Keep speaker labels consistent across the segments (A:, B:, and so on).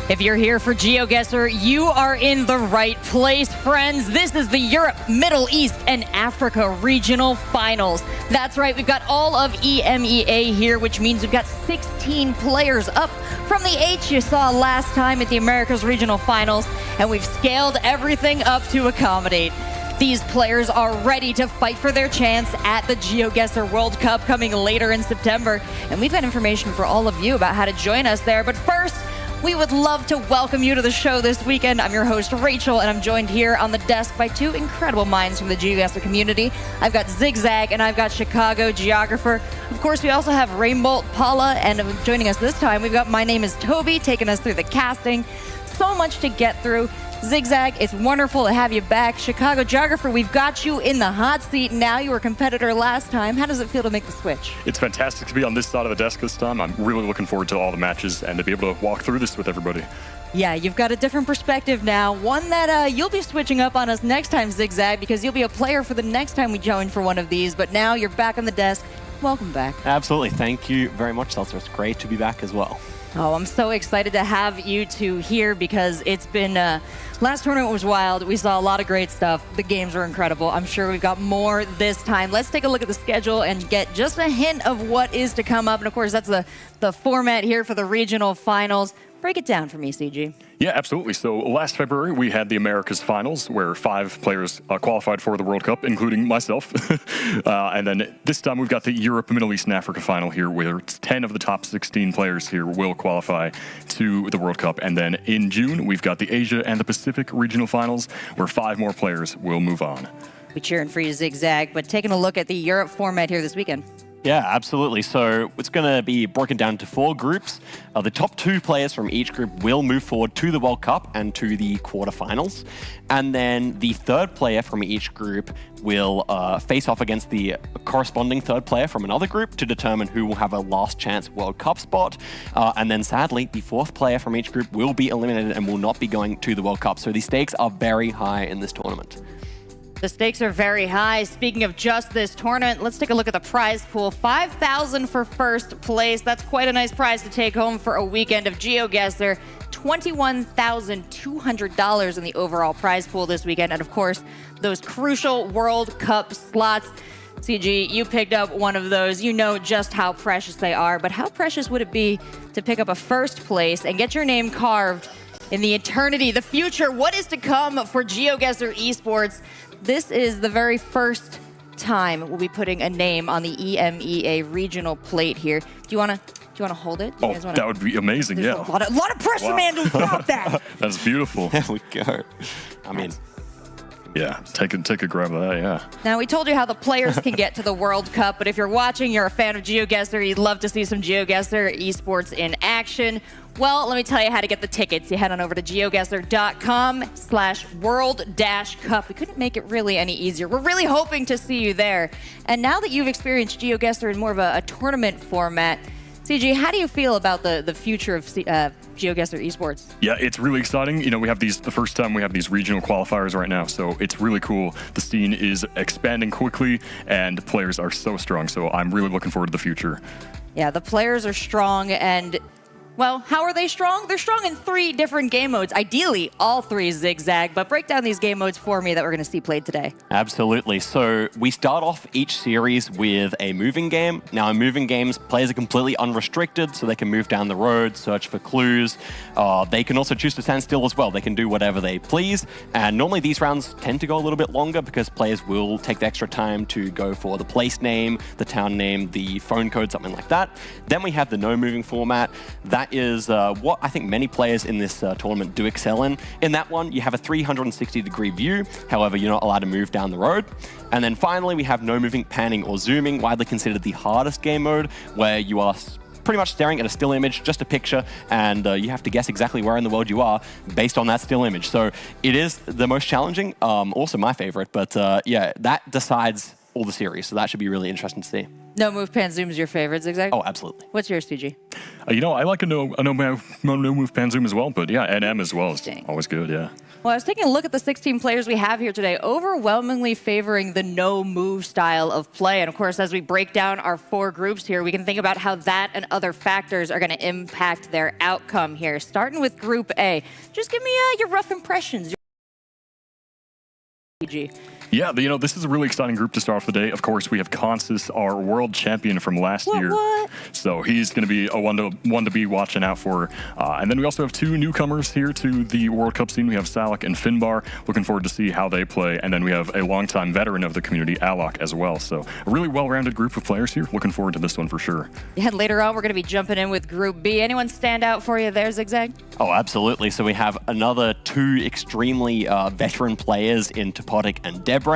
A: If you're here for GeoGuessr, you are in the right place, friends. This is the Europe, Middle East, and Africa Regional Finals. That's right, we've got all of EMEA here, which means we've got 16 players up from the 8 you saw last time at the Americas Regional Finals, and we've scaled everything up to accommodate. These players are ready to fight for their chance at the GeoGuessr World Cup coming later in September, and we've got information for all of you about how to join us there. But first, we would love to welcome you to the show this weekend. I'm your host, Rachel, and I'm joined here on the desk by two incredible minds from the GeoGuessr community. I've got Zigzag and I've got Chicago Geographer. Of course, we also have Rainbolt, Paula, and joining us this time, we've got My Name is Toby taking us through the casting. So much to get through. Zigzag, it's wonderful to have you back. Chicago Geographer, we've got you in the hot seat now. You were a competitor last time. How does it feel to make the switch?
B: It's fantastic to be on this side of the desk this time. I'm really looking forward to all the matches and to be able to walk through this with everybody.
A: Yeah, you've got a different perspective now. One that you'll be switching up on us next time, Zigzag, because you'll be a player for the next time we join for one of these. But now you're back on the desk. Welcome back.
C: Absolutely. Thank you very much, Seltzer. It's great to be back as well.
A: Oh, I'm so excited to have you two here because it's been, last tournament was wild. We saw a lot of great stuff. The games were incredible. I'm sure we've got more this time. Let's take a look at the schedule and get just a hint of what is to come up. And of course, that's the format here for the regional finals. Break it down for me, CG.
B: Yeah, absolutely. So last February, we had the Americas Finals where 5 players qualified for the World Cup, including myself. And then this time we've got the Europe, Middle East, and Africa Final here where 10 of the top 16 players here will qualify to the World Cup. And then in June, we've got the Asia and the Pacific Regional Finals where 5 more players will move on.
A: We're cheering for you, Zigzag, but taking a look at the Europe format here this weekend.
C: Yeah, absolutely. So it's going to be broken down into 4 groups. The top 2 players from each group will move forward to the World Cup and to the quarterfinals. And then the 3rd player from each group will face off against the corresponding 3rd player from another group to determine who will have a last chance World Cup spot. And then sadly, the 4th player from each group will be eliminated and will not be going to the World Cup. So the stakes are very high in this tournament.
A: The stakes are very high. Speaking of just this tournament, let's take a look at the prize pool. $5,000 for first place. That's quite a nice prize to take home for a weekend of GeoGuessr. $21,200 in the overall prize pool this weekend. And of course, those crucial World Cup slots. CG, you picked up one of those. You know just how precious they are. But how precious would it be to pick up a first place and get your name carved in the eternity, the future, what is to come for GeoGuessr Esports? This is the very first time we'll be putting a name on the EMEA regional plate here. Do you wanna hold it?
B: Oh, that would be amazing.
A: There's
B: yeah.
A: A lot of pressure, wow. Man, to drop that.
B: That's beautiful.
C: There we go. I mean,
B: yeah, take a grab of that, yeah.
A: Now, we told you how the players can get to the World Cup, but if you're watching, you're a fan of GeoGuessr, you'd love to see some GeoGuessr Esports in action. Well, let me tell you how to get the tickets. You head on over to geoguessr.com/world-cup. We couldn't make it really any easier. We're really hoping to see you there. And now that you've experienced GeoGuessr in more of a tournament format, CG, how do you feel about the future of GeoGuessr Esports?
B: Yeah, it's really exciting. You know, we have the first time we have these regional qualifiers right now, so it's really cool. The scene is expanding quickly, and players are so strong, so I'm really looking forward to the future. Yeah,
A: the players are strong, and well, how are they strong? They're strong in 3 different game modes. Ideally, all 3 Zigzag, but break down these game modes for me that we're going to see played today.
C: Absolutely. So we start off each series with a moving game. Now, in moving games, players are completely unrestricted, so they can move down the road, search for clues. They can also choose to stand still as well. They can do whatever they please. And normally these rounds tend to go a little bit longer because players will take the extra time to go for the place name, the town name, the phone code, something like that. Then we have the no moving format. That is what I think many players in this tournament do excel in. In that one, you have a 360-degree view. However, you're not allowed to move down the road. And then finally, we have no moving, panning, or zooming, widely considered the hardest game mode, where you are pretty much staring at a still image, just a picture, and you have to guess exactly where in the world you are based on that still image. So it is the most challenging, also my favorite, but yeah, that decides all the series, so that should be really interesting to see.
A: No move, pan, zoom is your favorite, Zigzag?
C: Oh, absolutely.
A: What's yours, CG?
B: I like a no move Panzoom as well, but yeah, NM as well is always good, yeah.
A: Well, I was taking a look at the 16 players we have here today, overwhelmingly favoring the no-move style of play. And of course, as we break down our 4 groups here, we can think about how that and other factors are going to impact their outcome here. Starting with Group A, just give me your rough impressions.
B: Yeah, this is a really exciting group to start off the day. Of course, we have Consus, our world champion from last year. So he's going to be a one to be watching out for. And then we also have 2 newcomers here to the World Cup scene. We have Salek and Finnbar. Looking forward to see how they play. And then we have a longtime veteran of the community, Alok, as well. So a really well-rounded group of players here. Looking forward to this one for sure.
A: Yeah, later on, we're going to be jumping in with Group B. Anyone stand out for you there, Zigzag?
C: Oh, absolutely. So we have another 2 extremely veteran players in Topotic and Debre.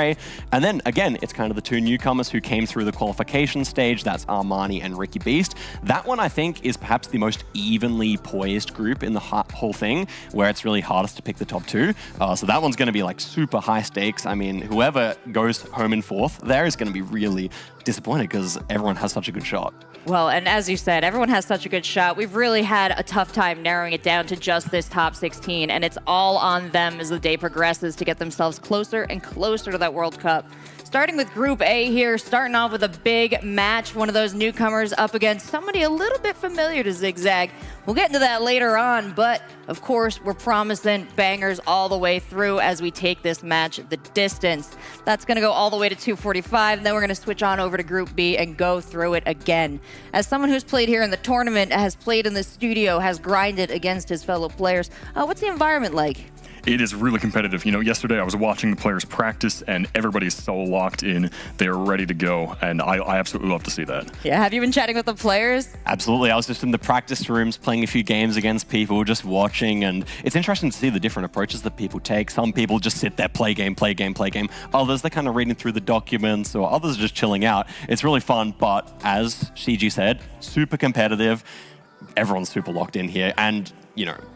C: And then, again, it's kind of the 2 newcomers who came through the qualification stage. That's Armani and Ricky Beast. That one, I think, is perhaps the most evenly poised group in the whole thing, where it's really hardest to pick the top 2. So that one's going to be like super high stakes. I mean, whoever goes home in 4th there is going to be really disappointed because everyone has such a good shot.
A: Well, and as you said, everyone has such a good shot. We've really had a tough time narrowing it down to just this top 16, and it's all on them as the day progresses to get themselves closer and closer to that World Cup. Starting with Group A here, starting off with a big match, one of those newcomers up against somebody a little bit familiar to Zigzag. We'll get into that later on, but of course, we're promising bangers all the way through as we take this match the distance. That's going to go all the way to 245, and then we're going to switch on over to Group B and go through it again. As someone who's played here in the tournament, has played in the studio, has grinded against his fellow players, what's the environment like?
B: It is really competitive. Yesterday I was watching the players practice, and everybody's so locked in. They're ready to go, and I absolutely love to see that.
A: Yeah, have you been chatting with the players?
C: Absolutely. I was just in the practice rooms playing a few games against people, just watching, and it's interesting to see the different approaches that people take. Some people just sit there, play game. Others, they're kind of reading through the documents, or others are just chilling out. It's really fun, but as CG said, super competitive. Everyone's super locked in here, and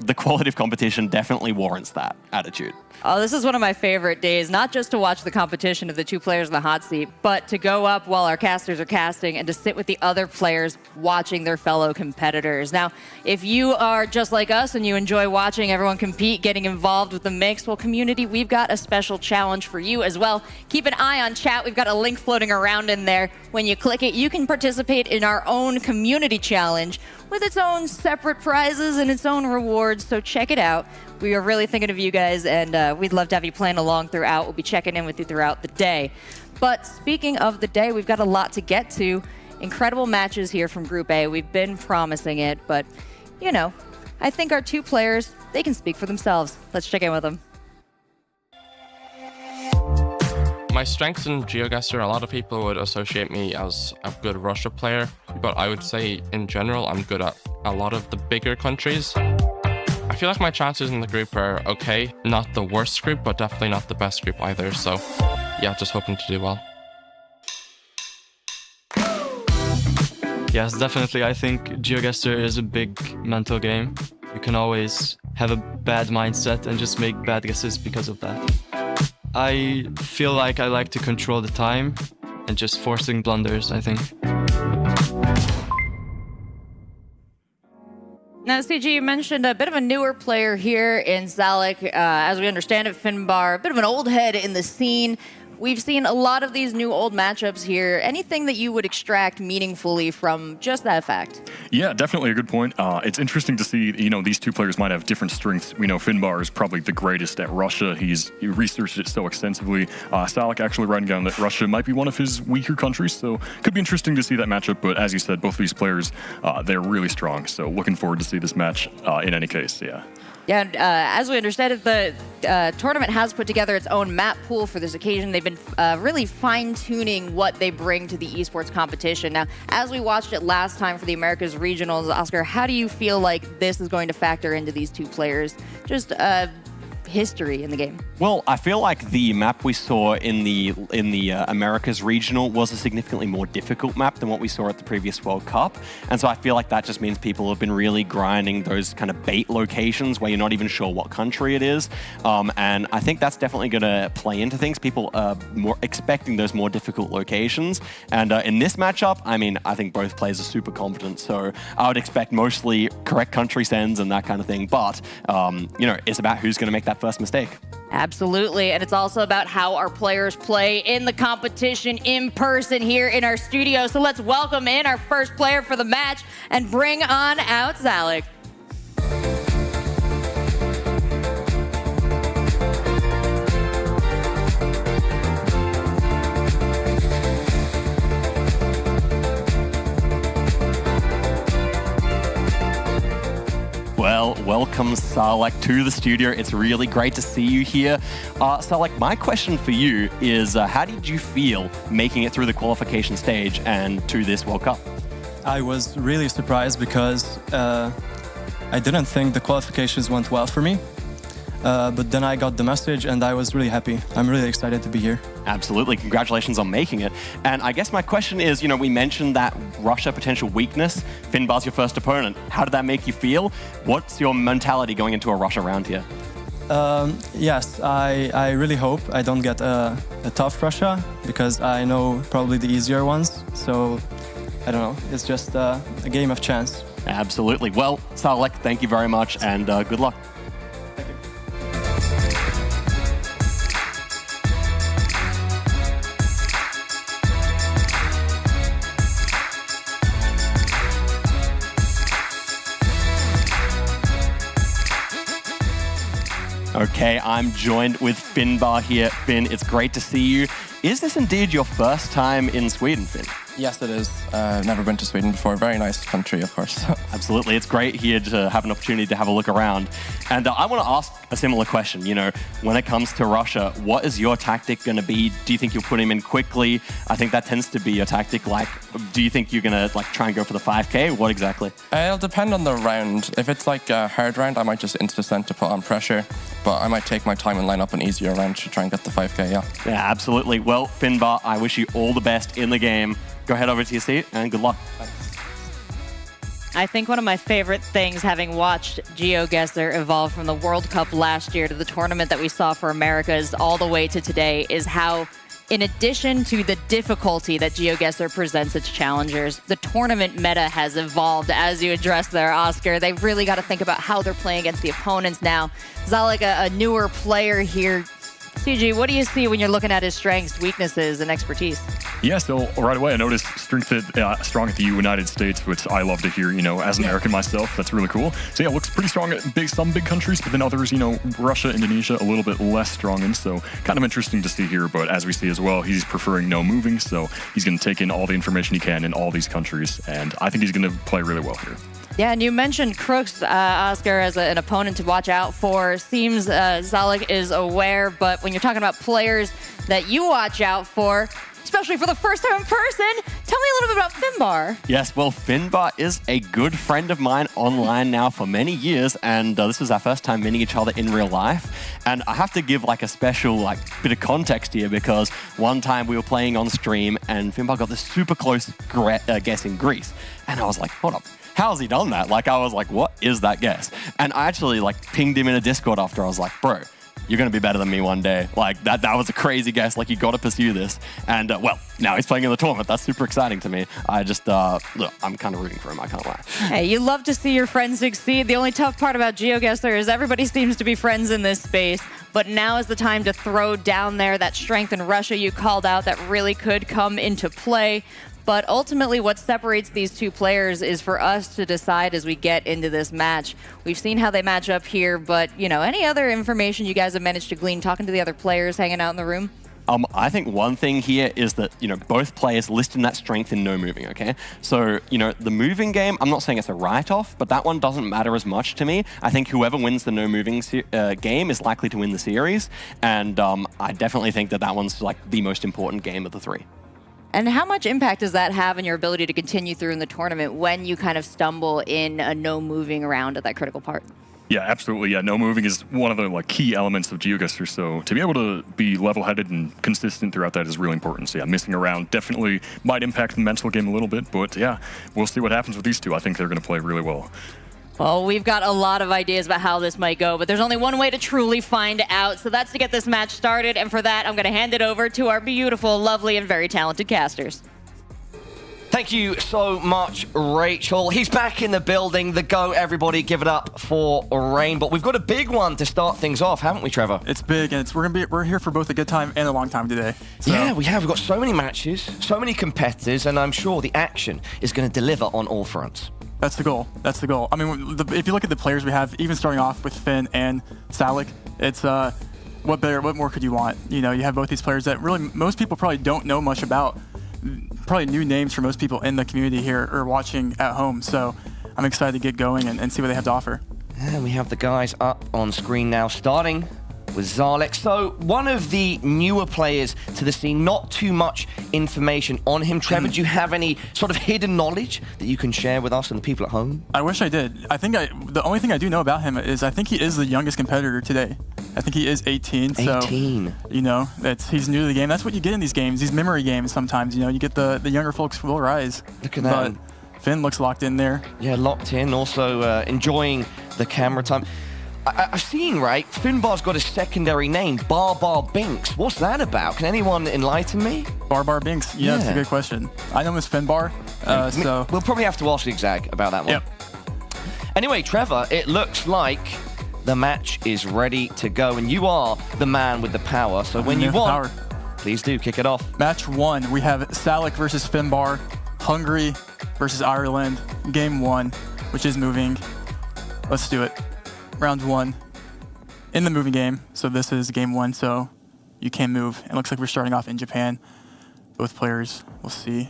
C: the quality of competition definitely warrants that attitude.
A: Oh, this is one of my favorite days, not just to watch the competition of the 2 players in the hot seat, but to go up while our casters are casting and to sit with the other players watching their fellow competitors. Now, if you are just like us and you enjoy watching everyone compete, getting involved with the mix, well, community, we've got a special challenge for you as well. Keep an eye on chat. We've got a link floating around in there. When you click it, you can participate in our own community challenge with its own separate prizes and its own rewards, so check it out. We are really thinking of you guys, and we'd love to have you playing along throughout. We'll be checking in with you throughout the day. But speaking of the day, we've got a lot to get to. Incredible matches here from Group A. We've been promising it, but, I think our 2 players, they can speak for themselves. Let's check in with them.
D: My strengths in GeoGuessr, a lot of people would associate me as a good Russia player, but I would say in general, I'm good at a lot of the bigger countries. I feel like my chances in the group are okay. Not the worst group, but definitely not the best group either. So yeah, just hoping to do well.
E: Yes, definitely. I think GeoGuessr is a big mental game. You can always have a bad mindset and just make bad guesses because of that. I feel like I like to control the time and just forcing blunders, I think.
A: Now, CG, you mentioned a bit of a newer player here in Salek. As we understand it, Finnbar, a bit of an old head in the scene. We've seen a lot of these new old matchups here. Anything that you would extract meaningfully from just that fact?
B: Yeah, definitely a good point. It's interesting to see, these 2 players might have different strengths. We know Finnbar is probably the greatest at Russia. He researched it so extensively. Salek actually writing down that Russia might be one of his weaker countries, so could be interesting to see that matchup. But as you said, both of these players, they're really strong. So looking forward to see this match in any case, yeah.
A: Yeah, and as we understand it, the tournament has put together its own map pool for this occasion. They've been really fine-tuning what they bring to the esports competition. Now, as we watched it last time for the Americas Regionals, Oscar, how do you feel like this is going to factor into these 2 players? Just history in the game?
C: Well, I feel like the map we saw in the Americas regional was a significantly more difficult map than what we saw at the previous World Cup. And so I feel like that just means people have been really grinding those kind of bait locations where you're not even sure what country it is. And I think that's definitely going to play into things. People are more expecting those more difficult locations. And in this matchup, I mean, I think both players are super confident. So I would expect mostly correct country sends and that kind of thing. But, you know, it's about who's going to make that first mistake.
A: Absolutely, and it's also about how our players play in the competition in person here in our studio. So let's welcome in our first player for the match and bring on out Salek.
C: Well, welcome Salek to the studio. It's really great to see you here. Salek, my question for you is how did you feel making it through the qualification stage and to this World Cup?
F: I was really surprised because I didn't think the qualifications went well for me. But then I got the message and I was really happy. I'm really excited to be here.
C: Absolutely. Congratulations on making it. And I guess my question is, you know, we mentioned that Russia potential weakness. Finnbar's your first opponent. How did that make you feel? What's your mentality going into a Russia round here?
F: Yes, I really hope I don't get a tough Russia because I know probably the easier ones. So, I don't know. It's just a game of chance.
C: Absolutely. Well, Salek, thank you very much and good luck. Okay, I'm joined with Finnbar here. Finn, it's great to see you. Is this indeed your first time in Sweden, Finn?
G: Yes, it is. Never been to Sweden before. Very nice country, of course.
C: Absolutely. It's great here to have an opportunity to have a look around. And I want to ask a similar question. You know, when it comes to Russia, what is your tactic going to be? Do you think you'll put him in quickly? I think that tends to be your tactic. Like, do you think you're going to like try and go for the 5K? What exactly?
G: It'll depend on the round. If it's like a hard round, I might just insta-send to put on pressure. But I might take my time and line up an easier round to try and get the 5K, yeah.
C: Yeah, absolutely. Well, Finnbar, I wish you all the best in the game. Go head over to your seat and good luck.
A: I think one of my favorite things, having watched GeoGuessr evolve from the World Cup last year to the tournament that we saw for Americas all the way to today, is how, in addition to the difficulty that GeoGuessr presents its challengers, the tournament meta has evolved, as you addressed there, Oscar. They've really got to think about how they're playing against the opponents now. Salek, a newer player here. CG, what do you see when you're looking at his strengths, weaknesses, and expertise?
B: Yeah, so right away I noticed strong at the United States, which I love to hear, you know, as an American myself. That's really cool. So yeah, looks pretty strong at some big countries, but then others, you know, Russia, Indonesia, a little bit less strong in. So kind of interesting to see here, but as we see as well, he's preferring no moving, so he's going to take in all the information he can in all these countries, and I think he's going to play really well here.
A: Yeah, and you mentioned Crooks, Oscar, as an opponent to watch out for. Seems Salek is aware, but when you're talking about players that you watch out for, especially for the first time in person, tell me a little bit about Finnbar.
C: Yes, well, Finnbar is a good friend of mine online now for many years, and this is our first time meeting each other in real life. And I have to give like a special bit of context here because one time we were playing on stream and Finnbar got this super close guess in Greece. And I was like, hold up. How has he done that? Like, I was like, what is that guess? And I actually pinged him in a Discord after. I was like, bro, you're going to be better than me one day. Like, that was a crazy guess. Like, you got to pursue this. And, well, now he's playing in the tournament. That's super exciting to me. I just, look, I'm kind of rooting for him. I can't lie.
A: Hey, you love to see your friends succeed. The only tough part about GeoGuessr is everybody seems to be friends in this space. But now is the time to throw down there that strength in Russia you called out that really could come into play. But ultimately, what separates these two players is for us to decide as we get into this match. We've seen how they match up here, but, you know, any other information you guys have managed to glean talking to the other players hanging out in the room?
C: I think one thing here is that, you know, both players list in that strength in no moving, okay? So, you know, the moving game, I'm not saying it's a write-off, but that one doesn't matter as much to me. I think whoever wins the no moving game is likely to win the series, and I definitely think that that one's like the most important game of the three.
A: And how much impact does that have in your ability to continue through in the tournament when you kind of stumble in a no moving round at that critical part?
B: Yeah, absolutely. Yeah, no moving is one of the key elements of GeoGuessr. So to be able to be level-headed and consistent throughout that is really important. So yeah, missing around definitely might impact the mental game a little bit, but yeah, we'll see what happens with these two. I think they're going to play really well.
A: Well, we've got a lot of ideas about how this might go, but there's only one way to truly find out. So that's to get this match started. And for that, I'm going to hand it over to our beautiful, lovely, and very talented casters.
H: Thank you so much, Rachel. He's back in the building. The go, everybody, give it up for rainbolt. We've got a big one to start things off, haven't we, Trevor?
F: It's big, and we're here for both a good time and a long time today. So.
H: Yeah, we have. We've got so many matches, so many competitors, and I'm sure the action is going to deliver on all fronts.
F: That's the goal. That's the goal. I mean, if you look at the players we have, even starting off with Finn and Salek, it's what more could you want? You know, you have both these players that really most people probably don't know much about. Probably new names for most people in the community here or watching at home. So I'm excited to get going and see what they have to offer.
H: And we have the guys up on screen now, starting with Salek. So one of the newer players to the scene, not too much information on him. Trevor, do you have any sort of hidden knowledge that you can share with us and the people at home?
F: I wish I did. I think the only thing I do know about him is I think he is the youngest competitor today. I think he is 18.
H: 18.
F: So, you know, he's new to the game. That's what you get in these games, these memory games sometimes. You know, you get the younger folks will rise.
H: Look at that.
F: But Finn looks locked in there.
H: Yeah, locked in. Also enjoying the camera time. I've seen, right, Finnbar's got a secondary name, Bar Binks. What's that about? Can anyone enlighten me?
F: Bar Binks? Yeah, that's a good question. I know him as Finnbar, so...
H: We'll probably have to ask Zigzag about that one.
F: Yep.
H: Anyway, Trevor, it looks like the match is ready to go, and you are the man with the power, so when you want, please do kick it off.
F: Match 1, we have Salek versus Finnbar, Hungary versus Ireland, game 1, which is moving. Let's do it. Round 1 in the moving game. So this is game 1, so you can move. It looks like we're starting off in Japan. Both players, we'll see.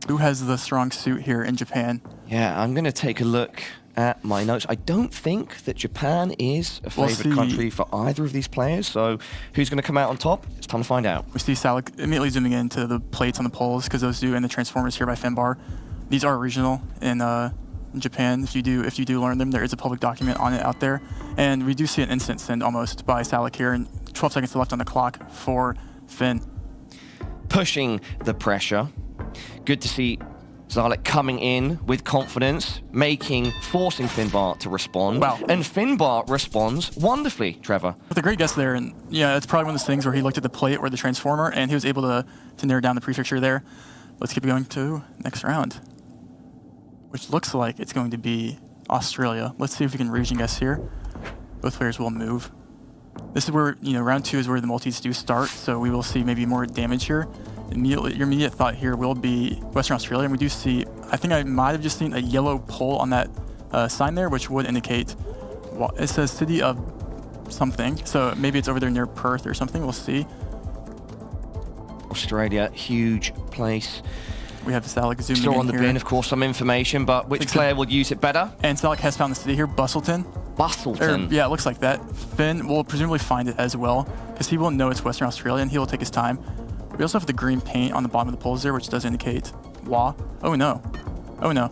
F: Who has the strong suit here in Japan?
H: Yeah, I'm going to take a look at my notes. I don't think that Japan is a favorite country for either of these players. So who's going to come out on top? It's time to find out.
F: We see Salek immediately zooming into the plates on the poles because those do, and the transformers here by Finnbar. These are regional in Japan. If you do learn them, there is a public document on it out there. And we do see an instant send almost by Salek here, and 12 seconds left on the clock for Finn.
H: Pushing the pressure. Good to see Salek coming in with confidence, forcing Finnbar to respond.
F: Wow.
H: And Finnbar responds wonderfully, Trevor.
F: With a great guess there, and yeah, it's probably one of those things where he looked at the plate or the transformer, and he was able to narrow down the prefixture there. Let's keep going to next round, which looks like it's going to be Australia. Let's see if we can region guess here. Both players will move. This is where, round 2 is where the multis do start, so we will see maybe more damage here. Your immediate thought here will be Western Australia, and we do see, I think I might have just seen a yellow pole on that sign there, which would indicate, it says city of something, so maybe it's over there near Perth or something, we'll see.
H: Australia, huge place.
F: We have Salek zooming in
H: Saw on the
F: here.
H: bin, of course, some information, but which player will use it better?
F: And Salek has found the city here, Bustleton.
H: Bustleton?
F: Yeah, it looks like that. Finn will presumably find it as well, because he will know it's Western Australia, and he will take his time. We also have the green paint on the bottom of the poles there, which does indicate WA. Oh no. Oh no.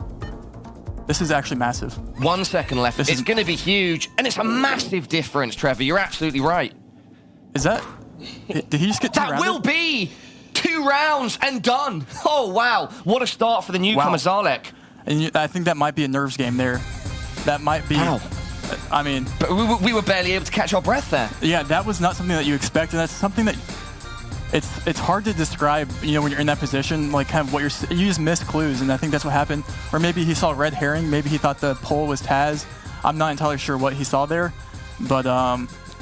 F: This is actually massive. 1 second left.
H: It's going to be huge, and it's a massive difference, Trevor. You're absolutely right.
F: Is that... Did he just get 2 rounds?
H: That will be 2 rounds and done. Oh, wow. What a start for the newcomer, Salek.
F: And I think that might be a nerves game there. That might be...
H: Wow.
F: I mean...
H: But we were barely able to catch our breath there.
F: Yeah, that was not something that you expect, and that's something that... It's hard to describe, when you're in that position, like kind of what you just miss clues, and I think that's what happened. Or maybe he saw red herring, maybe he thought the pole was Taz. I'm not entirely sure what he saw there, but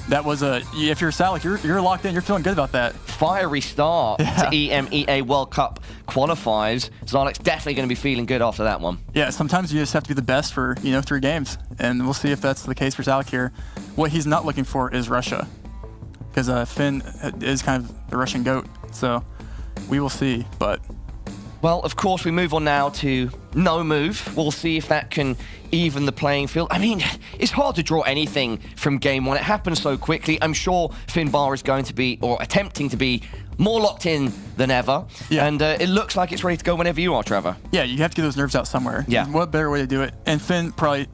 F: that was if you're Salek, you're locked in, you're feeling good about that.
H: Fiery start to EMEA World Cup qualifiers. Salek's definitely going to be feeling good after that one.
F: Yeah, sometimes you just have to be the best for, 3 games, and we'll see if that's the case for Salek here. What he's not looking for is Russia, because Finn is kind of the Russian goat, so we will see, but...
H: Well, of course, we move on now to no move. We'll see if that can even the playing field. I mean, it's hard to draw anything from game 1. It happens so quickly. I'm sure Finnbar is going to be, or attempting to be, more locked in than ever. Yeah. And it looks like it's ready to go whenever you are, Trevor.
F: Yeah, you have to get those nerves out somewhere.
H: Yeah.
F: What better way to do it? And Finn probably...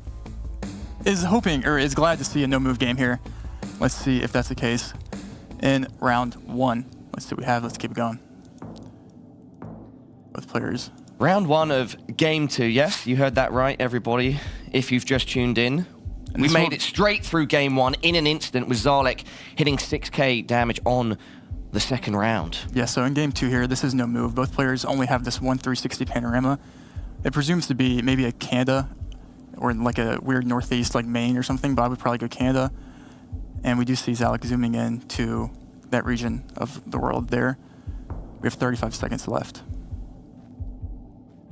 F: is hoping, or is glad to see a no-move game here. Let's see if that's the case in round 1. Let's see what we have. Let's keep it going. Both players.
H: Round 1 of game 2. Yes, you heard that right, everybody. If you've just tuned in, we made it straight through game 1 in an instant with Salek hitting 6k damage on the second round.
F: Yeah, so in game 2 here, this is no move. Both players only have this 1/360 panorama. It presumes to be maybe a Canada or like a weird northeast like Maine or something, but I would probably go Canada. And we do see Salek zooming in to that region of the world there. We have 35 seconds left.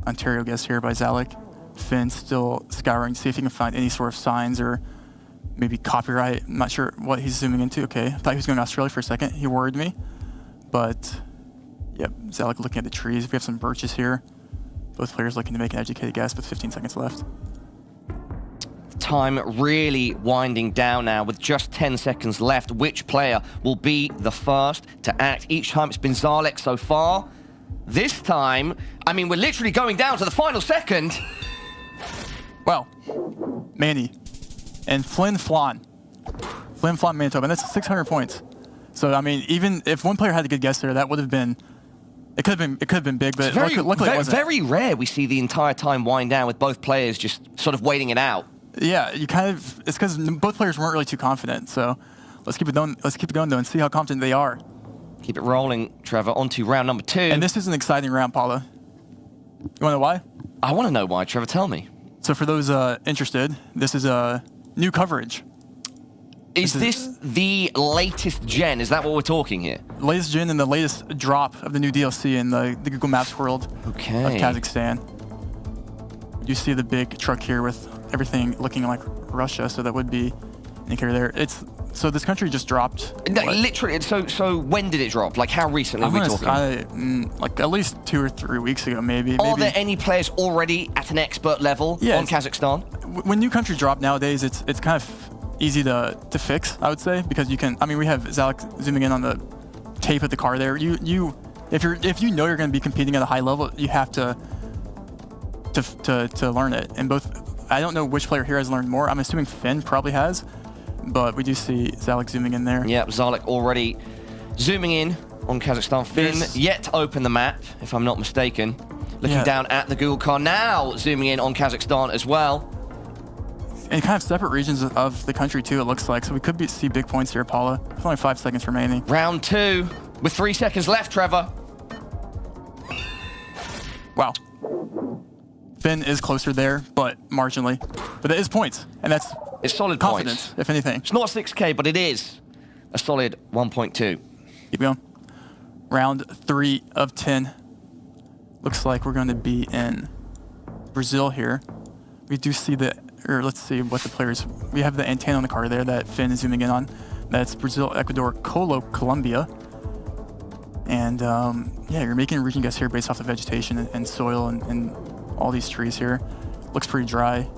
F: Ontario guess here by Salek. Finn still scouring to see if he can find any sort of signs or maybe copyright. I'm not sure what he's zooming into. Okay, I thought he was going to Australia for a second. He worried me. But, yep, Salek looking at the trees. We have some birches here. Both players looking to make an educated guess with 15 seconds left.
H: Time really winding down now with just 10 seconds left. Which player will be the first to act? Each time it's been Salek so far. This time, I mean, we're literally going down to the final second.
F: Wow. Manny. And Flin Flon, Manitoba. And that's 600 points. So, I mean, even if one player had a good guess there, that would have been... It could have been big, but luckily it wasn't.
H: Very rare we see the entire time wind down with both players just sort of waiting it out.
F: Yeah, you kind of... It's because both players weren't really too confident. So let's keep it going. Let's keep it going, though, and see how confident they are.
H: Keep it rolling, Trevor. On to round number 2.
F: And this is an exciting round, Paula. You want to know why?
H: I want to know why, Trevor. Tell me.
F: So for those interested, this is new coverage.
H: Is this the latest gen? Is that what we're talking here?
F: Latest gen and the latest drop of the new DLC in the Google Maps world of Kazakhstan. You see the big truck here with everything looking like Russia, so that would be an indicator there. So this country just dropped.
H: Literally. So when did it drop? Like how recently are we talking?
F: Like at least 2 or 3 weeks ago, maybe.
H: Are there any players already at an expert level on Kazakhstan?
F: When new countries drop nowadays, it's kind of easy to fix, I would say, because you can. I mean, we have Salek zooming in on the tape of the car there. If you know you're going to be competing at a high level, you have to learn it. And both, I don't know which player here has learned more. I'm assuming Finn probably has, but we do see Salek zooming in there.
H: Yep, Salek already zooming in on Kazakhstan. Finn yet to open the map, if I'm not mistaken. Looking down at the Google car now, zooming in on Kazakhstan as well.
F: And kind of separate regions of the country too, it looks like. So we could see big points here, Paula. There's only 5 seconds remaining.
H: Round 2 with 3 seconds left, Trevor.
F: Wow. Finn is closer there, but marginally. But it is points, and
H: it's solid
F: confidence,
H: points.
F: If anything.
H: It's not 6k, but it is a solid 1.2.
F: Keep going. Round 3 of 10. Looks like we're going to be in Brazil here. We do see let's see what the players... We have the antenna on the car there that Finn is zooming in on. That's Brazil, Ecuador, Colombia. And yeah, you're making a region guess here based off the vegetation and soil and all these trees here. Looks pretty dry.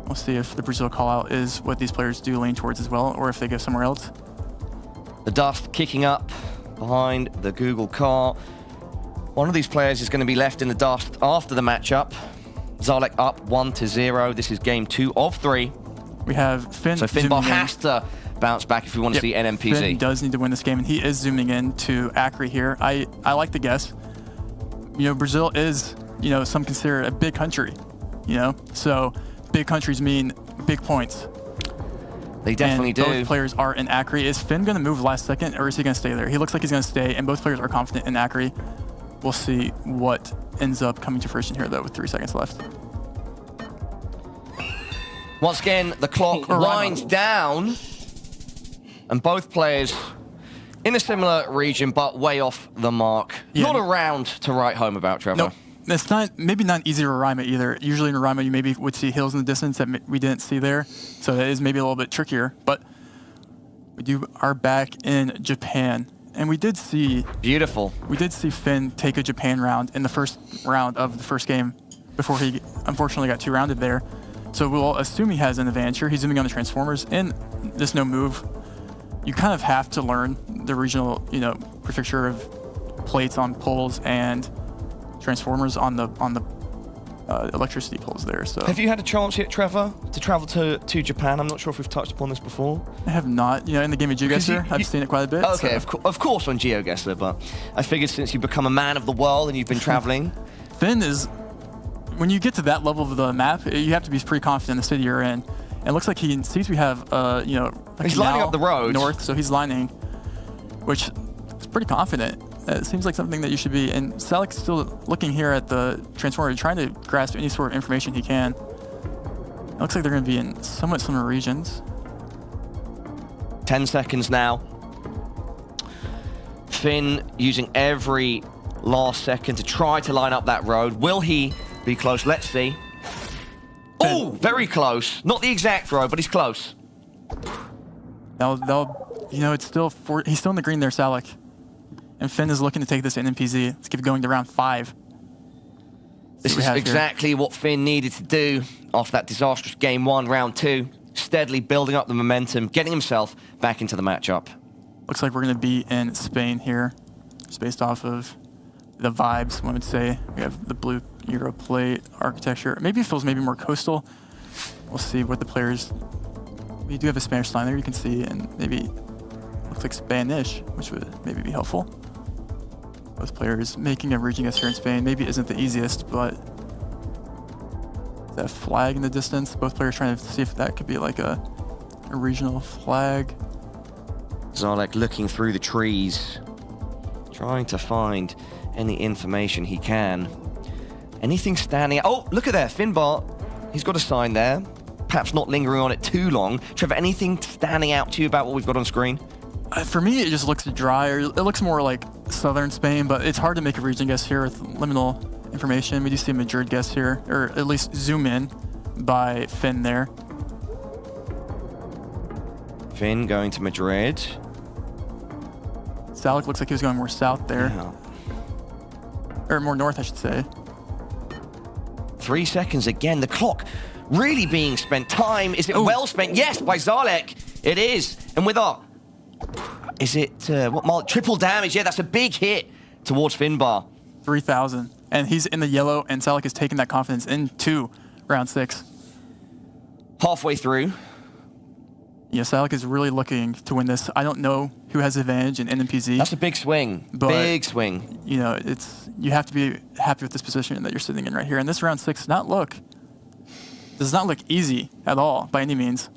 F: We'll see if the Brazil call out is what these players do lean towards as well, or if they go somewhere else.
H: The dust kicking up behind the Google car. One of these players is going to be left in the dust after the matchup. Salek up 1-0. This is game 2 of 3.
F: We have Finn.
H: So Finnbar has to bounce back if we want to see NMPZ.
F: Finn does need to win this game, and he is zooming in to Acre here. I like the guess. You know, Brazil is, some consider a big country, So big countries mean big points.
H: They definitely do.
F: Both players are in Acre. Is Finn going to move last second, or is he going to stay there? He looks like he's going to stay, and both players are confident in Acre. We'll see what ends up coming to fruition here, though, with 3 seconds left.
H: Once again, the clock winds down, and both players in a similar region, but way off the mark. Yeah. Not a round to write home about, Trevor.
F: No, it's maybe not easy to Roraima either. Usually in Roraima, you maybe would see hills in the distance that we didn't see there, so that is maybe a little bit trickier. But we are back in Japan. And we did see...
H: Beautiful.
F: We did see Finn take a Japan round in the first round of the first game before he unfortunately got 2-rounded there. So we'll assume he has an advantage here. He's zooming on the Transformers. In this no move, you kind of have to learn the regional, prefecture of plates on poles and Transformers on the electricity poles there. So
H: Have you had a chance yet, Trevor, to travel to Japan? I'm not sure if we've touched upon this before.
F: I have not. In the game of GeoGuessr, I've seen it quite a bit.
H: Okay,
F: so.
H: of course on GeoGuessr, but I figured since you've become a man of the world and you've been traveling.
F: Finn is, when you get to that level of the map, you have to be pretty confident in the city you're in. And it looks like he sees we have,
H: he's lining up the road
F: north, so he's lining, which is pretty confident. It seems like something that you should be. And Salek's still looking here at the transformer, trying to grasp any sort of information he can. It looks like they're going to be in somewhat similar regions.
H: 10 seconds now. Finn using every last second to try to line up that road. Will he be close? Let's see. Oh, very close. Not the exact road, but he's close.
F: It's still he's still in the green there, Salek. And Finn is looking to take this NMPZ. Let's keep going to round 5.
H: This is exactly what Finn needed to do after that disastrous game 1, round 2. Steadily building up the momentum, getting himself back into the matchup.
F: Looks like we're going to be in Spain here, just based off of the vibes, one would say. We have the blue Euro plate architecture. Maybe it feels more coastal. We'll see what the players... We do have a Spanish sign there, you can see, and maybe looks like Spanish, which would maybe be helpful. Both players making a region guess here in Spain maybe isn't the easiest, but that flag in the distance, both players trying to see if that could be like a regional flag.
H: Salek looking through the trees, trying to find any information he can. Anything standing out? Oh, look at that, Finnbar. He's got a sign there. Perhaps not lingering on it too long. Trevor, anything standing out to you about what we've got on screen?
F: For me, it just looks dry. It looks more like southern Spain, but it's hard to make a region guess here with liminal information. We do see a Madrid guess here, or at least zoom in by Finn there.
H: Finn going to Madrid.
F: Salek looks like he was going more south there.
H: Yeah.
F: Or more north, I should say.
H: 3 seconds again. The clock really being spent. Time, is it well spent? Yes, by Salek. It is. And with our... Is it, triple damage? Yeah, that's a big hit towards Finnbar.
F: 3,000. And he's in the yellow, and Salek is taking that confidence into round 6.
H: Halfway through.
F: Yeah, Salek is really looking to win this. I don't know who has the advantage in NMPZ.
H: That's a big swing. Big swing.
F: You have to be happy with this position that you're sitting in right here. And this round 6 does not look easy at all by any means.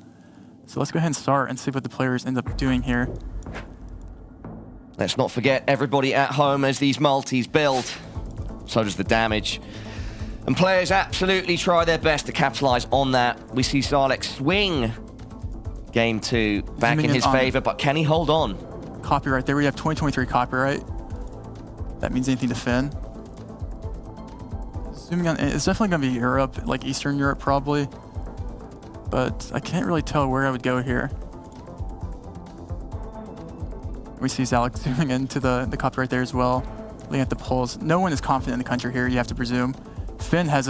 F: So let's go ahead and start and see what the players end up doing here.
H: Let's not forget everybody at home as these multis build. So does the damage. And players absolutely try their best to capitalize on that. We see Salek swing game 2 back in his favor, but can he hold on?
F: Copyright there. We have 2023 copyright. That means anything to Finn. Zooming on, it's definitely going to be Europe, like Eastern Europe probably. But I can't really tell where I would go here. We see Salek zooming into the copyright there as well, looking at the polls. No one is confident in the country here, you have to presume. Finn has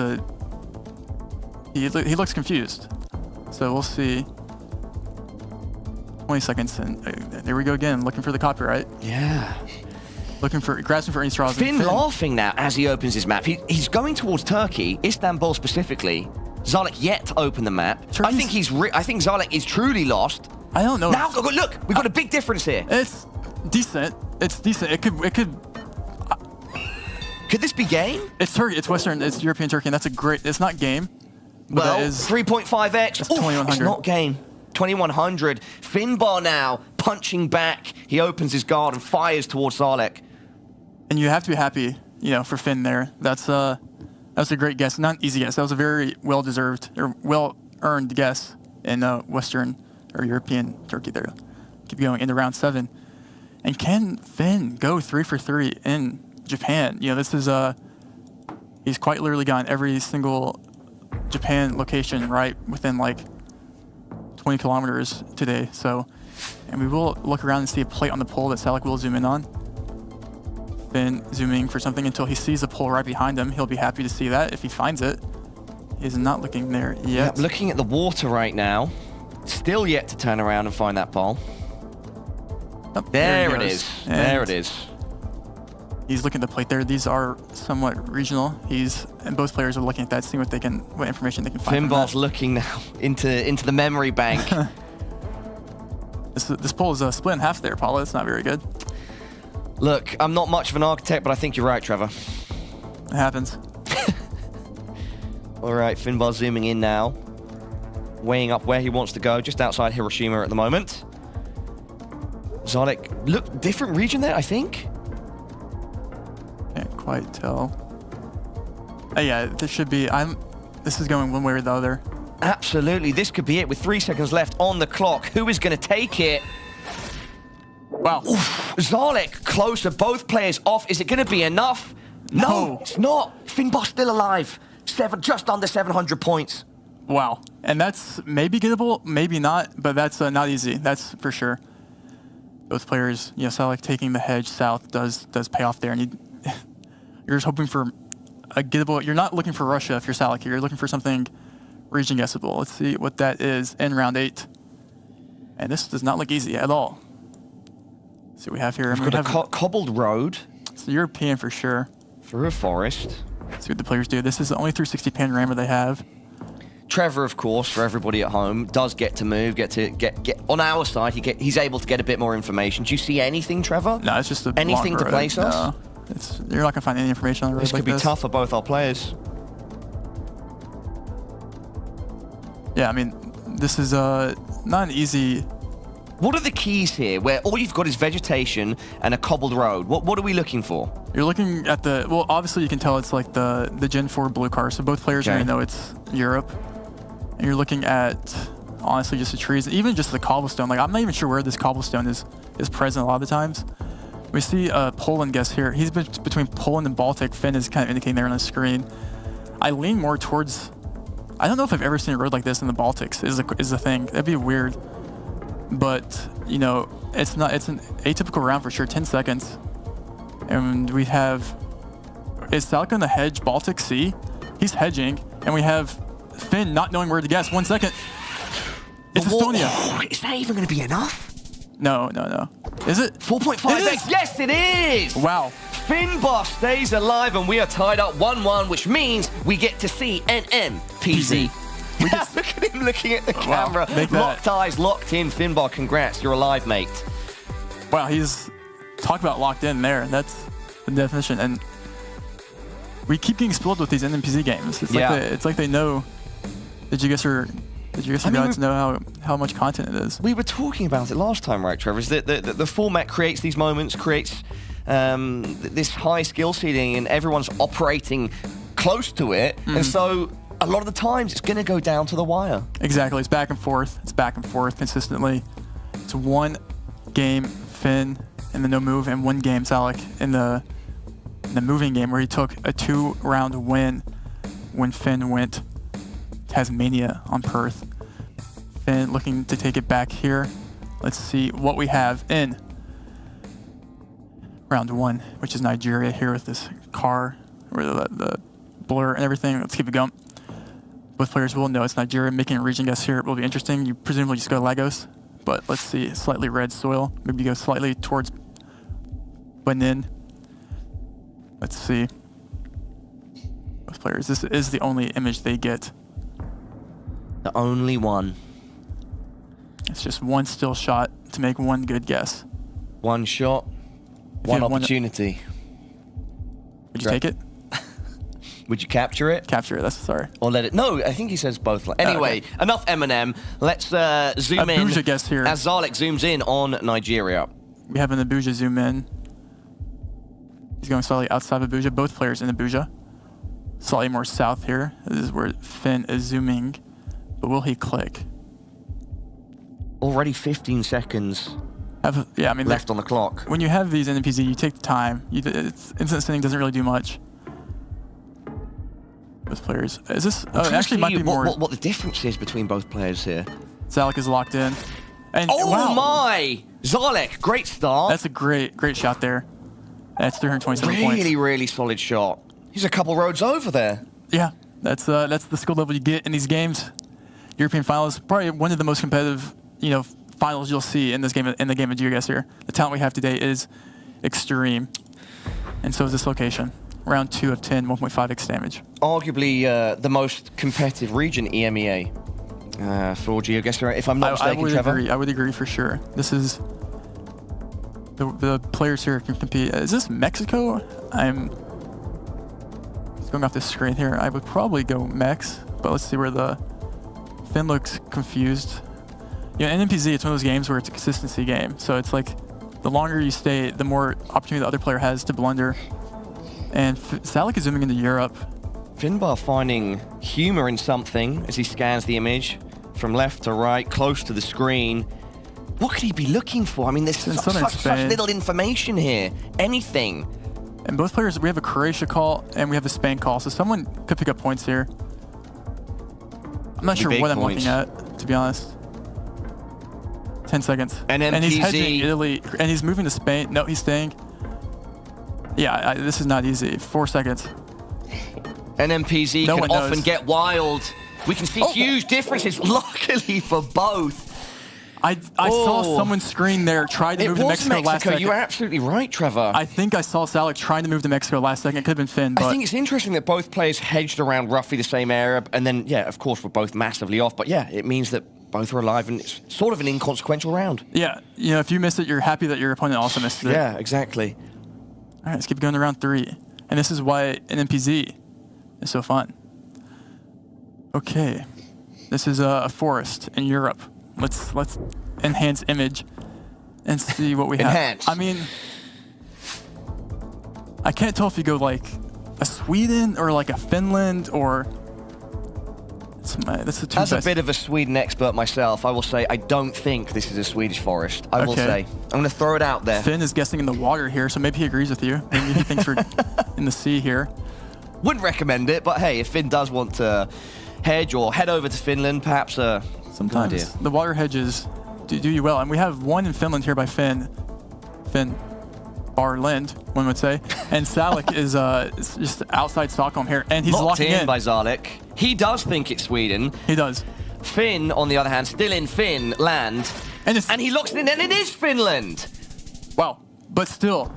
F: he looks confused. So we'll see. 20 seconds, and there we go again, looking for the copyright.
H: Yeah.
F: Grasping for any straws.
H: Finn laughing now as he opens his map. He's going towards Turkey, Istanbul specifically. Salek yet to open the map. I think Salek is truly lost.
F: I don't know.
H: Now, look, we've got a big difference here.
F: It's decent. It's decent. It could.
H: Could this be game?
F: It's Turkey. It's Western. It's European Turkey. And that's a great. It's not game.
H: Well, 3.5x.
F: That's 2100.
H: It's not game. 2100. Finnbar now punching back. He opens his guard and fires towards Salek.
F: And you have to be happy, for Finn there. That's a great guess. Not an easy guess. That was a very well-deserved or well-earned guess in Western or European Turkey there. Keep going into round 7. And can Finn go 3 for 3 in Japan? This is he's quite literally gotten every single Japan location right within like 20 kilometers today. So, and we will look around and see a plate on the pole that Salek will zoom in on. Finn zooming for something until he sees the pole right behind him. He'll be happy to see that if he finds it. He is not looking there yet.
H: Yeah, looking at the water right now. Still yet to turn around and find that pole.
F: Oh,
H: there it is. There it is.
F: He's looking at the plate there. These are somewhat regional. And both players are looking at that, seeing what information they can find.
H: Finnbar's looking now into the memory bank.
F: This poll is split in half there, Paula. It's not very good.
H: Look, I'm not much of an architect, but I think you're right, Trevor.
F: It happens.
H: All right, Finnbar zooming in now, weighing up where he wants to go, just outside Hiroshima at the moment. Salek, look, different region there, I think.
F: Can't quite tell. Yeah, this should be. This is going one way or the other.
H: Absolutely, this could be it with 3 seconds left on the clock. Who is going to take it?
F: Wow.
H: Oof, Salek closer, both players off. Is it going to be enough? No, it's not. Finnbar's still alive. Just under 700 points.
F: Wow. And that's maybe gettable, maybe not, but that's not easy. That's for sure. Both players, Salek taking the hedge south does pay off there. And you're just hoping for a gettable. You're not looking for Russia if you're Salek here. You're looking for something region guessable. Let's see what that is in round 8. And this does not look easy at all. Let's see what we have here.
H: We've got a cobbled road.
F: It's European for sure.
H: Through a forest.
F: Let's see what the players do. This is the only 360 panorama they have.
H: Trevor, of course, for everybody at home, does get to move, get on our side. He's able to get a bit more information. Do you see anything, Trevor?
F: No, it's just
H: anything to place us.
F: No, you're not gonna find any information on the road.
H: This could be tough for both our players.
F: Yeah, I mean, this is not an easy.
H: What are the keys here, where all you've got is vegetation and a cobbled road? What are we looking for?
F: You're looking at well, obviously you can tell it's like the Gen 4 blue car, so both players are gonna know it's Europe. And you're looking at, honestly, just the trees, even just the cobblestone. Like, I'm not even sure where this cobblestone is present a lot of the times. We see Poland guess here. He's between Poland and Baltic. Finn is kind of indicating there on the screen. I lean more towards, I don't know if I've ever seen a road like this in the Baltics, is the thing. That'd be weird. But, it's an atypical round for sure, 10 seconds. And we have, is Salek on the hedge Baltic Sea? He's hedging, and we have Finn not knowing where to guess. 1 second. It's Estonia.
H: Oh, is that even going to be enough?
F: No. Is it?
H: 4.5x. Yes, it is.
F: Wow.
H: Finnbar stays alive, and we are tied up 1-1, which means we get to see NMPZ. Look at him looking at the camera. Locked eyes, locked in. Finnbar, congrats. You're alive, mate.
F: Wow, he's talk about locked in there. That's the definition. And we keep getting spoiled with these NMPZ games. It's like they know. Did you guess gods know how much content it is?
H: We were talking about it last time, right, Trevor? Is that the format creates these moments, creates this high skill ceiling, and everyone's operating close to it. And so a lot of the times it's going to go down to the wire.
F: Exactly. It's back and forth. It's back and forth consistently. It's one game Finn in the no move, and one game Salek in the moving game, where he took a 2-round win when Finn went Tasmania on Perth. Finn looking to take it back here. Let's see what we have in round 1, which is Nigeria here with this car, where the blur and everything. Let's keep it going. Both players will know it's Nigeria. Making a region guess here will be interesting. You presumably just go Lagos, but let's see, slightly red soil. Maybe go slightly towards Benin. Let's see. Both players, this is the only image they get.
H: The only one.
F: It's just one still shot to make one good guess.
H: One shot, one opportunity.
F: Would you take it?
H: Would you capture it?
F: Capture it, that's sorry.
H: Or let it, no, I think he says both. Anyway, enough Eminem. Let's zoom in.
F: Abuja guess here.
H: As Salek zooms in on Nigeria.
F: We have an Abuja zoom in. He's going slightly outside of Abuja. Both players in Abuja. Slightly more south here. This is where Finn is zooming. But will he click?
H: Already 15 seconds left on the clock.
F: When you have these NMPZ, you take the time. Instant sending doesn't really do much. Both players. Is this? Actually, might be more.
H: What the difference is between both players here?
F: Salek is locked in. And
H: wow. My! Salek, great start.
F: That's a great shot there. That's 327 points.
H: Really solid shot. He's a couple roads over there.
F: Yeah, that's the skill level you get in these games. European finals, probably one of the most competitive, finals you'll see in this game, in the game of GeoGuessr. The talent we have today is extreme. And so is this location. Round 2 of 10, 1.5x damage.
H: Arguably the most competitive region, EMEA, for GeoGuessr, if I'm not mistaken, Trevor.
F: I would agree for sure. This is... The players here can compete. Is this Mexico? I'm going off the screen here. I would probably go Mex, but let's see where the... Finn looks confused. Yeah, NMPZ, it's one of those games where it's a consistency game. So it's like, the longer you stay, the more opportunity the other player has to blunder. And Salek is zooming into Europe.
H: Finnbar finding humor in something as he scans the image from left to right, close to the screen. What could he be looking for? I mean, there's such little information here. Anything.
F: And both players, we have a Croatia call and we have a Spain call, so someone could pick up points here. I'm not sure what I'm looking at, to be honest. 10 seconds.
H: NMPZ.
F: And he's hedging Italy, and he's moving to Spain. No, he's staying. Yeah, this is not easy. 4 seconds.
H: NMPZ can often get wild. We can see huge differences, luckily for both.
F: I saw someone screen there try to move to Mexico last second.
H: You're absolutely right, Trevor.
F: I think I saw Salek trying to move to Mexico last second. It could have been Finn, but...
H: I think it's interesting that both players hedged around roughly the same area, and then, yeah, of course, we're both massively off. But yeah, it means that both are alive, and it's sort of an inconsequential round.
F: Yeah, you know, if you miss it, you're happy that your opponent also missed it.
H: Yeah, exactly.
F: All right, let's keep going to round 3. And this is why NMPZ is so fun. Okay, this is a forest in Europe. Let's enhance image and see what we have.
H: Enhance.
F: I mean, I can't tell if you go like a Sweden or like a Finland or...
H: As a bit of a Sweden expert myself, I will say I don't think this is a Swedish forest. I will say. I'm going to throw it out there.
F: Finn is guessing in the water here, so maybe he agrees with you. Maybe he thinks we're in the sea here.
H: Wouldn't recommend it, but hey, if Finn does want to hedge or head over to Finland, perhaps
F: sometimes the water hedges do you well. And we have one in Finland here by Finnbar Lind, one would say. And Salek is just outside Stockholm here, and he's locking in
H: by Salek. He does think it's Sweden.
F: He does.
H: Finn, on the other hand, still in Finland. And he looks in, and it is Finland.
F: Wow. But still,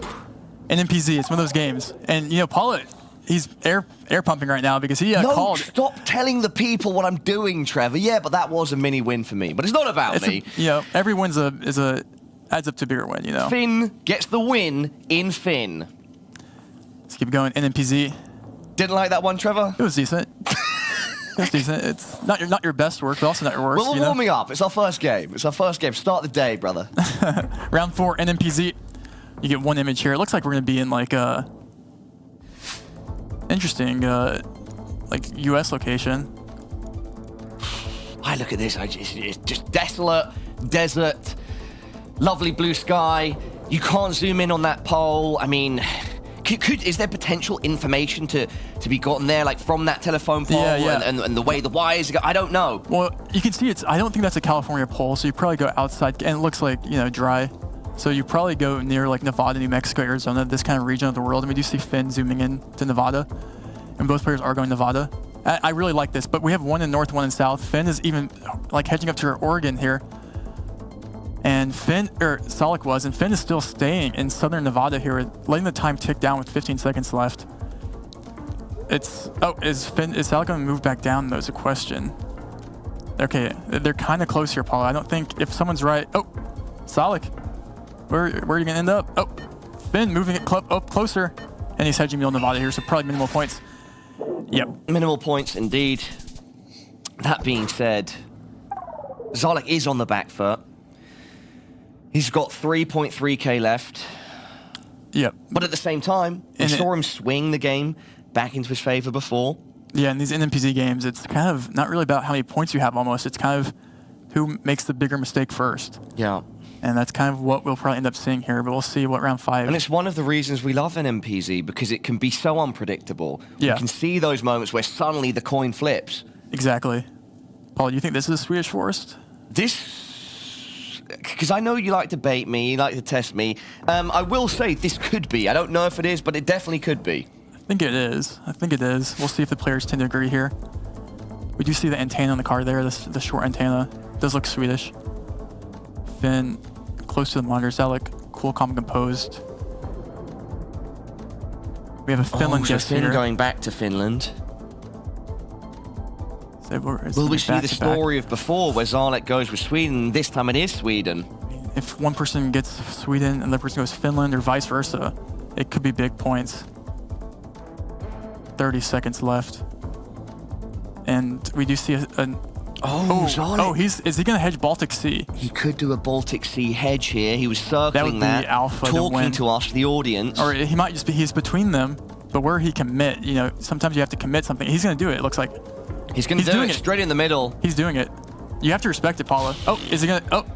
F: NMPZ, it's one of those games. And, you know, Paula, he's air pumping right now because he called.
H: Stop telling the people what I'm doing, Trevor. Yeah, but that was a mini win for me. But it's not about me.
F: You know, every win's adds up to a bigger win, you know.
H: Finn gets the win in Finn.
F: Let's keep going. NMPZ.
H: Didn't like that one, Trevor?
F: It was decent. It's decent. It's not your best work, but also not your worst.
H: Well, we're warming up. It's our first game. It's our first game. Start the day, brother.
F: Round 4, NMPZ. You get one image here. It looks like we're going to be in like a interesting like U.S. location.
H: I look at this. It's just desolate, desert, lovely blue sky. You can't zoom in on that pole. I mean... is there potential information to be gotten there, like from that telephone pole and the way the wires go? I don't know.
F: Well, you can see I don't think that's a California pole, so you probably go outside, and it looks like, you know, dry. So you probably go near like Nevada, New Mexico, Arizona, this kind of region of the world. And we do see Finn zooming in to Nevada, and both players are going Nevada. I really like this, but we have one in north, one in south. Finn is even like hedging up to Oregon here. And Salek was, and Finn is still staying in southern Nevada here, letting the time tick down with 15 seconds left. Is Salek going to move back down, though, is a question. Okay, they're kind of close here, Paula. I don't think, if someone's right... Oh, Salek, where are you going to end up? Oh, Finn moving it up closer, and he's hedging middle Nevada here, so probably minimal points. Yep.
H: Minimal points, indeed. That being said, Salek is on the back foot. He's got 3.3k left.
F: Yep.
H: But at the same time, we saw him swing the game back into his favor before.
F: Yeah, in these NMPZ games, it's kind of not really about how many points you have almost. It's kind of who makes the bigger mistake first.
H: Yeah.
F: And that's kind of what we'll probably end up seeing here, but we'll see what round 5.
H: And it's one of the reasons we love NMPZ, because it can be so unpredictable.
F: Yeah.
H: You can see those moments where suddenly the coin flips.
F: Exactly. Paul, do you think this is a Swedish forest?
H: Because I know you like to bait me, you like to test me. I will say this could be. I don't know if it is, but it definitely could be.
F: I think it is. We'll see if the players tend to agree here. We do see the antenna on the car there, the short antenna. It does look Swedish. Finn close to the monitor. Salek, cool, calm, and composed. We have a Finland guest
H: Finn
F: here.
H: going back to Finland.
F: So
H: Will we see the story of before where Salek goes with Sweden? This time it is Sweden.
F: If one person gets Sweden and the other person goes Finland or vice versa, it could be big points. 30 seconds left. And we do see Salek. Oh, is he going to hedge Baltic Sea?
H: He could do a Baltic Sea hedge here. He was circling
F: that. Alpha
H: talking to us, the audience.
F: Or he might just be, he's between them, but where he commit, you know, sometimes you have to commit something. He's going to do it, it looks like.
H: He's going to do it straight in the middle.
F: He's doing it. You have to respect it, Paula. Oh, is he going to, oh.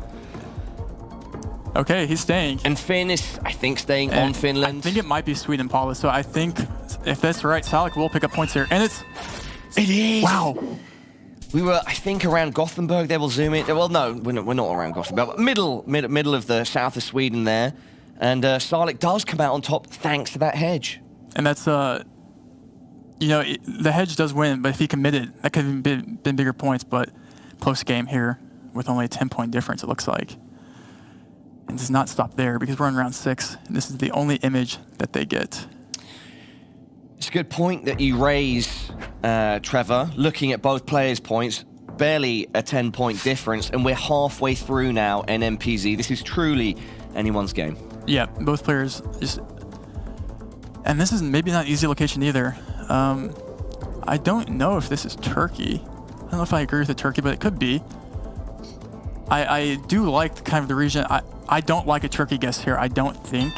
F: Okay, he's staying.
H: And Finn is, I think, staying on Finland.
F: I think it might be Sweden, Paula. So I think if that's right, Salek will pick up points here. And it
H: is.
F: Wow.
H: We were, I think, around Gothenburg. They will zoom in. Well, no, we're not around Gothenburg. But middle of the south of Sweden there. And Salek does come out on top thanks to that hedge.
F: And that's, you know, the hedge does win, but if he committed, that could have been bigger points. But close game here with only a 10-point difference, it looks like. And does not stop there because we're in round 6. And this is the only image that they get.
H: It's a good point that you raise, Trevor, looking at both players' points. Barely a 10-point difference, and we're halfway through now, NMPZ. This is truly anyone's game.
F: Yeah, both players just... And this is maybe not an easy location either. I don't know if this is Turkey. I don't know if I agree with the Turkey, but it could be. I do like kind of the region. I don't like a Turkey guess here, I don't think.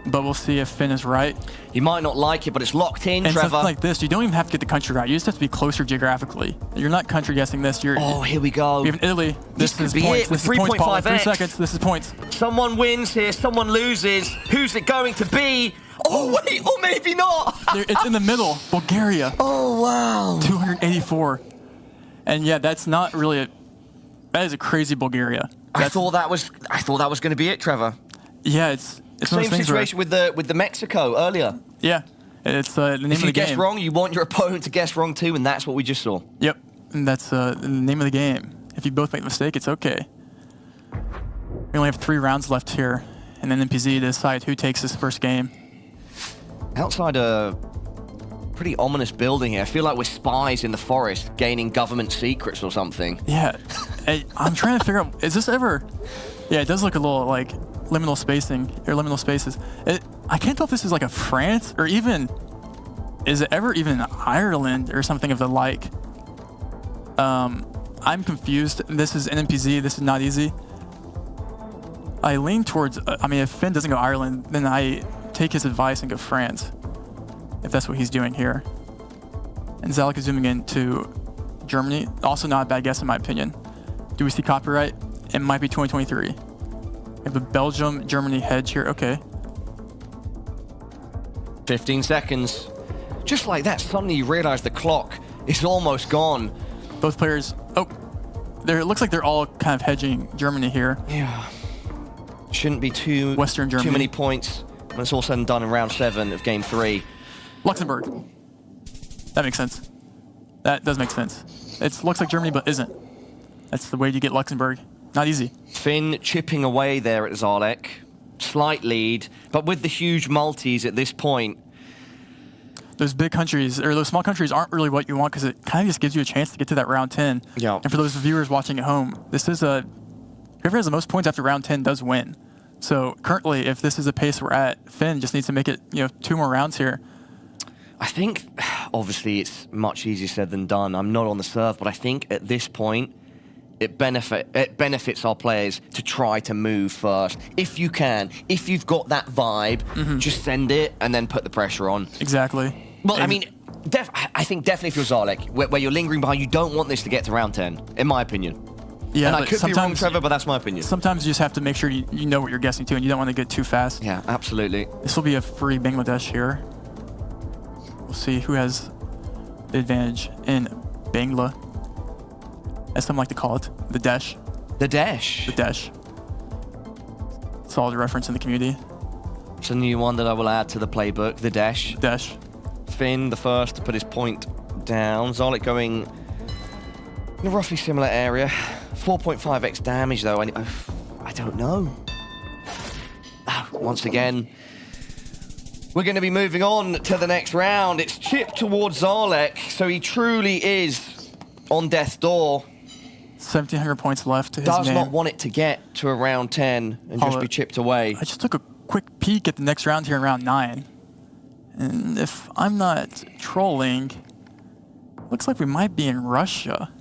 F: But we'll see if Finn is right.
H: You might not like it, but it's locked in,
F: and
H: Trevor.
F: Something like this, you don't even have to get the country right. You just have to be closer geographically. You're not country guessing this.
H: Oh, here we go.
F: We have Italy. This is points. This is points, Paula. 3 seconds. This is points.
H: Someone wins here. Someone loses. Who's it going to be? Oh, wait. Or maybe not.
F: It's in the middle. Bulgaria.
H: Oh, wow.
F: 284. And yeah, that's not really a... That is a crazy Bulgaria.
H: I thought that was going to be it, Trevor.
F: Yeah, it's
H: same situation with the Mexico earlier.
F: Yeah, it's the name of the game.
H: If you guess wrong, you want your opponent to guess wrong too, and that's what we just saw.
F: Yep, and that's the name of the game. If you both make a mistake, it's okay. We only have 3 rounds left here, and then NMPZ to decide who takes this first game.
H: Outside a pretty ominous building here, I feel like we're spies in the forest gaining government secrets or something.
F: Yeah, I'm trying to figure out, is this ever... Yeah, it does look a little like liminal spacing, or liminal spaces. I can't tell if this is like a France, or even... Is it ever even Ireland, or something of the like? I'm confused. This is NMPZ, this is not easy. I lean towards... I mean, if Finn doesn't go Ireland, then I take his advice and go France. If that's what he's doing here. And Salek is zooming into Germany. Also not a bad guess in my opinion. Do we see copyright? It might be 2023. We have a Belgium-Germany hedge here. Okay.
H: 15 seconds. Just like that, suddenly you realize the clock is almost gone.
F: Both players... Oh, it looks like they're all kind of hedging Germany here.
H: Yeah. Shouldn't be
F: Western Germany.
H: Too many points when it's all said and done in round 7 of game 3.
F: Luxembourg. That makes sense. That does make sense. It looks like Germany, but isn't. That's the way you get Luxembourg. Not easy.
H: Finn chipping away there at Salek. Slight lead, but with the huge multis at this point.
F: Those big countries, or those small countries, aren't really what you want because it kind of just gives you a chance to get to that round 10.
H: Yeah.
F: And for those viewers watching at home, this is whoever has the most points after round 10 does win. So currently, if this is the pace we're at, Finn just needs to make it, 2 more rounds here.
H: I think, obviously, it's much easier said than done. I'm not on the serve, but I think at this point, it benefits our players to try to move first. If you can, if you've got that vibe, just send it and then put the pressure on.
F: Exactly.
H: Well, I mean, I think definitely if you're Salek, where you're lingering behind, you don't want this to get to round 10, in my opinion.
F: Yeah,
H: and I could be wrong, Trevor, but that's my opinion.
F: Sometimes you just have to make sure you know what you're guessing to, and you don't want to get too fast.
H: Yeah, absolutely.
F: This will be a free Bangladesh here. We'll see who has the advantage in Bangla, as some like to call it, the Desh.
H: The Desh.
F: The Desh. Solid reference in the community.
H: It's a new one that I will add to the playbook, the Desh.
F: Desh.
H: Finn, the first to put his point down. Salek going in a roughly similar area. 4.5x damage, though. I don't know. Once again, We're going to be moving on to the next round. It's chipped towards Salek, so he truly is on death's door.
F: 1,700 points left to his
H: Does
F: name.
H: not want it to get to a round 10 and just be chipped away.
F: I just took a quick peek at the next round here in round 9. And if I'm not trolling, looks like we might be in Russia.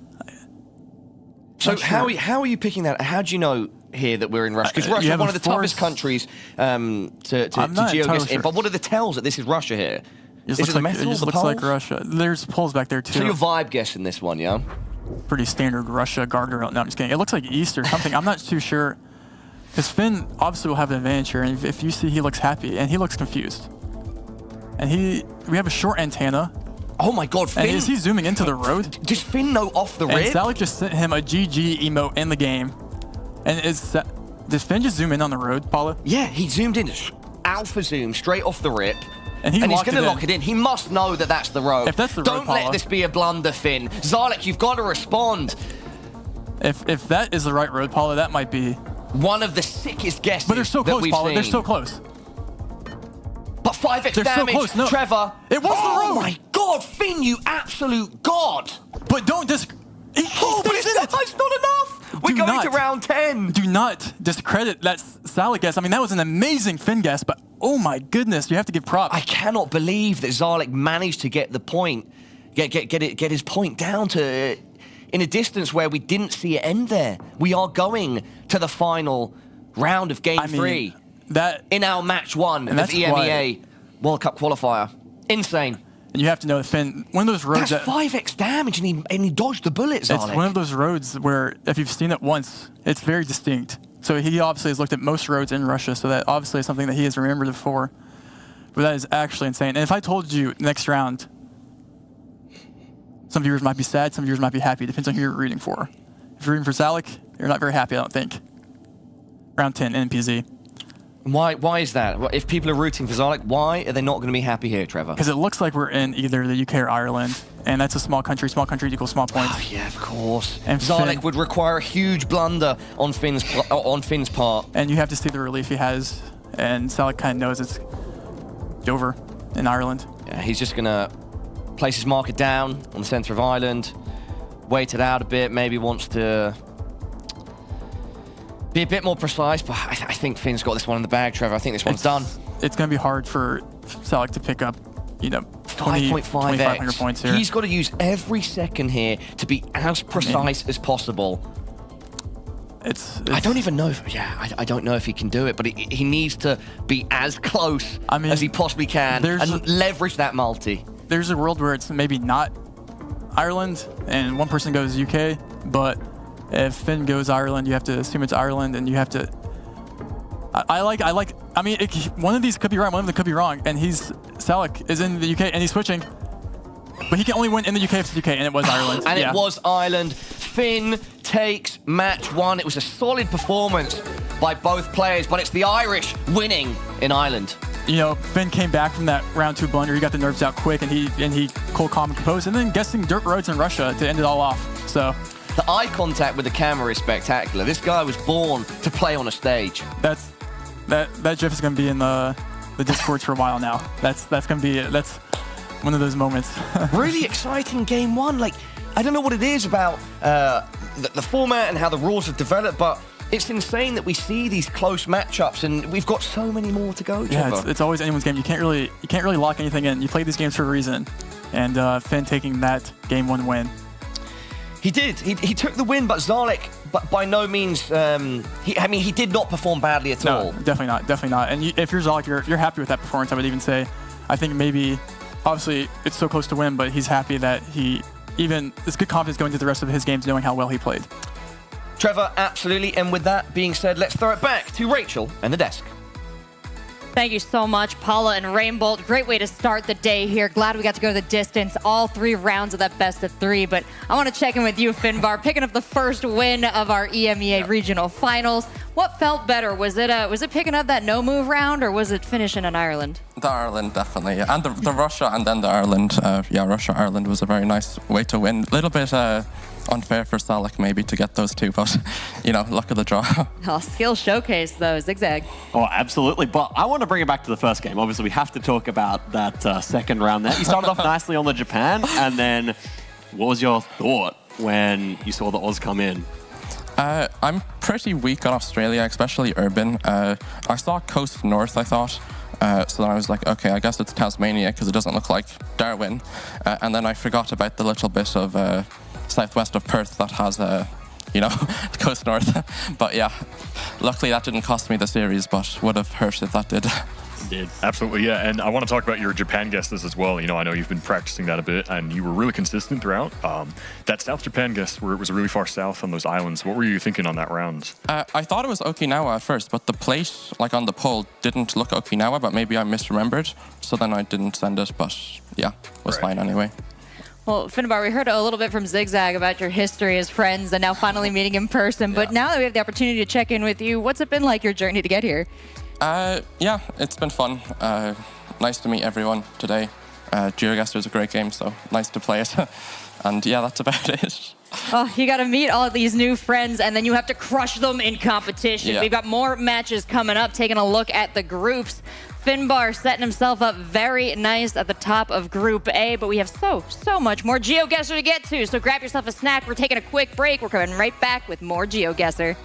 H: So
F: Not sure.
H: how are you picking that? How do you know here that we're in Russia? Because Russia is one of the toughest countries to GeoGuess in. But what are the tells that this is Russia here?
F: It
H: Is it the metal,
F: just
H: the
F: looks like
H: poles?
F: Russia. There's poles back there too.
H: So you're vibe guessing this one, yeah?
F: Pretty standard Russia guardrail. No, I'm just kidding. It looks like East or something. I'm not too sure. Because Finn obviously will have an advantage here. And if you see he looks happy and he looks confused. And we have a short antenna.
H: Oh my God, Finn!
F: And is he zooming into the road?
H: Does Finn know off the
F: And
H: rip?
F: Salek just sent him a GG emote in the game. And did Finn just zoom in on the road, Paula?
H: Yeah, he zoomed in. Alpha zoom straight off the rip.
F: And he's
H: going to lock it in. He must know that that's the road.
F: If that's the road,
H: Don't let
F: Paula.
H: this be a blunder, Finn. Salek, you've got to respond.
F: If that is the right road, Paula, that might be.
H: One of the sickest guesses
F: But they're so
H: that
F: close,
H: we've
F: Paula.
H: seen.
F: They're so close.
H: But 5x
F: They're so
H: damage,
F: close, no.
H: Trevor.
F: It was the
H: Oh
F: road.
H: my God, Finn, you absolute god.
F: But don't
H: Oh, but it's not enough. We're going to round 10.
F: Do not discredit that Salek guess. I mean, that was an amazing Finn guess, but oh my goodness, you have to give props.
H: I cannot believe that Salek managed to get the point, get his point down to in a distance where we didn't see it end there. We are going to the final round of Game 3 in our match 1 of EMEA World Cup qualifier. Insane.
F: And you have to know that Finn, one of those roads
H: That's 5x damage, and he dodged the bullet, Salek.
F: It's one of those roads where if you've seen it once, it's very distinct. So he obviously has looked at most roads in Russia, so that obviously is something that he has remembered before. But that is actually insane. And if I told you next round, some viewers might be sad, some viewers might be happy. Depends on who you're rooting for. If you're rooting for Salek, you're not very happy, I don't think. Round 10, NMPZ.
H: Why is that? If people are rooting for Salek, why are they not going to be happy here, Trevor?
F: Because it looks like we're in either the UK or Ireland, and that's a small country. Small country equals small points.
H: Oh, yeah, of course.
F: And
H: Salek would require a huge blunder on Finn's part.
F: And you have to see the relief he has, and Salek kind of knows it's Dover in Ireland.
H: Yeah, he's just going to place his marker down on the centre of Ireland, wait it out a bit, maybe wants to be a bit more precise, but I think Finn's got this one in the bag, Trevor. I think this one's done.
F: It's going to be hard for Salek to pick up, 2,500 points here.
H: He's got to use every second here to be as precise as possible. I don't even know. I don't know if he can do it, but he needs to be as close as he possibly can and leverage that multi.
F: There's a world where it's maybe not Ireland and one person goes UK, but if Finn goes Ireland, you have to assume it's Ireland, and you have to. One of these could be right, one of them could be wrong, and Salek is in the UK and he's switching, but he can only win in the UK if it's UK, and it was Ireland.
H: And it was Ireland. Finn takes match 1. It was a solid performance by both players, but it's the Irish winning in Ireland.
F: Finn came back from that round 2 blunder. He got the nerves out quick, and he cool, calm, and composed, and then guessing dirt roads in Russia to end it all off. So.
H: The eye contact with the camera is spectacular. This guy was born to play on a stage.
F: That GIF is going to be in the Discords for a while now. That's one of those moments.
H: Really exciting Game 1. I don't know what it is about the format and how the rules have developed, but it's insane that we see these close matchups, and we've got so many more to go, Trevor.
F: Yeah, it's always anyone's game. You can't really lock anything in. You play these games for a reason, and Finn taking that Game 1 win.
H: He did. He took the win, but Salek, by no means, he did not perform badly at all.
F: Definitely not. And if you're Salek, you're happy with that performance, I would even say. I think maybe, obviously, it's so close to win, but he's happy that it's good confidence going through the rest of his games, knowing how well he played.
H: Trevor, absolutely. And with that being said, let's throw it back to Rachel and the desk.
A: Thank you so much, Paula and Rainbolt. Great way to start the day here. Glad we got to go the distance, all 3 rounds of that best of 3. But I want to check in with you, Finnbar, picking up the first win of our EMEA regional finals. What felt better? Was it picking up that no-move round, or was it finishing in Ireland?
G: The Ireland, definitely. And the Russia and then the Ireland. Russia-Ireland was a very nice way to win. A little bit unfair for Salek maybe to get those two, but, you know, luck of the draw.
A: Oh, skill showcase, though, Zigzag.
C: Oh, absolutely. But I want to bring it back to the first game. Obviously, we have to talk about that second round there. You started off nicely on the Japan, and then what was your thought when you saw the Oz come in?
G: I'm pretty weak on Australia, especially urban. I saw Coast North, I thought. So then I was like, okay, I guess it's Tasmania because it doesn't look like Darwin. And then I forgot about the little bit of southwest of Perth that has, you know, Coast North. But yeah, luckily that didn't cost me the series, but would have hurt if that did.
B: Did. Absolutely, yeah. And I want to talk about your Japan guesses as well. You know, I know you've been practicing that a bit, and you were really consistent throughout. That South Japan guess, where it was really far south on those islands, what were you thinking on that round?
G: I thought it was Okinawa at first, but the plate, like on the poll, didn't look Okinawa, but maybe I misremembered. So then I didn't send it, but yeah, was fine anyway.
A: Well, Finnbar, we heard a little bit from Zigzag about your history as friends and now finally meeting in person. But now that we have the opportunity to check in with you, what's it been like, your journey to get here?
G: Yeah, it's been fun. Nice to meet everyone today. GeoGuessr is a great game, so nice to play it. And yeah, that's about it.
A: Oh, you got to meet all these new friends, and then you have to crush them in competition.
G: Yeah.
A: We've got more matches coming up, taking a look at the groups. Finnbar setting himself up very nice at the top of Group A, but we have so much more GeoGuessr to get to, so grab yourself a snack. We're taking a quick break. We're coming right back with more GeoGuessr.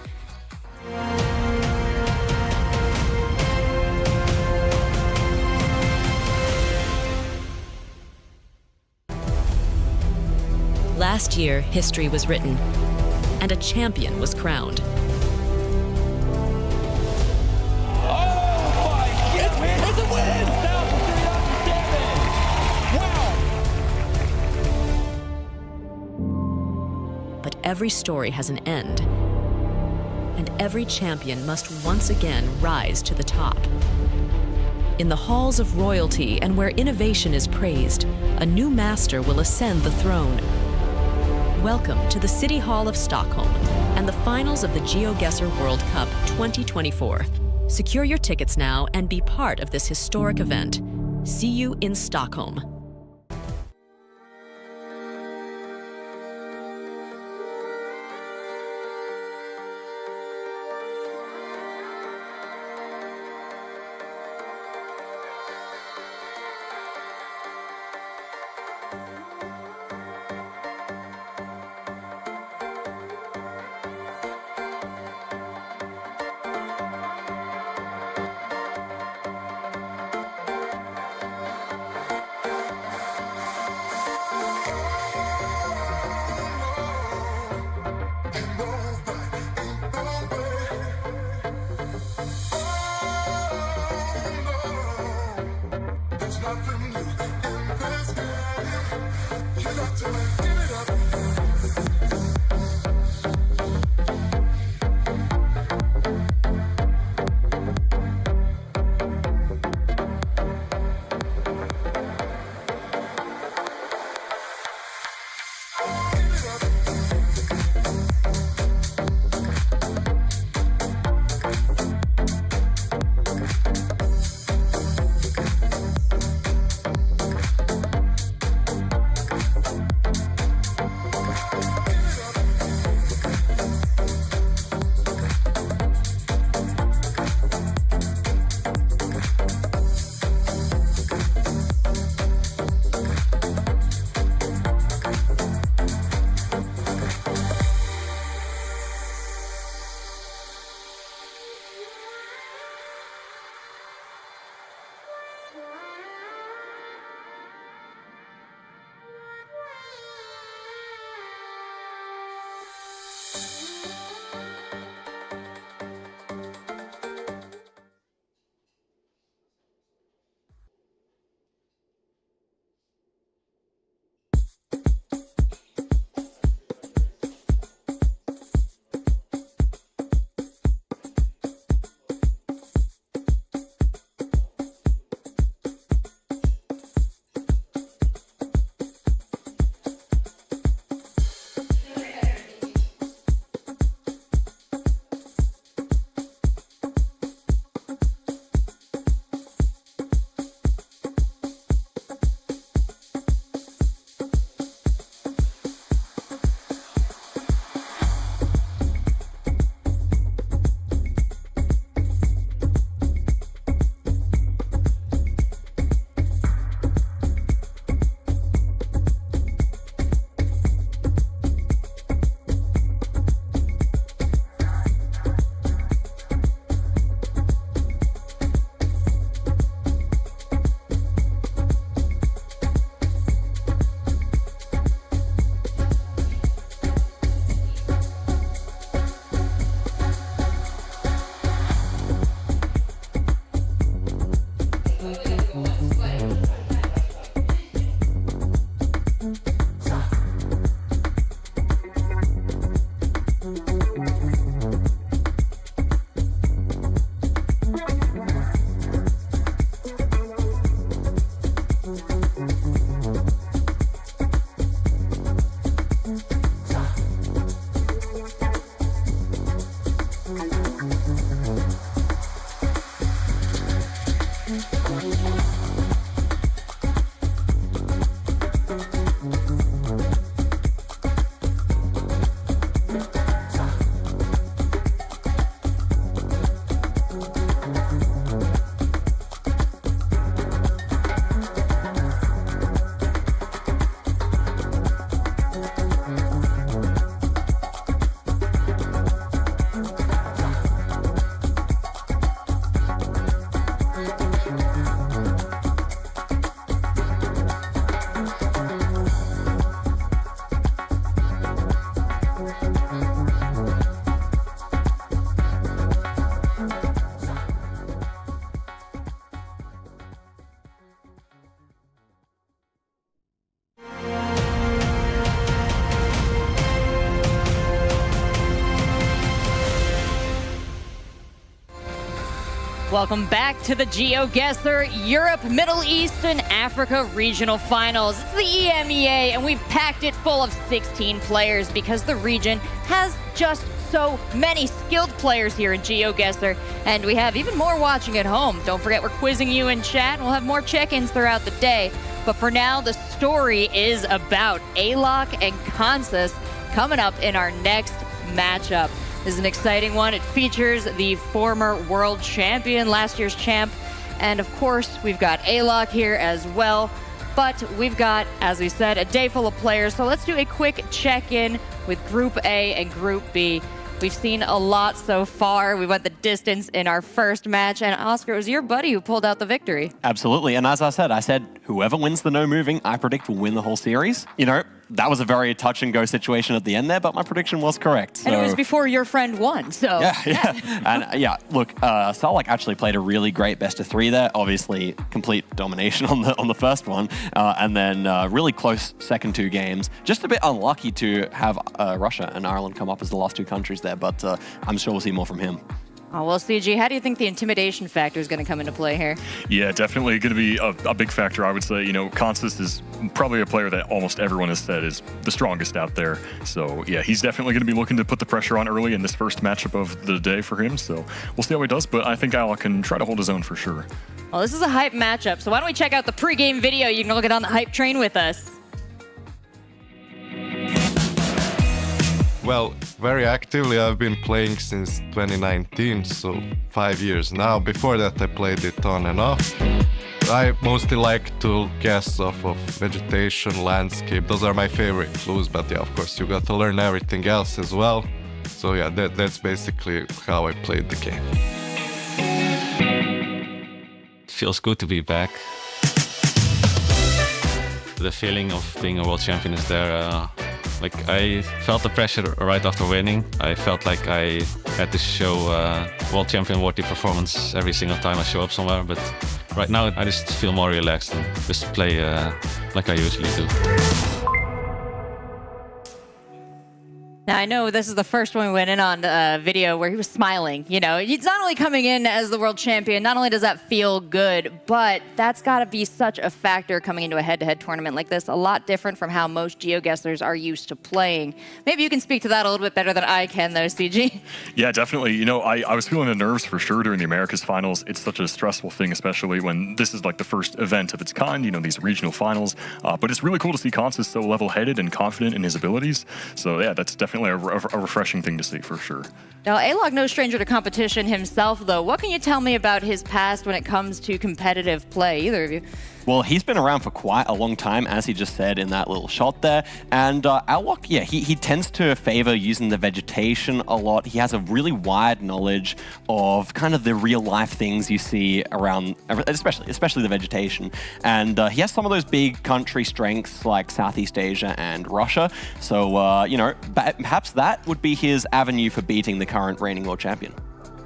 I: Last year, history was written, and a champion was crowned. But every story has an end, and every champion must once again rise to the top. In the halls of royalty and where innovation is praised, a new master will ascend the throne. Welcome to the City Hall of Stockholm and the finals of the GeoGuessr World Cup 2024. Secure your tickets now and be part of this historic event. See you in Stockholm.
A: Welcome back to the GeoGuessr Europe, Middle East, and Africa Regional Finals. It's the EMEA, and we've packed it full of 16 players because the region has just so many skilled players here in GeoGuessr, and we have even more watching at home. Don't forget, we're quizzing you in chat, and we'll have more check-ins throughout the day. But for now, the story is about Alok and Consus coming up in our next matchup. This is an exciting one. It features the former world champion, last year's champ. And of course, we've got Alok here as well. But we've got, as we said, a day full of players. So let's do a quick check-in with Group A and Group B. We've seen a lot so far. We went the distance in our first match. And Oscar, it was your buddy who pulled out the victory.
C: Absolutely. And as I said whoever wins the no moving, I predict will win the whole series. You know, that was a very touch and go situation at the end there, but my prediction was correct. So.
A: And it was before your friend won, so.
C: Yeah. And look, Salek actually played a really great best of 3 there. Obviously, complete domination on the first one, and then really close second 2 games. Just a bit unlucky to have Russia and Ireland come up as the last 2 countries there, but I'm sure we'll see more from him.
A: Oh, well, CG, how do you think the intimidation factor is going to come into play here?
B: Yeah, definitely going to be a big factor, I would say. You know, Consus is probably a player that almost everyone has said is the strongest out there. So, yeah, he's definitely going to be looking to put the pressure on early in this first matchup of the day for him. So we'll see how he does, but I think Alok can try to hold his own for sure.
A: Well, this is a hype matchup, so why don't we check out the pregame video? You can look it on the hype train with us.
J: Well, very actively I've been playing since 2019, so 5 years now. Before that I played it on and off. I mostly like to guess off of vegetation, landscape. Those are my favorite clues, but yeah, of course you got to learn everything else as well. So yeah, that's basically how I played the game.
K: It feels good to be back. The feeling of being a world champion is there. Like, I felt the pressure right after winning. I felt like I had to show world champion worthy performance every single time I show up somewhere. But right now I just feel more relaxed and just play like I usually do.
A: Now, I know this is the first one we went in on the video where he was smiling. You know, he's not only coming in as the world champion, not only does that feel good, but that's got to be such a factor coming into a head-to-head tournament like this. A lot different from how most GeoGuessers are used to playing. Maybe you can speak to that a little bit better than I can, though, CG.
B: Yeah, definitely. You know, I was feeling the nerves for sure during the Americas finals. It's such a stressful thing, especially when this is like the first event of its kind, you know, these regional finals. But it's really cool to see Consus so level-headed and confident in his abilities. So yeah, that's definitely a refreshing thing to see for sure.
A: Now, Alok, no stranger to competition himself, though. What can you tell me about his past when it comes to competitive play, either of you?
C: Well, he's been around for quite a long time, as he just said in that little shot there. And Alok, yeah, he tends to favor using the vegetation a lot. He has a really wide knowledge of kind of the real-life things you see around, especially the vegetation. And he has some of those big country strengths like Southeast Asia and Russia. So, you know, perhaps that would be his avenue for beating the current reigning world champion.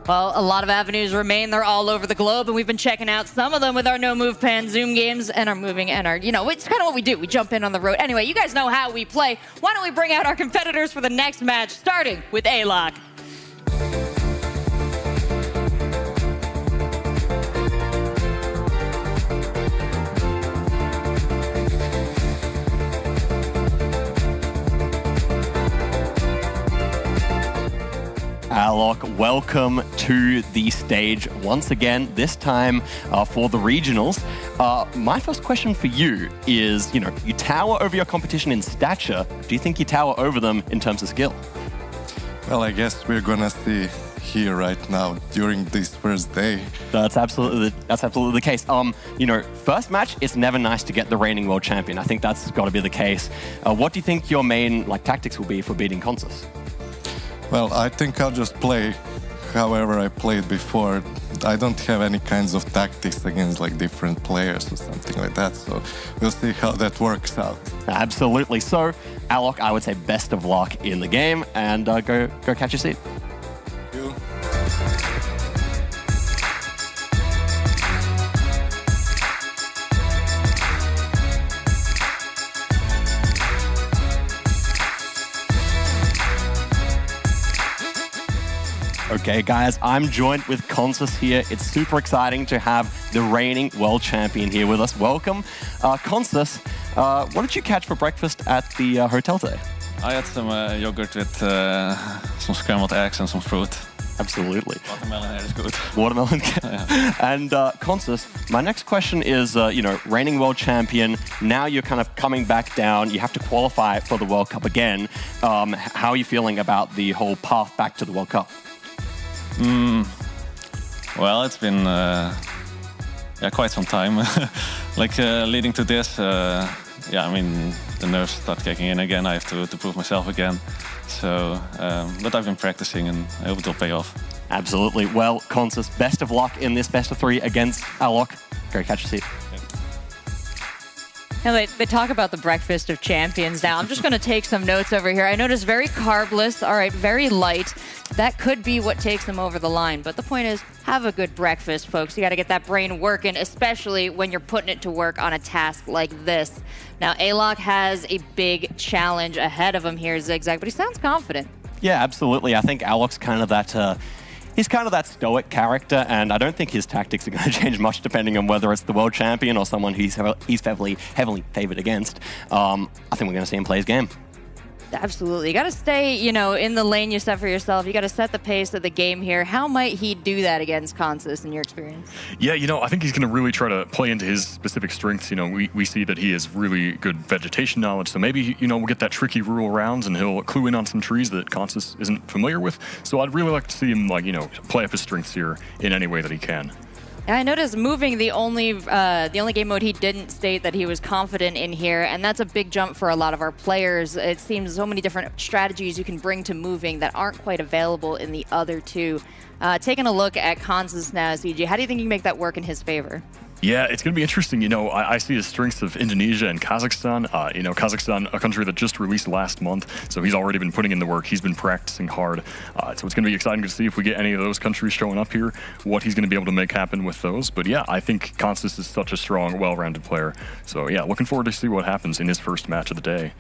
A: Well, a lot of avenues remain. They're all over the globe, and we've been checking out some of them with our no-move pan Zoom games and our moving and our, you know, it's kind of what we do. We jump in on the road. Anyway, you guys know how we play. Why don't we bring out our competitors for the next match, starting with Alok.
C: Alok, welcome to the stage once again, this time for the regionals. My first question for you is, you know, you tower over your competition in stature. Do you think you tower over them in terms of skill?
J: Well, I guess we're gonna see here right now during this first day.
C: That's absolutely the case. You know, first match, it's never nice to get the reigning world champion. I think that's got to be the case. What do you think your main tactics will be for beating Consus?
J: Well, I think I'll just play however I played before. I don't have any kinds of tactics against like different players or something like that, so we'll see how that works out.
C: Absolutely. So, Alok, I would say best of luck in the game, and go catch your seat.
J: Thank you.
C: Okay, guys, I'm joined with Consus here. It's super exciting to have the reigning world champion here with us. Welcome. Consus, what did you catch for breakfast at the hotel today?
K: I had some yogurt with some scrambled eggs and some fruit.
C: Absolutely.
K: Watermelon here is good.
C: Watermelon. And Consus, my next question is, reigning world champion, now you're kind of coming back down. You have to qualify for the World Cup again. How are you feeling about the whole path back to the World Cup?
K: Well, it's been quite some time. Leading to this, I mean, the nerves start kicking in again. I have to prove myself again. So, but I've been practicing and I hope it'll pay off.
C: Absolutely. Well, Consus, best of luck in this best of 3 against Alok. Go catch a seat.
A: Now, they talk about the breakfast of champions now. I'm just going to take some notes over here. I noticed very carbless, all right, very light. That could be what takes them over the line. But the point is, have a good breakfast, folks. You got to get that brain working, especially when you're putting it to work on a task like this. Now, Alok has a big challenge ahead of him here, Zigzag, but he sounds confident.
C: Yeah, absolutely. I think Alok's kind of that... He's kind of that stoic character, and I don't think his tactics are going to change much depending on whether it's the world champion or someone he's heavily favored against. I think we're going to see him play his game.
A: Absolutely. You got to stay, in the lane you set for yourself. You got to set the pace of the game here. How might he do that against Consus in your experience?
B: Yeah, I think he's going to really try to play into his specific strengths. We see that he has really good vegetation knowledge, so maybe, we'll get that tricky rural rounds and he'll clue in on some trees that Consus isn't familiar with. So I'd really like to see him, play up his strengths here in any way that he can.
A: I noticed moving the only game mode he didn't state that he was confident in here, and that's a big jump for a lot of our players. It seems so many different strategies you can bring to moving that aren't quite available in the other two. Taking a look at Consus now, CG, how do you think you can make that work in his favor?
B: Yeah, it's going to be interesting. I see the strengths of Indonesia and Kazakhstan. Kazakhstan, a country that just released last month, so he's already been putting in the work. He's been practicing hard. So it's going to be exciting to see if we get any of those countries showing up here, what he's going to be able to make happen with those. But yeah, I think Consus is such a strong, well-rounded player. So yeah, looking forward to see what happens in his first match of the day.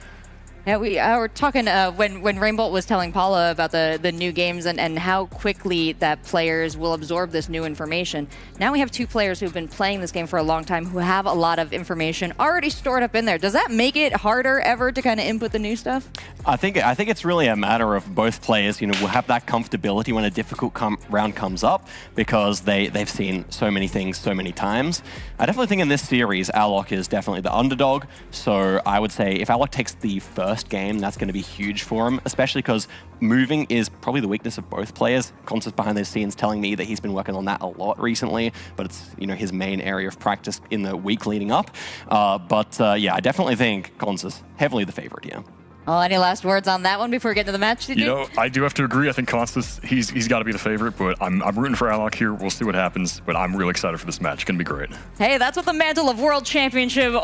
A: Yeah, we were talking when Rainbolt was telling Paula about the new games and how quickly that players will absorb this new information. Now we have 2 players who've been playing this game for a long time who have a lot of information already stored up in there. Does that make it harder ever to kind of input the new stuff?
C: I think it's really a matter of both players, will have that comfortability when a difficult round comes up because they've seen so many things so many times. I definitely think in this series, Alok is definitely the underdog. So I would say if Alok takes the first game, that's going to be huge for him, especially because moving is probably the weakness of both players. Consus behind the scenes telling me that he's been working on that a lot recently, but it's his main area of practice in the week leading up. Yeah, I definitely think Consus heavily the favorite here.
A: Oh, any last words on that one before we get to the match, CG?
B: I do have to agree. I think Consus, he's got to be the favorite, but I'm rooting for Alok here. We'll see what happens, but I'm really excited for this match. It's going to be great.
A: Hey, that's what the mantle of world champion, you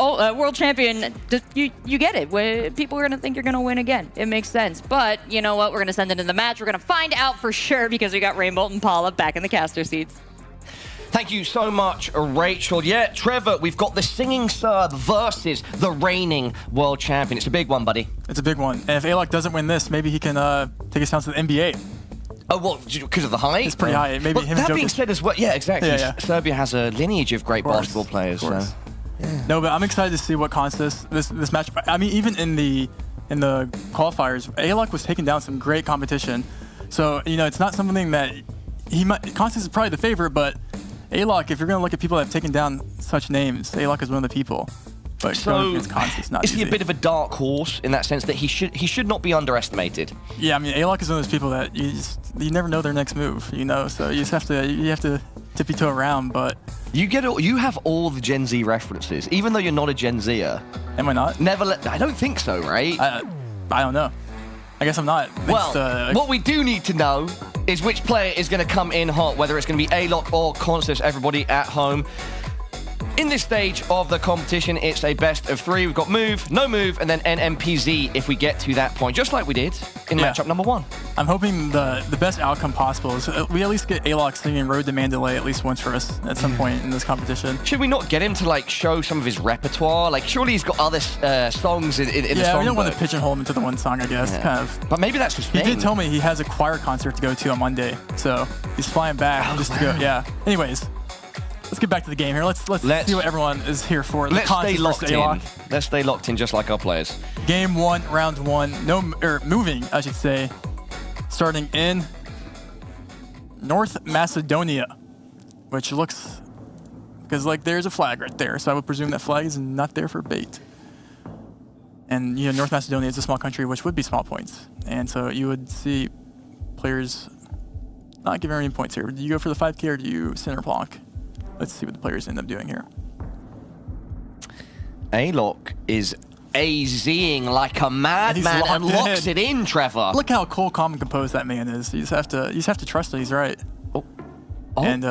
A: get it. People are going to think you're going to win again. It makes sense. But you know what? We're going to send into the match. We're going to find out for sure because we got Rainbolt and Paula back in the caster seats.
H: Thank you so much, Rachel. Yeah, Trevor, we've got the Singing Serb versus the reigning world champion. It's a big one, buddy.
F: It's a big one. And if Alok doesn't win this, maybe he can take his chance to the NBA.
H: Oh, well, because of the height?
F: It's pretty high. Maybe him
H: that being said as well, yeah, exactly.
F: Yeah.
H: Serbia has a lineage of great basketball players. So.
F: Yeah. No, but I'm excited to see what Consus, this match, I mean, even in the qualifiers, Alok was taking down some great competition. So, it's not something that Consus is probably the favorite, but Alok, if you're going to look at people that have taken down such names, Alok is one of the people. But
H: so,
F: Consus, not
H: is he a bit of a dark horse in that sense that he should not be underestimated?
F: Yeah, I mean, Alok is one of those people that you never know their next move, so you just have to tippy-toe around, but...
H: You have all the Gen Z references, even though you're not a Gen Zer.
F: Am I not?
H: I don't think so, right?
F: I don't know. I guess I'm not.
H: Well, what we do need to know is which player is going to come in hot, whether it's going to be Alok or Consus, everybody at home. In this stage of the competition, it's a best of 3. We've got move, no move, and then NMPZ if we get to that point, just like we did in matchup number 1.
F: I'm hoping the best outcome possible is we at least get Alok singing Road to Mandalay at least once for us at some point in this competition.
H: Should we not get him to like show some of his repertoire? Like, surely he's got other songs in the songbook.
F: Yeah, we don't want to pigeonhole him into the one song, I guess. Kind of.
H: But maybe that's his
F: He
H: thing.
F: did tell me he has a choir concert to go to on Monday, so he's flying back just to go. Yeah. Anyways, let's get back to the game here. Let's see what everyone is here for.
H: Let's stay locked in.
F: Alok.
H: Let's stay locked in just like our players.
F: Game 1, round 1. Moving, I should say. Starting in North Macedonia, which looks, because like there's a flag right there, so I would presume that flag is not there for bait. And you know, North Macedonia is a small country, which would be small points, and so you would see players not giving any points here. Do you go for the 5K or do you center plonk? Let's see what the players end up doing here.
H: Alok is AZing like a madman and locks it in, Trevor.
F: Look how cool, calm, and composed that man is. You just have to trust that he's right.
H: Oh.
F: And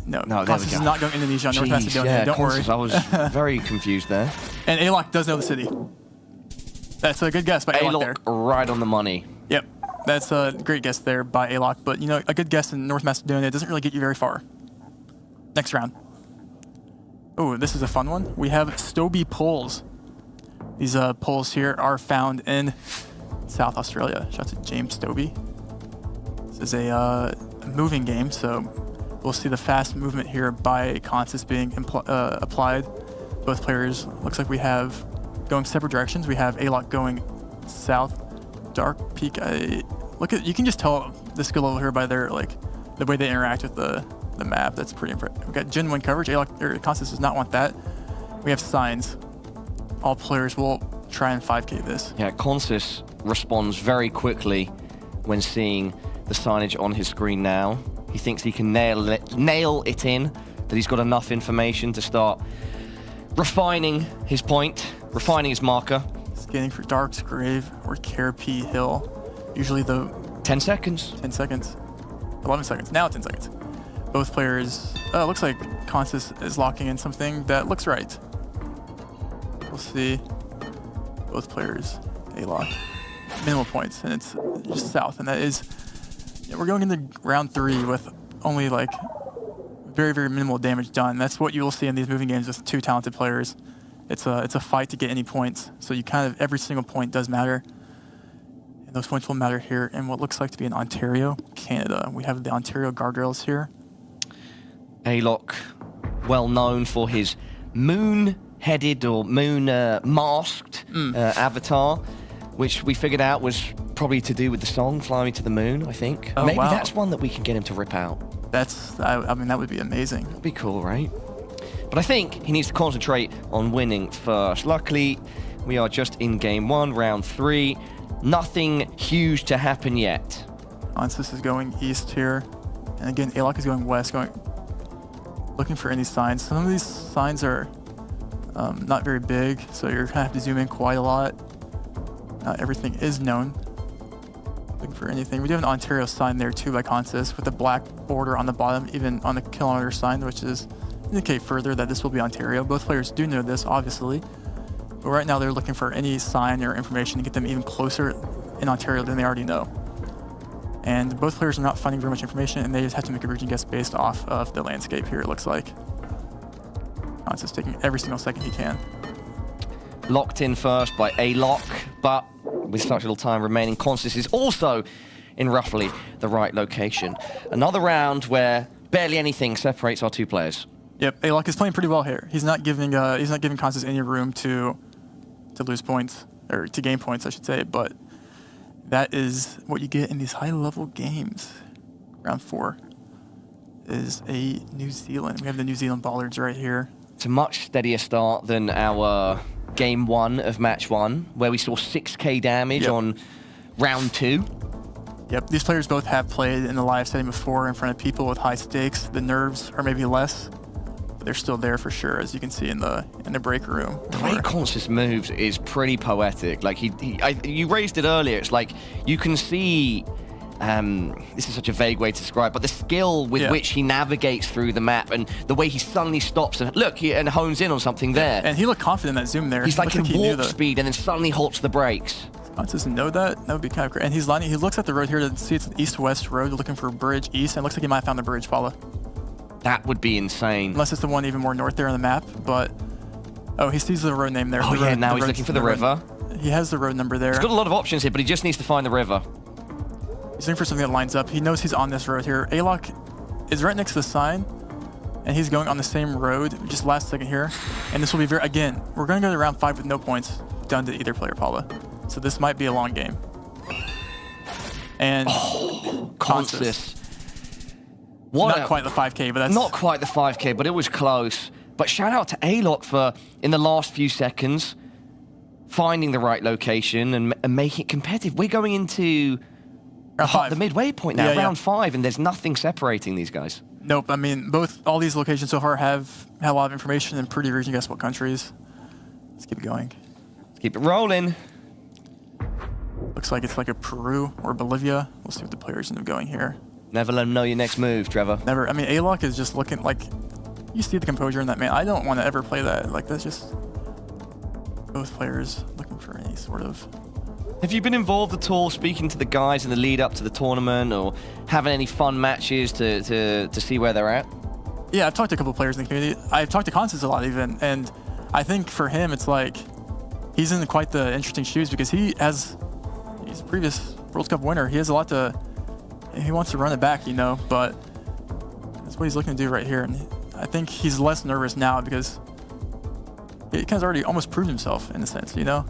F: no, Consus is not going Indonesia on North Macedonia.
H: Yeah,
F: don't
H: Consus,
F: worry.
H: I was very confused there.
F: And Alok does know the city. That's a good guess by Alok there.
H: Right on the money.
F: Yep, that's a great guess there by Alok. But you know, a good guess in North Macedonia doesn't really get you very far. Next round. Oh, this is a fun one. We have Stoby poles. These poles here are found in South Australia. Shout out to James Stoby. This is a moving game, so we'll see the fast movement here by Consus being applied. Both players, looks like we have going separate directions. We have Alok going south, Dark Peak. You can just tell the skill level here by their the way they interact with the map. That's pretty impressive. We've got genuine coverage. Consus does not want that. We have signs. All players will try and 5K this.
H: Yeah, Consus responds very quickly when seeing the signage on his screen now. He thinks he can nail it in, that he's got enough information to start refining his point, refining his marker.
F: Scanning for Dark's Grave or Carapee Hill. Usually the...
H: 10 seconds.
F: 10 seconds. 11 seconds. Now 10 seconds. Both players... looks like Consus is locking in something that looks right. We'll see. Both players, Alok. Minimal points, and it's just south, and that is... Yeah, we're going into round 3 with only very, very minimal damage done. That's what you will see in these moving games with 2 talented players. It's a fight to get any points, so you every single point does matter. And those points will matter here in what looks like to be in Ontario, Canada. We have the Ontario guardrails here.
H: Alok, well known for his moon-headed or moon-masked avatar, which we figured out was probably to do with the song "Fly Me to the Moon," I think.
F: Oh,
H: maybe
F: wow.
H: that's one that we can get him to rip out.
F: I mean, that would be amazing.
H: That'd be cool, right? But I think he needs to concentrate on winning first. Luckily, we are just in game 1, round 3. Nothing huge to happen yet.
F: Consus is going east here. And again, Alok is going west, looking for any signs. Some of these signs are not very big, so you're gonna have to zoom in quite a lot. Not everything is known. Looking for anything. We do have an Ontario sign there too by Consus with a black border on the bottom, even on the kilometer sign, which is indicate further that this will be Ontario. Both players do know this, obviously. But right now they're looking for any sign or information to get them even closer in Ontario than they already know. And both players are not finding very much information, and they just have to make a virgin guess based off of the landscape here, it looks like. Consus taking every single second he can.
H: Locked in first by Alok, but with such little time remaining, Consus is also in roughly the right location. Another round where barely anything separates our 2 players.
F: Yep, Alok is playing pretty well here. He's not giving Consus any room to lose points, or to gain points, I should say. But that is what you get in these high-level games. Round 4 is a New Zealand. We have the New Zealand Bollards right here.
H: It's a much steadier start than our game 1 of match 1, where we saw 6k damage on round 2.
F: Yep, these players both have played in the live setting before in front of people with high stakes. The nerves are maybe less. They're still there for sure, as you can see in the break room.
H: The way Consus moves is pretty poetic. Like you raised it earlier. It's like you can see. This is such a vague way to describe, but the skill with which he navigates through the map and the way he suddenly stops and and hones in on something there.
F: And he looked confident in that zoom there.
H: He's like in warp speed and then suddenly halts the brakes.
F: Doesn't know that. That would be kind of great. And he's lining. He looks at the road here to see it's an east-west road, looking for a bridge east. And it looks like he might have found the bridge, Paula.
H: That would be insane.
F: Unless it's the one even more north there on the map. But oh, he sees the road name there.
H: Oh yeah, now he's looking for the river.
F: He has the road number there.
H: He's got a lot of options here, but he just needs to find the river.
F: He's looking for something that lines up. He knows he's on this road here. Alok is right next to the sign, and he's going on the same road. Just last second here, and this will be very. Again, we're going to go to round 5 with no points done to either player, Paula. So this might be a long game. And
H: Consus.
F: Not quite the 5K, but that's
H: not quite the 5K, but it was close. But shout out to Alok for in the last few seconds finding the right location and making it competitive. We're going into the midway point now, round 5, and there's nothing separating these guys.
F: Nope. I mean, all these locations so far have a lot of information and pretty region guess what countries. Let's keep it going.
H: Let's keep it rolling.
F: Looks like it's like a Peru or Bolivia. We'll see what the players end up going here.
H: Never let them know your next move, Trevor.
F: Never. I mean, Alok is just looking like, you see the composure in that man. I don't want to ever play that. Like, that's just both players looking for any sort of.
H: Have you been involved at all, speaking to the guys in the lead up to the tournament, or having any fun matches to see where they're at?
F: Yeah, I've talked to a couple of players in the community. I've talked to Consus a lot even, and I think for him it's like he's in quite the interesting shoes because he's a previous World Cup winner. He has a lot to. He wants to run it back, you know, but that's what he's looking to do right here. And I think he's less nervous now because he kind of already almost proved himself in a sense, you know.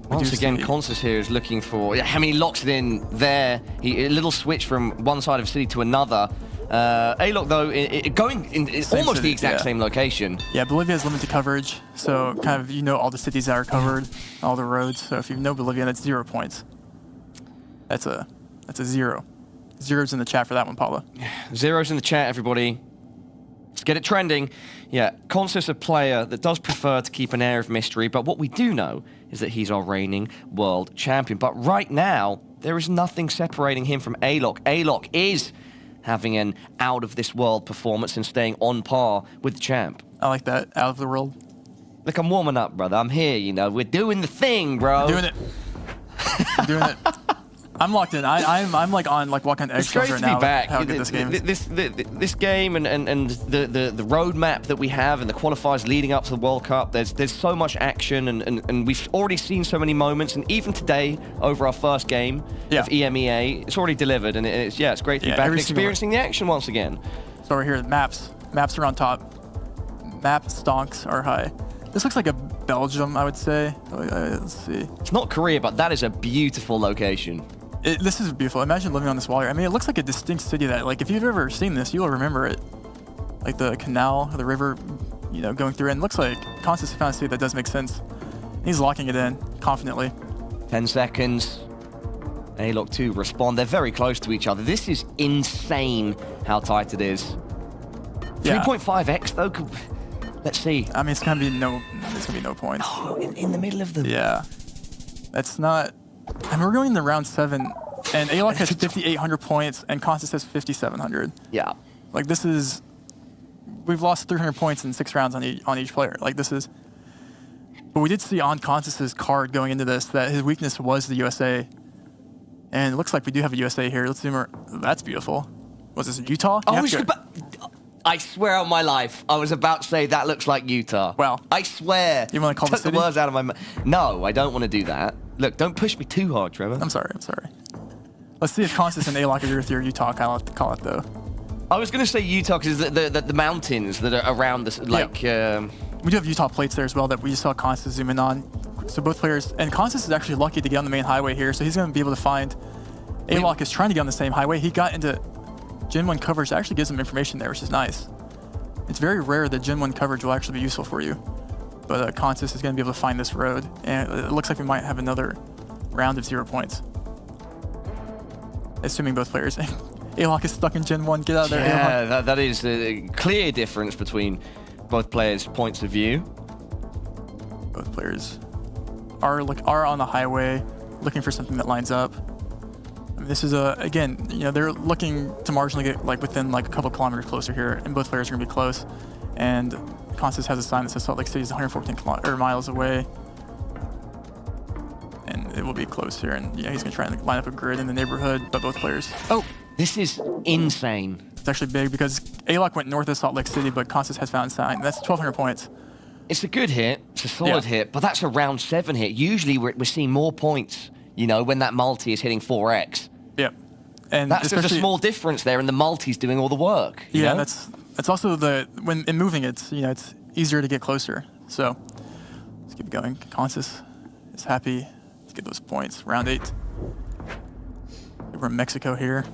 H: Once again, Consus here is looking for. I mean, he locks it in there. A little switch from one side of the city to another. Alok, though, going in almost the exact same location.
F: Yeah, Bolivia has limited coverage, so kind of you know all the cities that are covered, all the roads. So if you know Bolivia, that's 0 points. That's a 0. Zeros in the chat for that one, Paula.
H: Zeros in the chat, everybody. Let's get it trending. Yeah, Consus a player that does prefer to keep an air of mystery, but what we do know is that he's our reigning world champion. But right now, there is nothing separating him from Alok. Alok is having an out-of-this-world performance and staying on par with the champ.
F: I like that, out of the world.
H: Look, I'm warming up, brother. I'm here, you know. We're doing the thing, bro.
F: We're doing it. We're doing it. I'm locked in. I'm like on walking on eggshells right now.
H: Back.
F: How good this game is.
H: This game and the roadmap that we have and the qualifiers leading up to the World Cup. There's so much action and we've already seen so many moments. And even today, over our first game of EMEA, it's already delivered. And it's great to be back and experiencing the action once again.
F: So we're here. Maps are on top. Map stonks are high. This looks like a Belgium, I would say. Let's see.
H: It's not Korea, but that is a beautiful location.
F: This is beautiful. Imagine living on this wall here. I mean, it looks like a distinct city that, like, if you've ever seen this, you'll remember it. Like the canal, the river, you know, going through it. And it looks like Consus found a city that does make sense. He's locking it in confidently.
H: 10 seconds. Alok to respond. They're very close to each other. This is insane how tight it is. 3.5x though. Let's see.
F: I mean, it's gonna be no points.
H: Oh, in the middle of the.
F: Yeah, that's not. I mean, we're going into round 7, and Alok has 5,800 points, and Consus has 5,700.
H: Yeah.
F: Like this is, we've lost 300 points in 6 rounds on each player. Like this is. But we did see on Consus's card going into this that his weakness was the USA, and it looks like we do have a USA here. Let's zoom. That's beautiful. Was this Utah?
H: I swear on my life, I was about to say that looks like Utah.
F: Well,
H: I swear.
F: You want to call
H: the city? The words out of my mouth. No, I don't want to do that. Look, don't push me too hard, Trevor.
F: I'm sorry. Let's see if Consus and Alok agree with your Utah call it though.
H: I was going to say Utah because the mountains that are around this, like.
F: We do have Utah plates there as well that we just saw Consus zoom in on. So both players, and Consus is actually lucky to get on the main highway here, so he's going to be able to find. Alok is trying to get on the same highway. He got into Gen 1 coverage that actually gives him information there, which is nice. It's very rare that Gen 1 coverage will actually be useful for you. But Consus is going to be able to find this road, and it looks like we might have another round of 0 points. Assuming both players. Alok is stuck in Gen 1, get out of there, Alok.
H: Yeah, that is a clear difference between both players' points of view.
F: Both players are on the highway, looking for something that lines up. This is again, you know, they're looking to marginally get within a couple kilometers closer here, and both players are gonna be close. And Consus has a sign that says Salt Lake City is 114 miles away. And it will be close here. And yeah, he's going to try and line up a grid in the neighborhood, but both players. Oh,
H: this is insane.
F: It's actually big because Alok went north of Salt Lake City, but Consus has found sign. That's 1,200 points.
H: It's a good hit. It's a solid hit, but that's a round 7 hit. Usually we're seeing more points, you know, when that multi is hitting 4x.
F: Yep. And
H: that's just a small difference there, and the multi's doing all the work. You know?
F: that's also when in moving it's easier to get closer. So let's keep going. Consus is happy to get those points. Round 8. We're in Mexico here.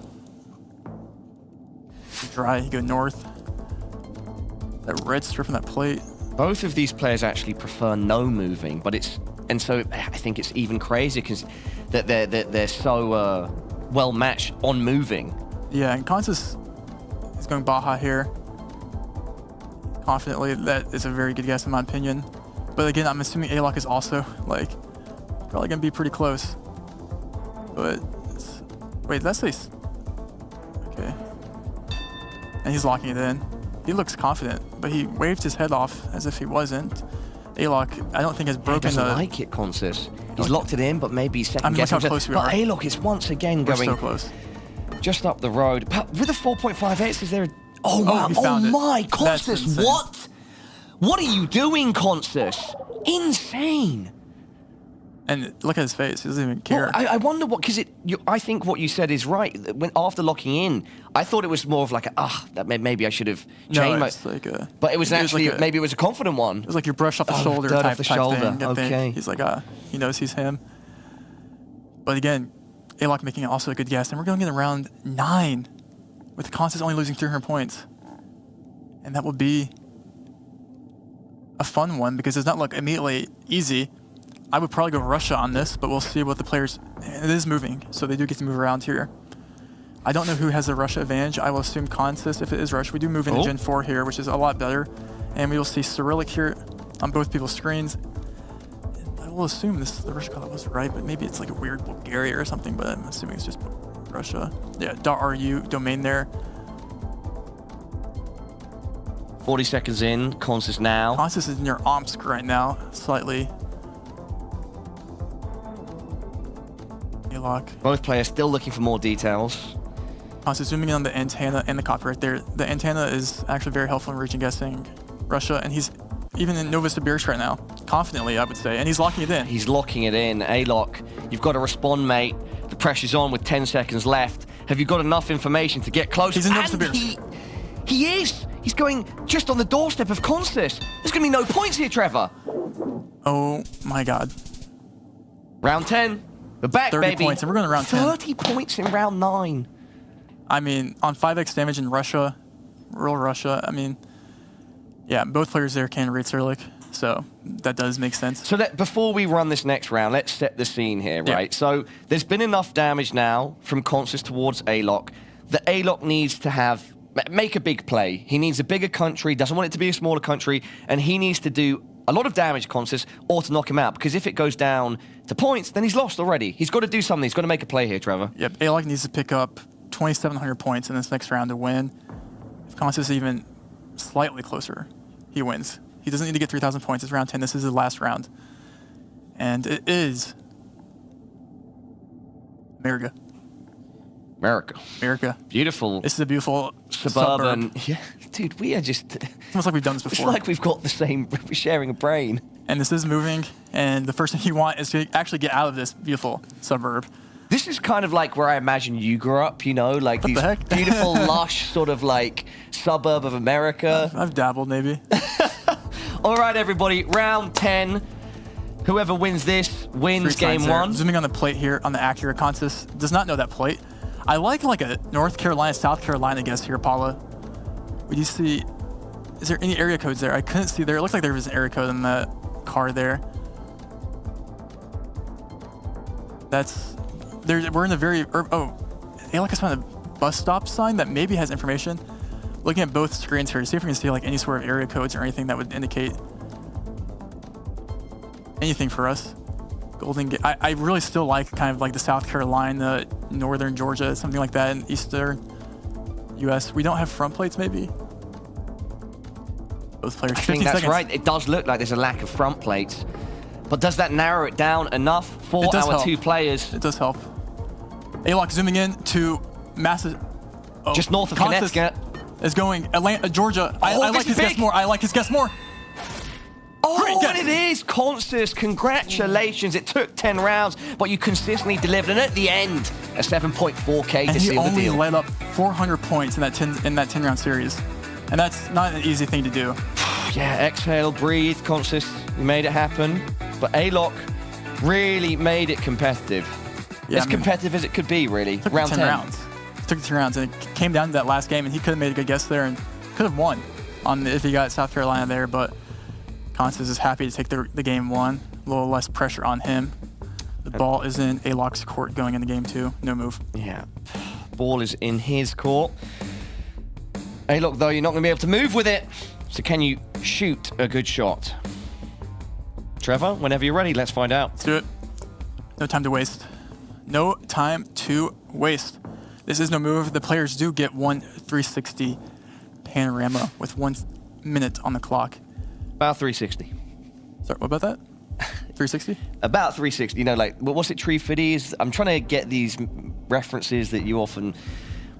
F: Dry, you go north. That red strip from that plate.
H: Both of these players actually prefer no moving, but so I think it's even crazier because they're so well matched on moving.
F: Yeah, and Consus is going Baja here. Confidently, that is a very good guess in my opinion. But again, I'm assuming Alok is also like probably gonna be pretty close. But wait, that's okay. And he's locking it in. He looks confident, but he waved his head off as if he wasn't. Alok, I don't think has broken
H: the... He doesn't like it, Consus. He's locked it in, but maybe second guessing.
F: Look how close we are.
H: But Alok is once again going...
F: We're so close.
H: Just up the road. But with a 4.5x, is there a... Oh, wow. Oh, my. Consus, what? What are you doing, Consus? Insane.
F: And look at his face. He doesn't even care.
H: Well, I wonder what... Because I think what you said is right. When after locking in, I thought it was more of like, that maybe I should have changed my...
F: Like
H: but it was actually... maybe it was a confident one.
F: It was like your brush off the shoulder
H: type,
F: off the shoulder.
H: Thing, okay.
F: He's like, he knows he's him. But again, Alok making also a good guess. And we're going in round 9 with Consus only losing 300 points. And that will be a fun one because it does not look immediately easy. I would probably go Russia on this, but we'll see what the players... It is moving, so they do get to move around here. I don't know who has the Russia advantage. I will assume Consus if it is Russia. We do move into Gen 4 here, which is a lot better. And we will see Cyrillic here on both people's screens. And I will assume the Russia color was right, but maybe it's like a weird Bulgaria or something, but I'm assuming it's just Russia. Yeah, .ru domain there.
H: 40 seconds in, Consus now.
F: Consus is near Omsk right now, slightly. Alok.
H: Both players still looking for more details.
F: Consus zooming in on the antenna and the copyright there. The antenna is actually very helpful in region guessing Russia, and he's even in Novosibirsk right now. Confidently, I would say, and he's locking it in.
H: He's locking it in. Alok, you've got to respond, mate. The pressure's on with 10 seconds left. Have you got enough information to get close?
F: He's in Novosibirsk.
H: He is! He's going just on the doorstep of Consus. There's going to be no points here, Trevor.
F: Oh, my God.
H: Round 10. We're back,
F: 30
H: baby.
F: points, and we're going to round 10.
H: 30 points in round 9.
F: I mean, on 5x damage in Russia, rural Russia, I mean, yeah, both players there can read Cyrillic, so that does make sense.
H: So before we run this next round, let's set the scene here, right? Yeah. So there's been enough damage now from Consus towards Alok that Alok needs to make a big play. He needs a bigger country, doesn't want it to be a smaller country, and he needs to do a lot of damage, Consus, or to knock him out. Because if it goes down to points, then he's lost already. He's got to do something. He's got to make a play here, Trevor.
F: Yep, Alok needs to pick up 2,700 points in this next round to win. If Consus is even slightly closer, he wins. He doesn't need to get 3,000 points. It's round 10. This is the last round. And it is America. America.
H: Beautiful.
F: This is a beautiful
H: suburban.
F: Suburb.
H: Yeah, dude, we are just...
F: It's almost like we've done this before.
H: It's like we've got the same... We're sharing a brain.
F: And this is moving, and the first thing you want is to actually get out of this beautiful suburb.
H: This is kind of like where I imagine you grew up, you know, like
F: what
H: these beautiful, lush sort of like suburb of America.
F: I've dabbled, maybe.
H: All right, everybody, round 10. Whoever wins this wins game 1.
F: Zooming on the plate here on the Acura. Consus does not know that plate. I like a North Carolina, South Carolina guess here, Paula. Would you see, is there any area codes there? I couldn't see there. It looks like there was an area code in the car there. We're in a very, Alok has found a bus stop sign that maybe has information. Looking at both screens here to see if we can see like any sort of area codes or anything that would indicate anything for us. Golden Gate. I really still like kind of like the South Carolina, Northern Georgia, something like that in Eastern US. We don't have front plates, maybe? Both players.
H: I think that's right. It does look like there's a lack of front plates. But does that narrow it down enough for our 2 players?
F: It does help. Alok zooming in to massive. Oh,
H: just north of Connecticut.
F: Is going Atlanta, Georgia. I like his guess more. I like his guess more.
H: Oh, and it is Consus. Congratulations. It took 10 rounds, but you consistently delivered. And at the end, a 7.4K to seal the deal.
F: He only led up 400 points in that 10 round series. And that's not an easy thing to do.
H: Yeah, exhale, breathe, Consus. You made it happen. But Alok really made it competitive. Yeah, competitive as it could be, really.
F: Took
H: round
F: 10 rounds. It took 10 rounds, and it came down to that last game, and he could have made a good guess there and could have won if he got South Carolina there, but Consus is happy to take the game 1. A little less pressure on him. The ball is in Alok's court going into game 2. No move.
H: Yeah. Ball is in his court. Alok, though, you're not going to be able to move with it. So can you shoot a good shot? Trevor, whenever you're ready, let's find out.
F: Let's do it. No time to waste. No time to waste. This is no move. The players do get one 360 panorama with 1 minute on the clock.
H: About 360.
F: Sorry, what about that? 360?
H: About 360. You know, like, what's it, 350? I'm trying to get these references that you often...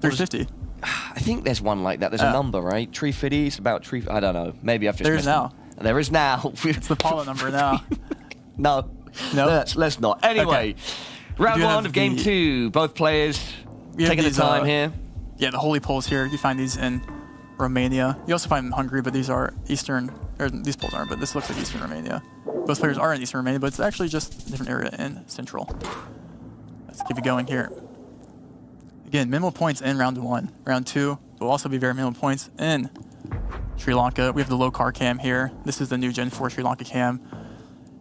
F: 350?
H: I think there's one like that. There's a number, right? 350s, about 3... I don't know. Maybe I've just...
F: There is now.
H: There is now.
F: It's the Paula number now.
H: No. Let's not. Anyway, round 1 of game 2. Both players taking the time here.
F: Yeah, the holy poles here. You find these in Romania. You also find them in Hungary, but these are Eastern... Or these poles aren't, but this looks like Eastern Romania. Both players are in Eastern Romania, but it's actually just a different area in Central. Let's keep it going here. Again, minimal points in round 1. Round 2 will also be very minimal points in Sri Lanka. We have the low car cam here. This is the new Gen 4 Sri Lanka cam.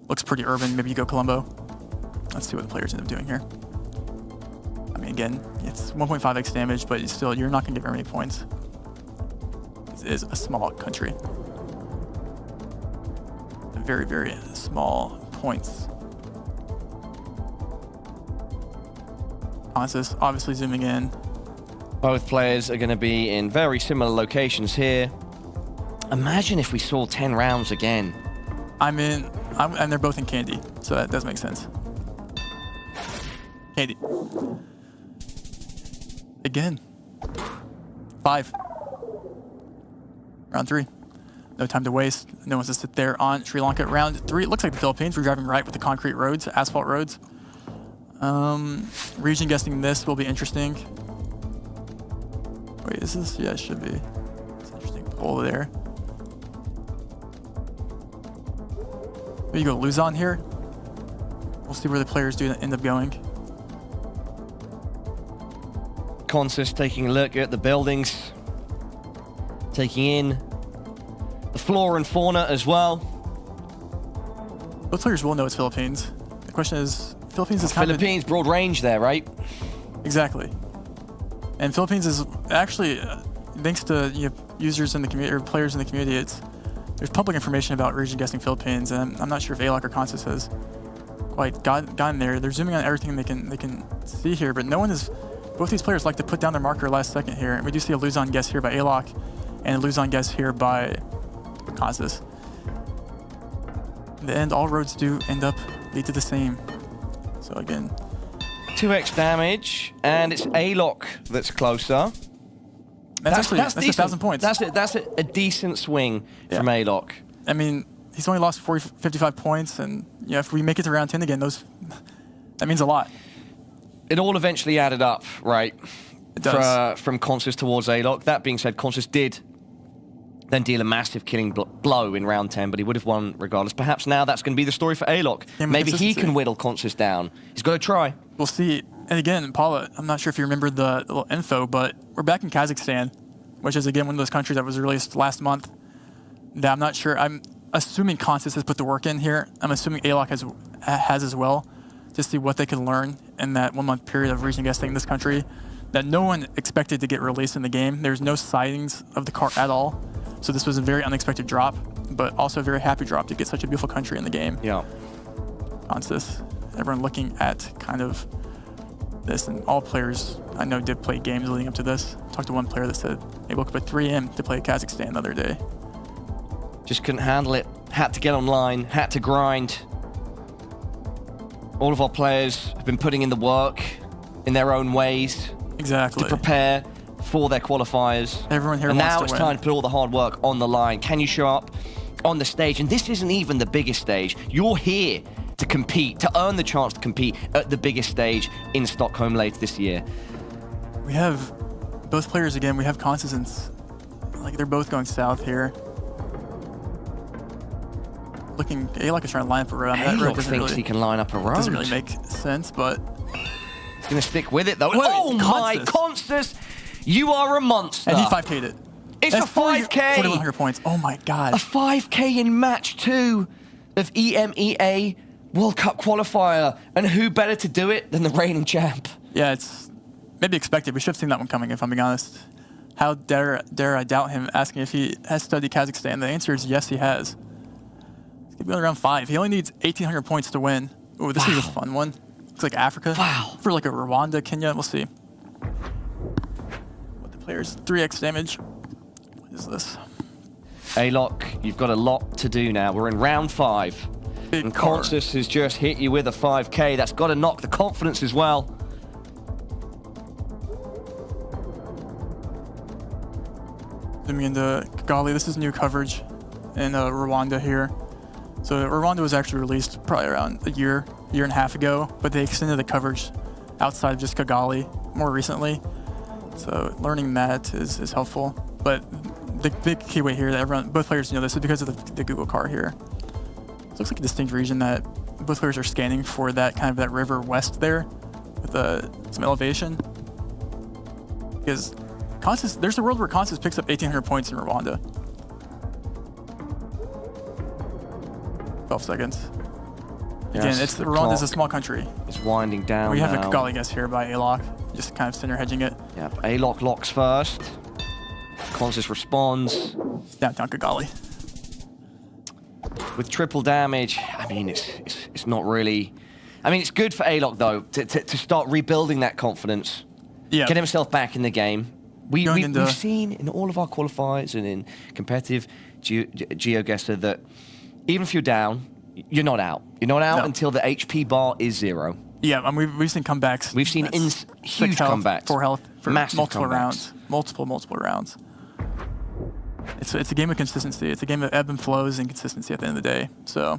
F: Looks pretty urban. Maybe you go Colombo. Let's see what the players end up doing here. I mean, again, it's 1.5x damage, but still, you're not going to get very many points. This is a small country. Very, very small points. Consus obviously zooming in.
H: Both players are going to be in very similar locations here. Imagine if we saw 10 rounds again.
F: And they're both in Candy, so that does make sense. Candy. Again. 5. Round 3. No time to waste. No one's to sit there on Sri Lanka. Round 3, it looks like the Philippines. We're driving right with the concrete roads, asphalt roads. Region guessing this will be interesting. Wait, is this? Yeah, it should be. It's interesting pull there. Maybe you go Luzon here. We'll see where the players do end up going.
H: Consus taking a look at the buildings. Taking in the flora and fauna as well.
F: Both players will know it's Philippines. The question is, Philippines is kind of...
H: Philippines, broad range there, right?
F: Exactly. And Philippines is actually, thanks to users in the community, or players in the community, there's public information about region guessing Philippines, and I'm not sure if Alok or Consus has quite gotten there. They're zooming on everything they can see here, but no one is... Both these players like to put down their marker last second here, and we do see a Luzon guess here by Alok, and a Luzon guess here by Consus. In the end, all roads do end up lead to the same. So again,
H: 2x damage, and it's Alok that's closer.
F: That's 1,000 points.
H: That's a decent swing from Alok.
F: I mean, he's only lost 55 points, and if we make it to round 10 again, that means a lot.
H: It all eventually added up, right?
F: It does.
H: From Consus towards Alok. That being said, Consus did then deal a massive killing blow in round 10, but he would have won regardless. Perhaps now that's going to be the story for Alok. Yeah, maybe he can whittle Consus down. He's got to try.
F: We'll see. And again, Paula, I'm not sure if you remember the little info, but we're back in Kazakhstan, which is, again, one of those countries that was released last month. That I'm not sure. I'm assuming Consus has put the work in here. I'm assuming Alok has as well, to see what they can learn in that 1 month period of region guessing in this country that no one expected to get released in the game. There's no sightings of the car at all. So this was a very unexpected drop, but also a very happy drop to get such a beautiful country in the game.
H: Yeah.
F: Consus, everyone looking at kind of this, and all players I know did play games leading up to this. Talked to one player that said they woke up at 3 a.m. to play Kazakhstan the other day.
H: Just couldn't handle it. Had to get online, had to grind. All of our players have been putting in the work in their own ways
F: Exactly.
H: to prepare for their qualifiers.
F: Everyone here
H: and
F: wants
H: now
F: to
H: it's
F: win.
H: time to put all the hard work on the line. Can you show up on the stage? And this isn't even the biggest stage. You're here to compete, to earn the chance to compete at the biggest stage in Stockholm later this year.
F: We have both players again. We have Consus and like they're both going south here. Looking, Alok is trying to line up a road. That road
H: Alok thinks he can line up a road.
F: Doesn't really make sense, but
H: he's going to stick with it though.
F: Wait,
H: oh my,
F: Consus.
H: Consus, you are a monster.
F: And he 5K'd it.
H: It's a 5K.
F: 4,100 points. Oh my god.
H: A 5K in match 2 of EMEA World Cup qualifier. And who better to do it than the reigning champ?
F: Yeah, it's maybe expected. We should have seen that one coming, if I'm being honest. How dare I doubt him, asking if he has studied Kazakhstan. The answer is yes, he has. He's going to be on round 5. He only needs 1,800 points to win. Ooh, this is a fun one. Looks like Africa.
H: Wow.
F: For like a Rwanda, Kenya, we'll see. What the players, 3x damage. What is this?
H: Alok, you've got a lot to do now. We're in round 5.
F: Big
H: and
F: car.
H: Consus has just hit you with a 5K. That's got to knock the confidence as well.
F: Zooming into Kigali, this is new coverage in Rwanda here. So Rwanda was actually released probably around a year and a half ago, but they extended the coverage outside of just Kigali more recently. So learning that is helpful. But the big keyway here that both players know this is because of the Google car here. It looks like a distinct region that both players are scanning for that kind of that river west there with some elevation. Because Consus, there's a world where Consus picks up 1,800 points in Rwanda. 12 seconds. Again,
H: Yes, the
F: Rwanda's a
H: clock
F: small country.
H: It's winding down
F: We have
H: now.
F: a Kigali guess here by Alok, just kind of center hedging it.
H: Yep, Alok locks first. Consus responds.
F: Downtown Kigali.
H: With triple damage, I mean, it's not really... I mean, it's good for Alok, though, to start rebuilding that confidence.
F: Yeah.
H: Get himself back in the game. We've
F: into-
H: seen in all of our qualifiers and in competitive GeoGuessr that even if you're down, you're not out. You're not out
F: No.
H: until the HP bar is 0.
F: Yeah, and we've seen comebacks.
H: We've seen
F: That's
H: huge
F: 6 health,
H: comebacks.
F: 4 health for
H: Massive
F: multiple
H: comebacks.
F: rounds. Multiple rounds. It's a game of consistency. It's a game of ebb and flows and consistency at the end of the day. So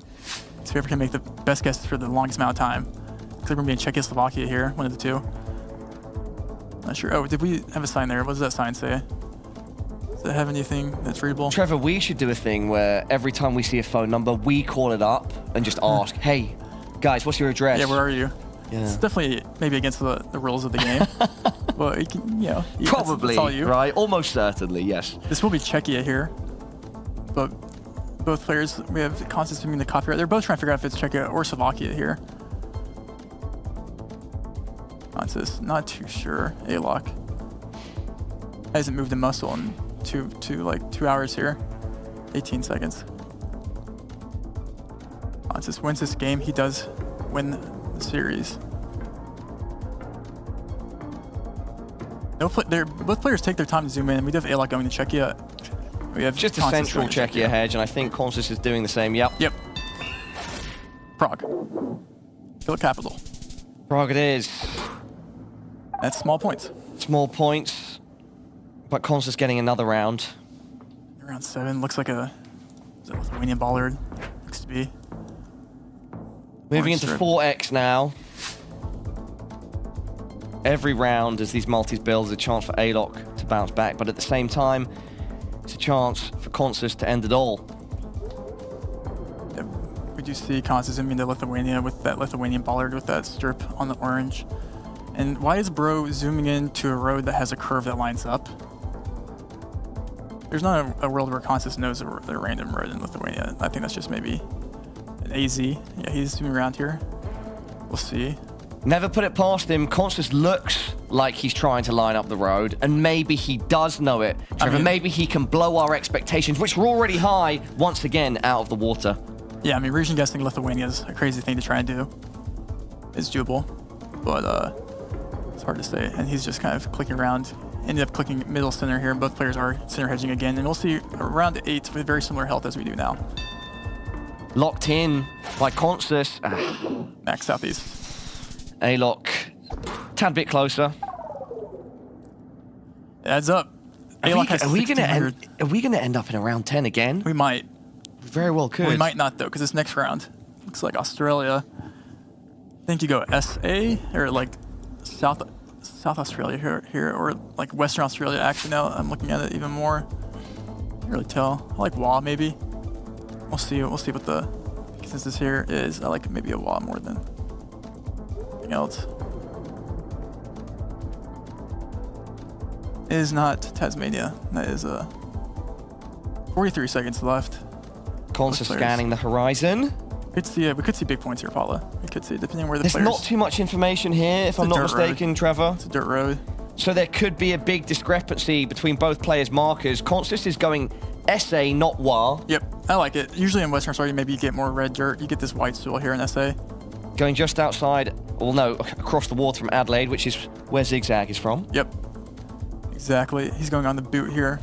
F: whoever can make the best guesses for the longest amount of time. Looks like we're going to be in Czechoslovakia here, one of the two. Not sure. Oh, did we have a sign there? What does that sign say? Does it have anything that's readable?
H: Trevor, we should do a thing where every time we see a phone number, we call it up and just ask, hey, guys, what's your address?
F: Yeah, where are you?
H: Yeah.
F: It's definitely maybe against the rules of the game. Well, you can,
H: Probably,
F: that's all you.
H: right? Almost certainly, yes.
F: This will be Czechia here, but both players, we have Consus moving the copyright. They're both trying to figure out if it's Czechia or Slovakia here. Consus, not too sure. Alok hasn't moved a muscle in like 2 hours here. 18 seconds. Consus wins this game. He does win the series. Both players take their time to zoom in. We do have Alok going to Czechia. We have
H: Just a
F: Consus
H: central
F: going to
H: Czechia hedge, and I think Consus is doing the same. Yep.
F: Yep. Prague. Still a capital.
H: Prague it is.
F: That's small points.
H: Small points, but Consus getting another round.
F: Round 7 looks like a Lithuanian bollard. Looks to be.
H: Moving
F: Orange
H: into
F: strip.
H: 4x now. Every round as these multis build is a chance for Alok to bounce back, but at the same time, it's a chance for Consus to end it all.
F: Yep. We do see Consus zooming into Lithuania with that Lithuanian bollard with that strip on the orange. And why is Bro zooming into a road that has a curve that lines up? There's not a world where Consus knows a random road in Lithuania. I think that's just maybe an AZ. Yeah, he's zooming around here. We'll see.
H: Never put it past him. Consus looks like he's trying to line up the road, and maybe he does know it. Trevor, maybe he can blow our expectations, which were already high, once again out of the water.
F: Yeah, I mean, region guessing Lithuania is a crazy thing to try and do. It's doable, but it's hard to say. And he's just kind of clicking around. Ended up clicking middle center here. Both players are center hedging again, and we'll see around 8 with very similar health as we do now.
H: locked in by Consus.
F: Max southeast.
H: Alok, tad bit closer.
F: It adds up.
H: Are we gonna end up in a round 10 again?
F: We might.
H: We very well could.
F: We might not though, because this next round looks like Australia. I think you go SA or like South Australia here, or like Western Australia. Actually, now I'm looking at it even more. Can't really tell. I like WA maybe. We'll see. We'll see what the consensus here is. I like maybe a WA more than anything else. It is not Tasmania. That is 43 seconds left.
H: Consus scanning the horizon.
F: We could see big points here, Paula. We could see, depending on where the
H: There's
F: players...
H: not too much information here, if I'm not mistaken, Trevor.
F: It's a dirt road.
H: So there could be a big discrepancy between both players' markers. Consus is going SA, not WA.
F: Yep, I like it. Usually in Western Australia, maybe you get more red dirt. You get this white soil here in SA.
H: Going just outside, well, no, across the water from Adelaide, which is where Zigzag is from.
F: Yep, exactly. He's going on the boot here.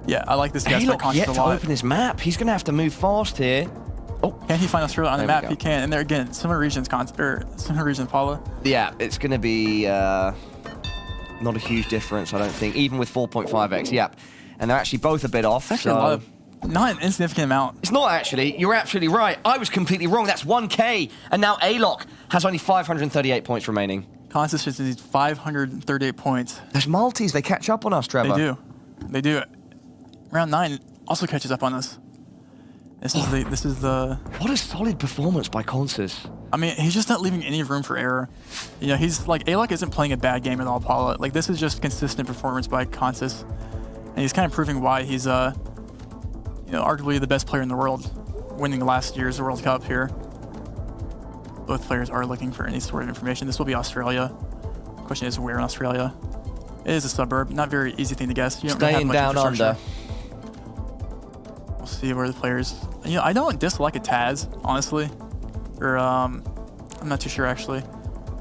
F: Yeah, I like this guy.
H: Alok yet to open his map. He's going to have to move fast here.
F: Oh, can he find Australia on the map? He can. And there again, similar regions, similar region, Paula.
H: Yeah, it's going to be not a huge difference, I don't think, even with 4.5x. Yep. And they're actually both a bit off.
F: Actually, a lot of, not an insignificant amount.
H: It's not actually. You're absolutely right. I was completely wrong. That's 1K. And now Alok has only 538 points remaining.
F: Consus just needs 538 points.
H: There's multis. They catch up on us, Trevor.
F: They do. They do. Round 9 also catches up on us. This is the...
H: What a solid performance by Consus.
F: I mean, he's just not leaving any room for error. You know, he's like, Alok isn't playing a bad game at all, Paula. Like, this is just consistent performance by Consus. And he's kind of proving why he's, you know, arguably the best player in the world, winning last year's World Cup here. Both players are looking for any sort of information. This will be Australia. The question is, where in Australia? It is a suburb. Not very easy thing to guess. You don't really have
H: Staying
F: much
H: down under.
F: We'll see where the players... You know, I don't dislike a Taz, honestly. Or, I'm not too sure, actually.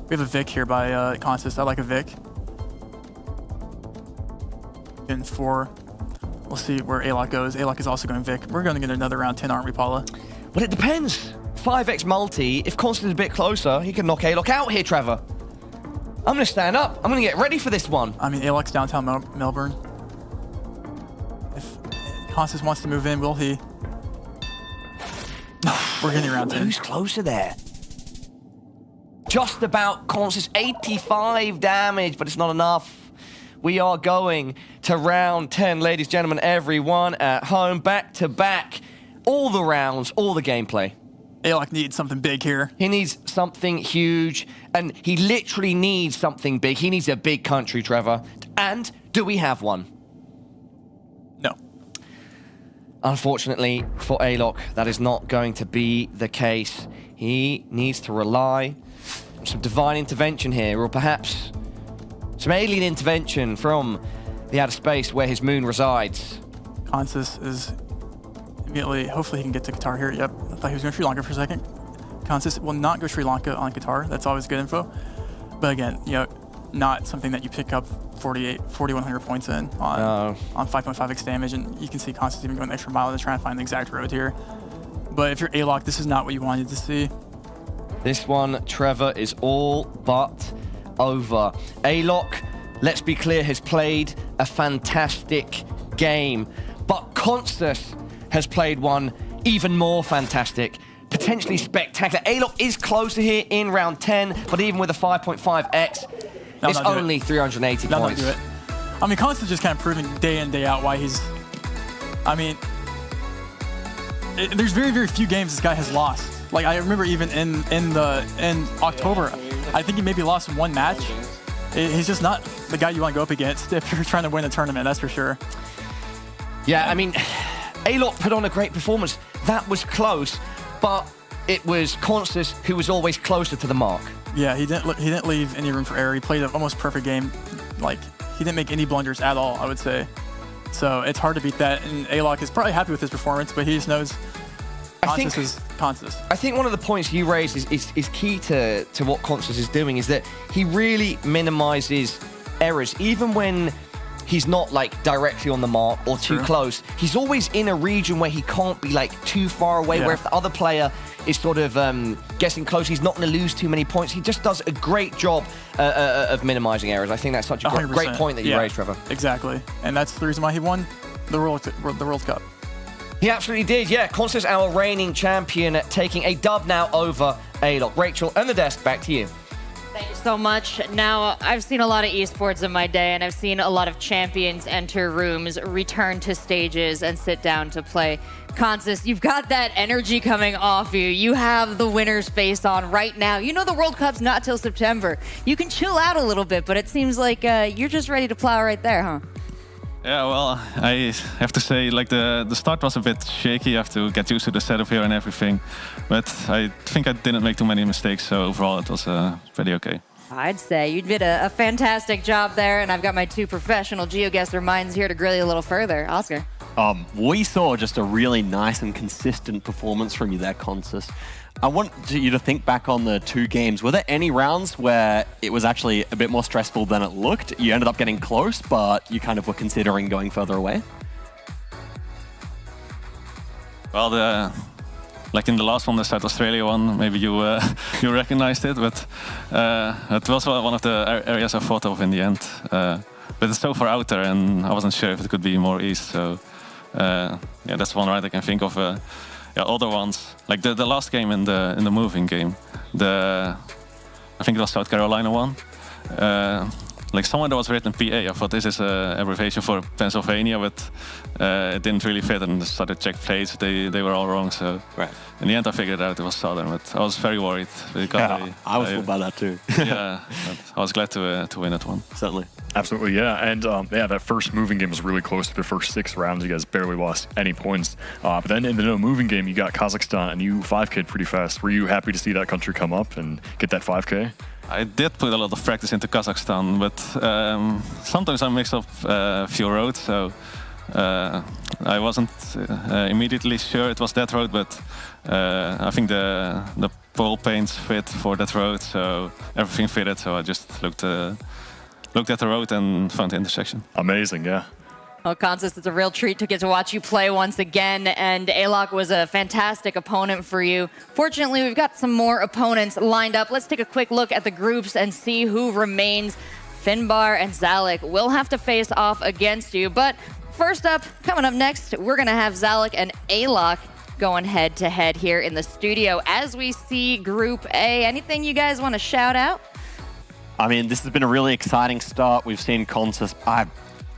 F: We have a Vic here by Consus. I like a Vic. In 4. We'll see where Alok goes. Alok is also going Vic. We're going to get another round 10, aren't we, Paula?
H: Well, it depends. 5x multi. If Consus is a bit closer, he can knock Alok out here, Trevor. I'm going to stand up. I'm going to get ready for this one.
F: I mean, Alok's downtown Melbourne. If Consus wants to move in, will he? We're getting around 10.
H: Who's closer there? Just about Consus, 85 damage, but it's not enough. We are going to round 10, ladies, gentlemen, everyone at home, back to back. All the rounds, all the gameplay.
F: Alok needs something big here.
H: He needs something huge, and he literally needs something big. He needs a big country, Trevor. And do we have one?
F: No.
H: Unfortunately for Alok, that is not going to be the case. He needs to rely on some divine intervention here, or perhaps some alien intervention from the outer space where his moon resides.
F: Consus is immediately, hopefully he can get to Qatar here. Yep, I thought he was going to Sri Lanka for a second. Consus will not go Sri Lanka on Qatar. That's always good info. But again, you know, not something that you pick up 4,100 points in on 5.5x damage. And you can see Consus even going the extra mile to try and find the exact road here. But if you're Alok, this is not what you wanted to see.
H: This one, Trevor, is all but over. Alok, let's be clear, has played a fantastic game. But Consus has played one even more fantastic, potentially spectacular. Alok is closer here in round 10, but even with a 5.5x, it's only 380 points.
F: Do it. I mean, Consus just kind of proving day in, day out why he's... I mean, there's very, very few games this guy has lost. Like, I remember even in October, I think he maybe lost one match. He's just not the guy you want to go up against if you're trying to win a tournament, that's for sure.
H: Yeah, I mean, Alok put on a great performance. That was close, but it was Consus who was always closer to the mark.
F: Yeah, he didn't leave any room for error. He played an almost perfect game. Like, he didn't make any blunders at all, I would say. So it's hard to beat that. And Alok is probably happy with his performance, but he just knows Consus is Consus.
H: I think one of the points you raised is key to what Consus is doing, is that he really minimizes errors. Even when he's not like directly on the mark or too close. He's always in a region where he can't be like too far away, where if the other player is sort of getting close, he's not going to lose too many points. He just does a great job of minimizing errors. I think that's such a great point that you raised, Trevor.
F: Exactly. And that's the reason why he won the World Cup.
H: He absolutely did, yeah. Consus, our reigning champion, taking a dub now over Alok. Rachel and the desk, back to you.
A: Thank you so much. Now, I've seen a lot of esports in my day, and I've seen a lot of champions enter rooms, return to stages, and sit down to play. Consus, you've got that energy coming off you. You have the winner's face on right now. You know the World Cup's not till September. You can chill out a little bit, but it seems like you're just ready to plow right there, huh?
L: Yeah, well, I have to say, like the start was a bit shaky. You have to get used to the setup here and everything. But I think I didn't make too many mistakes, so overall it was pretty okay.
A: I'd say you did a fantastic job there, and I've got my two professional GeoGuessr minds here to grill you a little further. Oscar.
C: We saw just a really nice and consistent performance from you there, Consus. I want you to think back on the 2 games. Were there any rounds where it was actually a bit more stressful than it looked? You ended up getting close, but you kind of were considering going further away?
L: Well, like in the last one, the South Australia one, maybe you you recognized it, but it was one of the areas I thought of in the end. But it's so far out there, and I wasn't sure if it could be more east. So yeah, that's one round I can think of. Yeah, other ones like the last game in the moving game, I think it was South Carolina one. Like somewhere that was written PA. I thought this is an abbreviation for Pennsylvania, but it didn't really fit. And started check plates. They were all wrong. So in the end, I figured out it was Southern. But I was very worried because
C: I was fooled by that too.
L: Yeah, I was glad to win that one.
C: Certainly.
B: Absolutely, yeah. And yeah, that first moving game was really close to the first 6 rounds. You guys barely lost any points. But then in the no moving game, you got Kazakhstan, and you 5K'd pretty fast. Were you happy to see that country come up and get that 5K?
L: I did put a lot of practice into Kazakhstan, but sometimes I mix up a few roads, so I wasn't immediately sure it was that road, but I think the pole paints fit for that road, so everything fitted, so I just looked at the road and found the intersection.
B: Amazing, yeah.
A: Well, Consus, it's a real treat to get to watch you play once again, and Alok was a fantastic opponent for you. Fortunately, we've got some more opponents lined up. Let's take a quick look at the groups and see who remains. Finnbar and Salek will have to face off against you, but first up, coming up next, we're going to have Salek and Alok going head-to-head here in the studio as we see Group A. Anything you guys want to shout out?
C: I mean, this has been a really exciting start. We've seen Consus.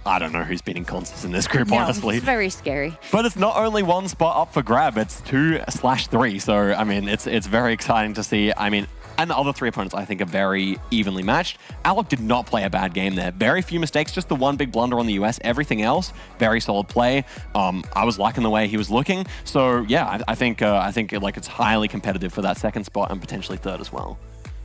C: I don't know who's beating Consus in this group, honestly.
A: It's very scary.
C: But it's not only one spot up for grab, it's 2/3. So, I mean, it's very exciting to see. I mean, and the other 3 opponents, I think, are very evenly matched. Alok did not play a bad game there. Very few mistakes, just the one big blunder on the US. Everything else, very solid play. I was liking the way he was looking. So, yeah, I think like it's highly competitive for that 2nd spot and potentially 3rd as well.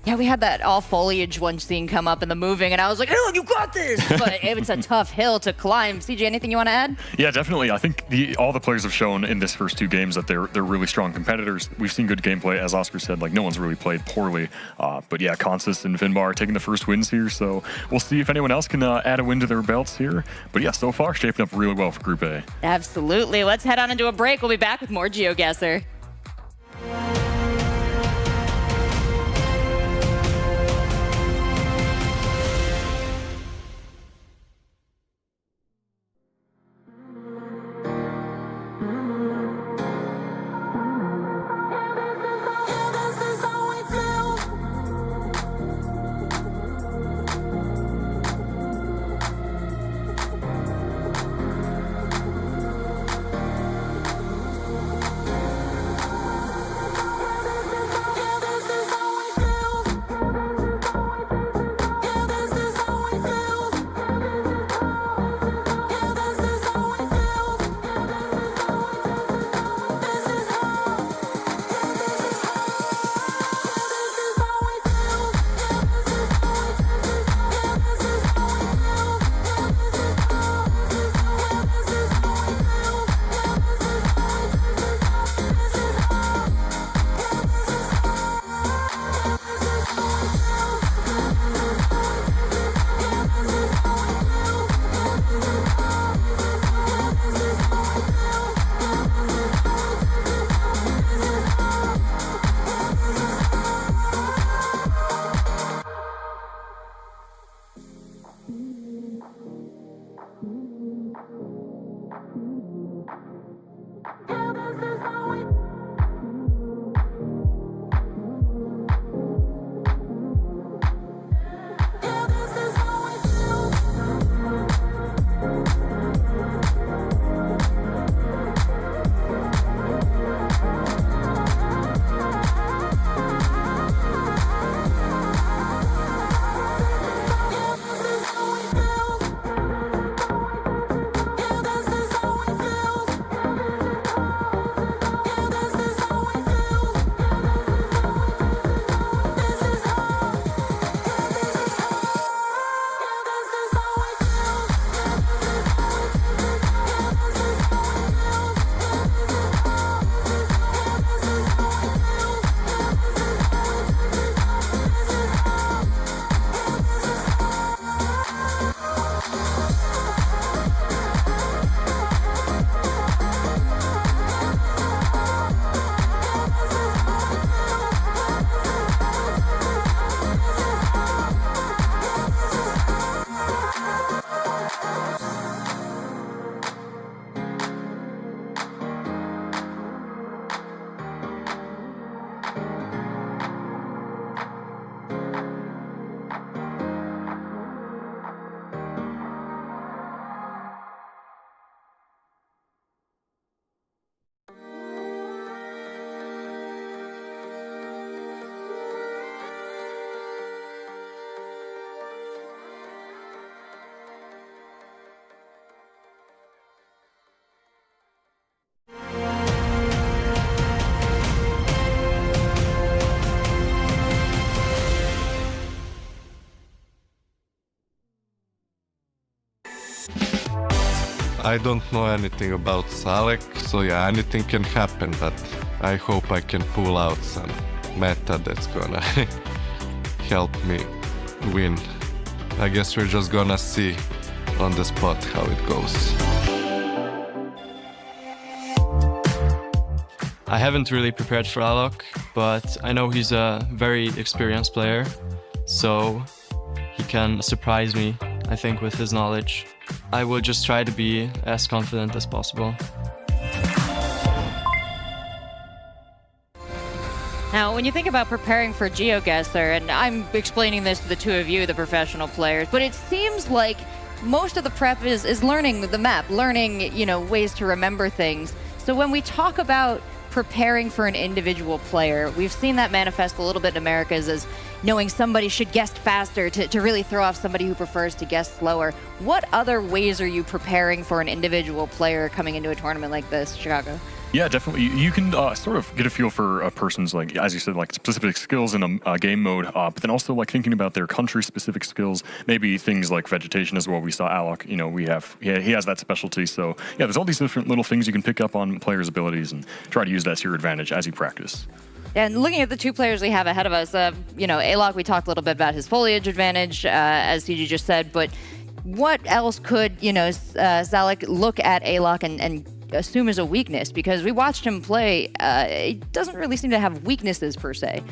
A: Yeah, we had that all foliage one scene come up in the moving, and I was like, oh, you got this! But it's a tough hill to climb. CJ, anything you want to add?
B: Yeah, definitely. I think all the players have shown in this first 2 games that they're really strong competitors. We've seen good gameplay, as Oscar said, like no one's really played poorly. But yeah, Consus and Finnbar are taking the first wins here, so we'll see if anyone else can add a win to their belts here. But yeah, so far, shaping up really well for Group A.
A: Absolutely. Let's head on into a break. We'll be back with more GeoGuessr.
J: I don't know anything about Salek, so yeah, anything can happen, but I hope I can pull out some meta that's gonna help me win. I guess we're just gonna see on the spot how it goes.
E: I haven't really prepared for Alok, but I know he's a very experienced player, so he can surprise me, I think, with his knowledge. I will just try to be as confident as possible.
A: Now, when you think about preparing for GeoGuessr, and I'm explaining this to the two of you, the professional players, but it seems like most of the prep is learning the map, learning, you know, ways to remember things. So when we talk about preparing for an individual player, we've seen that manifest a little bit in Americas as knowing somebody should guess faster to really throw off somebody who prefers to guess slower. What other ways are you preparing for an individual player coming into a tournament like this, Chicago?
B: Yeah, definitely. You can sort of get a feel for a person's, like, as you said, like specific skills in a game mode, but then also like thinking about their country-specific skills, maybe things like vegetation as well. We saw Alok, you know, he has that specialty. So yeah, there's all these different little things you can pick up on players' abilities and try to use that to your advantage as you practice.
A: And looking at the two players we have ahead of us, you know, Alok, we talked a little bit about his foliage advantage, as CG just said, but what else could, you know, Salek look at Alok and assume as a weakness? Because we watched him play, he doesn't really seem to have weaknesses per se.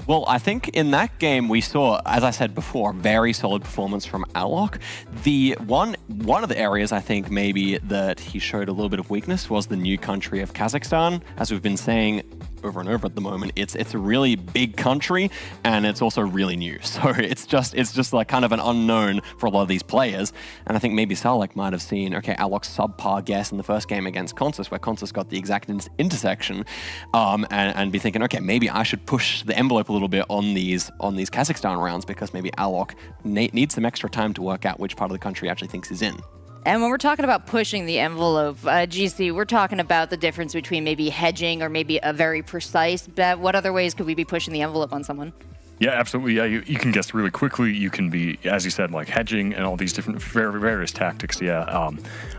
C: Well, I think in that game we saw, as I said before, very solid performance from Alok. The one of the areas I think maybe that he showed a little bit of weakness was the new country of Kazakhstan. As we've been saying over and over at the moment, it's a really big country and it's also really new. So it's just like kind of an unknown for a lot of these players. And I think maybe Salek might have seen, okay, Alok's subpar guess in the first game against Consus, where Consus got the exact intersection, and be thinking, okay, maybe I should push the envelope a little bit on these Kazakhstan rounds because maybe Alok needs some extra time to work out which part of the country he actually thinks he's in.
A: And when we're talking about pushing the envelope, GC, we're talking about the difference between maybe hedging or maybe a very precise bet. What other ways could we be pushing the envelope on someone?
B: Yeah, absolutely. Yeah, you can guess really quickly. You can be, as you said, like hedging and all these different various tactics. Yeah,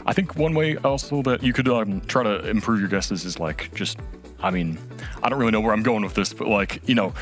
B: I think one way also that you could try to improve your guesses is like just, I mean, I don't really know where I'm going with this, but like, you know,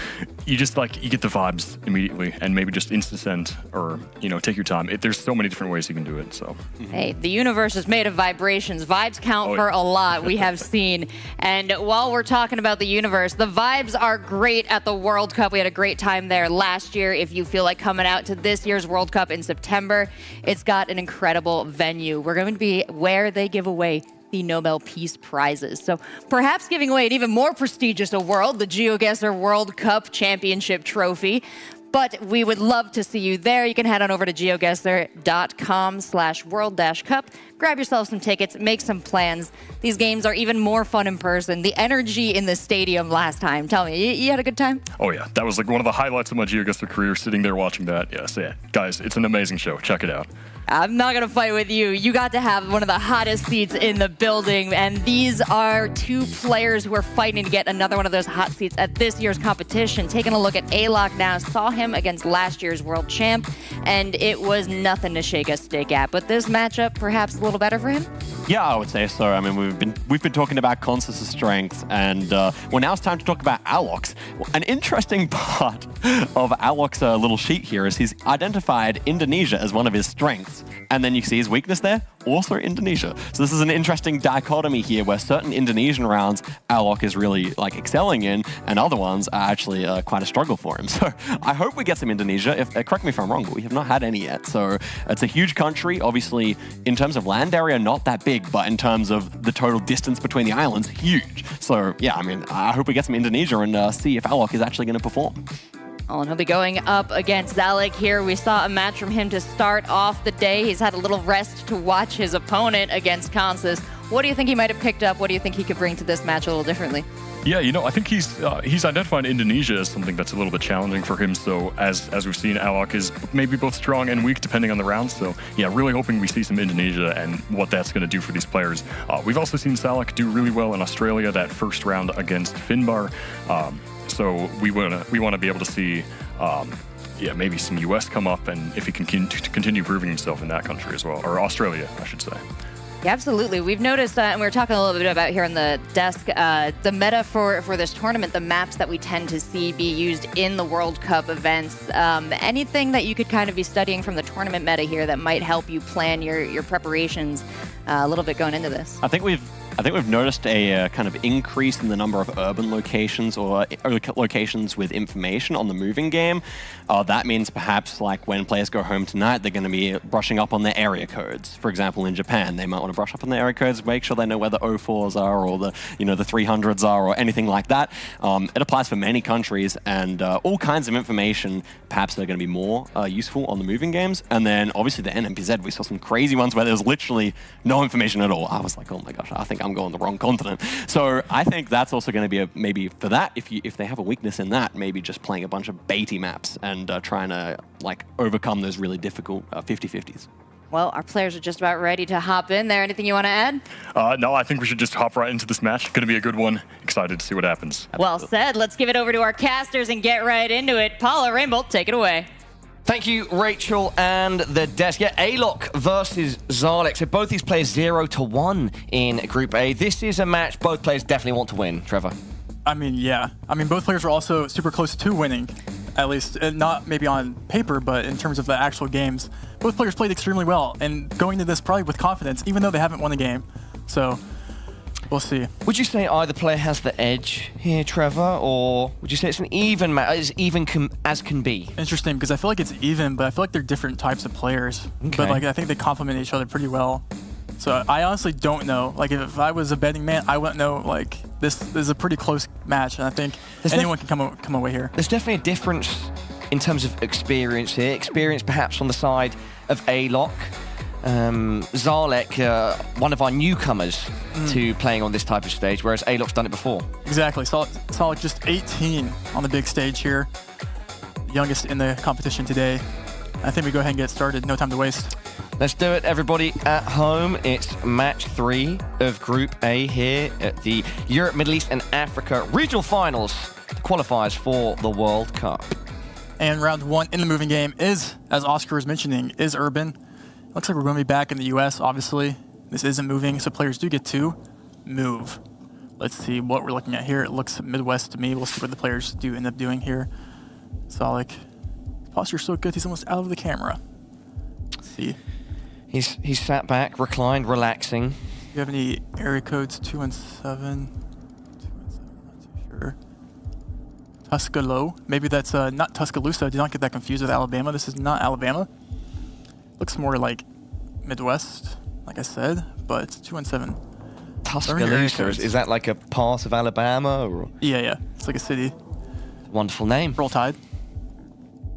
B: you just like, you get the vibes immediately and maybe just instant send or, you know, take your time. There's so many different ways you can do it, so.
A: Hey, the universe is made of vibrations. Vibes count for a lot, we have seen. And while we're talking about the universe, the vibes are great at the World Cup. We had a great time there last year. If you feel like coming out to this year's World Cup in September, it's got an incredible venue. We're going to be where they give away the Nobel Peace Prizes. So perhaps giving away an even more prestigious award, the GeoGuessr World Cup Championship Trophy. But we would love to see you there. You can head on over to geoguessr.com/world-cup. Grab yourself some tickets, make some plans. These games are even more fun in person. The energy in the stadium last time. Tell me, you had a good time?
B: Oh yeah, that was like one of the highlights of my GeoGuessr career, sitting there watching that. Yes, yeah. Guys, it's an amazing show. Check it out.
A: I'm not going to fight with you. You got to have one of the hottest seats in the building, and these are two players who are fighting to get another one of those hot seats at this year's competition. Taking a look at Alok now, saw him against last year's world champ, and it was nothing to shake a stick at. But this matchup, perhaps a little better for him?
C: Yeah, I would say so. I mean, we've been talking about Consus' strengths, and well, now it's time to talk about Alok's. An interesting part of Alok's little sheet here is he's identified Indonesia as one of his strengths, and then you see his weakness there, also Indonesia. So this is an interesting dichotomy here, where certain Indonesian rounds Alok is really like excelling in, and other ones are actually quite a struggle for him. So I hope we get some Indonesia. Correct me if I'm wrong, but we have not had any yet. So it's a huge country, obviously in terms of land area, not that big, but in terms of the total distance between the islands, huge. So yeah, I mean, I hope we get some Indonesia and see if Alok is actually going to perform.
A: Oh, and he'll be going up against Salek here. We saw a match from him to start off the day. He's had a little rest to watch his opponent against Consus. What do you think he might have picked up? What do you think he could bring to this match a little differently?
B: Yeah, you know, I think he's identified Indonesia as something that's a little bit challenging for him. So as we've seen, Alok is maybe both strong and weak depending on the round. So yeah, really hoping we see some Indonesia and what that's going to do for these players. We've also seen Salek do really well in Australia that first round against Finnbar. So we want to be able to see, yeah, maybe some US come up, and if he can continue proving himself in that country as well, or Australia, I should say.
A: Yeah, absolutely. We've noticed, and we were talking a little bit about here on the desk, the meta for this tournament, the maps that we tend to see be used in the World Cup events. Anything that you could kind of be studying from the tournament meta here that might help you plan your preparations a little bit going into this?
C: I think we've noticed a kind of increase in the number of urban locations or locations with information on the moving game. That means perhaps like when players go home tonight, they're going to be brushing up on their area codes. For example, in Japan, they might want to brush up on their area codes, make sure they know where the 04s are or the the 300s are or anything like that. It applies for many countries and all kinds of information. Perhaps they're going to be more useful on the moving games. And then obviously the NMPZ, we saw some crazy ones where there was literally no information at all. I was like, oh my gosh, I think I'm going the wrong continent. So I think that's also going to be maybe for that, if they have a weakness in that, maybe just playing a bunch of baity maps and trying to like overcome those really difficult 50-50s.
A: Well, our players are just about ready to hop in there. Anything you want to add?
B: No, I think we should just hop right into this match. Going to be a good one. Excited to see what happens.
A: Well said. Let's give it over to our casters and get right into it. Paula, Rainbolt, take it away.
H: Thank you, Rachel and the desk. Yeah, Alok versus Salek. So both these players 0-1 in Group A. This is a match both players definitely want to win. Trevor?
F: I mean, yeah. I mean, both players are also super close to winning, at least not maybe on paper, but in terms of the actual games. Both players played extremely well and going into this probably with confidence, even though they haven't won a game. So we'll see.
H: Would you say either player has the edge here, Trevor, or would you say it's an even match, as even as can be?
F: Interesting, because I feel like it's even, but I feel like they're different types of players.
H: Okay.
F: But like I think they complement each other pretty well. So I honestly don't know. Like if I was a betting man, I wouldn't know. Like this is a pretty close match, and I think anyone can come away here.
H: There's definitely a difference in terms of experience here. Experience perhaps on the side of Alok. Salek, one of our newcomers to playing on this type of stage, whereas Alok's done it before.
F: Exactly. Salek just 18 on the big stage here. Youngest in the competition today. I think we go ahead and get started. No time to waste.
H: Let's do it, everybody at home. It's match 3 of Group A here at the Europe, Middle East and Africa Regional Finals, the qualifiers for the World Cup.
F: And round 1 in the moving game is, as Oscar was mentioning, is urban. Looks like we're going to be back in the US, obviously. This isn't moving, so players do get to move. Let's see what we're looking at here. It looks Midwest to me. We'll see what the players do end up doing here. Salek, posture's so good, he's almost out of the camera. Let's see.
H: He's sat back, reclined, relaxing.
F: Do you have any area codes? 2 and 7? 2 and 7, not too sure. Tuscalo. Maybe that's not Tuscaloosa. Do not get that confused with Alabama. This is not Alabama. Looks more like Midwest, like I said, but it's 2 and 7.
H: Tuscaloosa, is that like a part of Alabama? Or?
F: Yeah. It's like a city.
H: Wonderful name.
F: Roll Tide.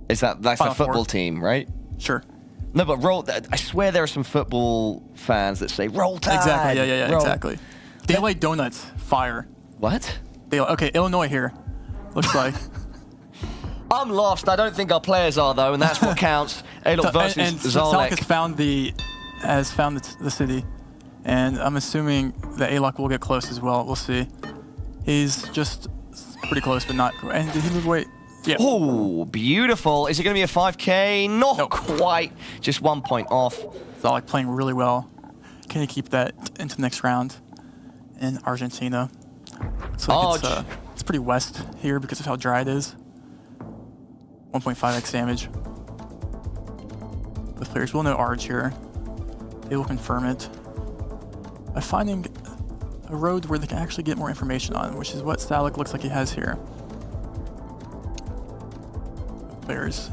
H: That's the football team, right?
F: Sure.
H: No, but I swear there are some football fans that say Roll Tide.
F: Exactly, yeah, exactly. Daylight Donuts, fire.
H: What?
F: Okay, Illinois here. Looks like.
H: I'm lost. I don't think our players are, though, and that's what counts. Alok versus
F: and
H: Salek.
F: Salek has found the city, and I'm assuming that Alok will get close as well. We'll see. He's just pretty close, but not. And did he move away? Yeah.
H: Oh, beautiful. Is it going to be a 5K? Not quite. Just 1 point off.
F: Salek playing really well. Can he keep that into the next round in Argentina? So it's pretty west here because of how dry it is. 1.5x damage. The players will know Arge here. They will confirm it by finding a road where they can actually get more information on, which is what Salek looks like he has here. Players.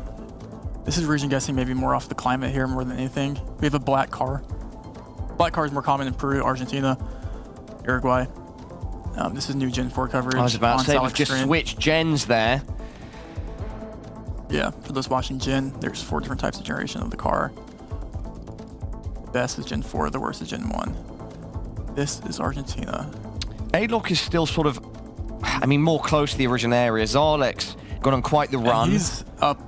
F: This is region guessing maybe more off the climate here more than anything. We have a black car. Black car is more common in Peru, Argentina, Uruguay. This is new Gen 4 coverage.
H: I was about to say, we've just
F: screen.
H: switched gens there.
F: Yeah, for those watching Gen, there's 4 different types of generation of the car. The best is Gen 4, the worst is Gen 1. This is Argentina.
H: Alok is still sort of, more close to the original area. Salek's gone on quite the run.
F: And he's up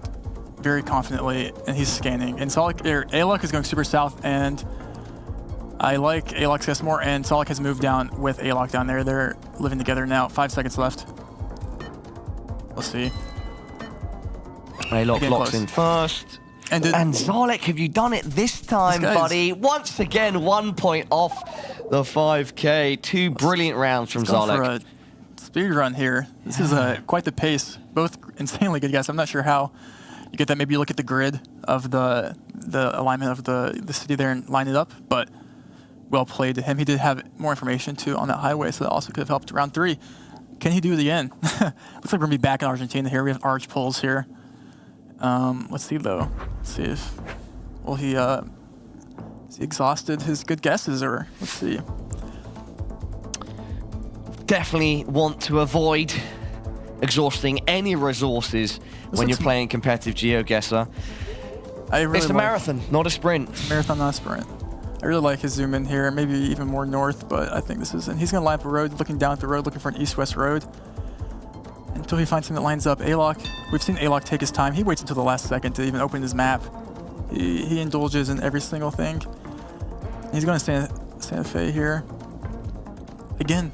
F: very confidently, and he's scanning. And Alok is going super south, and I like Alok's guess more, and Salek has moved down with Alok down there. They're living together now. 5 seconds left. Let's see.
H: Alok locks in first. And Salek, have you done it this time, buddy? Once again, 1 point off the 5K. Two brilliant rounds from Salek.
F: For a speed run here. This is quite the pace. Both insanely good guys. I'm not sure how you get that. Maybe you look at the grid of the alignment of the city there and line it up, but well played to him. He did have more information too on that highway, so that also could have helped round 3. Can he do it again? Looks like we're gonna be back in Argentina here. We have Arch pulls here. Let's see though. Let's see if has he exhausted his good guesses, or let's see.
H: Definitely want to avoid exhausting any resources when you're playing competitive GeoGuessr. It's a marathon, not a sprint.
F: It's a marathon, not a sprint. I really like his zoom in here, maybe even more north, but I think this is, and he's gonna line up a road, looking down at the road, looking for an east-west road until he finds something that lines up. Alok, we've seen Alok take his time. He waits until the last second to even open his map. He indulges in every single thing. He's going to Santa Fe here. Again,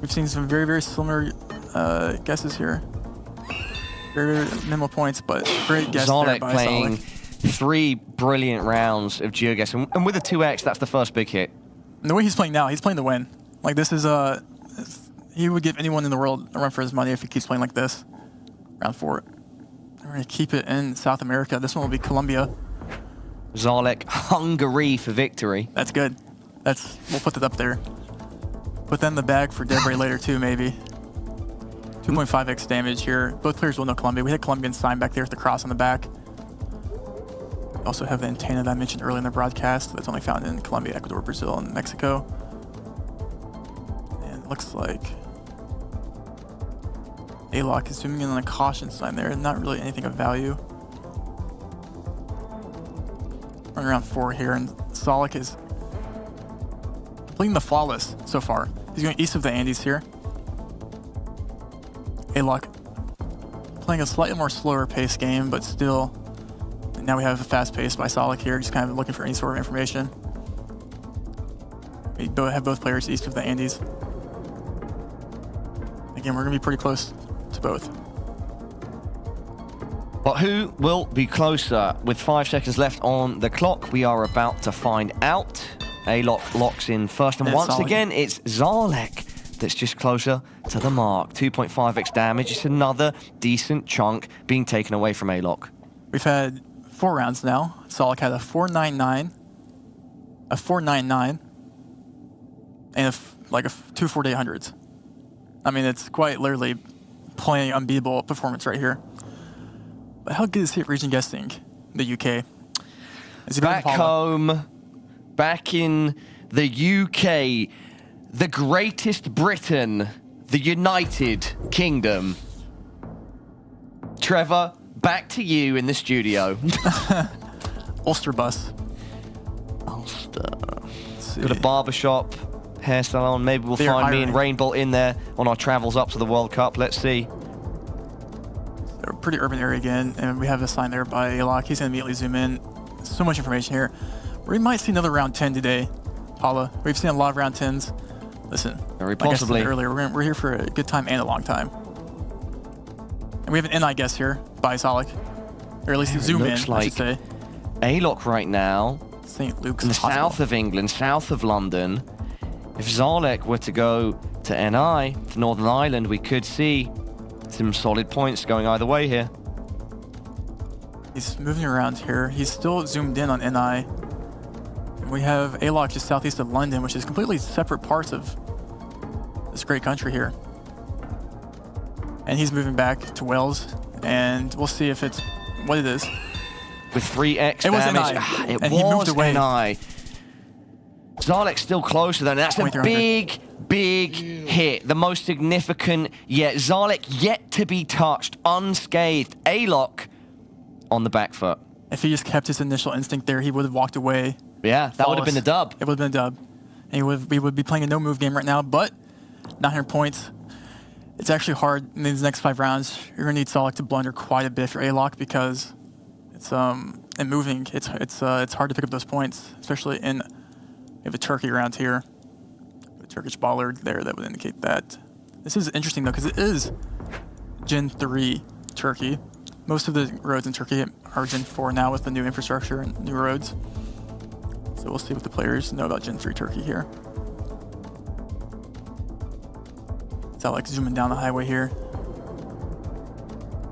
F: we've seen some very, very similar guesses here. Very, very minimal points, but great guess there by
H: playing
F: Salek.
H: 3 brilliant rounds of GeoGuessr, and with a 2x, that's the first big hit.
F: And the way he's playing now, he's playing to win. Like this is he would give anyone in the world a run for his money if he keeps playing like this. Round 4. We're gonna keep it in South America. This one will be Colombia.
H: Salek, Hungary for victory.
F: That's good. We'll put that up there. Put that in the bag for Debray later too, maybe. 2.5x damage here. Both players will know Colombia. We had Colombian sign back there with the cross on the back. We also have the antenna that I mentioned earlier in the broadcast that's only found in Colombia, Ecuador, Brazil, and Mexico. And it looks like Alok is zooming in on a caution sign there. Not really anything of value. Running around 4 here, and Salek is completing the flawless so far. He's going east of the Andes here. Alok playing a slightly more slower pace game, but still, now we have a fast pace by Salek here, just kind of looking for any sort of information. We have both players east of the Andes. Again, we're going to be pretty close to both.
H: But who will be closer? With 5 seconds left on the clock, we are about to find out. Alok locks in first, and once again, it's Salek that's just closer to the mark. 2.5x damage. It's another decent chunk being taken away from Alok.
F: We've had 4 rounds now. Salek had a 4.99, a 4.99, and a 2 4800s. I mean, it's quite literally playing unbeatable performance right here. But how good is he at region guessing the UK? Is he
H: back home, back in the UK, the greatest Britain, the United Kingdom. Trevor, back to you in the studio.
F: Ulster bus.
H: Ulster. Got a barbershop, hair salon. Maybe we'll find me and Rainbolt in there on our travels up to the World Cup. Let's see.
F: A pretty urban area again, and we have a sign there by Alok. He's going to immediately zoom in. So much information here. We might see another round 10 today, Paula. We've seen a lot of round 10s. Listen,
H: very possibly.
F: Like I said earlier, we're here for a good time and a long time. And we have an NI guess here by Salek. Or at least zoom in,
H: like
F: I should say.
H: Alok right now.
F: St. Luke's
H: in the south of England, south of London. If Salek were to go to NI, to Northern Ireland, we could see some solid points going either way here.
F: He's moving around here. He's still zoomed in on NI. And we have Alok just southeast of London, which is completely separate parts of this great country here. And he's moving back to Wales, and we'll see if it's what it is.
H: With 3x
F: it
H: damage.
F: Was NI.
H: It
F: and
H: was
F: he moved away.
H: NI. Salek's still closer though. That's a big, big hit. The most significant yet. Salek yet to be touched, unscathed. Alok on the back foot.
F: If he just kept his initial instinct there, he would have walked away.
H: Yeah, that would have been the dub.
F: It would have been a dub. And we would be playing a no-move game right now, but 900 points. It's actually hard in these next 5 rounds. You're going to need Salek to blunder quite a bit for Alok because it's in moving. It's hard to pick up those points, especially in we have a Turkey around here, a Turkish bollard there that would indicate that. This is interesting though because it is Gen 3 Turkey. Most of the roads in Turkey are Gen 4 now with the new infrastructure and new roads. So we'll see what the players know about Gen 3 Turkey here. Salek zooming down the highway here.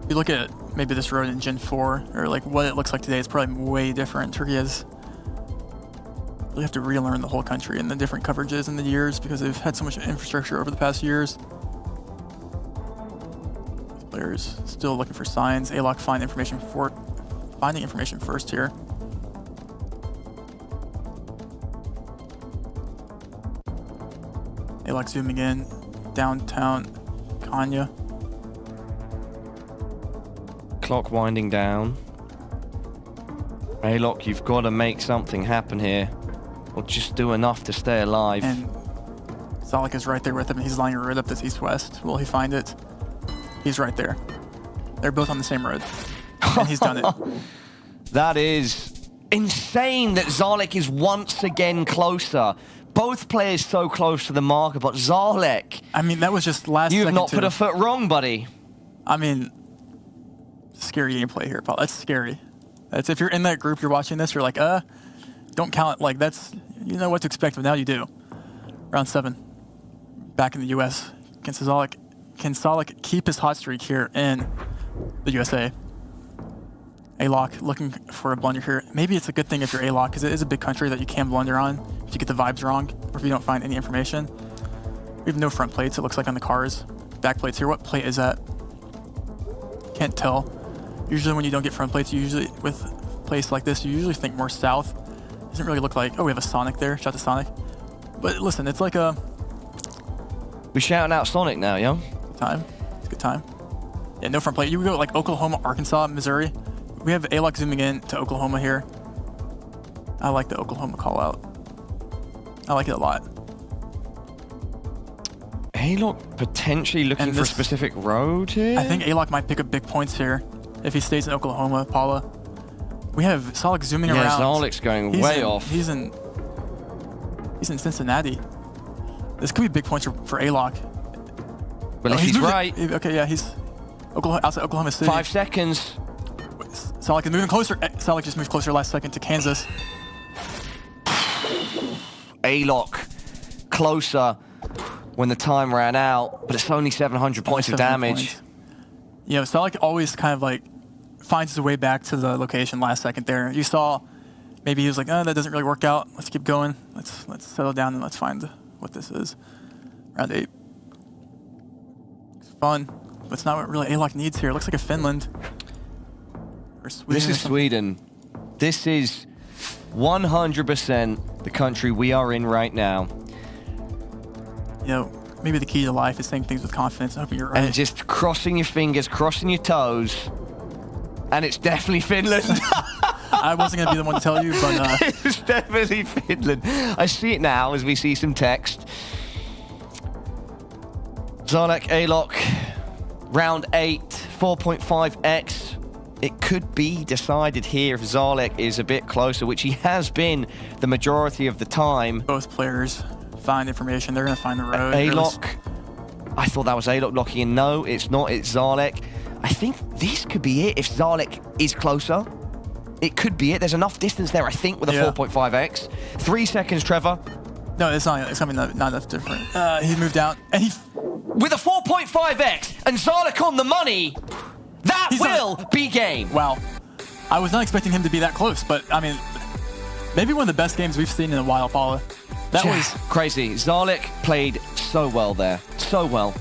F: If you look at maybe this road in Gen 4, or like what it looks like today, it's probably way different. Turkey has really have to relearn the whole country and the different coverages in the years because they've had so much infrastructure over the past years. Players still looking for signs. Alok finding information first here. Alok zooming in, downtown Konya.
H: Clock winding down. Alok, you've got to make something happen here, or just do enough to stay alive.
F: And Salek is right there with him. He's lining right up this east-west. Will he find it? He's right there. They're both on the same road. And he's done it.
H: That is insane that Salek is once again closer. Both players so close to the marker, but Salek...
F: I mean, that was just last second.
H: You've not put a foot wrong, buddy.
F: I mean, scary gameplay here, Paul. That's scary. That's if you're in that group, you're watching this, you're like, don't count it. Like, that's... You know what to expect, but now you do. Round 7. Back in the U.S. against Salek. Can Salek keep his hot streak here in the USA? Alok looking for a blunder here. Maybe it's a good thing if you're Alok, because it is a big country that you can blunder on if you get the vibes wrong, or if you don't find any information. We have no front plates, it looks like on the cars. Back plates here, what plate is that? Can't tell. Usually when you don't get front plates, you usually, with a place like this, you usually think more south. Doesn't really look like, oh, we have a Sonic there, shout to Sonic. But listen, it's like a...
H: We're shouting out Sonic now, yo.
F: Time. It's a good time. Yeah, no front plate. You go like Oklahoma, Arkansas, Missouri. We have Alok zooming in to Oklahoma here. I like the Oklahoma call out. I like it a lot.
H: Alok potentially looking for a specific road here?
F: I think Alok might pick up big points here if he stays in Oklahoma, Paula. We have Salek zooming around.
H: Yeah, Salek's going way off.
F: He's in Cincinnati. This could be big points for Alok.
H: Well, if he's right.
F: Okay, yeah, he's outside Oklahoma City.
H: 5 seconds.
F: Salek is moving closer. Salek just moved closer last second to Kansas.
H: Alok closer when the time ran out, but it's only 700 points of damage.
F: You know, Salek always kind of like finds his way back to the location last second there. You saw maybe he was like, oh, that doesn't really work out. Let's keep going. Let's settle down and let's find what this is. Round 8. It's fun, but it's not what really Alok needs here. It looks like a Finland. Or Sweden.
H: This is Sweden. This is 100% the country we are in right now.
F: You know, maybe the key to life is saying things with confidence. I hope you're right.
H: And just crossing your fingers, crossing your toes. And it's definitely Finland.
F: I wasn't going to be the one to tell you, but...
H: It's definitely Finland. I see it now as we see some text. Salek, Alok, round 8, 4.5x. It could be decided here if Salek is a bit closer, which he has been the majority of the time.
F: Both players find information. They're going to find the road.
H: Alok. I thought that was Alok locking in. No, it's not. It's Salek. I think this could be it if Salek is closer. It could be it. There's enough distance there, I think, with a 4.5x. 3 seconds, Trevor.
F: No, it's not. It's something not enough different. He moved out, and he...
H: With a 4.5x and Salek on the money, that will be game.
F: Wow. I was not expecting him to be that close, but, I mean, maybe one of the best games we've seen in a while, Paula. That was...
H: Crazy. Salek played so well there. So well.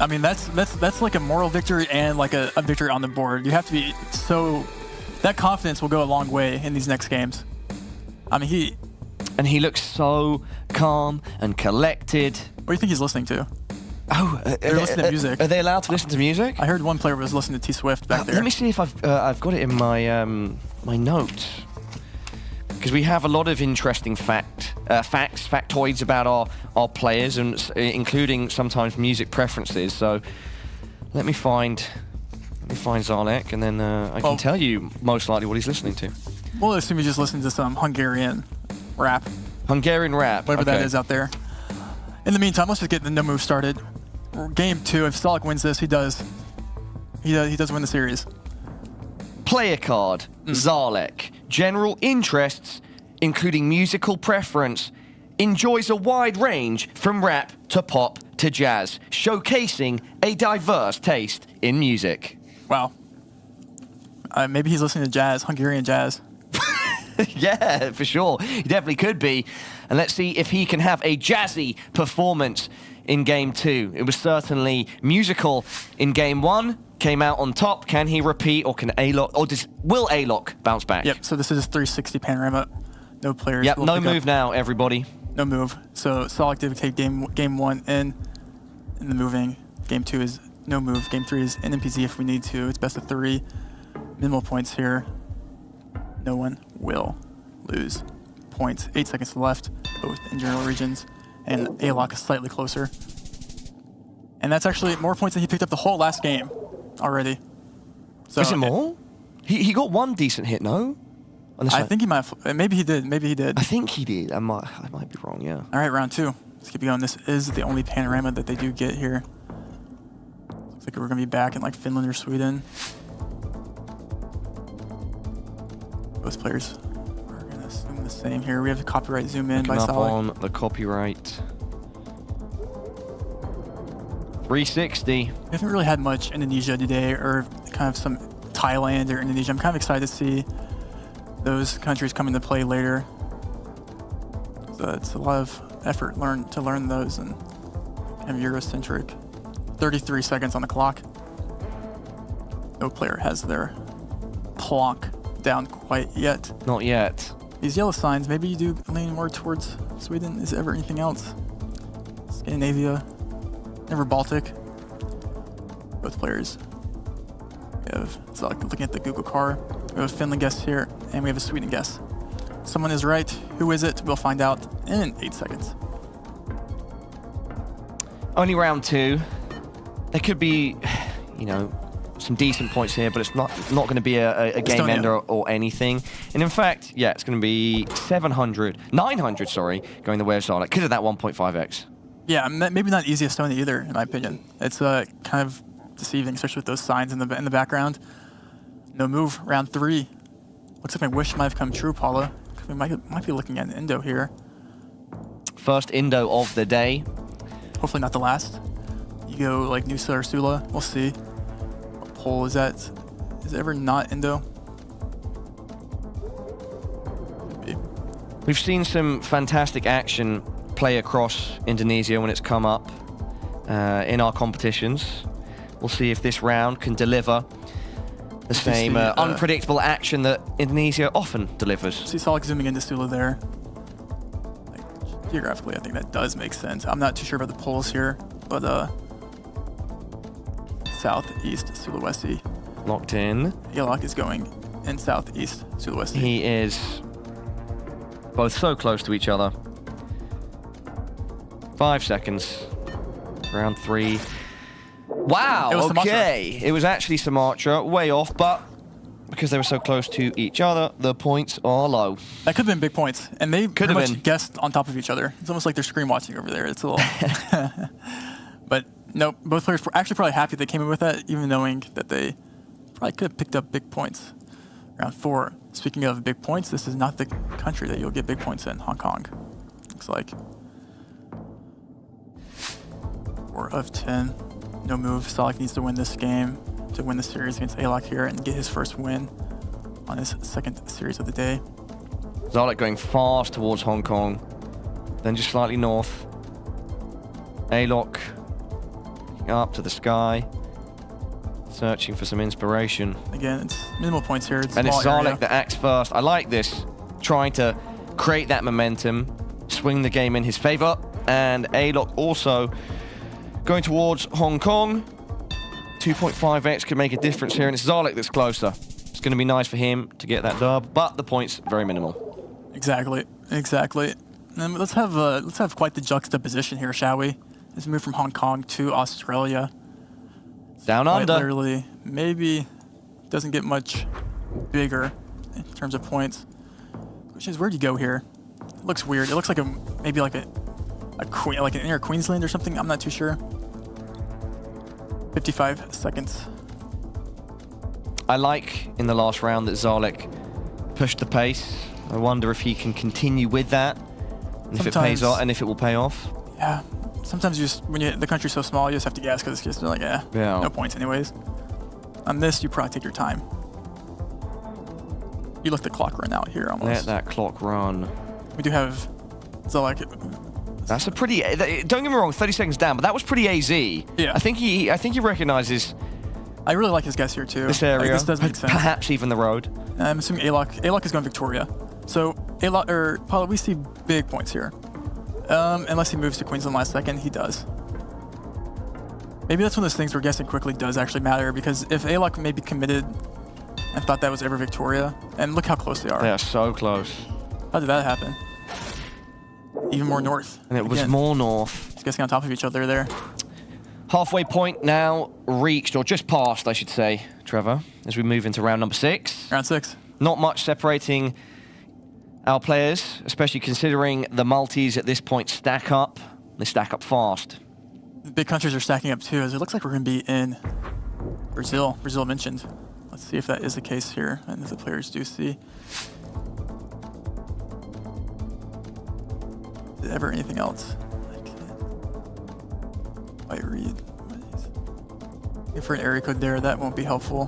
F: I mean, that's like a moral victory and like a victory on the board. You have to be so... That confidence will go a long way in these next games. I mean, he...
H: And he looks so calm and collected.
F: What do you think he's listening to?
H: Oh,
F: they're listening to music.
H: Are they allowed to listen to music?
F: I heard one player was listening to T Swift back there.
H: Let me see if I've got it in my my notes, because we have a lot of interesting factoids about our players, and including sometimes music preferences. So let me find Salek, and then I can tell you most likely what he's listening to.
F: We'll assume he just listened to some Hungarian rap.
H: Hungarian rap.
F: Whatever that is out there. In the meantime, let's just get the no move started. Game 2. If Salek wins this, he does win the series.
H: Player card, Salek. General interests, including musical preference. Enjoys a wide range from rap to pop to jazz, showcasing a diverse taste in music.
F: Wow. Maybe he's listening to jazz, Hungarian jazz.
H: Yeah, for sure. He definitely could be. And let's see if he can have a jazzy performance in Game 2. It was certainly musical in Game 1. Came out on top. Can he repeat, or can Alok, or will Alok bounce back?
F: Yep, so this is 360 panorama. No players.
H: Yep, no move now, everybody.
F: No move. So Salek did take game 1 in the moving. Game 2 is no move. Game 3 is NMPZ if we need to. It's best of 3. Minimal points here. No one will lose points. 8 seconds left, both in general regions. And Alok is slightly closer. And that's actually more points than he picked up the whole last game already. So,
H: is it more? He got one decent hit, no?
F: I think he might have, maybe he did, maybe he did.
H: I think he did. I might be wrong, yeah.
F: All right, round 2. Let's keep going. This is the only panorama that they do get here. Looks like we're gonna be back in like Finland or Sweden. Both players are gonna assume the same here. We have the copyright zoom in by
H: Looking up
F: Salek.
H: on the copyright. 360.
F: We haven't really had much Indonesia today, or kind of some Thailand or Indonesia. I'm kind of excited to see those countries come into play later. So it's a lot of effort to learn those, and kind of Eurocentric. 33 seconds on the clock. No player has their plonk down quite yet.
H: Not yet.
F: These yellow signs, maybe you do lean more towards Sweden. Is there ever anything else? Scandinavia, never Baltic. Both players. We have, it's like looking at the Google car. We have a Finland guess here, and we have a Sweden guess. Someone is right. Who is it? We'll find out in 8 seconds.
H: Only round 2. There could be, you know, some decent points here, but it's not going to be a game ender or anything. And in fact, yeah, it's going to be 900, sorry, going the way of Salek because of that 1.5x.
F: Yeah, maybe not easy Estonia either, in my opinion. It's kind of deceiving, especially with those signs in the background. No move, round 3. Looks like my wish might have come true, Paula. We might be looking at an Indo here.
H: First Indo of the day.
F: Hopefully not the last. You go like Nusa or Sula, we'll see. What poll is that? Is it ever not Indo? Could be.
H: We've seen some fantastic action play across Indonesia when it's come up in our competitions. We'll see if this round can deliver the same unpredictable action that Indonesia often delivers.
F: See Salek zooming into Sula there. Like, geographically, I think that does make sense. I'm not too sure about the polls here, but southeast Sulawesi.
H: Locked in.
F: Alok is going in southeast Sulawesi.
H: He is both so close to each other. 5 seconds. Round 3. Wow,
F: it was
H: okay.
F: Sumatra.
H: It was actually Sumatra, way off, but because they were so close to each other, the points are low.
F: That could have been big points, and they
H: could
F: pretty
H: have
F: much guessed on top of each other. It's almost like they're screen watching over there. It's a little... But no, both players were actually probably happy they came in with that, even knowing that they probably could have picked up big points. Round 4. Speaking of big points, this is not the country that you'll get big points in, Hong Kong. Looks like. 4 of 10. No move. Salek needs to win this game to win the series against Alok here and get his first win on his second series of the day.
H: Salek going fast towards Hong Kong, then just slightly north. Alok up to the sky, searching for some inspiration.
F: Again, it's minimal points here.
H: And it's Salek that acts first. I like this, trying to create that momentum, swing the game in his favor, and Alok also going towards Hong Kong. 2.5x could make a difference here, and it's Salek that's closer. It's going to be nice for him to get that dub, but the points very minimal.
F: Exactly, exactly. And let's have quite the juxtaposition here, shall we? Let's move from Hong Kong to Australia.
H: Down under.
F: Literally, maybe doesn't get much bigger in terms of points. Which is, where'd you go here? It looks weird. It looks like maybe like an inner Queensland or something. I'm not too sure. 55 seconds.
H: I like in the last round that Salek pushed the pace. I wonder if he can continue with that, and if it pays off, and if it will pay off.
F: Yeah. Sometimes you just, when the country's so small, you just have to guess because it's just like, no points anyways. On this, you probably take your time. You let the clock run out here almost.
H: Let that clock run.
F: We do have Salek.
H: That's a pretty. Don't get me wrong, 30 seconds down, but that was pretty AZ.
F: Yeah.
H: I think he recognizes.
F: I really like his guess here too.
H: This area.
F: Like, this does make sense.
H: Perhaps even the road.
F: I'm assuming Alok. Alok is going Victoria. So Alok or Paulo, we see big points here. Unless he moves to Queensland last second, he does. Maybe that's one of those things where guessing quickly does actually matter, because if Alok maybe committed and thought that was ever Victoria, and look how close they are.
H: They are so close.
F: How did that happen? Even more north.
H: And it was more north.
F: It's guessing on top of each other there.
H: Halfway point now reached, or just passed, I should say, Trevor, as we move into round number 6.
F: Round 6.
H: Not much separating our players, especially considering the multis at this point stack up. They stack up fast.
F: The big countries are stacking up too, as it looks like we're going to be in Brazil. Brazil mentioned. Let's see if that is the case here, and if the players do see. Is ever anything else? I can't quite read. If for an area code there, that won't be helpful.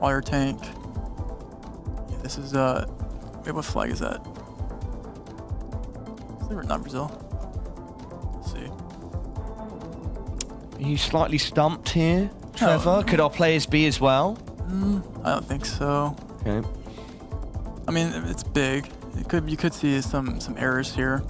F: Water tank. Yeah, this is wait, what flag is that? Is there not Brazil? Let's see.
H: Are you slightly stumped here, Trevor? Could our players be as well?
F: I don't think so.
H: Okay.
F: I mean, it's big. You could see some errors here.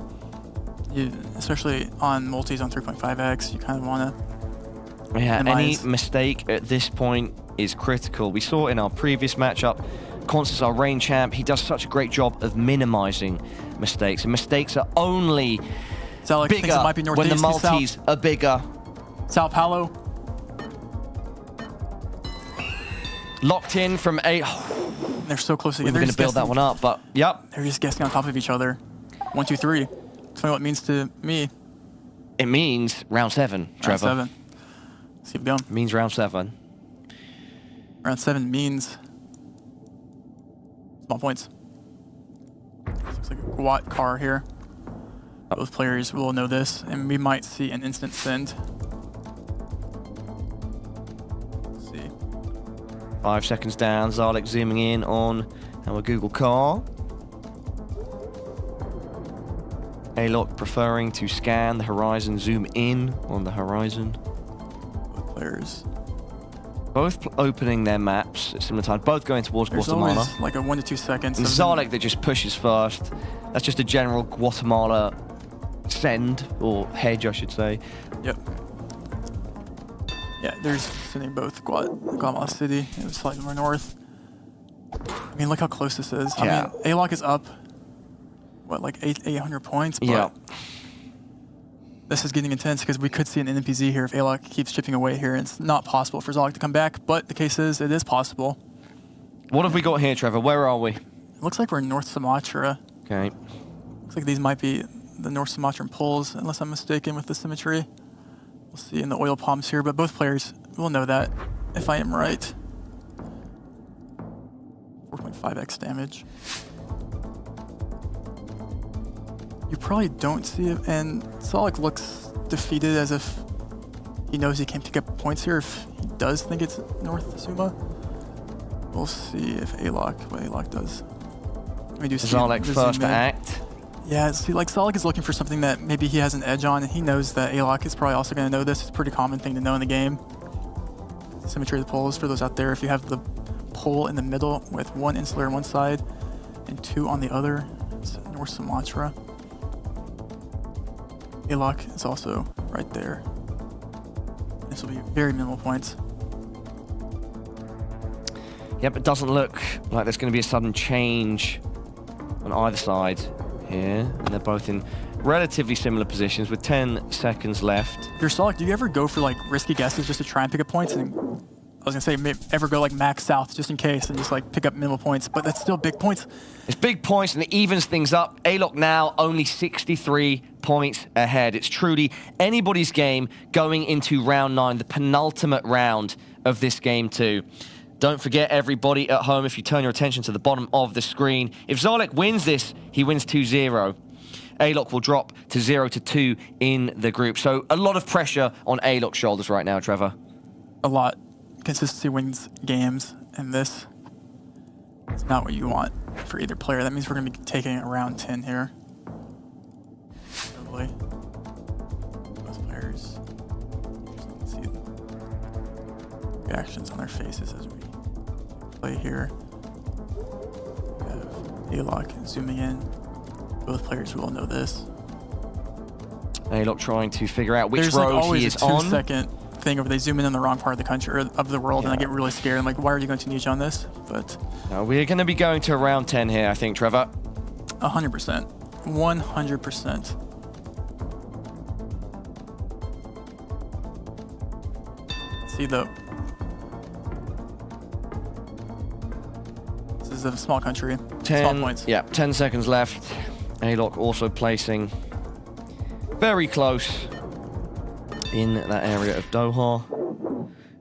F: Especially on multis on 3.5x, you kind of want to.
H: Yeah,
F: minimize.
H: any mistake at this point is critical. We saw in our previous matchup, Consus, our reign champ, he does such a great job of minimizing mistakes. And mistakes are only
F: Salek thinks it might be
H: when the multis are bigger.
F: Sao Paulo.
H: Locked in from a...
F: They're so close
H: We
F: together.
H: were going to build that one up, but yep.
F: They're just guessing on top of each other. 1, 2, 3. Tell me what it means to me.
H: It means round 7, Trevor.
F: Round 7. Let's keep going.
H: It means round 7.
F: Round 7 means small points. Looks like a Guat car here. Both players will know this, and we might see an instant send. Let's see.
H: 5 seconds down, Salek zooming in on our Google car. Alok preferring to scan the horizon, zoom in on the horizon.
F: Both players.
H: Both opening their maps at similar time, both going towards
F: There's
H: Guatemala.
F: always like a 1 to 2 seconds.
H: And Salek that just pushes first. That's just a general Guatemala send, or hedge, I should say.
F: Yep. Yeah, there's sending both Guatemala City. It was slightly more north. I mean, look how close this is.
H: Yeah.
F: I mean, Alok is up, what, like 800 points? But
H: Yeah.
F: this is getting intense because we could see an NMPZ here if Alok keeps chipping away here. It's not possible for Salek to come back, but the case is, it is possible.
H: What have we got here, Trevor? Where are we?
F: It looks like we're in North Sumatra.
H: Okay.
F: Looks like these might be the North Sumatran pulls, unless I'm mistaken with the symmetry. We'll see in the oil palms here, but both players will know that, if I am right. 4.5x damage. You probably don't see it, and Salek looks defeated as if he knows he can't pick up points here if he does think it's North Suma. We'll see if what Alok does. Let me do
H: Salek first to act.
F: Yeah, see, like Salek is looking for something that maybe he has an edge on, and he knows that Alok is probably also going to know this. It's a pretty common thing to know in the game. Symmetry of the poles, for those out there, if you have the pole in the middle with 1 insular on one side and 2 on the other, it's North Sumatra. Alok is also right there. This will be very minimal points.
H: Yep, it doesn't look like there's going to be a sudden change on either side here. And they're both in relatively similar positions with 10 seconds left.
F: If you're Salek, do you ever go for like risky guesses just to try and pick up points? And I was going to say, maybe ever go like max south just in case and just like pick up minimal points, but that's still big points.
H: It's big points and it evens things up. Alok now only 63 points ahead. It's truly anybody's game going into round 9, the penultimate round of this game too. Don't forget, everybody at home, if you turn your attention to the bottom of the screen, if Salek wins this, he wins 2-0. Alok will drop to 0-2 in the group. So a lot of pressure on Alok's shoulders right now, Trevor.
F: A lot. Consistency wins games, and this is not what you want for either player. That means we're going to be taking a round 10 here. Probably. Both players. Let's see reactions on their faces as we play here. We have Alok zooming in. Both players will know this.
H: Alok trying to figure out which
F: There's
H: road
F: like always
H: he is
F: a
H: on.
F: 2-second thing where they zoom in on the wrong part of the country or of the world, and I get really scared. I'm like, why are you going to niche on this? But
H: no, we're going to be going to round 10 here, I think, Trevor.
F: 100%. 100%. See though. This is a small country.
H: 10,
F: small points.
H: Yeah, 10 seconds left. Alok also placing very close in that area of Doha.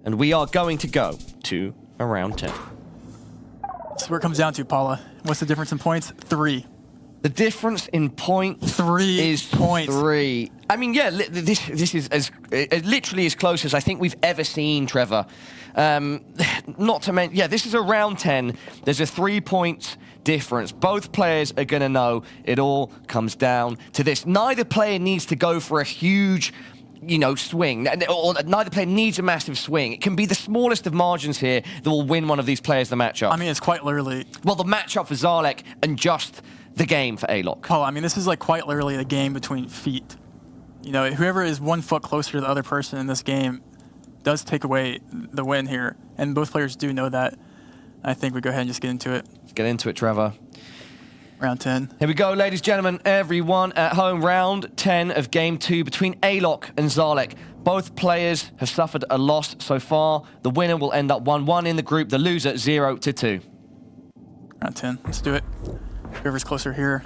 H: And we are going to go to a round 10.
F: That's where it comes down to, Paula. What's the difference in points? 3.
H: The difference in points
F: 3
H: is
F: points.
H: 3. I mean, yeah, this is literally as close as I think we've ever seen, Trevor. Not to mention, yeah, this is a round 10. There's a 3 points difference. Both players are going to know it all comes down to this. Neither player needs to go for a huge, you know, swing. Or neither player needs a massive swing. It can be the smallest of margins here that will win one of these players the matchup.
F: I mean, it's quite literally...
H: Well, the matchup for Salek and just the game for Alok.
F: Paula, I mean, this is like quite literally a game between feet. You know, whoever is 1 foot closer to the other person in this game does take away the win here. And both players do know that. I think we go ahead and just get into it.
H: Let's get into it, Trevor.
F: Round 10.
H: Here we go, ladies and gentlemen, everyone at home. Round 10 of game 2 between Alok and Salek. Both players have suffered a loss so far. The winner will end up 1-1 in the group, the loser 0-2.
F: Round 10. Let's do it. Whoever's closer here.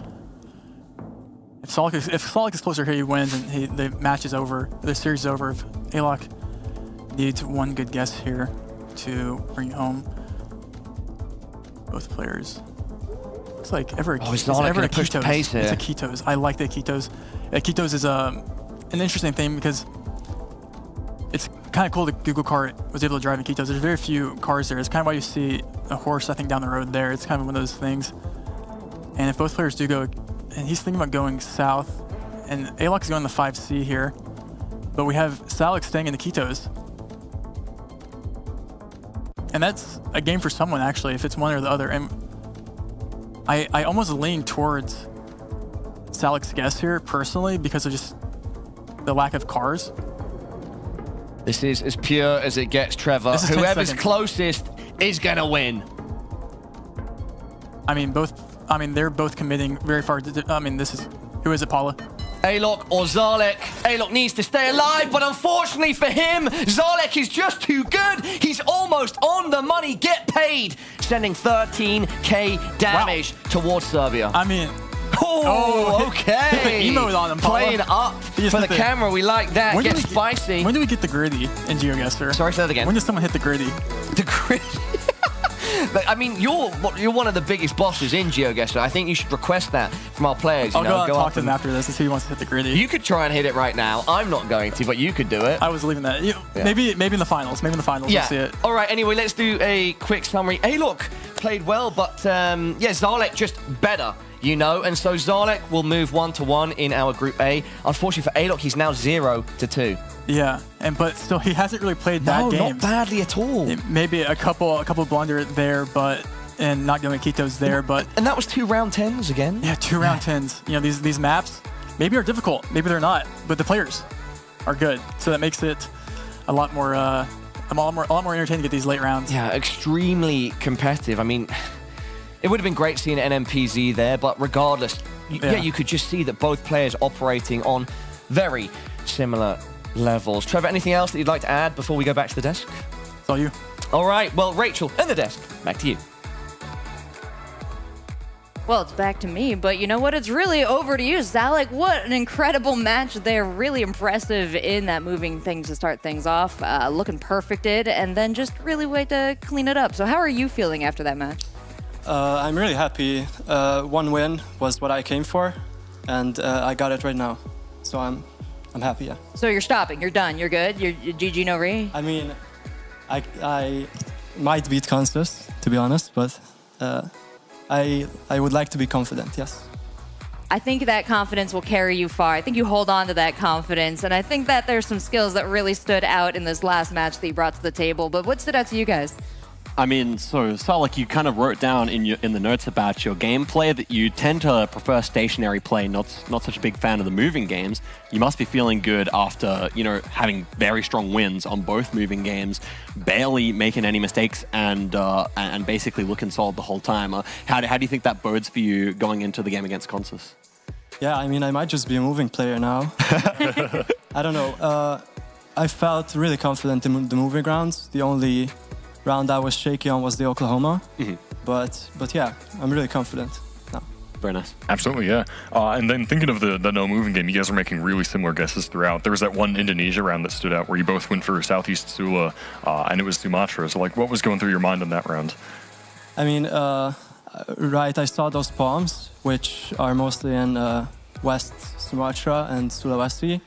F: If Salek is closer here, he wins, and the match is over. The series is over. If Alok needs 1 good guess here to bring it home. Both players. Looks like ever a
H: Ketos.
F: It's a Ketos. I like the Ketos. Ketos is an interesting thing because it's kind of cool that Google Car was able to drive in Ketos. There's very few cars there. It's kind of why you see a horse, I think, down the road there. It's kind of one of those things. And if both players do go, and he's thinking about going south, and Alok is going the 5C here, but we have Salek staying in the Ketos. And that's a game for someone, actually, if it's one or the other. And I almost lean towards Salek's guess here, personally, because of just the lack of cars.
H: This is as pure as it gets, Trevor. Whoever's closest is going to win.
F: I mean, they're both committing very far. Who is it, Paula?
H: Alok or Salek. Alok needs to stay alive, but unfortunately for him, Salek is just too good. He's almost on the money. Get paid. Sending 13k damage towards Serbia.
F: I mean...
H: okay.
F: Hit the emote on him, Paula.
H: Playing up for the camera. We like that. Get spicy.
F: When do we get the gritty in GeoGuessr?
H: Sorry, say that again.
F: When does someone hit the gritty?
H: The gritty? I mean, you're one of the biggest bosses in GeoGuessr. I think you should request that from our players.
F: I'll go and talk to him after this and see who wants to hit the gritty.
H: You could try and hit it right now. I'm not going to, but you could do it.
F: I was leaving that. Maybe in the finals. Maybe in the finals we'll see it.
H: All right, anyway, let's do a quick summary. Alok played well, but Salek just better, you know. And so Salek will move 1-1 in our Group A. Unfortunately for Alok, he's now 0-2.
F: Yeah, but still, he hasn't really played bad games.
H: No, not badly at all.
F: Maybe a couple blunder there, and not going Ketos there, but...
H: And that was 2 round 10s again.
F: Yeah, 2 round 10s. You know, these maps maybe are difficult, maybe they're not, but the players are good. So that makes it a lot more entertaining to get these late rounds.
H: Yeah, extremely competitive. I mean, it would have been great seeing NMPZ there, but regardless, you could just see that both players operating on very similar levels. Trevor, anything else that you'd like to add before we go back to the desk?
F: It's all you.
H: All right, well, Rachel and the desk, back to you.
A: Well, it's back to me, but you know what? It's really over to you, Salek. What an incredible match there. Really impressive in that moving thing to start things off. Looking perfected, and then just really way to clean it up. So how are you feeling after that match?
E: I'm really happy. One win was what I came for, and I got it right now. So I'm happy, yeah.
A: So you're stopping, you're done, you're good? You're GG no re?
E: I mean, I might beat Consus, to be honest, but I would like to be confident, yes.
A: I think that confidence will carry you far. I think you hold on to that confidence, and I think that there's some skills that really stood out in this last match that you brought to the table. But what stood out to you guys?
C: I mean, so Salek, you kind of wrote down in the notes about your gameplay that you tend to prefer stationary play, not such a big fan of the moving games. You must be feeling good after, you know, having very strong wins on both moving games, barely making any mistakes, and basically looking solid the whole time. How do you think that bodes for you going into the game against Consus?
E: Yeah, I mean, I might just be a moving player now. I don't know. I felt really confident in the moving rounds. The only round I was shaky on was the Oklahoma. But yeah, I'm really confident now.
C: Very nice.
B: Absolutely, yeah. And then thinking of the no moving game, you guys are making really similar guesses throughout. There was that one Indonesia round that stood out where you both went for Southeast Sula, and it was Sumatra. So like, what was going through your mind in that round?
E: I mean, right, I saw those palms, which are mostly in West Sumatra and Sulawesi,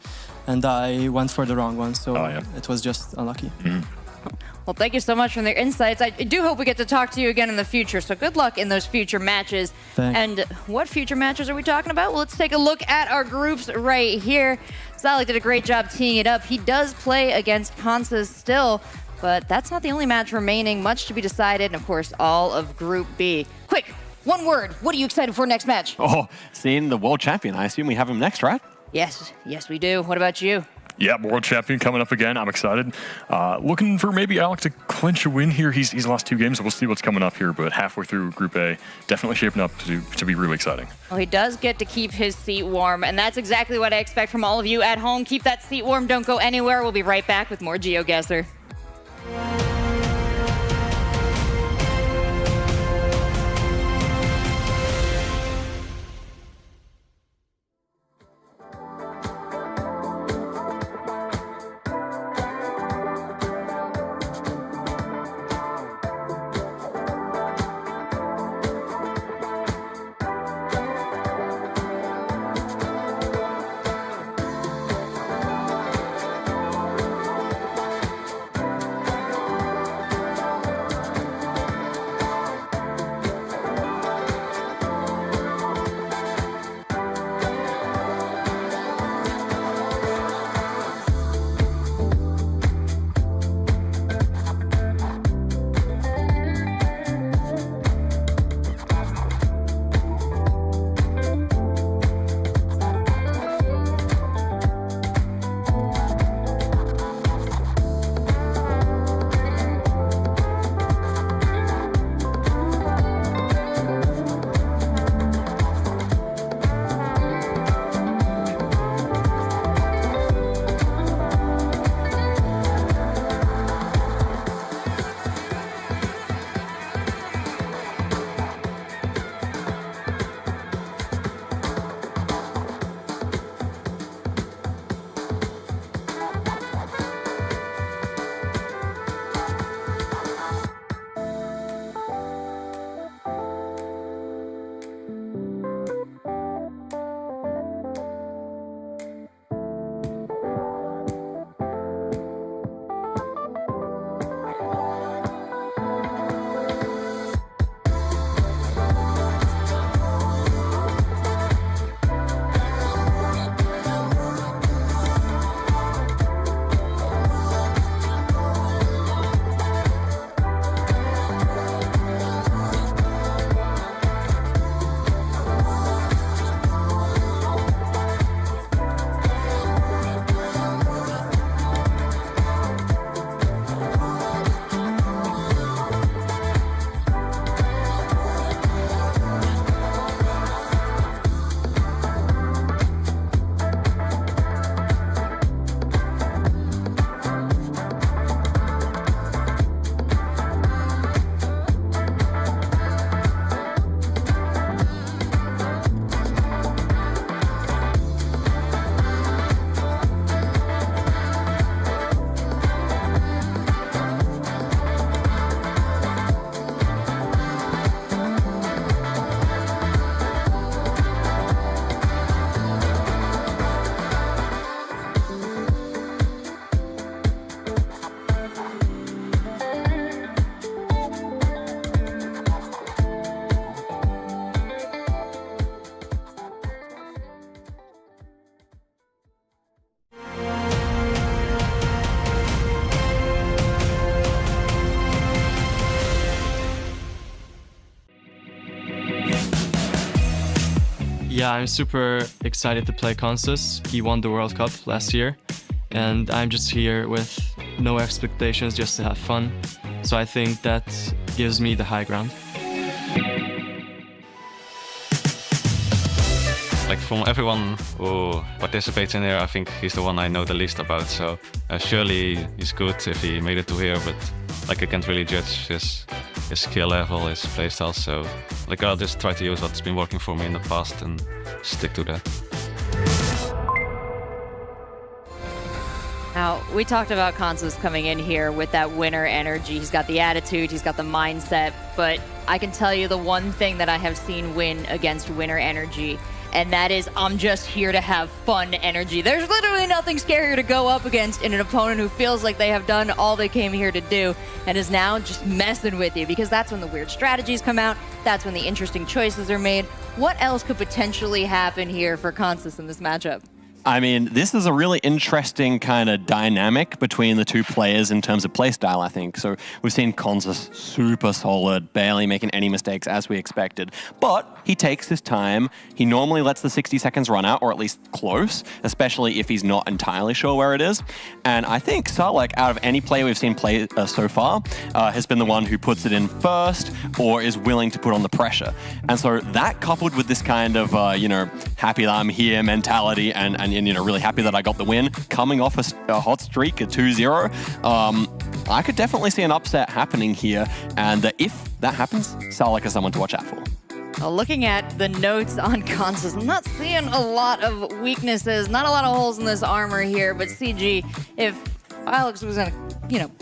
E: and I went for the wrong one, so it was just unlucky.
A: Well, thank you so much for their insights. I do hope we get to talk to you again in the future, so good luck in those future matches.
E: Thanks.
A: And what future matches are we talking about? Well, let's take a look at our groups right here. Salek did a great job teeing it up. He does play against Consus still, but that's not the only match remaining. Much to be decided, and of course, all of Group B. Quick, one word. What are you excited for next match?
C: Oh, seeing the world champion. I assume we have him next, right?
A: Yes, we do. What about you?
B: Yeah, world champion coming up again. I'm excited. Looking for maybe Alok to clinch a win here. He's lost 2 games, so we'll see what's coming up here. But halfway through Group A, definitely shaping up to be really exciting.
A: Well, he does get to keep his seat warm, and that's exactly what I expect from all of you at home. Keep that seat warm. Don't go anywhere. We'll be right back with more GeoGuessr.
E: Yeah, I'm super excited to play Consus. He won the World Cup last year, and I'm just here with no expectations, just to have fun. So I think that gives me the high ground.
K: Like from everyone who participates in here, I think he's the one I know the least about. So surely he's good if he made it to here, but like I can't really judge his skill level, his playstyle. So like I'll just try to use what's been working for me in the past and stick to that.
A: Now, we talked about Consus coming in here with that winner energy. He's got the attitude, he's got the mindset, but I can tell you the one thing that I have seen win against winner energy, and that is I'm just here to have fun energy. There's literally nothing scarier to go up against in an opponent who feels like they have done all they came here to do and is now just messing with you, because that's when the weird strategies come out, that's when the interesting choices are made. What else could potentially happen here for Consus in this matchup?
C: I mean, this is a really interesting kind of dynamic between the two players in terms of playstyle, I think. So we've seen Consus super solid, barely making any mistakes as we expected. But he takes his time. He normally lets the 60 seconds run out, or at least close, especially if he's not entirely sure where it is. And I think Salek, out of any player we've seen play so far, has been the one who puts it in first or is willing to put on the pressure. And so that coupled with this kind of, happy that I'm here mentality and really happy that I got the win, coming off a hot streak at 2-0, I could definitely see an upset happening here. And if that happens, Salek is someone to watch out for.
A: Looking at the notes on Consus, I'm not seeing a lot of weaknesses, not a lot of holes in this armor here, but CG, if Alex was going to,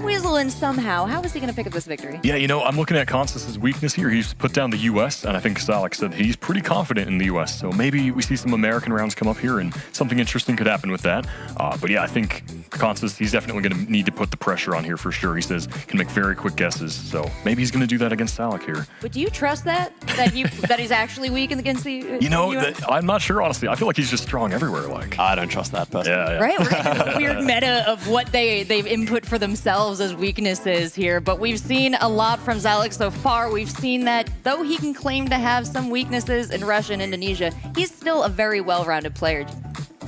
A: weasel in somehow, how is he going to pick up this victory?
B: Yeah, I'm looking at Consus's weakness here. He's put down the U.S., and I think Salek said he's pretty confident in the U.S., so maybe we see some American rounds come up here, and something interesting could happen with that. But yeah, I think Consus, he's definitely going to need to put the pressure on here for sure. He says he can make very quick guesses, so maybe he's going to do that against Salek here.
A: But do you trust that he's actually weak against the US?
B: I'm not sure, honestly. I feel like he's just strong everywhere.
C: I don't trust that person.
B: Yeah.
A: Right? We're getting the weird meta of what they've input for themselves as weaknesses here, but we've seen a lot from Salek so far. We've seen that though he can claim to have some weaknesses in Russia and Indonesia, he's still a very well-rounded player.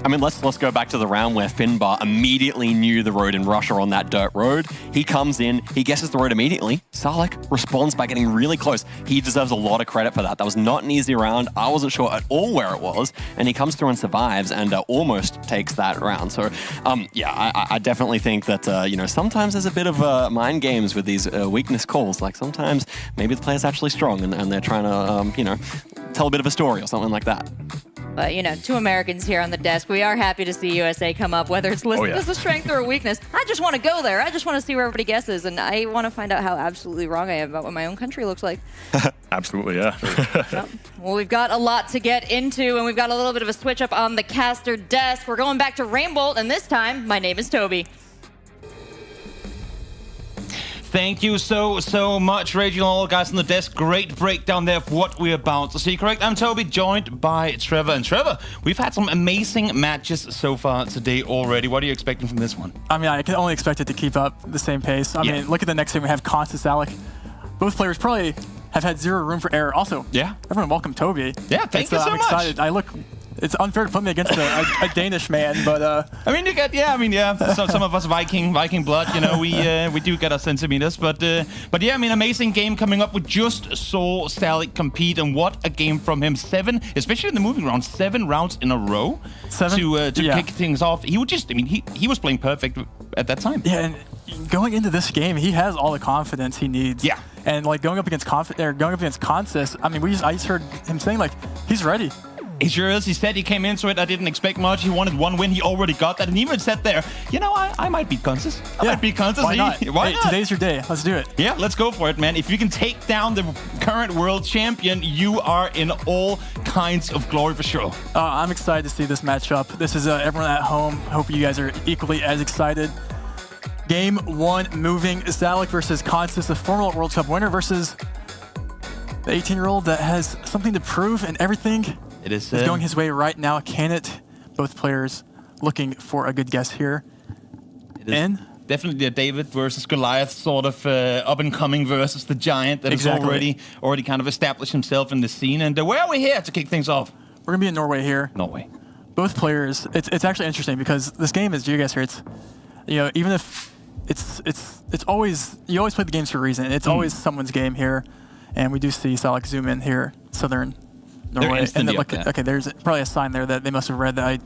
C: I mean, let's go back to the round where Finnbar immediately knew the road in Russia on that dirt road. He comes in, he guesses the road immediately. Salek responds by getting really close. He deserves a lot of credit for that. That was not an easy round. I wasn't sure at all where it was, and he comes through and survives and almost takes that round. So, I definitely think that, sometimes there's a bit of mind games with these weakness calls. Like sometimes maybe the player's actually strong and they're trying to, tell a bit of a story or something like that.
A: But, two Americans here on the desk. We are happy to see USA come up, whether it's listed as a strength or a weakness. I just want to go there. I just want to see where everybody guesses, and I want to find out how absolutely wrong I am about what my own country looks like.
B: Absolutely, yeah.
A: Yep. Well, we've got a lot to get into, and we've got a little bit of a switch up on the caster desk. We're going back to Rainbolt, and this time, my name is Toby.
M: Thank you so much, Rachel, and all guys on the desk. Great breakdown there of what we're about to see. Correct, I'm Toby, joined by Trevor. And Trevor, we've had some amazing matches so far today already. What are you expecting from this one?
F: I mean, I can only expect it to keep up the same pace. I mean, look at the next game. We have Consus, Salek. Both players probably have had zero room for error. Also, everyone welcome Toby.
M: Yeah, thank you so
F: I'm excited. It's unfair to put me against a Danish man, but
M: I mean, you get some of us Viking blood, we do get our centimeters, but yeah, I mean, amazing game coming up. We just saw Salek compete, and what a game from him. 7, especially in the moving round, 7 rounds in a row to kick things off. He would just, he was playing perfect at that time.
F: Yeah, and going into this game, he has all the confidence he needs.
M: Yeah,
F: and going up against Consus, I mean, I just heard him saying he's ready.
M: He sure is. He said he came into it. I didn't expect much. He wanted one win. He already got that. And he even said there, I might beat Consus. I might beat Consus.
F: Why not?
M: Why not?
F: Today's your day. Let's do it.
M: Yeah, let's go for it, man. If you can take down the current world champion, you are in all kinds of glory for sure.
F: I'm excited to see this matchup. This is everyone at home. Hope you guys are equally as excited. Game 1 moving. Salek versus Consus, the former World Cup winner, versus the 18-year-old that has something to prove and everything.
M: It is
F: it's going his way right now. Can it? Both players looking for a good guess here.
M: It is definitely the David versus Goliath sort of up and coming versus the giant that has already kind of established himself in the scene. And where are we here to kick things off?
F: we're gonna be in Norway here.
M: Norway.
F: Both players. It's actually interesting because this game is GeoGuessr. It's, you know, even if it's always, you always play the games for a reason. It's always someone's game here, and we do see Salek zoom in here, southern Norway, and then look. Okay, there's probably a sign there that they must have read that I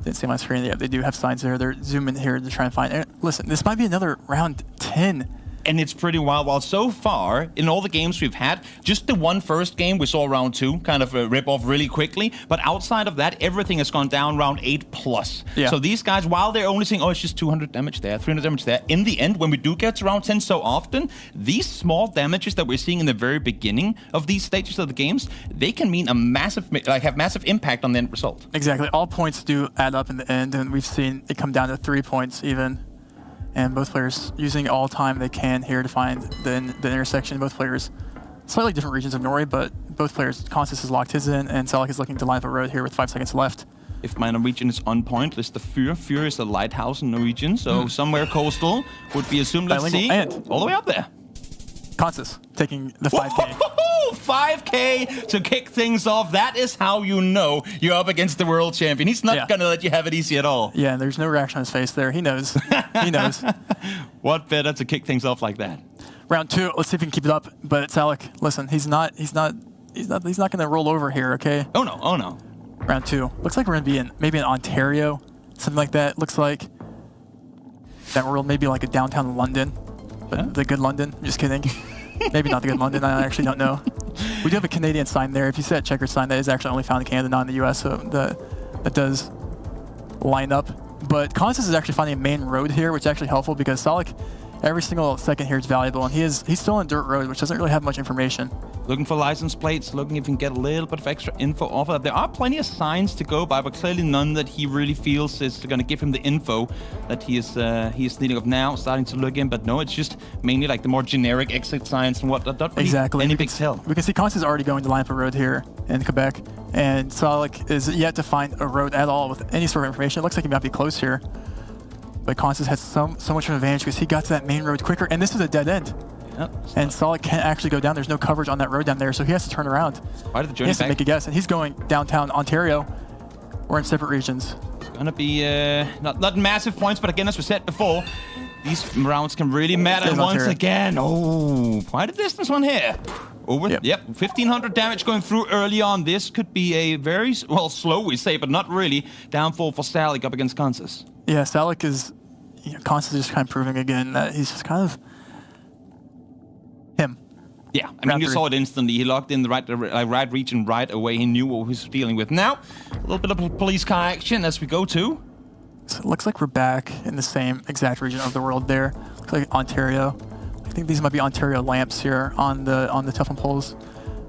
F: didn't see on my screen. Yeah, they do have signs there. They're zooming here to try and find. And listen, this might be another round 10.
M: And it's pretty wild. Well, so far, in all the games we've had, just the one first game we saw round 2, kind of a rip off really quickly. But outside of that, everything has gone down round 8+.
F: Yeah.
M: So these guys, while they're only saying, oh, it's just 200 damage there, 300 damage there, in the end, when we do get to round 10 so often, these small damages that we're seeing in the very beginning of these stages of the games, they can mean a massive, have massive impact on the end result.
F: Exactly. All points do add up in the end, and we've seen it come down to 3 points even. And both players using all time they can here to find the intersection. Both players, slightly different regions of Norway, but both players, Consus has locked his in, and Salek is looking to line up a road here with 5 seconds left.
M: If my Norwegian is on point, it's the Fyr. Fyr is a lighthouse in Norwegian, so somewhere coastal would be assumed. Let's see.
F: And
M: all the way up there.
F: Consus taking the 5K.
M: 5K to kick things off. That is how you know you're up against the world champion. He's not going to let you have it easy at all.
F: Yeah, and there's no reaction on his face there. He knows. He knows.
M: What better to kick things off like that?
F: Round 2. Let's see if he can keep it up. But Salek, listen, he's not going to roll over here. Okay.
M: Oh no. Oh no.
F: Round 2. Looks like we're going to be in maybe in Ontario, something like that. Looks like that world maybe like a downtown London, but the good London. I'm just kidding. Maybe not the good London. I actually don't know. We do have a Canadian sign there. If you see that checkered sign, that is actually only found in Canada, not in the US, so that does line up. But Consus is actually finding a main road here, which is actually helpful because Salek, every single second here is valuable, and he's still on dirt road, which doesn't really have much information.
M: Looking for license plates, looking if he can get a little bit of extra info off of that. There are plenty of signs to go by, but clearly none that he really feels is going to give him the info that he is needing of now, starting to look in. But no, it's just mainly like the more generic exit signs and whatnot. Not really
F: exactly.
M: Any big tell.
F: We can see Consus is already going to line up a road here in Quebec, and Salek is yet to find a road at all with any sort of information. It looks like he might be close here, but Consus has so much of an advantage because he got to that main road quicker, and this is a dead end. Yep, and Salek can't actually go down. There's no coverage on that road down there, so he has to turn around. He has to make a guess, and he's going downtown Ontario. We're in separate regions.
M: It's going to be not massive points, but again, as we said before, these rounds can really matter once again. Oh, quite a distance one here. Over, yep, 1,500 damage going through early on. This could be a very, well, slow, we say, but not really, downfall for Salek up against Consus.
F: Yeah, Salek is, Consus is just kind of proving again that he's just kind of him.
M: Yeah, I mean, you saw it instantly. He locked in the right region right away. He knew what he was dealing with. Now, a little bit of police car action as we go to.
F: So it looks like we're back in the same exact region of the world there. Looks like Ontario. I think these might be Ontario lamps here on the telephone poles.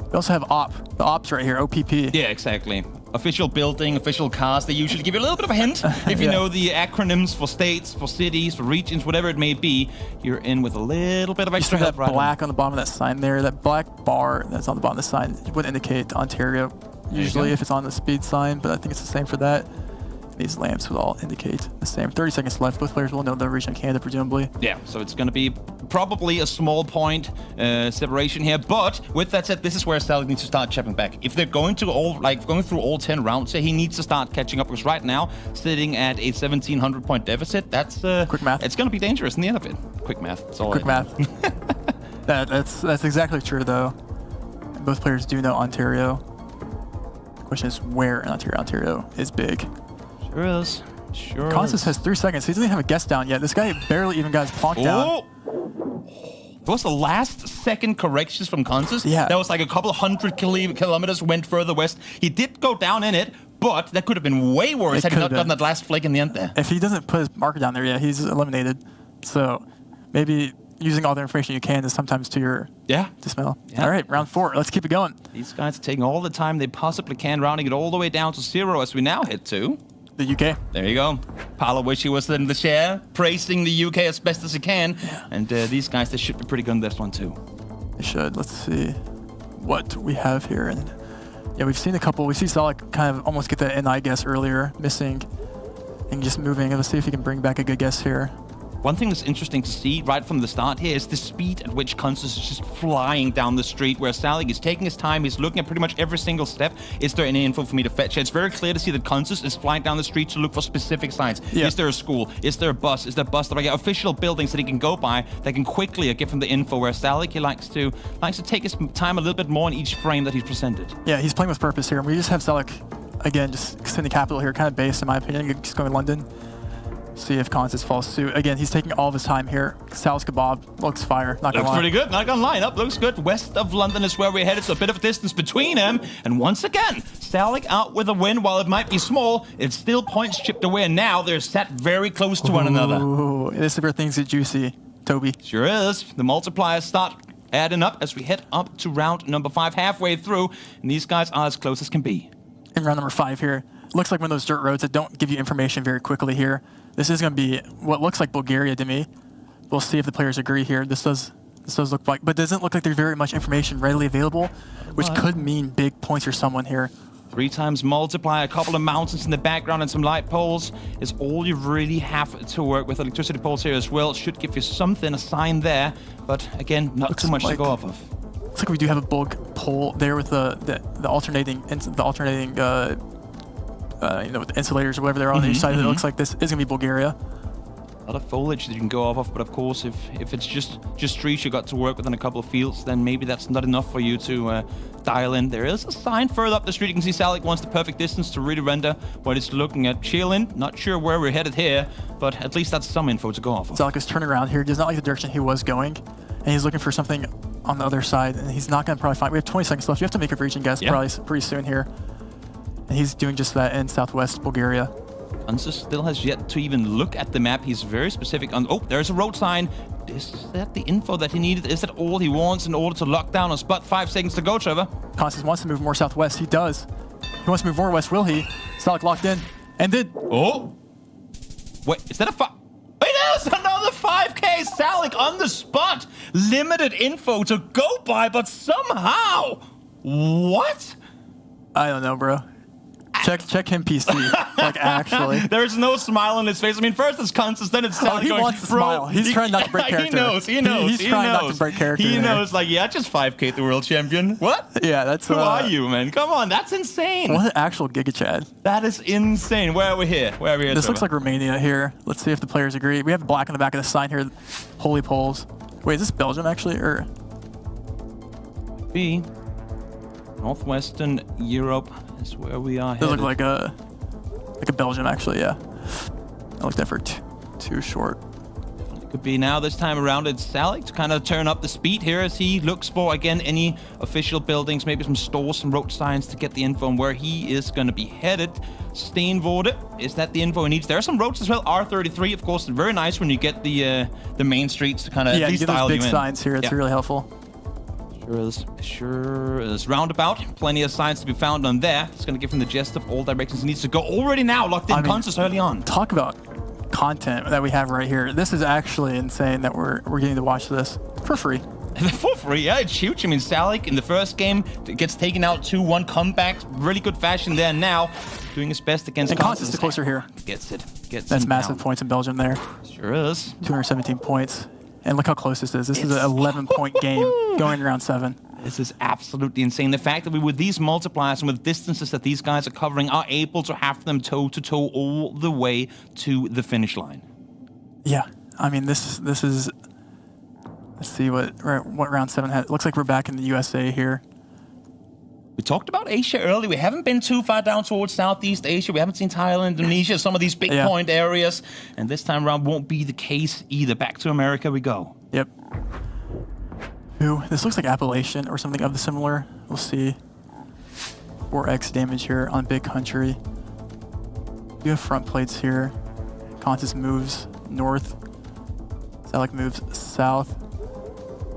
F: We also have OP. The OP's right here, OPP.
M: Yeah, exactly. Official building, official cars. They usually give you a little bit of a hint. If you know the acronyms for states, for cities, for regions, whatever it may be, you're in with a little bit of extra help.
F: That black on the bottom of that sign there, that black bar that's on the bottom of the sign would indicate Ontario. Usually if it's on the speed sign, but I think it's the same for that. These lamps would all indicate the same. 30 seconds left. Both players will know the region of Canada, presumably.
M: Yeah, so it's going to be probably a small point separation here. But with that said, this is where Salek needs to start chipping back. If they're going to going through all 10 rounds, he needs to start catching up. Because right now, sitting at a 1,700 point deficit, that's quick math. It's going to be dangerous in the end of it. Quick math. That's all.
F: Quick math. That's exactly true, though. Both players do know Ontario. The question is where in Ontario. Ontario is big.
M: Sure is. Sure.
F: Consus has 3 seconds. He doesn't even have a guess down yet. This guy barely even got his plonk down.
M: It was the last second corrections from Consus.
F: Yeah.
M: That was like a couple hundred kilometers went further west. He did go down in it, but that could have been way worse had he not gotten that last flick in the end there.
F: If he doesn't put his marker down there, he's eliminated. So maybe using all the information you can is sometimes to your dismissal. Yeah. All right, round 4. Let's keep it going.
M: These guys are taking all the time they possibly can, rounding it all the way down to 0 as we now head to
F: the UK.
M: There you go. Paolo wish he was in the chair, praising the UK as best as he can. Yeah. And these guys, they should be pretty good in this one too.
F: They should. Let's see what we have here. And yeah, we've seen a couple. We see Salek kind of almost get that NI guess earlier, missing and just moving. Let's see if he can bring back a good guess here.
M: One thing that's interesting to see right from the start here is the speed at which Consus is just flying down the street, where Salek is taking his time. He's looking at pretty much every single step. Is there any info for me to fetch? It's very clear to see that Consus is flying down the street to look for specific signs. Yeah. Is there a school? Is there a bus? Is there a bus stop? Official buildings that he can go by that can quickly give him the info, where Salek, he likes to take his time a little bit more in each frame that he's presented.
F: Yeah, he's playing with purpose here. And we just have Salek, again, just in the capital here, kind of based, in my opinion. He's going to London. See if Consus follows suit. Again, he's taking all of his time here. Sal's Kebab looks fire. Not gonna
M: looks
F: lie.
M: pretty good. Not gonna line up. Looks good. West of London is where we're headed, so a bit of a distance between them. And once again, Salek out with a win. While it might be small, it's still points chipped away. And now they're sat very close to one another.
F: Ooh, this is where things get juicy, Toby.
M: Sure is. The multipliers start adding up as we head up to round number 5, halfway through. And these guys are as close as can be.
F: In round number 5 here, looks like one of those dirt roads that don't give you information very quickly here. This is going to be what looks like Bulgaria to me. We'll see if the players agree here. This does look like, but doesn't look like there's very much information readily available, which could mean big points for someone here.
M: 3 times multiply, a couple of mountains in the background and some light poles is all you really have to work with. Electricity poles here as well should give you something, a sign there, but again, not too much to go off of.
F: Looks like we do have a bulk pole there with the alternating with the insulators or whatever they're on each side. It looks like this is gonna be Bulgaria.
M: A lot of foliage that you can go off of, but of course, if it's just trees you got to work with in a couple of fields, then maybe that's not enough for you to dial in. There is a sign further up the street. You can see Salek wants the perfect distance to really render what it's looking at. Chilling, not sure where we're headed here, but at least that's some info to go off of.
F: Salek is turning around here. He does not like the direction he was going, and he's looking for something on the other side, and he's not gonna probably find. We have 20 seconds left. You have to make a region guess probably pretty soon here. And he's doing just that in southwest Bulgaria.
M: Consus still has yet to even look at the map. He's very specific on... Oh, there's a road sign. Is that the info that he needed? Is that all he wants in order to lock down on spot? 5 seconds to go, Trevor.
F: Consus wants to move more southwest. He does. He wants to move more west, will he? Salek locked in. And did...
M: Oh! Wait, is that a... It is another 5K! Salek on the spot! Limited info to go by, but somehow... What?
F: I don't know, bro. Check him PC. Like, actually.
M: There's no smile on his face. I mean, first it's Consus, then it's Salek.
F: He wants to smile. He's trying not to break character.
M: He knows.
F: He's trying not to break character.
M: He knows, like, yeah, just 5K the world champion. What?
F: Yeah, that's...
M: Who are you, man? Come on, that's insane.
F: What an actual Giga Chad.
M: That is insane. Where are we here?
F: This looks like Romania here. Let's see if the players agree. We have black on the back of the sign here. Holy poles. Wait, is this Belgium, actually? Or...
M: B. Northwestern Europe is where we are headed.
F: It look like a Belgium, actually, yeah. I looked at for too short.
M: It could be now. This time around, it's Salek to kind of turn up the speed here as he looks for, again, any official buildings, maybe some stores, some road signs to get the info on where he is going to be headed. Steenvoorde, is that the info he needs? There are some roads as well. R33, of course, very nice when you get the main streets to kind of
F: at least dial you in. Yeah, those big signs here. It's really helpful.
M: Sure is. Roundabout. Plenty of signs to be found on there. It's going to give him the gist of all directions he needs to go. Already now locked in Consus early on.
F: Talk about content that we have right here. This is actually insane that we're getting to watch this for free.
M: For free, yeah, it's huge. I mean, Salek in the first game gets taken out 2-1 comeback. Really good fashion there now. Doing his best against
F: Consus. And Consus is closer here.
M: Gets
F: That's massive points in Belgium there.
M: Sure is.
F: 217 points. And look how close this is. This is an 11-point game going around 7.
M: This is absolutely insane. The fact that we, with these multipliers and with distances that these guys are covering, are able to have them toe-to-toe all the way to the finish line.
F: Yeah. I mean, this is... Let's see what round 7 has. It looks like we're back in the USA here.
M: We talked about Asia earlier. We haven't been too far down towards Southeast Asia. We haven't seen Thailand, Indonesia, some of these big point areas. And this time around won't be the case either. Back to America we go.
F: Yep. Ooh, this looks like Appalachian or something of the similar. We'll see. 4x damage here on big country. We have front plates here. Consus moves north. Salek moves south.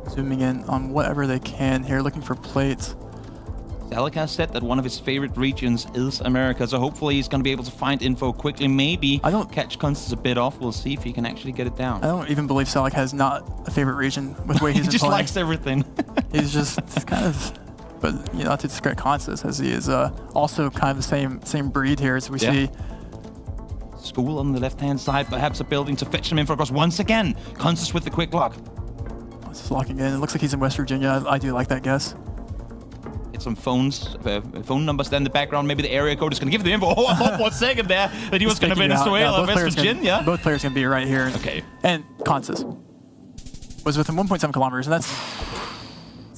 F: Zooming in on whatever they can here, looking for plates.
M: Salek has said that one of his favorite regions is America, so hopefully he's going to be able to find info quickly. Maybe catch Consus a bit off. We'll see if he can actually get it down.
F: I don't even believe Salek has not a favorite region with the way he's
M: he just
F: playing.
M: Likes everything.
F: He's just kind of, but you know, not to discredit Consus, as he is also kind of the same breed here as we see.
M: school on the left-hand side, perhaps a building to fetch them info across. Once again, Consus with the quick lock.
F: It's locking in. It looks like he's in West Virginia. I do like that guess.
M: Get some phone numbers there in the background. Maybe the area code is going to give the info. Oh, I thought for a second there that he was going to Venezuela, West Virginia.
F: Both players can be right here.
M: Okay.
F: And Consus was within 1.7 kilometers, and that's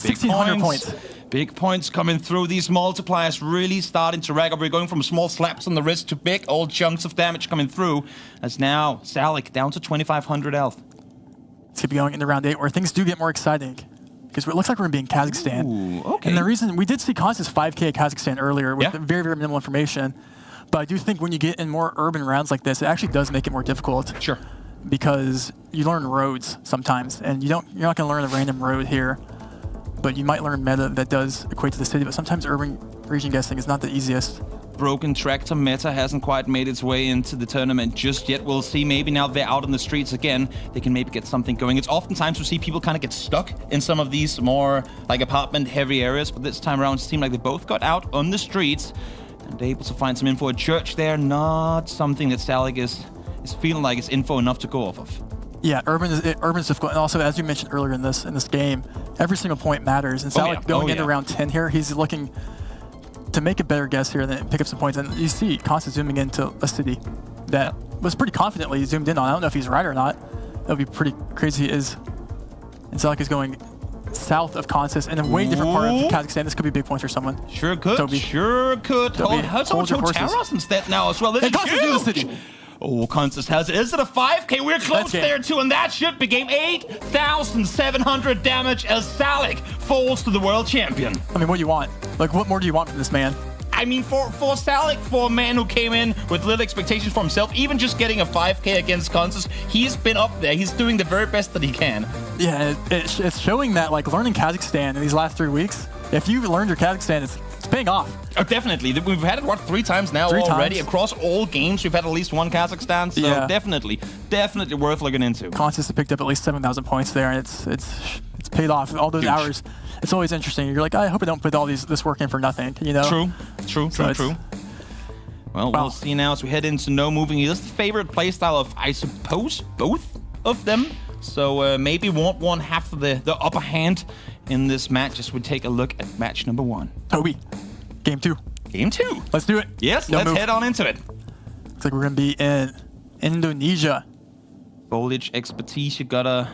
F: 1,600 points.
M: Big points coming through. These multipliers really starting to rack up. We're going from small slaps on the wrist to big old chunks of damage coming through. As now Salek down to 2,500 health.
F: Let's keep going into round 8, where things do get more exciting. Because it looks like we're going to be in Kazakhstan.
M: Ooh, okay.
F: And the reason, we did see Consus 5K Kazakhstan earlier with very, very minimal information. But I do think when you get in more urban rounds like this, it actually does make it more difficult.
M: Sure.
F: Because you learn roads sometimes, and you're not going to learn a random road here. But you might learn meta that does equate to the city, but sometimes urban region guessing is not the easiest.
M: Broken tractor meta hasn't quite made its way into the tournament just yet. We'll see. Maybe now they're out in the streets again, they can maybe get something going. It's oftentimes we see people kind of get stuck in some of these more like apartment heavy areas, but this time around it seemed like they both got out on the streets and able to find some info. A church there, not something that Salek is feeling like it's info enough to go off of.
F: Yeah, urban is difficult, and also as you mentioned earlier in this game, every single point matters. And Salek going into round 10 here, he's looking to make a better guess here and then pick up some points. And you see Consus zooming into a city that was pretty confidently zoomed in on. I don't know if he's right or not. That would be pretty crazy. And Salek is going south of Consus in a way different part of Kazakhstan. This could be big points for someone.
M: Sure could.
F: Toby.
M: Sure could. Hold your horses instead now as well.
F: And Consus in the city.
M: Oh, Consus has it. Is it a 5K? We're close there too, and that should be game. 8,700 damage as Salek falls to the world champion.
F: I mean, what do you want? Like, what more do you want from this man?
M: I mean, for Salek, for a man who came in with little expectations for himself, even just getting a 5K against Consus, he's been up there. He's doing the very best that he can.
F: Yeah, it's showing that, like, learning Kazakhstan in these last 3 weeks, if you learned your Kazakhstan, it's paying off.
M: Oh, definitely. We've had it, what, 3 times now already? Across all games, we've had at least one Kazakhstan, so definitely worth looking into.
F: Consus has picked up at least 7,000 points there, and it's paid off. All those hours, it's always interesting. You're like, I hope I don't put all this work in for nothing, you know?
M: True. Well, we'll see now as we head into no moving. He is the favorite playstyle of, I suppose, both of them. So maybe won't one have the upper hand in this match as we take a look at match number 1.
F: Toby, game 2.
M: Game 2.
F: Let's do it.
M: Yes, let's head on into it.
F: Looks like we're going to be in Indonesia.
M: Foliage expertise, you got a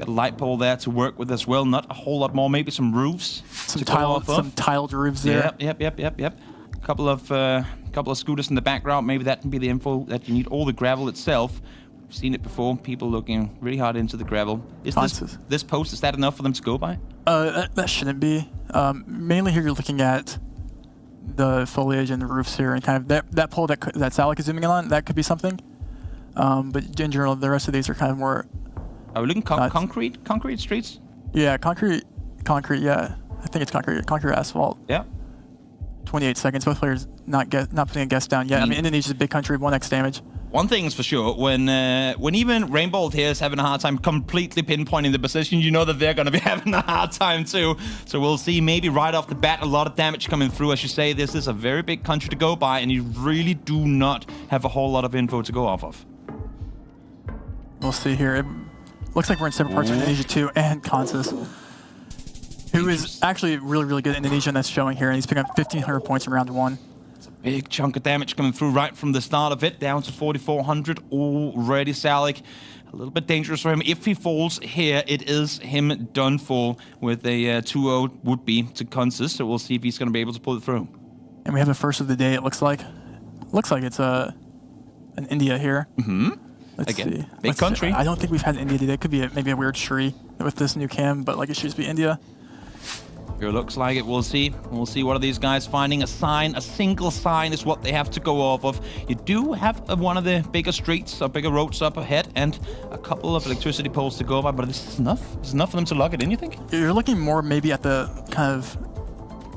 M: light pole there to work with as well. Not a whole lot more, maybe some roofs.
F: Some tiled roofs there.
M: Yep. Couple of scooters in the background. Maybe that can be the info that you need. All the gravel itself. We've seen it before. People looking really hard into the gravel. Is this post, is that enough for them to go by?
F: That shouldn't be. Mainly here you're looking at the foliage and the roofs here, and kind of that pole that Salek is zooming in on. That could be something. But in general, the rest of these are kind of more.
M: Are we looking concrete streets?
F: Yeah, concrete. Yeah, I think it's concrete asphalt.
M: Yeah.
F: 28 seconds. Both players not putting a guess down yet. I mean, Indonesia's a big country, 1x damage.
M: One thing is for sure, when even rainbolt here is having a hard time completely pinpointing the position, you know that they're going to be having a hard time too. So we'll see maybe right off the bat a lot of damage coming through. As you say, this is a very big country to go by, and you really do not have a whole lot of info to go off of.
F: We'll see here. It looks like we're in separate parts of Indonesia too, and Consus, who is actually really, really good at Indonesia, and that's showing here. And he's picking up 1,500 points in round 1.
M: Big chunk of damage coming through right from the start of it, down to 4,400 already. Salek, a little bit dangerous for him. If he falls here, it is him done for with a 2-0 would-be to Consus. So we'll see if he's going to be able to pull it through.
F: And we have the first of the day, it looks like. Looks like it's an India here. Let's see.
M: Big country.
F: I don't think we've had India today. It could be maybe a weird tree with this new cam, but like it should just be India.
M: It looks like it. We'll see. We'll see what are these guys finding. A sign, a single sign is what they have to go off of. You do have one of the bigger streets or bigger roads up ahead and a couple of electricity poles to go by, but this is enough. It's enough for them to log it in, you think?
F: You're looking more maybe at the kind of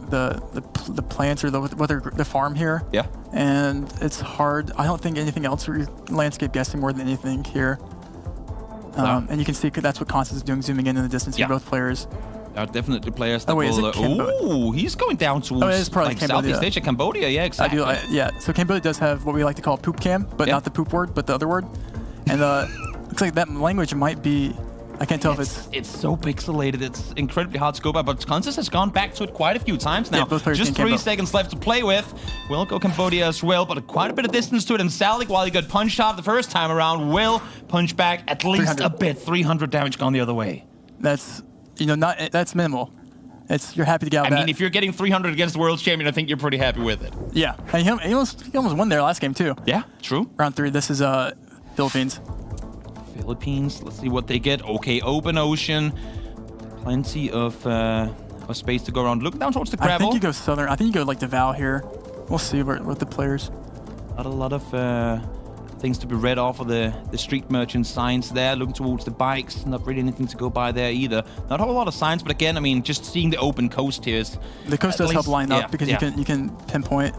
F: the plants or the farm here.
M: Yeah.
F: And it's hard. I don't think anything else for landscape guessing more than anything here. And you can see that's what Consus is doing, zooming in the distance here, both players.
M: There are definitely players that
F: Oh, wait, is
M: will.
F: it Cambodia?
M: Ooh, he's going down towards
F: Oh, it is probably
M: like
F: Cambodia.
M: Southeast Asia, Cambodia. Yeah, exactly.
F: Yeah, so Cambodia does have what we like to call poop cam, but not the poop word, but the other word. And looks like that language might be, I can't tell if
M: It's so pixelated, it's incredibly hard to go by, but Consus has gone back to it quite a few times now.
F: Yeah, both players
M: Just
F: can
M: 3
F: Cambo.
M: seconds left to play with. Will go Cambodia as well, but quite a bit of distance to it. And Salek, while he got punched out the first time around, will punch back at least
F: 300.
M: a bit. 300 damage gone the other way.
F: That's, that's minimal. You're happy to get out of
M: I
F: that.
M: mean, if you're getting 300 against the world champion, I think you're pretty happy with it.
F: Yeah, and he almost won there last game too.
M: Yeah, true.
F: Round 3, this is Philippines.
M: Philippines, let's see what they get. Okay, open ocean. Plenty of space to go around. Look down towards the gravel.
F: I think you go southern. I think you go like Deval here. We'll see what the players.
M: Not a lot of things to be read off of the street merchant signs there. Looking towards the bikes. Not really anything to go by there either. Not a whole lot of signs, but again, I mean, just seeing the open coast here is...
F: The coast does help line up because you can pinpoint.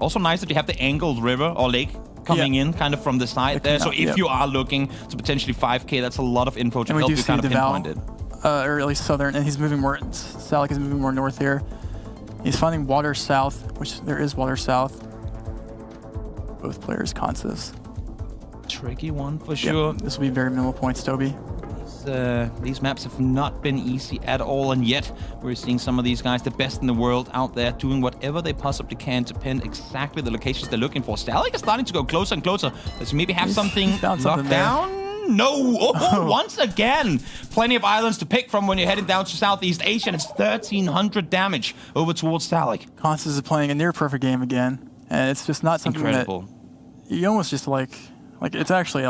M: Also nice that you have the angled river or lake coming in kind of from the side there. So if you are looking to potentially 5k, that's a lot of info to help you kind of pinpoint it.
F: Or at least southern, and he's moving more. Salek is moving more north here. He's finding water south, which there is water south. Both players Consus.
M: Tricky one for sure.
F: This will be very minimal points, Toby.
M: These maps have not been easy at all, and yet we're seeing some of these guys, the best in the world, out there doing whatever they possibly can to pin exactly the locations they're looking for. Salek is starting to go closer and closer. Does he maybe have something locked down? No! Oh, once again! Plenty of islands to pick from when you're heading down to Southeast Asia, and it's 1,300 damage over towards Salek.
F: Consus is playing a near-perfect game again, and it's just not something that... You almost just it's actually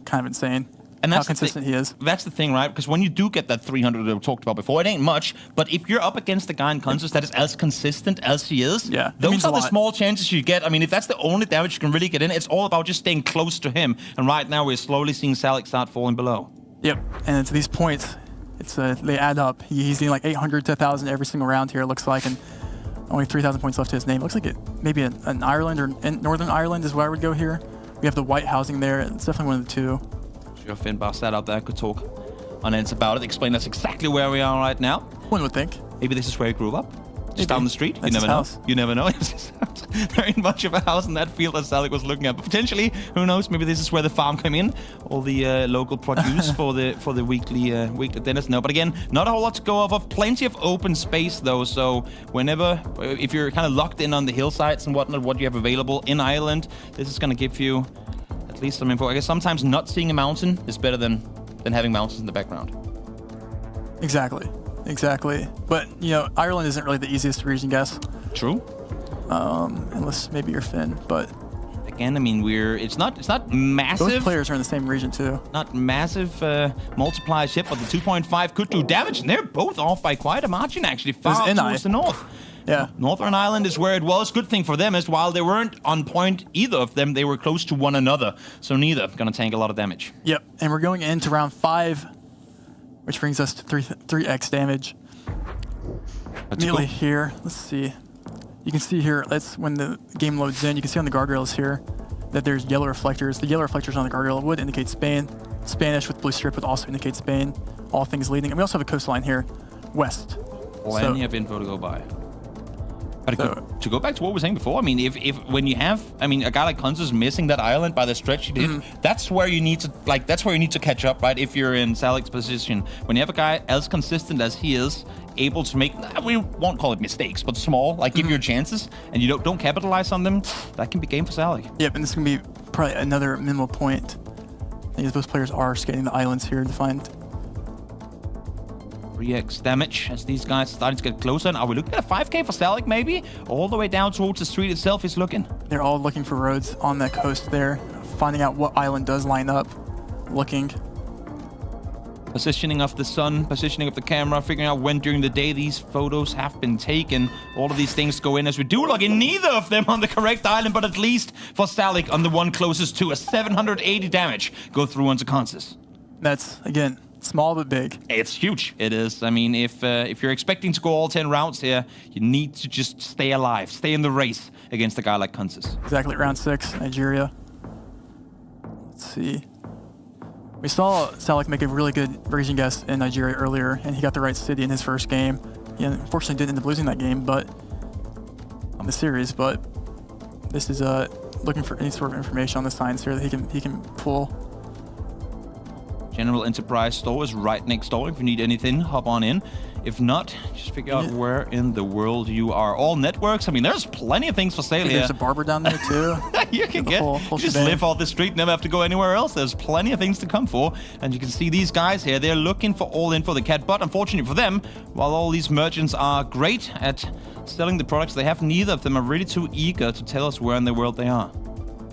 F: kind of insane. And that's how consistent he is.
M: That's the thing, right? Because when you do get that 300 that we talked about before, it ain't much. But if you're up against the guy in Consus that is as consistent as he is, those are the small chances you get. I mean, if that's the only damage you can really get in, it's all about just staying close to him. And right now, we're slowly seeing Salek start falling below.
F: Yep. And to these points, they add up. He's getting like 800 to 1,000 every single round here, it looks like. And only 3,000 points left to his name. Looks like maybe an Ireland or Northern Ireland is where I would go here. We have the white housing there. It's definitely one of the two.
M: Sure, Finnbar sat out there, could talk on ends about it, explain us exactly where we are right now.
F: One would think.
M: Maybe this is where he grew up. Just down the street.
F: That's
M: You never know.
F: house.
M: You never know. There ain't much of a house in that field that Salek was looking at. But potentially, who knows? Maybe this is where the farm came in. All the local produce for the weekly dinners. No, but again, not a whole lot to go off of. Plenty of open space though. So if you're kind of locked in on the hillsides and whatnot, what you have available in Ireland, this is going to give you at least some info. I guess sometimes not seeing a mountain is better than having mountains in the background.
F: Exactly. But, Ireland isn't really the easiest region, guess.
M: True.
F: Unless maybe you're Finn, but...
M: Again, I mean, it's not massive.
F: Those players are in the same region, too.
M: Not massive multiplier ship, but the 2.5 could do damage, and they're both off by quite a margin, actually, far towards the north.
F: Yeah.
M: Northern Ireland is where it was. Good thing for them is while they weren't on point, either of them, they were close to one another. So neither going to tank a lot of damage.
F: Yep, and we're going into round 5, which brings us to 3x damage. Immediately here, let's see. You can see here, that's when the game loads in. You can see on the guardrails here that there's yellow reflectors. The yellow reflectors on the guardrail would indicate Spain. Spanish with blue strip would also indicate Spain. All things leading. And we also have a coastline here, west.
M: Plenty of info to go by. But to go back to what we were saying before, I mean, if when you have, I mean, a guy like Consus missing that island by the stretch he did, that's where you need to catch up, right? If you're in Salek's position, when you have a guy as consistent as he is, able to make, we won't call it mistakes, but small, give your chances, and you don't capitalize on them, that can be game for Salek.
F: Yep, and this can be probably another minimal point. I think those players are scanning the islands here to find
M: 3x damage as these guys starting to get closer. And are we looking at a 5k for Salek maybe? All the way down towards the street itself is looking.
F: They're all looking for roads on that coast there, finding out what island does line up, looking.
M: Positioning of the sun, positioning of the camera, figuring out when during the day these photos have been taken. All of these things go in as we do log in. Neither of them on the correct island, but at least for Salek on the one closest to a 780 damage go through onto Consus.
F: That's, again, small but big.
M: It's huge. It is. I mean, if you're expecting to go all 10 rounds here, you need to just stay alive, stay in the race against a guy like Consus.
F: Exactly, round 6, Nigeria. Let's see. We saw Salek make a really good region guess in Nigeria earlier, and he got the right city in his first game. He unfortunately did end up losing that game, but on the series. But this is looking for any sort of information on the signs here that he can pull.
M: General Enterprise store is right next door. If you need anything, hop on in. If not, just figure out where in the world you are. All networks. I mean, there's plenty of things for sale here.
F: There's a barber down there too.
M: You can get
F: whole
M: you just
F: shebang.
M: live off the street, never have to go anywhere else. There's plenty of things to come for. And you can see these guys here, they're looking for all in for the cat. But unfortunately for them, while all these merchants are great at selling the products they have, neither of them are really too eager to tell us where in the world they are.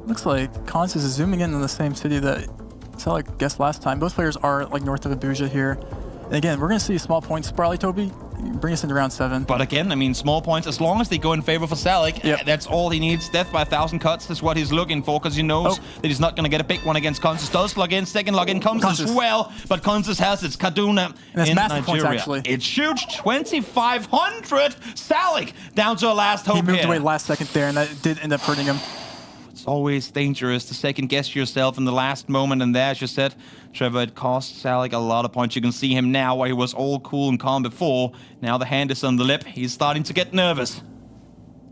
F: Looks like Consus is zooming in on the same city that Salek guessed last time. Both players are like north of Abuja here. And again, we're going to see small points. Probably Toby, bring us into round 7.
M: But again, I mean, small points, as long as they go in favor for Salek, that's all he needs. Death by 1,000 cuts is what he's looking for, because he knows that he's not going to get a big one against Consus. Does log in, second login comes as well, but Consus has its Kaduna in Nigeria.
F: Points, actually.
M: It's huge, 2,500. Salek down to a last hope.
F: He moved away last second there, and that did end up hurting him.
M: It's always dangerous to second guess yourself in the last moment, and there, as you said, Trevor, it cost Salek a lot of points. You can see him now where he was all cool and calm before. Now the hand is on the lip. He's starting to get nervous.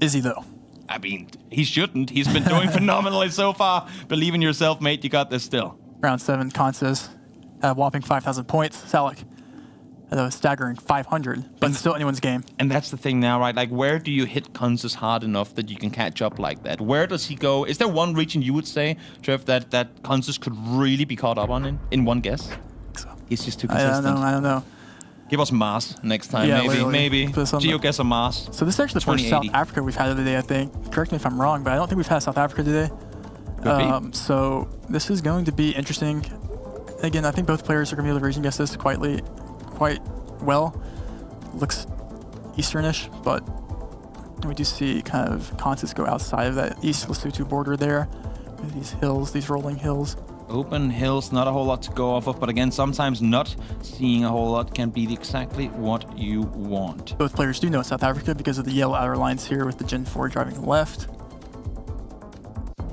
F: Is he, though?
M: I mean, he shouldn't. He's been doing phenomenally so far. Believe in yourself, mate. You got this still.
F: Round 7, Consus at a whopping 5,000 points. Salek at a staggering 500, but still anyone's game.
M: And that's the thing now, right? Like, where do you hit Consus hard enough that you can catch up like that? Where does he go? Is there one region you would say, Trev, that Consus could really be caught up on in one guess?
F: So.
M: He's just too consistent.
F: I don't know.
M: Give us Mars next time,
F: Yeah,
M: maybe. GeoGuessr Mars.
F: So this is actually the first South Africa we've had today, I think. Correct me if I'm wrong, but I don't think we've had South Africa today. So this is going to be interesting. Again, I think both players are going to be able to region guess this quite well. Looks Easternish, but we do see kind of Consus go outside of that East Lesotho border there. With these hills, these rolling hills.
M: Open hills, not a whole lot to go off of, but again, sometimes not seeing a whole lot can be exactly what you want.
F: Both players do know South Africa because of the yellow outer lines here with the Gen 4 driving left.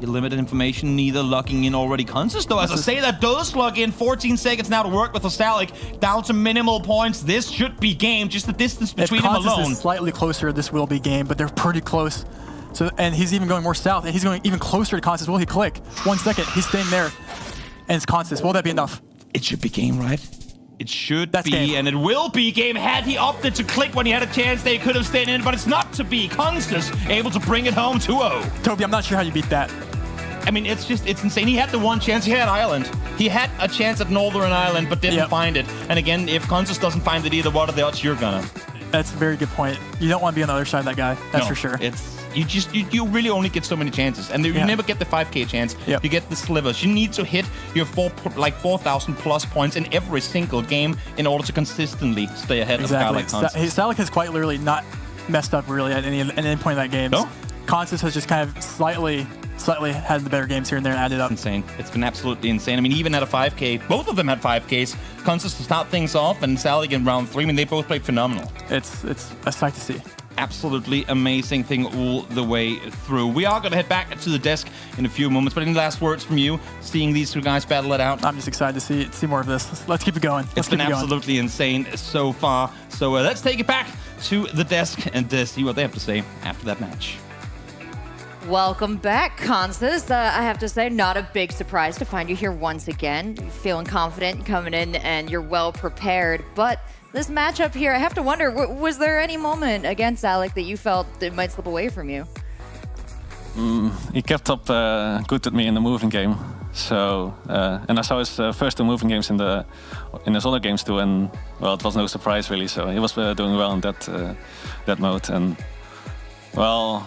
M: Limited information, neither locking in already. Consus, though, as I say, that does log in. 14 seconds now to work with for Salek. Down to minimal points. This should be game. Just the distance between them alone.
F: If Consus is slightly closer, this will be game, but they're pretty close. So, and he's even going more south, and he's going even closer to Consus. Will he click? 1 second, he's staying there, and it's Consus. Will that be enough?
M: It should be game, right? It should
F: That's
M: be,
F: game.
M: and it will be game. Had he opted to click when he had a chance, they could have stayed in, but it's not to be. Consus able to bring it home 2-0.
F: Toby, I'm not sure how you beat that.
M: I mean, it's insane. He had the one chance. He had Ireland. He had a chance at Northern Ireland, but didn't find it. And again, if Consus doesn't find it either, what are the odds you're gonna?
F: That's a very good point. You don't want to be on the other side of that guy. That's for sure.
M: You really only get so many chances, and you never get the 5K chance. You get the slivers. You need to hit your 4,000 plus points in every single game in order to consistently stay ahead of a guy like Consus.
F: Salek has quite literally not messed up really at any point in that game.
M: No?
F: Consus has just kind of slightly had the better games here and there and added up.
M: It's insane. It's been absolutely insane. I mean, even at a 5K, both of them had 5Ks. Consus to start things off, and Salek in round 3. I mean, they both played phenomenal.
F: It's a sight to see.
M: Absolutely amazing thing all the way through. We are going to head back to the desk in a few moments, but any last words from you, seeing these two guys battle it out?
F: I'm just excited to see more of this. Let's keep it going.
M: It's been absolutely insane so far. So let's take it back to the desk and see what they have to say after that match.
A: Welcome back, Consus. I have to say, not a big surprise to find you here once again. You're feeling confident coming in, and you're well prepared. But this matchup here, I have to wonder, was there any moment against Alok that you felt it might slip away from you?
L: He kept up good with me in the moving game. So, and I saw his first 2 moving games in his other games too, and well, it was no surprise really. So he was doing well in that mode, and well.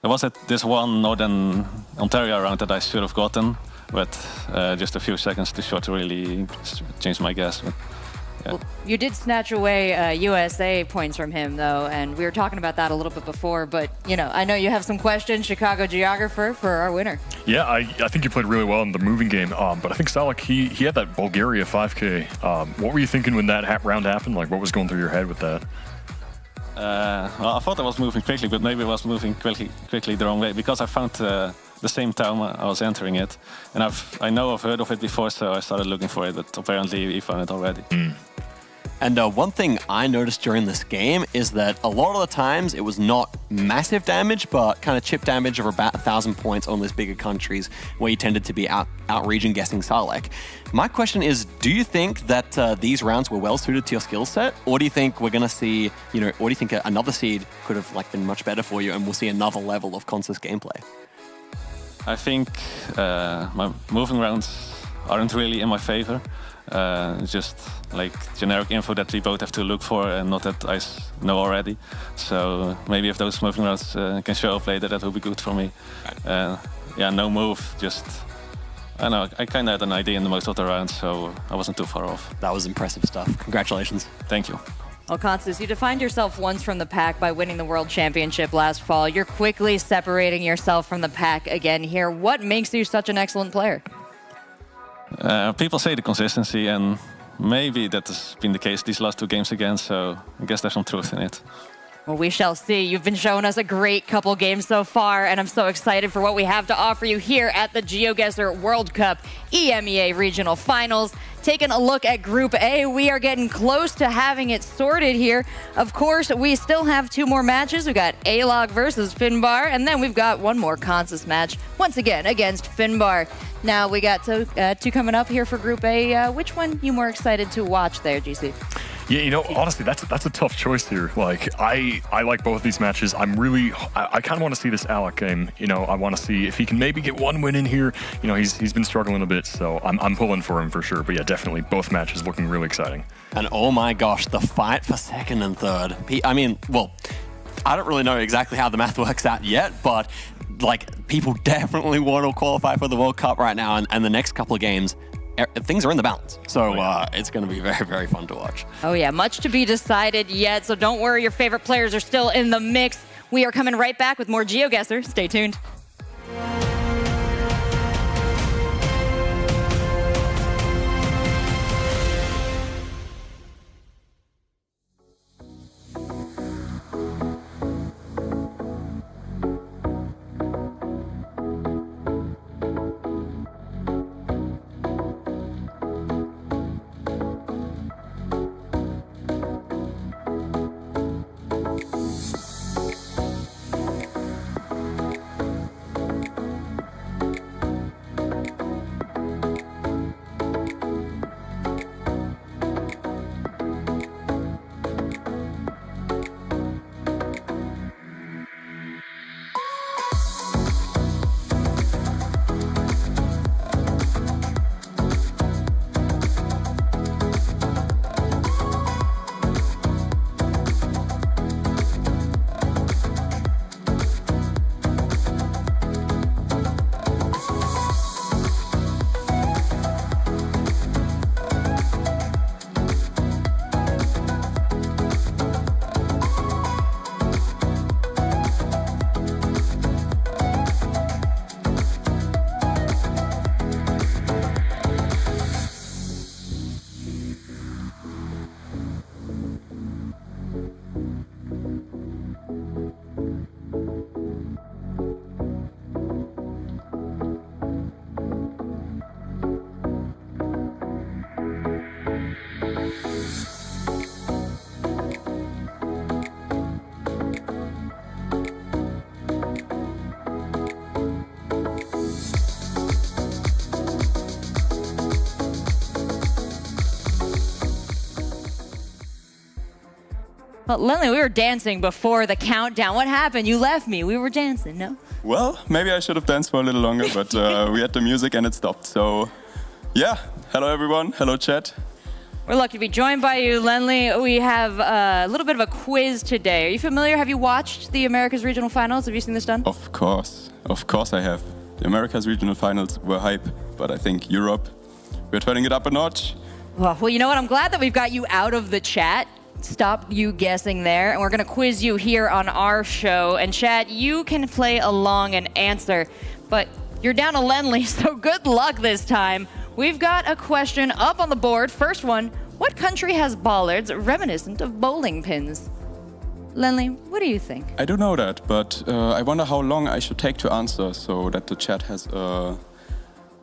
L: There was this one Northern Ontario round that I should have gotten, but just a few seconds too short to really change my guess. But, yeah.
A: Well, you did snatch away USA points from him, though, and we were talking about that a little bit before, but, you know, I know you have some questions, Chicago Geographer, for our winner.
B: Yeah, I think you played really well in the moving game, but I think Salek, he had that Bulgaria 5K. What were you thinking when that round happened? Like, what was going through your head with that?
L: Well, I thought I was moving quickly, but maybe I was moving quickly the wrong way, because I found the same town I was entering it. And I know I've heard of it before, so I started looking for it, but apparently he found it already.
C: And one thing I noticed during this game is that a lot of the times it was not massive damage, but kind of chip damage of about 1,000 points on those bigger countries where you tended to be out region guessing Salek. My question is, do you think that these rounds were well suited to your skill set, or do you think we're going to see, or do you think another seed could have been much better for you, and we'll see another level of Consus gameplay?
L: I think my moving rounds aren't really in my favor. Just generic info that we both have to look for and not that I know already. So maybe if those moving rounds can show up later, that will be good for me. Yeah, no move, just, I don't know, I kind of had an idea in most of the rounds, so I wasn't too far off.
C: That was impressive stuff. Congratulations.
L: Thank you.
A: Well, Consus, you defined yourself once from the pack by winning the World Championship last fall. You're quickly separating yourself from the pack again here. What makes you such an excellent player?
L: People say the consistency, and maybe that has been the case these last 2 games again, so I guess there's some truth in it.
A: Well, we shall see. You've been showing us a great couple games so far, and I'm so excited for what we have to offer you here at the GeoGuessr World Cup EMEA Regional Finals. Taking a look at Group A, we are getting close to having it sorted here. Of course, we still have 2 more matches. We've got Alok versus Finnbar, and then we've got 1 more Consus match, once again against Finnbar. Now we got 2 coming up here for Group A. Which one you more excited to watch there, GC?
B: Yeah, honestly, that's a tough choice here. I like both of these matches. I kind of want to see this Alok game. I want to see if he can maybe get 1 win in here. He's been struggling a bit, so I'm pulling for him for sure. But yeah, definitely both matches looking really exciting.
C: And oh my gosh, the fight for 2nd and 3rd. I mean, well, I don't really know exactly how the math works out yet, but people definitely want to qualify for the World Cup right now, and the next couple of games, things are in the balance. So it's going to be very, very fun to watch.
A: Oh yeah, much to be decided yet, so don't worry, your favorite players are still in the mix. We are coming right back with more GeoGuessr. Stay tuned. Well, Lenley, we were dancing before the countdown. What happened? You left me. We were dancing, no?
N: Well, maybe I should have danced for a little longer, but we had the music and it stopped. So, yeah. Hello, everyone. Hello, chat.
A: We're lucky to be joined by you, Lenley. We have a little bit of a quiz today. Are you familiar? Have you watched the Americas Regional Finals? Have you seen this done?
N: Of course. Of course I have. The Americas Regional Finals were hype, but I think Europe, we're turning it up a notch.
A: Well, you know what? I'm glad that we've got you out of the chat. Stop you guessing there, and we're going to quiz you here on our show. And chat, you can play along and answer, but you're down to Lenley, so good luck this time. We've got a question up on the board. First one, what country has bollards reminiscent of bowling pins? Lenley, what do you think?
N: I do know that, but I wonder how long I should take to answer so that the chat has a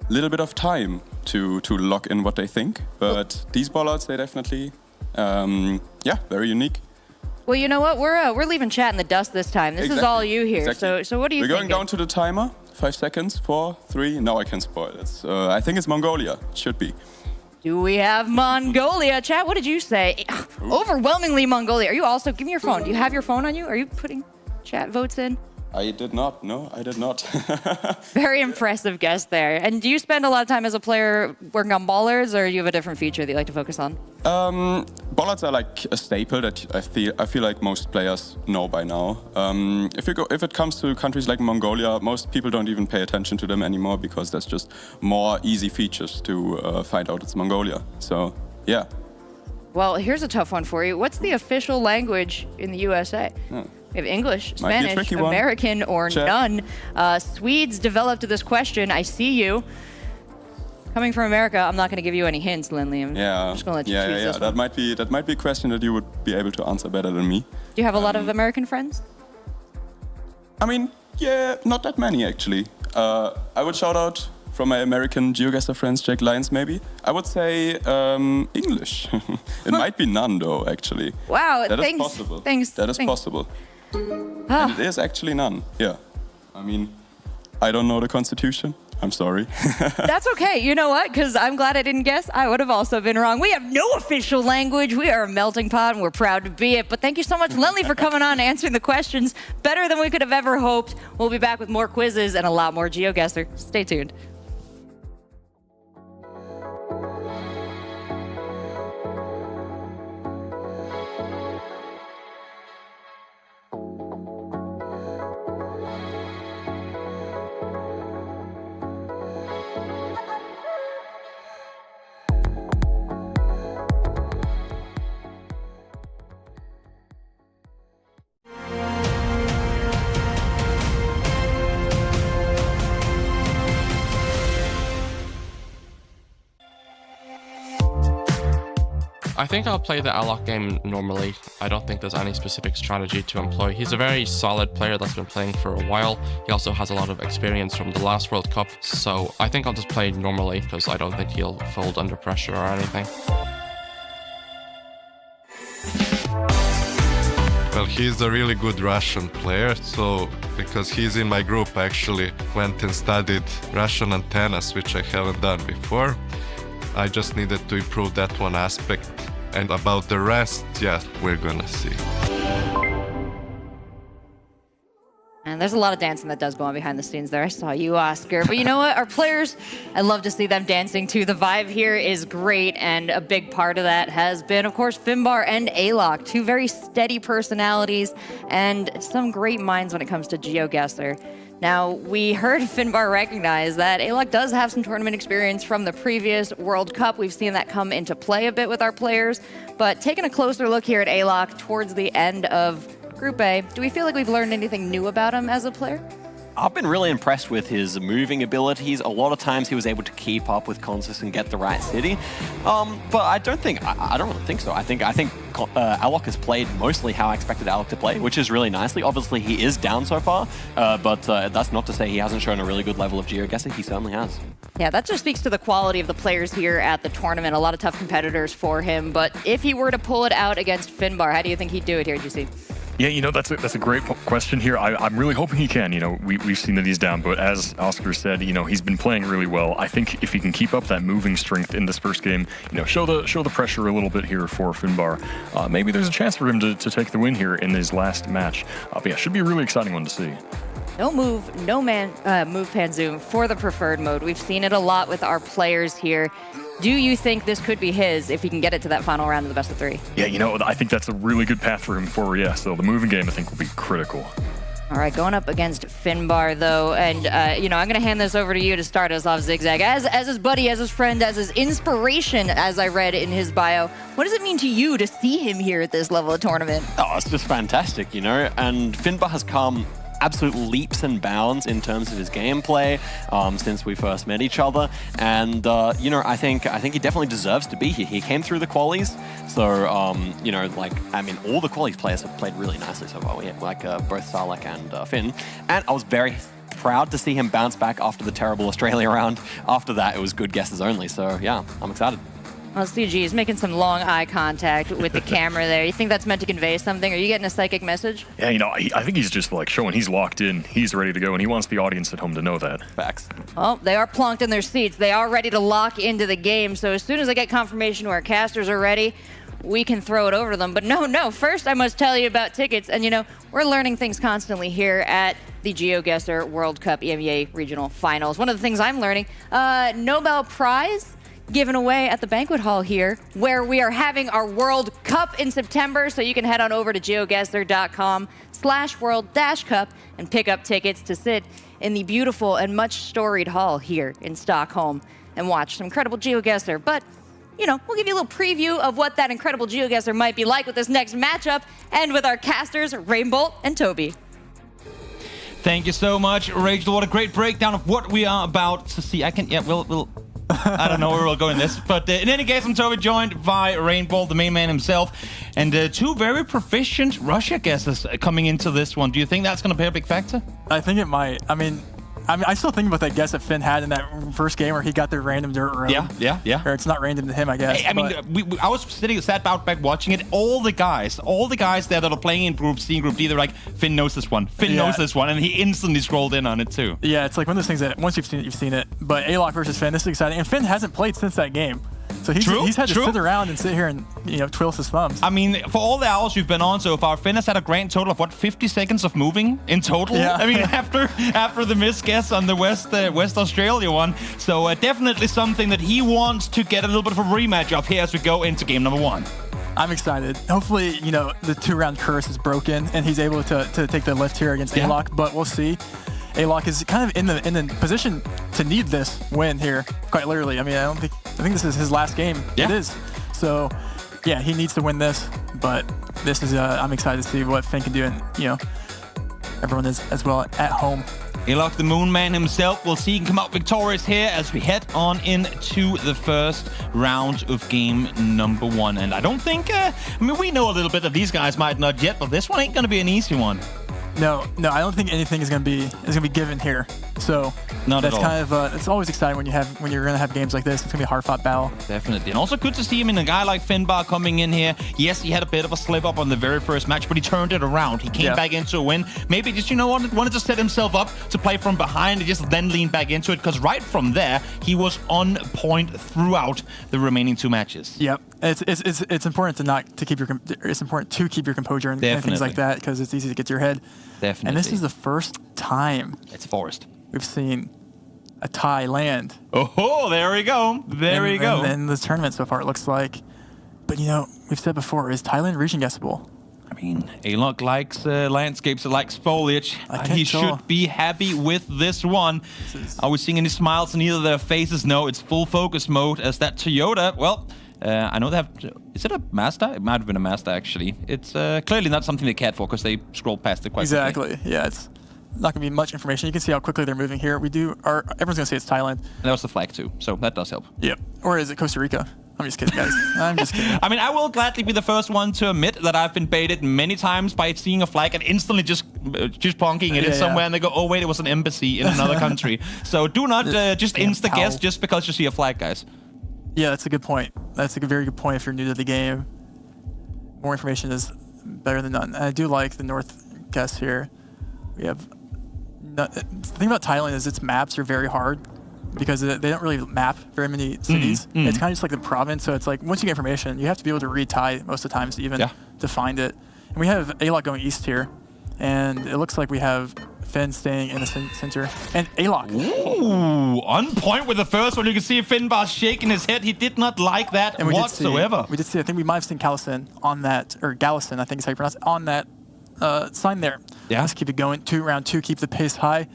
N: little bit of time to lock in what they think. But these bollards, they definitely, yeah, very unique.
A: Well, you know what? We're leaving chat in the dust this time. This is all you here.
N: Exactly.
A: So what do you think?
N: We're going down to the timer. 5 seconds. 4, 3. Now I can spoil it. I think it's Mongolia. It should be.
A: Do we have Mongolia? Chat, what did you say? Overwhelmingly Mongolia. Are you also, give me your phone. Do you have your phone on you? Are you putting chat votes in?
N: I did not. No, I did not.
A: Very impressive guess there. And do you spend a lot of time as a player working on bollards, or do you have a different feature that you like to focus on?
N: Bollards are like a staple that I feel like most players know by now. If it comes to countries like Mongolia, most people don't even pay attention to them anymore because there's just more easy features to find out it's Mongolia. So yeah.
A: Well, here's a tough one for you. What's the official language in the USA? We have English, Spanish, American, or none. Swedes developed this question. I see you. Coming from America, I'm not going to give you any hints, Lindley. I'm just going to let you choose this one.
N: That might be a question that you would be able to answer better than me.
A: Do you have a lot of American friends?
N: I mean, yeah, not that many actually. I would shout out from my American GeoGuessr friends, Jack Lyons maybe. I would say English. It might be none though, actually.
A: Wow,
N: that is possible. That is possible. And it is actually none, yeah. I mean, I don't know the Constitution. I'm sorry.
A: That's okay. You know what? Because I'm glad I didn't guess. I would have also been wrong. We have no official language. We are a melting pot, and we're proud to be it. But thank you so much, Lindley, for coming on and answering the questions better than we could have ever hoped. We'll be back with more quizzes and a lot more GeoGuessr. Stay tuned.
D: I think I'll play the Alok game normally. I don't think there's any specific strategy to employ. He's a very solid player that's been playing for a while. He also has a lot of experience from the last World Cup, so I think I'll just play normally because I don't think he'll fold under pressure or anything.
J: Well, he's a really good Russian player, so because he's in my group, I actually went and studied Russian antennas, which I haven't done before. I just needed to improve that one aspect. And about the rest, yeah, we're gonna see.
A: And there's a lot of dancing that does go on behind the scenes there. I saw you, Oscar. But you know what? Our players, I love to see them dancing too. The vibe here is great, and a big part of that has been, of course, Finnbar and Alok, two very steady personalities and some great minds when it comes to GeoGuessr. Now, we heard Finnbar recognize that Alok does have some tournament experience from the previous World Cup. We've seen that come into play a bit with our players. But taking a closer look here at Alok towards the end of Group A, do we feel like we've learned anything new about him as a player?
C: I've been really impressed with his moving abilities. A lot of times he was able to keep up with Consus and get the right city. But I don't really think so. I think Alok has played mostly how I expected Alok to play, which is really nicely. Obviously, he is down so far, but that's not to say he hasn't shown a really good level of GeoGuessr. He certainly has.
A: Yeah, that just speaks to the quality of the players here at the tournament. A lot of tough competitors for him. But if he were to pull it out against Finnbar, how do you think he'd do it here, GC?
B: Yeah, you know, that's a great question here. I'm really hoping he can. You know, we've seen that he's down, but as Oscar said, you know, he's been playing really well. I think if he can keep up that moving strength in this first game, you know, show the pressure a little bit here for Finnbar, maybe there's a chance for him to take the win here in his last match. But yeah, should be a really exciting one to see.
A: No move, no move pan zoom for the preferred mode. We've seen it a lot with our players here. Do you think this could be his if he can get it to that final round of the best of three?
B: Yeah, you know, I think that's a really good path for him forward, yeah. So the moving game, I think, will be critical.
A: All right, going up against Finnbar, though, and, you know, I'm going to hand this over to you to start us off, Zigzag. As his buddy, as his friend, as his inspiration, as I read in his bio, what does it mean to you to see him here at this level of tournament?
C: Oh, it's just fantastic, you know, and Finnbar has come absolute leaps and bounds in terms of his gameplay since we first met each other. And you know, I think he definitely deserves to be here. He came through the qualies, so you know, like, I mean, all the qualies players have played really nicely so far. We had, like both Salek and Finn, and I was very proud to see him bounce back after the terrible Australia round. After that, it was good guesses only. So yeah, I'm excited.
A: Well, CG is making some long eye contact with the camera there. You think that's meant to convey something? Are you getting a psychic message?
B: Yeah, you know, I think he's just like showing he's locked in, he's ready to go, and he wants the audience at home to know that.
C: Facts.
A: Well, they are plunked in their seats. They are ready to lock into the game. So as soon as I get confirmation where casters are ready, we can throw it over to them. But no, first I must tell you about tickets. And you know, we're learning things constantly here at the GeoGuessr World Cup EMEA Regional Finals. One of the things I'm learning, Nobel Prize given away at the banquet hall here, where we are having our World Cup in September. So you can head on over to geoguessr.com/world-cup and pick up tickets to sit in the beautiful and much storied hall here in Stockholm and watch some incredible GeoGuessr. But you know, we'll give you a little preview of what that incredible GeoGuessr might be like with this next matchup and with our casters, Rainbolt and Toby.
M: Thank you so much, Rachel. What a great breakdown of what we are about to see. We'll I don't know where we'll go in this, but in any case, I'm Toby, joined by Rainbolt, the main man himself, and two very proficient Russia guesses coming into this one. Do you think that's going to play a big factor?
F: I think it might. I mean, I still think about that guess that Finn had in that first game where he got the random dirt road.
M: Yeah.
F: Or it's not random to him, I guess.
M: I mean, I was sat back watching it. All the guys there that are playing in Group C and Group D, they're like, Finn knows this one. Finn knows this one, and he instantly scrolled in on it too.
F: Yeah, it's like one of those things that once you've seen it. But Alok versus Finn, this is exciting. And Finn hasn't played since that game. So he's had to sit around and sit here and, you know, twiddle his thumbs.
M: I mean, for all the hours we've been on so far, Finn has had a grand total of, what, 50 seconds of moving in total?
F: Yeah.
M: I mean, after the missed guess on the West Australia one. So definitely something that he wants to get a little bit of a rematch of here as we go into game number 1.
F: I'm excited. Hopefully, you know, the 2-round curse is broken and he's able to take the lift here against Alok, but we'll see. Alok is kind of in the position to need this win here, quite literally. I mean, I think this is his last game.
M: Yeah.
F: It is. So, yeah, he needs to win this, but this is, I'm excited to see what Finn can do, and, you know, everyone is as well at home.
M: Alok, the Moon Man himself, we'll see he can come out victorious here as we head on into the first round of game number 1. And I don't think, I mean, we know a little bit that these guys might not yet, but this one ain't going to be an easy one.
F: No, I don't think anything is gonna be given here. So that's kind of it's always exciting when you're gonna have games like this. It's gonna be a hard-fought battle.
M: Definitely, and also good to see him in a guy like Finnbar coming in here. Yes, he had a bit of a slip up on the very first match, but he turned it around. He came back into a win. Maybe just, you know, wanted to set himself up to play from behind and just then lean back into it, because right from there he was on point throughout the remaining 2 matches.
F: Yep, it's important to keep your composure and things like that, because it's easy to get to your head.
M: Definitely.
F: And this is the first time we've seen a tie land.
M: Oh, there we go.
F: In this tournament so far, it looks like. But, you know, we've said before, is Thailand region guessable?
M: I mean, Alok likes landscapes, he likes foliage. He should be happy with this one. Are we seeing any smiles on either of their faces? No, it's full focus mode as that Toyota, well, I know they have... Is it a Mazda? It might have been a Mazda, actually. It's clearly not something they cared for, because they scrolled past it quite quickly.
F: Exactly. Yeah, it's not going to be much information. You can see how quickly they're moving here. Everyone's going to say it's Thailand.
M: And that was the flag, too, so that does help.
F: Yep. Or is it Costa Rica? I'm just kidding, guys. I'm just kidding.
M: I mean, I will gladly be the first one to admit that I've been baited many times by seeing a flag and instantly just plonking it in somewhere, and they go, oh, wait, it was an embassy in another country. So do not just insta-guess just because you see a flag, guys.
F: Yeah, that's a good point. That's a very good point if you're new to the game. More information is better than none. And I do like the North guess here. We have... the thing about Thailand is its maps are very hard, because they don't really map very many cities. It's kind of just like the province, so it's like once you get information, you have to be able to read Thai most of the times to even to find it. And we have Alok going east here, and it looks like we have Finn staying in the center, and Alok.
M: Ooh, on point with the first one. You can see Finnbar shaking his head. He did not like that whatsoever.
F: We did see, I think we might have seen Callison on that, or Gallison, I think is how you pronounce it, on that sign there.
M: Yeah.
F: Let's keep it going. Round two, keep the pace high,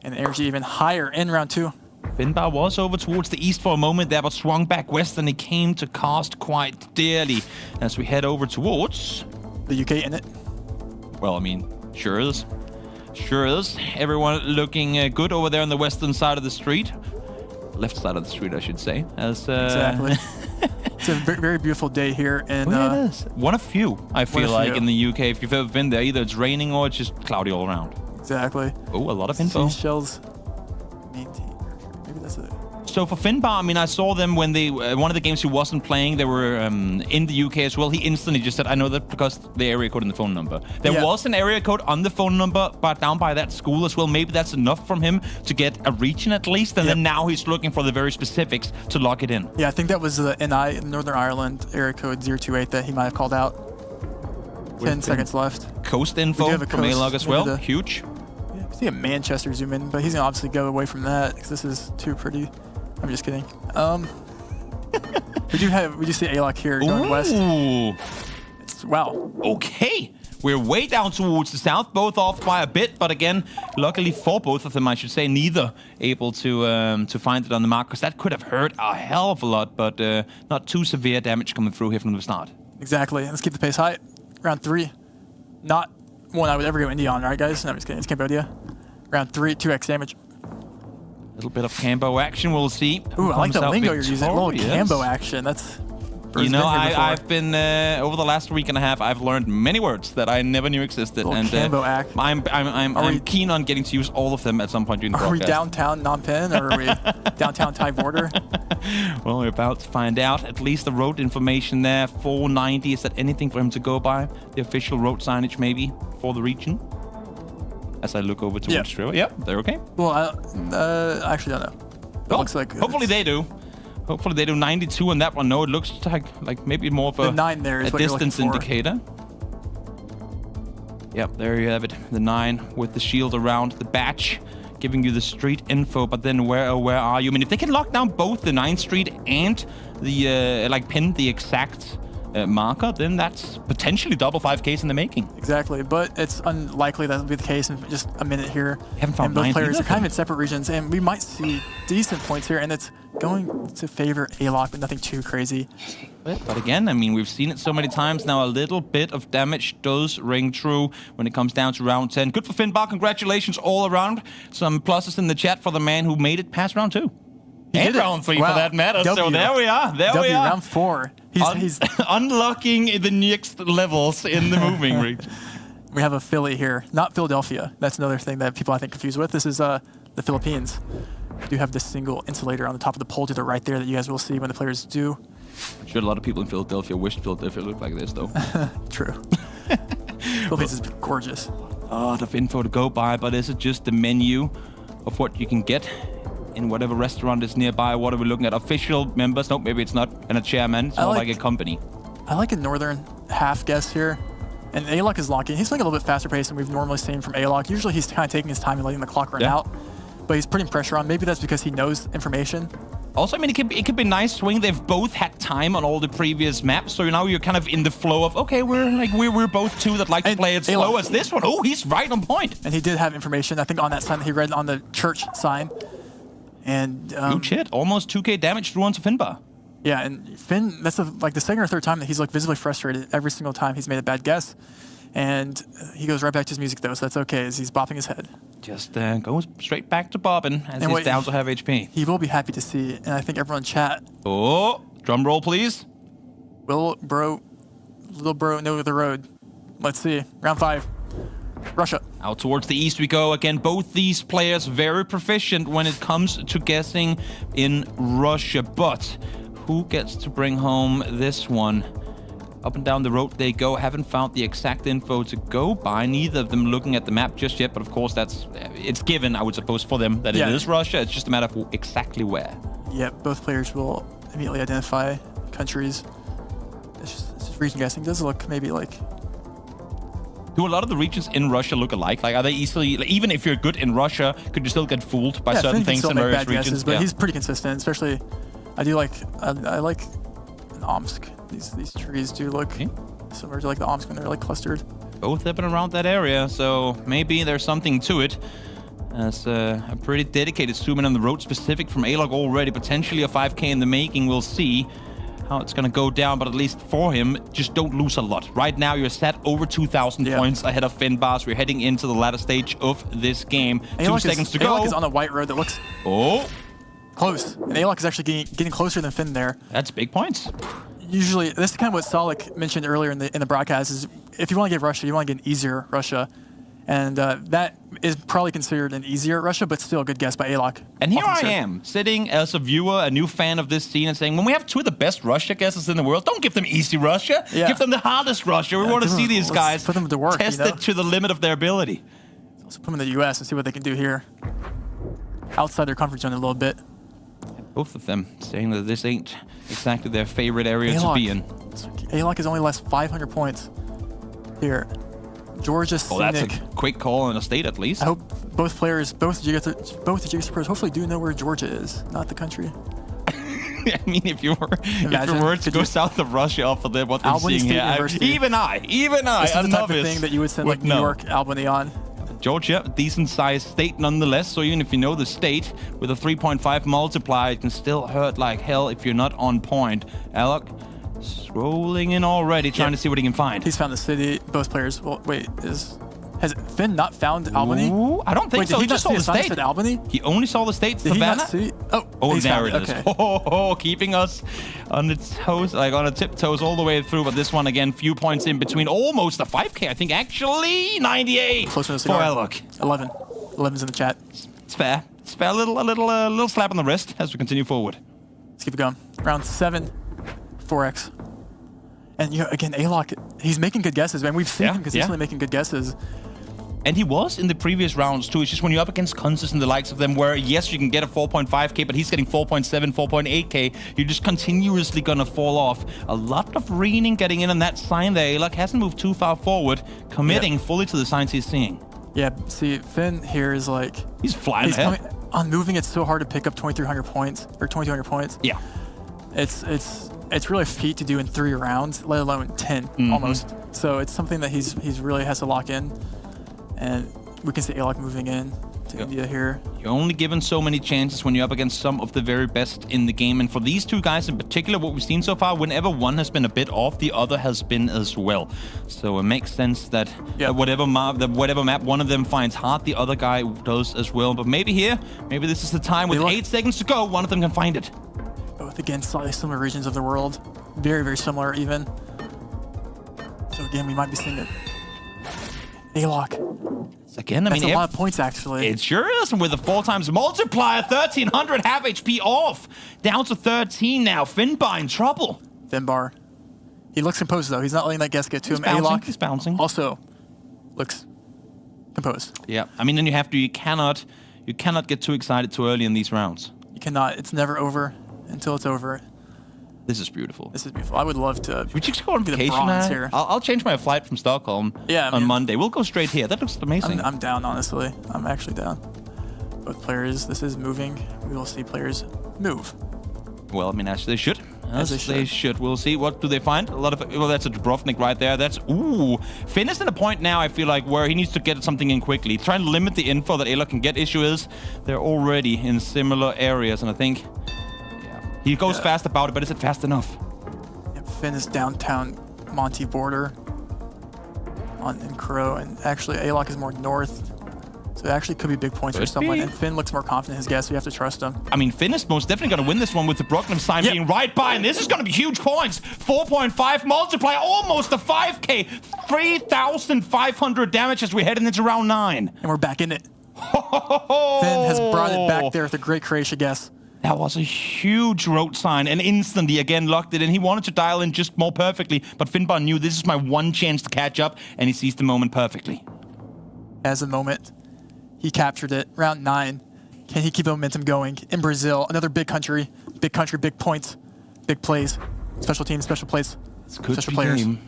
F: and the energy even higher in round 2.
M: Finnbar was over towards the east for a moment there, but swung back west, and he came to cast quite dearly as we head over towards...
F: the UK in it?
M: Well, I mean, sure is. Sure is. Everyone looking good over there on the western side of the street. Left side of the street, I should say.
F: Exactly. It's a very beautiful day here. And,
M: it is. One of few, I feel like, in the UK. If you've ever been there, either it's raining or it's just cloudy all around.
F: Exactly.
M: Oh, a lot of info.
F: Seashells. Maybe that's it.
M: So for Finnbar, I mean, I saw them when they one of the games he wasn't playing. They were in the UK as well. He instantly just said, "I know that because the area code and the phone number." There was an area code on the phone number, but down by that school as well. Maybe that's enough from him to get a region at least, and then now he's looking for the very specifics to lock it in.
F: Yeah, I think that was the NI, Northern Ireland area code 028 that he might have called out. 10 seconds left.
M: Coast info from Alok as well. Huge.
F: Yeah, I see a Manchester zoom in, but he's gonna obviously go away from that because this is too pretty. I'm just kidding. We do see Alok here going west. Wow.
M: Okay. We're way down towards the south, both off by a bit, but again, luckily for both of them, I should say, neither able to find it on the mark, because that could have hurt a hell of a lot, but not too severe damage coming through here from the start.
F: Exactly. Let's keep the pace high. Round 3. Not one I would ever go India on, right, guys? No, I'm just kidding. It's Cambodia. Round 3, 2x damage.
M: Little bit of Cambo action, we'll see.
F: Ooh, I like the lingo you're using. A little Cambo action. That's...
M: You know, I've been over the last week and a half. I've learned many words that I never knew existed, and
F: Cambo act.
M: I'm keen on getting to use all of them at some point during the broadcast.
F: Are we downtown Phnom Penh, or are we downtown Thai border?
M: Well, we're about to find out. At least the road information there. 490. Is that anything for him to go by? The official road signage, maybe, for the region. As I look over towards Australia. Yep, they're okay.
F: Well, I actually don't know. It looks like
M: hopefully they do. Hopefully they do 92 on that one. No, it looks like maybe more of a,
F: the 9 there is
M: a distance indicator. Yep, there you have it. The 9 with the shield around the badge, giving you the street info. But then where are you? I mean, if they can lock down both the 9th Street and the pin the exact marker, then that's potentially double 5Ks in the making.
F: Exactly, but it's unlikely that will be the case in just a minute here.
M: Haven't found
F: both players are kind of in separate regions, and we might see decent points here, and it's going to favor Alok, but nothing too crazy.
M: But again, I mean, we've seen it so many times now. A little bit of damage does ring true when it comes down to round 10. Good for Finnbar. Congratulations all around. Some pluses in the chat for the man who made it past round 2. And round 3 for that matter. So there we are. There we are.
F: Round 4. He's
M: unlocking the next levels in the moving region.
F: We have a Philly here, not Philadelphia. That's another thing that people I think confused with. This is the Philippines. We do have this single insulator on the top of the pole to the right there that you guys will see when the players do.
M: I'm sure a lot of people in Philadelphia wished Philadelphia looked like this, though.
F: True. Philippines is gorgeous.
M: A lot of info to go by, but is it just the menu of what you can get in whatever restaurant is nearby? What are we looking at? Official members? Nope, maybe it's not. And a chairman. It's more like a company.
F: I like a northern half guess here. And Alok is locking. He's playing a little bit faster pace than we've normally seen from Alok. Usually he's kind of taking his time and letting the clock run out. But he's putting pressure on. Maybe that's because he knows information.
M: Also, I mean, it could be nice swing. They've both had time on all the previous maps, so now you're kind of in the flow of, okay, we're both two that like to play it slow as this one. Oh, he's right on point.
F: And he did have information, I think, on that sign that he read on the church sign. And
M: huge hit, almost 2K damage through onto Finnbar.
F: Yeah, and Finn, that's like the second or third time that he's visibly frustrated every single time he's made a bad guess. And he goes right back to his music, though, so that's okay, as he's bopping his head.
M: Just goes straight back to bobbing, as he's down to half HP.
F: He will be happy to see, and I think everyone in chat.
M: Oh, drum roll, please.
F: Little bro know the road. Let's see, round 5. Russia.
M: Out towards the east we go. Again, both these players very proficient when it comes to guessing in Russia. But who gets to bring home this one? Up and down the road they go. Haven't found the exact info to go by. Neither of them looking at the map just yet. But of course, it's given, I would suppose, for them that it is Russia. It's just a matter of exactly where.
F: Yeah, both players will immediately identify countries. It's just region guessing. It does look maybe like...
M: Do a lot of the regions in Russia look alike? Like, are they easily, even if you're good in Russia, could you still get fooled by certain things in various regions?
F: Guesses, but he's pretty consistent, especially, I like in Omsk. These trees do look similar to like the Omsk when they're like clustered.
M: Both up and around that area, so maybe there's something to it. As a pretty dedicated zoom in on the road specific from Alok already, potentially a 5K in the making, we'll see. how it's going to go down, but at least for him, just don't lose a lot. Right now, you're set over 2,000 points ahead of Finnbar. We're heading into the latter stage of this game.
F: Alok
M: 2 seconds to go.
F: Alok is on a white road that looks close. And Alok is actually getting closer than Finn there.
M: That's big points.
F: Usually, this is kind of what Salek mentioned earlier in the broadcast, is if you want to get Russia, you want to get an easier Russia. And that is probably considered an easier Russia, but still a good guess by Alok.
M: And here I am, sitting as a viewer, a new fan of this scene, and saying, when we have 2 of the best Russia guesses in the world, don't give them easy Russia. Give them the hardest Russia. We want to see these guys
F: put them to work,
M: tested to the limit of their ability.
F: Also put them in the U.S. and see what they can do here. Outside their comfort zone a little bit.
M: Both of them saying that this ain't exactly their favorite area to be in.
F: Alok has only lost 500 points here. Georgia Scenic.
M: That's a quick call on a state at least.
F: I hope both the GeoGuessr pros hopefully do know where Georgia is, not the country.
M: I mean, if you were to go south of Russia off of what they're
F: Albany
M: seeing
F: State
M: here, even I,
F: this is the type of thing that you would send like New York, Albany on.
M: Georgia, decent-sized state nonetheless, so even if you know the state, with a 3.5 multiplier, it can still hurt like hell if you're not on point. Alok, scrolling in already, trying to see what he can find.
F: He's found the city. Both players. Well, wait, has Finn not found Albany?
M: Ooh, I don't think so. He just saw the state.
F: Albany?
M: He only saw the state.
F: Did
M: Savannah?
F: he not see?
M: Oh, there it is.
F: Okay.
M: Keeping us on its toes, like on the tiptoes all the way through. But this one again, few points in between. Almost a 5K, I think. Actually, 98
F: closer to the
M: for Alok.
F: 11. 11's in the chat.
M: It's fair. It's fair. A little slap on the wrist as we continue forward.
F: Let's keep it going. Round 7, 4x. And again, Alok, he's making good guesses, man. We've seen him consistently making good guesses.
M: And he was in the previous rounds too. It's just when you're up against Consus and the likes of them, where yes, you can get a 4.5K, but he's getting 4.7, 4.8K. You're just continuously gonna fall off. A lot of reading getting in on that sign there. Alok hasn't moved too far forward, committing fully to the signs he's seeing.
F: Yeah, see, Finn here is like...
M: He's flying ahead.
F: On moving, it's so hard to pick up 2,300 points, or 2,200 points.
M: Yeah.
F: It's really a feat to do in 3 rounds, let alone 10, almost. So it's something that he's really has to lock in. And we can see Alok moving in to India here.
M: You're only given so many chances when you're up against some of the very best in the game. And for these 2 guys in particular, what we've seen so far, whenever one has been a bit off, the other has been as well. So it makes sense that whatever map one of them finds hard, the other guy does as well. But maybe this is the time with 8 seconds to go, one of them can find it.
F: Both against slightly similar regions of the world. Very, very similar even. So again, we might be seeing it. Alok.
M: Again, I mean,
F: that's a lot of points, actually.
M: It sure is. And with the 4 times multiplier, 1,300 half HP off. Down to 13 now. Finnbar in trouble.
F: Finnbar. He looks composed, though. He's not letting that guess get to him.
M: Alok. He's bouncing.
F: Also looks composed.
M: Yeah. I mean, then you cannot get too excited too early in these rounds.
F: You cannot. It's never over until it's over.
M: This is beautiful.
F: This is beautiful. I would love to.
M: Would you just go on vacation
F: here?
M: I'll change my flight from Stockholm on Monday. We'll go straight here. That looks amazing.
F: I'm down, honestly. I'm actually down. Both players, this is moving. We will see players move.
M: Well, I mean, as they should. As they should. We'll see. What do they find? A lot of... Well, that's a Dubrovnik right there. That's... Ooh. Finn is at a point now, I feel like, where he needs to get something in quickly. Trying to limit the info that Alok can get. Issue is, they're already in similar areas, and I think... He goes fast about it, but is it fast enough?
F: Finn is downtown Monty border in Crow, and actually Alok is more north. So it actually could be big points for someone. And Finn looks more confident in his guess, so you have to trust him.
M: I mean, Finn is most definitely going to win this one with the Brooklyn sign being right by, and this is going to be huge points. 4.5 multiplier, almost a 5K, 3,500 damage as we're heading into round 9.
F: And we're back in it. Finn has brought it back there with a great Croatia guess.
M: That was a huge road sign, and instantly again locked it in. He wanted to dial in just more perfectly, but Finnbar knew this is my one chance to catch up, and he seized the moment perfectly.
F: As a moment, he captured it. Round 9. Can he keep the momentum going? In Brazil, another big country, big points, big plays, special teams, special plays, special players.
M: Game.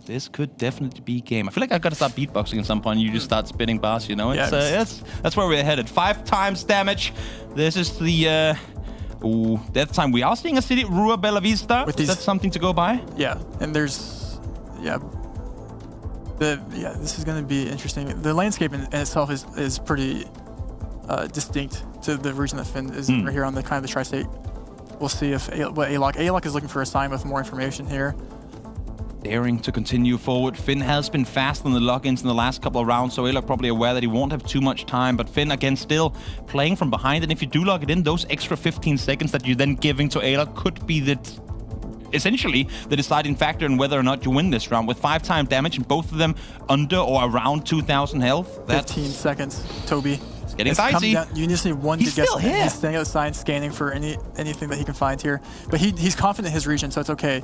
M: This could definitely be game. I feel like I've got to start beatboxing at some point. You just start spitting bars, you know? That's where we're headed. 5 times damage. This is the... Ooh, that time we are seeing a city, Rua Bella Vista. Is that something to go by?
F: Yeah, and there's... this is going to be interesting. The landscape in itself is pretty distinct to the region that Finn is right here on the kind of the tri-state We'll see if what Alok is looking for a sign with more information here.
M: Daring to continue forward. Finn has been fast on the lock-ins in the last couple of rounds, so Alok probably aware that he won't have too much time. But Finn, again, still playing from behind. And if you do lock it in, those extra 15 seconds that you're then giving to Alok could be essentially the deciding factor in whether or not you win this round. With 5 times damage and both of them under or around 2,000 health. That's
F: 15 seconds, Toby.
M: It's getting dicey.
F: You just need one
M: He's
F: good guess.
M: still here.
F: He's staying at the sign, scanning for anything that he can find here. But he's confident in his region, so it's okay.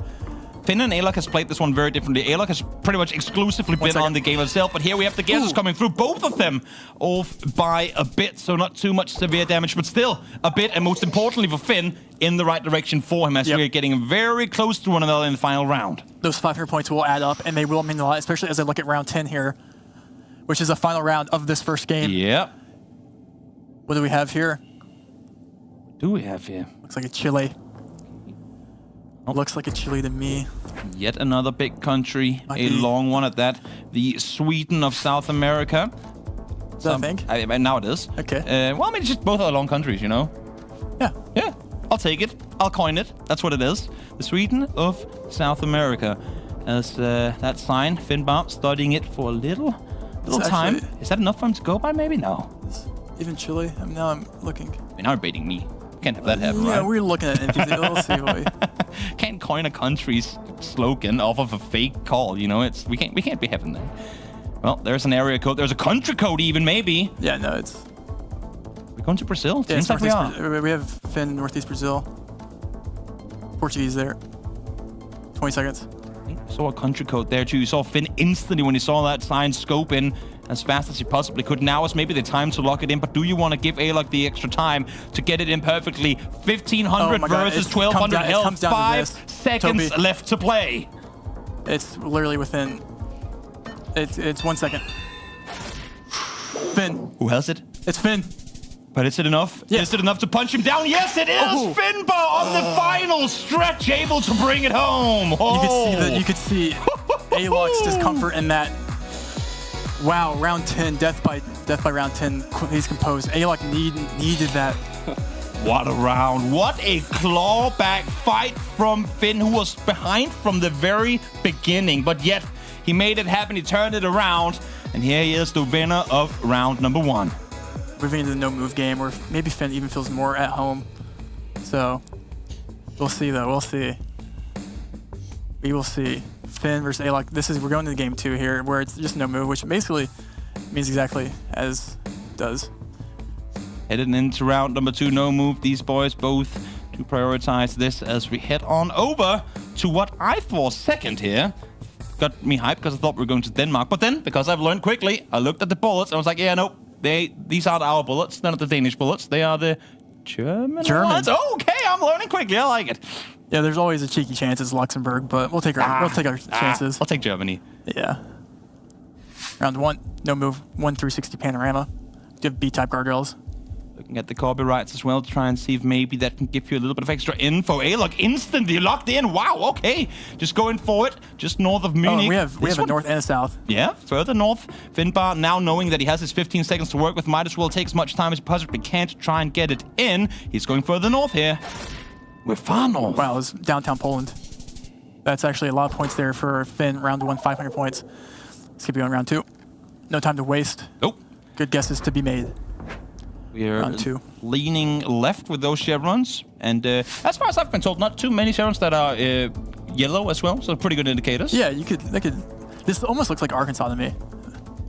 M: Finn and Alok has played this one very differently. Alok has pretty much exclusively been on the game itself, but here we have the guesses coming through. Both of them off by a bit, so not too much severe damage, but still a bit, and most importantly for Finn, in the right direction for him as we are getting very close to one another in the final round.
F: Those 500 points will add up, and they will mean a lot, especially as I look at round 10 here, which is the final round of this first game.
M: Yeah.
F: What do we have here?
M: What do we have here?
F: Looks like a Chile. Looks like a Chile to me.
M: Yet another big country, a long one at that. The Sweden of South America.
F: I think?
M: Now it is.
F: Okay.
M: Well, I mean, just both are long countries, you know?
F: Yeah.
M: Yeah. I'll take it. I'll coin it. That's what it is. The Sweden of South America. As that sign, Finnbar, studying it for a little time. Is that enough for him to go by? Maybe? No.
F: Even Chile? Now I'm looking.
M: I mean, now you're baiting me. Can't have that happen,
F: yeah,
M: right?
F: we're looking at NMPZ. We'll see what we...
M: Can't coin a country's slogan off of a fake call, you know? We can't be having that. Well, there's an area code. There's a country code even, maybe.
F: Yeah, no, it's...
M: We're going to Brazil?
F: Yeah,
M: Seems like we are.
F: We have Finn, Northeast Brazil. Portuguese there. 20 seconds.
M: Saw a country code there too. You saw Finn instantly when he saw that sign scope in as fast as he possibly could. Now is maybe the time to lock it in, but do you want to give Alok the extra time to get it in perfectly? 1,500 versus 1,200 health. 5 seconds
F: Toby.
M: left to play.
F: It's literally within... It's 1 second. Finn.
M: Who has it?
F: It's Finn.
M: But is it enough?
F: Yeah.
M: Is it enough to punch him down? Yes, it is!
F: Oh.
M: Finnbar on the final stretch, able to bring it home. Oh.
F: You could see Alok's discomfort in that. Wow, round 10, death by round 10. He's composed. Alok needed that.
M: What a round. What a clawback fight from Finn, who was behind from the very beginning. But yet, he made it happen. He turned it around. And here he is, the winner of round number 1.
F: Moving into the no-move game, where maybe Finn even feels more at home. So, we'll see, though. We'll see. We will see. Finn versus Alok. We're going to game 2 here, where it's just no move, which basically means exactly as it does.
M: Heading into round number 2, no move. These boys both do prioritize this as we head on over to what I thought second here. Got me hyped because I thought we were going to Denmark. But then, because I've learned quickly, I looked at the bullets and I was like, yeah, nope. These aren't our bullets. None of the Danish bullets. They are the German ones. Oh, okay, I'm learning quickly. I like it.
F: Yeah, there's always a cheeky chance it's Luxembourg, but we'll take our chances.
M: I'll take Germany.
F: Yeah. Round 1, no move. 1 through 60 panorama. Do have B-type guardrails.
M: Looking at the copyrights as well to try and see if maybe that can give you a little bit of extra info. Alok instantly locked in. Wow, okay. Just going for it. Just north of Munich.
F: Oh, we have a north and a south.
M: Yeah, further north. Finnbar, now knowing that he has his 15 seconds to work with, might as well take as much time as he possibly can to try and get it in. He's going further north here. We're far north.
F: Wow, it was downtown Poland. That's actually a lot of points there for Finn. Round 1, 500 points. Let's keep going round 2. No time to waste.
M: Nope.
F: Good guesses to be made.
M: We're leaning left with those chevrons. And as far as I've been told, not too many chevrons that are yellow as well. So pretty good indicators.
F: Yeah, this almost looks like Arkansas to me.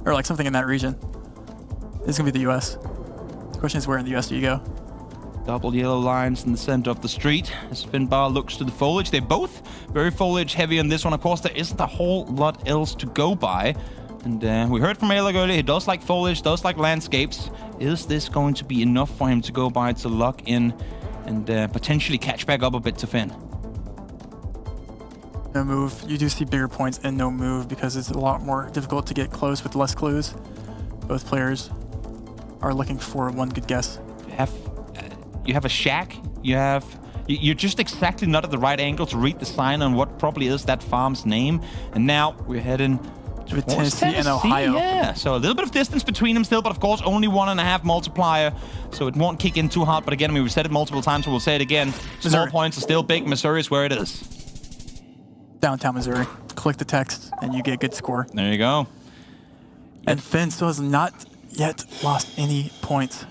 F: Or like something in that region. This is going to be the U.S. The question is, where in the U.S. do you go?
M: Double yellow lines in the center of the street. As Finnbar looks to the foliage, they're both very foliage heavy on this one. Of course, there isn't a whole lot else to go by. And we heard from Alok earlier, he does like foliage, does like landscapes. Is this going to be enough for him to go by to lock in and potentially catch back up a bit to Finn?
F: No move. You do see bigger points in no move because it's a lot more difficult to get close with less clues. Both players are looking for one good guess.
M: You have a shack. You're just exactly not at the right angle to read the sign on what probably is that farm's name. And now we're heading
F: with Tennessee and Ohio.
M: Yeah, so a little bit of distance between them still, but of course only 1.5 multiplier, so it won't kick in too hard. But again, I mean, we've said it multiple times, so we'll say it again. Small points are still big. Missouri is where it is.
F: Downtown Missouri. Click the text, and you get a good score.
M: There you go.
F: And Finn still has not yet lost any points.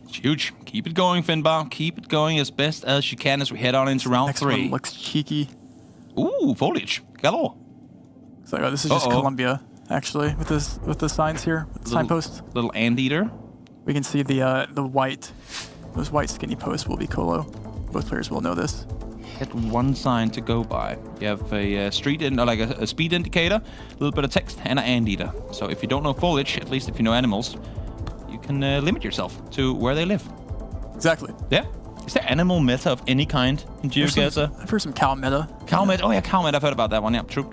M: It's huge. Keep it going, Finnbar. Keep it going as best as you can as we head on into round 3.
F: One looks cheeky.
M: Ooh, foliage. Galore.
F: So this is just Columbia, actually, with the signs here, with the signposts.
M: Little anteater.
F: We can see the white, those white skinny posts will be Colo. Both players will know this.
M: Get one sign to go by. You have a a speed indicator, a little bit of text, and an anteater. So if you don't know foliage, at least if you know animals, you can limit yourself to where they live.
F: Exactly.
M: Yeah. Is there animal meta of any kind in GeoGuessr?
F: I've heard some cow meta.
M: Cow meta. Oh yeah, cow meta. I've heard about that one. Yeah, true.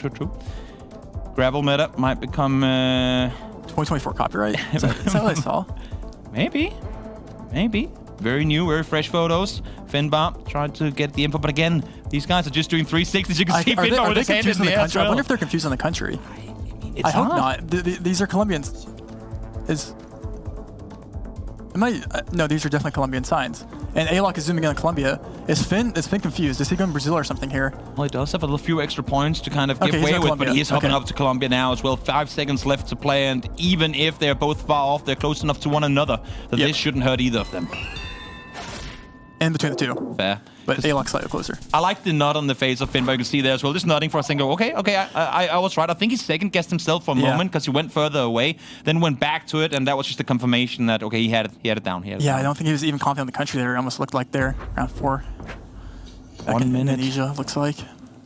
M: Gravel meta might become
F: 2024 copyright. Is that what I saw?
M: Maybe. Very new, very fresh photos. Finnbar tried to get the info, but again, these guys are just doing 360s. You can see Finnbar with his hand in the air.
F: I wonder if they're confused on the country. I hope not. These are Colombians. No, these are definitely Colombian signs. And Alok is zooming in on Colombia. Is Finn confused? Is he going to Brazil or something here?
M: Well, he does have a few extra points to kind of give way with, but he's hopping up to Colombia now as well. 5 seconds left to play, and even if they're both far off, they're close enough to one another that this shouldn't hurt either of them.
F: In between the two.
M: Fair.
F: But Alok's slightly closer.
M: I like the nod on the face of Finnbar. You can see there as well. Just nodding for a second. Okay, I was right. I think he second-guessed himself for a moment because he went further away, then went back to it, and that was just a confirmation that, okay, he had it down.
F: I don't think he was even confident in the country there. It almost looked like there, round 4.
M: 1 minute.
F: Indonesia, looks like.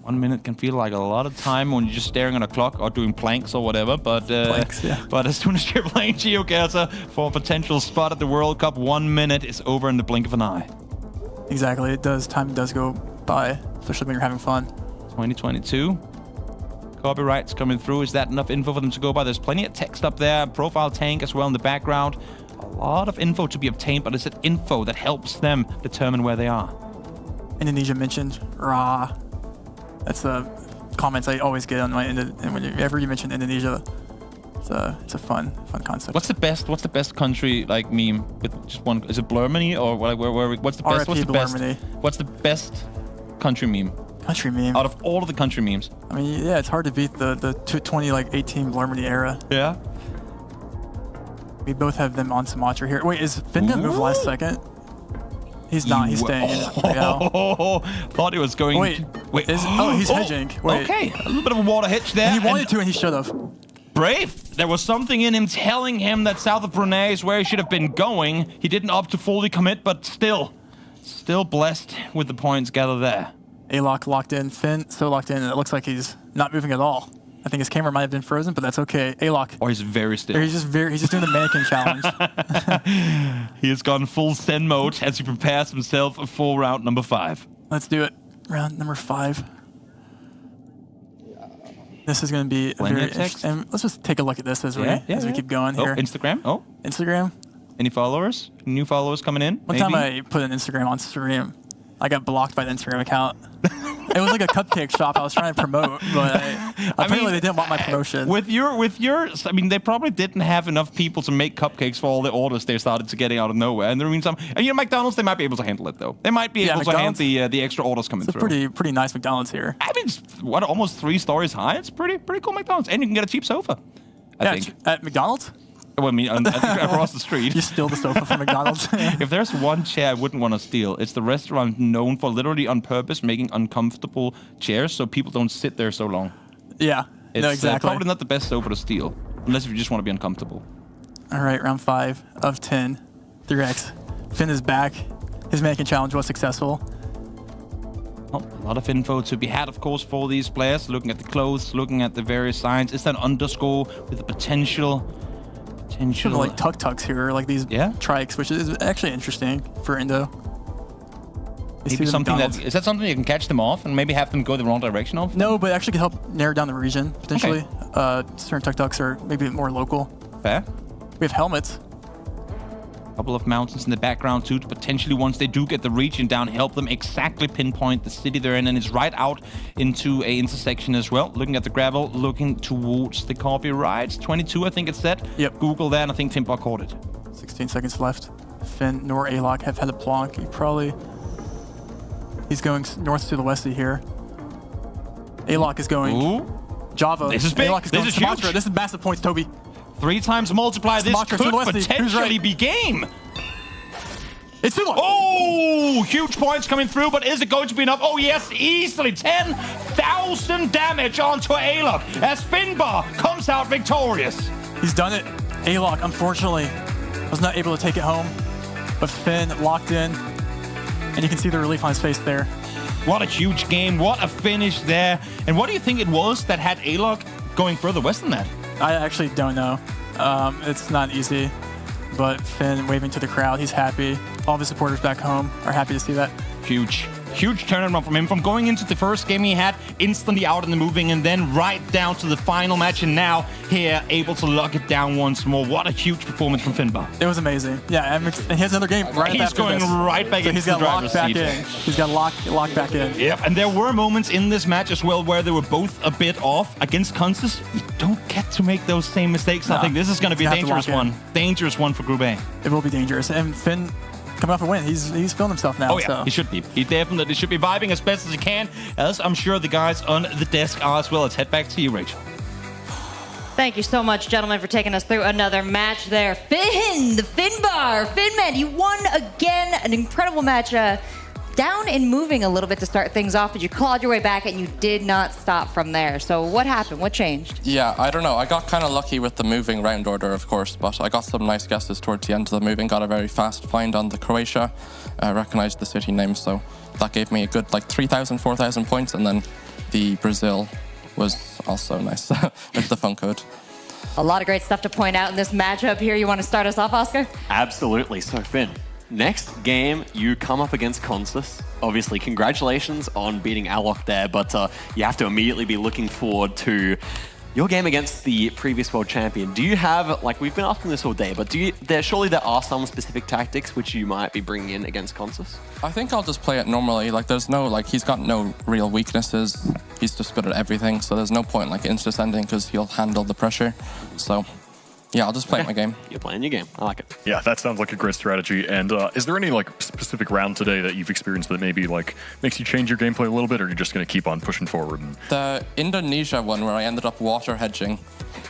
M: 1 minute can feel like a lot of time when you're just staring at a clock or doing planks or whatever, but but as soon as you're playing GeoGuessr for a potential spot at the World Cup, 1 minute is over in the blink of an eye.
F: Exactly, it does. Time does go by, especially when you're having fun.
M: 2022. Copyrights coming through. Is that enough info for them to go by? There's plenty of text up there. Profile tank as well in the background. A lot of info to be obtained, but it's that info that helps them determine where they are.
F: Indonesia mentioned. Rah. That's the comments I always get on my end. And whenever you mention Indonesia, it's a fun concept.
M: What's the best country like meme with just one? Is it Blurmany or what's the best? What's the best country meme?
F: Country meme.
M: Out of all of the country memes.
F: I mean, yeah, it's hard to beat the 2018 Blurmany era.
M: Yeah.
F: We both have them on Sumatra here. Wait, is Finn gonna move last second? He's not. He's staying.
M: Thought he was going.
F: Wait. He's hedging. Wait.
M: Okay, a little bit of a water hitch there.
F: And he wanted to, and he should have.
M: Brave. There was something in him telling him that south of Brunei is where he should have been going. He didn't opt to fully commit, but still blessed with the points gathered there.
F: Alok locked in. Finn so locked in, and it looks like he's not moving at all. I think his camera might have been frozen, but that's okay. Alok.
M: Or he's very still.
F: He's just doing the mannequin challenge.
M: He has gone full Zen mode as he prepares himself for round number 5.
F: Let's do it. Round number 5. This is going to be very interesting. Let's just take a look at this as we keep going here.
M: Instagram.
F: Instagram.
M: Any followers? New followers coming in?
F: One time I put an Instagram on stream. I got blocked by the Instagram account. It was like a cupcake shop I was trying to promote, but apparently they didn't want my promotion.
M: With your, I mean, they probably didn't have enough people to make cupcakes for all the orders they started to getting out of nowhere. And there means McDonald's, they might be able to handle it though. They might be able to handle the extra orders coming through.
F: It's a pretty nice McDonald's here.
M: I mean, it's almost 3 stories high. It's pretty cool McDonald's, and you can get a cheap sofa. I think
F: at McDonald's.
M: Well, I mean, across the street.
F: You steal the sofa from McDonald's.
M: If there's one chair I wouldn't want to steal, it's the restaurant known for literally on purpose making uncomfortable chairs so people don't sit there so long.
F: Yeah,
M: it's probably not the best sofa to steal, unless if you just want to be uncomfortable.
F: All right, round 5 of 10. 3x. Finn is back. His mannequin challenge was successful.
M: Well, a lot of info to be had, of course, for these players. Looking at the clothes, looking at the various signs. Is that an underscore with the potential?
F: Like tuk-tuks here, like these trikes, which is actually interesting for Indo.
M: Maybe something is that something you can catch them off and maybe have them go the wrong direction of?
F: No, but actually can help narrow down the region, potentially. Certain tuk-tuks are maybe more local.
M: Fair.
F: We have helmets.
M: Couple of mountains in the background too, to potentially, once they do get the region down, help them exactly pinpoint the city they're in, and it's right out into a intersection as well. Looking at the gravel, looking towards the copyrights. 22, I think it said.
F: Yep.
M: Google that, and I think Finnbar caught it.
F: 16 seconds left. Finn nor Alok have had a plonk. He's going north to the westy here. Alok is going Java.
M: This is big.
F: Alok is going
M: This is
F: Sumatra.
M: huge.
F: This is massive points, Toby.
M: 3 times multiply. This
F: Sumatra to
M: could
F: the westy. Who's
M: potentially
F: right?
M: be game.
F: It's Alok.
M: Oh, huge points coming through, but is it going to be enough? Oh, yes, easily 10,000 damage onto Alok as Finnbar comes out victorious.
F: He's done it. Alok, unfortunately, was not able to take it home, but Finn locked in, and you can see the relief on his face there.
M: What a huge game. What a finish there. And what do you think it was that had Alok going further west than that?
F: I actually don't know. It's not easy, but Finn waving to the crowd. He's happy. All of his supporters back home are happy to see that.
M: Huge turnaround from him. From going into the first game he had, instantly out in the moving, and then right down to the final match, and now here, able to lock it down once more. What a huge performance from Finnbar.
F: It was amazing. Yeah, and he has another game right
M: He's
F: after
M: going
F: this.
M: right back
F: So
M: into
F: he's got
M: the driver's
F: locked back
M: seat.
F: in. He's got locked back in.
M: Yep, and there were moments in this match as well where they were both a bit off. Against Consus, you don't get to make those same mistakes.
F: No,
M: I think this is going to be
F: you
M: a
F: have to lock
M: dangerous one.
F: in.
M: Dangerous one for Group A.
F: It will be dangerous. And Finn coming off a win. He's feeling himself now.
M: Oh yeah,
F: so.
M: he should be. He definitely should be vibing as best as he can, as I'm sure the guys on the desk are as well. Let's head back to you, Rachel.
A: Thank you so much, gentlemen, for taking us through another match there. Finn, the Finnbar, Finnman, you won again. An incredible match. Down and moving a little bit to start things off, but you clawed your way back and you did not stop from there. So what happened? What changed?
G: Yeah, I don't know. I got kind of lucky with the moving round order, of course, but I got some nice guesses towards the end of the moving. Got a very fast find on the Croatia. Recognized the city name, so that gave me a good 3,000, 4,000 points, and then the Brazil was also nice with the phone code.
A: A lot of great stuff to point out in this matchup here. You want to start us off, Oscar?
C: Absolutely. So, Finn, next game, you come up against Consus. Obviously, congratulations on beating Alok there, but you have to immediately be looking forward to your game against the previous world champion. Do you have, we've been asking this all day, but surely there are some specific tactics which you might be bringing in against Consus?
G: I think I'll just play it normally. There's no, he's got no real weaknesses. He's just good at everything, so there's no point, insta-sending, because he'll handle the pressure. So, yeah, I'll just play my game.
C: You're playing your game. I like it.
B: Yeah, that sounds like a great strategy. And is there any specific round today that you've experienced that maybe makes you change your gameplay a little bit, or are you just going to keep on pushing forward?
G: The Indonesia one where I ended up water hedging.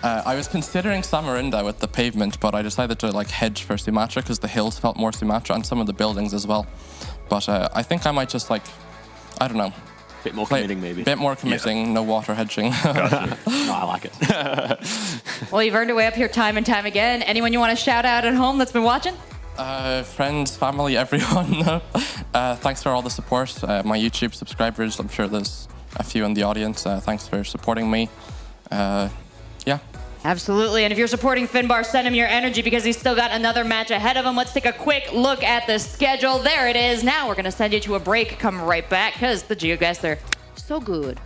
G: I was considering Samarinda with the pavement, but I decided to hedge for Sumatra because the hills felt more Sumatra and some of the buildings as well. But I think I might just I don't know.
C: Bit more committing, maybe.
G: Bit more committing, no water hedging.
C: Gotcha. No, I like it.
A: Well, you've earned your way up here time and time again. Anyone you want to shout out at home that's been watching?
G: Friends, family, everyone. Thanks for all the support. My YouTube subscribers, I'm sure there's a few in the audience. Thanks for supporting me. Yeah.
A: Absolutely. And if you're supporting Finnbar, send him your energy because he's still got another match ahead of him. Let's take a quick look at the schedule. There it is. Now we're going to send you to a break. Come right back because the GeoGuessr, so good.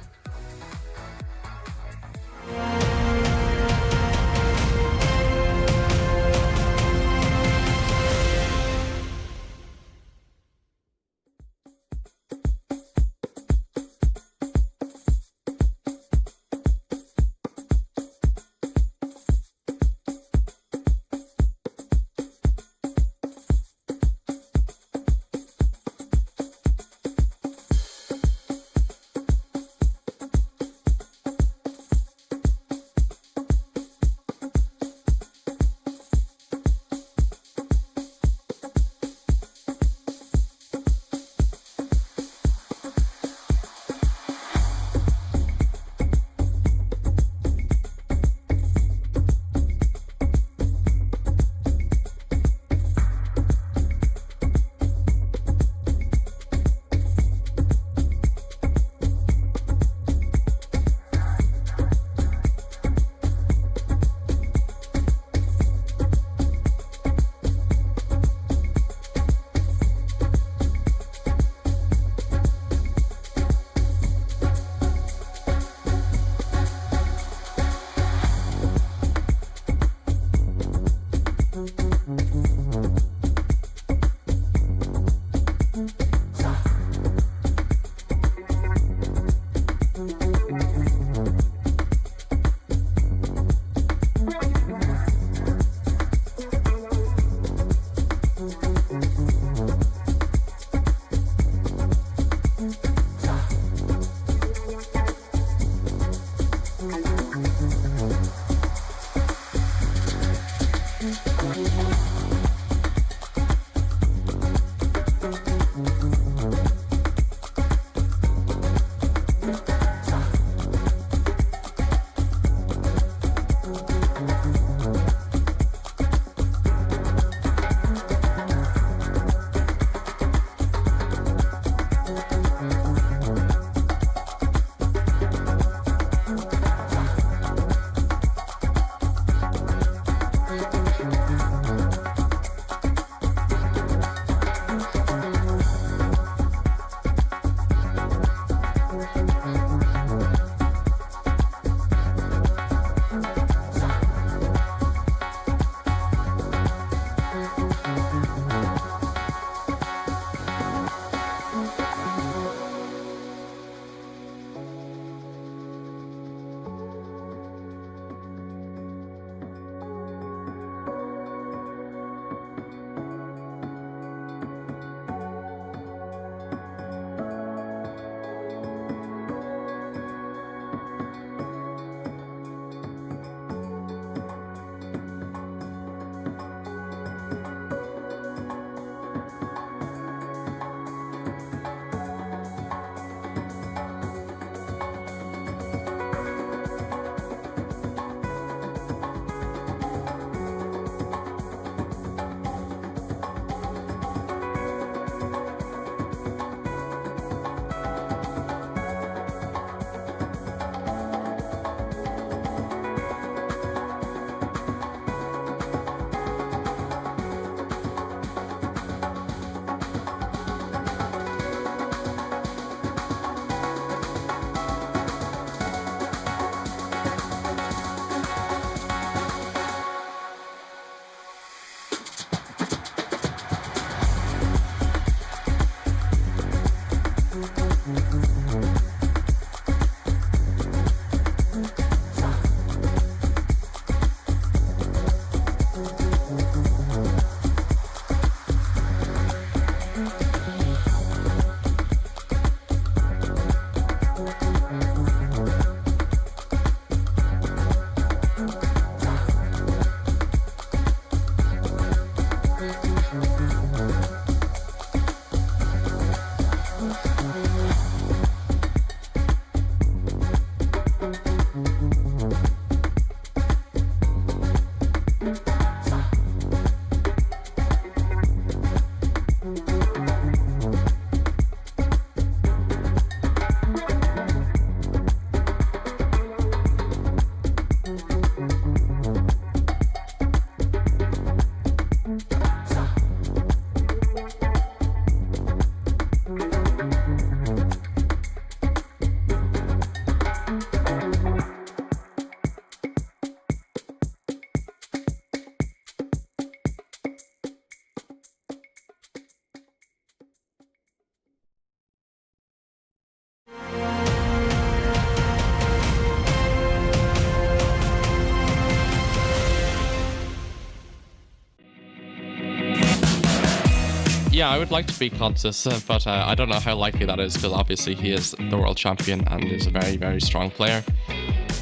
D: Yeah, I would like to beat Consus, but I don't know how likely that is because obviously he is the world champion and is a very, very strong player.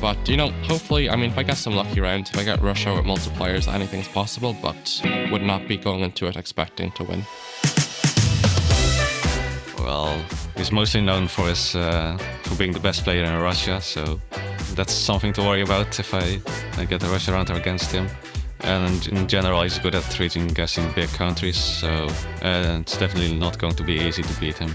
D: But, you know, hopefully, I mean, if I get some lucky rounds, if I get Rush Hour with multipliers, anything's possible, but would not be going into it expecting to win.
K: Well, he's mostly known for his for being the best player in Russia, so that's something to worry about if I get a Russia round against him. And in general, he's good at treating guys in big countries, so it's definitely not going to be easy to beat him.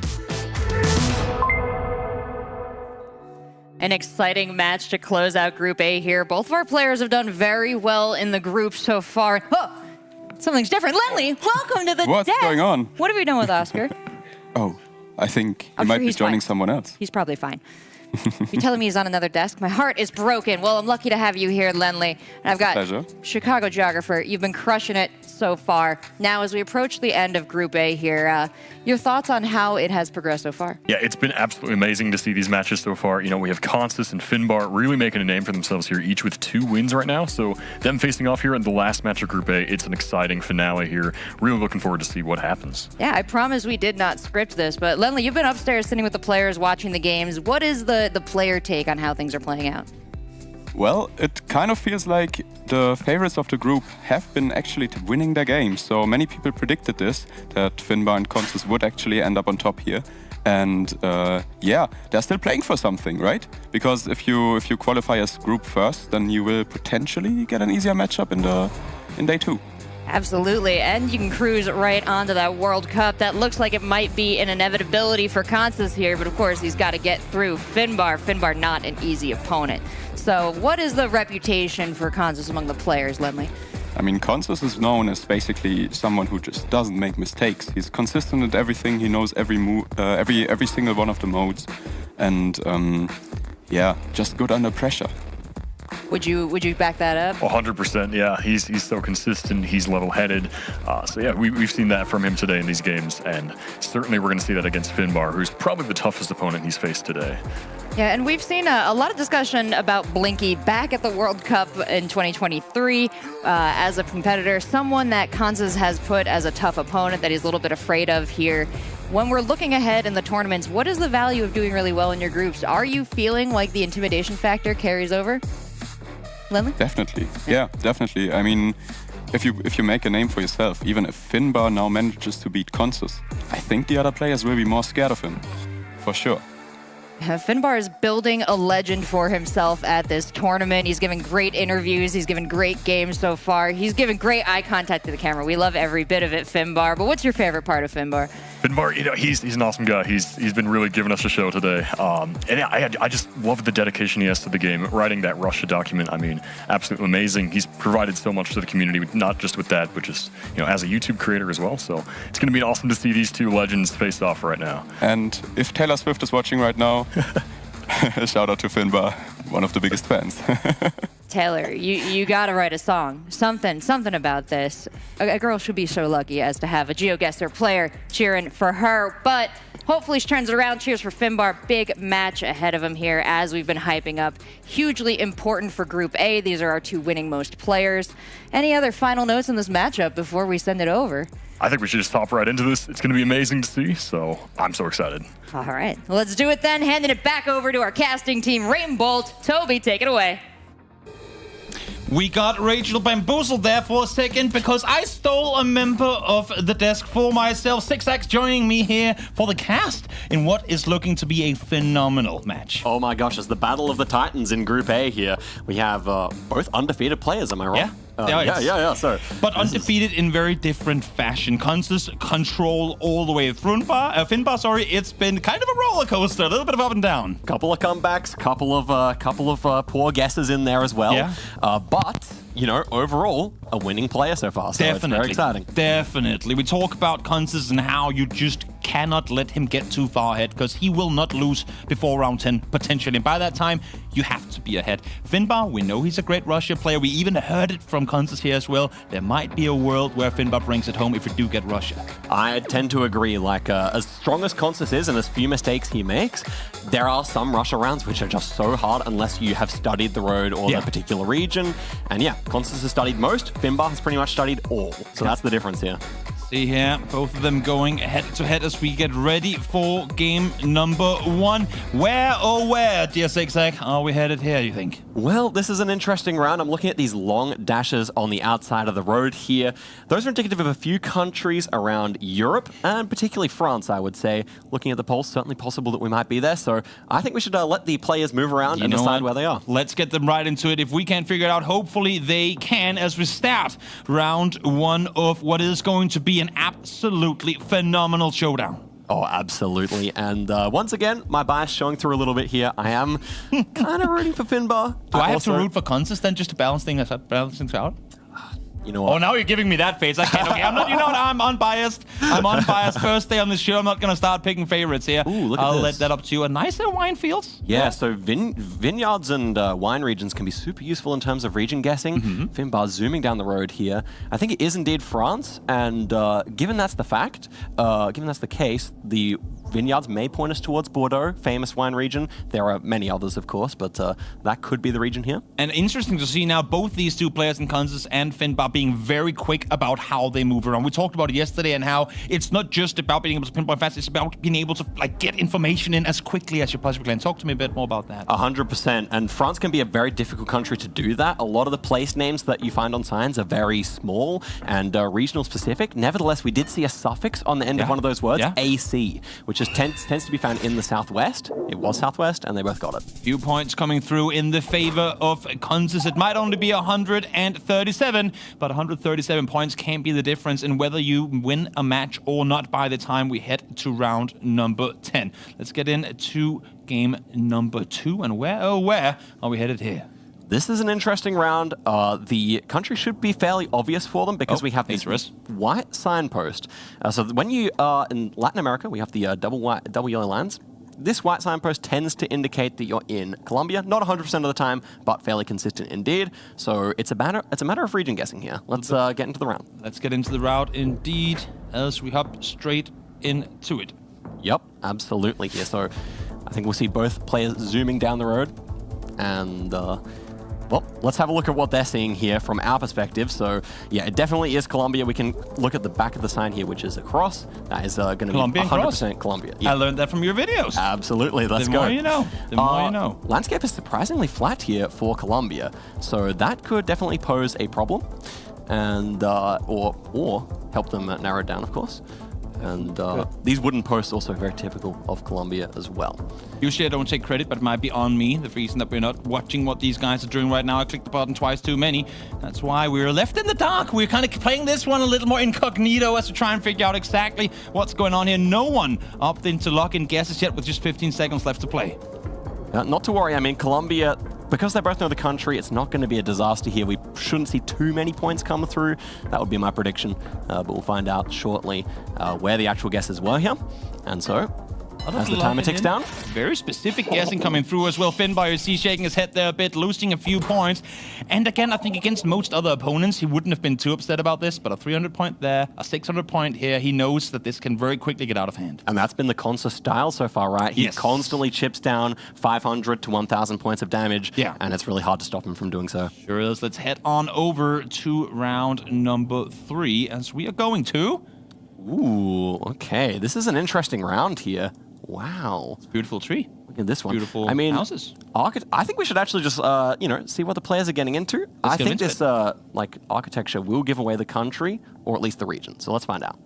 A: An exciting match to close out Group A here. Both of our players have done very well in the group so far. Oh, something's different. Lenley, welcome to the
N: What's
A: desk.
N: going on?
A: What have we done with Oscar?
N: Oh, I think
A: I'm
N: he might
A: sure
N: be
A: he's
N: joining
A: fine.
N: someone else.
A: He's probably fine. You're telling me he's on another desk? My heart is broken. Well, I'm lucky to have you here, Lenley. And I've got
N: Pleasure.
A: Chicago Geographer. You've been crushing it so far. Now, as we approach the end of Group A here, your thoughts on how it has progressed so far?
B: Yeah, it's been absolutely amazing to see these matches so far. You know, we have Consus and Finnbar really making a name for themselves here, each with 2 wins right now. So them facing off here in the last match of Group A, it's an exciting finale here. Really looking forward to see what happens.
A: Yeah, I promise we did not script this, but Lenley, you've been upstairs sitting with the players watching the games. What is the player take on how things are playing out?
N: Well, it kind of feels like the favorites of the group have been actually winning their games. So many people predicted this, that Finnbar and Consus would actually end up on top here. And yeah, they're still playing for something, right? Because if you qualify as group first, then you will potentially get an easier matchup in day 2.
A: Absolutely, and you can cruise right onto that World Cup. That looks like it might be an inevitability for Consus here, but of course he's got to get through Finnbar. Finnbar not an easy opponent. So what is the reputation for Consus among the players, Lenley?
N: I mean, Consus is known as basically someone who just doesn't make mistakes. He's consistent at everything. He knows every move, every single one of the modes, and yeah, just good under pressure.
A: Would you back that up?
B: 100%, yeah. He's so consistent. He's level-headed. So yeah, we've seen that from him today in these games, and certainly we're going to see that against Finnbar, who's probably the toughest opponent he's faced today.
A: Yeah, and we've seen a lot of discussion about Blinky back at the World Cup in 2023 as a competitor, someone that Consus has put as a tough opponent that he's a little bit afraid of here. When we're looking ahead in the tournaments, what is the value of doing really well in your groups? Are you feeling like the intimidation factor carries over? Lenley?
N: Definitely, yeah, definitely. I mean, if you make a name for yourself, even if Finnbar now manages to beat Consus, I think the other players will be more scared of him, for sure.
A: Finnbar is building a legend for himself at this tournament. He's given great interviews. He's given great games so far. He's given great eye contact to the camera. We love every bit of it, Finnbar. But what's your favorite part of Finnbar?
B: Finnbar, you know, he's an awesome guy. He's been really giving us a show today. And I just love the dedication he has to the game. Writing that Russia document, I mean, absolutely amazing. He's provided so much to the community, not just with that, but just, you know, as a YouTube creator as well. So it's going to be awesome to see these 2 legends face off right now.
N: And if Taylor Swift is watching right now, shout out to Finnbar, one of the biggest fans.
A: Taylor, you gotta write a song. Something about this. A girl should be so lucky as to have a GeoGuessr player cheering for her, but hopefully she turns it around. Cheers for Finnbar. Big match ahead of him here as we've been hyping up. Hugely important for Group A. These are our 2 winning most players. Any other final notes on this matchup before we send it over?
B: I think we should just hop right into this. It's going to be amazing to see, so I'm so excited.
A: All right, let's do it then. Handing it back over to our casting team, Rainbolt. Toby, take it away.
M: We got Rachel bamboozled there for a second because I stole a member of the desk for myself. ZigZag joining me here for the cast in what is looking to be a phenomenal match.
C: Oh my gosh, it's the Battle of the Titans in Group A here. We have both undefeated players, am I right?
M: Yeah.
C: Yeah. So,
M: but undefeated in very different fashion. Consus control all the way through. Finnbar, sorry, it's been kind of a roller coaster, a little bit of up and down.
C: Couple of comebacks, couple of poor guesses in there as well.
M: Yeah.
C: But you know, overall, a winning player so far. So
M: Definitely.
C: It's very exciting.
M: Definitely. We talk about Consus and how you just cannot let him get too far ahead because he will not lose before round 10, potentially. And by that time, you have to be ahead. Finnbar, we know he's a great Russia player. We even heard it from Consus here as well. There might be a world where Finnbar brings it home if we do get Russia.
C: I tend to agree. Like, as strong as Consus is and as few mistakes he makes, there are some Russia rounds which are just so hard unless you have studied the road or the particular region. And yeah, Consus has studied most. Finnbar has pretty much studied all. So that's the difference here.
M: See here, both of them going head-to-head as we get ready for game number 1. Where, oh where, dear Zigzag, are we headed here, you think?
C: Well, this is an interesting round. I'm looking at these long dashes on the outside of the road here. Those are indicative of a few countries around Europe, and particularly France, I would say. Looking at the polls, certainly possible that we might be there. So I think we should let the players move around and decide where they are.
M: Let's get them right into it. If we can't figure it out, hopefully they can as we start round 1 of what is going to be an absolutely phenomenal showdown.
C: Oh, absolutely. And once again, my bias showing through a little bit here. I am kind of rooting for Finnbar.
M: Do I have to root for Consus then just to balance things out?
C: You know what?
M: Oh, now you're giving me that face. I can't. Okay, I'm not. You know what? I'm unbiased. I'm unbiased. First day on this show. I'm not going to start picking favorites here.
C: Ooh, look at
M: I'll
C: this.
M: let that up to you. A nicer wine fields.
C: Yeah, so vineyards and wine regions can be super useful in terms of region guessing. Finnbar zooming down the road here. I think it is indeed France, and given that's the fact, given that's the case, the vineyards may point us towards Bordeaux, famous wine region. There are many others, of course, but that could be the region here.
M: And interesting to see now both these two players in Consus and Finnbar being very quick about how they move around. We talked about it yesterday and how it's not just about being able to pinpoint fast, it's about being able to get information in as quickly as you possibly can. Talk to me a bit more about that.
C: 100%. And France can be a very difficult country to do that. A lot of the place names that you find on signs are very small and regional specific. Nevertheless, we did see a suffix on the end of one of those words, AC, which tends to be found in the southwest. It was southwest, and they both got it.
M: Few points coming through in the favor of Consus. It might only be 137, but 137 points can be the difference in whether you win a match or not by the time we head to round number 10. Let's get into game number 2, and where, oh where, are we headed here?
C: This is an interesting round. The country should be fairly obvious for them because we have this white signpost. So when you are in Latin America, we have the double yellow lines. This white signpost tends to indicate that you're in Colombia, not 100% of the time, but fairly consistent indeed. So it's a matter of region guessing here. Let's get into the round.
M: Let's get into the round indeed, as we hop straight into it.
C: Yep, absolutely here. So I think we'll see both players zooming down the road, and well, let's have a look at what they're seeing here from our perspective. So, yeah, it definitely is Colombia. We can look at the back of the sign here, which is a cross. That is going to be 100% Colombia.
M: Yeah. I learned that from your videos.
C: Absolutely. Let's go.
M: The more you know. The more you know.
C: Landscape is surprisingly flat here for Colombia. So that could definitely pose a problem, and or help them narrow it down, of course. And these wooden posts also very typical of Colombia as well.
M: Usually I don't take credit, but it might be on me. The reason that we're not watching what these guys are doing right now, I clicked the button twice too many. That's why we're left in the dark. We're kind of playing this one a little more incognito as we try and figure out exactly what's going on here. No one opted into lock-in guesses yet with just 15 seconds left to play.
C: Not to worry. I mean, Colombia, because they both know the country, it's not going to be a disaster here. We shouldn't see too many points come through. That would be my prediction, but we'll find out shortly where the actual guesses were here. And so, as the timer ticks down.
M: Very specific guessing coming through as well. Finnbar, you see, shaking his head there a bit, losing a few points. And again, I think against most other opponents, he wouldn't have been too upset about this, but a 300 point there, a 600 point here, he knows that this can very quickly get out of hand.
C: And that's been the Consus style so far, right? He constantly chips down 500 to 1,000 points of damage, and it's really hard to stop him from doing so.
M: Sure is. Let's head on over to round number 3 as we are going to...
C: Ooh, okay. This is an interesting round here. Wow.
M: It's a beautiful tree.
C: Look at this one.
M: Beautiful houses.
C: I think we should actually just, see what the players are getting into. I think this, architecture will give away the country, or at least the region. So let's find out.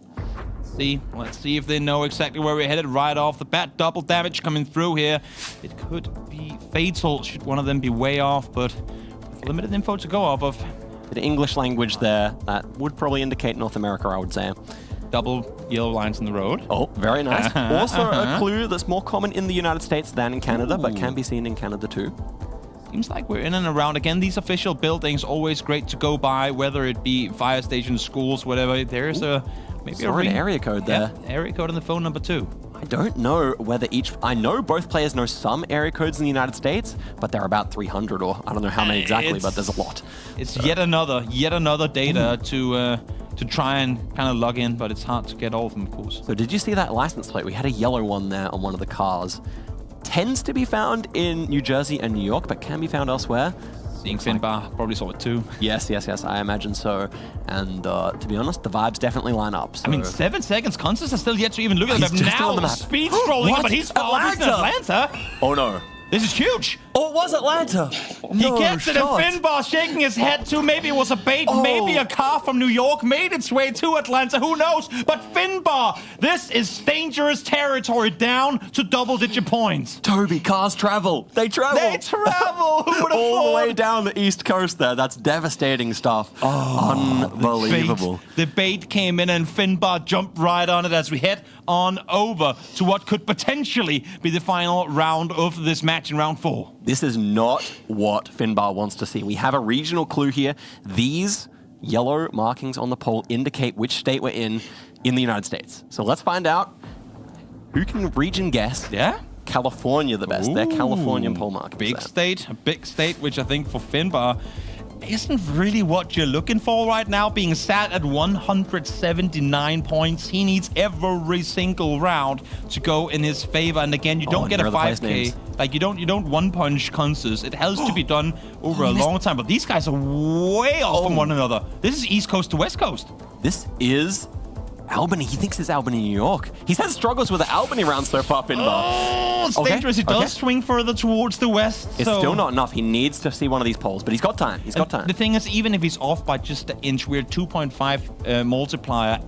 M: Let's see if they know exactly where we're headed right off the bat. Double damage coming through here. It could be fatal should one of them be way off, but with limited info to go off of.
C: The English language there, that would probably indicate North America, I would say.
M: Double yellow lines in the road.
C: Oh, very nice. Also a clue that's more common in the United States than in Canada, but can be seen in Canada too.
M: Seems like we're in and around. Again, these official buildings, always great to go by, whether it be fire stations, schools, whatever. There's maybe an
C: area code there.
M: Yeah, area code and the phone number too.
C: I don't know whether I know both players know some area codes in the United States, but they're about 300, or I don't know how many exactly, but there's a lot.
M: It's yet another data to try and kind of log in, but it's hard to get all of them, of course.
C: So did you see that license plate? We had a yellow one there on one of the cars. Tends to be found in New Jersey and New York, but can be found elsewhere.
M: Seeing Finnbar, probably saw it too.
C: Yes, I imagine so. And to be honest, the vibes definitely line up. So.
M: I mean, 7 seconds. Consus is still yet to even look at the map.
C: On the
M: Now
C: map.
M: speed scrolling, but he's far in Atlanta.
C: Oh no.
M: This is huge.
O: Oh, it was Atlanta.
M: He gets it, and Finnbar shaking his head too. Maybe it was a bait. Maybe a car from New York made its way to Atlanta. Who knows? But Finnbar, this is dangerous territory, down to double-digit points.
C: Toby, cars travel. They travel.
M: They travel. Who would have
C: all the
M: thought?
C: way down the east coast there. That's devastating stuff. Unbelievable.
M: The bait came in, and Finnbar jumped right on it as we head on over to what could potentially be the final round of this match in round 4.
C: This is not what Finnbar wants to see. We have a regional clue here. These yellow markings on the pole indicate which state we're in the United States. So let's find out who can region guess.
M: Yeah?
C: California the best. They're Californian pole markings.
M: A big state, which I think for Finnbar isn't really what you're looking for right now, being sat at 179 points. He needs every single round to go in his favor. And again, you don't get a 5K. Like, you don't one-punch Consus. It has to be done over a long time. But these guys are way off from one another. This is East Coast to West Coast.
C: This is Albany. He thinks it's Albany, New York. He's had struggles with the Albany round so far, Finnbar.
M: Oh, it's dangerous. He does swing further towards the west.
C: It's still not enough. He needs to see one of these poles, but he's got time. He's got time.
M: The thing is, even if he's off by just an inch, we're 2.5 multiplier.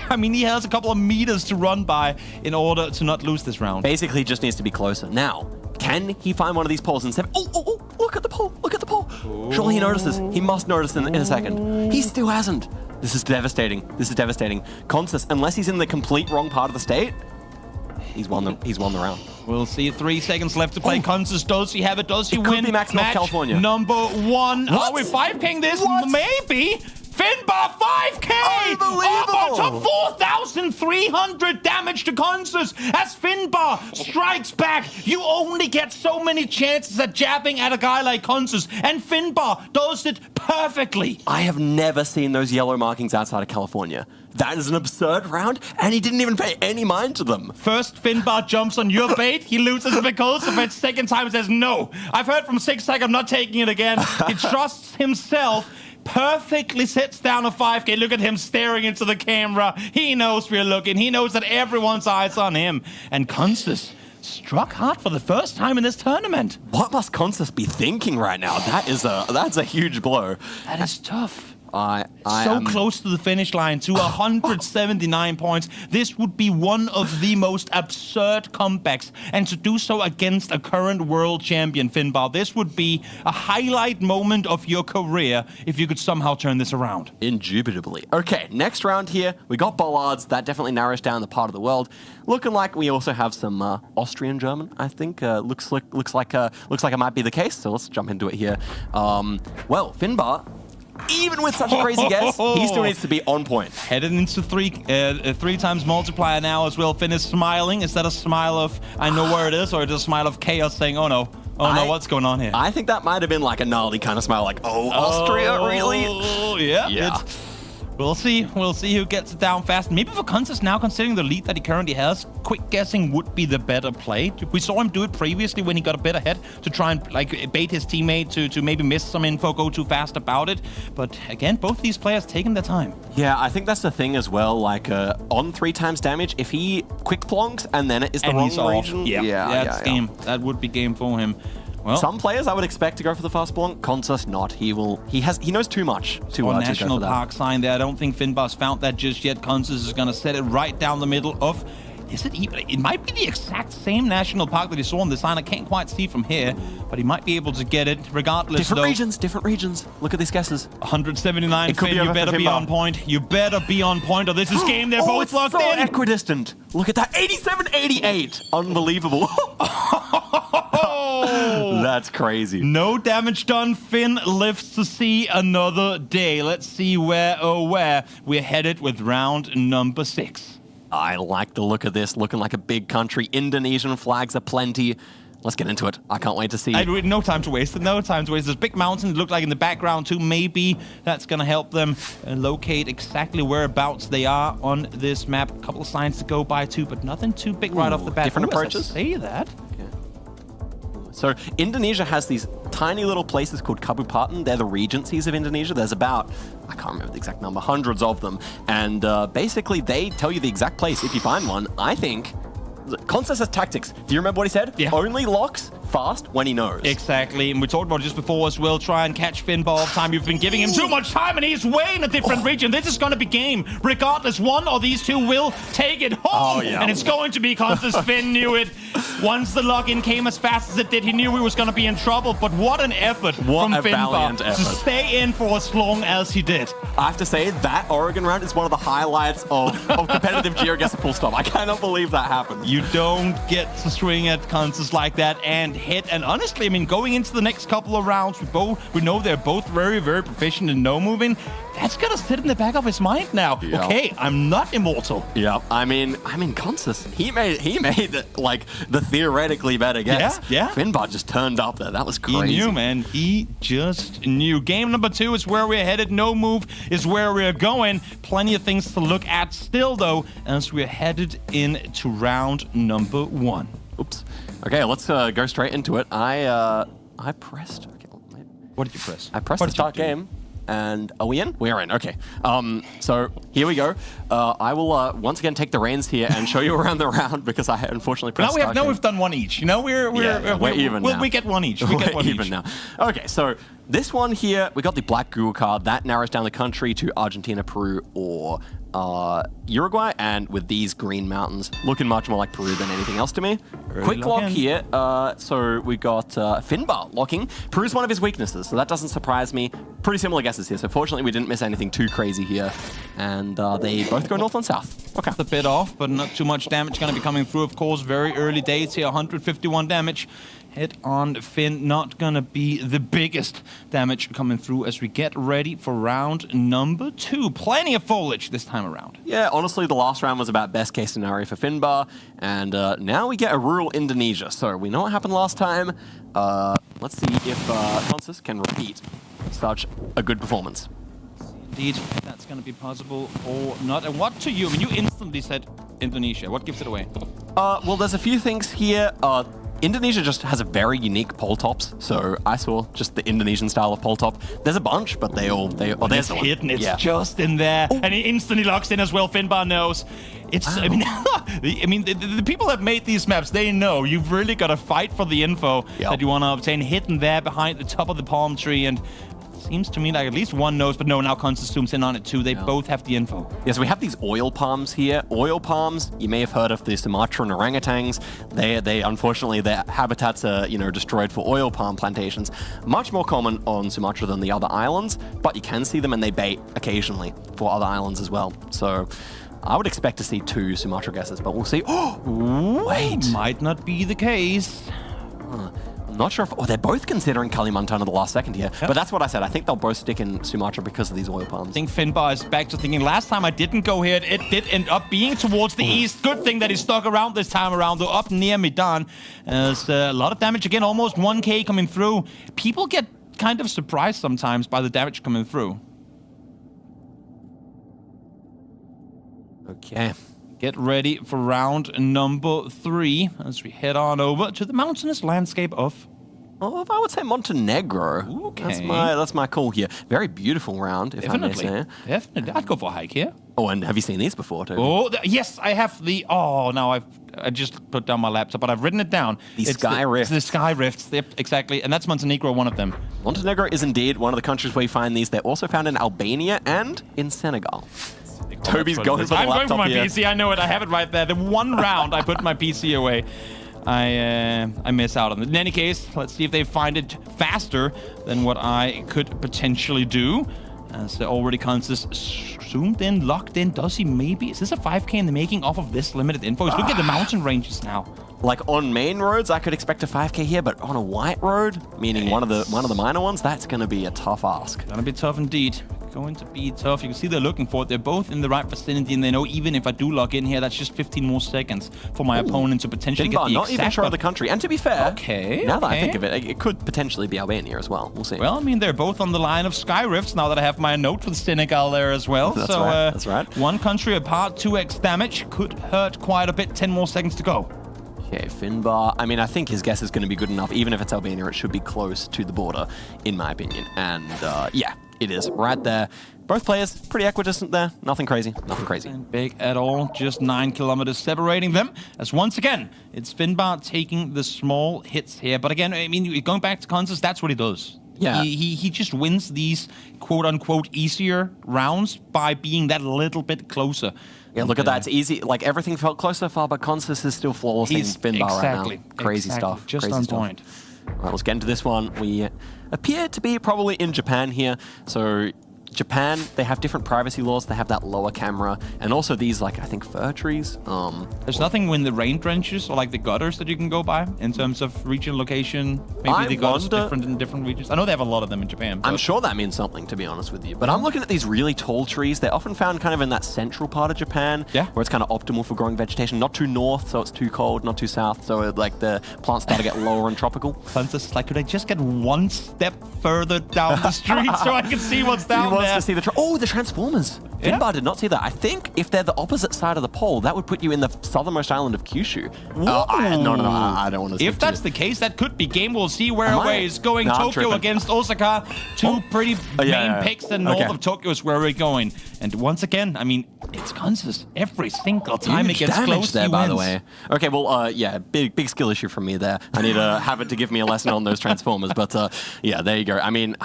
M: I mean, he has a couple of meters to run by in order to not lose this round.
C: Basically, just needs to be closer. Now, can he find one of these poles and say, oh, look at the pole, look at the pole. Surely he notices. He must notice in a second. He still hasn't. This is devastating. This is devastating. Consus, unless he's in the complete wrong part of the state, he's won the round.
M: We'll see. 3 seconds left to play. Consus, does he have it? Does he win?
C: Could be Max North California.
M: Number 1.
C: What?
M: Are we 5King this?
C: What?
M: Maybe. Finnbar 5K!
C: Unbelievable!
M: Up 4,300 damage to Consus as Finnbar strikes back. You only get so many chances at jabbing at a guy like Consus, and Finnbar does it perfectly.
C: I have never seen those yellow markings outside of California. That is an absurd round, and he didn't even pay any mind to them.
M: First, Finnbar jumps on your bait. He loses because of it. Second time, he says, no. I've heard from Zigzag, I'm not taking it again. He trusts himself. Perfectly sits down a 5K. Look at him staring into the camera. He knows we're looking. He knows that everyone's eyes on him. And Consus struck hard for the first time in this tournament.
C: What must Consus be thinking right now? That's a huge blow.
M: That is tough.
C: I
M: so
C: am
M: close to the finish line, to 179 points. This would be one of the most absurd comebacks, and to do so against a current world champion, Finnbar, this would be a highlight moment of your career if you could somehow turn this around.
C: Indubitably. Okay, next round here, we got bollards. That definitely narrows down the part of the world. Looking like we also have some Austrian German, I think. Looks like it might be the case, so let's jump into it here. Well, Finnbar, even with such a crazy guess, he still needs to be on point.
M: Headed into three times multiplier now as well. Finn is smiling. Is that a smile of, I know where it is, or is it a smile of chaos saying, oh no, what's going on here?
C: I think that might have been like a gnarly kind of smile, like, oh, Austria, really?
M: Yeah. We'll see who gets it down fast. Maybe for Consus now, considering the lead that he currently has, quick guessing would be the better play. We saw him do it previously when he got a bit ahead to try and bait his teammate to maybe miss some info, go too fast about it. But again, both these players taking their time.
C: Yeah, I think that's the thing as well. Like on 3 times damage, if he quick plonks and then it is the wrong region,
M: that's game. That would be game for him. Well,
C: some players I would expect to go for the fast blonk. Consus not. He knows too much to
M: National Park sign there. I don't think Finnbar's found that just yet. Consus is going to set it right down the middle of. Is it even? It might be the exact same national park that he saw on the sign. I can't quite see from here, but he might be able to get it regardless.
C: Different regions. Look at these guesses.
M: 179. Finn, you better be on point. You better be on point, or this is game. They're both locked in.
C: Equidistant. Look at that. 87-88. Unbelievable. That's crazy.
M: No damage done. Finn lives to see another day. Let's see where we're headed with round number 6.
C: I like the look of this, looking like a big country. Indonesian flags aplenty. Let's get into it. I can't wait to see.
M: No time to waste. No time to waste. There's big mountains, look like in the background too. Maybe that's going to help them locate exactly whereabouts they are on this map. A couple of signs to go by too, but nothing too big right off the bat.
C: Different approaches?
M: Say that.
C: So Indonesia has these tiny little places called Kabupaten. They're the regencies of Indonesia. There's about, I can't remember the exact number, hundreds of them. And basically, they tell you the exact place if you find one. I think Consus has tactics. Do you remember what he said?
M: Yeah.
C: Only locks fast when he knows.
M: Exactly, and we talked about it just before as well. Try and catch Finnbar all the time. You've been giving him too much time, and he's way in a different region. This is going to be game. Regardless, one or these two will take it home. And it's going to be Consus. Finn knew it. Once the login came as fast as it did, he knew he was going to be in trouble. But what an effort from Finnbar to stay in for as long as he did.
C: I have to say, that Oregon round is one of the highlights of competitive GeoGuessr full stop. I cannot believe that happened.
M: You don't get to swing at Consus like that and hit. And honestly, I mean, going into the next couple of rounds, we know they're both very, very proficient in no moving. That's gonna sit in the back of his mind now. Yeah. Okay, I'm not immortal.
C: Yeah, I mean, Consus, he made like the theoretically better guess.
M: Yeah.
C: Finnbar just turned up there. That was crazy.
M: He knew, man. He just knew. Game number 2 is where we're headed. No move is where we're going. Plenty of things to look at still, though, as we're headed into round number 1.
C: Oops. Okay, let's go straight into it. I pressed. Okay,
M: what did you press?
C: I pressed the start game. And are we in? We are in, okay. So here we go. I will once again take the reins here and show you around the round because I unfortunately pressed start game.
M: We've done one each. You know, we're
C: even now.
M: We get one each.
C: We're even now. Okay, so this one here, we got the black Google card. That narrows down the country to Argentina, Peru, or Uruguay, and with these green mountains looking much more like Peru than anything else to me. Quick lock here. So we got Finnbar locking. Peru's one of his weaknesses, so that doesn't surprise me. Pretty similar guesses here. So fortunately, we didn't miss anything too crazy here, and they both go north and south. Okay,
M: a bit off, but not too much damage going to be coming through. Of course, very early days here. 151 damage. Hit on Finn, not gonna be the biggest damage coming through as we get ready for round number 2. Plenty of foliage this time around.
C: Yeah, honestly, the last round was about best case scenario for Finnbar, and now we get a rural Indonesia. So we know what happened last time. Let's see if Consus can repeat such a good performance.
M: Indeed, if that's gonna be possible or not. And what to you? I mean, you instantly said Indonesia. What gives it away?
C: Well, there's a few things here. Indonesia just has a very unique pole tops, so I saw just the Indonesian style of pole top. There's a bunch, but there's the one.
M: Hidden, it's just in there, and it instantly locks in as well. Finnbar knows. It's, I mean, the people that made these maps, they know you've really got to fight for the info that you want to obtain. Hidden there behind the top of the palm tree, and seems to me like at least one knows, but no, now Consus zooms in on it too. They both have the info.
C: Yes, we have these oil palms here. Oil palms, you may have heard of the Sumatran orangutans. They unfortunately, their habitats are, destroyed for oil palm plantations. Much more common on Sumatra than the other islands, but you can see them and they bait occasionally for other islands as well. So I would expect to see 2 Sumatra guesses, but we'll see. Oh, wait.
M: Might not be the case.
C: I'm not sure if... Oh, they're both considering Kalimantan at the last second here. Yep. But that's what I said. I think they'll both stick in Sumatra because of these oil palms.
M: I think Finnbar is back to thinking, last time I didn't go here, it did end up being towards the east. Good thing that he stuck around this time around, though, up near Medan. There's a lot of damage again, almost 1k coming through. People get kind of surprised sometimes by the damage coming through.
C: Okay.
M: Get ready for round number 3 as we head on over to the mountainous landscape of...
C: Oh, I would say Montenegro.
M: Okay.
C: That's my call here. Very beautiful round, if I may say.
M: Definitely. I'd go for a hike here.
C: Oh, and have you seen these before, too?
M: Oh, yes, I have the... Oh, now I just put down my laptop, but I've written it down.
C: It's Sky Rifts.
M: It's the Sky Rifts, yep, exactly. And that's Montenegro, one of them.
C: Montenegro is indeed one of the countries where you find these. They're also found in Albania and in Senegal. Toby's going for the laptop.
M: I'm going for my
C: here.
M: PC. I know it. I have it right there. The one round I put my PC away, I miss out on it. In any case, let's see if they find it faster than what I could potentially do. As already Consus zoomed in, locked in. Does he maybe? Is this a 5k in the making off of this limited info? Look at the mountain ranges now.
C: Like on main roads, I could expect a 5k here, but on a white road, meaning one of the minor ones, that's going to be a tough ask.
M: Gonna be tough indeed. Going to be tough. You can see they're looking for it. They're both in the right vicinity, and they know even if I do log in here, that's just 15 more seconds for my opponent to potentially get the
C: not even sure of the country. And to be fair,
M: okay,
C: now that I think of it, it could potentially be Albania as well. We'll see.
M: Well, I mean, they're both on the line of Sky Rifts now that I have my note for the Senegal there as well.
C: That's right. That's right.
M: One country apart, 2x damage. Could hurt quite a bit. 10 more seconds to go.
C: Okay, Finnbar. I mean, I think his guess is going to be good enough. Even if it's Albania, it should be close to the border, in my opinion. And yeah, it is right there. Both players pretty equidistant there. Nothing crazy. Nothing crazy.
M: Big at all. Just 9 kilometers separating them. As once again, it's Finnbar taking the small hits here. But again, I mean, going back to Consus, that's what he does.
C: Yeah.
M: He just wins these quote-unquote easier rounds by being that little bit closer.
C: Yeah, look at that. It's easy. Like, everything felt close so far, but Consus is still flawless in Finnbar right now. Crazy stuff.
M: Just
C: crazy
M: on
C: stuff.
M: point.
C: All right, let's get into this one. We appear to be probably in Japan here. So Japan, they have different privacy laws. They have that lower camera, and also these, like, I think fir trees.
M: There's nothing when the rain drenches or like the gutters that you can go by in terms of region location. Maybe the gutters are different in different regions. I know they have a lot of them in Japan.
C: I'm sure that means something, to be honest with you. But I'm looking at these really tall trees. They're often found kind of in that central part of Japan, where it's kind of optimal for growing vegetation. Not too north, so it's too cold. Not too south, so like the plants start to get lower and tropical.
M: Consus, like, could I just get one step further down the street so I can see what's down there?
C: He wants to see the the Transformers. Finnbar did not see that. I think if they're the opposite side of the pole, that would put you in the southernmost island of Kyushu. No, I don't want to.
M: If that's the case, that could be game. We'll see where away is going. Tokyo against Osaka. Two pretty main picks, and north of Tokyo is where we're going. And once again, I mean, it's Consus every single time it gets close.
C: There, by the way. Okay, well, yeah, big skill issue from me there. I need to have it to give me a lesson on those Transformers. But yeah, there you go. I mean,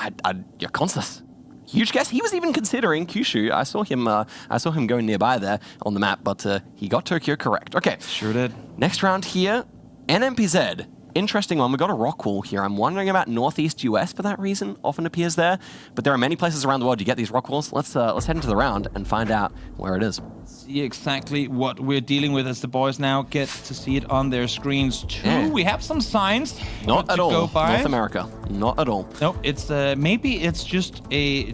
C: yeah, Consus. Huge guess. He was even considering Kyushu. I saw him going nearby there on the map, but he got Tokyo correct. Okay.
M: Sure did.
C: Next round here, NMPZ. Interesting one. We got a rock wall here. I'm wondering about Northeast US for that reason. Often appears there, but there are many places around the world you get these rock walls. Let's head into the round and find out where it is.
M: See exactly what we're dealing with as the boys now get to see it on their screens too.
C: Yeah.
M: We have some signs.
C: Not at all.
M: Go by.
C: North America. Not at all.
M: No, it's maybe it's just a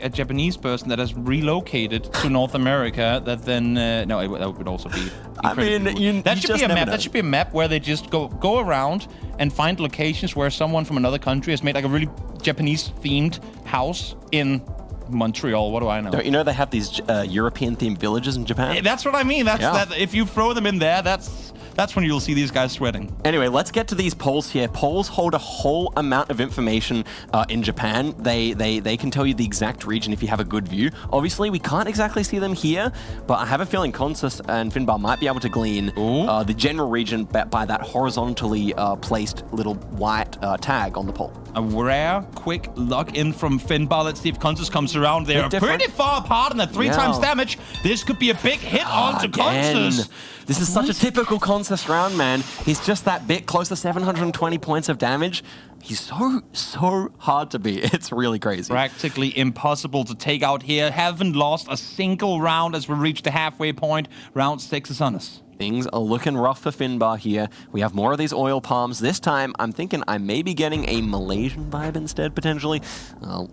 M: Japanese person that has relocated to North America. That then no, that would also be.
C: I mean,
M: that should be a map. That should be a map where they just go around and find locations where someone from another country has made like a really Japanese-themed house in Montreal. What do I know?
C: Don't you know they have these European-themed villages in Japan?
M: That's what I mean. That if you throw them in there, that's when you'll see these guys sweating.
C: Anyway, let's get to these polls here. Polls hold a whole amount of information in Japan. They can tell you the exact region if you have a good view. Obviously, we can't exactly see them here, but I have a feeling Consus and Finnbar might be able to glean the general region by that horizontally placed little white tag on the poll.
M: A rare, quick lock in from Finnbar. Let's see if Consus comes around. They are pretty far apart, and at 3 times damage, this could be a big hit onto Consus.
C: This is such a typical Consus round, man. He's just that bit close to 720 points of damage. He's so hard to beat. It's really crazy.
M: Practically impossible to take out here. Haven't lost a single round as we reach the halfway point. Round 6 is on us.
C: Things are looking rough for Finnbar here. We have more of these oil palms. This time, I'm thinking I may be getting a Malaysian vibe instead, potentially.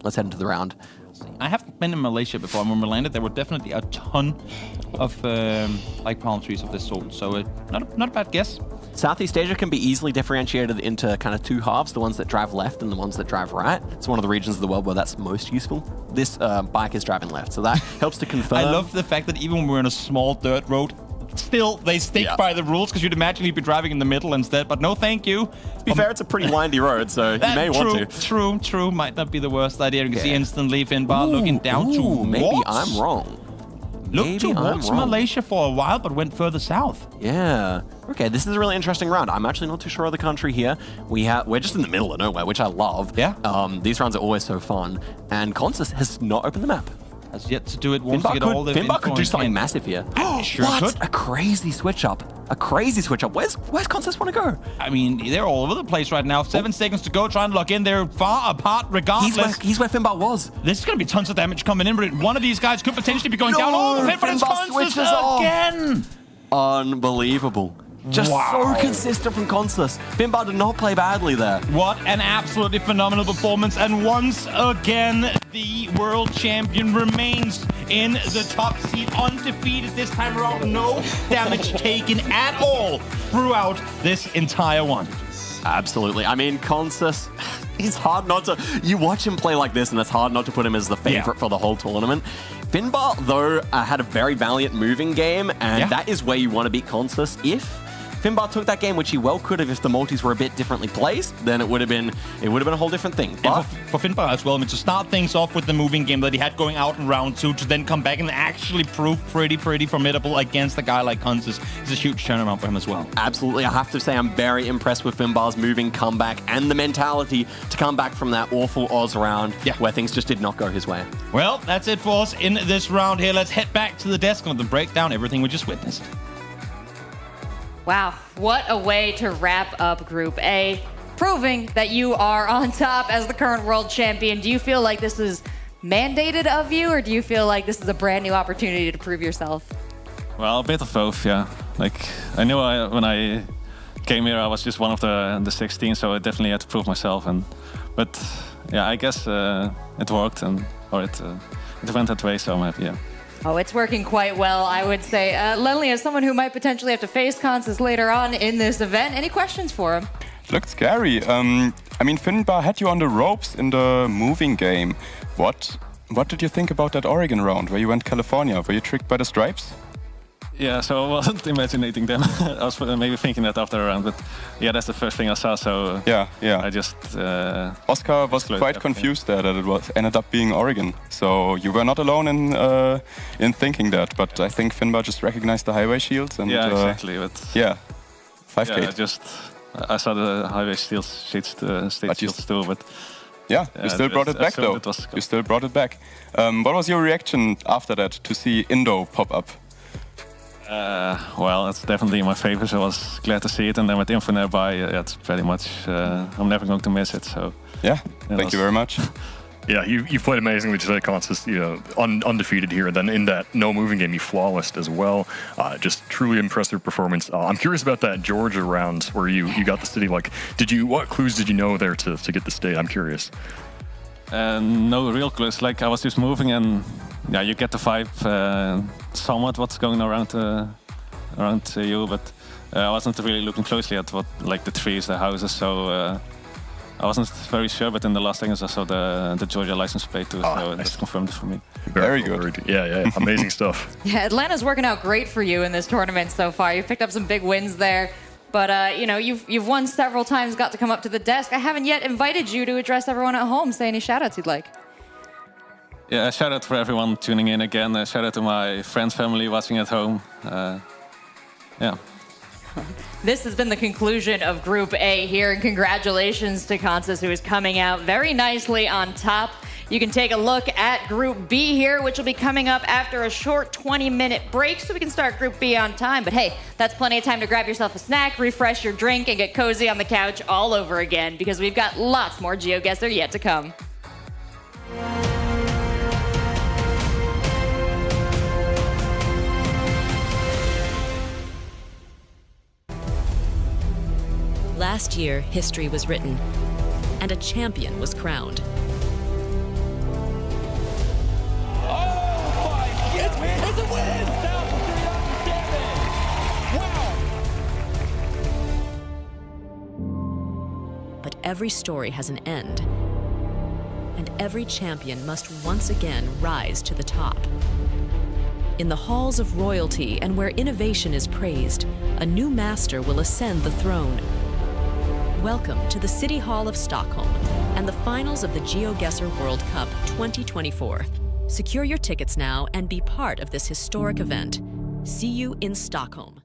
C: Let's head into the round.
M: I haven't been in Malaysia before, and when we landed, there were definitely a ton of like palm trees of this sort. So not a bad guess.
C: Southeast Asia can be easily differentiated into kind of 2 halves, the ones that drive left and the ones that drive right. It's one of the regions of the world where that's most useful. This bike is driving left, so that helps to confirm.
M: I love the fact that even when we're on a small dirt road, still they stick by the rules, because you'd imagine he'd be driving in the middle instead, but no thank you.
C: To be fair, it's a pretty windy road, so you may want to.
M: True. Might not be the worst idea. You can see instantly Finnbar looking down to
C: maybe I'm wrong.
M: Looked towards Malaysia for a while, but went further south.
C: Yeah. Okay, this is a really interesting round. I'm actually not too sure of the country here. We're just in the middle of nowhere, which I love.
M: Yeah.
C: These rounds are always so fun. And Consus has not opened the map.
M: Has yet to do it. Finnbar
C: could do something massive here.
M: Sure could.
C: A crazy switch up. Where's Consus want to go?
M: I mean, they're all over the place right now. 7 seconds to go. Trying to lock in. They're far apart regardless.
C: He's where Finnbar was.
M: This is going to be tons of damage coming in, but one of these guys could potentially be going down. Oh, Finnbar switches again.
C: Unbelievable. Just so consistent from Consus. Finnbar did not play badly there.
M: What an absolutely phenomenal performance. And once again, the world champion remains in the top seat, undefeated this time around. No damage taken at all throughout this entire one.
C: Absolutely. I mean, Consus, it's hard not to... You watch him play like this, and it's hard not to put him as the favorite for the whole tournament. Finnbar, though, had a very valiant moving game, and that is where you want to beat Consus if Finnbar took that game, which he well could have if the multis were a bit differently placed. Then it would have been a whole different thing. But
M: for Finnbar as well, I mean, to start things off with the moving game that he had going out in round 2, to then come back and actually prove pretty formidable against a guy like Consus is a huge turnaround for him as well.
C: Absolutely, I have to say I'm very impressed with Finnbar's moving comeback and the mentality to come back from that awful Oz round where things just did not go his way.
M: Well, that's it for us in this round here. Let's head back to the desk and break down everything we just witnessed.
A: Wow, what a way to wrap up Group A, proving that you are on top as the current world champion. Do you feel like this is mandated of you, or do you feel like this is a brand new opportunity to prove yourself?
L: Well, a bit of both, yeah. Like, I knew when I came here, I was just one of the 16, so I definitely had to prove myself. But yeah, I guess it worked, it went that way, so I'm happy, yeah.
A: Oh, it's working quite well, I would say. Lenley, as someone who might potentially have to face Consus later on in this event, any questions for him?
N: Looked scary. I mean, Finnbar had you on the ropes in the moving game. What did you think about that Oregon round where you went California? Were you tricked by the stripes?
L: Yeah, so I wasn't imagining them. I was maybe thinking that after a round, but yeah, that's the first thing I saw. So
N: yeah.
L: I just
N: Oscar was quite confused there that it ended up being Oregon. So you were not alone in thinking that. But I think Finnbar just recognized the highway shields and
L: exactly. But
N: 5K.
L: I saw the highway shields too, but.
N: Yeah, you still brought it back though. You still brought it back. What was your reaction after that to see Indo pop up?
L: Well, it's definitely my favorite, so I was glad to see it. And then with Info nearby, it's pretty much, I'm never going to miss it. So
N: yeah, thank you very much.
B: Yeah, you played amazingly today, Consus. Undefeated here. And then in that no moving game, you flawless as well. Just truly impressive performance. I'm curious about that Georgia round where you got the city. Like, what clues did you know there to get the state? I'm curious.
L: No real clues. Like, I was just moving and yeah, you get the vibe somewhat what's going around you, but I wasn't really looking closely at like the trees, the houses, so I wasn't very sure. But in the last seconds I saw the Georgia license plate too, so that's confirmed it for me.
B: Very good. Yeah, amazing stuff.
A: Yeah, Atlanta's working out great for you in this tournament so far. You've picked up some big wins there. But, you've won several times, got to come up to the desk. I haven't yet invited you to address everyone at home. Say any shout-outs you'd like.
L: Yeah, shout out for everyone tuning in again. Shout out to my friends, family watching at home. Yeah.
A: This has been the conclusion of Group A here, and congratulations to Consus, who is coming out very nicely on top. You can take a look at Group B here, which will be coming up after a short 20-minute break, so we can start Group B on time. But hey, that's plenty of time to grab yourself a snack, refresh your drink, and get cozy on the couch all over again, because we've got lots more GeoGuessr yet to come.
I: Last year, history was written, and a champion was crowned.
O: It's a win! Wow!
I: But every story has an end, and every champion must once again rise to the top. In the halls of royalty and where innovation is praised, a new master will ascend the throne. Welcome to the City Hall of Stockholm and the finals of the GeoGuessr World Cup 2024. Secure your tickets now and be part of this historic event. See you in Stockholm.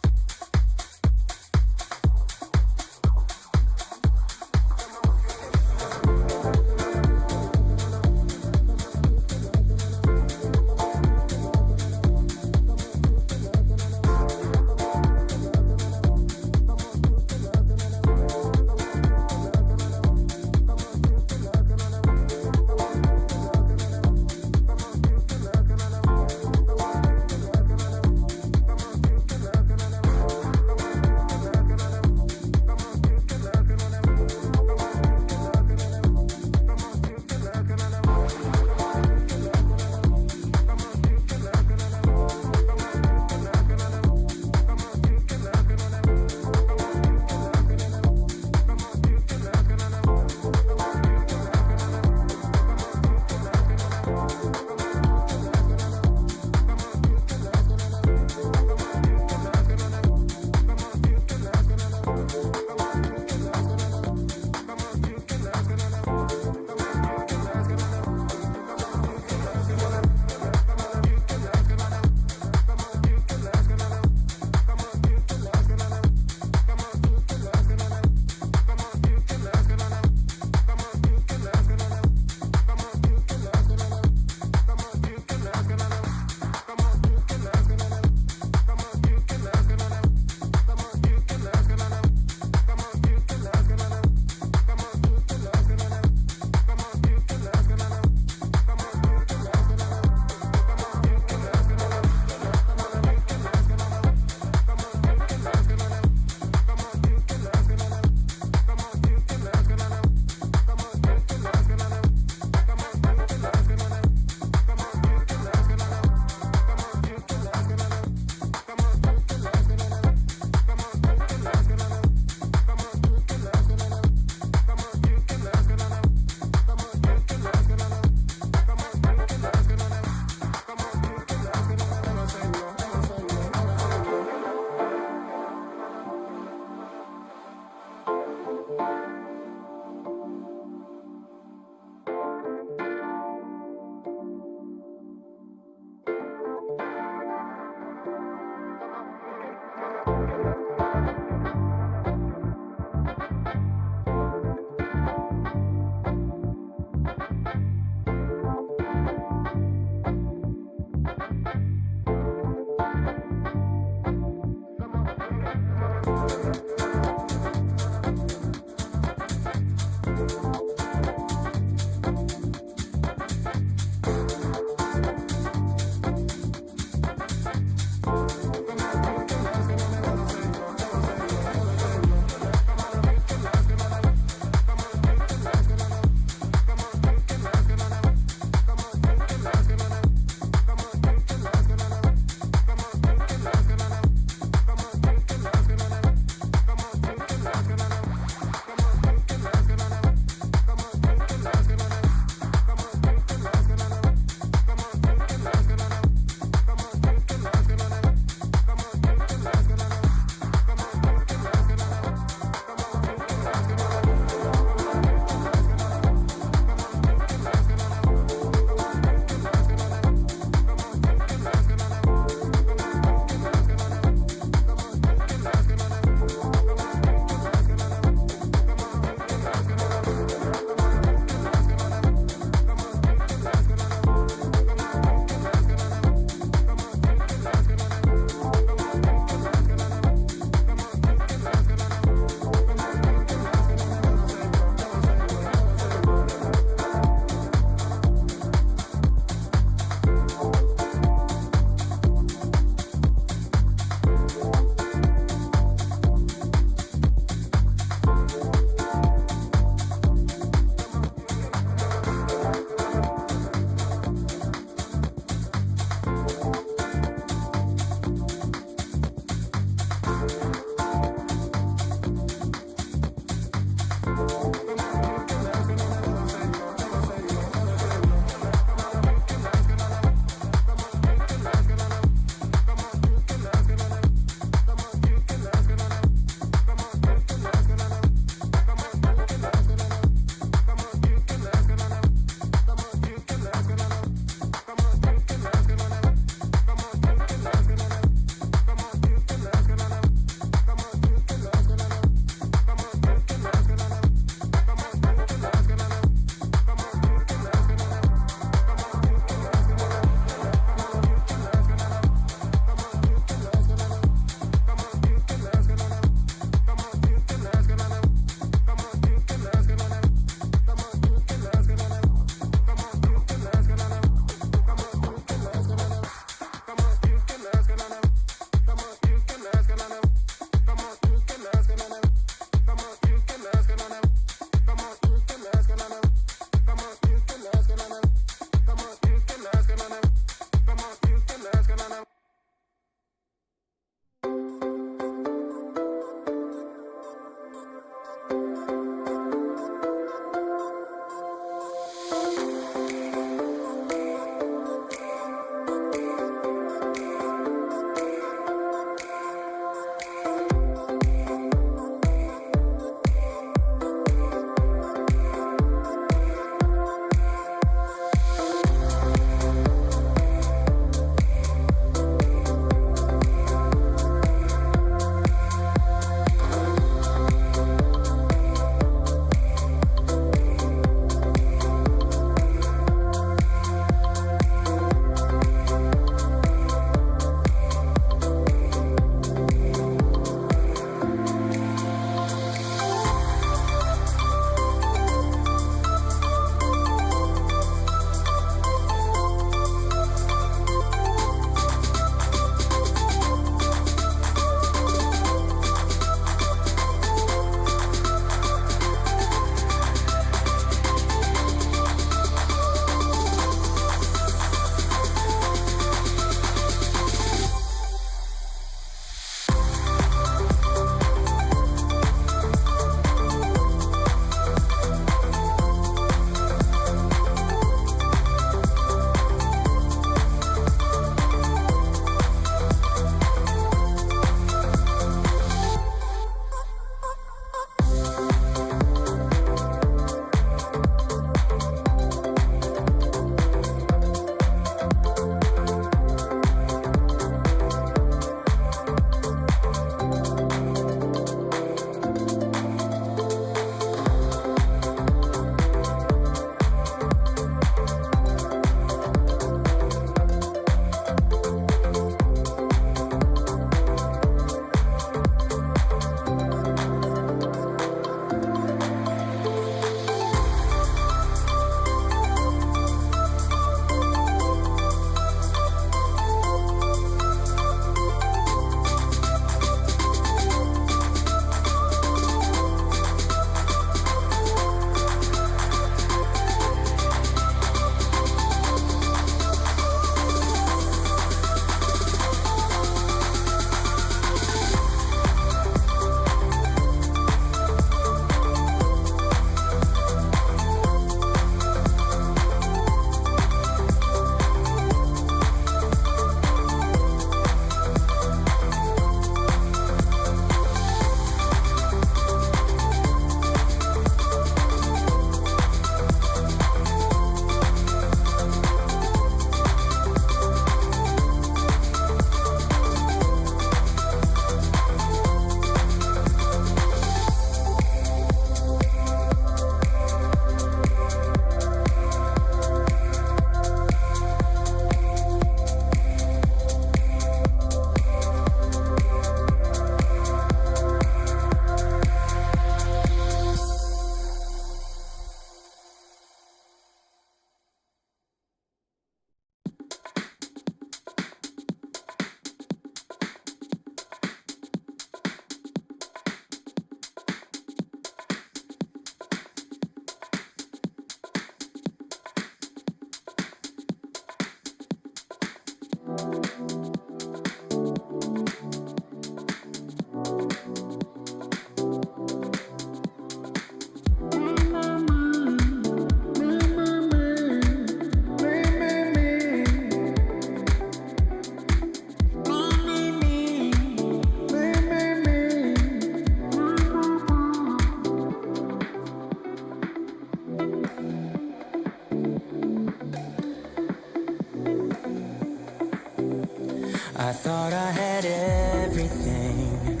P: I had everything,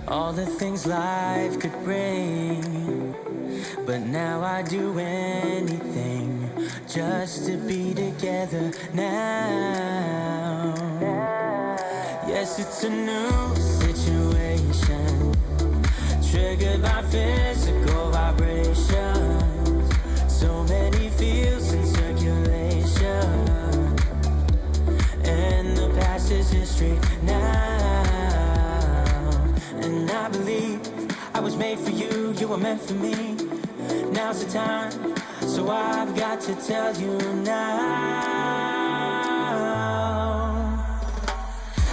P: all the things life could bring. But now I do anything just to be together now. Yes, it's a new situation, triggered by physical vibrations. So many feels in circulation, and the past is history now. And I believe I was made for you, you were meant for me. Now's the time, so I've got to tell you now.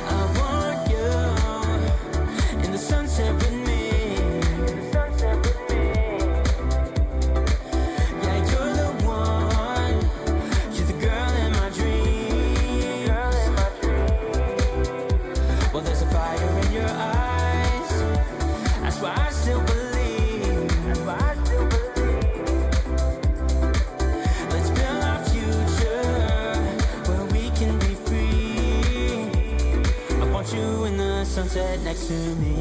P: I want you in the sunset with me. Yeah, you're the one, you're the girl in my dreams. Well, there's a fire in your eyes, that's why I still believe. You in the sunset next to me.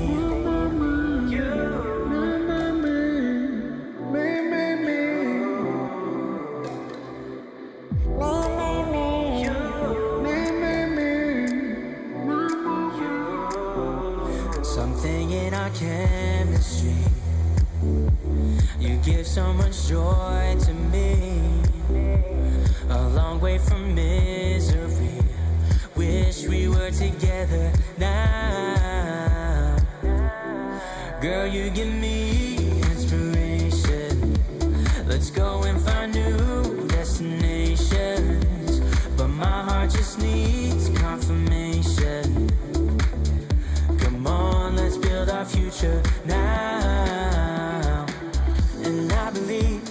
P: Something in our chemistry, you give so much joy to me. A long way from misery, wish we were together now. Girl, you give me inspiration. Let's go and find new destinations. But my heart just needs confirmation. Come on, let's build our future now. And I believe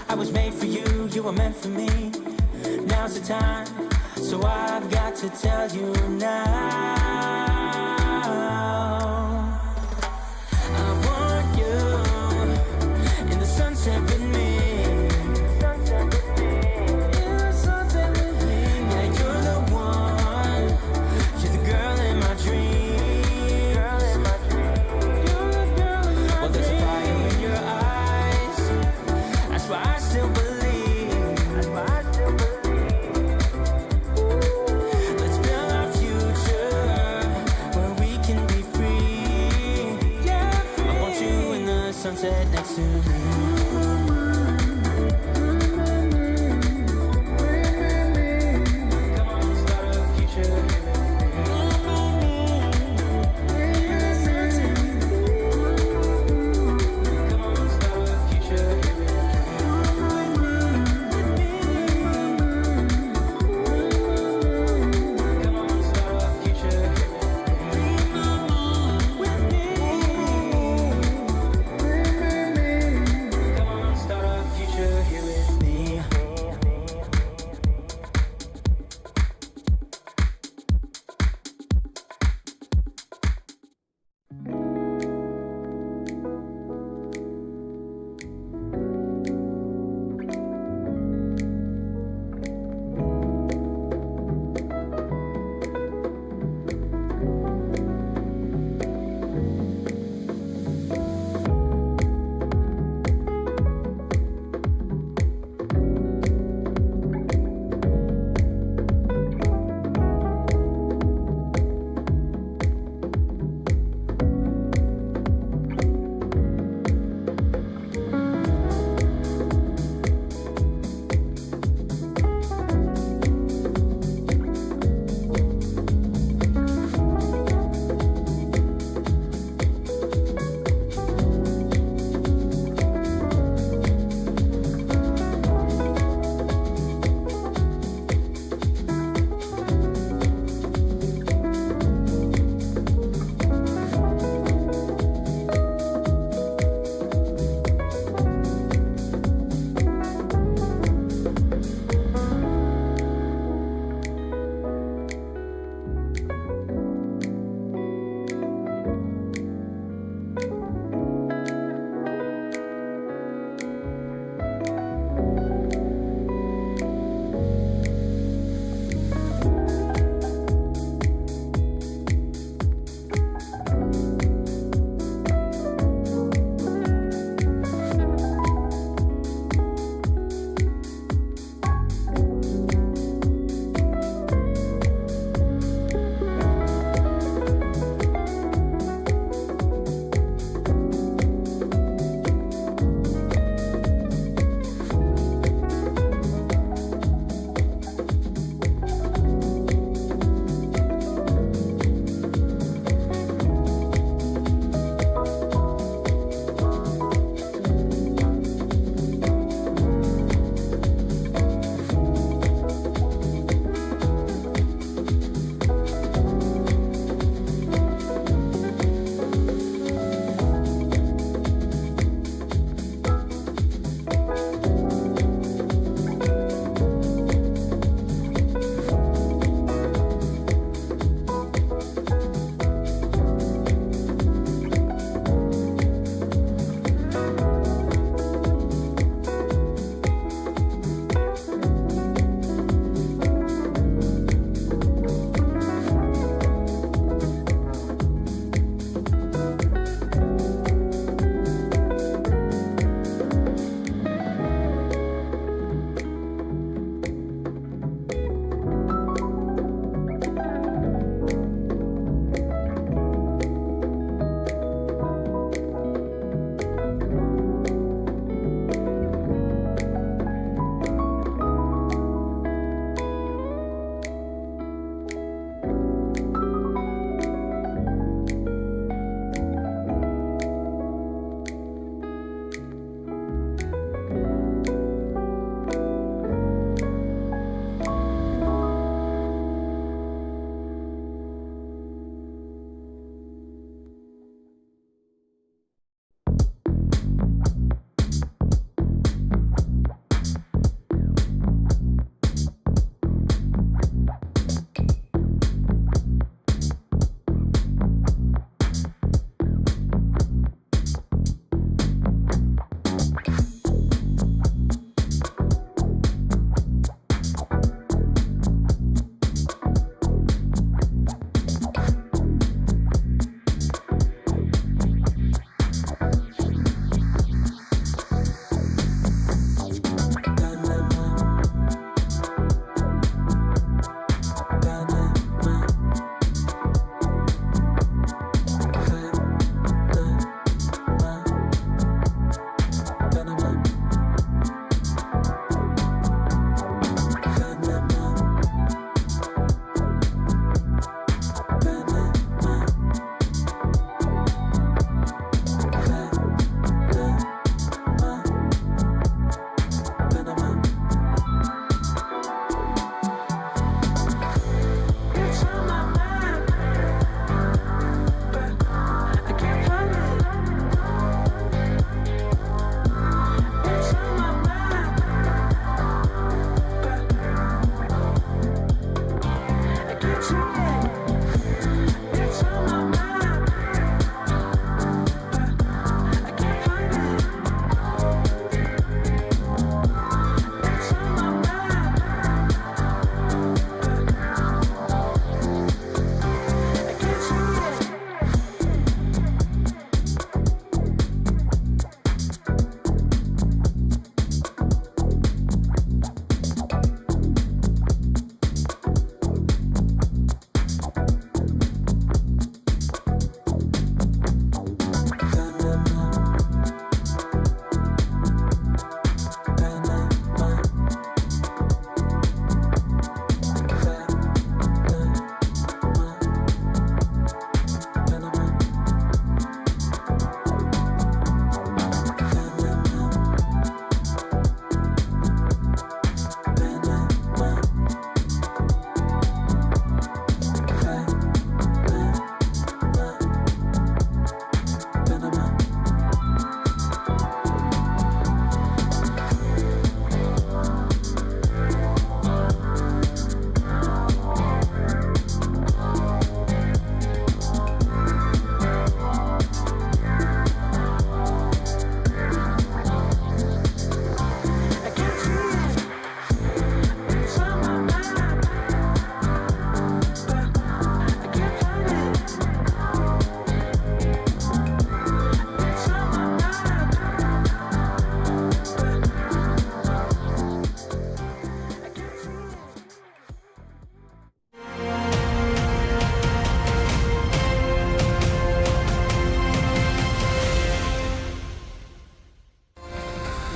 P: I was made for you, you were meant for me. Now's the time, so I've got to tell you now. I want you in the sunset with me. Yeah, you're the one, you're the girl in my dreams. Well, there's a fire in your eyes, that's why I still believe. Sunset next to me.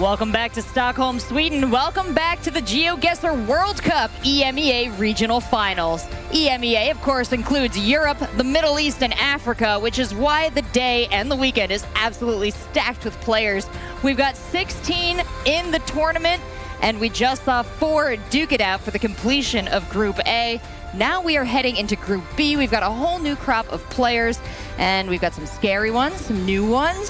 A: Welcome back to Stockholm, Sweden. Welcome back to the GeoGuessr World Cup EMEA Regional Finals. EMEA, of course, includes Europe, the Middle East, and Africa, which is why the day and the weekend is absolutely stacked with players. We've got 16 in the tournament, and we just saw 4 duke it out for the completion of Group A. Now we are heading into Group B. We've got a whole new crop of players, and we've got some scary ones, some new ones,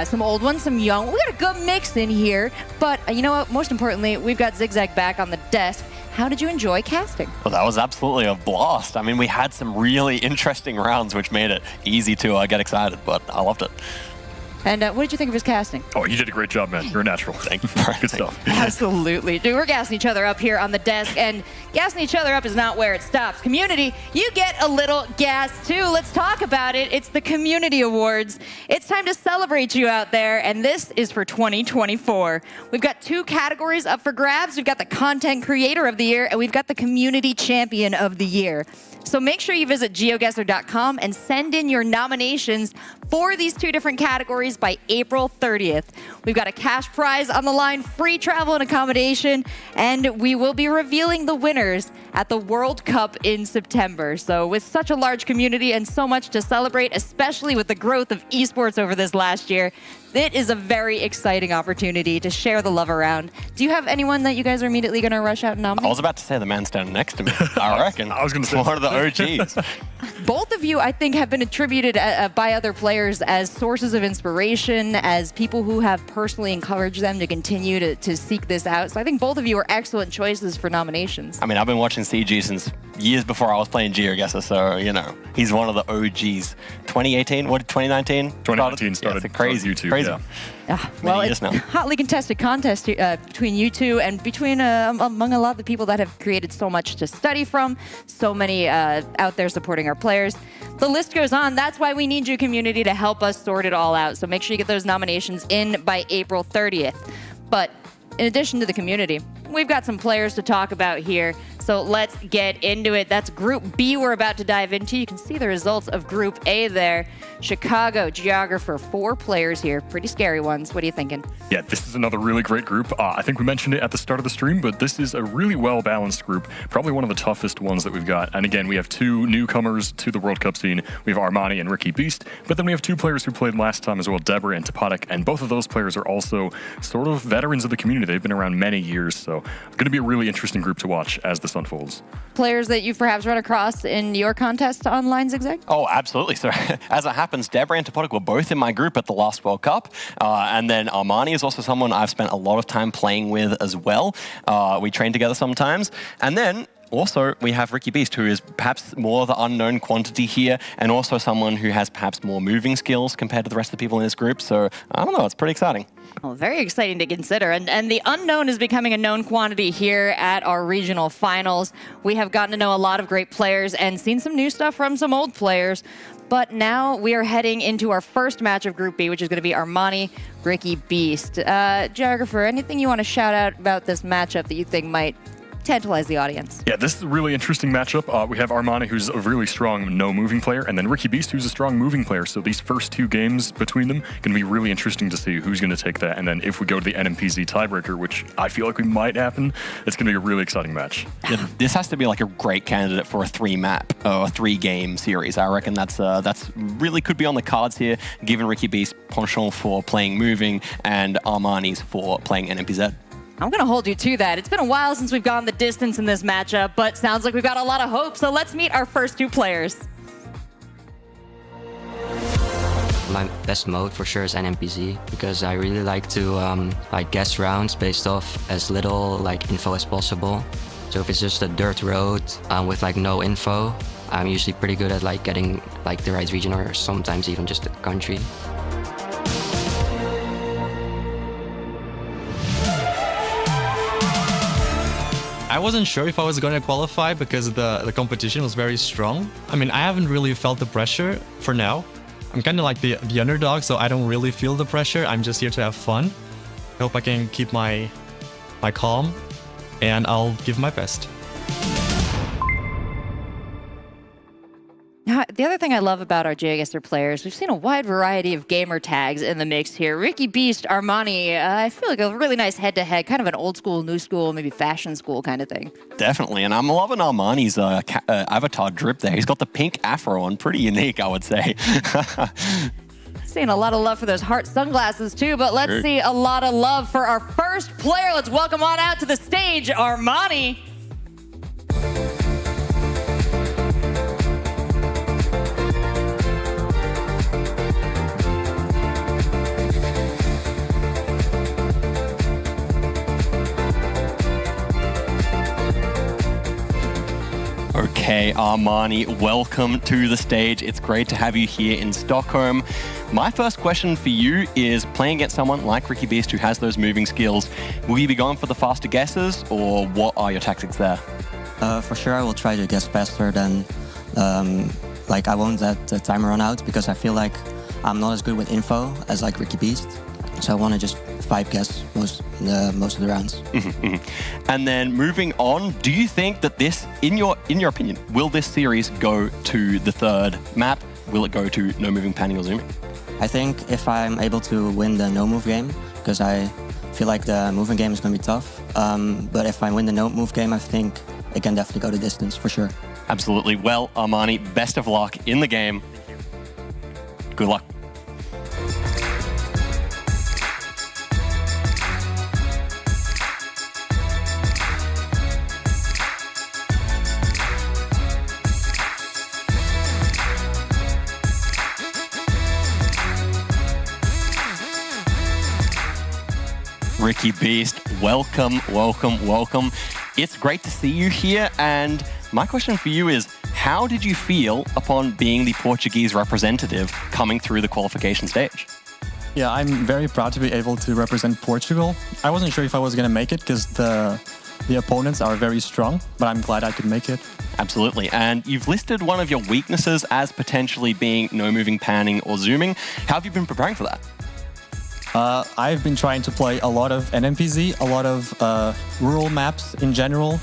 A: some old ones, some young. We got a good mix in here, but you know what? Most importantly, we've got Zigzag back on the desk. How did you enjoy casting?
C: Well, that was absolutely a blast. I mean, we had some really interesting rounds, which made it easy to get excited, but I loved it.
A: And what did you think of his casting?
B: Oh, you did a great job, man. You're a natural.
C: Thank you.
B: Good stuff.
A: Absolutely. Dude, we're gassing each other up here on the desk, and gassing each other up is not where it stops. Community, you get a little gas too. Let's talk about it. It's the Community Awards. It's time to celebrate you out there, and this is for 2024. We've got 2 categories up for grabs. We've got the Content Creator of the Year, and we've got the Community Champion of the Year. So make sure you visit GeoGuessr.com and send in your nominations for these 2 different categories by April 30th. We've got a cash prize on the line, free travel and accommodation, and we will be revealing the winners at the World Cup in September. So with such a large community and so much to celebrate, especially with the growth of esports over this last year, it is a very exciting opportunity to share the love around. Do you have anyone that you guys are immediately going to rush out and nominate?
C: I was about to say the man standing next to me. I reckon.
B: I was going to say
C: one of the OGs.
A: Both of you, I think, have been attributed by other players as sources of inspiration, as people who have personally encouraged them to continue to seek this out. So I think both of you are excellent choices for nominations.
C: I mean, I've been watching CG since years before I was playing GeoGuessr, so, you know, he's one of the OGs. 2018? What, 2019?
B: 2019 started
C: crazy.
B: YouTube,
C: crazy.
B: yeah.
A: Well, it's a hotly contested contest between you two and between among a lot of the people that have created so much to study from, so many out there supporting our players. The list goes on. That's why we need you, community, to help us sort it all out. So make sure you get those nominations in by April 30th. But in addition to the community, we've got some players to talk about here. So let's get into it. That's Group B we're about to dive into. You can see the results of Group A there. Chicago, Geographer, 4 players here. Pretty scary ones. What are you thinking?
B: Yeah, this is another really great group. I think we mentioned it at the start of the stream, but this is a really well-balanced group. Probably one of the toughest ones that we've got. And again, we have 2 newcomers to the World Cup scene. We have Armani and Ricky Beast, but then we have 2 players who played last time as well, Deborah and Topotic, and both of those players are also sort of veterans of the community. They've been around many years, so it's going to be a really interesting group to watch as this unfolds.
A: Players that you've perhaps run across in your contest online, Zigzag?
C: Oh, absolutely. So as it happens, Deborah and Topotic were both in my group at the last World Cup. And then Armani is also someone I've spent a lot of time playing with as well. We train together sometimes. And then also, we have Ricky Beast, who is perhaps more the unknown quantity here, and also someone who has perhaps more moving skills compared to the rest of the people in this group. So, I don't know, it's pretty exciting.
A: Well, very exciting to consider. And the unknown is becoming a known quantity here at our regional finals. We have gotten to know a lot of great players and seen some new stuff from some old players. But now we are heading into our first match of Group B, which is going to be Armani, Ricky Beast. Geographer, anything you want to shout out about this matchup that you think might tantalize the audience?
B: Yeah, this is a really interesting matchup. We have Armani, who's a really strong no-moving player, and then Ricky Beast, who's a strong moving player. So these first 2 games between them going to be really interesting to see who's going to take that. And then if we go to the NMPZ tiebreaker, which I feel like we might happen, it's going to be a really exciting match.
C: Yeah, this has to be like a great candidate for a 3-map or 3-game series. I reckon that's really could be on the cards here, given Ricky Beast's penchant for playing moving and Armani's for playing NMPZ.
A: I'm going to hold you to that. It's been a while since we've gone the distance in this matchup, but sounds like we've got a lot of hope. So let's meet our first 2 players.
Q: My best mode for sure is NMPZ because I really like to guess rounds based off as little info as possible. So if it's just a dirt road with no info, I'm usually pretty good at getting the right region or sometimes even just the country.
E: I wasn't sure if I was going to qualify because the competition was very strong. I mean, I haven't really felt the pressure for now. I'm kind of like the underdog, so I don't really feel the pressure. I'm just here to have fun. I hope I can keep my calm, and I'll give my best.
A: the other thing I love about our GeoGuessr players, we've seen a wide variety of gamer tags in the mix here. Ricky Beast, Armani, I feel like a really nice head-to-head, kind of an old school, new school, maybe fashion school kind of thing.
C: Definitely, and I'm loving Armani's avatar drip there. He's got the pink afro on, pretty unique, I would say.
A: Seeing a lot of love for those heart sunglasses too, but let's see a lot of love for our first player. Let's welcome on out to the stage, Armani.
C: Okay, Armani, welcome to the stage. It's great to have you here in Stockholm. My first question for you is, playing against someone like Ricky Beast who has those moving skills, will you be going for the faster guesses, or what are your tactics there?
Q: For sure, I will try to guess faster than, like, I won't let the timer run out, because I feel like I'm not as good with info as like Ricky Beast. So I want to just 5 guess most of the rounds.
C: And then moving on, do you think that this, in your opinion, will this series go to the 3rd map? Will it go to no moving, panning, or zooming?
Q: I think if I'm able to win the no move game, because I feel like the moving game is going to be tough. But if I win the no move game, I think it can definitely go to distance for sure.
C: Absolutely. Well, Armani, best of luck in the game. Good luck. Ricky Beast, welcome, welcome, welcome. It's great to see you here, and my question for you is, how did you feel upon being the Portuguese representative coming through the qualification stage?
R: Yeah, I'm very proud to be able to represent Portugal. I wasn't sure if I was going to make it because the opponents are very strong, but I'm glad I could make it.
C: Absolutely, and you've listed one of your weaknesses as potentially being no moving, panning, or zooming. How have you been preparing for that?
R: I've been trying to play a lot of NMPZ, a lot of rural maps in general,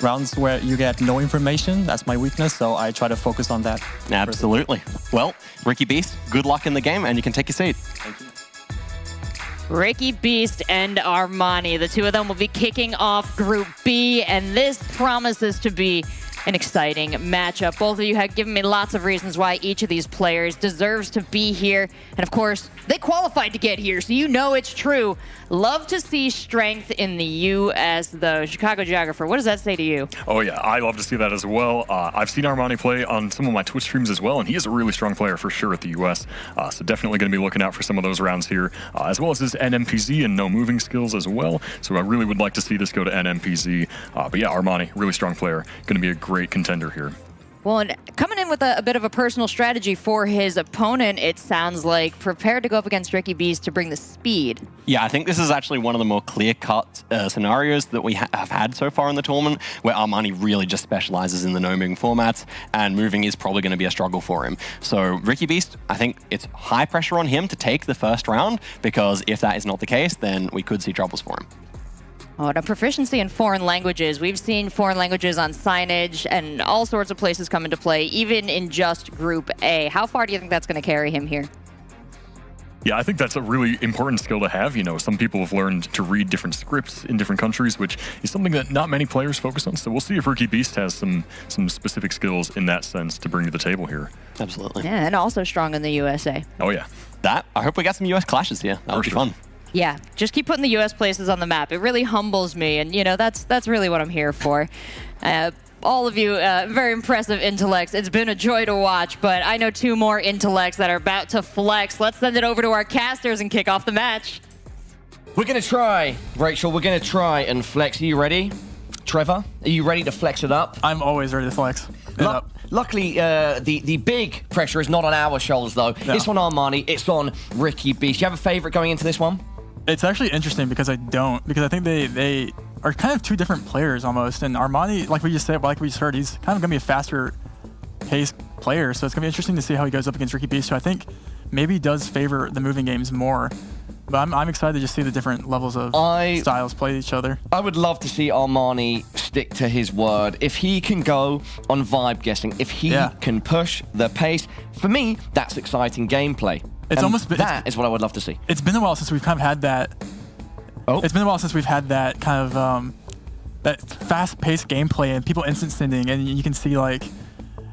R: rounds where you get no information. That's my weakness, so I try to focus on that.
C: Absolutely. Well, Ricky Beast, good luck in the game, and you can take your seat.
R: Thank you.
A: Ricky Beast and Armani, the two of them will be kicking off Group B, and this promises to be an exciting matchup. Both of you have given me lots of reasons why each of these players deserves to be here. And of course, they qualified to get here, so you know it's true. Love to see strength in the U.S., though. Chicago Geographer, what does that say to you?
B: Oh, yeah, I love to see that as well. I've seen Armani play on some of my Twitch streams as well, and he is a really strong player for sure at the U.S., so definitely going to be looking out for some of those rounds here, as well as his NMPZ and no moving skills as well. So I really would like to see this go to NMPZ. But yeah, Armani, really strong player. Going to be a great contender here.
A: Well, and coming in with a bit of a personal strategy for his opponent, it sounds like, prepared to go up against Ricky Beast to bring the speed.
C: Yeah, I think this is actually one of the more clear-cut scenarios that we have had so far in the tournament, where Armani really just specializes in the no-moving formats, and moving is probably going to be a struggle for him. So Ricky Beast, I think it's high pressure on him to take the first round, because if that is not the case, then we could see troubles for him.
A: Oh, and a proficiency in foreign languages. We've seen foreign languages on signage and all sorts of places come into play, even in just Group A. How far do you think that's going to carry him here?
B: Yeah, I think that's a really important skill to have. You know, some people have learned to read different scripts in different countries, which is something that not many players focus on. So we'll see if Ricky Beast has some specific skills in that sense to bring to the table here.
C: Absolutely.
A: Yeah, and also strong in the USA.
B: Oh, yeah.
C: I hope we got some US clashes here. That would be fun.
A: Yeah, just keep putting the U.S. places on the map. It really humbles me, and, you know, that's really what I'm here for. All of you, very impressive intellects. It's been a joy to watch, but I know 2 more intellects that are about to flex. Let's send it over to our casters and kick off the match.
H: We're going to try, Rachel, we're going to try and flex. Are you ready? Trevor, are you ready to flex it up?
F: I'm always ready to flex it up.
H: Luckily, the big pressure is not on our shoulders, though. No. It's on Armani. It's on Ricky Beast. Do you have a favorite going into this one?
F: It's actually interesting because I don't, because I think they are kind of 2 different players almost. And Armani, like we just said, like we just heard, he's kind of going to be a faster paced player. So it's going to be interesting to see how he goes up against Ricky Beast, who I think maybe does favor the moving games more But I'm excited to just see the different levels of styles play each other.
H: I would love to see Armani stick to his word. If he can go on vibe guessing, if he can push the pace, for me, that's exciting gameplay.
F: It's almost
H: that is what I would love to see.
F: It's been a while since we've kind of had that. It's been a while since we've had that kind of that fast-paced gameplay and people instant sending, and you can see like,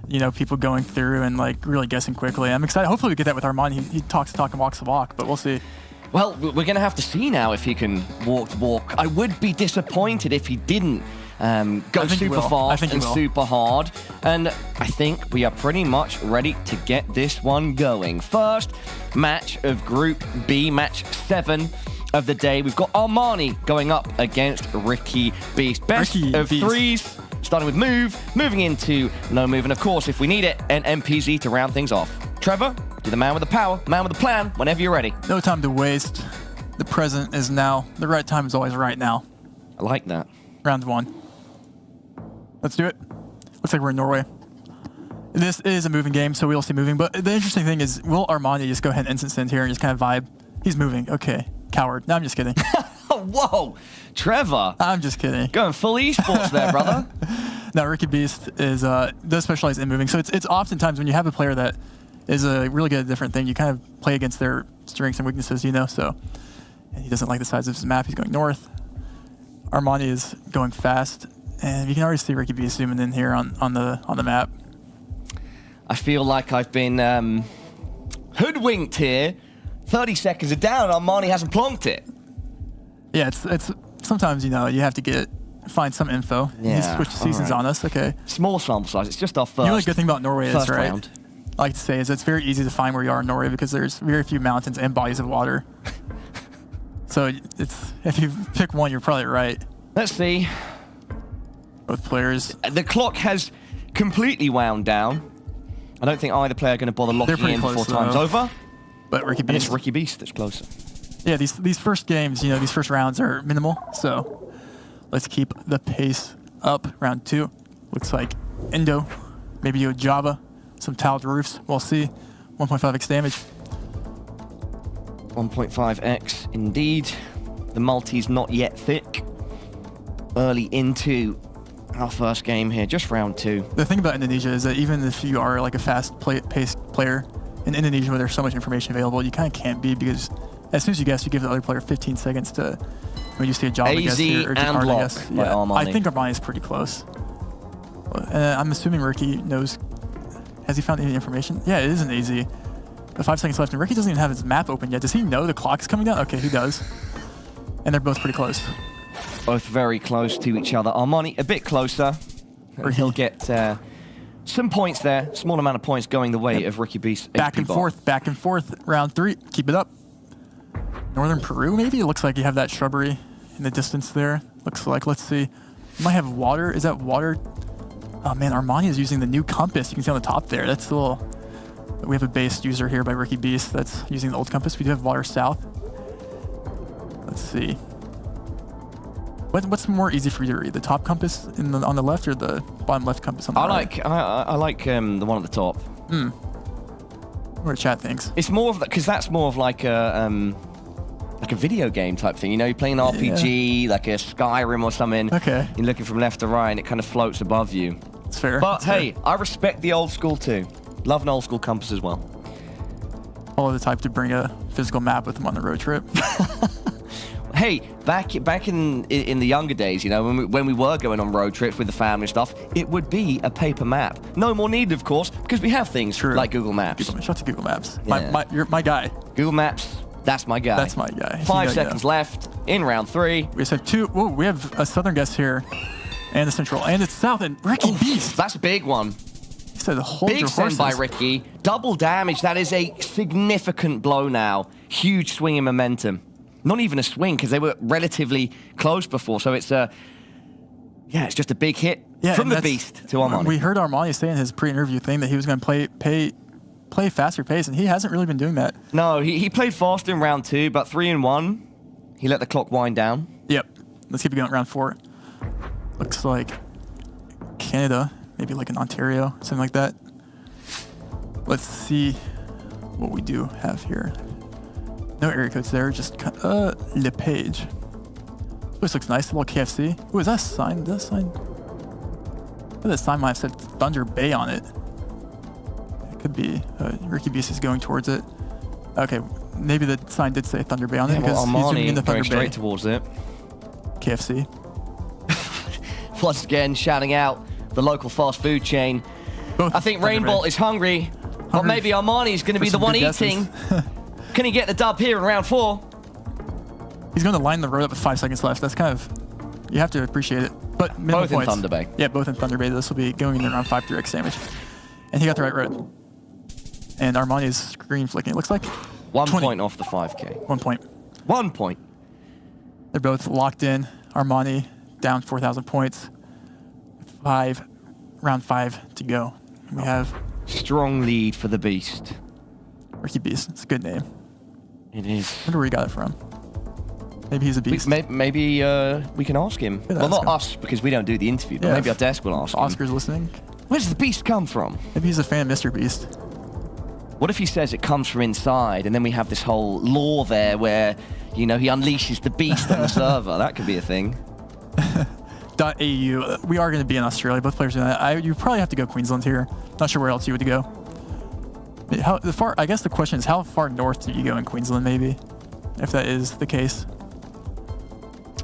F: you know, people going through and like really guessing quickly. I'm excited. Hopefully we get that with Armani. He talks the talk and walks the walk, but we'll see.
H: Well, we're going to have to see now if he can walk the walk. I would be disappointed if he didn't go super fast and super hard. And I think we are pretty much ready to get this one going. First match of Group B, match 7 of the day. We've got Armani going up against Ricky Beast. Best of 3s, starting with move, moving into no move. And of course, if we need it, an NMPZ to round things off. Trevor, you're the man with the power, man with the plan, whenever you're ready.
F: No time to waste. The present is now. The right time is always right now.
H: I like that.
F: Round 1. Let's do it. Looks like we're in Norway. This is a moving game, so we'll see moving. But the interesting thing is, will Armani just go ahead and instant send here and just kind of vibe? He's moving. Okay. Coward. No, I'm just kidding.
H: Whoa. Trevor.
F: I'm just kidding.
H: Going full esports there, brother.
F: No, Ricky Beast does specialize in moving. So it's oftentimes when you have a player that is really good at a different thing, you kind of play against their strengths and weaknesses, you know. So and he doesn't like the size of his map. He's going north. Armani is going fast, and you can already see Ricky Beast zooming in here on the map.
H: I feel like I've been hoodwinked here. 30 seconds are down. Armani hasn't plonked it.
F: Yeah, it's sometimes, you know, you have to find some info.
H: Yeah.
F: He's switched seasons on us. Okay.
H: Small sample size. It's just our first.
F: You know, the good thing about Norway is, right?
H: Round.
F: I like to say is it's very easy to find where you are in Norway because there's very few mountains and bodies of water. So if you pick one, you're probably right.
H: Let's see.
F: Both players.
H: The clock has completely wound down. I don't think either player are going to bother locking in before time's over.
F: But Ricky Beast.
H: And it's Ricky Beast that's closer.
F: Yeah, these first games, you know, these first rounds are minimal. So let's keep the pace up. Round 2 looks like Indo, maybe a Java, some tiled roofs. We'll see. 1.5x damage.
H: 1.5x indeed. The multi's not yet thick. Early into our first game here, just round 2.
F: The thing about Indonesia is that even if you are like a fast-paced player, in Indonesia where there's so much information available, you kind of can't be because as soon as you guess, you give the other player 15 seconds to when you see a Java guess here or Jakarta guess.
H: Yeah,
F: I think Armani is pretty close. I'm assuming Ricky knows. Has he found any information? Yeah, it isn't easy. But 5 seconds left, and Ricky doesn't even have his map open yet. Does he know the clock's coming down? Okay, he does. And they're both pretty close.
H: Both very close to each other. Armani a bit closer. Or he'll get some points there. Small amount of points going the way of Ricky Beast.
F: Back and forth. Round 3. Keep it up. Northern Peru, maybe? It looks like you have that shrubbery in the distance there. Looks like, let's see. You might have water. Is that water? Oh man, Armani is using the new compass. You can see on the top there. That's a little... We have a base user here by Ricky Beast that's using the old compass. We do have water south. Let's see. What's more easy for you to read? The top compass on the left or the bottom left compass on the right?
H: I like the one at the top.
F: What chat thinks.
H: It's more of that because that's more of like a video game type thing. You know, you're playing an RPG, like a Skyrim or something.
F: Okay.
H: You're looking from left to right, and it kind of floats above you.
F: It's fair.
H: But hey, I respect the old school too. Love an old school compass as well.
F: All the type to bring a physical map with them on the road trip.
H: Hey, back in the younger days, you know, when we were going on road trips with the family stuff, it would be a paper map. No more needed, of course, because we have things like Google Maps.
F: Shout out to Google Maps.
H: Yeah.
F: You're my guy.
H: Google Maps, that's my guy.
F: That's my guy.
H: 5 seconds left in round 3.
F: We just have 2. Whoa, we have a southern guest here, and a central, and it's south, and Ricky Beast.
H: That's a big one.
F: He said, hold
H: big
F: your horses.
H: send by Ricky. Double damage. That is a significant blow now. Huge swing in momentum. Not even a swing because they were relatively close before. So it's it's just a big hit from the Beast to Armani.
F: We heard Armani say in his pre-interview thing that he was going to play faster pace, and he hasn't really been doing that.
H: No, he played fast in round 2, but 3 and 1, he let the clock wind down.
F: Yep. Let's keep it going. Round 4. Looks like Canada, maybe like in Ontario, something like that. Let's see what we do have here. No area codes there, just Le Page. This looks nice, a little KFC. Ooh, is that a sign? Is that a sign? That sign might have said Thunder Bay on it. It could be. Ricky Beast is going towards it. Okay, maybe the sign did say Thunder Bay on it because he's zooming into Thunder Bay.
H: Straight towards it.
F: KFC.
H: Once again, shouting out the local fast food chain. I think Rainbolt is hungry, but maybe Armani's going to be the one eating. Can he get the dub here in round 4?
F: He's going to line the road up with 5 seconds left. That's kind of, you have to appreciate it. But
H: both
F: points.
H: In Thunder Bay.
F: Yeah, both in Thunder Bay. This will be going in around 5 3x damage. And he got the right road. And Armani is screen flicking, it looks like.
H: 1 point off the 5K.
F: 1 point.
H: 1 point.
F: They're both locked in. Armani down 4,000 points. Round 5 to go. We have
H: strong lead for the Beast.
F: Ricky Beast. It's a good name.
H: It is.
F: I wonder where he got it from. Maybe he's a beast.
H: Maybe we can ask him. Well, not us, because we don't do the interview, but maybe our desk will ask him.
F: Oscar's listening.
H: Where does the Beast come from?
F: Maybe he's a fan of Mr. Beast.
H: What if he says it comes from inside, and then we have this whole lore there where, you know, he unleashes the Beast on the server? That could be a thing.
F: .au. We are going to be in Australia. Both players doing that. You probably have to go Queensland here. Not sure where else you would go. I guess the question is, how far north do you go in Queensland, maybe? If that is the case.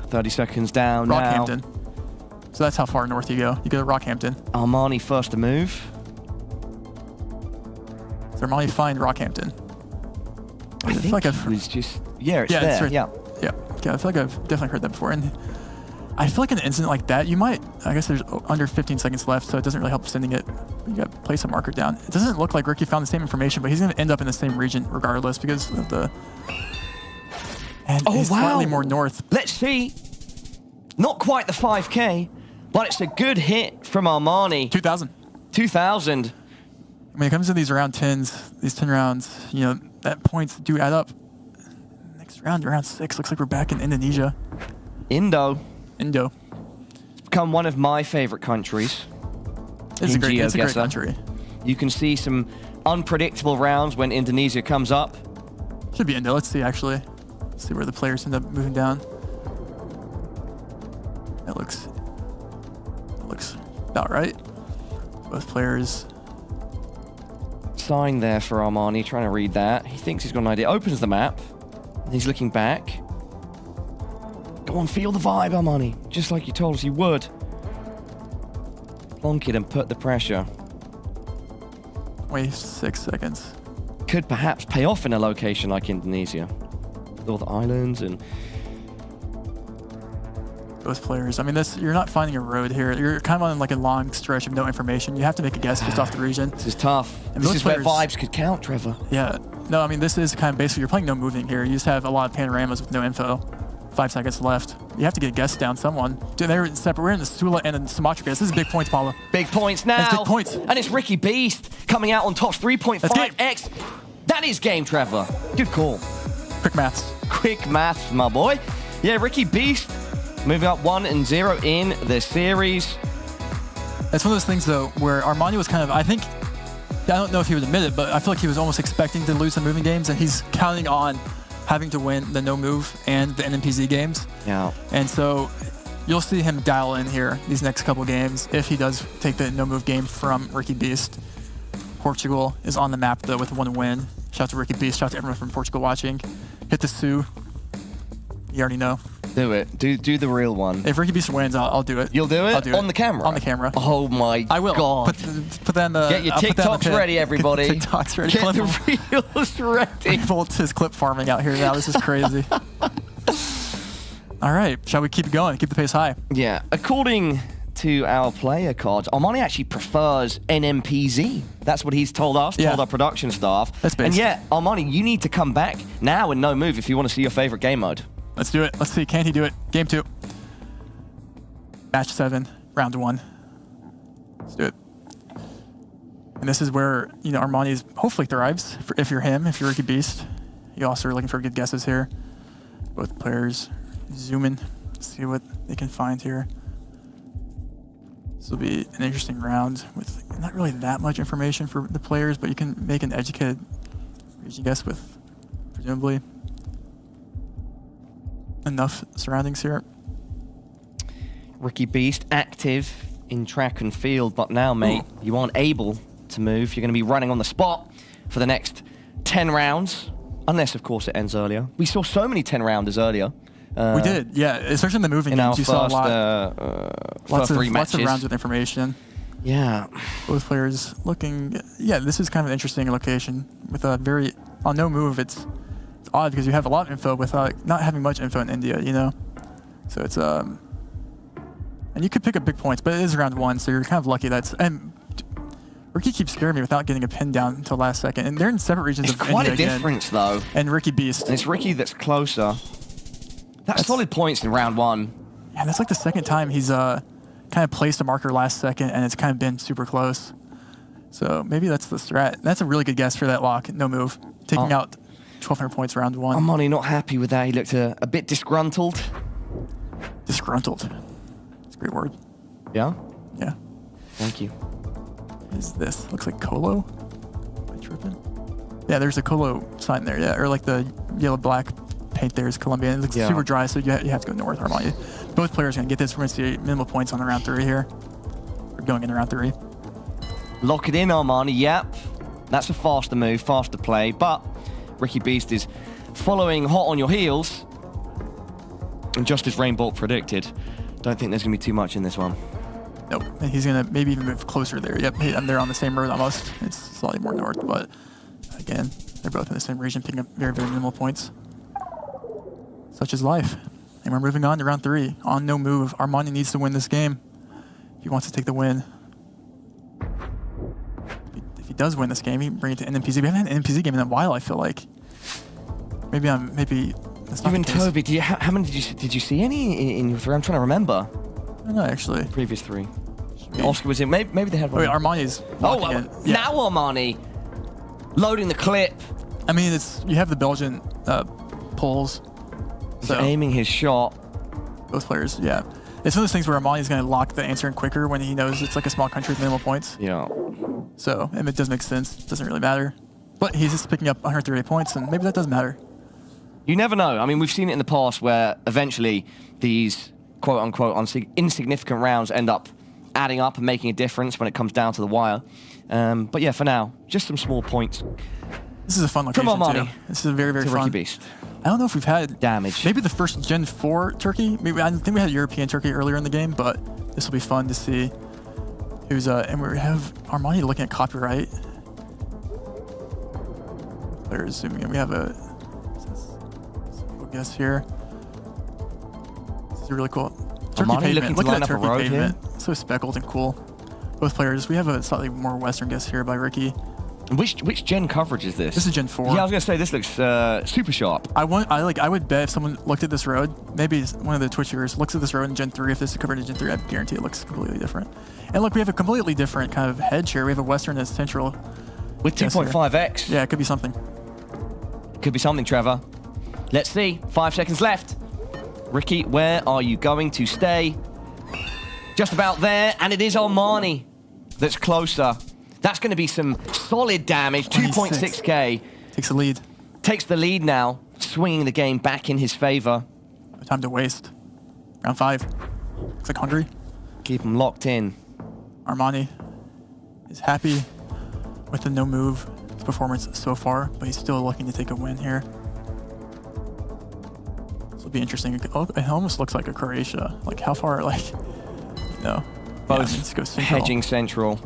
H: 30 seconds down
F: Rockhampton.
H: now.
F: So that's how far north you go. You go to Rockhampton.
H: Armani first to move.
F: So Armani find Rockhampton.
H: I think like it was just... Yeah, it's there.
F: It's right.
H: Yeah.
F: Yeah. I feel like I've definitely heard that before. And I feel like in an incident like that, you might... I guess there's under 15 seconds left, so it doesn't really help sending it. You got to place a marker down. It doesn't look like Ricky found the same information, but he's going to end up in the same region regardless because of the... And he's slightly more north.
H: Let's see. Not quite the 5K, but it's a good hit from Armani.
F: 2,000.
H: 2,000.
F: When it comes to these round 10s, these 10 rounds, you know, that points do add up. Next round, round 6, looks like we're back in Indonesia.
H: Indo.
F: It's
H: become one of my favorite countries.
F: It's a great country.
H: You can see some unpredictable rounds when Indonesia comes up.
F: Should be Indo. Let's see, actually. Let's see where the players end up moving down. That looks about right. Both players.
H: Sign there for Armani, trying to read that. He thinks he's got an idea. Opens the map. And he's looking back. Go on, feel the vibe, Armani. Just like you told us you would. Plonk it and put the pressure.
F: Wait 6 seconds.
H: Could perhaps pay off in a location like Indonesia. With all the islands and...
F: Both players. I mean, you're not finding a road here. You're kind of on like a long stretch of no information. You have to make a guess just off the region.
H: This is tough.
F: And
H: this is where vibes could count, Trevor.
F: Yeah. No, I mean, this is kind of basically, you're playing no moving here. You just have a lot of panoramas with no info. 5 seconds left. You have to get a guess down someone. Dude, they're separate. We're in the Sula and the Sumatra guess. This is big points, Paulo.
H: Big points now.
F: That's big points.
H: And it's Ricky Beast coming out on top. 3.5x. That is game, Trevor. Good call.
F: Quick maths.
H: Quick maths, my boy. Yeah, Ricky Beast moving up 1-0 in the series.
F: It's one of those things, though, where Armani was kind of, I think, I don't know if he would admit it, but I feel like he was almost expecting to lose the moving games, and he's counting on having to win the no move and the NMPZ games.
H: Yeah.
F: And so you'll see him dial in here these next couple games if he does take the no move game from Ricky Beast. Portugal is on the map, though, with 1 win. Shout out to Ricky Beast. Shout out to everyone from Portugal watching. Hit the Sioux. You already know.
H: Do it. Do the real one.
F: If Ricky Beast wins, I'll do it.
H: You'll do it?
F: I'll do it.
H: On the camera?
F: On the camera.
H: Oh my
F: I will.
H: God.
F: Put that in the...
H: Get your TikToks ready, everybody.
F: Get TikToks ready.
H: Get the reels ready.
F: Volt is clip farming out here now. This is crazy. All right. Shall we keep it going? Keep the pace high.
H: Yeah. According to our player cards, Armani actually prefers NMPZ. That's what he's told us, told our production staff.
F: That's based.
H: And yeah, Armani, you need to come back now and no move if you want to see your favorite game mode.
F: Let's do it. Let's see. Can he do it? Game 2. Match 7, round 1. Let's do it. And this is where, you know, Armani hopefully thrives. If you're him, if you're Ricky Beast. You also are looking for good guesses here. Both players zoom in, see what they can find here. This will be an interesting round with not really that much information for the players, but you can make an educated region guess with, presumably, enough surroundings here.
H: Ricky Beast active in track and field, but now, mate, you aren't able to move. You're going to be running on the spot for the next 10 rounds, unless, of course, it ends earlier. We saw so many 10-rounders earlier.
F: We did, yeah, especially in the moving games. You saw a lot. Lots of rounds with information.
H: Yeah.
F: Both players looking. Yeah, this is kind of an interesting location with a very on no move. It's odd because you have a lot of info without not having much info in India, you know. So it's and you could pick up big points, but it is round 1, so you're kind of lucky. And Ricky keeps scaring me without getting a pin down until last second, and they're in separate regions of India.
H: Quite a difference, though.
F: And Ricky Beast.
H: And it's Ricky that's closer. That's solid points in round 1.
F: Yeah, that's like the second time he's kind of placed a marker last second, and it's kind of been super close. So maybe that's the strat. That's a really good guess for that lock. No move. Taking out 1,200 points round 1.
H: Armani not happy with that. He looked a bit disgruntled.
F: Disgruntled. That's a great word.
H: Yeah?
F: Yeah.
H: Thank you.
F: What is this? Looks like Colo. Am I tripping? Yeah, there's a Colo sign there. Yeah, or like the yellow-black paint there is Colombian. It looks super dry, so you have to go north, Armani. Both players are going to get this. We're going to see minimal points on the round 3 here. We're going into round 3.
H: Lock it in, Armani. Yep. That's a faster move, faster play. But Ricky Beast is following hot on your heels. And just as rainbolt predicted, don't think there's going to be too much in this one.
F: Nope. And he's going to maybe even move closer there. Yep, they're on the same road almost. It's slightly more north, but again, they're both in the same region, picking up very, very minimal points. Such is life. And we're moving on to round 3. On no move. Armani needs to win this game if he wants to take the win. If he does win this game, he can bring it to NMPZ. We haven't had an NMPZ game in a while, I feel like. Maybe that's not
H: You and
F: the case.
H: Toby, how many did you see any in your 3? I'm trying to remember.
F: I don't know, actually.
H: Previous 3. Oscar was in. Maybe they had one.
F: Wait, Armani's locking in. Yeah.
H: Now Armani loading the clip.
F: I mean, you have the Belgian pulls.
H: So aiming his shot.
F: Both players, yeah. It's one of those things where Armani's going to lock the answer in quicker when he knows it's like a small country with minimal points.
H: Yeah.
F: So, and it does make sense. It doesn't really matter. But he's just picking up 138 points, and maybe that does matter.
H: You never know. I mean, we've seen it in the past where eventually these quote-unquote insignificant rounds end up adding up and making a difference when it comes down to the wire. But yeah, for now, just some small points.
F: This is a fun location,
H: From Armani.
F: too. This is very, very fun.
H: Ricky Beast.
F: I don't know if we've had
H: damage.
F: Maybe the first Gen 4 turkey. Maybe I think we had European turkey earlier in the game, but this will be fun to see who's and we have Armani looking at copyright. Players zooming in. We have a guess here. This is really cool. Turkey
H: Armani
F: pavement.
H: looking to
F: Look at
H: line
F: that
H: up a
F: turkey
H: road
F: pavement. So speckled and cool. Both players. We have a slightly more Western guess here by Ricky.
H: Which gen coverage is this?
F: This is Gen 4.
H: Yeah, I was gonna say this looks super sharp.
F: I would bet if someone looked at this road, maybe one of the Twitch viewers looks at this road in Gen 3, if this is covered in Gen 3, I guarantee it looks completely different. And look, we have a completely different kind of hedge here. We have a Western and Central.
H: With 2.5x.
F: Yeah, it could be something.
H: Could be something, Trevor. Let's see. 5 seconds left. Ricky, where are you going to stay? Just about there, and it is Armani that's closer. That's going to be some solid damage. 2.6k.
F: Takes the lead.
H: Takes the lead now, swinging the game back in his favor.
F: No time to waste. Round 5. Looks like Hungary.
H: Keep him locked in.
F: Armani is happy with the no move performance so far, but he's still looking to take a win here. This will be interesting. It almost looks like a Croatia. Like how far, like, no.
H: Both
F: let's go central.
H: hedging central.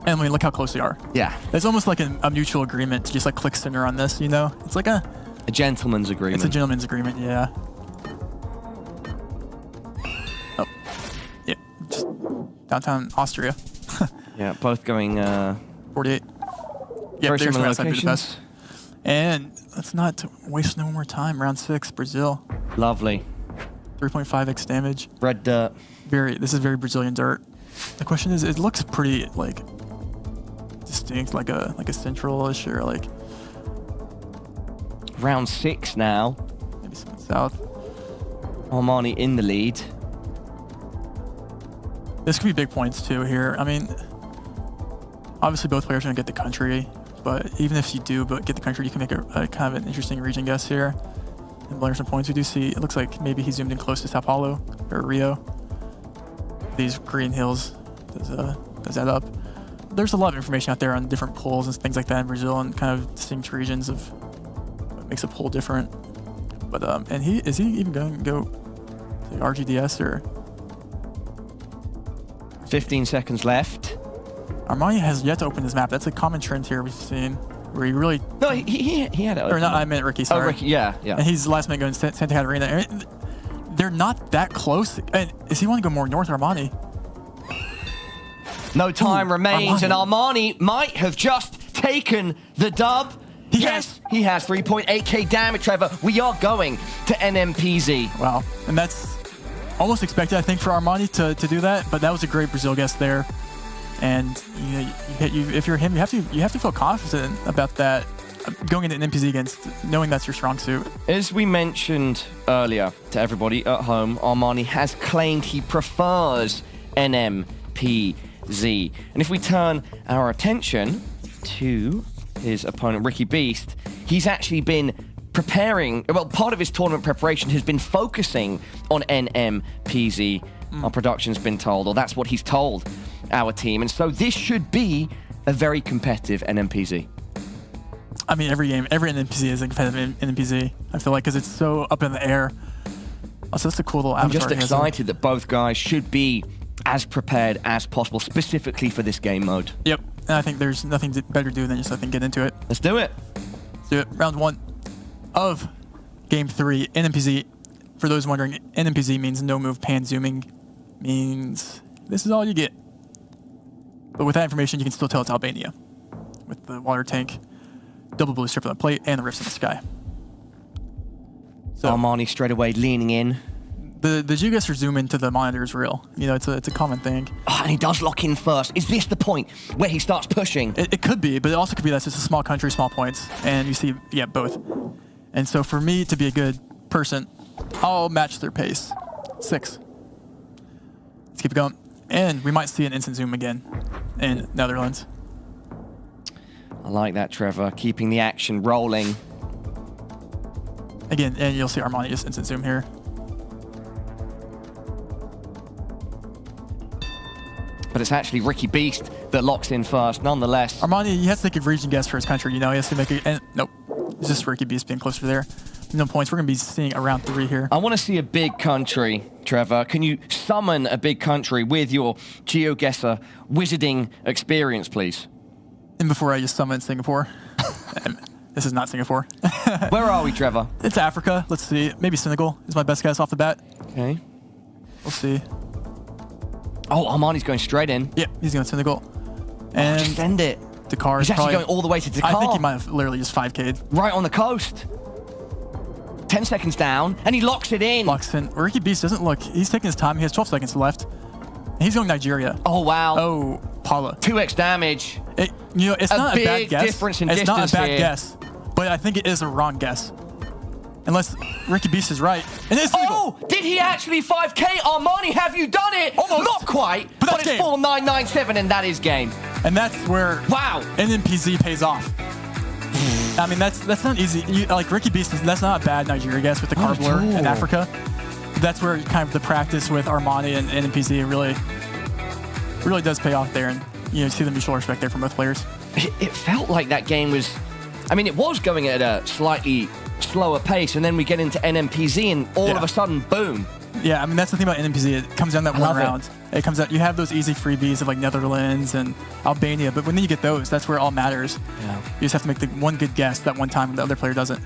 F: And I mean, look how close they are.
H: Yeah.
F: It's almost like a mutual agreement to just like click center on this, you know? It's like a
H: gentleman's agreement.
F: It's a gentleman's agreement, yeah. Oh. Yeah. Just downtown Austria.
H: Yeah, both going
F: 48. Yeah,
H: very
F: there's
H: similar
F: outside
H: locations.
F: Budapest. And let's not waste no more time. Round 6, Brazil.
H: Lovely.
F: 3.5x damage.
H: Red dirt.
F: This is very Brazilian dirt. The question is, it looks pretty like distinct, like a central-ish or like.
H: Round 6 now.
F: Maybe something south.
H: Armani in the lead.
F: This could be big points too here. I mean, obviously both players are gonna get the country, but even if you do get the country, you can make a kind of an interesting region guess here. and blur some points. We do see, it looks like maybe he zoomed in close to Sao Paulo or Rio. These green hills does add up. There's a lot of information out there on different polls and things like that in Brazil and kind of distinct regions of what makes a poll different. But and is he even going to go to RGDS or?
H: 15 seconds left.
F: Armani has yet to open his map. That's a common trend here we've seen, where he really.
H: No, he had it.
F: Or not, I meant Ricky. Sorry.
H: Oh, Ricky, yeah.
F: And he's last minute going to Santa Catarina. And they're not that close. And is he want to go more north, Armani?
H: No time remains,
F: Armani.
H: and Armani might have just taken the dub. Yes, he has 3.8k damage, Trevor. We are going to NMPZ.
F: Wow, and that's almost expected, I think, for Armani to do that. But that was a great Brazil guess there, and if you're him, you have to feel confident about that going into NMPZ against knowing that's your strong suit.
H: As we mentioned earlier to everybody at home, Armani has claimed he prefers NMPZ. And if we turn our attention to his opponent, Ricky Beast, he's actually been preparing, well, part of his tournament preparation has been focusing on NMPZ. Our production's been told, or that's what he's told our team. And so this should be a very competitive NMPZ.
F: I mean, every NMPZ is a competitive NMPZ, I feel like, because it's so up in the air. Also, that's a cool little avatar.
H: I'm just excited that both guys should be as prepared as possible, specifically for this game mode.
F: Yep, and I think there's nothing better to do than just, I think, get into it.
H: Let's do it.
F: Let's do it. Round 1 of Game 3, NMPZ. For those wondering, NMPZ means no move pan zooming, means this is all you get. But with that information, you can still tell it's Albania, with the water tank, double blue strip on the plate, and the rifts in the sky.
H: So Armani straight away leaning in.
F: The GeoGuessr zoom into the monitor is real. You know, it's a common thing.
H: Oh, and he does lock in first. Is this the point where he starts pushing?
F: It could be, but it also could be that's just a small country, small points. And you see, yeah, both. And so for me to be a good person, I'll match their pace. 6. Let's keep it going. And we might see an instant zoom again in Netherlands.
H: I like that, Trevor. Keeping the action rolling.
F: Again, and you'll see Armani just instant zoom here.
H: But it's actually Ricky Beast that locks in first, nonetheless.
F: Armani, he has to take a region guess for his country, you know, he has to make it, and nope. It's just Ricky Beast being closer there. No points, we're gonna be seeing around 3 here.
H: I wanna see a big country, Trevor. Can you summon a big country with your GeoGuessr wizarding experience, please?
F: And before I just summon Singapore. This is not Singapore.
H: Where are we, Trevor?
F: It's Africa, let's see. Maybe Senegal is my best guess off the bat.
H: Okay.
F: We'll see.
H: Oh, Armani's going straight in.
F: Yep, he's going to Senegal. And
H: just send it.
F: Dakar is
H: He's actually
F: probably,
H: going all the way to Dakar.
F: I think he might have literally just 5K'd.
H: Right on the coast. 10 seconds down, and he locks it in.
F: Locks in. Ricky Beast doesn't look. He's taking his time. He has 12 seconds left. He's going Nigeria.
H: Oh, wow.
F: Oh, Paula.
H: 2x damage.
F: You know, it's not a bad guess.
H: Difference in
F: it's
H: distance
F: not a bad
H: here.
F: guess, but I think it is a wrong guess. Unless Ricky Beast is right. And it's
H: oh, did he actually 5K? Armani, have you done it?
F: Almost.
H: Not quite, but it's 4997, and that is game.
F: And that's where NMPZ pays off. I mean, that's not easy. Like Ricky Beast, that's not a bad Nigeria guess with the car blur in Africa. That's where kind of the practice with Armani and NMPZ really does pay off there, and you know, see the mutual respect there from both players.
H: It felt like that game was, I mean, it was going at a slightly slower pace, and then we get into NMPZ, and all of a sudden, boom.
F: Yeah, I mean, that's the thing about NMPZ. It comes down that one round. It comes out, you have those easy freebies of like Netherlands and Albania, but when you get those, that's where it all matters.
H: Yeah.
F: You just have to make the one good guess that one time, and the other player doesn't.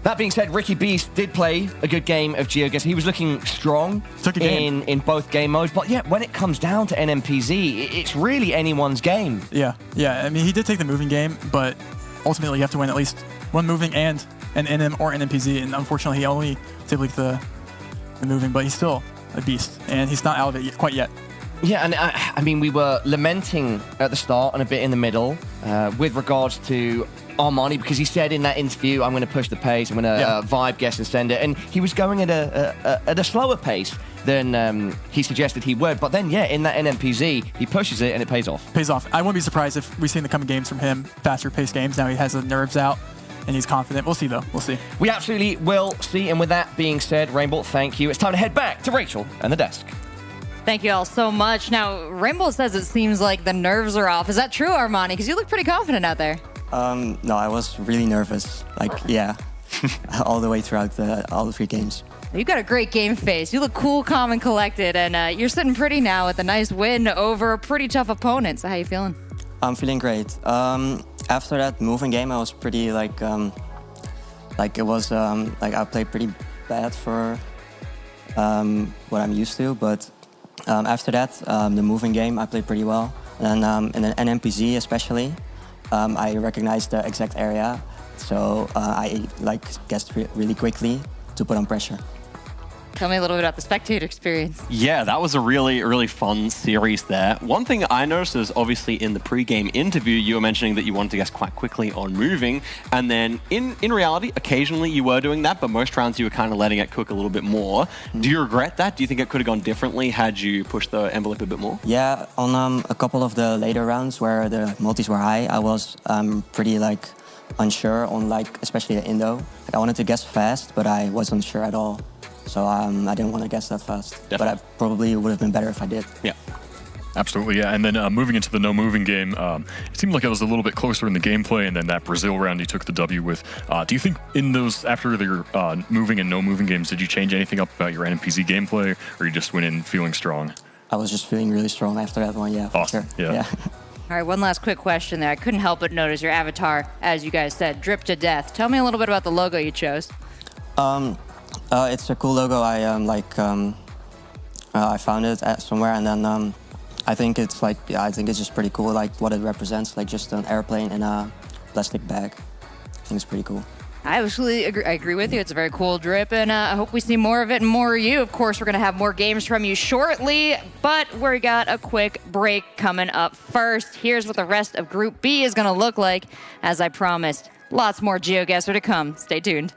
H: That being said, Ricky Beast did play a good game of GeoGuessr. He was looking strong in both game modes, but yeah, when it comes down to NMPZ, it's really anyone's game.
F: Yeah, I mean, he did take the moving game, but ultimately you have to win at least one moving and an NM or NMPZ, and unfortunately he only did like the moving, but he's still a beast, and he's not out of it quite yet.
H: Yeah, and I mean, we were lamenting at the start and a bit in the middle with regards to Armani, because he said in that interview, I'm going to push the pace, I'm going to vibe guess and send it, and he was going at a slower pace than he suggested he would, but then in that NMPZ, he pushes it and it pays off.
F: Pays off. I wouldn't be surprised if we see in the coming games from him faster paced games. Now he has the nerves out, and he's confident. We'll see, though. We'll see.
H: We absolutely will see. And with that being said, Rainbolt, thank you. It's time to head back to Rachel and the desk.
A: Thank you all so much. Now, Rainbolt says it seems like the nerves are off. Is that true, Armani? Because you look pretty confident out there.
S: No, I was really nervous. Like, yeah, all the way throughout all the 3 games.
A: You've got a great game face. You look cool, calm, and collected, and you're sitting pretty now with a nice win over a pretty tough opponent. So how you feeling?
S: I'm feeling great. After that moving game, I was pretty like it was like I played pretty bad for what I'm used to, but after that, the moving game, I played pretty well. And in the NMPZ especially, I recognized the exact area, so I guessed really quickly to put on pressure.
A: Tell me a little bit about the spectator experience.
C: Yeah, that was a really, really fun series there. One thing I noticed is obviously in the pre-game interview, you were mentioning that you wanted to guess quite quickly on moving. And then in reality, occasionally you were doing that, but most rounds you were kind of letting it cook a little bit more. Do you regret that? Do you think it could have gone differently had you pushed the envelope a bit more?
S: Yeah, on a couple of the later rounds where the multis were high, I was pretty unsure on especially the Indo. I wanted to guess fast, but I wasn't sure at all. So I didn't want to guess that fast. Definitely. But I probably would have been better if I did.
B: Yeah. Absolutely, yeah. And then moving into the no-moving game, it seemed like it was a little bit closer in the gameplay, and then that Brazil round you took the W with. Do you think in those, after your moving and no-moving games, did you change anything up about your NMPZ gameplay, or you just went in feeling strong?
S: I was just feeling really strong after that one, yeah, for
B: awesome.
S: sure.
B: Yeah.
A: All right, one last quick question there. I couldn't help but notice your avatar, as you guys said, drip to death. Tell me a little bit about the logo you chose.
S: It's a cool logo. I found it somewhere, and then I think it's I think it's just pretty cool, what it represents, just an airplane in a plastic bag. I think it's pretty cool.
A: I absolutely agree. I agree with you. It's a very cool drip, and I hope we see more of it and more of you. Of course, we're going to have more games from you shortly, but we got a quick break coming up first. Here's what the rest of Group B is going to look like. As I promised, lots more GeoGuessr to come. Stay tuned.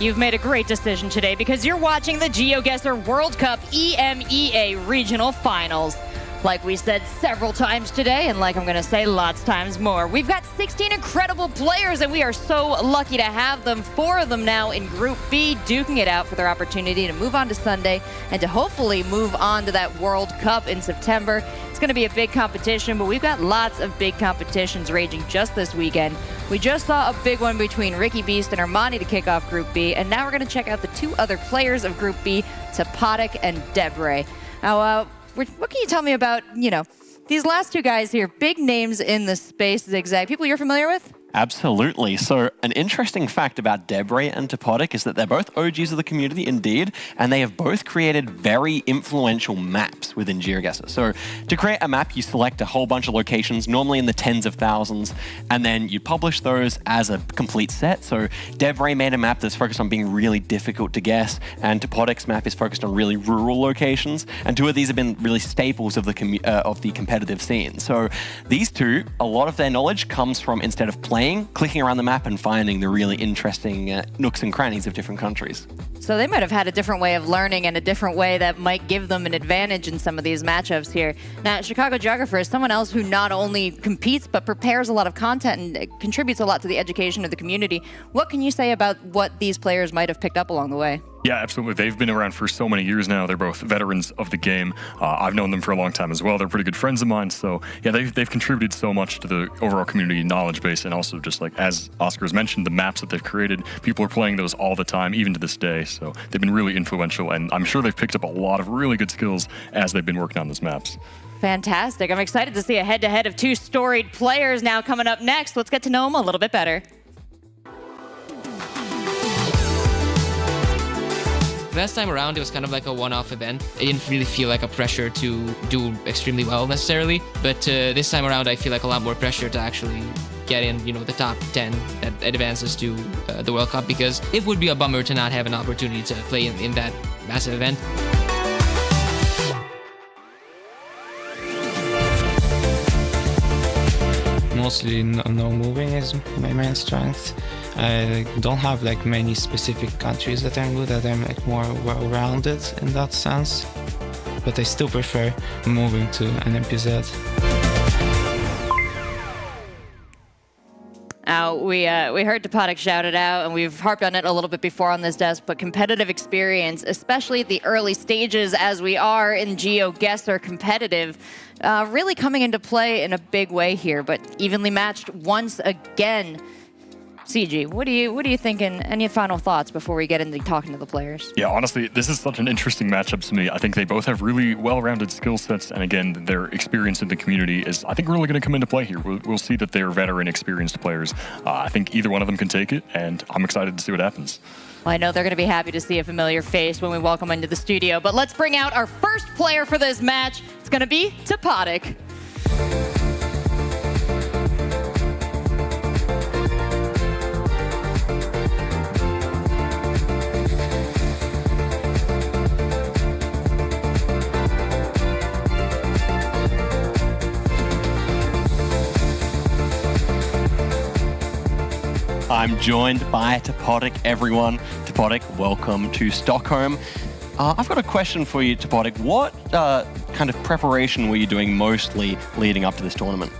A: You've made a great decision today because you're watching the GeoGuessr World Cup EMEA Regional Finals. Like we said several times today, and like I'm going to say lots times more, we've got 16 incredible players, and we are so lucky to have them. 4 of them now in Group B, duking it out for their opportunity to move on to Sunday and to hopefully move on to that World Cup in September. It's going to be a big competition, but we've got lots of big competitions raging just this weekend. We just saw a big one between Ricky Beast and Armani to kick off Group B, and now we're going to check out the 2 other players of Group B, Topodic and Debre. Now, what can you tell me about, these last 2 guys here, big names in the space, Zigzag, people you're familiar with?
C: Absolutely. So an interesting fact about Debre and Topodic is that they're both OGs of the community indeed, and they have both created very influential maps within GeoGuessr. So to create a map, you select a whole bunch of locations, normally in the tens of thousands, and then you publish those as a complete set. So Debre made a map that's focused on being really difficult to guess, and Topodic's map is focused on really rural locations, and 2 of these have been really staples of the competitive scene. So these 2, a lot of their knowledge comes from, instead of playing, clicking around the map and finding the really interesting nooks and crannies of different countries.
A: So they might have had a different way of learning and a different way that might give them an advantage in some of these matchups here. Now, Chicago Geographer is someone else who not only competes, but prepares a lot of content and contributes a lot to the education of the community. What can you say about what these players might have picked up along the way?
B: Yeah, absolutely. They've been around for so many years now. They're both veterans of the game. I've known them for a long time as well. They're pretty good friends of mine. So yeah, they've contributed so much to the overall community knowledge base, and also just like, as Oscar has mentioned, the maps that they've created, people are playing those all the time, even to this day. So they've been really influential, and I'm sure they've picked up a lot of really good skills as they've been working on those maps.
A: Fantastic. I'm excited to see a head-to-head of 2 storied players now coming up next. Let's get to know them a little bit better.
T: Last time around, it was kind of like a one-off event. I didn't really feel like a pressure to do extremely well necessarily, but this time around, I feel like a lot more pressure to actually get in, the top 10 that advances to the World Cup, because it would be a bummer to not have an opportunity to play in that massive event.
U: Mostly no moving is my main strength. I don't have many specific countries that I'm good at. I'm more well-rounded in that sense, but I still prefer moving to NMPZ.
A: We heard Topodic shout it out, and we've harped on it a little bit before on this desk, but competitive experience, especially at the early stages as we are in GeoGuessr competitive, really coming into play in a big way here, but evenly matched once again. CG, what are you thinking? Any final thoughts before we get into talking to the players?
B: Yeah, honestly, this is such an interesting matchup to me. I think they both have really well-rounded skill sets, and again, their experience in the community is, I think, really going to come into play here. We'll see that they're veteran, experienced players. I think either one of them can take it, and I'm excited to see what happens.
A: Well, I know they're going to be happy to see a familiar face when we welcome into the studio, but let's bring out our first player for this match. It's going to be Topodic.
C: I'm joined by Topodic, everyone. Topodic, welcome to Stockholm. I've got a question for you, Topodic. What kind of preparation were you doing mostly leading up to this tournament?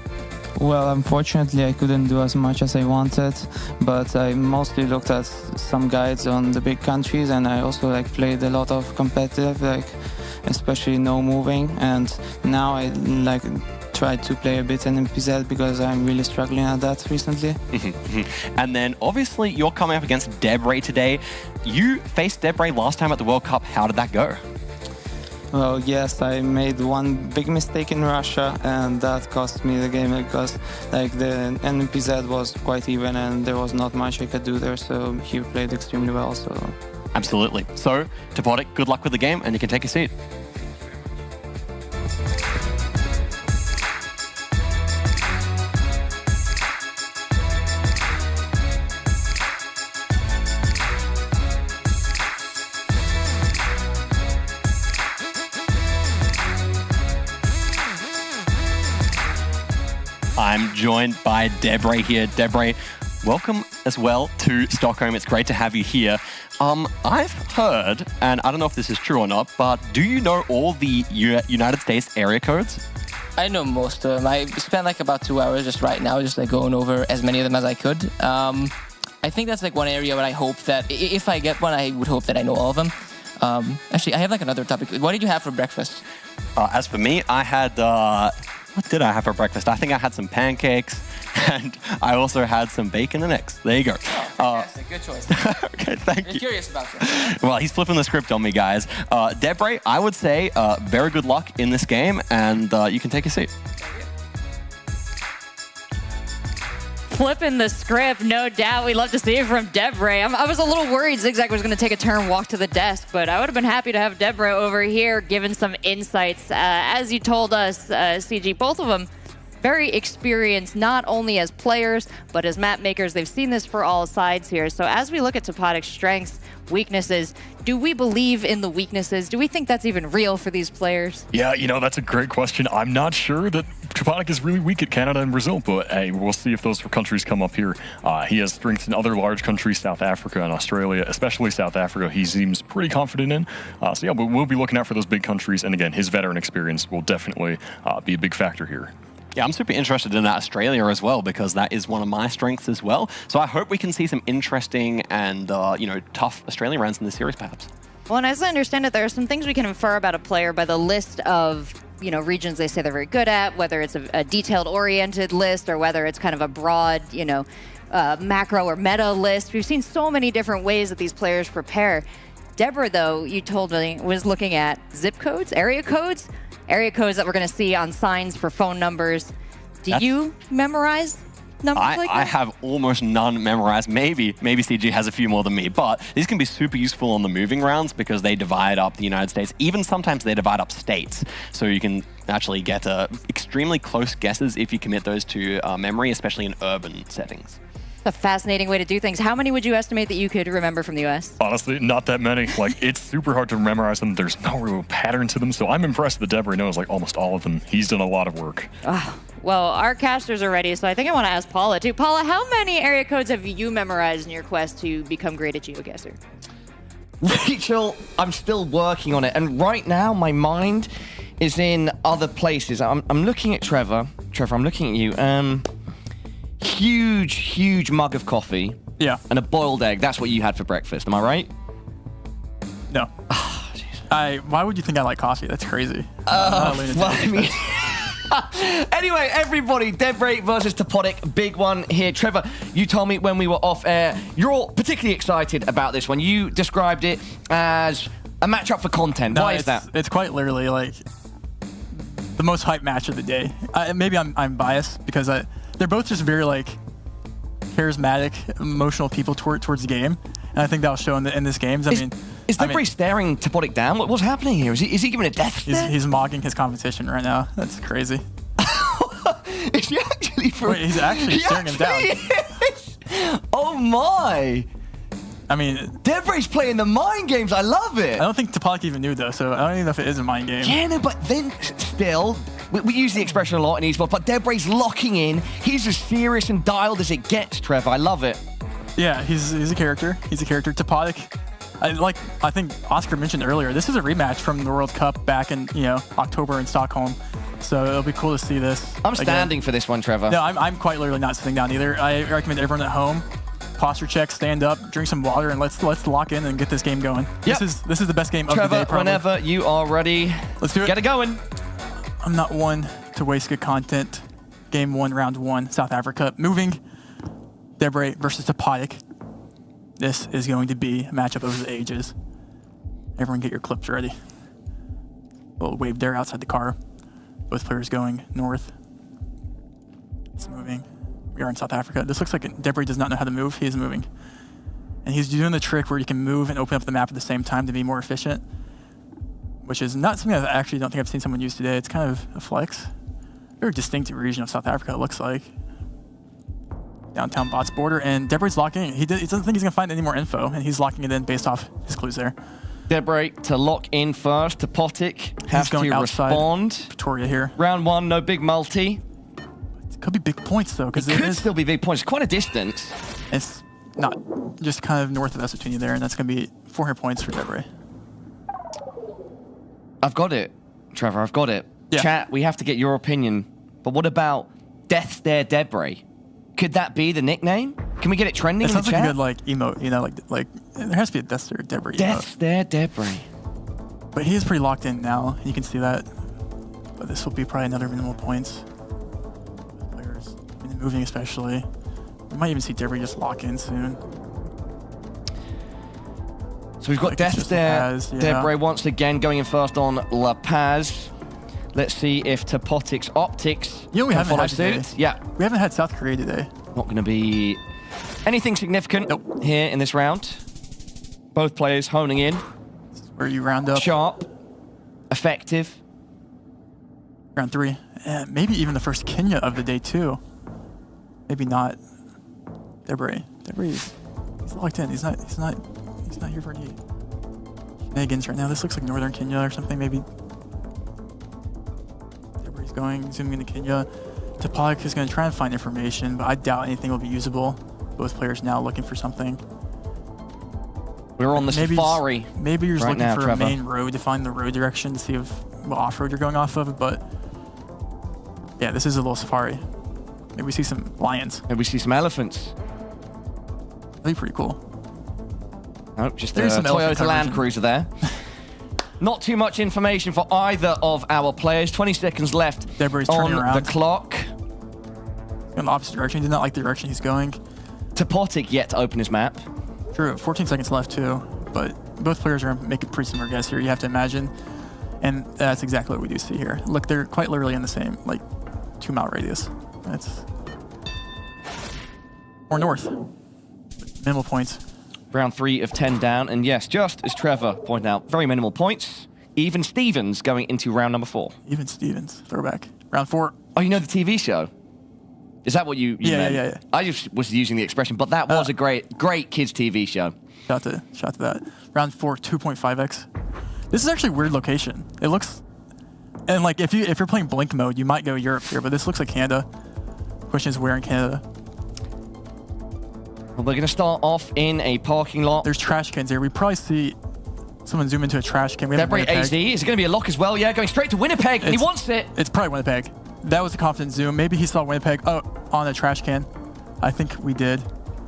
U: Well, unfortunately, I couldn't do as much as I wanted, but I mostly looked at some guides on the big countries, and I also played a lot of competitive, especially no moving, and now I tried to play a bit NMPZ because I'm really struggling at that recently.
C: And then obviously you're coming up against Debre today. You faced Debre last time at the World Cup. How did that go?
U: Well, yes, I made one big mistake in Russia, and that cost me the game because the NMPZ was quite even and there was not much I could do there, so he played extremely well. So
C: absolutely. So Topodic, good luck with the game, and you can take a seat. I'm joined by Debre here. Debre, welcome as well to Stockholm. It's great to have you here. I've heard, and I don't know if this is true or not, but do you know all the United States area codes?
J: I know most of them. I spent like about 2 hours just right now, just like going over as many of them as I could. I think that's like one area where I hope that if I get one, I would hope that I know all of them. Actually, I have like another topic. What did you have for breakfast?
C: As for me, I had, what did I have for breakfast? I think I had some pancakes and I also had some bacon and eggs. There you go.
J: Fantastic. Good choice.
C: Okay, thank you.
J: I'm curious about you.
C: Well, he's flipping the script on me, guys. Debre, I would say very good luck in this game and you can take a seat.
A: Flipping the script, no doubt. We love to see it from Debre. I was a little worried Zigzag was going to take a turn, walk to the desk, but I would have been happy to have Debre over here giving some insights. As you told us, CG, both of them very experienced, not only as players, but as map makers. They've seen this for all sides here. So as we look at Topodic's strengths, weaknesses, do we believe in the weaknesses? Do we think that's even real for these players?
B: Yeah, you know, that's a great question. I'm not sure that Topodic is really weak at Canada and Brazil, but hey, we'll see if those countries come up here. He has strengths in other large countries, South Africa and Australia, especially South Africa. He seems pretty confident in. So yeah, but we'll be looking out for those big countries. And again, his veteran experience will definitely be a big factor here.
C: Yeah, I'm super interested in that Australia as well because that is one of my strengths as well. So I hope we can see some interesting and you know, tough Australian rounds in this series, perhaps.
A: Well, and as I understand it, there are some things we can infer about a player by the list of, you know, regions they say they're very good at, whether it's a detailed-oriented list or whether it's kind of a broad, you know, macro or meta list. We've seen so many different ways that these players prepare. Deborah, though, you told me, was looking at zip codes, area codes that we're going to see on signs for phone numbers. Do you memorize numbers like that?
C: I have almost none memorized. Maybe CG has a few more than me, but these can be super useful on the moving rounds because they divide up the United States. Even sometimes they divide up states. So you can actually get extremely close guesses if you commit those to memory, especially in urban settings.
A: A fascinating way to do things. How many would you estimate that you could remember from the US?
B: Honestly, not that many. Like, it's super hard to memorize them. There's no real pattern to them. So I'm impressed that Debre knows like almost all of them. He's done a lot of work.
A: Well, our casters are ready, so I think I want to ask Paula too. Paula, how many area codes have you memorized in your quest to become great at GeoGuessr?
H: Rachel, I'm still working on it. And right now, my mind is in other places. I'm looking at Trevor. Trevor, I'm looking at you. Huge mug of coffee.
F: Yeah.
H: And a boiled egg. That's what you had for breakfast. Am I right?
F: No. Why would you think I like coffee? That's crazy.
H: Anyway, everybody, Debre versus Topodic, big one here. Trevor, you told me when we were off air, you're all particularly excited about this one. You described it as a matchup for content. Why is that?
F: It's quite literally like the most hype match of the day. Maybe I'm biased because they're both just very like charismatic, emotional people towards the game, and I think that'll show in this game.
H: Is Debre staring Topodic down? What's happening here? Is he giving a death stare?
F: He's mocking his competition right now. That's crazy.
H: Is he actually?
F: Wait, he's actually staring him down.
H: Oh my!
F: I mean,
H: Debre's playing the mind games. I love it.
F: I don't think Topodic even knew though, so I don't even know if it is a mind game.
H: Yeah, no, but then still, we use the expression a lot in esports, but Debre's locking in. He's as serious and dialed as it gets, Trevor. I love it.
F: Yeah, he's a character. He's a character. Topodic. I think Oscar mentioned earlier, this is a rematch from the World Cup back in October in Stockholm. So it'll be cool to see this.
H: I'm standing for this one, Trevor.
F: No, I'm quite literally not sitting down either. I recommend everyone at home posture check, stand up, drink some water, and let's lock in and get this game going.
H: Yep.
F: This is the best game
H: Trevor,
F: of the day, probably.
H: whenever you are ready,
F: let's do it.
H: Get it going.
F: I'm not one to waste good content. Game 1, round 1, South Africa. Moving, Debre versus Topodic. This is going to be a matchup over the ages. Everyone get your clips ready. A little wave there outside the car. Both players going north. It's moving. We are in South Africa. This looks like Debre does not know how to move. He is moving. And he's doing the trick where you can move and open up the map at the same time to be more efficient, which is not something I actually don't think I've seen someone use today. It's kind of a flex. Very distinctive region of South Africa, it looks like. Downtown bots border, and Debre's locking in. He doesn't think he's gonna find any more info, and he's locking it in based off his clues there.
H: Debre to lock in first. Topodic has to respond.
F: Victoria here.
H: Round 1, no big multi.
F: It could be big points though, because
H: it could still be big points. Quite a distance.
F: It's not just kind of north of Eswatini there, and that's going to be 400 points for Debray.
H: I've got it, Trevor. I've got it.
F: Yeah.
H: Chat, we have to get your opinion. But what about Death Stare Debray? Could that be the nickname? Can we get it trending in the
F: It sounds
H: chat?
F: like a good like emote, you know, like there has to be a Death Stare Debray
H: Death
F: emote.
H: Stare Debray.
F: But he is pretty locked in now. You can see that. But this will be probably another minimal points. Players moving especially. We might even see Debray just lock in soon.
H: So we've got
F: Like
H: Death Stare
F: Paz, yeah.
H: Debray once again going in first on La Paz. Let's see if Topotic's Optics
F: You know we
H: can
F: haven't
H: follow
F: had today.
H: suit. Yeah.
F: We haven't had South Korea today.
H: Not going to be anything significant here in this round. Both players honing in.
F: Where you round up.
H: Sharp. Effective.
F: Round 3. Maybe even the first Kenya of the day too. Maybe not. Debray. He's locked in. He's not here for any shenanigans right now. This looks like northern Kenya or something maybe. Debray's zooming into Kenya. Topolic is going to try and find information, but I doubt anything will be usable. Both players now looking for something.
H: We're on the safari.
F: Maybe you're just
H: right
F: looking
H: now,
F: for
H: Trevor.
F: a main road to find the road direction to see what off-road you're going off of, but yeah, this is a little safari. Maybe we see some lions.
H: Maybe we see some elephants.
F: That'd be pretty cool.
H: Nope, just
F: There's
H: a
F: some elephant
H: Toyota Land
F: coverage.
H: Cruiser there. Not too much information for either of our players. 20 seconds left
F: Debray's
H: on
F: turning around.
H: the clock.
F: In the opposite direction. He did not like the direction he's going.
H: Topotic yet to open his map.
F: True, 14 seconds left too, but both players are going to make a pretty similar guess here, you have to imagine. And that's exactly what we do see here. Look, they're quite literally in the same, 2-mile radius. That's more north. Minimal points.
H: Round 3 of 10 down, and yes, just as Trevor pointed out, very minimal points. Even Stevens going into round number 4.
F: Even Stevens, throwback. Round 4.
H: Oh, you know the TV show? Is that what you meant?
F: Yeah.
H: I just was using the expression, but that was a great kids TV show.
F: Shout to that. Round 4, 2.5x. This is actually a weird location. It looks, and if you're playing Blink mode, you might go Europe here, but this looks like Canada. Question is where in Canada?
H: Well, we're going to start off in a parking lot.
F: There's trash cans here. We probably see someone zoom into a trash can. We have
H: Debray AZ. Is it going to be a lock as well? Yeah, going straight to Winnipeg, and he wants it.
F: It's probably Winnipeg. That was a confident zoom. Maybe he saw Winnipeg on a trash can. I think we did.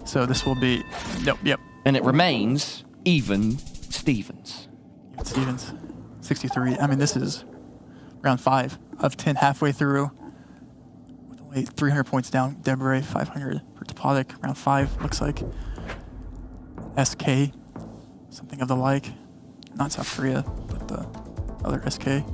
F: So this will be, yep.
H: And it remains even Stevens.
F: Even Stevens, 63. I mean, this is round 5 of 10, halfway through. With only 300 points down. Debray, 500 for Topotic. Round 5 looks like. SK, something of the like. Not South Korea, but the other SK.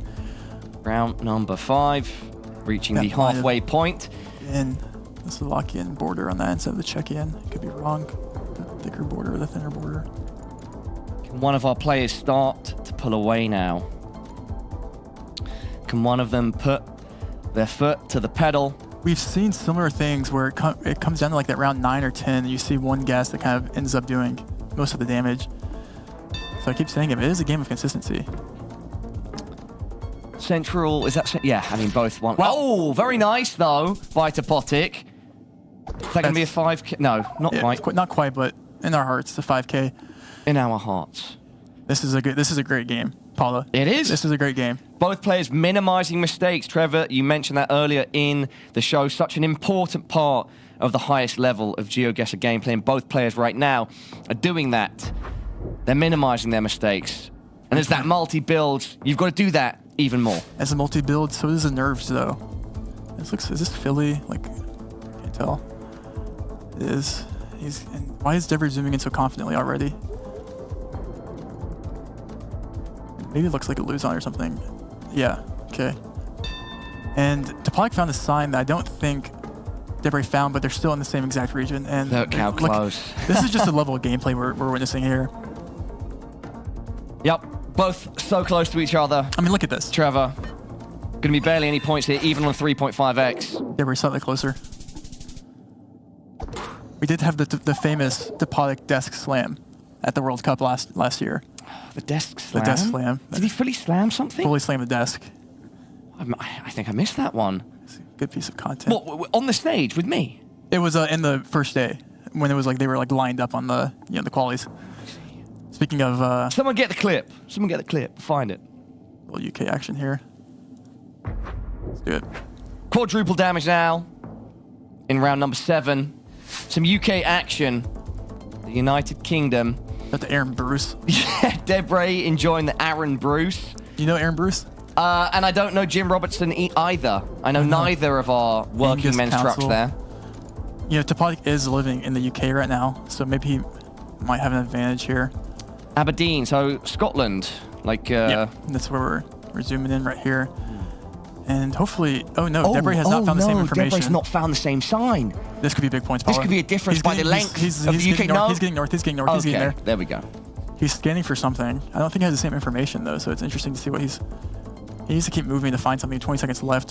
H: Round number 5, reaching the halfway point.
F: And the Slovakian border on that instead of the Czechian. Could be wrong. The thicker border, the thinner border.
H: Can one of our players start to pull away now? Can one of them put their foot to the pedal?
F: We've seen similar things where it comes down to that round 9 or 10, and you see one gas that kind of ends up doing most of the damage. So I keep saying it is a game of consistency.
H: Central, is that... Yeah, I mean, both one. Oh, very nice, though, by Topotic. Is that going to be a 5K? No, not quite.
F: Not quite, but in our hearts, a 5K.
H: In our hearts.
F: This is a great game, Paula.
H: It is.
F: This is a great game.
H: Both players minimizing mistakes. Trevor, you mentioned that earlier in the show. Such an important part of the highest level of GeoGuessr gameplay, and both players right now are doing that. They're minimizing their mistakes. And as that multi-build, you've got to do that even more.
F: As a multi-build, so does the nerves, though. Is this Philly? Can't tell. It is. And why is Debray zooming in so confidently already? Maybe it looks like a lose-on or something. Yeah, okay. And Topolic found a sign that I don't think Debray found, but they're still in the same exact region. And
H: look how close.
F: This is just a level of gameplay we're witnessing here.
H: Yep, both so close to each other.
F: I mean, look at this.
H: Trevor, going to be barely any points here, even on 3.5x.
F: Debray slightly closer. We did have the famous Topolic desk slam at the World Cup last year.
H: The desk slam?
F: The desk slam.
H: Did he fully slam something?
F: Fully slam the desk.
H: I think I missed that one.
F: It's a good piece of content.
H: What, on the stage with me?
F: It was in the first day. when it was like they were like lined up on the the qualies. Speaking of,
H: someone get the clip. Someone get the clip. Find it.
F: A little UK action here. Let's do it.
H: Quadruple damage now in round number 7. Some UK action. The United Kingdom.
F: Got the Aaron Bruce.
H: Yeah, Debray enjoying the Aaron Bruce.
F: You know Aaron Bruce?
H: And I don't know Jim Robertson either. I know neither of our working men's trucks there.
F: You know, Topotic is living in the UK right now, so maybe he might have an advantage here.
H: Aberdeen, so Scotland. Like,
F: yeah, that's where we're zooming in right here. And hopefully, oh no, Debray has not found the same information.
H: Debray's not found the same sign.
F: This could be big points,
H: This could be a difference by the length of the UK.
F: No, he's getting north, he's getting north, he's getting there.
H: There we go.
F: He's scanning for something. I don't think he has the same information though, so it's interesting to see what he's... He needs to keep moving to find something. 20 seconds left.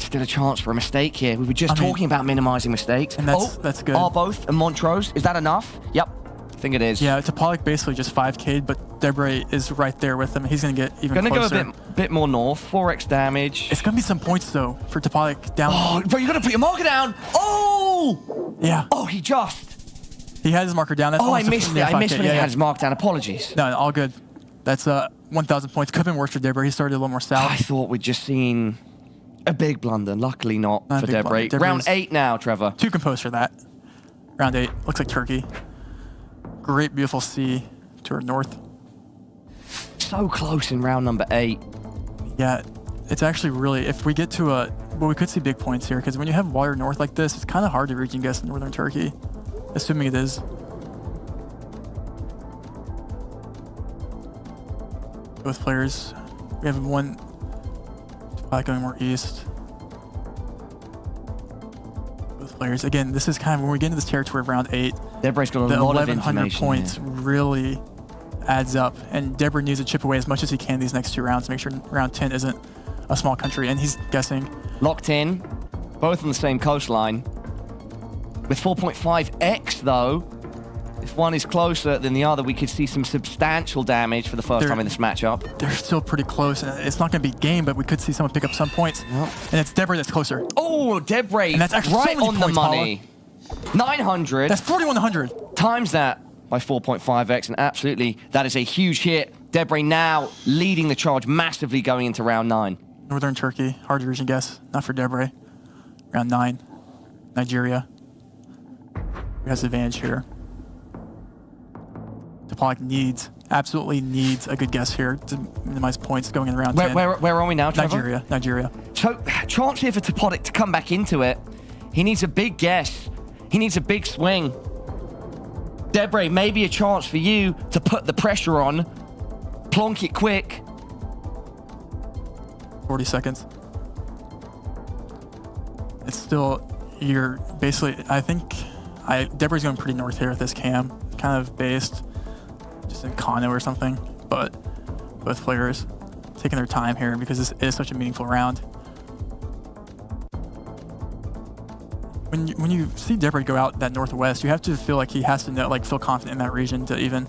H: Still a chance for a mistake here. We were just talking about minimizing mistakes.
F: And that's good.
H: Both and Montrose. Is that enough? Yep. I think it is.
F: Yeah, Topotic basically just 5K'd, but Debray is right there with him. He's going to get even closer.
H: Going to go a bit more north. 4x damage.
F: It's going to be some points, though, for Topotic down.
H: Oh, bro, you got to put your marker down. Oh!
F: Yeah.
H: Oh, he just.
F: He had his marker down. That's
H: I missed it. I missed when he had his mark down. Apologies.
F: No, all good. That's 1,000 points. Could have been worse for Debray. He started a little more south.
H: I thought we'd just seen a big blunder. Luckily not for Debray. Round 8 now, Trevor.
F: Too composed for that. Round 8. Looks like Turkey. Great, beautiful sea to our north.
H: So close in round number 8.
F: Yeah, it's actually really... If we get to a... Well, we could see big points here, because when you have water north like this, it's kind of hard to region guess in northern Turkey. Assuming it is. Both players. We have one going more east. Both players. Again, this is kind of when we get into this territory of round 8.
H: Debray's got a lot of information.
F: 1,100 points really adds up, and Debray needs to chip away as much as he can these next 2 rounds to make sure round 10 isn't a small country. And he's guessing.
H: Locked in, both on the same coastline. With 4.5x though, if one is closer than the other, we could see some substantial damage for the first time in this matchup.
F: They're still pretty close. It's not going to be game, but we could see someone pick up some points. Yep. And it's Debray that's closer.
H: Oh, Debray,
F: and that's actually
H: right
F: so
H: on
F: points,
H: the money.
F: Paula.
H: 900.
F: That's 4,100.
H: Times that by 4.5x, and absolutely, that is a huge hit. Debray now leading the charge massively going into round 9.
F: Northern Turkey, hard to region guess. Not for Debray. Round 9, Nigeria. He has the advantage here. Topotic absolutely needs a good guess here to minimize points going in round 10.
H: Where are we now, Trevor?
F: Nigeria.
H: So, chance here for Topotic to come back into it. He needs a big guess. He needs a big swing. Debray, maybe a chance for you to put the pressure on. Plonk it quick.
F: 40 seconds. It's still, you're basically, I think, Debray's going pretty north here with this cam. Kind of based just in Kano or something, but both players taking their time here because this is such a meaningful round. When you see Debray go out that northwest, you have to feel like he has to know, like feel confident in that region to even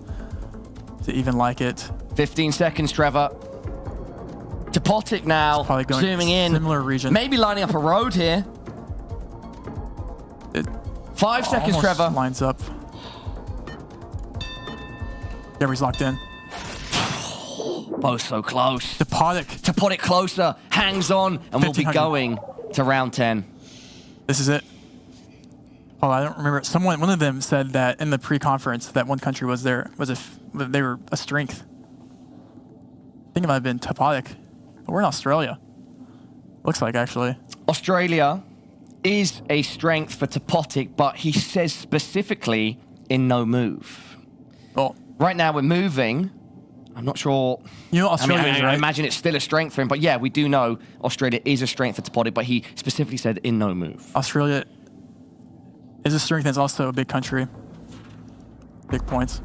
F: like it.
H: 15 seconds, Trevor. Topotic now zooming in.
F: Similar region.
H: Maybe lining up a road here. 5 seconds, Trevor.
F: Lines up. Debray's locked in.
H: Both so close.
F: Topotic
H: closer, hangs on, and we'll be going to round 10.
F: This is it. Oh, I don't remember. One of them said that in the pre-conference that one country they were a strength. I think it might have been Topotic, but we're in Australia. Looks like actually.
H: Australia is a strength for Topotic, but he says specifically in no move.
F: Well,
H: right now we're moving. I'm not sure.
F: You know, Australia is, right?
H: I imagine it's still a strength for him, but yeah, we do know Australia is a strength for Topotic, but he specifically said in no move.
F: Australia is a strength, and it's also a big country. Big points.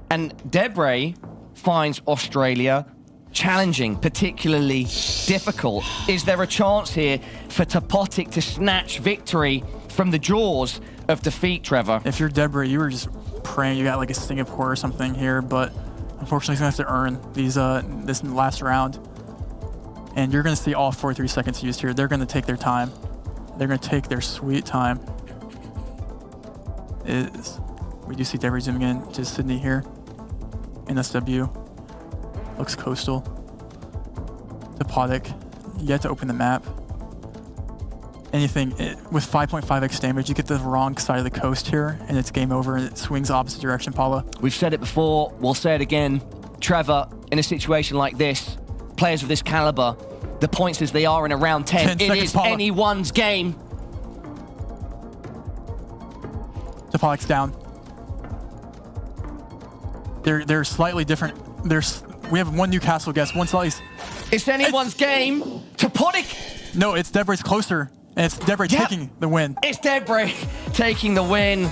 H: And Debray finds Australia challenging, particularly difficult. Is there a chance here for Topotic to snatch victory from the jaws of defeat, Trevor?
F: If you're Debray, you were just praying you got like a Singapore or something here, but unfortunately he's gonna have to earn these this last round. And you're gonna see all 43 seconds used here. They're gonna take their time. They're going to take their sweet time. We do see Debris zooming in to Sydney here. NSW. Looks coastal. Topodic. Yet to open the map. Anything with 5.5x damage, you get the wrong side of the coast here, and it's game over, and it swings opposite direction, Paula.
H: We've said it before, we'll say it again. Trevor, in a situation like this, players of this caliber, the points as they are in a round 10, it is
F: Paula.
H: anyone's game.
F: Topodic's down. They're slightly different. We have one Newcastle guess, one slightly.
H: It's anyone's game. Topodic.
F: No, it's Debris closer, and it's Debris taking the win.
H: It's Debris taking the win.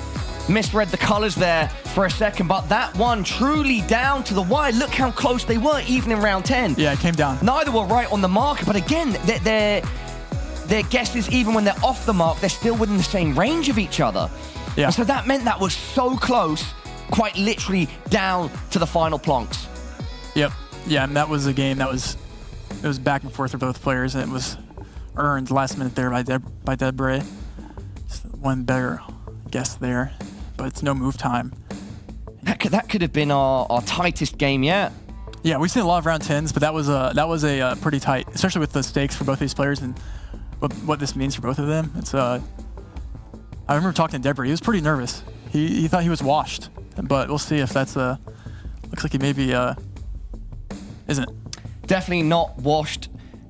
H: Misread the colors there for a second, but that one truly down to the wire. Look how close they were, even in round 10.
F: Yeah, it came down.
H: Neither were right on the mark, but again, their guesses, even when they're off the mark, they're still within the same range of each other.
F: Yeah.
H: And so that meant that was so close, quite literally down to the final plonks.
F: Yep. Yeah, and that was a game that was back and forth for both players, and it was earned last minute there by Debris. Just one better guess there, but it's no move time.
H: That could have been our tightest game yet.
F: Yeah, we've seen a lot of round 10s, but that was a pretty tight, especially with the stakes for both these players and what this means for both of them. It's I remember talking to Debris. He was pretty nervous. He thought he was washed, but we'll see if that's looks like he maybe isn't.
H: Definitely not washed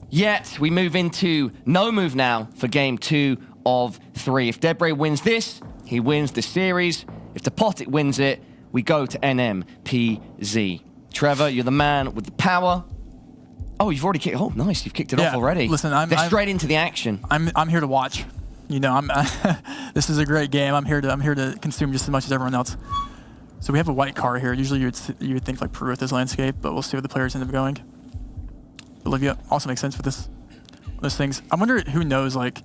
H: yet. We move into no move now for game 2 of 3. If Debris wins this, he wins the series. If Topodic wins it, we go to NMPZ. Trevor, you're the man with the power. Oh, you've already kicked. Oh, nice. You've kicked it off already.
F: Listen,
H: They're straight into the action.
F: I'm here to watch. You know, this is a great game. I'm here to consume just as much as everyone else. So we have a white car here. Usually you would think like Peru with this landscape, but we'll see where the players end up going. Bolivia also makes sense with those things. I wonder who knows, like,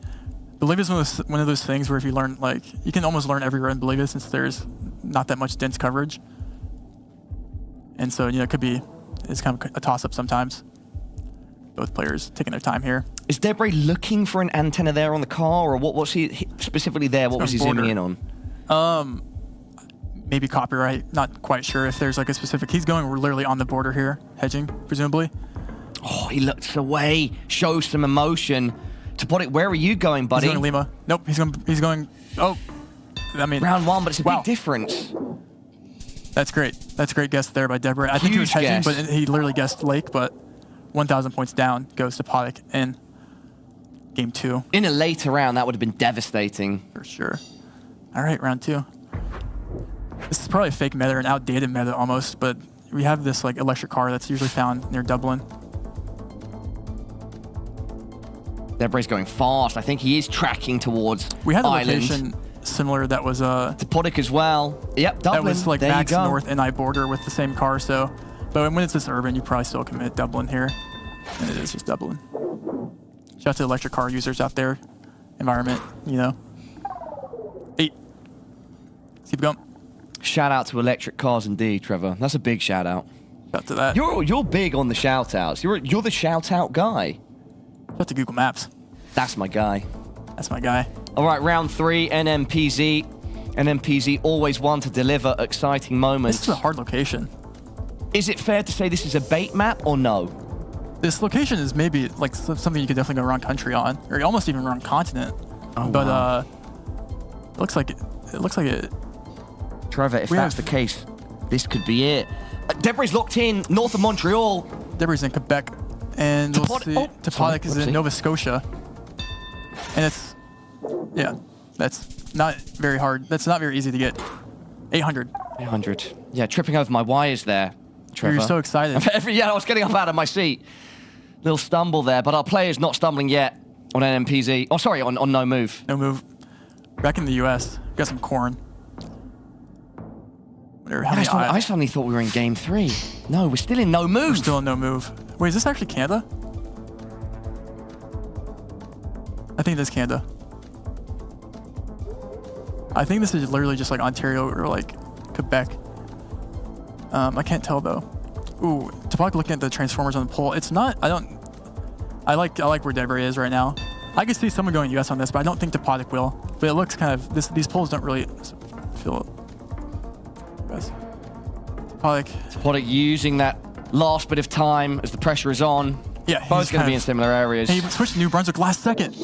F: Bolivia is one of those things where if you learn, like, you can almost learn everywhere in Bolivia since there's not that much dense coverage. And so, you know, it's kind of a toss-up sometimes. Both players taking their time here.
H: Is Debris looking for an antenna there on the car, or what was he specifically there? What was he zooming in on?
F: Maybe copyright. Not quite sure if there's like a specific. He's going literally on the border here, hedging, presumably.
H: Oh, he looks away, shows some emotion. Topodic, where are you going, buddy?
F: He's going to Lima. Nope, he's going. Oh, I mean,
H: round 1, but it's a big difference.
F: That's great. That's a great guess there by Debris. I think he was hedging, but he literally guessed Lake, but 1,000 points down goes to Topodic in game 2.
H: In a later round, that would have been devastating.
F: For sure. All right, round 2. This is probably a fake meta, an outdated meta almost, but we have this like electric car that's usually found near Dublin.
H: Debris going fast. I think he is tracking towards
F: We had a
H: Ireland.
F: location similar that was
H: Topodic as well. Yep, Dublin.
F: That was like
H: there
F: max
H: you go.
F: north NI border with the same car. So, but when it's this urban, you probably still commit Dublin here, and it is just Dublin. Shout out to electric car users out there, environment, you know. 8. Let's keep going.
H: Shout out to electric cars indeed, Trevor. That's a big shout out.
F: Shout out to that.
H: You're big on the shout outs. You're the shout out guy.
F: Shout out to Google Maps.
H: That's my guy.
F: That's my guy.
H: All right, round 3, NMPZ. NMPZ always one to deliver exciting moments.
F: This is a hard location.
H: Is it fair to say this is a bait map or no?
F: This location is maybe like something you could definitely go around country on, or almost even around continent.
H: Oh,
F: but
H: wow.
F: it looks like it.
H: Trevor, if that's the case, this could be it. Debris locked in north of Montreal.
F: Debris in Quebec, and we'll see. Topodic is in Nova Scotia, and that's not very hard. That's not very easy to get. 800.
H: 800. Yeah, tripping over my wires there, Trevor.
F: You're so excited.
H: Yeah, I was getting up out of my seat. Little stumble there, but our player's not stumbling yet on NMPZ. Oh, sorry, on no move.
F: No move. Back in the US, got some corn.
H: I suddenly thought we were in game 3. No, we're still in no move.
F: We're still in no move. Wait, is this actually Canada? I think it is Canada. I think this is literally just like Ontario or like Quebec. I can't tell though. Ooh, Topodic looking at the transformers on the pole. It's not. I like where Debris is right now. I could see someone going US on this, but I don't think Topodic will. But it looks kind of these polls don't really feel US.
H: Topodic using that last bit of time as the pressure is on.
F: Yeah,
H: both going to be in similar areas.
F: He switched to New Brunswick last second.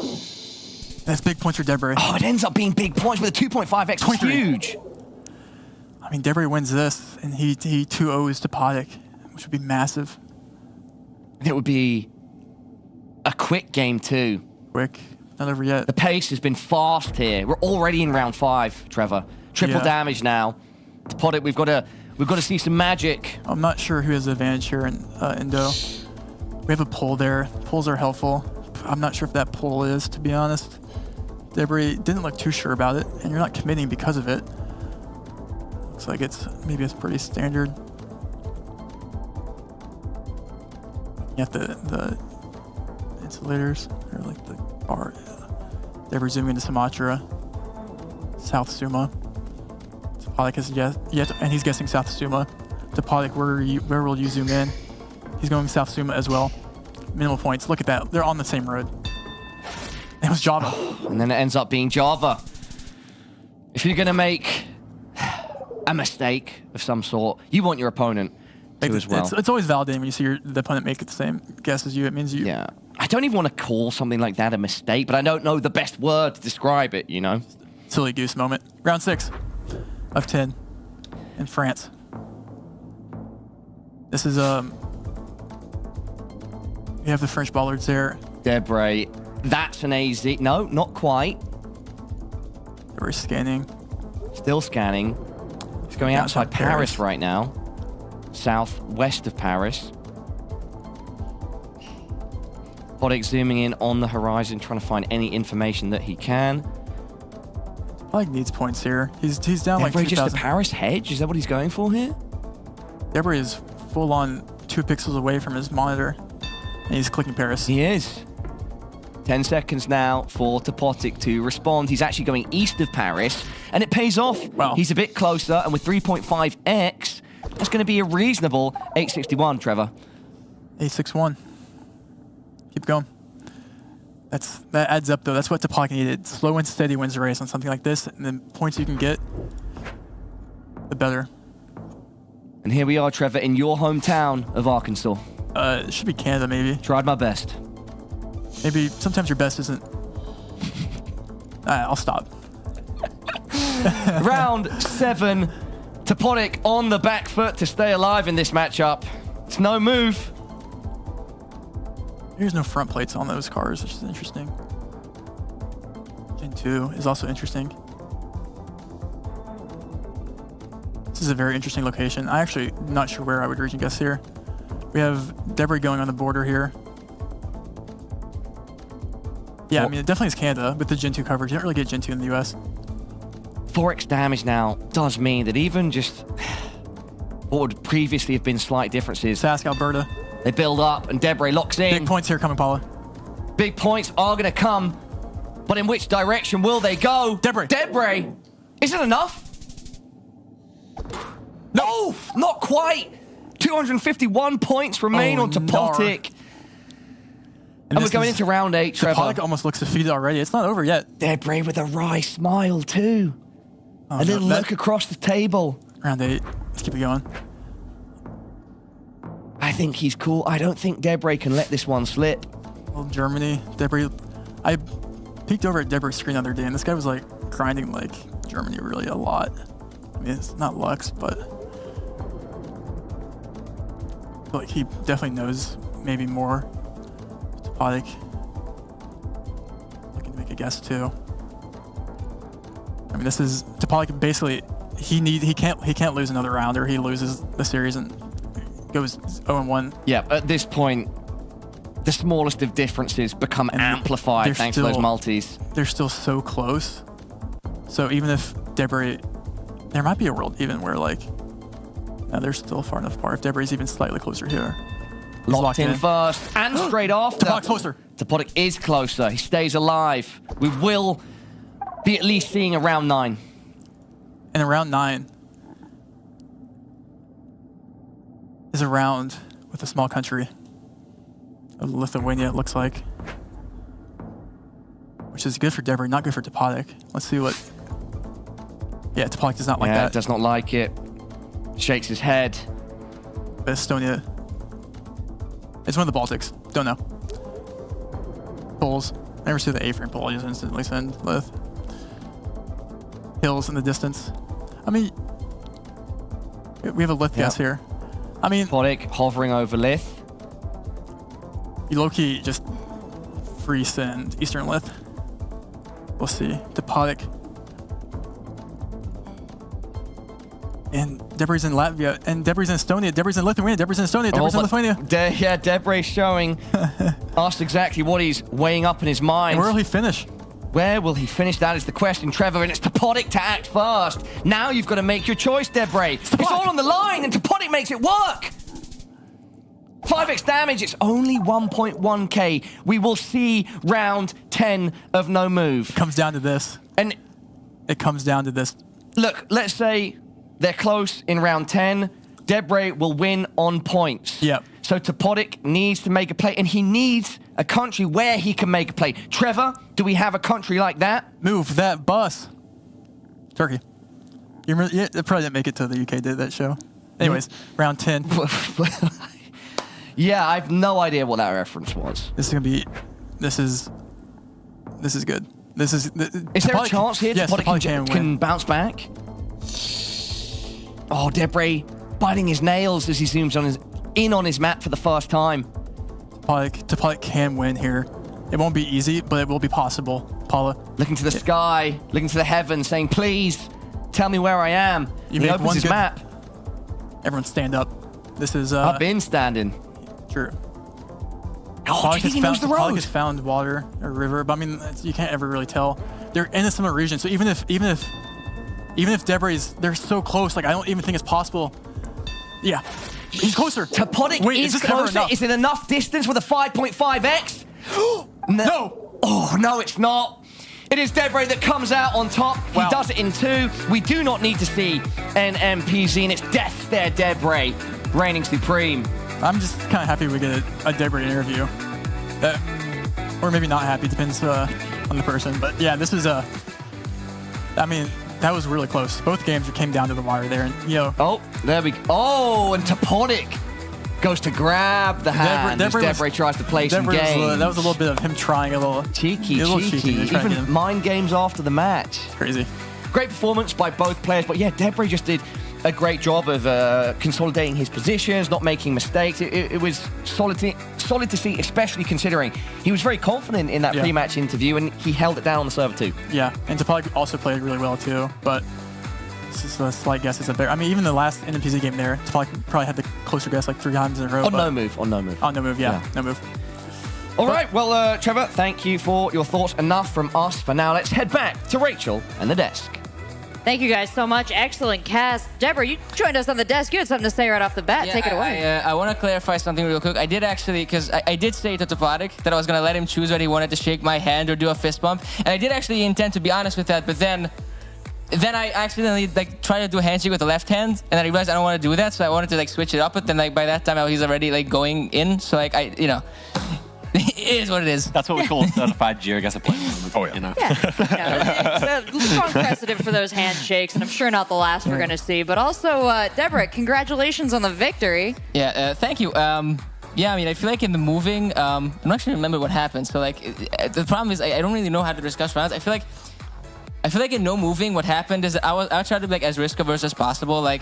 F: That's big points for Debray.
H: Oh, it ends up being big points with a 2.5x. It's huge.
F: I mean, Debray wins this, and he 2-0s Topodic, which would be massive.
H: It would be a quick game too.
F: Quick, not over yet.
H: The pace has been fast here. We're already in round 5, Trevor. Triple damage now. Topodic, we've got to see some magic.
F: I'm not sure who has the advantage here in Indo. We have a pull there. Pulls are helpful. I'm not sure if that pull is, to be honest. Debray didn't look too sure about it, and you're not committing because of it. Looks like maybe it's pretty standard. You have the insulators, or like the bar. Debray zooming into Sumatra, South Suma. Topodic is and he's guessing South Suma. Topodic, where will you zoom in? He's going South Suma as well. Minimal points. Look at that. They're on the same road. It was Java.
H: And then it ends up being Java. If you're going to make a mistake of some sort, you want your opponent to as well.
F: It's always validating when you see the opponent make the same guess as you. It means you...
H: Yeah. I don't even want to call something like that a mistake, but I don't know the best word to describe it, you know?
F: Silly goose moment. Round 6 of 10 in France. This is... We have the French bollards there.
H: Debray. That's an AZ. No, not quite.
F: We're scanning.
H: Still scanning. He's going outside Paris right now. Southwest of Paris. Topodic zooming in on the horizon, trying to find any information that he can.
F: Topodic needs points here. He's down like 2,000.
H: Just a Paris hedge? Is that what he's going for here?
F: Debray is full on 2 pixels away from his monitor. And he's clicking Paris.
H: He is. 10 seconds now for Topodic to respond. He's actually going east of Paris, and it pays off.
F: Wow.
H: He's a bit closer, and with 3.5x, that's going to be a reasonable 861, Trevor.
F: 861. Keep going. That adds up, though. That's what Topodic needed. Slow and steady wins the race on something like this, and the points you can get, the better.
H: And here we are, Trevor, in your hometown of Arkansas.
F: It should be Canada, maybe.
H: Tried my best.
F: Maybe sometimes your best isn't... I'll stop.
H: Round 7. Topodic on the back foot to stay alive in this matchup. It's no move.
F: There's no front plates on those cars, which is interesting. Gen 2 is also interesting. This is a very interesting location. I'm actually not sure where I would region guess here. We have Debray going on the border here. Yeah, I mean, it definitely is Canada with the Gen 2 coverage. You don't really get Gen 2 in the US.
H: 4x damage now does mean that even just what would previously have been slight differences.
F: Sask, Alberta.
H: They build up and Debray locks in.
F: Big points here coming, Paula.
H: Big points are going to come, but in which direction will they go?
F: Debray.
H: Debray. Is it enough? No, not quite. 251 points remain on Topodic. And we're going into round 8, Trevor.
F: Topodic almost looks defeated already. It's not over yet.
H: Debray with a wry smile, too.
F: Oh,
H: a little look across the table.
F: Round 8. Let's keep it going.
H: I think he's cool. I don't think Debray can let this one slip.
F: Well, Germany. Debray. I peeked over at Debray's screen the other day, and this guy was like grinding like Germany really a lot. I mean, it's not Lux, but I feel like he definitely knows maybe more. Topodic. Looking to make a guess too. I mean, this is Topodic. Basically, he can't lose another round, or he loses the series and goes 0-1.
H: Yeah, at this point, the smallest of differences become amplified thanks to those multis.
F: They're still so close. So even if Debray, there might be a world even where like, no, they're still far enough apart. If Debray's even slightly closer here.
H: Locked in first and straight after.
F: Topodic's closer.
H: Topodic is closer. He stays alive. We will be at least seeing a round 9.
F: And a round 9 is a round with a small country of Lithuania, it looks like. which is good for Debray, not good for Topodic. Let's see what... Yeah, Topodic does not like that.
H: Does not like it. Shakes his head.
F: Estonia. It's one of the Baltics. Don't know. Poles. Never see the A-frame pole. I just instantly send Lith. Hills in the distance. I mean, we have a Lith guess here. I mean...
H: Topodic hovering over Lith.
F: You low-key just free send Eastern Lith. We'll see. Topodic. And Debray's in Latvia, and Debray's in Estonia, Debray's in Lithuania, Debray's in Estonia, Debray's in Lithuania.
H: Debray's showing us exactly what he's weighing up in his mind.
F: And where will he finish?
H: Where will he finish? That is the question, Trevor, and it's Topodic to act first. Now you've got to make your choice, Debray. It's all on the line, and Topodic makes it work. 5x damage, it's only 1.1k. We will see round 10 of no move.
F: It comes down to this.
H: And
F: it comes down to this.
H: Look, let's say they're close in round 10. Debray will win on points.
F: Yep.
H: So Topodic needs to make a play, and he needs a country where he can make a play. Trevor, do we have a country like that?
F: Move that bus. Turkey. You remember, yeah, they probably didn't make it to the UK, did that show? Anyways, round 10.
H: Yeah, I have no idea what that reference was.
F: This is gonna be. This is good. This is.
H: Is there a chance here Topodic can bounce back? Oh, Debray biting his nails as he zooms on his map for the first time.
F: Topodic can win here. It won't be easy, but it will be possible. Paula.
H: Looking to the sky, looking to the heavens, saying, please, tell me where I am. He opens his map.
F: Everyone stand up. This is...
H: I've been standing.
F: True.
H: Oh, he knows the road.
F: Topodic has found water or river, but I mean, you can't ever really tell. They're in a similar region, so even if Debray's, they're so close, like I don't even think it's possible. Yeah. He's closer.
H: Topodic is closer. Is it enough distance with a 5.5x?
F: No.
H: Oh, no, it's not. It is Debray that comes out on top. Wow. He does it in 2. We do not need to see NMPZ, and it's death there, Debray, reigning supreme.
F: I'm just kind of happy we get a Debray interview. Or maybe not happy, depends on the person. But yeah, this is I mean, that was really close. Both games came down to the wire there, and
H: Oh, there we go. Oh, and Topodic goes to grab the hand as Debray tries to play some games.
F: That was a little bit of him trying a little
H: cheeky.
F: Even
H: mind games after the match.
F: It's crazy.
H: Great performance by both players, but yeah, Debray just did a great job of consolidating his positions, not making mistakes. It was solid to see, especially considering he was very confident in that pre-match interview, and he held it down on the server too.
F: Yeah, and Topodic also played really well too, but this is a slight guess. I mean, even the last NMPZ game there, Topodic probably had the closer guess like 3 times in a row.
H: On no move.
F: On no move, yeah. No move.
H: All right, well, Trevor, thank you for your thoughts. Enough from us for now. Let's head back to Rachel and the desk.
A: Thank you guys so much. Excellent cast. Debray, you joined us on the desk. You had something to say right off the bat.
J: Yeah,
A: Take it away.
J: I want to clarify something real quick. I did actually, because I did say to Topodic that I was going to let him choose whether he wanted to shake my hand or do a fist bump. And I did actually intend to be honest with that, but then I accidentally tried to do a handshake with the left hand, and I realized I don't want to do that, so I wanted to switch it up, but then by that time he's already going in, so it is what it is.
C: That's what we call a certified GeoGuessr player.
B: Oh, yeah.
A: It's a strong precedent for those handshakes, and I'm sure not the last we're going to see. But also, Debray, congratulations on the victory.
J: Yeah, thank you. Yeah, I mean, I feel like in the moving, I'm not sure remember what happened. So, the problem is I don't really know how to discuss rounds. I feel like in no moving, what happened is that I tried to be as risk-averse as possible. I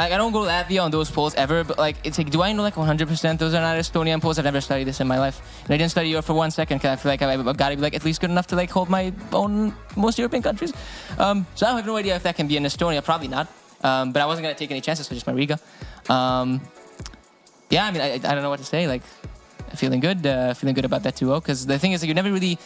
J: don't go to Latvia on those polls ever, but it's do I know 100% those are not Estonian polls? I've never studied this in my life. And I didn't study Europe for 1 second because I feel like I've got to be at least good enough to hold my own most European countries. So I have no idea if that can be in Estonia, probably not. But I wasn't going to take any chances, so just my Riga. Yeah, I mean, I don't know what to say. Feeling good about that 2-0, because the thing is you never really,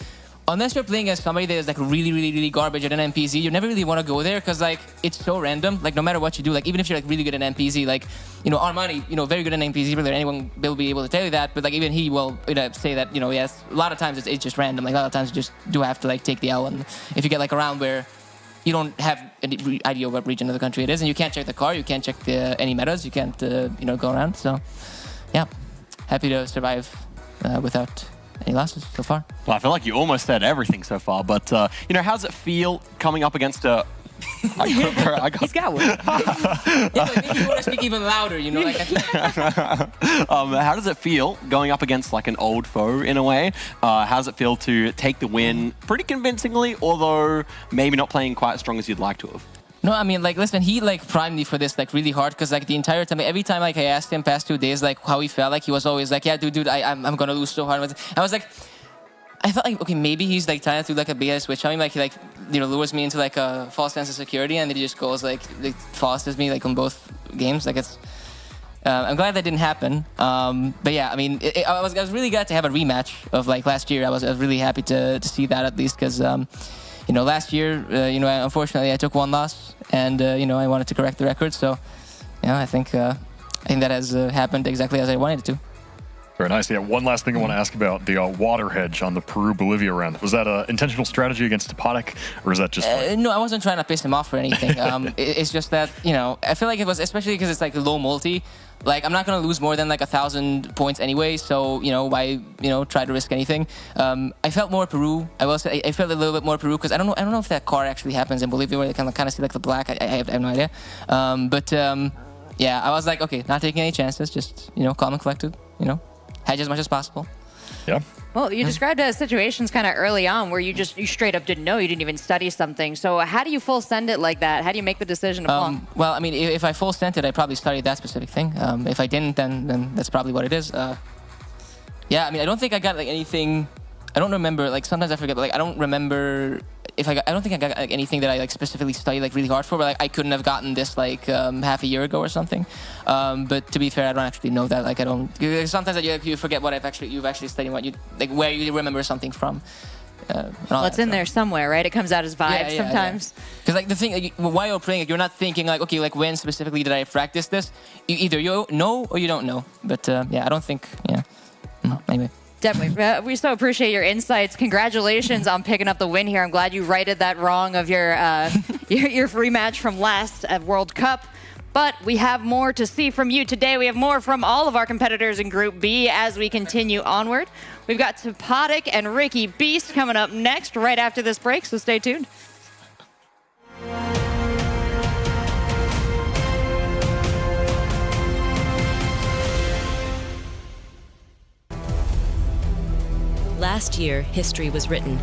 J: unless you're playing as somebody that is really, really, really garbage at NMPZ, you never really want to go there because it's so random. No matter what you do, even if you're really good at NMPZ, Armani, very good at NMPZ player, anyone will be able to tell you that. But even he will say that yes, a lot of times it's just random. A lot of times you just do have to take the L, and if you get a round where you don't have any idea what region of the country it is, and you can't check the car, you can't check any metas, you can't go around. So yeah, happy to survive without any losses so far.
C: Well, I feel like you almost said everything so far, but you know, how does it feel coming up against a...
A: He's got one.
J: Yeah, like maybe you want to speak even louder, you know? Like,
C: how does it feel going up against like an old foe in a way? How does it feel to take the win pretty convincingly, although maybe not playing quite as strong as you'd like to have?
J: No, I mean, like, listen, he, like, primed me for this, like, really hard, because, like, the entire time, every time, like, I asked him past 2 days, like, how he felt, like, he was always like, yeah, dude, I'm gonna lose so hard. I was like, I felt like, okay, maybe he's, like, trying to do, like, a beta switch on me, like, he, like, you know, lures me into, like, a false sense of security, and then he just goes, like fosters me, like, on both games, like, it's... I'm glad that didn't happen, but yeah, I mean, I was really glad to have a rematch of, like, last year. I was really happy to see that, at least, because... you know, last year, you know, unfortunately, I took 1 loss, and you know, I wanted to correct the record. So, you know, I think that has happened exactly as I wanted it to.
B: Very nice. Yeah. One last thing I want to ask about the water hedge on the Peru-Bolivia round. Was that an intentional strategy against Topotic, or is that just?
J: No, I wasn't trying to piss him off or anything. It's just that, you know, I feel like it was, especially because it's like low multi. Like, I'm not going to lose more than like 1,000 points anyway, so, you know, why, you know, try to risk anything. I felt more Peru. I will say, I felt a little bit more Peru, because I don't know if that car actually happens in Bolivia, where you can kind of see like the black. I have no idea. Yeah, I was like, okay, not taking any chances, just, you know, calm and collected, you know, hedge as much as possible.
B: Yeah.
A: Well, you described situations kind of early on where you straight up didn't know, you didn't even study something. So how do you full send it like that? How do you make the decision to plump?
J: Well, I mean, if I full sent it, I probably studied that specific thing. If I didn't, then that's probably what it is. Yeah, I mean, I don't think I got like anything. I don't remember. Like sometimes I forget, but like I don't remember if I don't think I got like anything that I like specifically studied like really hard for. But like I couldn't have gotten this like half a year ago or something. But to be fair, I don't actually know that. Like I don't. Sometimes you forget what you've actually studied, what you like, where you remember something from.
A: Well, it's in there somewhere, right? It comes out as vibes sometimes.
J: Because like the thing, like, while you're playing, like, you're not thinking like, okay, like when specifically did I practice this? Either you know or you don't know. But yeah, I don't think. Yeah. Anyway.
A: Definitely. We so appreciate your insights. Congratulations on picking up the win here. I'm glad you righted that wrong of your your rematch from last World Cup. But we have more to see from you today. We have more from all of our competitors in Group B as we continue onward. We've got Topotic and Ricky Beast coming up next right after this break, so stay tuned.
I: Last year, history was written,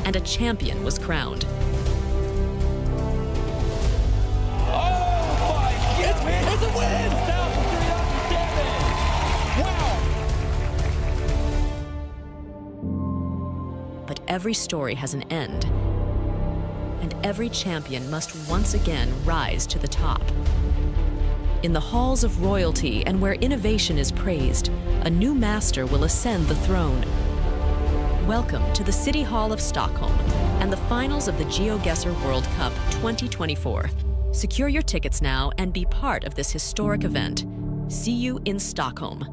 I: and a champion was crowned.
O: It's a win!
I: But every story has an end, and every champion must once again rise to the top. In the halls of royalty and where innovation is praised, a new master will ascend the throne. Welcome to the City Hall of Stockholm and the finals of the GeoGuessr World Cup 2024. Secure your tickets now and be part of this historic event. See you in Stockholm.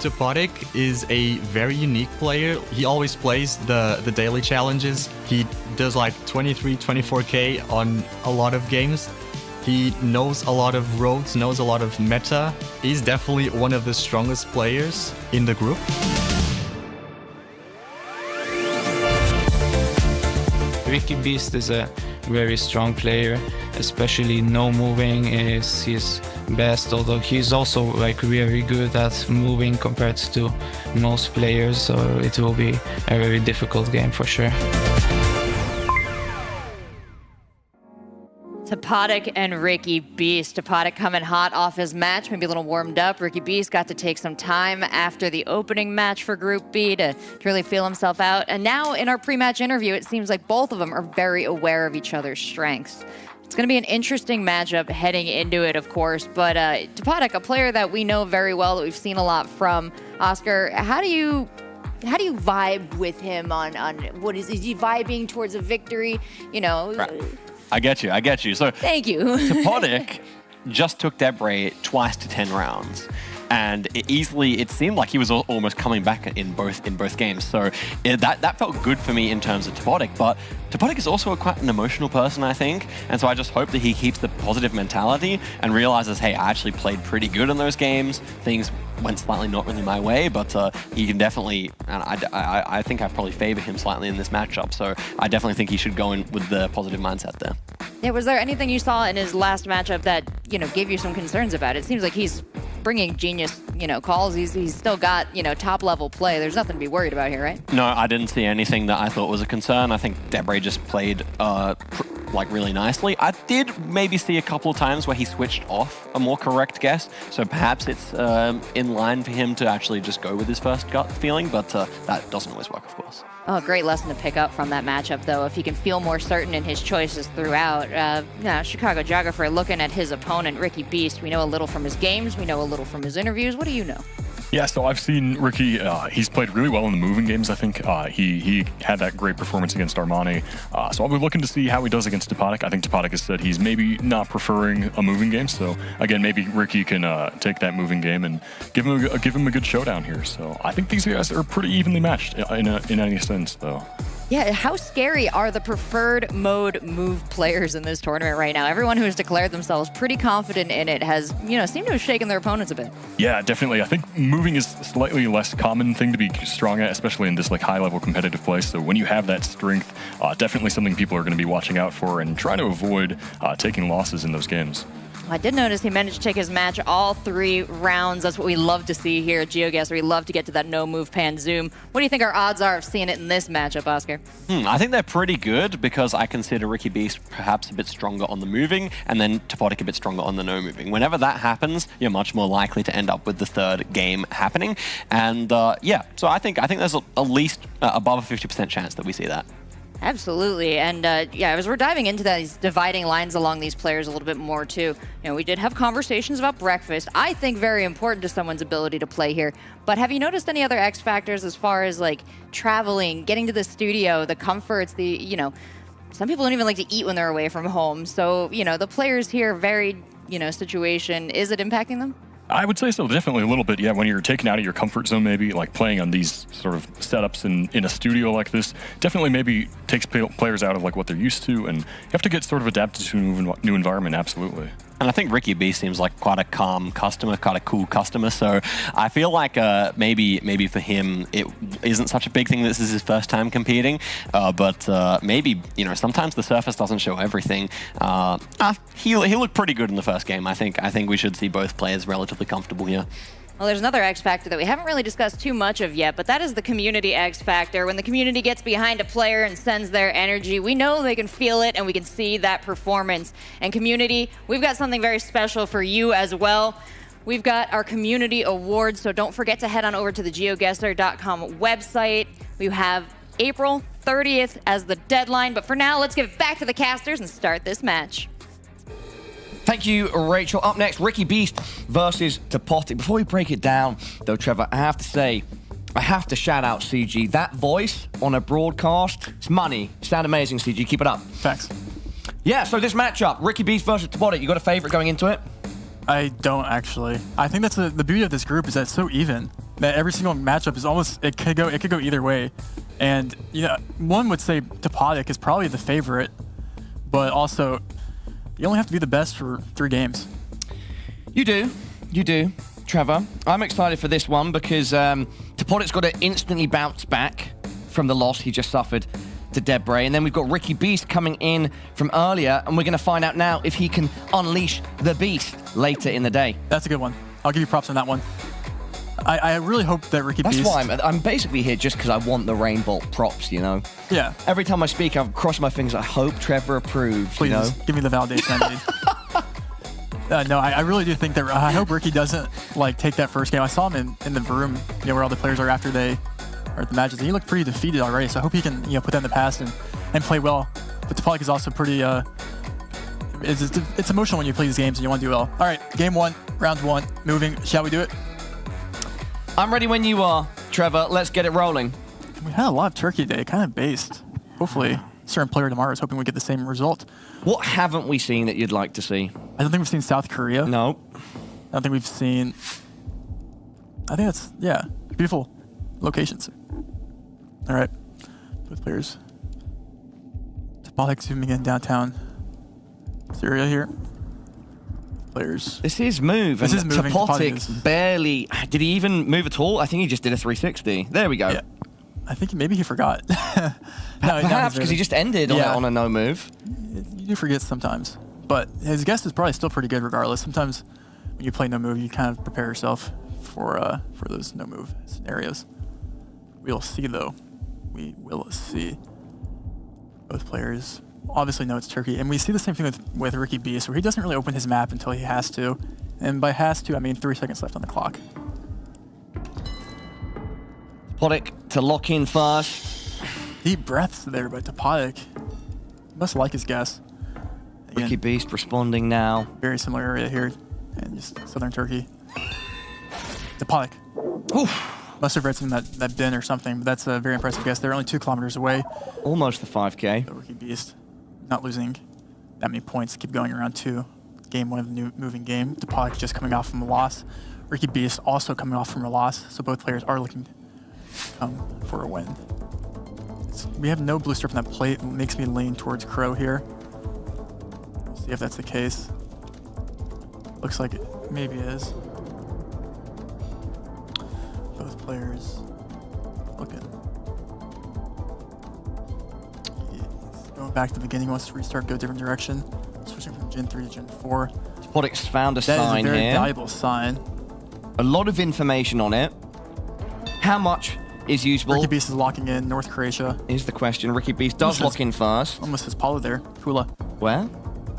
E: Topotic is a very unique player. He always plays the daily challenges. He does like 23, 24K on a lot of games. He knows a lot of roads, knows a lot of meta. He's definitely one of the strongest players in the group.
U: Ricky Beast is a very strong player, especially no moving is his best, although he's also like very good at moving compared to most players, so it will be a very difficult game for sure.
A: Topotic and Ricky Beast. Topotic coming hot off his match, maybe a little warmed up. Ricky Beast got to take some time after the opening match for Group B to really feel himself out. And now in our pre-match interview, it seems like both of them are very aware of each other's strengths. It's going to be an interesting matchup heading into it, of course. But Topotic, a player that we know very well, that we've seen a lot from. Oscar, how do you vibe with him on what is he vibing towards a victory? You know.
C: Right. I get you. So
A: thank you.
C: Topotic just took Debray twice to 10 rounds. And it seemed like he was almost coming back in both games. So that felt good for me in terms of Topotic. But Topotic is also quite an emotional person, I think. And so I just hope that he keeps the positive mentality and realizes, hey, I actually played pretty good in those games. Things went slightly not really my way, but he can definitely, and I think I probably favor him slightly in this matchup. So I definitely think he should go in with the positive mindset there.
A: Yeah, was there anything you saw in his last matchup that, gave you some concerns about it? It seems like he's bringing genius, calls. He's still got, top level play. There's nothing to be worried about here, right?
C: No, I didn't see anything that I thought was a concern. I think Debray just played really nicely. I did maybe see a couple of times where he switched off a more correct guess. So perhaps it's in line for him to actually just go with his first gut feeling, but that doesn't always work, of course.
A: Oh, great lesson to pick up from that matchup, though. If he can feel more certain in his choices throughout. Chicago Geographer looking at his opponent, Ricky Beast. We know a little from his games. We know a little from his interviews. What do you know?
B: Yeah, so I've seen Ricky, he's played really well in the moving games, I think. He had that great performance against Armani. So I'll be looking to see how he does against Topotic. I think Topotic has said he's maybe not preferring a moving game. So again, maybe Ricky can take that moving game and give him a good showdown here. So I think these guys are pretty evenly matched in any sense, though.
A: Yeah, how scary are the preferred mode move players in this tournament right now? Everyone who has declared themselves pretty confident in it has, seemed to have shaken their opponents a bit.
B: Yeah, definitely. I think moving is a slightly less common thing to be strong at, especially in this high-level competitive play. So when you have that strength, definitely something people are going to be watching out for and trying to avoid taking losses in those games.
A: I did notice he managed to take his match all 3 rounds. That's what we love to see here at GeoGuessr. We love to get to that no-move pan zoom. What do you think our odds are of seeing it in this matchup, Oscar?
C: I think they're pretty good because I consider Ricky Beast perhaps a bit stronger on the moving and then Topotic a bit stronger on the no-moving. Whenever that happens, you're much more likely to end up with the third game happening. And yeah, so I think there's at least above a 50% chance that we see that.
A: Absolutely, and yeah, as we're diving into that, he's dividing lines along these players a little bit more too. We did have conversations about breakfast. I think very important to someone's ability to play here. But have you noticed any other X factors as far as traveling, getting to the studio, the comforts, some people don't even like to eat when they're away from home. So the players here, varied situation. Is it impacting them?
B: I would say so, definitely a little bit. Yeah, when you're taken out of your comfort zone, maybe playing on these sort of setups in a studio like this, definitely maybe takes players out of what they're used to, and you have to get sort of adapted to a new environment. Absolutely.
C: And I think Ricky B seems like quite a calm customer, quite a cool customer. So I feel like maybe for him it isn't such a big thing. This is his first time competing, but maybe sometimes the surface doesn't show everything. He looked pretty good in the first game. I think we should see both players relatively comfortable here.
A: Well, there's another X factor that we haven't really discussed too much of yet, but that is the community X factor. When the community gets behind a player and sends their energy, we know they can feel it and we can see that performance. And community, we've got something very special for you as well. We've got our community awards, so don't forget to head on over to the GeoGuessr.com website. We have April 30th as the deadline, but for now, let's give it back to the casters and start this match.
H: Thank you, Rachel. Up next, Ricky Beast versus Topotic. Before we break it down, though, Trevor, I have to say, I have to shout out CG. That voice on a broadcast, it's money. You sound amazing, CG. Keep it up.
F: Thanks.
H: Yeah, so this matchup, Ricky Beast versus Topotic, you got a favorite going into it?
F: I don't, actually. I think that's the beauty of this group is that it's so even. that every single matchup is almost it could go either way, and one would say Topodic is probably the favorite, but also you only have to be the best for 3 games.
H: You do, Trevor. I'm excited for this one because Topodic's got to instantly bounce back from the loss he just suffered to Debray, and then we've got Ricky Beast coming in from earlier, and we're going to find out now if he can unleash the beast later in the day.
F: That's a good one. I'll give you props on that one. I really hope that Ricky Beast...
H: That's why I'm basically here just because I want the rainbolt props,
F: Yeah.
H: Every time I speak, I've crossed my fingers. I hope Trevor approves,
F: Please, give me the validation I need. No, I really do think that... I hope Ricky doesn't, take that first game. I saw him in the room, where all the players are after they are at the matches, and he looked pretty defeated already, so I hope he can, put that in the past and play well. But Topodic is also pretty... It's emotional when you play these games and you want to do well. All right, game 1, round 1, moving. Shall we do it?
H: I'm ready when you are, Trevor. Let's get it rolling.
F: We had a lot of turkey today, kind of based. Hopefully, a certain player tomorrow is hoping we get the same result.
H: What haven't we seen that you'd like to see?
F: I don't think we've seen South Korea.
H: No.
F: I don't think we've seen... I think that's, beautiful locations. All right, both players. Topodic zooming in downtown Syria here. Players.
H: This is move.
F: This is moving.
H: Topodic barely... Did he even move at all? I think he just did a 360. There we go.
F: Yeah. I think maybe he forgot.
H: Perhaps because he just ended on a no move.
F: You do forget sometimes. But his guess is probably still pretty good regardless. Sometimes when you play no move, you kind of prepare yourself for those no move scenarios. We'll see though. We will see. Both players obviously know it's Turkey, and we see the same thing with Ricky Beast, where he doesn't really open his map until he has to, and by has to I mean 3 seconds left on the clock.
H: Topodic to lock in first.
F: Deep breaths there by Topodic. Must like his guess. Again,
H: Ricky Beast responding now.
F: Very similar area here, and just southern Turkey. Topodic.
H: Oof.
F: Must have read something that bin or something, but that's a very impressive guess. They're only 2 kilometers away.
H: Almost the 5K.
F: So Ricky Beast not losing that many points. Keep going around 2. Game 1 of the new moving game. Topodic just coming off from a loss. Ricky Beast also coming off from a loss. So both players are looking to come for a win. We have no blue strip on that plate. It makes me lean towards Crow here. We'll see if that's the case. Looks like it maybe is. Both players looking. He's going back to the beginning, wants to restart, go a different direction. Switching from Gen 3 to Gen 4.
H: Topodic's found a sign here.
F: That is a very valuable sign.
H: A lot of information on it. How much is usable?
F: Ricky Beast is locking in North Croatia.
H: Is the question. Ricky Beast does lock in first.
F: Almost his Palo there. Pula.
H: Where?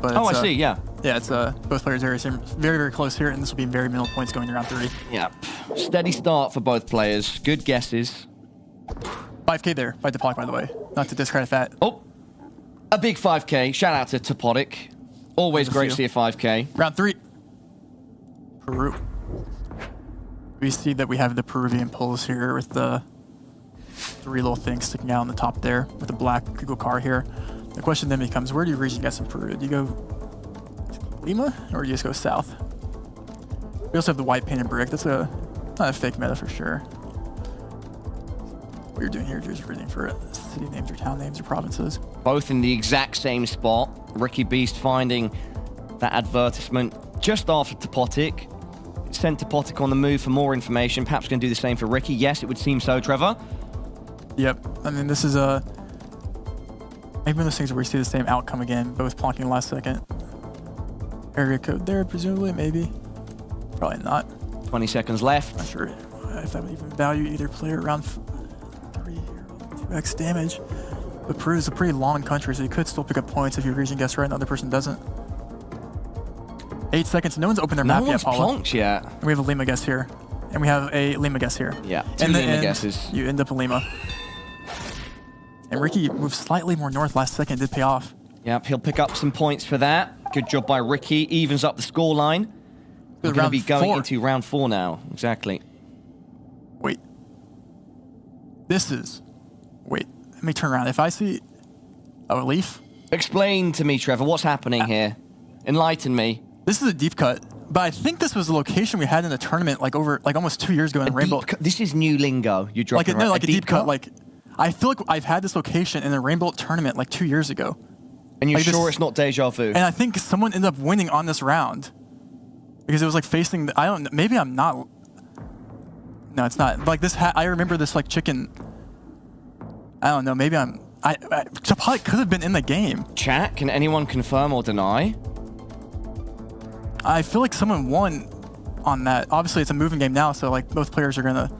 F: But
H: I see, yeah.
F: Yeah, it's both players very, very close here, and this will be very minimal points going to round 3.
H: Yep. Steady start for both players. Good guesses.
F: 5K there by Topodic, by the way. Not to discredit that.
H: Oh, a big 5K. Shout out to Topodic. Always great to see a 5K.
F: Round 3. Peru. We see that we have the Peruvian pulls here with the 3 little things sticking out on the top there with the black Google car here. The question then becomes, where do you region guess in Peru? Do you go to Lima or do you just go south? We also have the white painted brick. That's not a fake meta for sure. What you're doing here is just reading for city names or town names or provinces.
H: Both in the exact same spot. Ricky Beast finding that advertisement just after Topodic. Sent Topodic on the move for more information. Perhaps going to do the same for Ricky. Yes, it would seem so, Trevor.
F: Yep. I mean, this is maybe one of those things where we see the same outcome again, both plonking last second. Area code there, presumably, maybe. Probably not.
H: 20 seconds left.
F: Not sure if that would even value either player. Around 3 here, 2x damage. But Peru is a pretty long country, so you could still pick up points if your region guess right and the other person doesn't. 8 seconds. No one's opened their map yet, Paula.
H: No one's plonked yet.
F: And we have a Lima guess here. And we have a Lima guess here.
H: Yeah, 2 Lima guesses.
F: You end up in Lima. And Ricky moved slightly more north last second. Did pay off.
H: Yep, he'll pick up some points for that. Good job by Ricky. Evens up the scoreline. We're going to be going into round 4 now. Exactly.
F: Wait. Wait. Let me turn around. If I see a leaf.
H: Explain to me, Trevor, what's happening here? Enlighten me.
F: This is a deep cut. But I think this was the location we had in a tournament like almost 2 years ago in Rainbolt.
H: This is new lingo. You're dropping
F: like a deep cut. Like I feel like I've had this location in a Rainbolt tournament like 2 years ago.
H: And you're sure it's not deja vu?
F: And I think someone ended up winning on this round because it was like facing. I don't. Maybe I'm not. No, it's not. Like this. I remember this like chicken. I don't know. Maybe I'm. Topodic could have been in the game.
H: Chat, can anyone confirm or deny?
F: I feel like someone won on that. Obviously, it's a moving game now, so like both players are gonna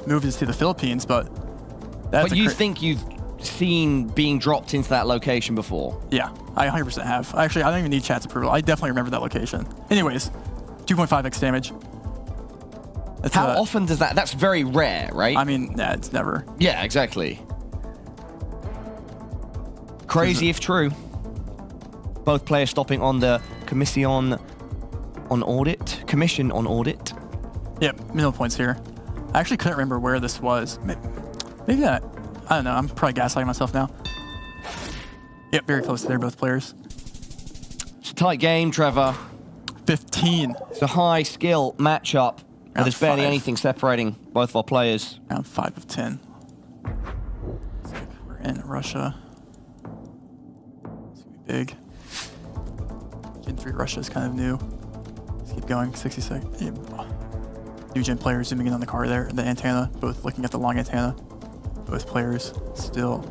F: move to the Philippines. But that's.
H: But you think you've seen being dropped into that location before?
F: Yeah, I 100% have. Actually, I don't even need chat's approval. I definitely remember that location. Anyways, 2.5x damage. That's,
H: how often does that? That's very rare, right?
F: I mean, yeah, it's never.
H: Yeah, exactly. Crazy if true. Both players stopping on the Commission on Audit.
F: Yep, middle points here. I actually couldn't remember where this was. Maybe that. I don't know. I'm probably gaslighting myself now. Yep, very close to there, both players.
H: It's a tight game, Trevor.
F: 15.
H: It's a high skill matchup. But there's barely
F: 5.
H: anything separating both of our players.
F: Round 5 of 10. Looks like we're in Russia. It's gonna be big. Gen 3 Russia is kind of new. Let's keep going. 60 seconds. Yeah. New gen players zooming in on the car there. The antenna, both looking at the long antenna. Both players still.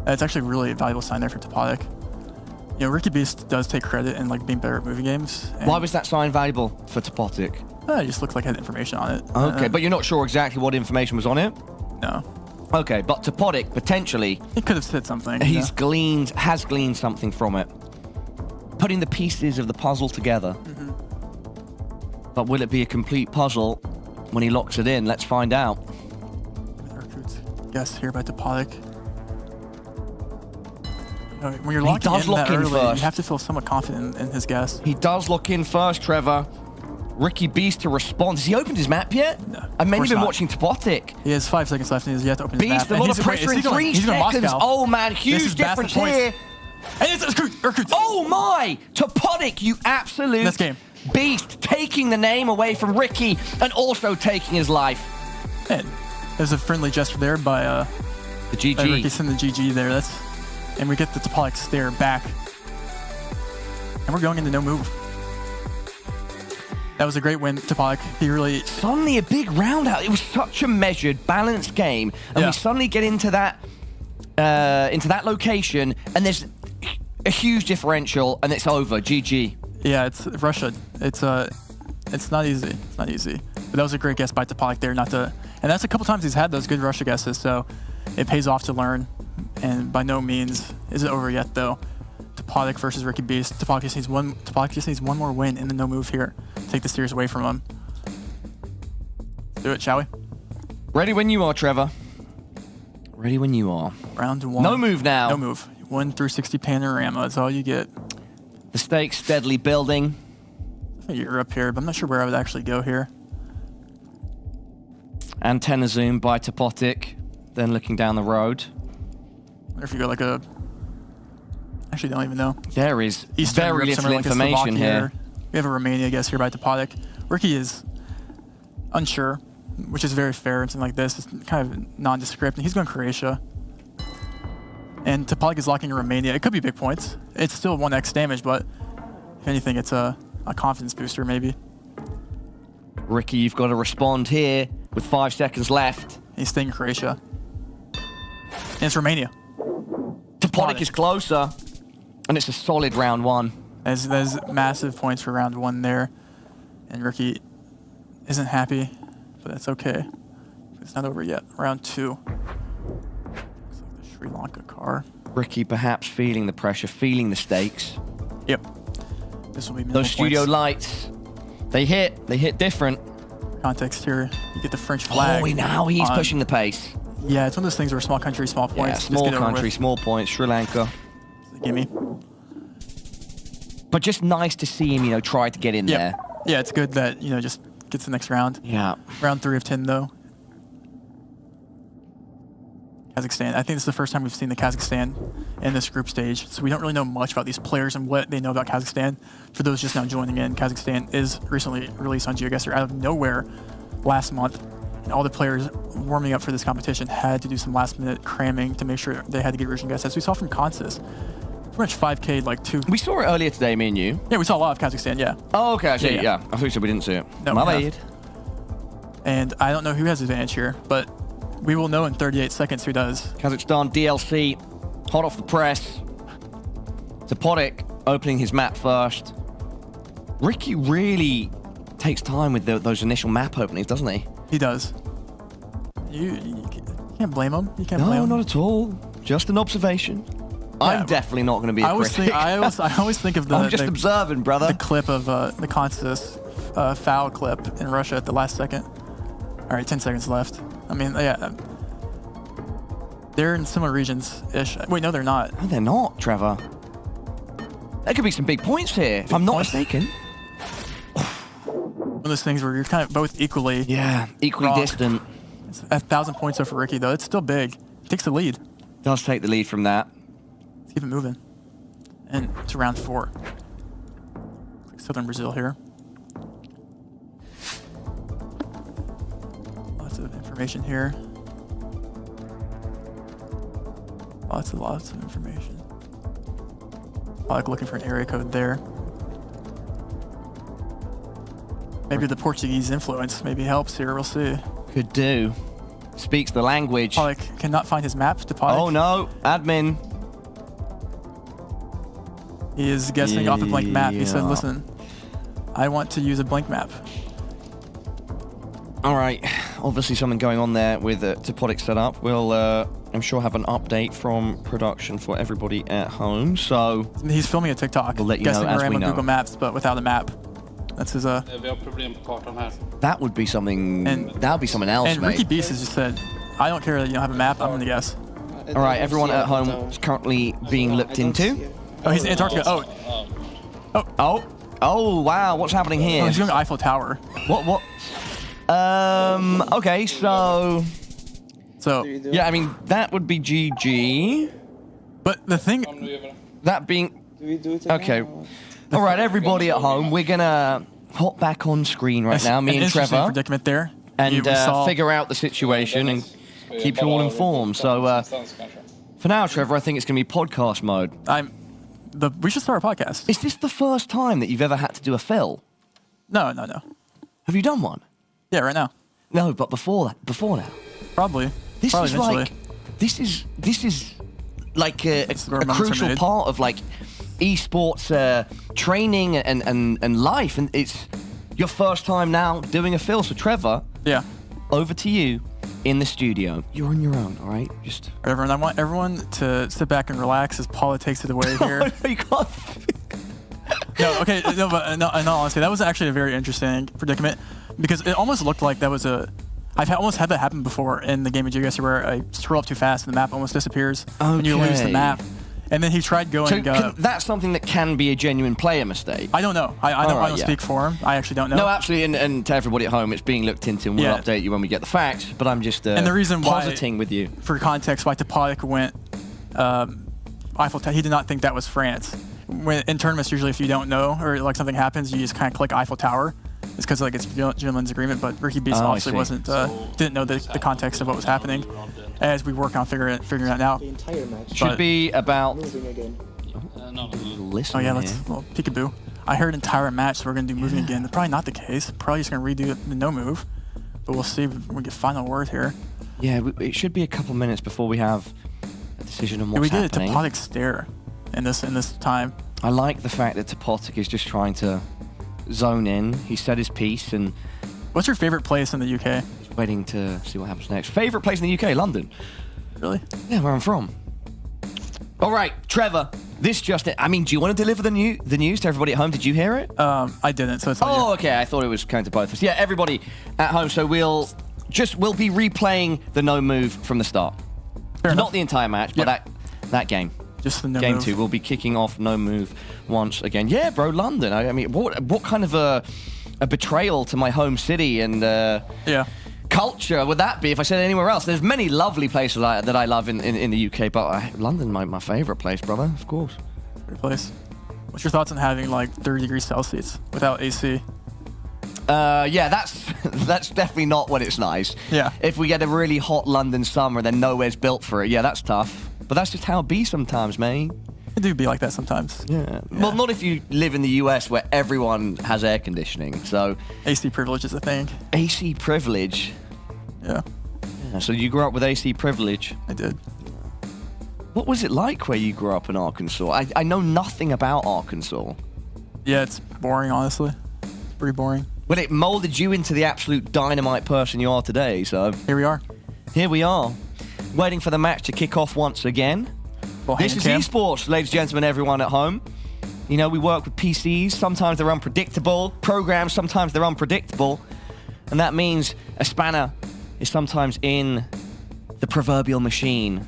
F: It's actually really a valuable sign there for Topodic. You know, Ricky Beast does take credit in like being better at moving games.
H: Why was that sign valuable for Topodic?
F: It just looked like it had information on it.
H: Okay, but you're not sure exactly what information was on it?
F: No.
H: Okay, but Topodic potentially...
F: He could have said something.
H: Has gleaned something from it. Putting the pieces of the puzzle together. But will it be a complete puzzle when he locks it in? Let's find out.
F: Guess here by Topodic. When you're locking in that early,
H: first.
F: You have to feel somewhat confident in his guess.
H: He does lock in first, Trevor. Ricky Beast to respond. Has he opened his map yet? No. I've mainly been watching Topodic.
F: He has 5 seconds left and he's yet to open his map.
H: Beast, a lot of pressure in 3 seconds. Oh man, huge difference here.
F: And it's
H: oh my! Topodic, you absolute beast, taking the name away from Ricky and also taking his life.
F: And there's a friendly gesture there by
H: the GG.
F: Ricky sent the GG there. And we get the Topodic stare back. And we're going into no move. That was a great win, Topodic. He really...
H: Suddenly a big round out. It was such a measured, balanced game. And we suddenly get into that location, and there's a huge differential, and it's over. GG.
F: Yeah, it's Russia. It's not easy. It's not easy. But that was a great guess by Topodic there, not to... And that's a couple times he's had those good Russia guesses, so it pays off to learn. And by no means is it over yet, though. Topodic versus Ricky Beast. Topodic just needs one more win in the no move here. Take the series away from him. Do it, shall we?
H: Ready when you are, Trevor. Ready when you are.
F: Round 1.
H: No move now.
F: No move. 1 through 60 panorama. That's all you get.
H: The stakes steadily building.
F: You're up here, but I'm not sure where I would actually go here.
H: Antenna zoom by Topodic. Then looking down the road.
F: I wonder if you go like a... Actually, don't even know.
H: There is
F: Eastern
H: very
F: Europe,
H: little
F: like
H: information here.
F: We have a Romania guess here by Topodic. Ricky is unsure, which is very fair in something like this. It's kind of nondescript, and he's going Croatia. And Topodic is locking in Romania. It could be big points. It's still 1x damage, but if anything, it's a confidence booster, maybe.
H: Ricky, you've got to respond here with 5 seconds left.
F: He's staying in Croatia. And it's Romania.
H: Topodic is closer, and it's a solid round 1.
F: There's massive points for round 1 there. And Ricky isn't happy, but that's okay. It's not over yet. Round 2. Looks like the Sri Lanka car.
H: Ricky perhaps feeling the pressure, feeling the stakes.
F: Yep. This will be
H: those studio lights. They hit different.
F: Context here. You get the French flag.
H: Oh, now he's pushing the pace.
F: Yeah, it's one of those things where small country, small points.
H: Yeah, small country, small points. Sri Lanka.
F: Gimme.
H: But just nice to see him, try to get in there.
F: Yeah, it's good that, just gets the next round.
H: Yeah.
F: Round 3 of 10, though. Kazakhstan. I think this is the first time we've seen the Kazakhstan in this group stage, so we don't really know much about these players and what they know about Kazakhstan. For those just now joining in, Kazakhstan is recently released on GeoGuessr out of nowhere last month. And all the players warming up for this competition had to do some last-minute cramming to make sure they had to get original guess. As we saw from Consus, pretty much 5K like 2.
H: We saw it earlier today, me and you.
F: Yeah, we saw a lot of Kazakhstan, yeah.
H: Oh, okay, I see. Yeah. I thought you said we didn't see it.
F: No,
H: My
F: we
H: bad.
F: have. And I don't know who has advantage here, but we will know in 38 seconds who does.
H: Kazakhstan DLC, hot off the press. Topodic opening his map first. Ricky really takes time with those initial map openings, doesn't he?
F: He does. You can't blame him. You can't blame him.
H: No, not at all. Just an observation.
F: Yeah,
H: I'm definitely not going to be a critic.
F: I always think of the.
H: I'm just observing, brother.
F: The clip of the Consus foul clip in Russia at the last second. All right, 10 seconds left. I mean, yeah. They're in similar regions-ish. Wait, no, they're not.
H: No, they're not, Trevor. There could be some big points here, if I'm not mistaken.
F: One of those things where you're kind of both equally...
H: Yeah, equally distant.
F: It's 1,000 points over Ricky, though. It's still big. He takes the lead.
H: Does take the lead from that.
F: Let's keep it moving. And to round 4. Like Southern Brazil here. Lots of information here. Lots of information. Like looking for an area code there. Maybe the Portuguese influence maybe helps here. We'll see.
H: Could do. Speaks the language.
F: Like cannot find his map.
H: Oh no, admin.
F: He is guessing off a blank map. He said, "Listen, I want to use a blank map."
H: All right. Obviously something going on there with the Topodic setup. We'll, I'm sure, have an update from production for everybody at home. So
F: he's filming a TikTok.
H: We'll let you
F: guessing
H: know as
F: around
H: we
F: on
H: know.
F: Google Maps, but without a map. That's his.
H: That would be something. That would be something else,
F: And
H: mate.
F: Ricky Beast has just said, "I don't care that you don't have a map. I'm gonna guess."
H: All right, everyone at home is currently being looked into.
F: Oh, he's in Antarctica.
H: Oh, wow. What's happening here?
F: Oh, he's going to Eiffel Tower.
H: What? Okay, so... Yeah, I mean, that would be GG.
F: But the thing...
H: That being... Okay. All right, everybody at home, we're going to hop back on screen right now, me and Trevor.
F: Predicament there.
H: And figure out the situation and keep you all informed. So, for now, Trevor, I think it's going to be podcast mode.
F: We should start a podcast.
H: Is this the first time that you've ever had to do a fill?
F: No.
H: Have you done one?
F: Yeah, right now.
H: No, but before now.
F: Probably.
H: This
F: Probably
H: is
F: eventually.
H: like this is like a crucial part of like esports training and life, and it's your first time now doing a fill. So Trevor, over to you in the studio. You're on your own, all right? Just
F: everyone. I want everyone to sit back and relax as Paula takes it away here. No, okay, no, but in all honesty, that was actually a very interesting predicament because it almost looked like that was I've almost had that happen before in the game of GeoGuessr where I scroll up too fast and the map almost disappears and you lose the map. And then he tried going...
H: So that's something that can be a genuine player mistake?
F: I don't know. I don't speak for him. I actually don't know.
H: No, absolutely. And to everybody at home, it's being looked into and we'll update you when we get the facts. But I'm just
F: and the reason
H: positing with you.
F: For context, why Topodic went Eiffel Tower, he did not think that was France. In tournaments, usually if you don't know or like something happens, you just kind of click Eiffel Tower. It's because like it's gentleman's agreement, but Ricky Beast obviously wasn't didn't know the context of what was happening. As we work on figuring it out now.
H: Should be about.
F: Listen.
H: Oh
F: yeah, let's peekaboo. I heard entire match, so we're gonna do moving again. That's probably not the case. Probably just gonna redo the no move, but we'll see if we get final word here.
H: Yeah, it should be a couple minutes before we have a decision on what's happening.
F: We get a Topodic stare in this time.
H: I like the fact that Topodic is just trying to zone in. He said his piece and.
F: What's your favorite place in the UK?
H: Waiting to see what happens next. Favorite place in the UK, London.
F: Really?
H: Yeah, where I'm from. All right, Trevor. This just. I mean, do you want to deliver the news to everybody at home? Did you hear it?
F: I didn't. So it's.
H: Oh, okay. I thought it was going to both of us. Yeah, everybody at home. So we'll be replaying the no move from the start. Not the entire match, but that game.
F: Just the no
H: game
F: move.
H: 2. We'll be kicking off no move once again. Yeah, bro, London. I mean, what kind of a betrayal to my home city and culture would that be if I said anywhere else? There's many lovely places that I love in the UK, but London, my favourite place, brother, of course.
F: Great place. What's your thoughts on having like 30 degrees Celsius without AC?
H: Yeah, that's definitely not when it's nice.
F: Yeah.
H: If we get a really hot London summer, then nowhere's built for it. Yeah, that's tough. But that's just how it be sometimes, mate.
F: It do be like that sometimes.
H: Yeah. Well, not if you live in the US where everyone has air conditioning. So
F: AC privilege is a thing.
H: AC privilege.
F: Yeah.
H: So you grew up with AC privilege.
F: I did.
H: What was it like where you grew up in Arkansas? I know nothing about Arkansas.
F: Yeah, it's boring, honestly. It's pretty boring.
H: Well, it molded you into the absolute dynamite person you are today, so...
F: Here we are.
H: Here we are. Waiting for the match to kick off once again. This is esports, ladies and gentlemen, everyone at home. You know, we work with PCs. Sometimes they're unpredictable. Programs, sometimes they're unpredictable. And that means a spanner is sometimes in the proverbial machine.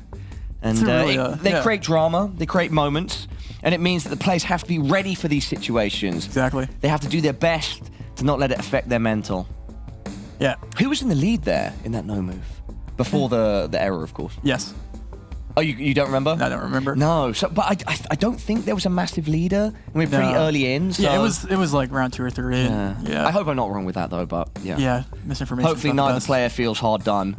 H: And they create drama, they create moments, and it means that the players have to be ready for these situations.
F: Exactly.
H: They have to do their best to not let it affect their mental.
F: Yeah.
H: Who was in the lead there in that no move? Before the error, of course.
F: Yes.
H: Oh, you don't remember?
F: I don't remember.
H: No, so, but I don't think there was a massive leader. We were pretty early in. So.
F: Yeah, it was like round 2 or 3. Yeah.
H: I hope I'm not wrong with that though, but yeah.
F: Yeah, misinformation.
H: Hopefully neither player feels hard done.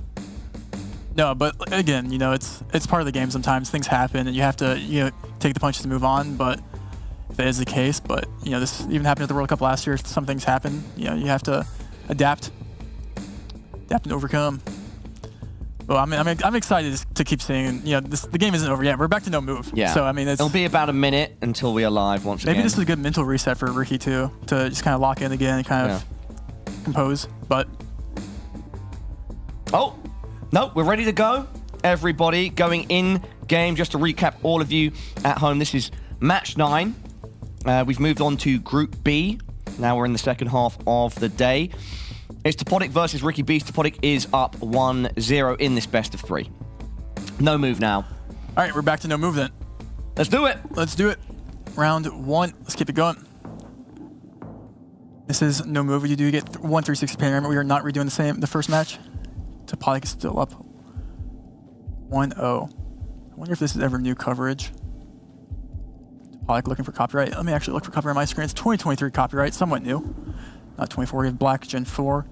F: No, but again, you know, it's part of the game sometimes. Things happen and you have to take the punches to move on, but if that is the case, but you know, this even happened at the World Cup last year. Some things happen. You know, you have to adapt and overcome. Well, I'm excited to keep seeing. You know, the game isn't over yet. We're back to no move.
H: Yeah.
F: So I mean,
H: it'll be about a minute until we are live once again.
F: Maybe this is a good mental reset for Ricky too, to just kind of lock in again and kind of compose. But
H: oh, no, we're ready to go. Everybody going in game. Just to recap, all of you at home, this is match 9. We've moved on to Group B. Now we're in the second half of the day. It's Topodic versus Ricky Beast. Topodic is up 1-0 in this best of 3. No move now.
F: All right, we're back to no move then.
H: Let's do it.
F: Let's do it. Round 1. Let's keep it going. This is no move. You do get 1-3-6 panorama. We are not redoing the first match. Topodic is still up 1-0. I wonder if this is ever new coverage. Topodic looking for copyright. Let me actually look for copyright on my screen. It's 2023 copyright, somewhat new. Not 24, we have Black Gen 4.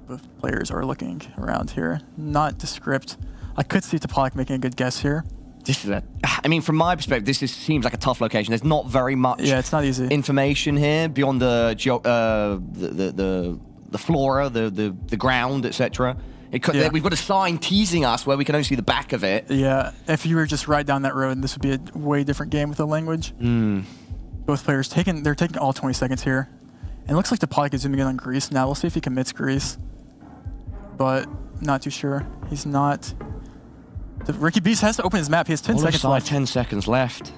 F: Both players are looking around here. Not Descript. I could see Topodic making a good guess here.
H: This is I mean, from my perspective, this seems like a tough location. There's not very much
F: it's not easy.
H: Information here beyond the flora, the ground, etc. We've got a sign teasing us where we can only see the back of it.
F: Yeah, if you were just right down that road, this would be a way different game with the language. Both players taking all 20 seconds here. And it looks like Topodic is zooming in on Greece now. We'll see if he commits Greece. But not too sure. He's not. Ricky Beast has to open his map. He has 10 seconds left.
H: 10 seconds left.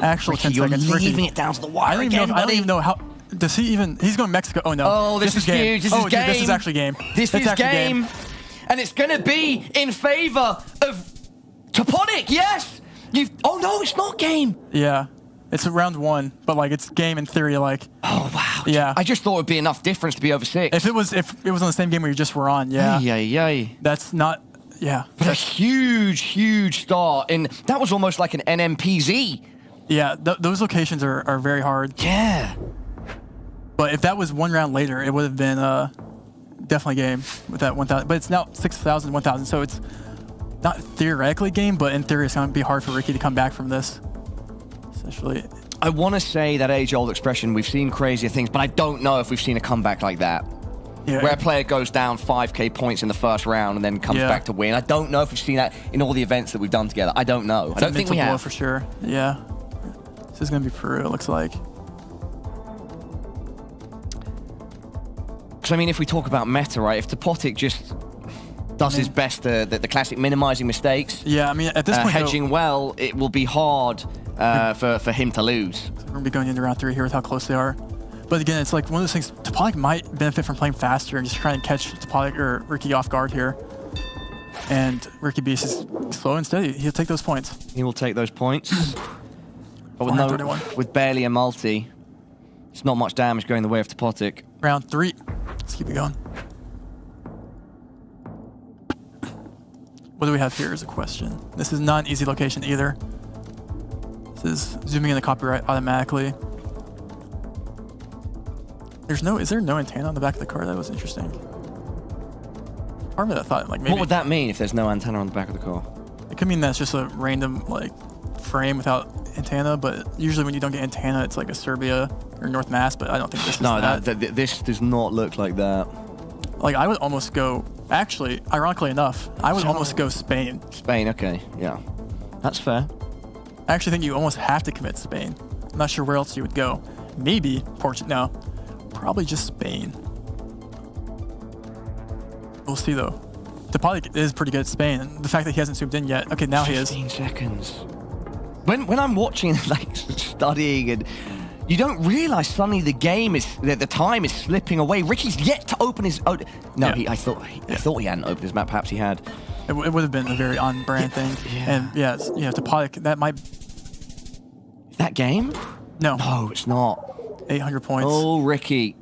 F: Actual
H: Ricky,
F: 10 seconds.
H: You're leaving it down to the wire again,
F: I don't even know how. Does he even? He's going Mexico. Oh no.
H: Oh, this is
F: game.
H: huge. This is game.
F: Dude, this is actually game.
H: This is game. And it's going to be in favor of Topodic. Yes. Oh no, it's not game.
F: Yeah. It's round 1, but like it's game in theory. Like,
H: oh wow,
F: yeah.
H: I just thought it'd be enough difference to be over 6.
F: If it was on the same game we just were on, yeah. That's not, yeah.
H: But a huge start, and that was almost like an NMPZ.
F: Yeah, those locations are very hard.
H: Yeah.
F: But if that was 1 round later, it would have been definitely game with that 1,000. But it's now 6,000, 1,000, so it's not theoretically game, but in theory it's going to be hard for Ricky to come back from this.
H: I want to say that age-old expression, we've seen crazier things, but I don't know if we've seen a comeback like that.
F: Yeah.
H: Where a player goes down 5k points in the first round and then comes back to win. I don't know if we've seen that in all the events that we've done together. I don't know. I don't think we have.
F: For sure. Yeah. This is going to be Peru, it looks like.
H: Because, I mean, if we talk about meta, right, if Topodic just does his best, the classic minimizing mistakes.
F: Yeah, I mean, at this point,
H: hedging well, it will be hard for him to lose.
F: We're going to be going into round 3 here with how close they are. But again, it's like one of those things, Topodic might benefit from playing faster and just trying to catch Topodic or Ricky off guard here. And Ricky Beast is slow and steady. He'll take those points.
H: He will take those points. But with barely a multi, it's not much damage going the way of Topodic.
F: Round 3. Let's keep it going. What do we have here is a question. This is not an easy location either. This is zooming in the copyright automatically. Is there no antenna on the back of the car? That was interesting. Part of me thought like maybe.
H: What would that mean if there's no antenna on the back of the car?
F: It could mean that's just a random like frame without antenna, but usually when you don't get antenna, it's like a Serbia or North Mass, but I don't think this is that.
H: This does not look like that.
F: Like I would almost go, actually, ironically enough, I would almost go Spain.
H: Spain, okay, yeah. That's fair.
F: I actually think you almost have to commit Spain. I'm not sure where else you would go. Maybe Portugal, no, probably just Spain. We'll see though. Topodic is pretty good at Spain, and the fact that he hasn't zoomed in yet. Okay, now he is.
H: 15 seconds. When I'm watching, like, studying, and you don't realize suddenly the time is slipping away. Ricky's yet to open his own. No,
F: Yeah.
H: I thought he hadn't opened his map. Perhaps he had.
F: It would have been a very on-brand thing. And yeah, Topodic, that might.
H: Is that game?
F: No.
H: No, it's not.
F: 800 points.
H: Oh, Ricky.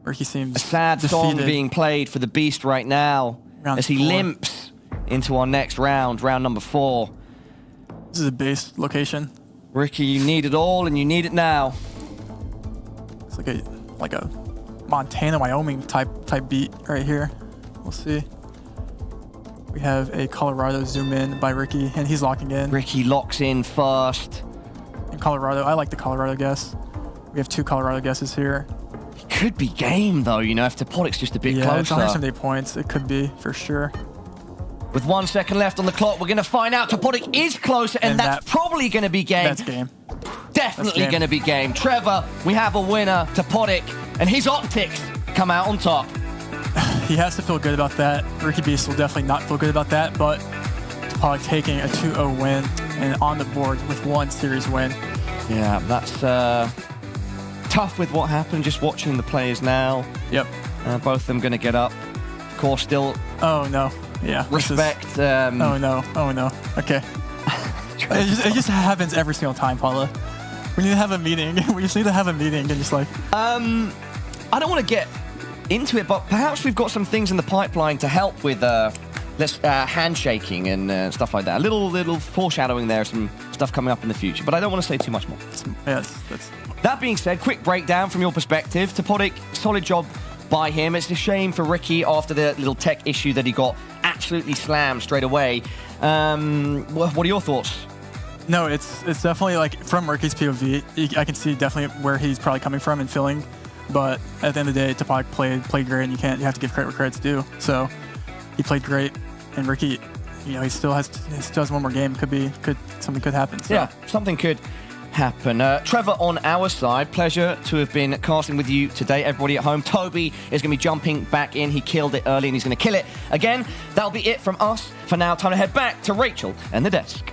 F: Ricky seems
H: a sad song
F: defeated.
H: being played for the Beast right now
F: Round
H: as he
F: 4.
H: limps into our next round number 4.
F: This is a base location.
H: Ricky, you need it all, and you need it now.
F: It's like a Montana, Wyoming type beat right here. We'll see. We have a Colorado zoom in by Ricky, and he's locking in.
H: Ricky locks in first.
F: In Colorado, I like the Colorado guess. We have 2 Colorado guesses here.
H: It could be game though, you know, if Topodic's just a bit
F: Yeah, it's
H: closer.
F: 178 points. It could be for sure.
H: With 1 second left on the clock, we're going to find out Topodic is closer, and that's probably going to be game.
F: That's game.
H: Definitely going to be game. Trevor, we have a winner, Topodic, and his optics come out on top.
F: He has to feel good about that. Ricky Beast will definitely not feel good about that, but Topodic taking a 2-0 win and on the board with 1 series win.
H: Yeah, that's tough with what happened, just watching the players now.
F: Yep.
H: Both of them going to get up. Of course, still...
F: Oh, no. Yeah.
H: Respect.
F: Oh, no. Oh, no. Okay. it just happens every single time, Paula. We need to have a meeting. We just need to have a meeting and just like...
H: I don't want to get into it, but perhaps we've got some things in the pipeline to help with handshaking and stuff like that. A little foreshadowing there, some stuff coming up in the future, but I don't want to say too much more.
F: Yes,
H: That being said, quick breakdown from your perspective. Topodic, solid job by him. It's a shame for Ricky after the little tech issue that he got absolutely slammed straight away. What are your thoughts?
F: No, it's definitely like from Ricky's POV, I can see definitely where he's probably coming from and feeling. But at the end of the day, Topodic played great, and you have to give credit where credit's due. So he played great, and Ricky, he still has 1 more game. Something could happen. So.
H: Yeah, something could happen. Trevor, on our side, pleasure to have been casting with you today. Everybody at home, Toby is going to be jumping back in. He killed it early, and he's going to kill it again. That'll be it from us for now. Time to head back to Rachel and the desk.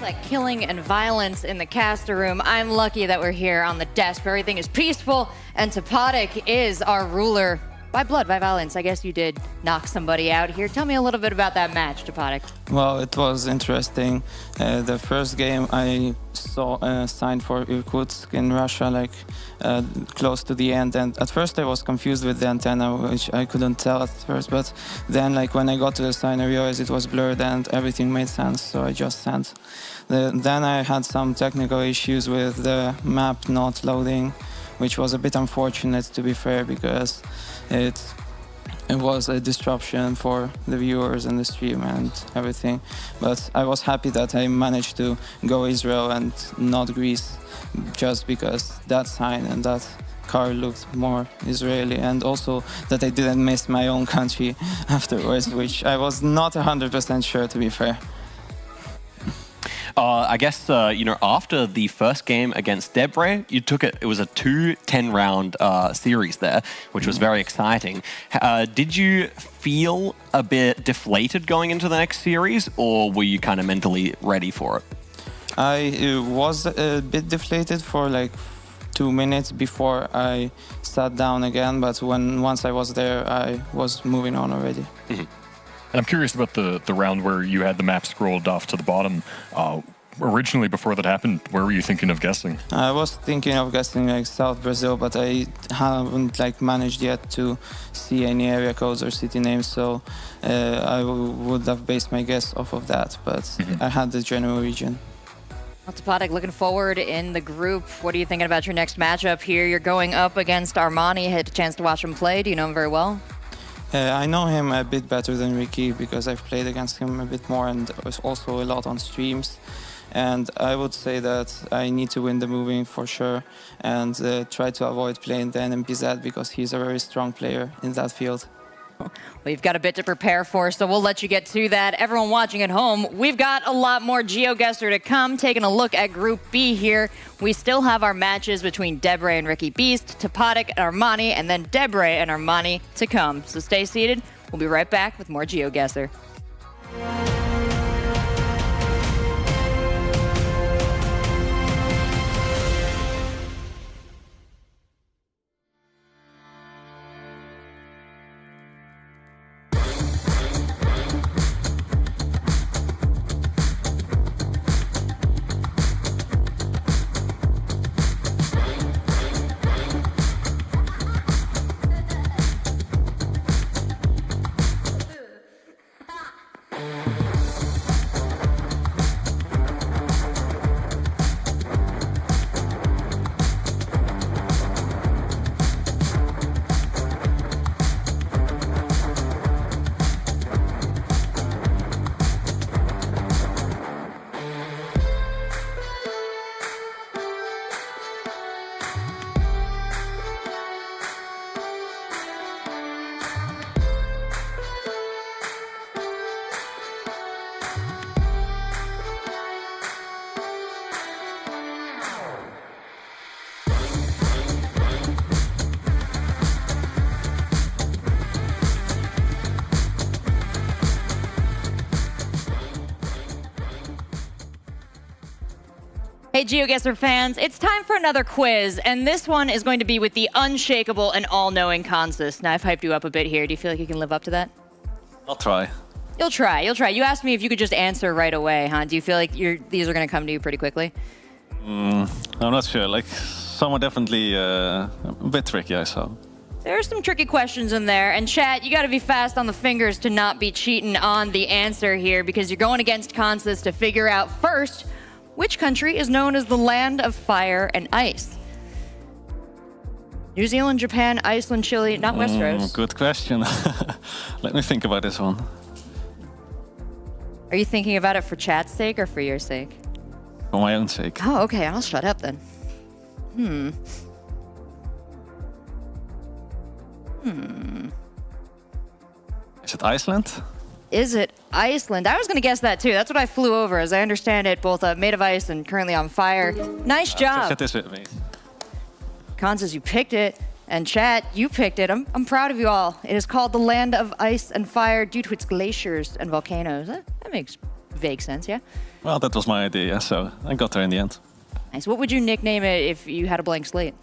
A: That killing and violence in the caster room. I'm lucky that we're here on the desk where everything is peaceful, and Topodic is our ruler. By blood, by violence. I guess you did knock somebody out here. Tell me a little bit about that match, Topodic.
U: Well, it was interesting. The first game I signed for Irkutsk in Russia, close to the end, and at first I was confused with the antenna, which I couldn't tell at first, but then when I got to the sign, I realized it was blurred and everything made sense, so I just sent. Then I had some technical issues with the map not loading, which was a bit unfortunate, to be fair, because it was a disruption for the viewers and the stream and everything. But I was happy that I managed to go Israel and not Greece, just because that sign and that car looked more Israeli, and also that I didn't miss my own country afterwards, which I was not 100% sure, to be fair.
C: I guess, after the first game against Debre, you took it was a 2 10-round series there, which was very exciting. Did you feel a bit deflated going into the next series, or were you kind of mentally ready for it?
U: I was a bit deflated for 2 minutes before I sat down again, but once I was there, I was moving on already.
B: Mm-hmm. And I'm curious about the round where you had the map scrolled off to the bottom. originally, before that happened, where were you thinking of guessing?
U: I was thinking of guessing like South Brazil, but I haven't like managed yet to see any area codes or city names, so I would have based my guess off of that, but I had the general region.
A: Well, Topodic, looking forward in the group. What are you thinking about your next matchup here? You're going up against Armani. Had a chance to watch him play. Do you know him very well?
U: I know him a bit better than Ricky because I've played against him a bit more and also a lot on streams. And I would say that I need to win the moving for sure and try to avoid playing the NMPZ because he's a very strong player in that field.
A: Well, you've got a bit to prepare for, so we'll let you get to that. Everyone watching at home, we've got a lot more GeoGuessr to come. Taking a look at Group B here, we still have our matches between Debre and Ricky Beast, Topodic and Armani, and then Debre and Armani to come. So stay seated. We'll be right back with more GeoGuessr. Hey GeoGuessr fans, it's time for another quiz, and this one is going to be with the unshakable and all-knowing Consus. Now, I've hyped you up a bit here. Do you feel like you can live up to that?
L: I'll try.
A: You'll try, you'll try. You asked me if you could just answer right away, huh? Do you feel like these are going to come to you pretty quickly?
L: I'm not sure. Like, some are definitely a bit tricky, I saw.
A: There are some tricky questions in there, and chat, you got to be fast on the fingers to not be cheating on the answer here, because you're going against Consus to figure out first, which country is known as the land of fire and ice? New Zealand, Japan, Iceland, Chile, not Westeros.
L: Good question. Let me think about this one.
A: Are you thinking about it for chat's sake or for your sake?
L: For my own sake.
A: Oh, okay, I'll shut up then.
L: Is it Iceland?
A: Is it Iceland? I was going to guess that too. That's what I flew over. As I understand it, both made of ice and currently on fire. Nice job.
L: Check this with me.
A: Consus, you picked it. And chat, you picked it. I'm proud of you all. It is called the land of ice and fire due to its glaciers and volcanoes. That makes vague sense, yeah?
L: Well, that was my idea, so I got there in the end.
A: Nice. What would you nickname it if you had a blank slate?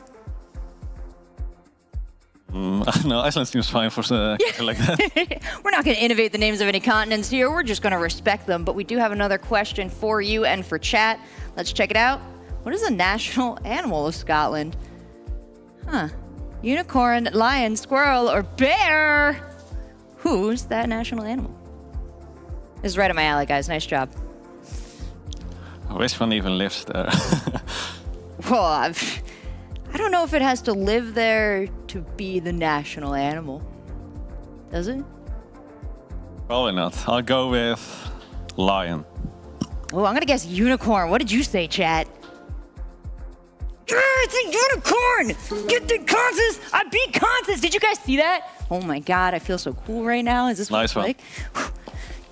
L: No, Iceland seems fine for something like that.
A: We're not going to innovate the names of any continents here. We're just going to respect them. But we do have another question for you and for chat. Let's check it out. What is the national animal of Scotland? Huh. Unicorn, lion, squirrel, or bear? Who's that national animal? This is right up my alley, guys. Nice job.
L: Which one even lives there?
A: Well, I don't know if it has to live there to be the national animal. Does it?
L: Probably not. I'll go with lion.
A: Oh, I'm gonna guess unicorn. What did you say, chat? Yeah, it's a unicorn! Get the Consus! I beat Consus! Did you guys see that? Oh my god, I feel so cool right now. Is this what it's like?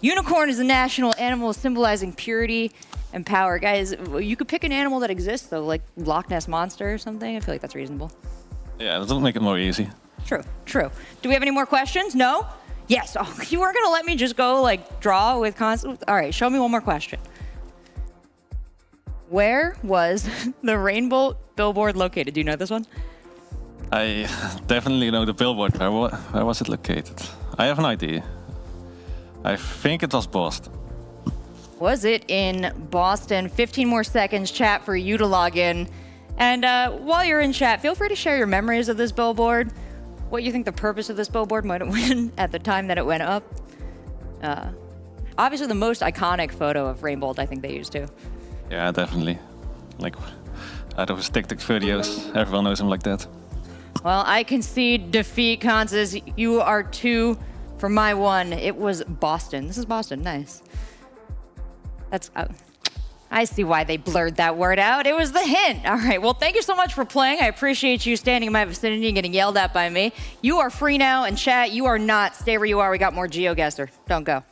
A: Unicorn is the national animal symbolizing purity and power. Guys, you could pick an animal that exists, though, like Loch Ness Monster or something. I feel like that's reasonable.
L: Yeah, that doesn't make it more easy.
A: True, true. Do we have any more questions? No? Yes. Oh, you weren't going to let me just go, like, draw with Consus? All right, show me one more question. Where was the rainbolt billboard located? Do you know this one?
L: I definitely know the billboard. Where was it located? I have an idea. I think it was Boston.
A: Was it in Boston? 15 more seconds, chat, for you to log in. And while you're in chat, feel free to share your memories of this billboard. What you think the purpose of this billboard might have been at the time that it went up. Obviously, the most iconic photo of Rainbolt, I think they used too.
L: Yeah, definitely. Like, out of his TikTok videos, everyone knows him like that.
A: Well, I concede defeat, Consus. You are 2 for my 1. It was Boston. This is Boston. Nice. That's... I see why they blurred that word out. It was the hint. All right, well, thank you so much for playing. I appreciate you standing in my vicinity and getting yelled at by me. You are free now, and chat, you are not. Stay where you are. We got more GeoGuessr. Don't go.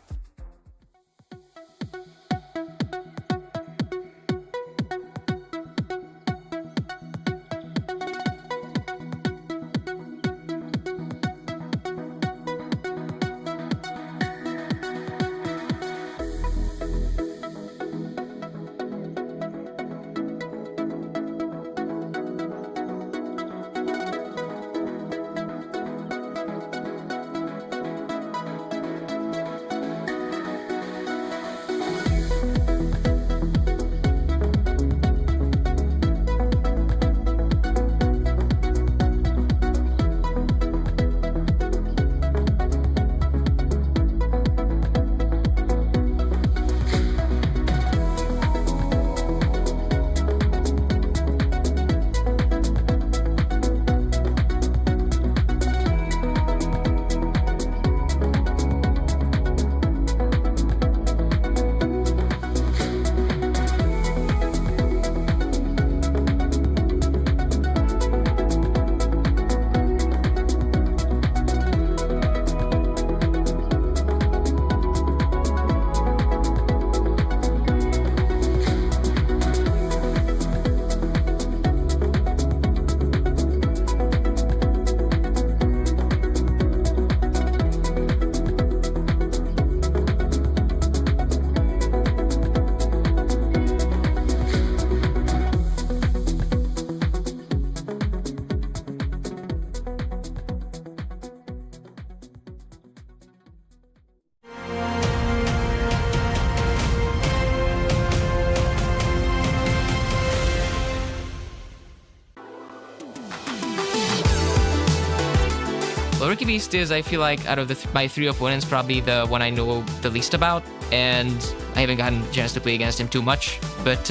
T: Well, Rookie Beast is, I feel like, out of my 3 opponents, probably the one I know the least about, and I haven't gotten a chance to play against him too much. But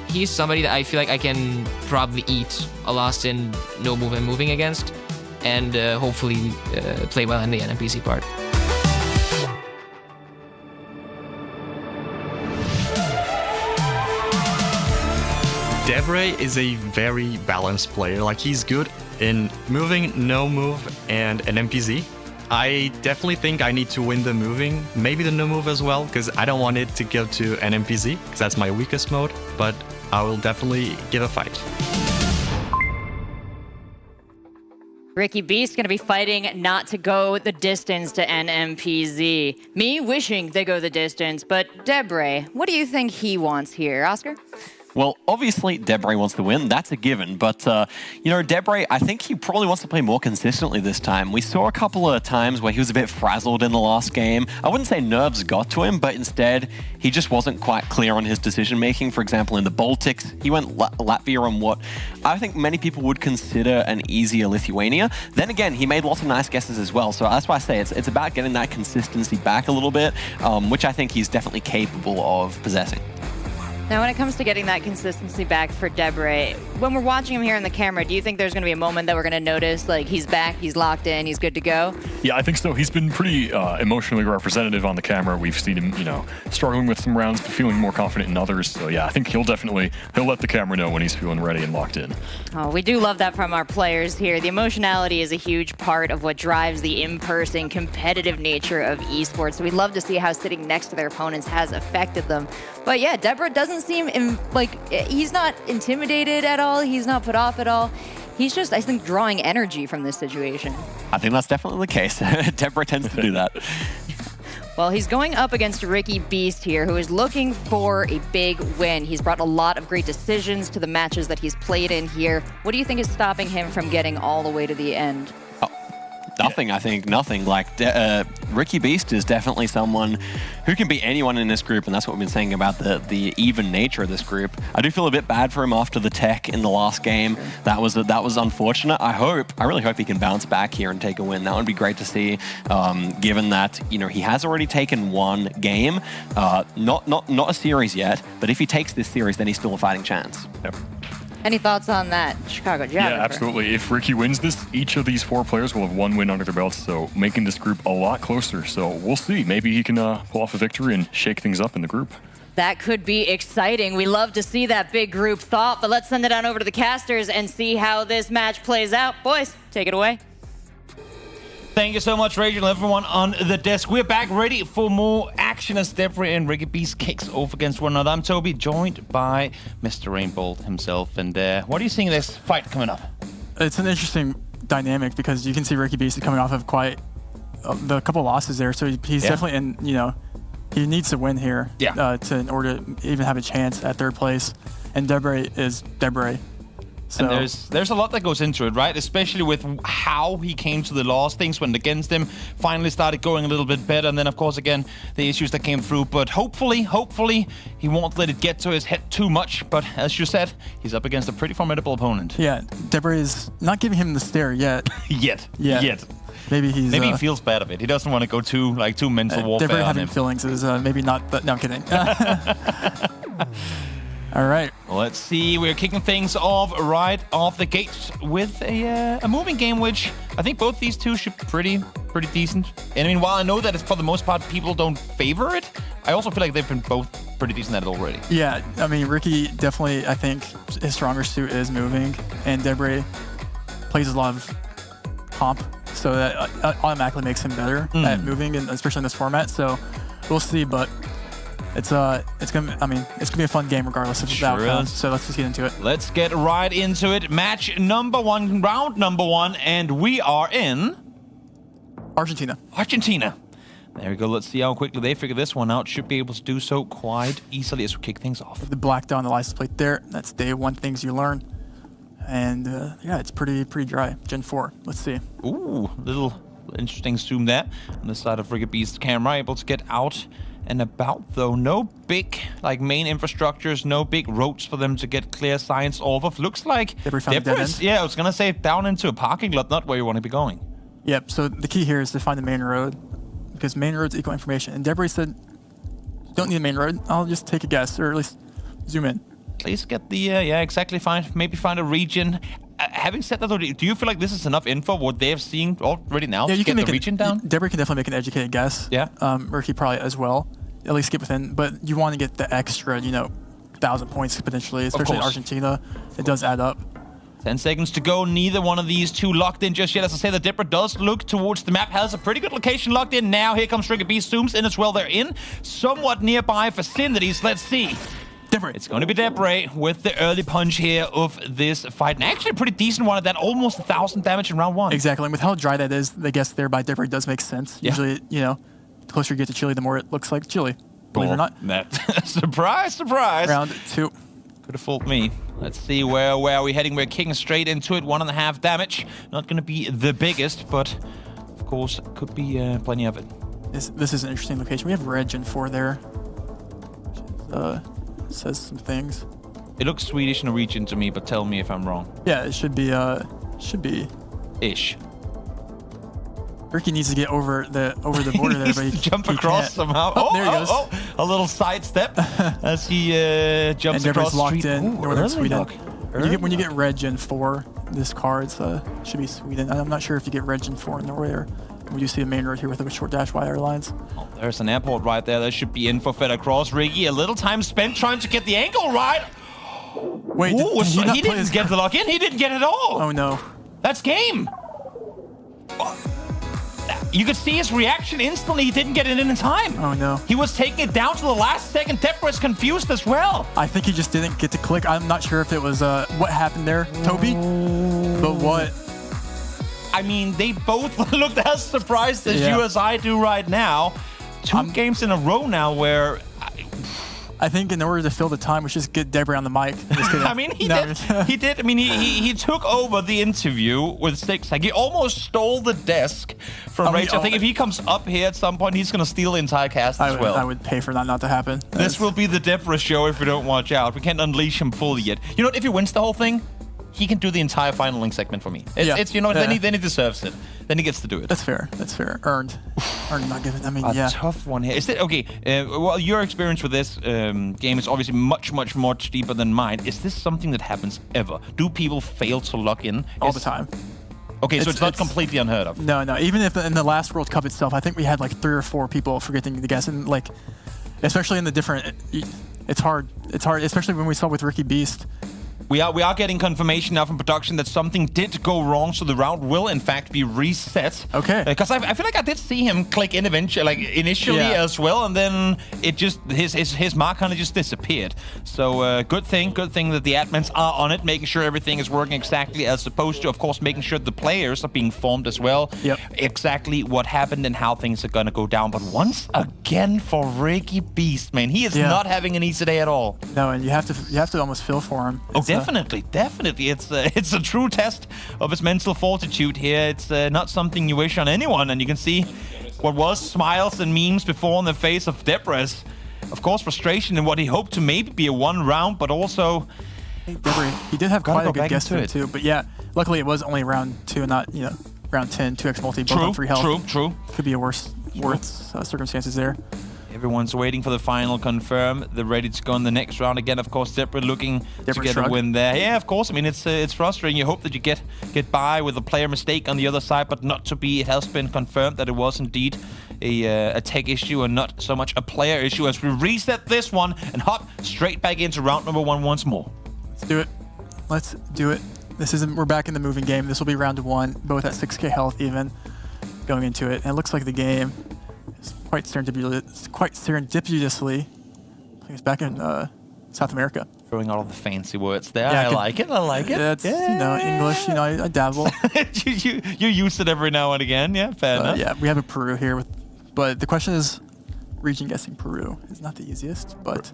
T: he's somebody that I feel like I can probably eat a loss in no move and moving against, and hopefully play well in the NMPZ part.
G: Debray is a very balanced player. Like, he's good in moving, no move, and an NMPZ. I definitely think I need to win the moving, maybe the no move as well, because I don't want it to go to NMPZ, because that's my weakest mode, but I will definitely give a fight.
A: Ricky Beast going to be fighting not to go the distance to NMPZ. Me wishing they go the distance, but Debray, what do you think he wants here? Oscar?
C: Well, obviously, Debray wants to win. That's a given. But, you know, Debray, I think he probably wants to play more consistently this time. We saw a couple of times where he was a bit frazzled in the last game. I wouldn't say nerves got to him, but instead, he just wasn't quite clear on his decision-making. For example, in the Baltics, he went Latvia on what I think many people would consider an easier Lithuania. Then again, he made lots of nice guesses as well. So that's why I say it's about getting that consistency back a little bit, which I think he's definitely capable of possessing.
A: Now, when it comes to getting that consistency back for Debray, when we're watching him here on the camera, do you think there's going to be a moment that we're going to notice, like, he's back, he's locked in, he's good to go?
B: Yeah, I think so. He's been pretty emotionally representative on the camera. We've seen him, you know, struggling with some rounds, but feeling more confident in others. So, yeah, I think he'll let the camera know when he's feeling ready and locked in.
A: Oh, we do love that from our players here. The emotionality is a huge part of what drives the in-person competitive nature of esports. So we'd love to see how sitting next to their opponents has affected them. But yeah, Debray doesn't seem like he's not intimidated at all. He's not put off at all. He's just, I think, drawing energy from this situation.
C: I think that's definitely the case. Debray tends to do that.
A: Well, he's going up against Ricky Beast here, who is looking for a big win. He's brought a lot of great decisions to the matches that he's played in here. What do you think is stopping him from getting all the way to the end?
C: Nothing, I think. Nothing. Like, Ricky Beast is definitely someone who can beat anyone in this group, and that's what we've been saying about the even nature of this group. I do feel a bit bad for him after the tech in the last game. That was unfortunate. I really hope he can bounce back here and take a win. That would be great to see, given that, you know, he has already taken one game, not a series yet, but if he takes this series, then he's still a fighting chance.
B: Yep.
A: Any thoughts on that, Chicago Geographer?
B: Yeah, absolutely. If Ricky wins this, each of these 4 players will have 1 win under their belts, so making this group a lot closer. So we'll see. Maybe he can pull off a victory and shake things up in the group.
A: That could be exciting. We love to see that big group thought, but let's send it on over to the casters and see how this match plays out. Boys, take it away.
M: Thank you so much, Rachel, and everyone on the desk. We're back ready for more action as Debray and Ricky Beast kicks off against one another. I'm Toby, joined by Mr. Rainbolt himself. And what are you seeing in this fight coming up?
F: It's an interesting dynamic because you can see Ricky Beast is coming off of quite a couple losses there. So he's definitely in, you know, he needs to win here in order to even have a chance at 3rd place. And Debray is Debray. So.
M: And there's a lot that goes into it, right? Especially with how he came to the loss. Things went against him. Finally started going a little bit better. And then, of course, again, the issues that came through. But hopefully, he won't let it get to his head too much. But as you said, he's up against a pretty formidable opponent.
F: Yeah, Debray is not giving him the stare yet.
M: Yet.
F: Maybe
M: he feels bad of it. He doesn't want to go too mental warfare
F: Debray
M: on
F: having
M: him.
F: feelings is maybe not. But no, I'm kidding. All right.
M: Let's see. We're kicking things off right off the gates with a moving game, which I think both these two should be pretty decent. And I mean, while I know that it's for the most part people don't favor it, I also feel like they've been both pretty decent at it already.
F: Yeah, I mean, Ricky definitely, I think his stronger suit is moving, and Debray plays a lot of comp, so that automatically makes him better at moving, and especially in this format. So we'll see, but. It's gonna be a fun game regardless of the outcome. So let's just get into it.
M: Let's get right into it. Match number 1, round number 1, and we are in
F: Argentina.
M: There we go. Let's see how quickly they figure this one out. Should be able to do so quite easily as we kick things off.
F: The black dot on the license plate there. That's day 1 things you learn, and yeah, it's pretty dry. Gen 4. Let's see.
M: Ooh, little interesting zoom there on the side of Ricky Beast's camera. Able to get out and about, though. No big main infrastructures, no big roads for them to get clear signs off of. Looks like
F: yeah,
M: I was gonna say down into a parking lot, not where you want to be going.
F: Yep. So the key here is to find the main road, because main roads equal information. And Debray said, "Don't need a main road. I'll just take a guess, or at least zoom in."
M: At least get the exactly. Maybe find a region. Having said that, though, do you feel like this is enough info what they have seen already now to get the region down?
F: Debray can definitely make an educated guess.
M: Yeah.
F: Ricky probably as well. At least get within, but you want to get the extra, 1,000 points potentially, especially in Argentina. It does add up.
M: 10 seconds to go. Neither one of these two locked in just yet. As I say, the Dipper does look towards the map. Has a pretty good location locked in. Now here comes Ricky Beast. Zooms in as well. They're in somewhat nearby vicinities. Let's see.
F: Debray.
M: It's going to be Debray with the early punch here of this fight. And actually a pretty decent one at that. Almost 1,000 damage in round 1.
F: Exactly. And with how dry that is, the guess there by Debray does make sense.
M: Yeah.
F: Usually, the closer you get to Chile, the more it looks like Chile. Believe it or not.
M: Surprise.
F: Round 2.
M: Could have fooled me. Let's see where are we heading. We're kicking straight into it. 1.5 damage. Not going to be the biggest, but of course could be plenty of it.
F: This is an interesting location. We have red Gen 4 there. Says some things.
M: It looks Swedish Norwegian to me, but tell me if I'm wrong.
F: Yeah, it should be
M: ish.
F: Ricky needs to get over the border there, but he
M: jump across somehow.
F: Oh, there he goes.
M: A little sidestep as he jumps
F: and
M: across.
F: Locked
M: street.
F: in northern Sweden. When you
M: Lock.
F: get red Gen 4, this card should be Sweden. I'm not sure if you get red Gen 4 in Norway or we do see a main road here with a short dash wire lines.
M: Oh, there's an airport right there. That should be in for Fed across. Ricky, a little time spent trying to get the angle right.
F: Wait,
M: he didn't get the lock in. He didn't get it all.
F: Oh no,
M: that's game. You could see his reaction instantly. He didn't get it in time.
F: Oh no.
M: He was taking it down to the last second. Debray was confused as well.
F: I think he just didn't get to click. I'm not sure if it was what happened there, Toby, but what?
M: I mean, they both looked as surprised as you as I do right now. Two games in a row now where
F: I think in order to fill the time, we should just get Debris on the mic.
M: I mean, he did. I mean, he took over the interview with Zigzag. He almost stole the desk from Rage. I think if he comes up here at some point, he's going to steal the entire cast as well.
F: I would pay for that not to happen.
M: This will be the Debris show if we don't watch out. We can't unleash him fully yet. You know what? If he wins the whole thing, he can do the entire finaling segment for me. It's you know, then he deserves it. Then he gets to do it.
F: That's fair. That's fair. Earned, not given. I mean,
M: a tough one here. Is it okay? Well, your experience with this game is obviously much deeper than mine. Is this something that happens ever? Do people fail to lock in
F: all the time?
M: Okay, so it's not completely unheard of.
F: No. Even if in the last World Cup itself, I think we had like 3 or 4 people forgetting to guess, and like, especially in the different, it's hard. It's hard, especially when we saw with Ricky Beast.
M: We are getting confirmation now from production that something did go wrong, so the round will in fact be reset.
F: Okay.
M: Because I feel like I did see him click in initially as well, and then it just his mark kind of just disappeared. So good thing that the admins are on it, making sure everything is working exactly as supposed to. Of course, making sure the players are being formed as well.
F: Yep.
M: Exactly what happened and how things are gonna go down. But once again for Ricky Beast, man, he is not having an easy day at all.
F: No, and you have to almost feel for him.
M: Definitely. It's a true test of his mental fortitude here. It's not something you wish on anyone, and you can see what was smiles and memes before on the face of Debris. Of course, frustration in what he hoped to maybe be a 1 round, but also...
F: Hey, Debris, he did have quite a good guess there too, but yeah, luckily it was only round 2 and not, round 10, 2x multi, both on 3 health.
M: True.
F: Could be a worse circumstances there.
M: Everyone's waiting for the final confirm. They're ready to go in the next round again. Of course, Debris looking to get a win there. Yeah, of course. I mean, it's frustrating. You hope that you get by with a player mistake on the other side, but not to be. It has been confirmed that it was indeed a tech issue and not so much a player issue as we reset this one and hop straight back into round number 1 once more.
F: Let's do it. We're back in the moving game. This will be round 1, both at 6k health even going into it. And it looks like the game is quite serendipitously. I think it's back in South America.
M: Throwing all of the fancy words there. Yeah, I like it.
F: That's, English, I dabble.
M: you use it every now and again. Yeah, fair enough.
F: Yeah, we have a Peru here, but the question is, region guessing Peru is not the easiest, but...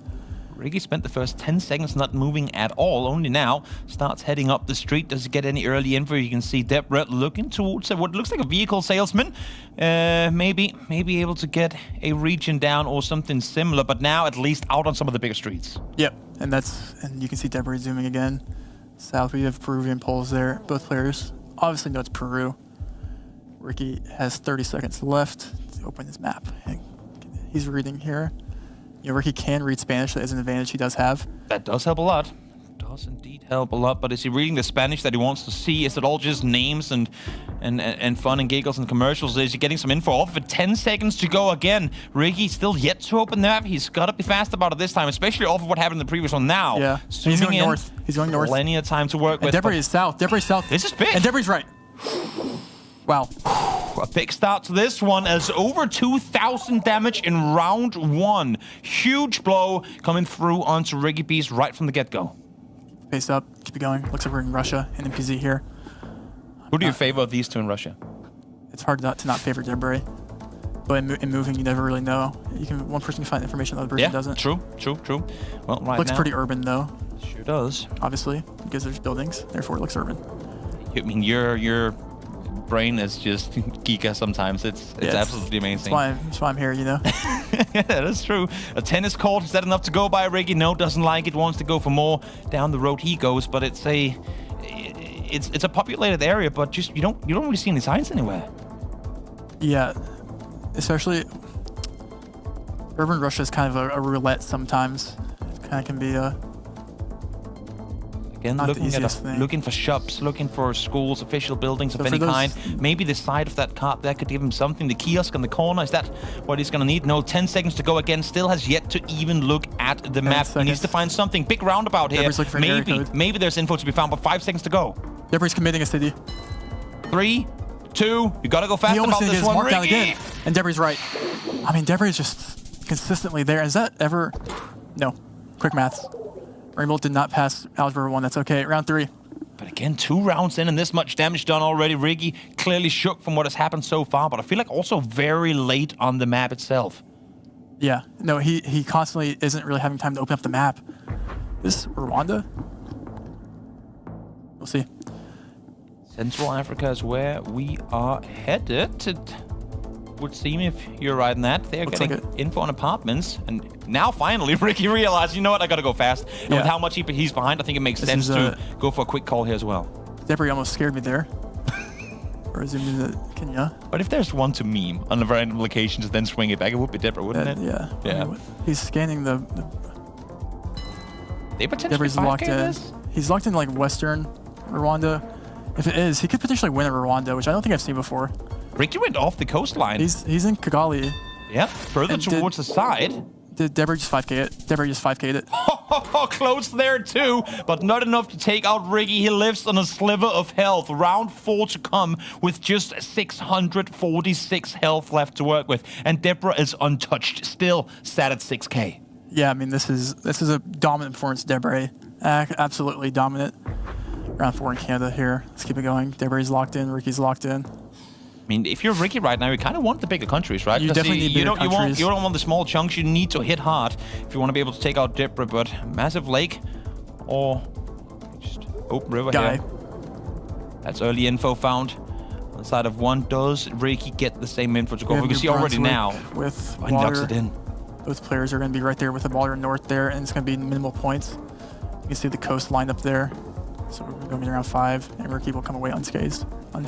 M: Ricky spent the first 10 seconds not moving at all. Only now starts heading up the street. Does he get any early info? You can see Debris looking towards what looks like a vehicle salesman. Maybe able to get a region down or something similar, but now at least out on some of the bigger streets.
F: Yep, and you can see Debris zooming again. South, we have Peruvian poles there. Both players obviously know it's Peru. Ricky has 30 seconds left to open his map. He's reading here. Ricky can read Spanish. That is an advantage he does have.
M: That does help a lot. Does indeed help a lot. But is he reading the Spanish that he wants to see? Is it all just names and fun and giggles and commercials? Is he getting some info off of it? 10 seconds to go again. Ricky still yet to open the map. He's got to be fast about it this time, especially off of what happened in the previous one now.
F: Yeah. He's going north. He's going north.
M: Plenty of time to work with.
F: Debris is south. Debris south.
M: This is big.
F: And Debris right. Wow.
M: A big start to this one as over 2,000 damage in round 1. Huge blow coming through onto Ricky Beast right from the get-go.
F: Pace up, keep it going. Looks like we're in Russia, NMPZ here.
M: Who do you favor of these two in Russia?
F: It's hard to not favor Debris. But in moving, you never really know. One person can find information, the other person doesn't.
M: True. Well, right
F: looks pretty urban, though.
M: Sure does.
F: Obviously, because there's buildings. Therefore, it looks urban.
M: I mean, your brain is just giga sometimes. It's absolutely amazing.
F: That's why I'm here,
M: Yeah, that's true. A tennis court, is that enough to go by? Ricky? No, doesn't like it, wants to go for more. Down the road he goes, but it's a populated area, but just you don't really see any signs anywhere.
F: Yeah, especially urban Russia is kind of a roulette sometimes. It kind of can be a
M: Again, looking for shops, looking for schools, official buildings of any kind. Maybe the side of that cart there could give him something. The kiosk in the corner, is that what he's going to need? No, 10 seconds to go again. Still has yet to even look at the map. He needs to find something. Big roundabout here. Maybe there's info to be found, but 5 seconds to go.
F: Debris committing a city.
M: 3, 2, you got to go fast about this one, Ricky.
F: Down again. And Debris right. I mean, Debris is just consistently there. Is that ever... No. Quick maths. Rainbolt did not pass Algebra 1. That's okay. Round 3.
M: But again, 2 rounds in and this much damage done already. Ricky clearly shook from what has happened so far, but I feel like also very late on the map itself.
F: Yeah, no, he constantly isn't really having time to open up the map. This Rwanda? We'll see.
M: Central Africa is where we are headed. It would seem, if you're right in that, they're
F: Looks
M: getting
F: like
M: info on apartments. And now finally, Ricky realized, you know what, I gotta go fast. And with how much he's behind, I think it makes sense to go for a quick call here as well.
F: Debris almost scared me there. Or zoom into Kenya.
M: But if there's one to meme on the random locations and then swing it back, it would be Deborah, wouldn't it?
F: Yeah.
M: Yeah.
F: He's scanning the
M: they potentially
F: Deborah's locked in.
M: this?
F: He's locked in like Western Rwanda. If it is, he could potentially win at Rwanda, which I don't think I've seen before.
M: Ricky went off the coastline.
F: He's in Kigali.
M: Yep, further towards the side.
F: Did Deborah just 5k it? Deborah just 5k'd it.
M: Close there too, but not enough to take out Ricky. He lives on a sliver of health. Round 4 to come with just 646 health left to work with. And Deborah is untouched, still sat at 6k.
F: Yeah, I mean, this is a dominant performance, Deborah. Absolutely dominant. Round 4 in Canada here. Let's keep it going. Deborah's locked in. Ricky's locked in.
M: I mean, if you're Ricky right now, you kind of want the bigger countries, right?
F: You definitely need bigger countries.
M: You don't want the small chunks. You need to hit hard if you want to be able to take out Deborah. But massive lake or just open river here. That's early info found. On the side of one, does Ricky get the same info to go? We can see already now.
F: With
M: he ducks it in.
F: Both players are going to be right there with the water north there, and it's going to be minimal points. You can see the coast lined up there. So we're going around 5, and Ricky will come away unscathed.
M: A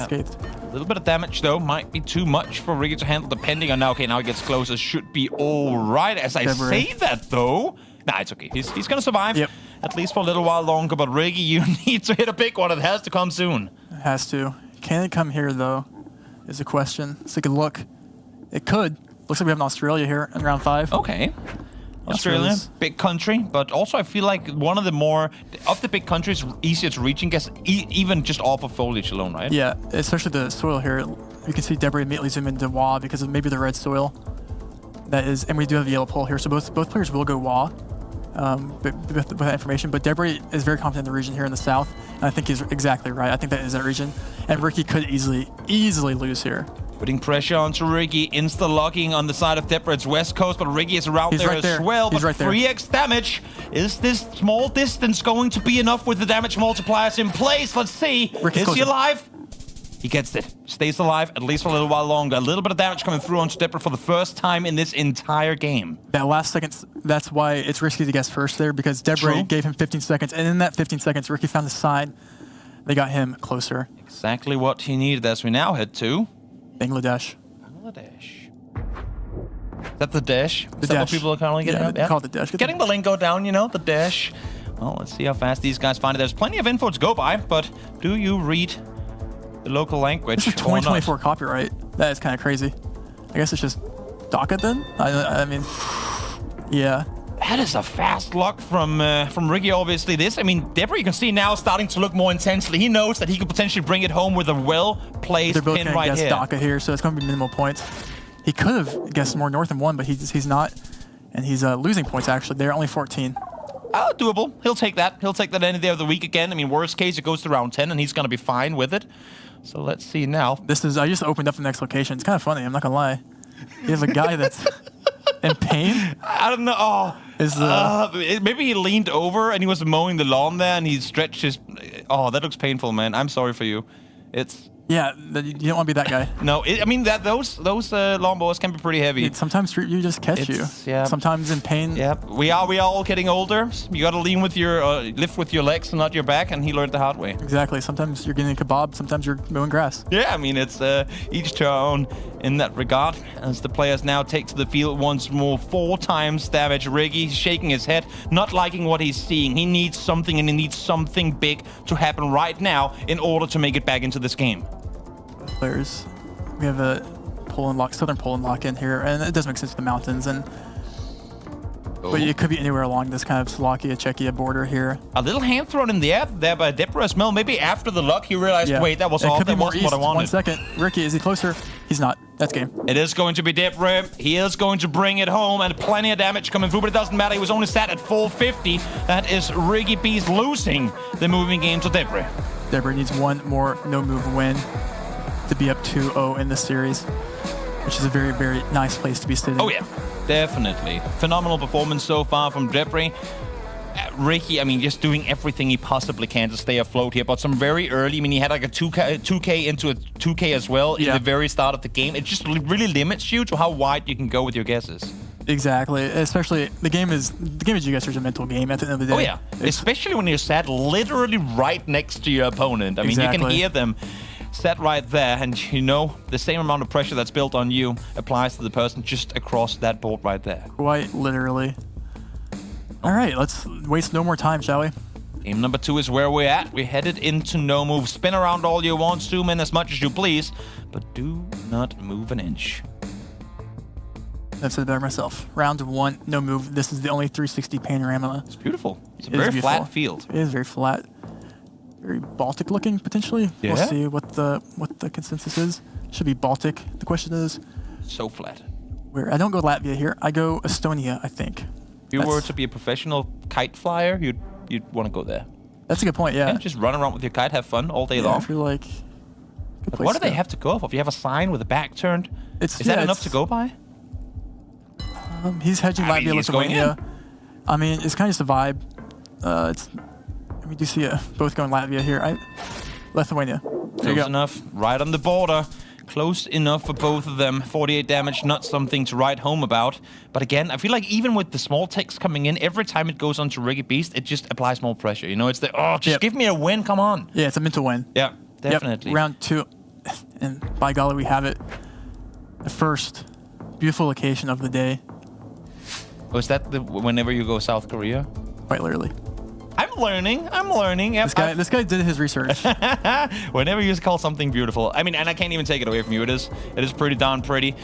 M: little bit of damage, though. Might be too much for Ricky to handle, depending on now. Okay, now he gets closer. Should be all right. As I say that, though. Nah, it's okay. He's going to survive.
F: Yep.
M: At least for a little while longer. But Ricky, you need to hit a big one. It has to come soon.
F: It has to. Can it come here, though, is the question. Let's take a look. It could. Looks like we have an Australia here in round 5.
M: Okay. Australia, big country, but also I feel like one of the more, of the big countries, easier to reach, even just off of foliage alone, right?
F: Yeah, especially the soil here. You can see Deborah immediately zoom into WA because of maybe the red soil. That is, and we do have the yellow pole here, so both players will go WA with that information. But Deborah is very confident in the region here in the south, and I think he's exactly right. I think that is that region, and Ricky could easily lose here.
M: Putting pressure onto Ricky, insta-locking on the side of Deborah. It's west coast, but Ricky is around there as well. But 3x damage. Is this small distance going to be enough with the damage multipliers in place? Let's see. Is he alive? He gets it. Stays alive, at least for a little while longer. A little bit of damage coming through onto Deborah for the first time in this entire game.
F: That last second, that's why it's risky to guess first there, because Deborah gave him 15 seconds, and in that 15 seconds, Ricky found the sign. They got him closer.
M: Exactly what he needed as we now head to
F: Bangladesh.
M: Is that the dash?
F: The
M: Is that what
F: dash.
M: people are calling it?
F: Yeah, they call it the dash.
M: Getting the lingo down, you know, the dash. Well, let's see how fast these guys find it. There's plenty of info to go by, but do you read the local language?
F: This is 2024 copyright. That is kind of crazy. I guess it's just Dhaka then? I mean, yeah.
M: That is a fast lock from Ricky, obviously. I mean, Deborah, you can see now starting to look more intensely. He knows that he could potentially bring it home with a well-placed
F: They're both
M: pin
F: going to
M: right
F: guess
M: here.
F: Dhaka here, so it's going to be minimal points. He could have guessed more north than 1, but he's not. And he's losing points, actually. They're only 14.
M: Doable. He'll take that. He'll take that any day of the week again. I mean, worst case, it goes to round 10, and he's going to be fine with it. So let's see now.
F: I just opened up the next location. It's kind of funny. I'm not going to lie. You have a guy that's in pain.
M: I don't know. Maybe he leaned over and he was mowing the lawn there and he stretched his... Oh, that looks painful, man. I'm sorry for you.
F: Yeah, you don't want to be that guy.
M: No, I mean, those lawnmowers can be pretty heavy.
F: Sometimes you just catch you.
M: Yeah.
F: Sometimes in pain.
M: Yep. We are all getting older. You got to lean with your... lift with your legs and not your back, and he learned the hard way.
F: Exactly. Sometimes you're getting a kebab. Sometimes you're mowing grass.
M: Yeah, I mean, it's each to our own in that regard. As the players now take to the field once more, 4 times damage. Ricky shaking his head, not liking what he's seeing. He needs something, and he needs something big to happen right now in order to make it back into this game.
F: Players, we have a southern Poland lock in here, and it does make sense to the mountains, but it could be anywhere along this kind of Slovakia, Czechia border here.
M: A little hand thrown in the air there by Deborah as well. Maybe after the luck, he realized, wait, that was off. That wasn't what I wanted.
F: 1 second. Ricky, is he closer? He's not. That's game.
M: It is going to be Deborah. He is going to bring it home, and plenty of damage coming through, but it doesn't matter. He was only sat at 450. That is Ricky B's losing the moving game to Deborah.
F: Deborah needs 1 more no-move win to be up 2-0 in this series, which is a very, very nice place to be sitting.
M: Oh, yeah. Definitely. Phenomenal performance so far from Debris. Ricky, I mean, just doing everything he possibly can to stay afloat here, but some very early, I mean, he had like a 2K into a 2K as well in the very start of the game. It just really limits you to how wide you can go with your guesses.
F: Exactly, especially the game of GeoGuessr is a mental game at the end of the day.
M: Oh yeah, especially when you're sat literally right next to your opponent. I mean, you can hear them sat right there, and you know the same amount of pressure that's built on you applies to the person just across that board right there.
F: Quite literally. All right, let's waste no more time, shall we?
M: Game number 2 is where we're at. We're headed into no move. Spin around all you want, zoom in as much as you please, but do not move an inch.
F: I've said it better myself. Round 1, no move. This is the only 360 panorama.
M: It's beautiful. It's a very flat field.
F: It is very flat. Very Baltic looking, potentially.
M: Yeah.
F: We'll see what the consensus is. Should be Baltic. The question is...
M: So flat.
F: Where I don't go Latvia here. I go Estonia, I think.
M: If you were to be a professional kite flyer, you'd want to go there.
F: That's a good point, yeah.
M: Just run around with your kite, have fun all day long.
F: I feel like...
M: But what do they have to go off of? You have a sign with a back turned? Is that enough to go by?
F: He's hedging Latvia, Lithuania. I mean, it's kind of just a vibe. We do see both going Latvia here. Lithuania.
M: Close enough. Right on the border. Close enough for both of them. 48 damage, not something to write home about. But again, I feel like even with the small text coming in, every time it goes onto Riggy Beast, it just applies more pressure. You know, it's the, just give me a win, come on.
F: Yeah, it's a mental win.
M: Yeah, definitely.
F: Yep. Round 2. And by golly, we have it. The first beautiful location of the day.
M: Oh, is that whenever you go South Korea?
F: Quite literally.
M: I'm learning. Yep,
F: this guy did his research.
M: Whenever you call something beautiful, I mean, and I can't even take it away from you. It is pretty darn pretty.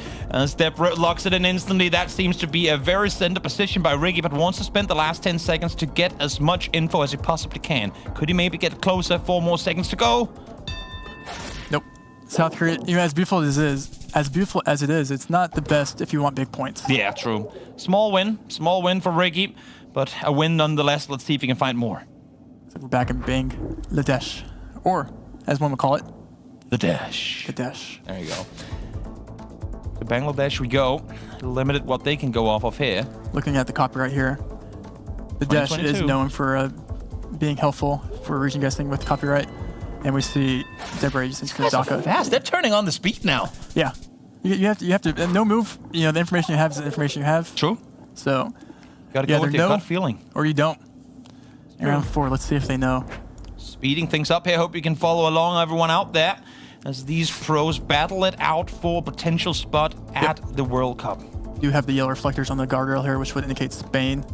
M: Step locks it in instantly. That seems to be a very center position by Riggy, but wants to spend the last 10 seconds to get as much info as he possibly can. Could he maybe get closer? 4 more seconds to go.
F: Nope. South Korea, you know, as beautiful as it is, it's not the best if you want big points.
M: Yeah, true. Small win for Riggy, but a win nonetheless. Let's see if we can find more.
F: So we're back in Bangladesh, or as one would call it,
M: the Dash.
F: The Dash.
M: There you go. To Bangladesh we go. Limited what they can go off of here.
F: Looking at the copyright here, the Dash is known for being helpful for region guessing with copyright. And we see Debris just into Dhaka.
M: Fast. They're turning on the speed now.
F: Yeah. You have to no move. You know, the information you have is the information you have.
M: True.
F: So
M: gotta go with your gut feeling.
F: Or you don't. Round 4, let's see if they know.
M: Speeding things up here. Hope you can follow along, everyone out there, as these pros battle it out for a potential spot at the World Cup.
F: You have the yellow reflectors on the guardrail here, which would indicate Spain.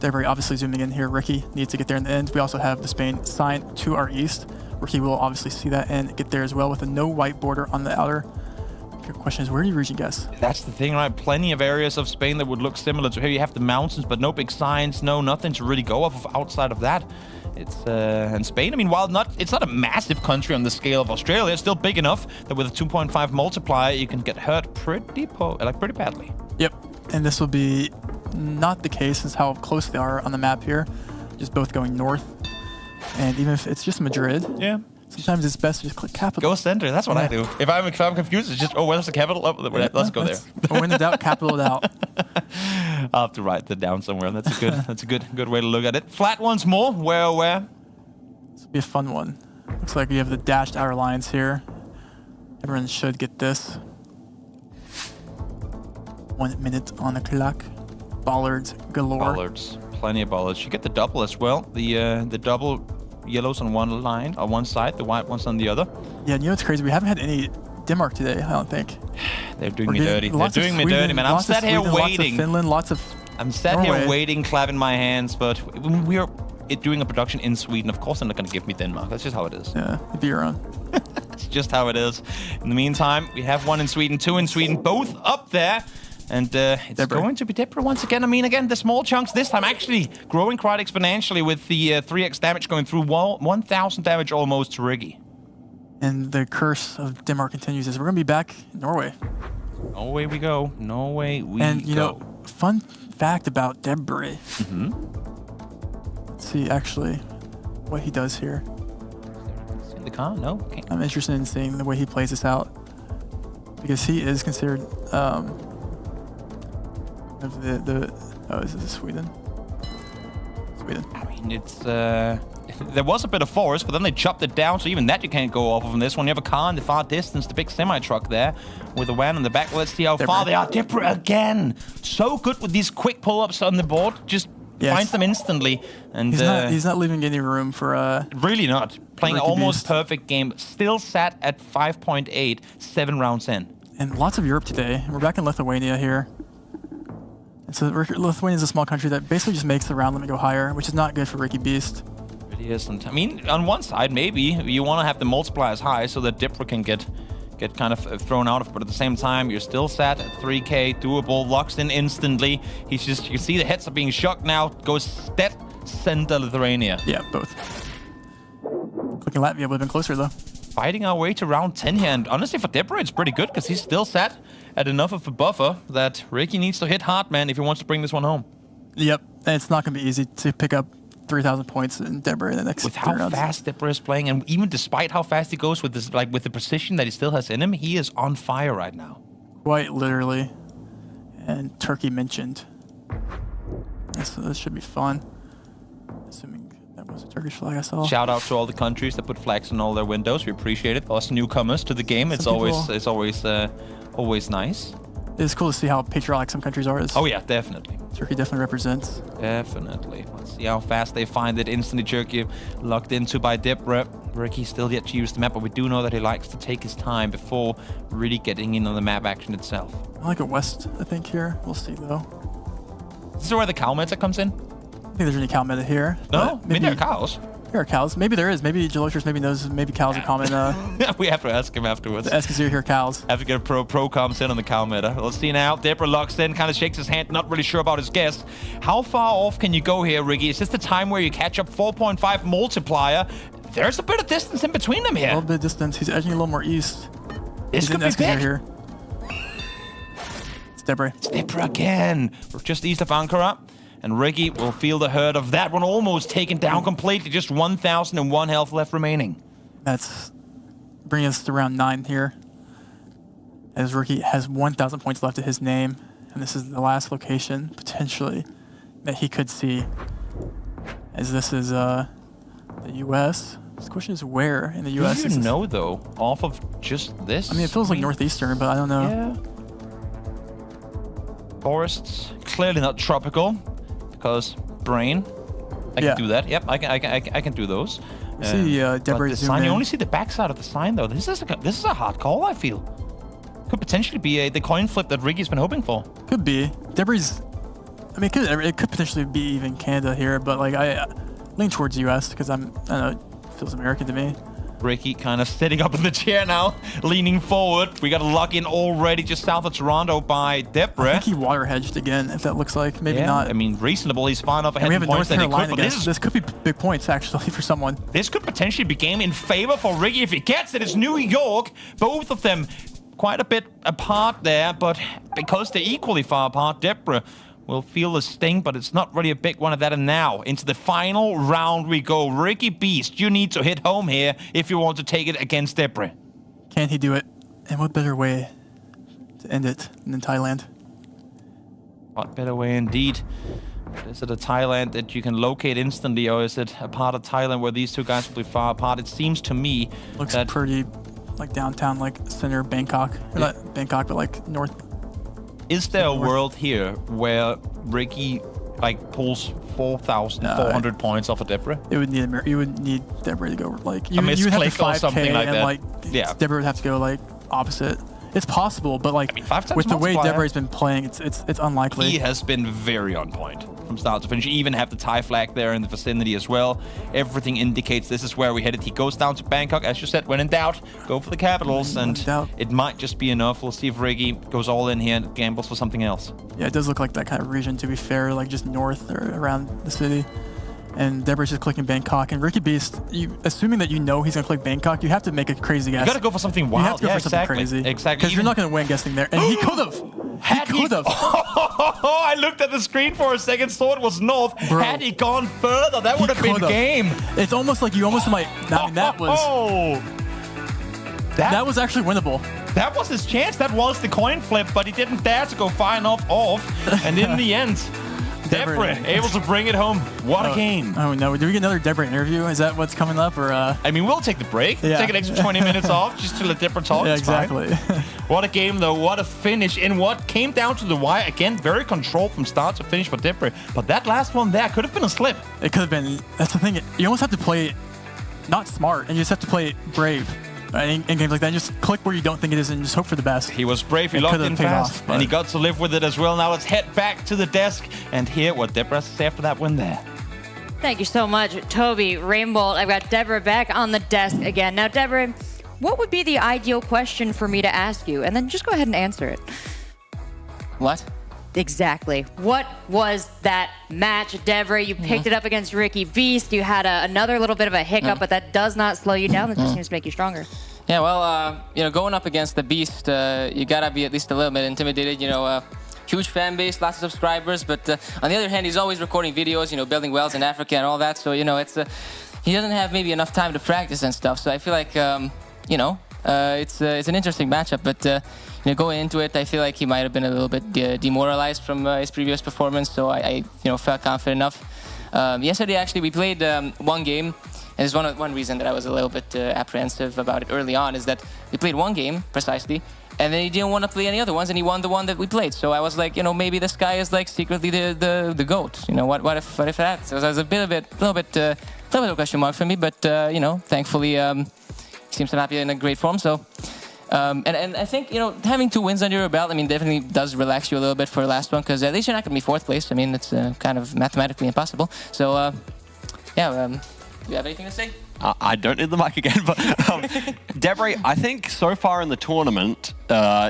F: Debris obviously zooming in here. Ricky needs to get there in the end. We also have the Spain sign to our east. Ricky will obviously see that and get there as well with a no white border on the outer. The question is, where do you region guess?
M: That's the thing, right? Plenty of areas of Spain that would look similar to here. You have the mountains, but no big signs, nothing to really go off of outside of that. It's and Spain, I mean, while it's not a massive country on the scale of Australia, it's still big enough that with a 2.5 multiplier, you can get hurt pretty badly.
F: Yep, and this will be not the case since how close they are on the map here. Just both going north. And even if it's just Madrid, sometimes it's best to just click capital.
M: Go center. That's what I do. If I'm confused, it's just where's the capital? Let's go there.
F: When in doubt, capital it out.
M: I'll have to write that down somewhere. That's a good way to look at it. Flat once more. Where?
F: This will be a fun one. Looks like we have the dashed outer lines here. Everyone should get this. 1 minute on the clock. Bollards galore.
M: Bollards. Plenty of bollards. You get the double as well. The double yellows on one line, on one side, the white ones on the other.
F: Yeah, you know what's crazy? We haven't had any Denmark today, I don't think.
M: They're doing me dirty. They're doing me dirty, man. I'm sat here waiting.
F: Lots of Finland, lots of
M: I'm sat here waiting, clapping my hands, but when we are doing a production in Sweden, of course they're not going to give me Denmark. That's just how it is.
F: Yeah, it'd be your own.
M: It's just how it is. In the meantime, we have 1 in Sweden, 2 in Sweden, both up there. And it's going to be Debra once again. I mean, again, the small chunks this time actually growing quite exponentially with the 3x damage going through 1,000 damage almost to Riggy.
F: And the curse of Denmark continues as we're going to be back in Norway.
M: Norway we go. Norway we go.
F: And, you know, fun fact about Debris. Let's see, actually, what he does here.
M: In the car? No? Okay.
F: I'm interested in seeing the way he plays this out. Because he is considered... Of oh, is this Sweden? Sweden.
M: I mean, it's there was a bit of forest, but then they chopped it down, so even that you can't go off of in this one. You have a car in the far distance, the big semi-truck there, with a van in the back. Well, let's see how far they are. Debra again! So good with these quick pull-ups on the board. Just finds them instantly. And
F: he's not leaving any room for...
M: really not. Playing
F: Ricky
M: almost
F: Beast.
M: perfect game. Still sat at 5.8, 7 rounds in.
F: And lots of Europe today. We're back in Lithuania here. And so Lithuania is a small country that basically just makes the round limit go higher, which is not good for Ricky Beast.
M: It isn't. I mean, on one side, maybe you want to have the multipliers high so that Dipper can get kind of thrown out of, but at the same time, you're still sat at 3K, doable, locks in instantly. He's just, you can see the heads are being shocked now. Goes dead center Lithuania.
F: Yeah, both. Clicking Latvia would have been closer though.
M: Fighting our way to round 10 here, and honestly for Dipper, it's pretty good because he's still sat at enough of a buffer that Ricky needs to hit hard, man, if he wants to bring this one home.
F: Yep, and it's not going to be easy to pick up 3,000 points in Debra in the next
M: with how fast Debra is playing, and even despite how fast he goes with this, like with the precision that he still has in him, he is on fire right now.
F: Quite literally. And Turkey mentioned. So this should be fun. Assuming that was a Turkish flag I saw.
M: Shout out to all the countries that put flags on all their windows. We appreciate it. Us newcomers to the game, it's always nice.
F: It's cool to see how patriotic some countries are.
M: Oh yeah, definitely.
F: Turkey definitely represents.
M: Definitely. Let's see how fast they find it. Instantly Turkey locked into by Debra. Ricky still yet to use the map, but we do know that he likes to take his time before really getting in on the map action itself.
F: I like it west, I think, here. We'll see, though.
M: This is where the cow meta comes in?
F: I think there's any cow meta here.
M: No? I mean, there are cows.
F: There are cows. Maybe there is. Maybe GeoGuessr maybe knows maybe cows are common.
M: We have to ask him afterwards.
F: Ask us here cows.
M: Have to get a pro comes in on the cow meta. Let's see now. Debra locks in, kind of shakes his hand, not really sure about his guess. How far off can you go here, Ricky? Is this the time where you catch up 4.5 multiplier? There's a bit of distance in between them here.
F: A little bit of distance. He's edging a little more east.
M: This could be big.
F: Here. It's Debra.
M: It's Debra again. We're just east of Ankara. And Ricky will feel the hurt of that one almost taken down completely. Just 1,001 health left remaining.
F: That's bringing us to round 9 here. As Ricky has 1,000 points left to his name. And this is the last location, potentially, that he could see. As this is the U.S. The question is where in the U.S.
M: Do you know, though, off of just this?
F: I mean, it feels like northeastern, but I don't know.
M: Yeah. Forests, clearly not tropical. Because brain, I can do that. Yep, I can do those.
F: See, Debra
M: the sign. You only see the backside of the sign, though. This is a hard call. I feel could potentially be the coin flip that Ricky's been hoping for.
F: Could be. Debra's. I mean, it could potentially be even Canada here, but like I lean towards U.S. because I don't know, it feels American to me.
M: Ricky kind of sitting up in the chair now, leaning forward. We got a lock in already just south of Toronto by Debra.
F: I think he water hedged again, if that looks like. Maybe not.
M: I mean, reasonable. He's fine off ahead
F: of
M: points than he could. But
F: this could be big points, actually, for someone.
M: This could potentially be game in favor for Ricky if he gets it. It's New York. Both of them quite a bit apart there, but because they're equally far apart, Debra will feel the sting, but it's not really a big one of that. And now, into the final round we go. Ricky Beast, you need to hit home here if you want to take it against Debra.
F: Can he do it? And what better way to end it than Thailand?
M: What better way indeed? Is it a Thailand that you can locate instantly, or is it a part of Thailand where these two guys will be far apart? It seems to me
F: looks
M: that
F: pretty like downtown, like center Bangkok. Or not Bangkok, but like north.
M: Is there a world here where Ricky like pulls 4,400 points off of Debra?
F: It would need Debra to go like you would have to
M: or something like
F: and
M: that.
F: like Debra would have to go like opposite. It's possible, but like with the way Debra's been playing, it's unlikely.
M: He has been very on point from start to finish. You even have the Thai flag there in the vicinity as well. Everything indicates this is where we headed. He goes down to Bangkok, as you said. When in doubt, go for the capitals, and it might just be enough. We'll see if Ricky goes all in here and gambles for something else.
F: Yeah, it does look like that kind of region. To be fair, like just north or around the city. And Debra's just clicking Bangkok. And Ricky Beast, assuming that you know he's going to click Bangkok, you have to make a crazy guess.
M: You got to go for something wild.
F: You have to go for something crazy.
M: Exactly.
F: Because you're not going to win guessing there. And he could have. He could have.
M: I looked at the screen for a second, thought it was north. Bro, had he gone further, that would have been game.
F: It's almost like you almost might. I mean, that was actually winnable.
M: that was his chance. That was the coin flip, but he didn't dare to go far enough off. And in the end, Debray able to bring it home. What a game.
F: Oh, no. Do we get another Debray interview? Is that what's coming up? Or
M: I mean, we'll take the break.
F: Yeah.
M: Take an extra 20 minutes off just to let Debray talk.
F: Yeah,
M: it's fine.
F: exactly.
M: What a game, though. What a finish in what came down to the wire. Again, very controlled from start to finish for Debray. But that last one there could have been a slip.
F: It could have been. That's the thing. You almost have to play it not smart, and you just have to play it brave. In games like that, just click where you don't think it is and just hope for the best.
M: He was brave, he locked in fast, and he got to live with it as well. Now let's head back to the desk and hear what Debray says after that win there.
A: Thank you so much, Toby, Rainbolt. I've got Debray back on the desk again. Now, Debray, what would be the ideal question for me to ask you? And then just go ahead and answer it.
J: What?
A: Exactly. What was that match, Debray? You picked it up against Ricky Beast. You had another little bit of a hiccup, but that does not slow you down. That just seems to make you stronger.
J: Yeah, well, you know, going up against the Beast, you gotta be at least a little bit intimidated. You know, huge fan base, lots of subscribers, but on the other hand, he's always recording videos, you know, building wells in Africa and all that. So, you know, it's he doesn't have maybe enough time to practice and stuff. So I feel like, you know, it's an interesting matchup, but you know, going into it, I feel like he might have been a little bit demoralized from his previous performance. So I you know, felt confident enough. Yesterday, actually, we played one game. And there's one reason that I was a little bit apprehensive about it early on is that we played one game, precisely, and then he didn't want to play any other ones, and he won the one that we played. So I was like, you know, maybe this guy is like secretly the GOAT. You know, what if that? So it was a little bit of a question mark for me, but you know, thankfully, he seems to not be in a great form. So, and I think, you know, having 2 wins under your belt, I mean, definitely does relax you a little bit for the last one, because at least you're not going to be 4th place. I mean, it's kind of mathematically impossible. So, yeah. Do you have anything to say?
C: I don't need the mic again, but Debray, I think so far in the tournament,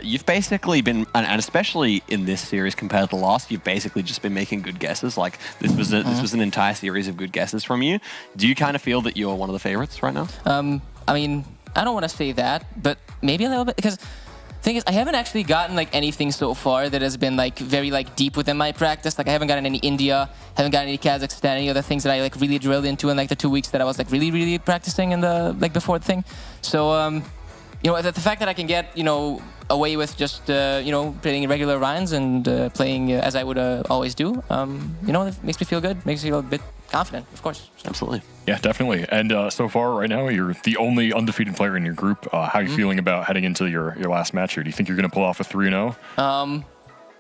C: you've basically been, and especially in this series compared to last, you've basically just been making good guesses. Like this was an entire series of good guesses from you. Do you kind of feel that you're one of the favorites right now?
J: I mean, I don't want to say that, but maybe a little bit, because the thing is, I haven't actually gotten like anything so far that has been like very like deep within my practice. Like I haven't gotten any India, haven't gotten any Kazakhstan, any other things that I like really drilled into in like the 2 weeks that I was like really practicing in the like before the thing. So you know, the fact that I can get, you know, away with just you know, playing regular rounds and playing as I would always do, you know, it makes me feel good, makes me feel a bit confident, of course.
C: Absolutely.
B: Yeah, definitely. And so far, right now, you're the only undefeated player in your group. How are you feeling about heading into your last match here? Do you think you're going to pull off a 3-0?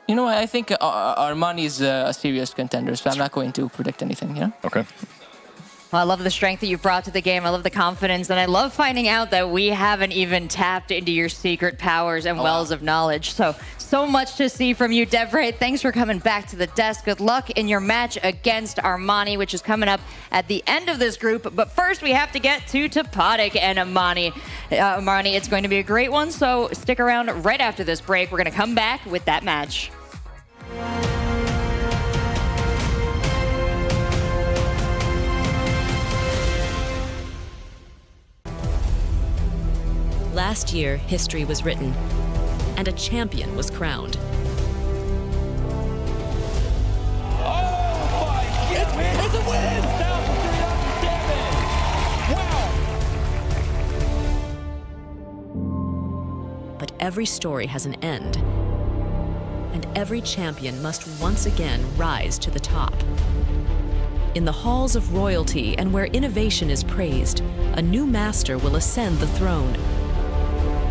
J: You know, I think Armani is a serious contender, so I'm not going to predict anything, you know?
B: Okay.
A: Well, I love the strength that you've brought to the game. I love the confidence, and I love finding out that we haven't even tapped into your secret powers and wells of knowledge. So much to see from you, Debray. Thanks for coming back to the desk. Good luck in your match against Armani, which is coming up at the end of this group. But first, we have to get to Topatic and Armani. Armani, it's going to be a great one, so stick around right after this break. We're going to come back with that match.
I: Last year, history was written, and a champion was crowned.
O: It's a win! Wow!
I: But every story has an end, and every champion must once again rise to the top. In the halls of royalty and where innovation is praised, a new master will ascend the throne.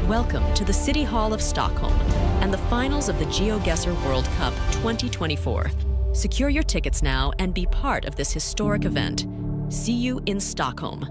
I: Welcome to the City Hall of Stockholm and the finals of the GeoGuessr World Cup 2024. Secure your tickets now and be part of this historic event. See you in Stockholm.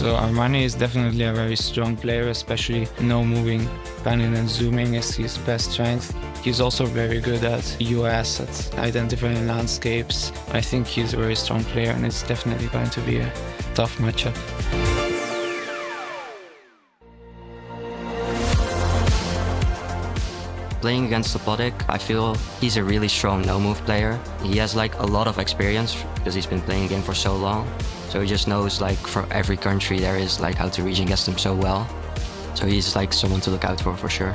U: So Armani is definitely a very strong player, especially no moving, panning and zooming is his best strength. He's also very good at US, at identifying landscapes. I think he's a very strong player, and it's definitely going to be a tough matchup.
Q: Playing against Topodic, I feel he's a really strong no-move player. He has like a lot of experience because he's been playing the game for so long. So he just knows like for every country there is like how to region guess them so well. So he's like someone to look out for sure.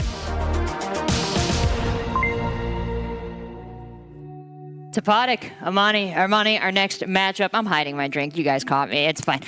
A: Topodic, Armani, our next matchup. I'm hiding my drink. You guys caught me. It's fine.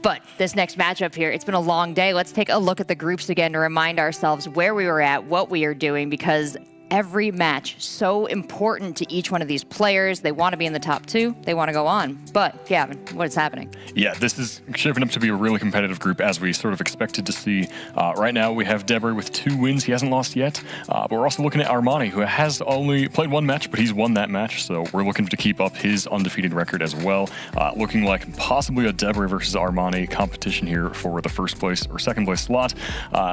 A: But this next matchup here, it's been a long day. Let's take a look at the groups again to remind ourselves where we were at, what we are doing, because every match so important to each one of these players. They want to be in the top 2. They want to go on. But Gavin, what is happening?
B: Yeah, this is shaping up to be a really competitive group, as we sort of expected to see. Right now, we have Debray with 2 wins. He hasn't lost yet. But we're also looking at Armani, who has only played 1 match, but he's won that match. So we're looking to keep up his undefeated record as well. Looking like possibly a Debray versus Armani competition here for the first place or second place slot.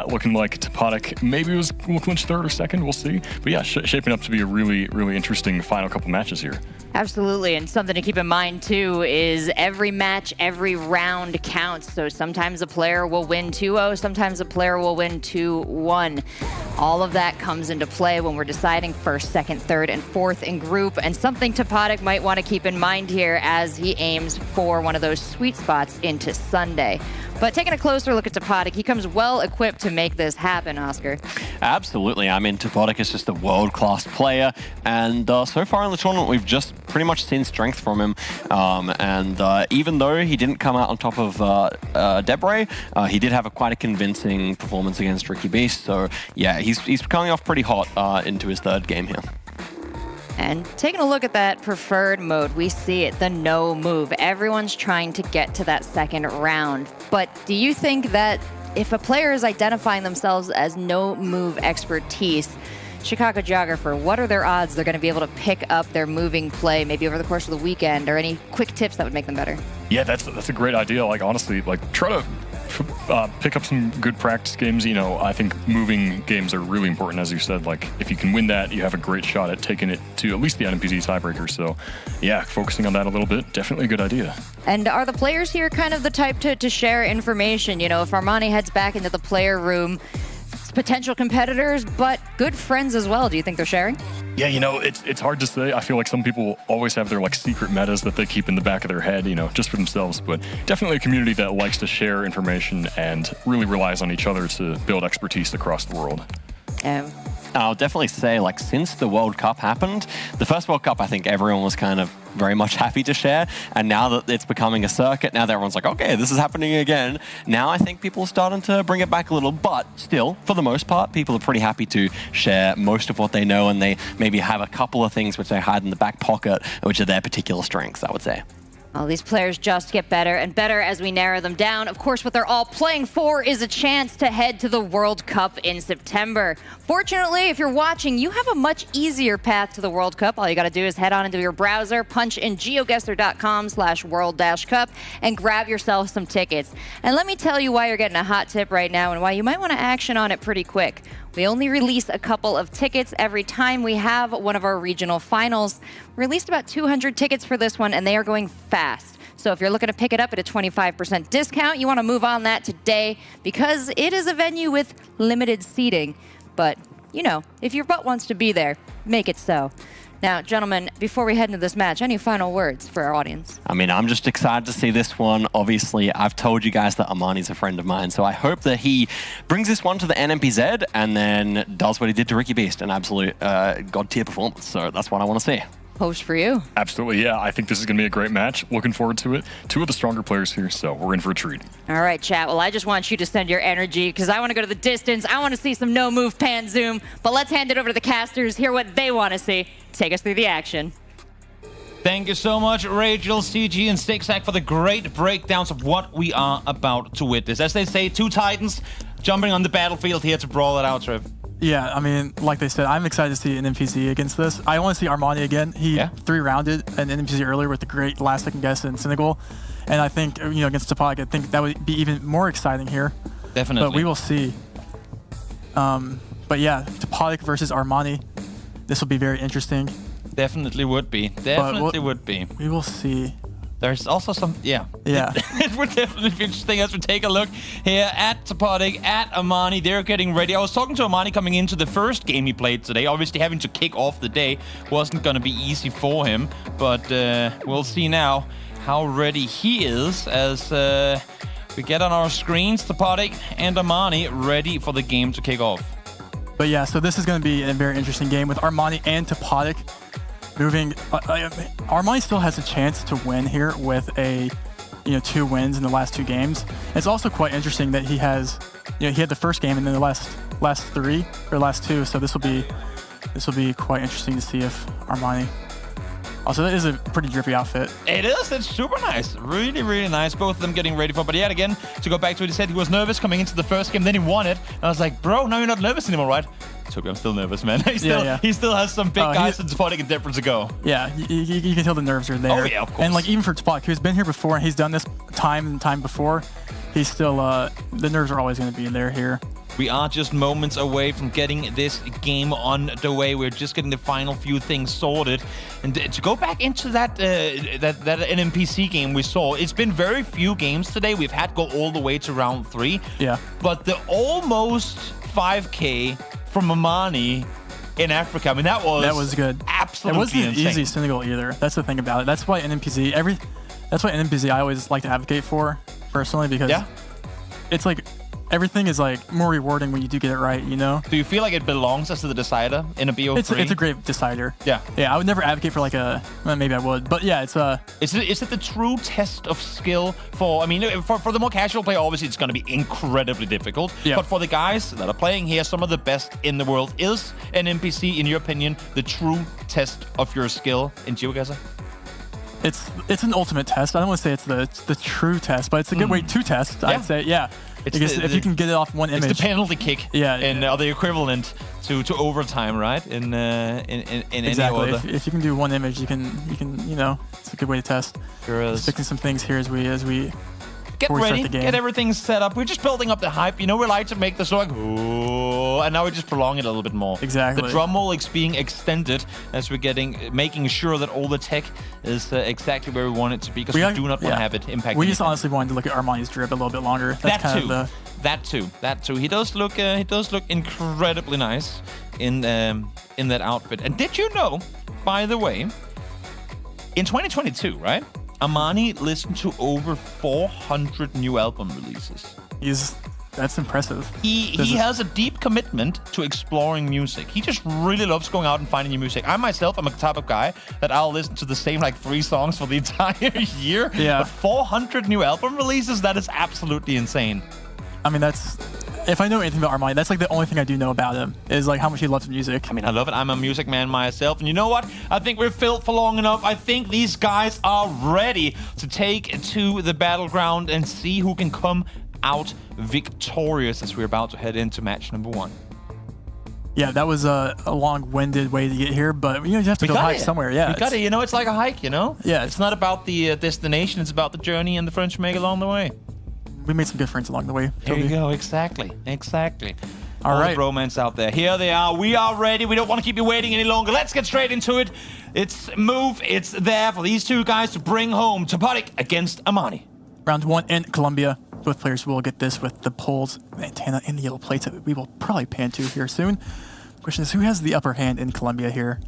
B: Looking like Topodic maybe will clinch 3rd or 2nd. We'll see. But yeah, shaping up to be a really, really interesting final couple matches here.
A: Absolutely, and something to keep in mind too is every match, every round counts. So sometimes a player will win 2-0, sometimes a player will win 2-1. All of that comes into play when we're deciding 1st, 2nd, 3rd, and 4th in group, and something Topodic might want to keep in mind here as he aims for one of those sweet spots into Sunday. But taking a closer look at Topodic, he comes well equipped to make this happen, Oscar.
C: Absolutely. I mean, Topodic is just a world-class player, and so far in the tournament, we've just pretty much seen strength from him. Even though he didn't come out on top of Debray, he did have quite a convincing performance against Ricky Beast. So yeah, he's coming off pretty hot into his 3rd game here.
A: And taking a look at that preferred mode, we see it, the no move. Everyone's trying to get to that 2nd round. But do you think that if a player is identifying themselves as no move expertise, Chicago Geographer, what are their odds they're going to be able to pick up their moving play maybe over the course of the weekend, or any quick tips that would make them better?
B: Yeah, that's a great idea. Like, honestly, like, try to pick up some good practice games. You know, I think moving games are really important, as you said. Like, if you can win that, you have a great shot at taking it to at least the NMPZ tiebreaker. So, yeah, focusing on that a little bit, definitely a good idea.
A: And are the players here kind of the type to share information? You know, if Armani heads back into the player room, potential competitors, but good friends as well. Do you think they're sharing?
B: Yeah, you know, it's hard to say. I feel like some people always have their like secret metas that they keep in the back of their head, you know, just for themselves. But definitely a community that likes to share information and really relies on each other to build expertise across the world.
C: I'll definitely say, like, since the World Cup happened, the first World Cup, I think everyone was kind of very much happy to share. And now that it's becoming a circuit, now that everyone's like, okay, this is happening again. Now I think people are starting to bring it back a little, but still, for the most part, people are pretty happy to share most of what they know, and they maybe have a couple of things which they hide in the back pocket, which are their particular strengths, I would say.
A: Well, these players just get better and better as we narrow them down. Of course, what they're all playing for is a chance to head to the World Cup in September. Fortunately, if you're watching, you have a much easier path to the World Cup. All you got to do is head on into your browser, punch in geoguessr.com/world-cup, and grab yourself some tickets. And let me tell you why you're getting a hot tip right now and why you might want to action on it pretty quick. We only release a couple of tickets every time we have one of our regional finals. We released about 200 tickets for this one, and they are going fast. So if you're looking to pick it up at a 25% discount, you want to move on that today because it is a venue with limited seating. But, you know, if your butt wants to be there, make it so. Now, gentlemen, before we head into this match, any final words for our audience?
C: I mean, I'm just excited to see this one. Obviously, I've told you guys that Armani's a friend of mine, so I hope that he brings this one to the NMPZ and then does what he did to Ricky Beast, an absolute god-tier performance. So that's what I want to see.
A: Post for you.
B: Absolutely, yeah. I think this is going to be a great match. Looking forward to it. 2 of the stronger players here, so we're in for a treat.
A: All right, chat. Well, I just want you to send your energy because I want to go to the distance. I want to see some no-move pan zoom. But let's hand it over to the casters, hear what they want to see. Take us through the action.
M: Thank you so much, Rachel, CG, and Zig8gzag for the great breakdowns of what we are about to witness. As they say, 2 Titans jumping on the battlefield here to brawl it out, Trev.
F: Yeah, I mean, like they said, I'm excited to see an NMPZ against this. I want to see Armani again. He 3-rounded an NMPZ earlier with the great last-second guess in Senegal. And I think, against Topog, I think that would be even more exciting here.
M: Definitely.
F: But we will see. But yeah, Topog versus Armani. This will be very interesting.
M: Definitely would be. Definitely would be.
F: We will see.
M: There's also some, yeah. It would definitely be interesting as we take a look here at Topodic, at Armani. They're getting ready. I was talking to Armani coming into the first game he played today. Obviously, having to kick off the day wasn't going to be easy for him. But we'll see now how ready he is as we get on our screens, Topodic and Armani ready for the game to kick off.
F: But yeah, so this is going to be a very interesting game with Armani and Topodic moving. Armani still has a chance to win here with a 2 wins in the last 2 games. It's also quite interesting that he has he had the first game and then the last 3 or last 2. So this will be quite interesting to see if Armani. Also, that is a pretty drippy outfit.
M: It is. It's super nice. Really, really nice. Both of them getting ready for it. But yet again, to go back to what he said, he was nervous coming into the first game, then he won it. And I was like, bro, now you're not nervous anymore, right? Toby, I'm still nervous, man. He still has some big guys in Topodic and different to go.
F: Yeah, you can tell the nerves are there.
M: Oh, yeah, of course.
F: And like even for Topodic, who's been here before and he's done this time and time before, he's still, the nerves are always going to be in there here.
M: We are just moments away from getting this game on the way. We're just getting the final few things sorted. And to go back into that NMPZ game we saw, it's been very few games today. We've had to go all the way to round 3.
F: Yeah.
M: But the almost 5K from Armani in Africa, I mean, that was
F: good.
M: Absolutely
F: It wasn't
M: insane.
F: an easy single either. that's the thing about it. That's why NMPZ, I always like to advocate for, personally, because it's like, everything is like more rewarding when you do get it right,
M: Do you feel like it belongs as the decider in a BO3?
F: It's a great decider.
M: Yeah.
F: Yeah, I would never advocate for like well, maybe I would, but yeah, it's
M: Is it the true test of skill for, I mean, for the more casual player, obviously it's going to be incredibly difficult.
F: Yeah.
M: But for the guys that are playing here, some of the best in the world, is NMPZ, in your opinion, the true test of your skill in GeoGuessr?
F: It's an ultimate test. I don't want to say it's the true test, but it's a good way to test, I'd say. Yeah. Because if you can get it off one image.
M: It's the penalty kick.
F: Yeah.
M: And the equivalent to overtime, right? In
F: exactly.
M: any other.
F: If you can do one image, you can it's a good way to test.
M: Sure is.
F: Just fixing some things here as we
M: get ready, get everything set up. We're just building up the hype. We like to make this like, ooh, and now we just prolong it a little bit more.
F: Exactly.
M: The drum roll is being extended as we're making sure that all the tech is exactly where we want it to be, because we do not want to have it impact.
F: We just honestly wanted to look at Armani's drip a little bit longer. That's
M: That too. He does look incredibly nice in that outfit. And did you know, by the way, in 2022, right? Armani listened to over 400 new album releases.
F: That's impressive.
M: He has a deep commitment to exploring music. He just really loves going out and finding new music. I myself am a type of guy that I'll listen to the same 3 songs for the entire year.
F: Yeah.
M: But 400 new album releases, that is absolutely insane.
F: I mean, if I know anything about Armani, that's like the only thing I do know about him, is like how much he loves music.
M: I mean, I love it. I'm a music man myself. And you know what? I think we've filled for long enough. I think these guys are ready to take to the battleground and see who can come out victorious as we're about to head into match number 1.
F: Yeah, that was a long-winded way to get here, but you have to go hike somewhere. Yeah,
M: we got it. It's like a hike,
F: Yeah,
M: it's not about the destination. It's about the journey and the friends you make along the way.
F: We made some good friends along the way.
M: There you go. Exactly.
F: All right.
M: The bromance out there. Here they are. We are ready. We don't want to keep you waiting any longer. Let's get straight into it. It's there for these two guys to bring home Topodic against Armani.
F: Round 1 in Colombia. Both players will get this with the poles, antenna, and the yellow plates that we will probably pan to here soon. Question is, who has the upper hand in Colombia here?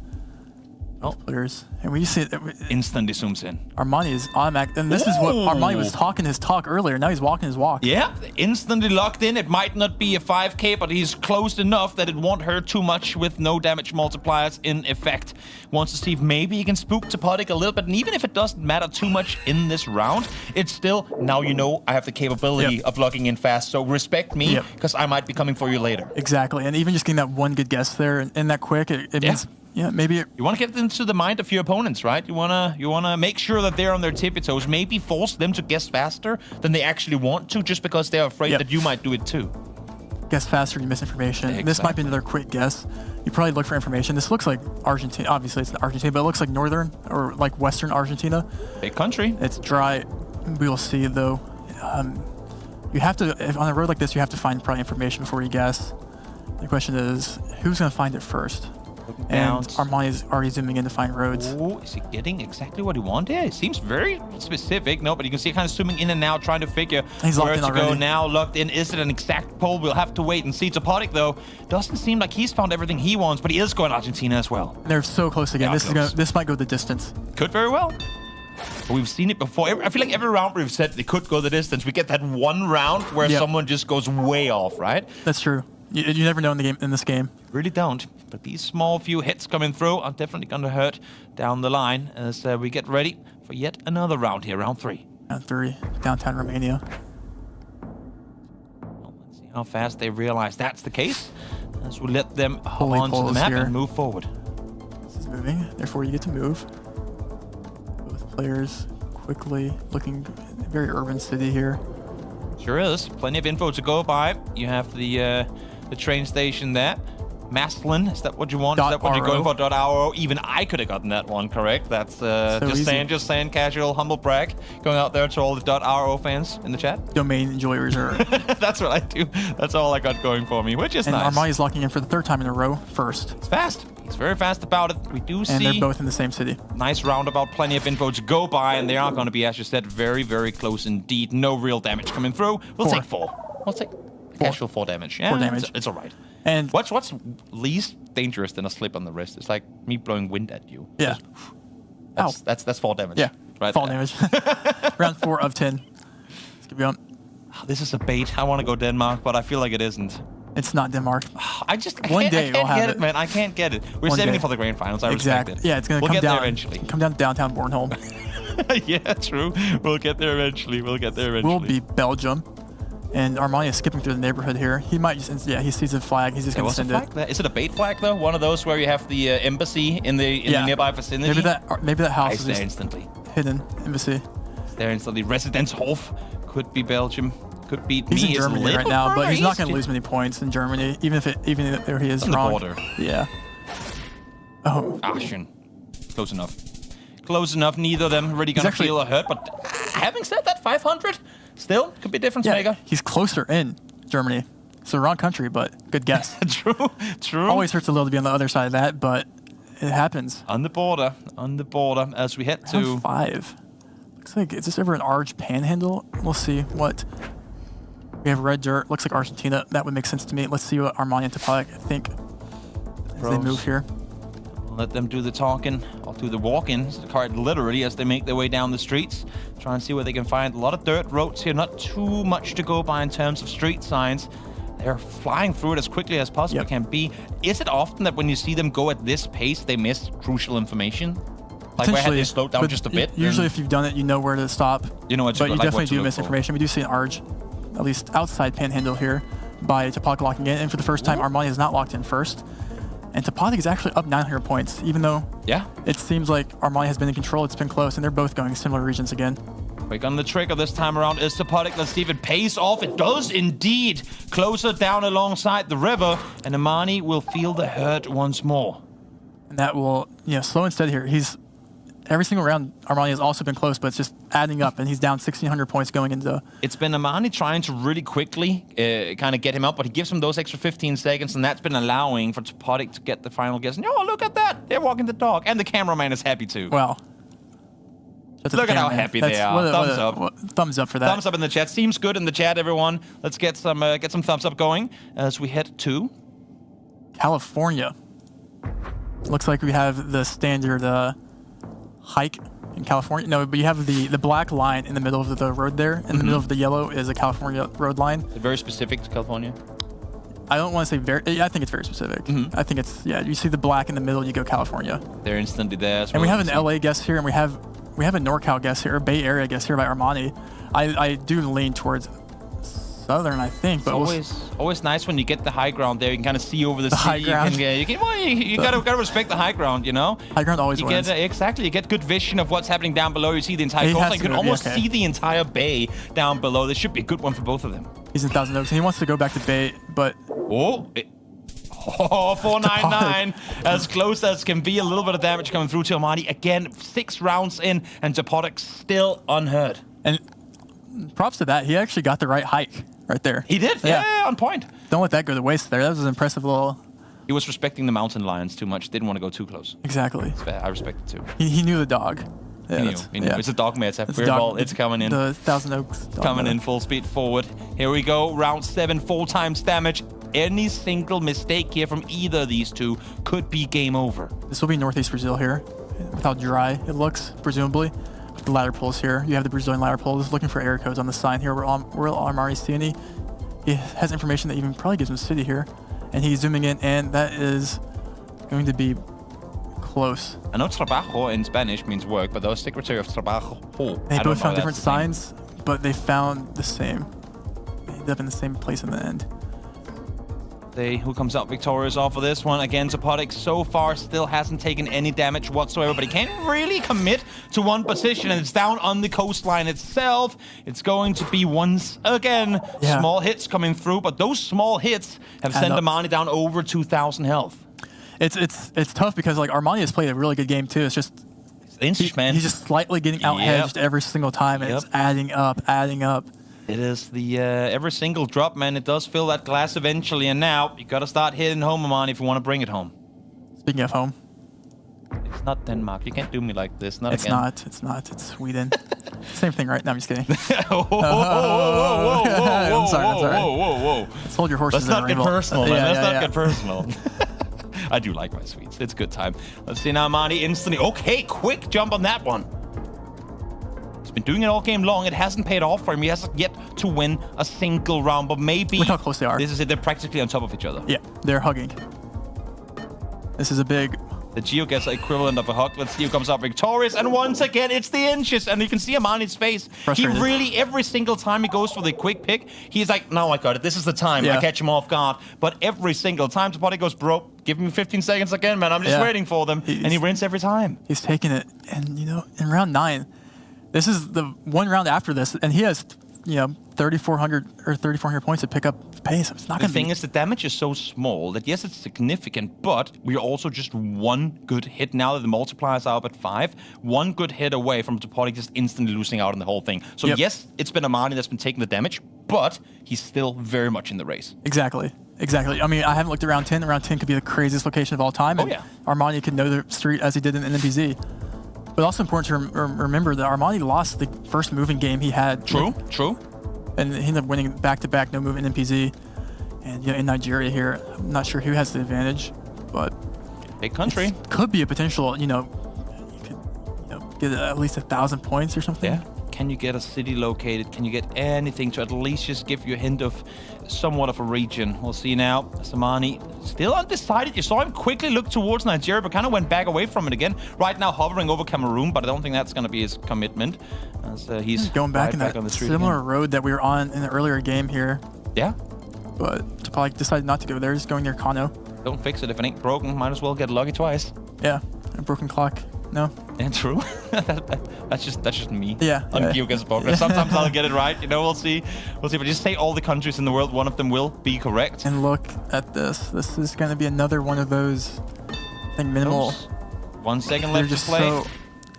F: Players. And when you see it,
M: instantly zooms in.
F: Armani is automatic, and this is what Armani was talking his talk earlier. Now he's walking his walk.
M: Yeah, instantly locked in. It might not be a 5K, but he's close enough that it won't hurt too much with no damage multipliers in effect. Wants to see if maybe he can spook Topodic a little bit, and even if it doesn't matter too much in this round, it's still, now you know I have the capability of locking in fast, so respect me, because I might be coming for you later.
F: Exactly, and even just getting that one good guess there and that quick, it means... Yeah, maybe
M: you want to get into the mind of your opponents, right? You wanna make sure that they're on their tippy toes. Maybe force them to guess faster than they actually want to, just because they're afraid that you might do it too.
F: Guess faster, you miss information.
M: Exactly.
F: This might be another quick guess. You probably look for information. This looks like Argentina. Obviously, it's Argentina, but it looks like northern or like western Argentina.
M: Big country.
F: It's dry. We will see, though. You have to, on a road like this, you have to find probably information before you guess. The question is, who's going to find it first? And Armani is already zooming in to find roads.
M: Oh, is he getting exactly what he wanted? It seems very specific. No, but you can see kind of zooming in and out, trying to figure where to go now. Locked in. Is it an exact pole? We'll have to wait and see. Topodic, though, doesn't seem like he's found everything he wants, but he is going Argentina as well.
F: They're so close again. This might go the distance.
M: Could very well. But we've seen it before. I feel like every round we've said they could go the distance. We get that one round where someone just goes way off, right?
F: That's true. You never know in this game.
M: Really don't. But these small few hits coming through are definitely going to hurt down the line as we get ready for yet another round here, round 3.
F: Round 3, downtown Romania.
M: Well, let's see how fast they realize that's the case as we let them hold on to the map and move forward.
F: This is moving, therefore you get to move. Both players quickly looking very urban city here.
M: Sure is. Plenty of info to go by. You have the train station there. Maslin, is that what you want? Is that what you're going for? .ro. Even I could have gotten that one correct. That's just saying, casual, humble brag. Going out there to all the .ro fans in the chat.
F: Domain enjoy reserve.
M: That's what I do. That's all I got going for me, which is nice.
F: And Armani's locking in for the 3rd time in a row first.
M: It's fast. He's very fast about it. We do see.
F: And they're both in the same city.
M: Nice roundabout, plenty of info to go by, and they are going to be, as you said, very, very close indeed. No real damage coming through. We'll take 4. We'll take casual 4 damage. Yeah,
F: 4 damage.
M: It's all right.
F: And
M: what's least dangerous than a slip on the wrist? It's like me blowing wind at you.
F: Yeah.
M: That's 4 damage.
F: Yeah.
M: Right.
F: Fall damage. Round 4 of 10. Let's keep going.
M: This is a bait. I want to go Denmark, but I feel like it isn't.
F: It's not Denmark.
M: I can't get it, man. I can't get it. We're saving it for the grand finals. I respect it.
F: Yeah, it's going to come down.
M: There eventually.
F: Come down to downtown Bornholm.
M: Yeah, true. We'll get there eventually.
F: We'll be Belgium. And Armani is skipping through the neighborhood here. He might just, he sees a flag. He's just going to send it.
M: Is it a bait flag, though? One of those where you have the embassy in the nearby vicinity?
F: Maybe that house is
M: there instantly.
F: Hidden embassy.
M: There instantly. Residenzhof could be Belgium. Could be
F: He's in Germany right now, but he's not going to lose many points in Germany, even if there he is wrong.
M: On the border.
F: Yeah. Oh.
M: Ashen. Close enough. Close enough. Neither of them really going to feel a hurt. But having said that, 500 still could be a difference maker.
F: He's closer in Germany. It's the wrong country, but good guess.
M: True.
F: Always hurts a little to be on the other side of that, but it happens.
M: On the border, as we head to
F: Round 5. Looks like, is this ever an Arge panhandle? We'll see what. We have red dirt. Looks like Argentina. That would make sense to me. Let's see what Armani and Topodic think as they move here.
M: Let them do the talking. I'll do the walking, quite literally, as they make their way down the streets. Try and see where they can find a lot of dirt roads here. Not too much to go by in terms of street signs. They're flying through it as quickly as possible can be. Is it often that when you see them go at this pace, they miss crucial information? Like where had they slowed down just a bit?
F: Usually if you've done it, you know where to stop.
M: You know what to
F: But you definitely do miss information. We do see an Arge, at least outside panhandle here, by Topodic locking in. And for the first time, Armani is not locked in first. And Topodic is actually up 900 points, even though it seems like Armani has been in control. It's been close, and they're both going similar regions again.
M: Quick on the trigger this time around is Topodic. Let's see if it pays off. It does indeed. Closer down alongside the river, and Armani will feel the hurt once more.
F: And that will, slow and steady here. Every single round, Armani has also been close, but it's just adding up, and he's down 1,600 points going into...
M: It's been Armani trying to really quickly kind of get him up, but he gives him those extra 15 seconds, and that's been allowing for Topodic to get the final guess. And, look at that! They're walking the dog, and the cameraman is happy too.
F: Well,
M: look at how happy they are. Thumbs up.
F: Thumbs up for that.
M: Thumbs up in the chat. Seems good in the chat, everyone. Let's get some thumbs up going as we head to...
F: California. Looks like we have the standard... hike in California. No, but you have the black line in the middle of the road there. In the middle of the yellow is a California road line.
M: Very specific to California?
F: I don't want to say very... I think it's very specific. I think it's... you see the black in the middle, you go California.
M: They're instantly there as well.
F: And we have an LA guest here, and we have a NorCal guest here, a Bay Area guest here by Armani. I do lean towards Southern, I think. But
M: it's always nice when you get the high ground there. You can kind of see over the sea.
F: High ground.
M: You gotta respect the high ground,
F: High ground always wins.
M: Exactly. You get good vision of what's happening down below. You see the entire coastline. You can almost see the entire bay down below. This should be a good one for both of them.
F: He's in Thousand Oaks, and he wants to go back to Bay, but...
M: 499. As close as can be. A little bit of damage coming through to Armani. Again, 6 rounds in, and Topodic still unhurt.
F: And props to that. He actually got the right hike right there.
M: He did. Yeah, on point.
F: Don't let that go to waste there. That was an impressive little...
M: He was respecting the mountain lions too much. Didn't want to go too close.
F: Exactly.
M: It's fair. I respect it too.
F: He knew the dog. Yeah,
M: He knew. It's a dog meta. It's coming in.
F: The Thousand Oaks dog
M: coming
F: meta.
M: in full speed forward. Here we go. Round 7, 4 times damage. Any single mistake here from either of these two could be game over.
F: This will be Northeast Brazil here. With how dry it looks, presumably. With the ladder poles here. You have the Brazilian ladder poles looking for error codes on the sign here. We're Armani Ciani. He has information that even probably gives him city here. And he's zooming in, and that is going to be close.
M: I know trabajo in Spanish means work, but those secretary of trabajo.
F: They both found different signs, but they found the same. They ended up in the same place in the end.
M: Who comes out victorious off of this one? Again, Zapodic so far still hasn't taken any damage whatsoever, but he can't really commit to one position, and it's down on the coastline itself. It's going to be once again small hits coming through, but those small hits have sent Armani down over 2,000 health.
F: It's tough because like Armani has played a really good game too. It's just
M: he's
F: just slightly getting out-hedged every single time, and it's adding up.
M: It is the every single drop, man. It does fill that glass eventually, and now you got to start hitting home, Armani, if you want to bring it home.
F: Speaking of home,
M: it's not Denmark. You can't do me like this. Not
F: it's
M: again.
F: not. It's not. It's Sweden. Same thing, right? No, I'm just kidding.
M: Whoa.
F: I'm sorry.
M: Whoa.
F: Let's hold your horses.
M: Let's not get personal, man. Let's not get personal.
F: personal.
M: I do like my sweets. It's a good time. Let's see now, Armani instantly. Okay, quick jump on that one. He's been doing it all game long. It hasn't paid off for him. He hasn't yet to win a single round, but maybe...
F: Look how close they are.
M: This is it. They're practically on top of each other.
F: Yeah, they're hugging. This is a big...
M: The GeoGuessr equivalent of a hug. Let's see who comes out victorious. And once again, it's the inches. And you can see Armani's face. He really, every single time he goes for the quick pick, he's like, no, I got it. This is the time. I catch him off guard. But every single time, the body goes, bro, give me 15 seconds again, man. I'm just waiting for them. And he wins every time.
F: He's taking it. And, you know, in round 9, this is the one round after this. And he has, 3,400 points to pick up pace. It's not
M: the thing is, the damage is so small that yes, it's significant, but we're also just one good hit now that the multipliers are up at 5. One good hit away from Zapodic just instantly losing out on the whole thing. So yes, it's been Armani that's been taking the damage, but he's still very much in the race.
F: Exactly. I mean, I haven't looked at round 10. Round 10 could be the craziest location of all time. And Armani could know the street as he did in NMPZ. But also important to remember that Armani lost the first moving game he had.
M: True.
F: And he ended up winning back-to-back no move in NMPZ. And in Nigeria here, I'm not sure who has the advantage, but
M: big country
F: could be a potential. You could get at least 1,000 points or something.
M: Yeah. Can you get a city located? Can you get anything to at least just give you a hint of somewhat of a region? We'll see now. Armani still undecided. You saw him quickly look towards Nigeria, but kind of went back away from it again. Right now hovering over Cameroon, but I don't think that's going to be his commitment. As he's
F: going back in that
M: on the street
F: similar road that we were on in the earlier game here.
M: Yeah.
F: But Zapodic decided not to go there. He's going near Kano.
M: Don't fix it. If it ain't broken, might as well get lucky twice.
F: Yeah. A broken clock. No.
M: Yeah, true. that's just me.
F: Yeah.
M: On GeoGuessr Poker. Sometimes I'll get it right. We'll see. But just say all the countries in the world, one of them will be correct.
F: And look at this. This is going to be another one of those, I think, minimal.
M: 1 second left to play.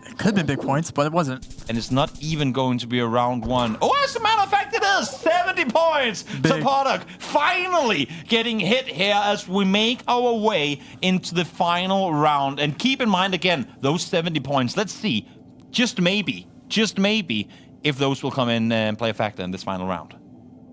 F: It could have been big points, but it wasn't.
M: And it's not even going to be a round 1. Oh, as a matter of fact, it is 70 points. Zapodic finally getting hit here as we make our way into the final round. And keep in mind, again, those 70 points. Let's see, just maybe, if those will come in and play a factor in this final round.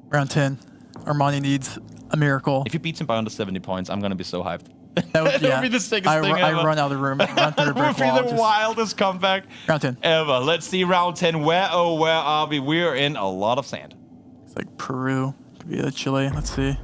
F: Round 10, Armani needs a miracle.
M: If he beats him by under 70 points, I'm going to be so hyped.
F: That would
M: be the sickest thing ever.
F: I run out of the room. Run through the brick wall.
M: Would be the wildest comeback
F: round 10
M: ever. Let's see round 10. Where are we? We're in a lot of sand.
F: It's like Peru. Could be Chile. Let's see.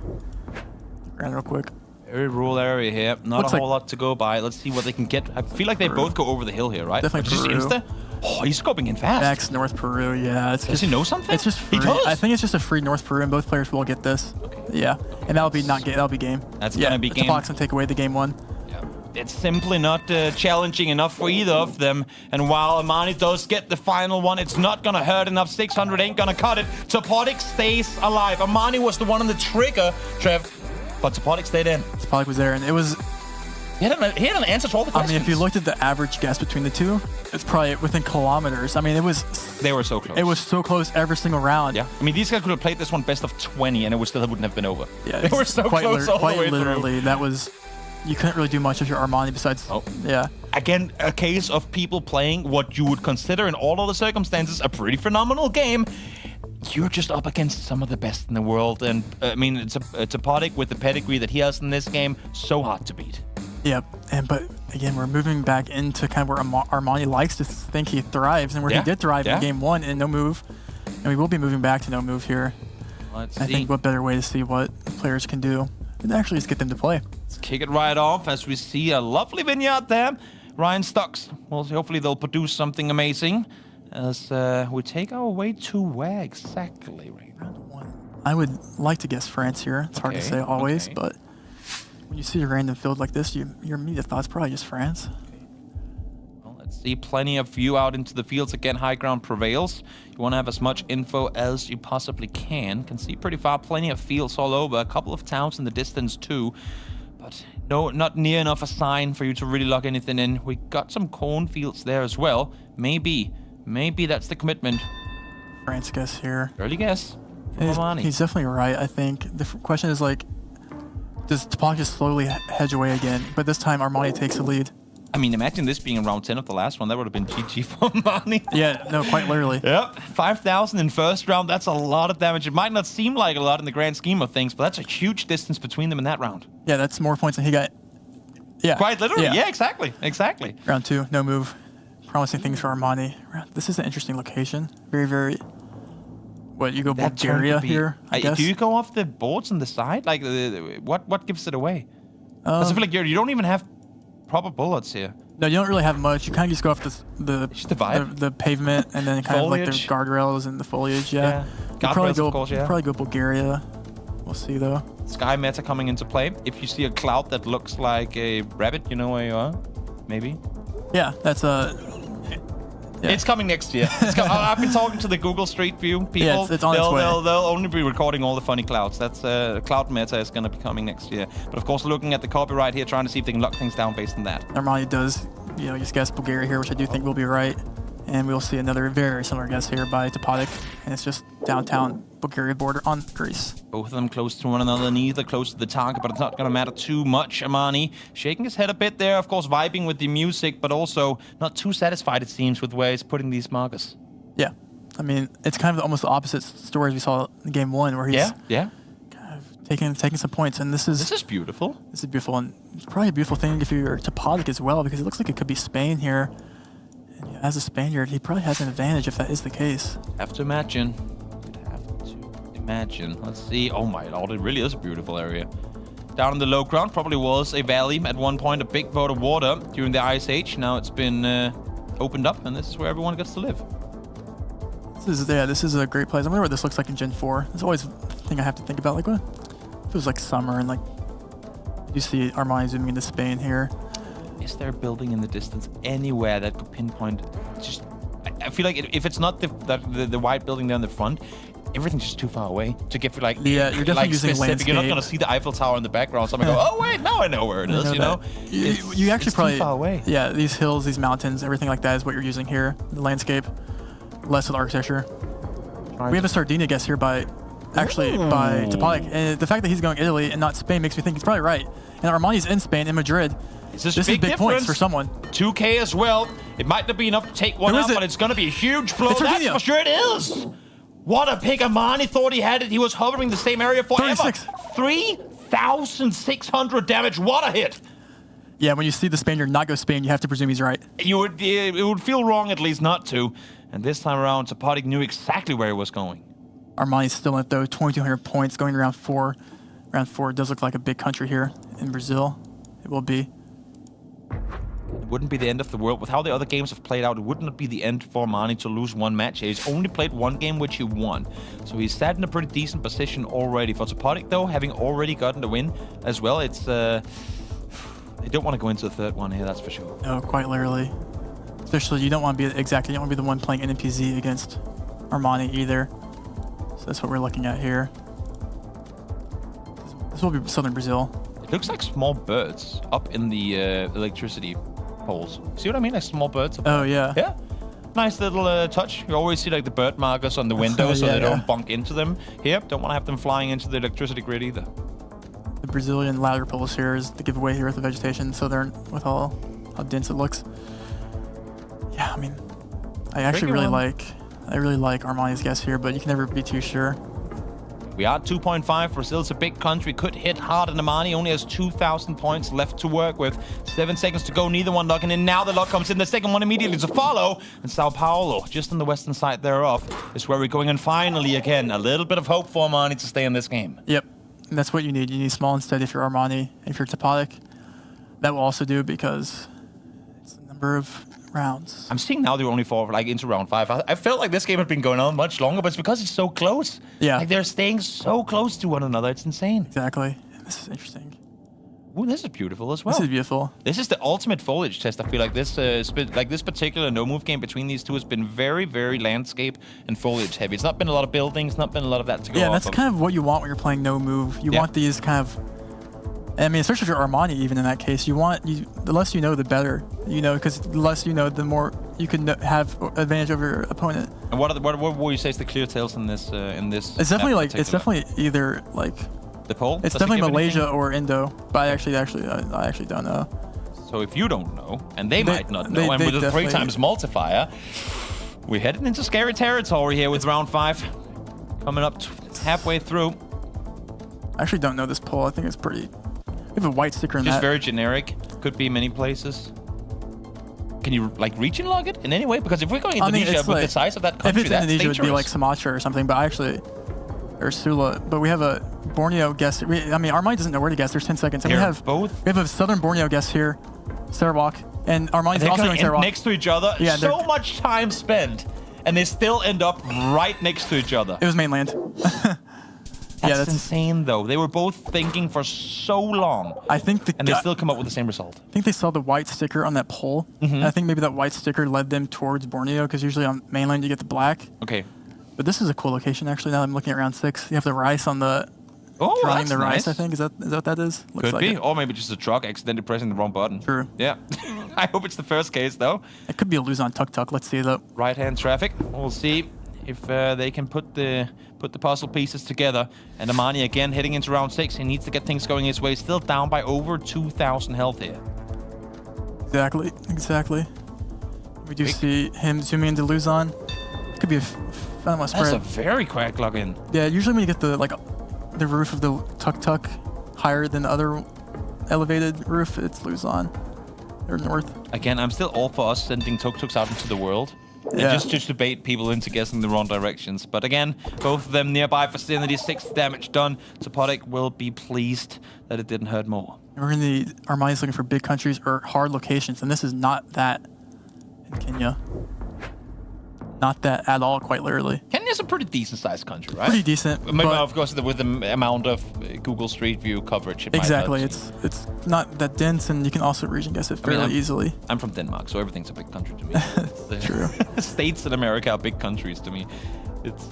F: Around real quick.
M: Very rural area here. Not a whole lot to go by. Let's see what they can get. I feel like they both go over the hill here, right?
F: Definitely Peru.
M: Just insta. Oh, he's scoping in fast.
F: Max North Peru, yeah.
M: Does he know something?
F: It's just free.
M: He does.
F: I think it's just a free North Peru, and both players will get this. Okay. Yeah, and that'll be that'll be game.
M: That's gonna be game.
F: Zapodic's gonna take away the game 1.
M: Yeah. It's simply not challenging enough for either of them. And while Armani does get the final one, it's not gonna hurt enough. 600 ain't gonna cut it. Zapodic stays alive. Armani was the one on the trigger, Trev, but Zapodic stayed in.
F: Zapodic was there, and it was
M: He had an answer to all the questions.
F: I mean, if you looked at the average guess between the two, it's probably within kilometers. I mean,
M: they were so close.
F: It was so close every single round.
M: Yeah. I mean, these guys could have played this one best of 20, and it still wouldn't have been over.
F: Yeah,
M: they were so close all the way
F: literally.
M: through.
F: That was, you couldn't really do much with your Armani besides.
M: Oh.
F: Yeah.
M: Again, a case of people playing what you would consider in all other circumstances a pretty phenomenal game. You're just up against some of the best in the world, and I mean, it's a Topodic with the pedigree that he has in this game, so hard to beat.
F: Yep, but again, we're moving back into kind of where Armani likes to think he thrives, and where he did thrive in game 1 in no move, and we will be moving back to no move here.
M: Let's
F: I think what better way to see what players can do than actually just get them to play.
M: Let's kick it right off as we see a lovely vignette there. Ryan Stocks. Well, hopefully they'll produce something amazing. As we take our way to where exactly right now?
F: I would like to guess France here. It's hard to say always, but when you see a random field like this, your immediate thought's probably just France.
M: Well, let's see. Plenty of view out into the fields. Again, high ground prevails. You want to have as much info as you possibly can. Can see pretty far. Plenty of fields all over. A couple of towns in the distance too. But no, not near enough a sign for you to really lock anything in. We got some cornfields there as well. Maybe that's the commitment.
F: France guess here.
M: Early guess.
F: He's definitely right, I think. The question is like, does Topodic just slowly hedge away again? But this time Armani takes the lead.
M: I mean, imagine this being in round 10 of the last one. That would have been GG for Armani.
F: Yeah, no, quite literally.
M: Yep, 5,000 in first round. That's a lot of damage. It might not seem like a lot in the grand scheme of things, but that's a huge distance between them in that round.
F: Yeah, that's more points than he got. Yeah.
M: Quite literally. Yeah, exactly.
F: Round 2, no move. Promising things for Armani. This is an interesting location. Very, very... What, you go Bulgaria here, I guess?
M: Do you go off the boards on the side? Like, what gives it away? I feel like you don't even have proper bullets here.
F: No, you don't really have much. You kind of just go off the pavement and then kind of like the guardrails and the foliage. Yeah. Probably go Bulgaria. We'll see though.
M: Sky meta coming into play. If you see a cloud that looks like a rabbit, you know where you are. Maybe.
F: Yeah, that's
M: It's coming next year. I've been talking to the Google Street View people.
F: Yeah, it's on its way.
M: They'll only be recording all the funny clouds. That's cloud meta is going to be coming next year. But of course, looking at the copyright here, trying to see if they can lock things down based on that.
F: Armani does, just guess Bulgaria here, which I do think will be right. And we'll see another very similar guess here by Topodic. And it's just downtown Bulgaria border on Greece.
M: Both of them close to one another, neither close to the target, but it's not going to matter too much. Armani shaking his head a bit there, of course, vibing with the music, but also not too satisfied, it seems, with where he's putting these markers.
F: Yeah. I mean, it's kind of almost the opposite story as we saw in game 1, where he's kind of taking some points. And this is
M: beautiful.
F: This is beautiful. And it's probably a beautiful thing if you're Topodic as well, because it looks like it could be Spain here. And as a Spaniard, he probably has an advantage if that is the case.
M: Have to imagine. Let's see. Oh my lord, it really is a beautiful area. Down in the low ground probably was a valley at one point, a big vote of water during the Ice Age. Now it's been opened up, and this is where everyone gets to live.
F: This is a great place. I wonder what this looks like in Gen 4. It's always a thing I have to think about. Like, what if it was like summer and like you see Armani zooming into Spain here?
M: Is there a building in the distance anywhere that could pinpoint? Just, I feel like if it's not the white building there in the front, everything's just too far away to get you're
F: definitely using landscape.
M: You're not going to see the Eiffel Tower in the background. So I'm going to go, oh wait, now I know where it is.
F: You actually probably
M: too far away.
F: Yeah, these hills, these mountains, everything like that is what you're using here. The landscape, less of the architecture. We have a Sardinia guess here by Topodic, and the fact that he's going Italy and not Spain makes me think he's probably right. And Armani's in Spain, in Madrid. This is big points for someone.
M: 2K as well. It might not be enough to take one out, but it's going to be a huge blow. That's for sure it is. What a pick. Armani thought he had it. He was hovering the same area forever. 3,600 damage. What a hit.
F: Yeah, when you see the Spaniard not go Spain, you have to presume he's right.
M: It would feel wrong at least not to. And this time around, Topodic knew exactly where he was going.
F: Armani's still in it though. 2,200 points going to round 4. Round 4 does look like a big country here in Brazil. It will be.
M: It wouldn't be the end of the world. With how the other games have played out, it would not be the end for Armani to lose one match. He's only played one game, which he won. So he's sat in a pretty decent position already. For Topodic, though, having already gotten the win as well, it's... they don't want to go into the third one here, that's for sure.
F: No, quite literally. Especially, you don't want to be the one playing NMPZ against Armani either. So that's what we're looking at here. This will be Southern Brazil.
M: Looks like small birds up in the electricity poles. See what I mean? Like small birds.
F: Oh, yeah.
M: Yeah. Nice little touch. You always see like the bird markers on the windows so they don't bunk into them. Here, don't want to have them flying into the electricity grid either.
F: The Brazilian ladder poles here is the giveaway here with the vegetation, so they're with all how dense it looks. Yeah, I mean, I actually really like Armani's guess here, but you can never be too sure.
M: We are 2.5. Brazil's a big country. Could hit hard, and Armani only has 2,000 points left to work with. 7 seconds to go. Neither one locking in. Now the lock comes in. The second one immediately to follow. And Sao Paulo, just on the western side thereof, is where we're going. And finally, again, a little bit of hope for Armani to stay in this game.
F: Yep. And that's what you need. You need small and steady if you're Armani. If you're Topotic, that will also do because it's the number of rounds.
M: I'm seeing now they're only into round 5. I felt like this game had been going on much longer, but it's because it's so close.
F: Yeah.
M: Like they're staying so close to one another. It's insane.
F: Exactly. This is interesting.
M: Ooh, this is beautiful as well.
F: This is beautiful.
M: This is the ultimate foliage test. I feel like this this particular no-move game between these two has been very, very landscape and foliage heavy. It's not been a lot of buildings, not been a lot of that to go off
F: that's
M: of.
F: kind of what you want when you're playing no move. You want these kind of, I mean, especially if you're Armani, even in that case, the less you know, the better. You know, because the less you know, the more you can have advantage over your opponent.
M: And what will you say is the clear tails in this?
F: It's definitely either like
M: the poll.
F: It's definitely Malaysia or Indo, but I actually don't know.
M: So if you don't know, and they might not know, and with a 3 times multiplier, we're heading into scary territory here with round 5, coming up halfway through.
F: I actually don't know this poll. I think it's pretty. We have a white sticker in that.
M: Just very generic. Could be many places. Can you like region log it in any way? Because if we're going Indonesia with the size of that country,
F: if it's
M: that's
F: Indonesia, it would be like
M: dangerous.
F: Sumatra or something. But actually, or Sula. But we have a Borneo guess. I mean, Armani doesn't know where to guess. There's 10 seconds. And we have a southern Borneo guess here, Sarawak, and Armani's also going Sarawak.
M: Next to each other.
F: Yeah,
M: so much time spent, and they still end up right next to each other.
F: It was mainland.
M: That's insane, though. They were both thinking for so long.
F: I think
M: and they still come up with the same result.
F: I think they saw the white sticker on that poll. And I think maybe that white sticker led them towards Borneo, because usually on mainland you get the black.
M: Okay.
F: But this is a cool location, actually. Now I'm looking at round 6. You have the rice on the... drying
M: that's
F: the rice,
M: nice.
F: I think. Is that what that is? Looks
M: Could
F: like
M: be.
F: it.
M: Or maybe just a truck accidentally pressing the wrong button.
F: True.
M: Yeah. I hope it's the first case, though.
F: It could be a Luzon tuk-tuk. Let's see, though.
M: Right-hand traffic. We'll see if they can put the puzzle pieces together. And Armani again heading into round 6. He needs to get things going his way. Still down by over 2,000 health here.
F: Exactly. We do see him zooming into Luzon. Could be a final spread.
M: That's a very quick login.
F: Yeah, usually when you get the roof of the tuk-tuk higher than the other elevated roof, it's Luzon or north.
M: Again, I'm still all for us sending tuk-tuks out into the world.
F: Yeah.
M: And just to bait people into guessing the wrong directions. But again, both of them nearby vicinity, 6 damage done. Topotic will be pleased that it didn't hurt more.
F: We're going to need Armani's looking for big countries or hard locations, and this is not that in Kenya. Not that at all, quite literally.
M: Kenya's a pretty decent-sized country, right?
F: Pretty decent.
M: Maybe,
F: but
M: of course, with the amount of Google Street View coverage. It
F: exactly.
M: might not.
F: It's not that dense, and you can also region guess it fairly easily.
M: I'm from Denmark, so everything's a big country to me.
F: True.
M: States in America are big countries to me. It's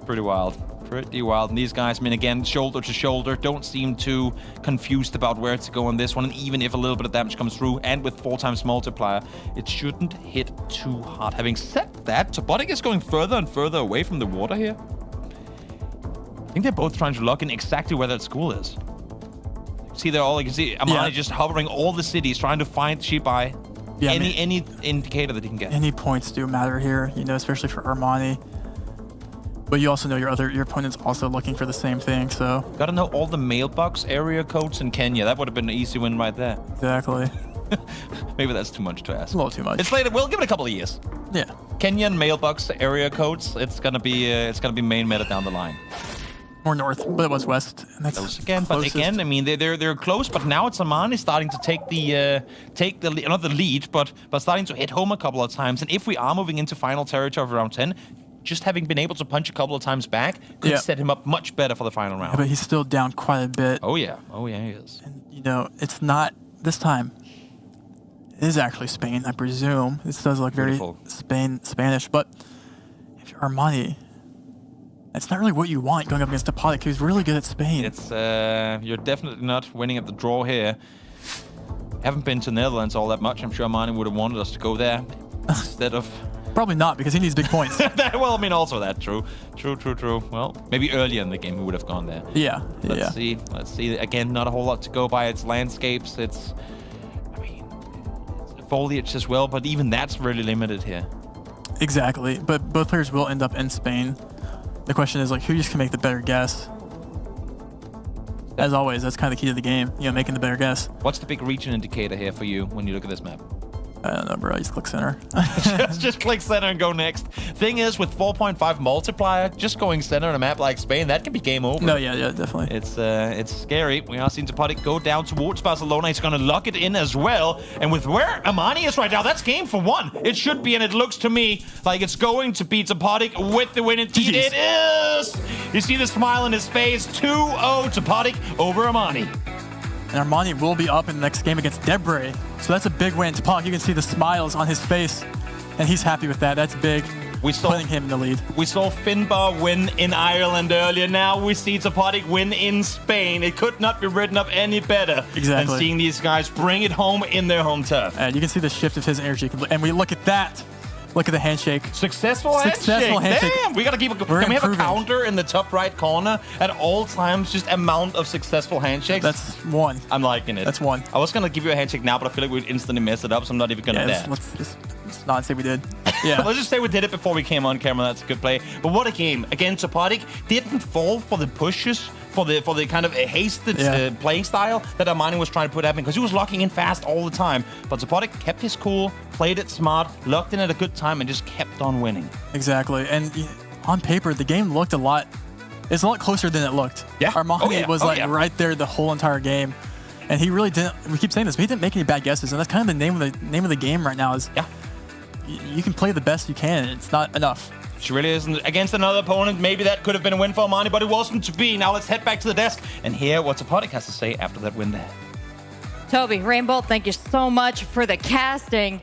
M: pretty wild. Pretty wild. And these guys, I mean, again, shoulder to shoulder, don't seem too confused about where to go on this one. And even if a little bit of damage comes through, and with 4 times multiplier, it shouldn't hit too hard. Having said that, Topotic is going further and further away from the water here. I think they're both trying to lock in exactly where that school is. See, you can see Armani just hovering all the cities, trying to find Shibai.
F: Yeah,
M: any indicator that he can get.
F: Any points do matter here, especially for Armani. But you also know your opponent's also looking for the same thing, so...
M: Gotta know all the mailbox area codes in Kenya. That would have been an easy win right there.
F: Exactly.
M: Maybe that's too much to ask.
F: A little too much.
M: It's later. We'll give it a couple of years.
F: Yeah.
M: Kenyan mailbox area codes. It's gonna be main meta down the line.
F: More north, but it was west. And that's
M: close again.
F: closest.
M: But again, I mean, they're close. But now it's Armani starting to take not the lead, but starting to hit home a couple of times. And if we are moving into final territory of round 10. Just having been able to punch a couple of times back could set him up much better for the final round.
F: Yeah, but he's still down quite a bit.
M: Oh yeah, he is.
F: And, it's not this time. It is actually Spain, I presume. This does look very Spanish, but if you're Armani, It's not really what you want going up against Topodic, who's really good at Spain.
M: It's you're definitely not winning at the draw here. Haven't been to Netherlands all that much. I'm sure Armani would have wanted us to go there instead of...
F: Probably not, because he needs big points.
M: Well, I mean, also that. True. Well, maybe earlier in the game we would have gone there.
F: Yeah.
M: Let's see. Again, not a whole lot to go by. It's landscapes. It's foliage as well, but even that's really limited here.
F: Exactly. But both players will end up in Spain. The question is, like, who just can make the better guess? As always, that's kind of the key to the game, making the better guess.
M: What's the big region indicator here for you when you look at this map?
F: I don't know, bro. Just click center.
M: just click center and go next. Thing is, with 4.5 multiplier, just going center on a map like Spain, that can be game over.
F: No, yeah, definitely.
M: It's scary. We are seeing Topodic go down towards Barcelona. He's going to lock it in as well. And with where Armani is right now, that's game for one. It should be, and it looks to me like it's going to be Topodic with the win. Indeed, it is! You see the smile on his face. 2-0 Topodic over Armani.
F: And Armani will be up in the next game against Debray. So that's a big win. Topodic, you can see the smiles on his face, and he's happy with that. That's big. Putting him in the lead.
M: We saw Finnbar win in Ireland earlier. Now we see Topodic win in Spain. It could not be written up any better than seeing these guys bring it home in their home turf.
F: And you can see the shift of his energy. And we look at that. Look at the handshake.
M: Successful handshake. Damn, we gotta keep a... Can we have a counter in the top right corner at all times? Just amount of successful handshakes?
F: That's one.
M: I'm liking it.
F: That's one.
M: I was gonna give you a handshake now, but I feel like we'd instantly mess it up, so I'm not even gonna dare.
F: Let's not say we did. Yeah.
M: Let's just say we did it before we came on camera. That's a good play. But what a game. Again, Topodic didn't fall for the pushes, for the kind of hasted playing style that Armani was trying to put happening, because he was locking in fast all the time. But Topodic kept his cool, played it smart, locked in at a good time, and just kept on winning.
F: Exactly. And on paper, the game looked it's a lot closer than it looked.
M: Yeah.
F: Armani was right there the whole entire game. And he really didn't, we keep saying this, but he didn't make any bad guesses. And that's kind of the name of the game right now is you can play the best you can, and it's not enough.
M: She really isn't. Against another opponent, maybe that could have been a win for Armani, but it wasn't to be. Now let's head back to the desk and hear what Topodic has to say after that win there.
A: Toby, Rainbolt, thank you so much for the casting.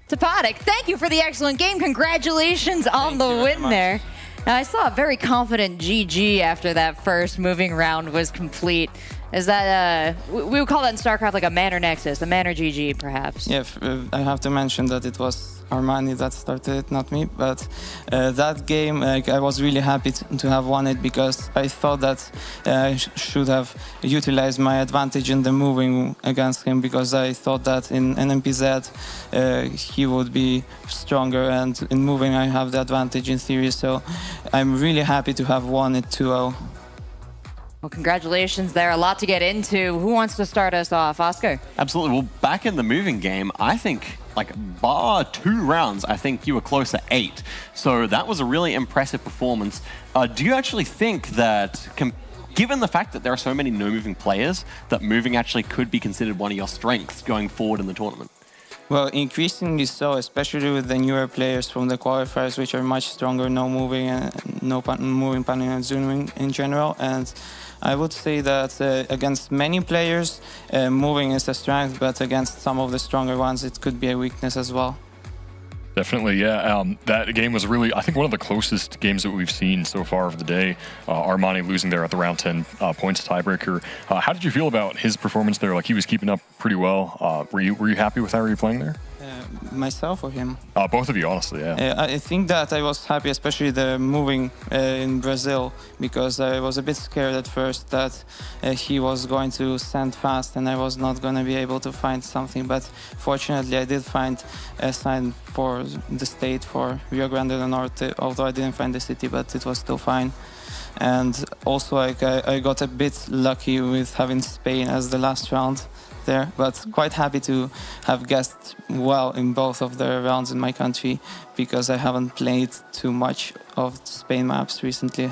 A: Topodic, thank you for the excellent game. Congratulations on the win there. Now, I saw a very confident GG after that first moving round was complete. Is that, we would call that in StarCraft like a Manor Nexus, a Manor GG, perhaps?
U: Yeah, I have to mention that it was Armani that started it, not me. But that game, I was really happy to have won it, because I thought that I should have utilized my advantage in the moving against him, because I thought that in NMPZ he would be stronger, and in moving I have the advantage in theory. So I'm really happy to have won it 2-0.
A: Well, congratulations there. A lot to get into. Who wants to start us off? Oscar?
C: Absolutely. Well, back in the moving game, I think, bar 2 rounds, I think you were close to 8. So that was a really impressive performance. Do you actually think that, given the fact that there are so many no-moving players, that moving actually could be considered one of your strengths going forward in the tournament?
U: Well, increasingly so, especially with the newer players from the qualifiers, which are much stronger, no moving and no moving, panning and zooming in general. And I would say that against many players, moving is a strength, but against some of the stronger ones, it could be a weakness as well.
B: Definitely, yeah. That game was really, I think, one of the closest games that we've seen so far of the day. Armani losing there at the round 10 points tiebreaker. How did you feel about his performance there? Like, he was keeping up pretty well. Were you happy with how you were playing there?
U: Myself or him?
B: Both of you, honestly, yeah.
U: I think that I was happy, especially the moving in Brazil, because I was a bit scared at first that he was going to send fast and I was not going to be able to find something. But fortunately, I did find a sign for the state, for Rio Grande do Norte, although I didn't find the city, but it was still fine. And also, I got a bit lucky with having Spain as the last round there, but quite happy to have guessed well in both of the rounds in my country, because I haven't played too much of Spain maps recently.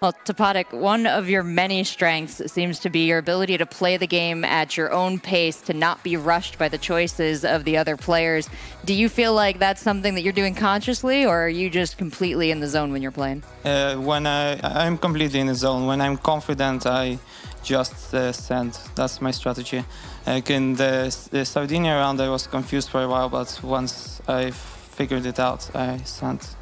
A: Well, Topodic, one of your many strengths seems to be your ability to play the game at your own pace, to not be rushed by the choices of the other players. Do you feel like that's something that you're doing consciously, or are you just completely in the zone when you're playing?
U: When I'm completely in the zone. When I'm confident, I just send. That's my strategy. Like in the Sardinia round, I was confused for a while, but once I figured it out, I sent.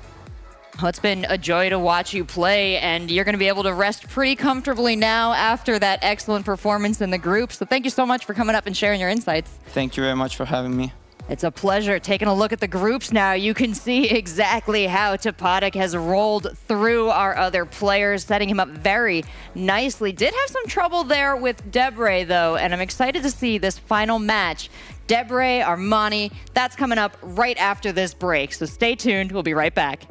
A: Well, it's been a joy to watch you play, and you're going to be able to rest pretty comfortably now after that excellent performance in the group. So thank you so much for coming up and sharing your insights.
U: Thank you very much for having me.
A: It's a pleasure. Taking a look at the groups now, you can see exactly how Topatic has rolled through our other players, setting him up very nicely. Did have some trouble there with Debre, though, and I'm excited to see this final match. Debre, Armani, that's coming up right after this break. So stay tuned. We'll be right back.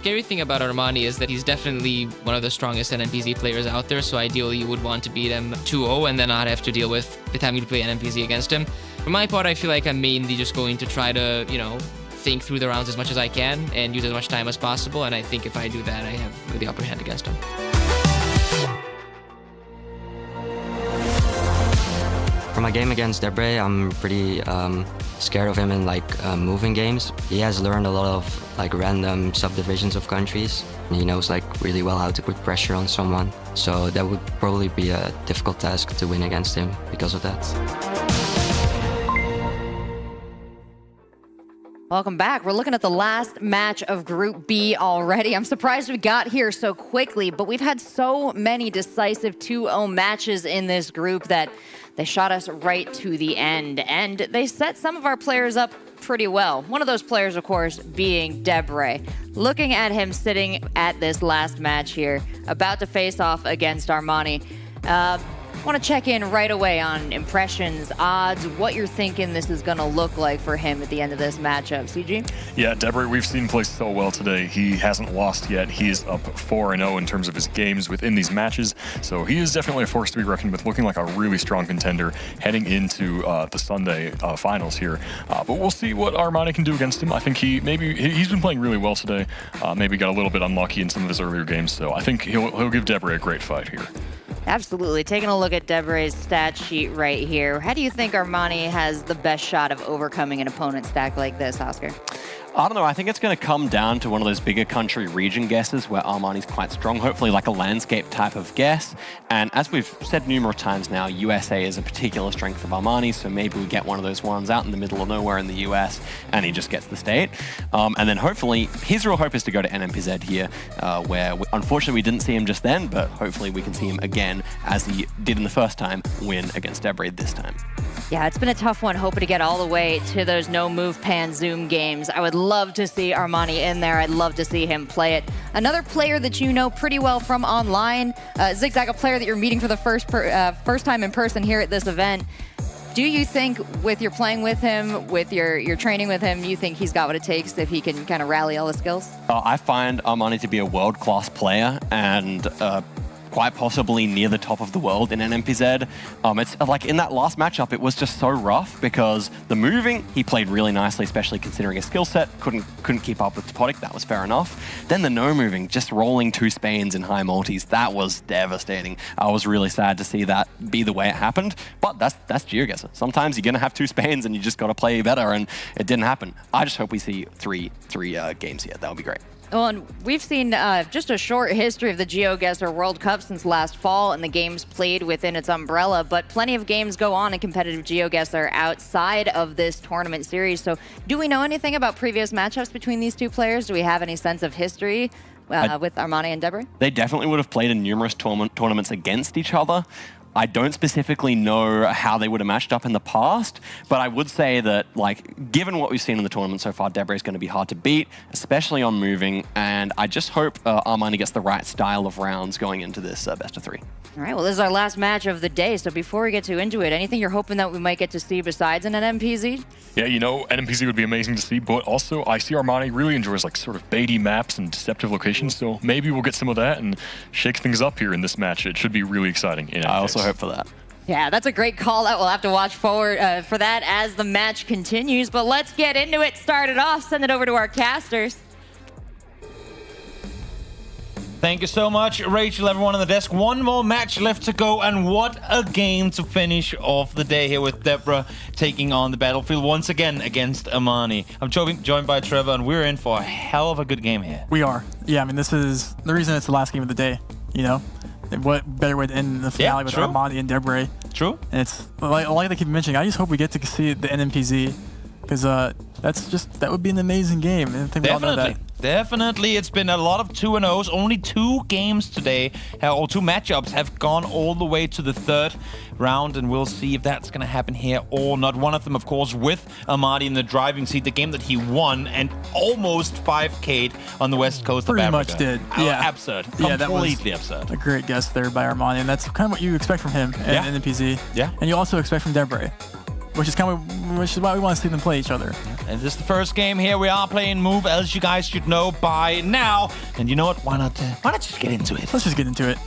T: scary thing about Armani is that he's definitely one of the strongest NMPZ players out there, so ideally you would want to beat him 2-0 and then not have to deal with having to play NMPZ against him. For my part, I feel like I'm mainly just going to try to, you know, think through the rounds as much as I can and use as much time as possible, and I think if I do that, I have the upper hand against him.
Q: For my game against Debre, I'm pretty scared of him in moving games. He has learned a lot of random subdivisions of countries, and he knows really well how to put pressure on someone. So that would probably be a difficult task to win against him because of that.
A: Welcome back. We're looking at the last match of Group B already. I'm surprised we got here so quickly, but we've had so many decisive 2-0 matches in this group that they shot us right to the end, and they set some of our players up pretty well. One of those players, of course, being Debre. Looking at him sitting at this last match here, about to face off against Armani. I want to check in right away on impressions, odds, what you're thinking this is going to look like for him at the end of this matchup. CG?
B: Yeah, Debray, we've seen play so well today. He hasn't lost yet. He is up 4-0 in terms of his games within these matches. So he is definitely a force to be reckoned with, looking like a really strong contender heading into the Sunday finals here. But we'll see what Armani can do against him. I think he's been playing really well today. Maybe got a little bit unlucky in some of his earlier games. So I think he'll give Debray a great fight here.
A: Absolutely. Taking a look at Debray's stat sheet right here. How do you think Armani has the best shot of overcoming an opponent stack like this, Oscar?
C: I don't know. I think it's going to come down to one of those bigger country region guesses where Armani's quite strong, hopefully like a landscape type of guess. And as we've said numerous times now, USA is a particular strength of Armani, so maybe we get one of those ones out in the middle of nowhere in the US and he just gets the state. And then hopefully, his real hope is to go to NMPZ here, where unfortunately we didn't see him just then, but hopefully we can see him again as he did in the first time, win against Debray this time.
A: Yeah, it's been a tough one, hoping to get all the way to those no-move pan zoom games. I would love to see Armani in there. I'd love to see him play it. Another player that you know pretty well from online, Zigzag, a player that you're meeting for the first time in person here at this event. Do you think with your playing with him, with your training with him, you think he's got what it takes if he can kind of rally all the skills?
C: I find Armani to be a world-class player and quite possibly near the top of the world in NMPZ. It's like in that last matchup, it was just so rough because the moving, he played really nicely, especially considering his skill set. Couldn't keep up with Topodic, that was fair enough. Then the no moving, just rolling 2 Spains in high multis, that was devastating. I was really sad to see that be the way it happened, but that's GeoGuessr. Sometimes you're gonna have 2 Spains and you just gotta play better, and it didn't happen. I just hope we see three games here. That would be great.
A: Well, and we've seen just a short history of the GeoGuessr World Cup since last fall and the games played within its umbrella, but plenty of games go on in competitive GeoGuessr outside of this tournament series. So do we know anything about previous matchups between these two players? Do we have any sense of history with Armani and Debray?
C: They definitely would have played in numerous tournaments against each other. I don't specifically know how they would have matched up in the past, but I would say that, like, given what we've seen in the tournament so far, Debray is going to be hard to beat, especially on moving, and I just hope Armani gets the right style of rounds going into this best of 3.
A: All right, well, this is our last match of the day, so before we get too into it, anything you're hoping that we might get to see besides an NMPZ?
B: Yeah, you know, NMPZ would be amazing to see, but also I see Armani really enjoys like sort of baity maps and deceptive locations, so maybe we'll get some of that and shake things up here in this match. It should be really exciting.
C: I also hope for that.
A: Yeah, that's a great call out. We'll have to watch forward for that as the match continues, but let's get into it. Start it off, send it over to our casters.
M: Thank you so much, Rachel, everyone on the desk. One more match left to go, and what a game to finish off the day here with Debray taking on the battlefield once again against Armani. I'm joined by Trevor, and we're in for a hell of a good game here.
F: We are. Yeah, I mean, this is the reason it's the last game of the day, you know? What better way to end the finale with Armani and Debray?
M: True.
F: And it's like they keep mentioning, I just hope we get to see the NMPZ, because that would be an amazing game. And I think we all know that.
M: Definitely, it's been a lot of 2-0s. Only 2 games today, or 2 matchups, have gone all the way to the 3rd round, and we'll see if that's going to happen here or not. One of them, of course, with Armani in the driving seat, the game that he won and almost 5K'd on the west coast of Africa.
F: Pretty much did. Yeah.
M: Absurd.
F: Yeah,
M: Completely
F: that was
M: absurd.
F: A great guess there by Armani, and that's kind of what you expect from him in NMPZ.
M: Yeah.
F: And you also expect from Debray, which is why we want to see them play each other.
M: And this is the first game here. We are playing Move, as you guys should know by now. And you know what? Why not just get into it?
F: Let's just get into it.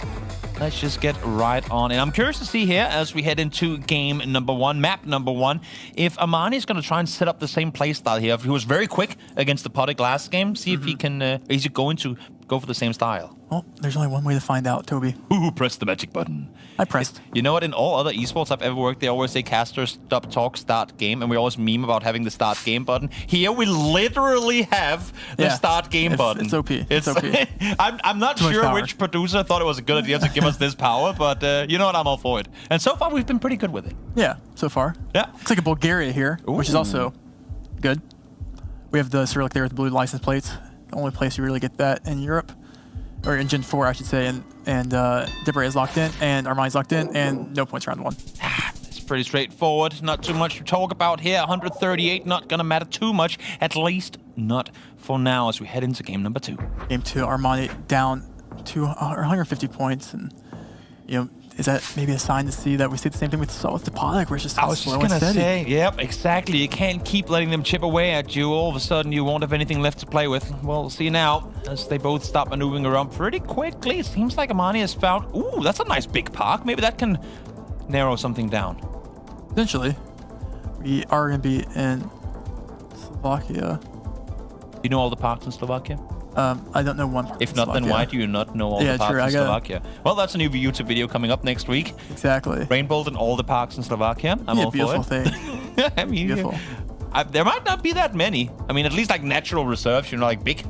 M: Let's just get right on it. I'm curious to see here as we head into game number 1, map number 1, if Armani is going to try and set up the same playstyle here. If he was very quick against the Topodic last game, see if he can, is he going to go for the same style?
F: Well, there's only one way to find out, Toby.
M: Who pressed the magic button?
F: I pressed.
M: You know what? In all other esports I've ever worked, they always say caster, stop, talk, start game, and we always meme about having the start game button. Here we literally have the start game button.
F: It's OP. It's OP.
M: I'm not sure which producer thought it was a good idea to give us this power, but you know what? I'm all for it. And so far, we've been pretty good with it.
F: Yeah, so far.
M: Yeah.
F: Looks like a Bulgaria here, which is also good. We have the Cyrillic there with the blue license plates. The only place you really get that in Europe. Or in Gen 4, I should say, and Debray is locked in, and Armani's locked in, and no points round 1.
M: It's pretty straightforward. Not too much to talk about here. 138, not going to matter too much, at least not for now, as we head into game number 2.
F: Game 2, Armani down to 150 points, and You know, is that maybe a sign to see that we see the same thing we saw with Toponic, where it's just
M: I was
F: slow
M: just
F: and
M: gonna
F: steady?
M: say, yep, exactly. You can't keep letting them chip away at you. All of a sudden, you won't have anything left to play with. Well, we'll see now as they both stop maneuvering around pretty quickly. It seems like Armani has found. Ooh, that's a nice big park. Maybe that can narrow something down.
F: Potentially, we are going to be in Slovakia.
M: You know all the parks in Slovakia?
F: I don't know one park.
M: If not, then why do you not know all the parks in Slovakia? Well, that's a new YouTube video coming up next week.
F: Exactly.
M: Rainbolt and all the parks in Slovakia. I'm all for it.
F: Beautiful thing.
M: I mean,
F: beautiful.
M: There might not be that many. I mean, at least like natural reserves, you know, like big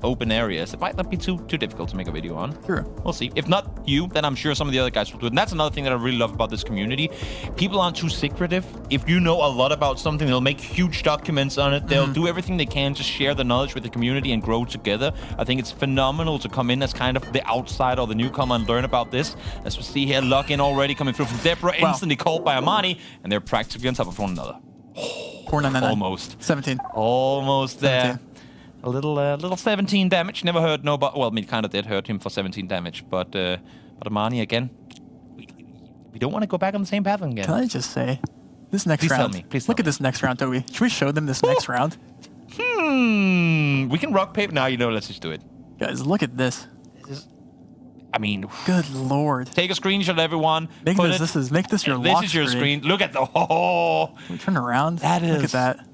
M: open areas. It might not be too difficult to make a video on.
F: Sure.
M: We'll see. If not you, then I'm sure some of the other guys will do it. And that's another thing that I really love about this community. People aren't too secretive. If you know a lot about something, they'll make huge documents on it. They'll do everything they can to share the knowledge with the community and grow together. I think it's phenomenal to come in as kind of the outsider or the newcomer and learn about this. As we see here, Luck in already coming through from Deborah, instantly called by Armani, and they're practically on top of one another.
F: 499.
M: Almost.
F: 17.
M: Almost there. 17. A little 17 damage. Never hurt nobody. Well, I mean, kind of did hurt him for 17 damage, but Armani again. We don't want to go back on the same path again.
F: Can I just say, this next
M: Please
F: round.
M: Tell me. Please
F: look at this next round, Toby. Should we show them this next round?
M: We can rock paper now. You know, let's just do it.
F: Guys, look at this.
M: I mean,
F: good lord.
M: Take a screenshot, everyone.
F: Make this your lock
M: This is your screen. Look at the
F: Can we turn around.
M: That is.
F: Look at that.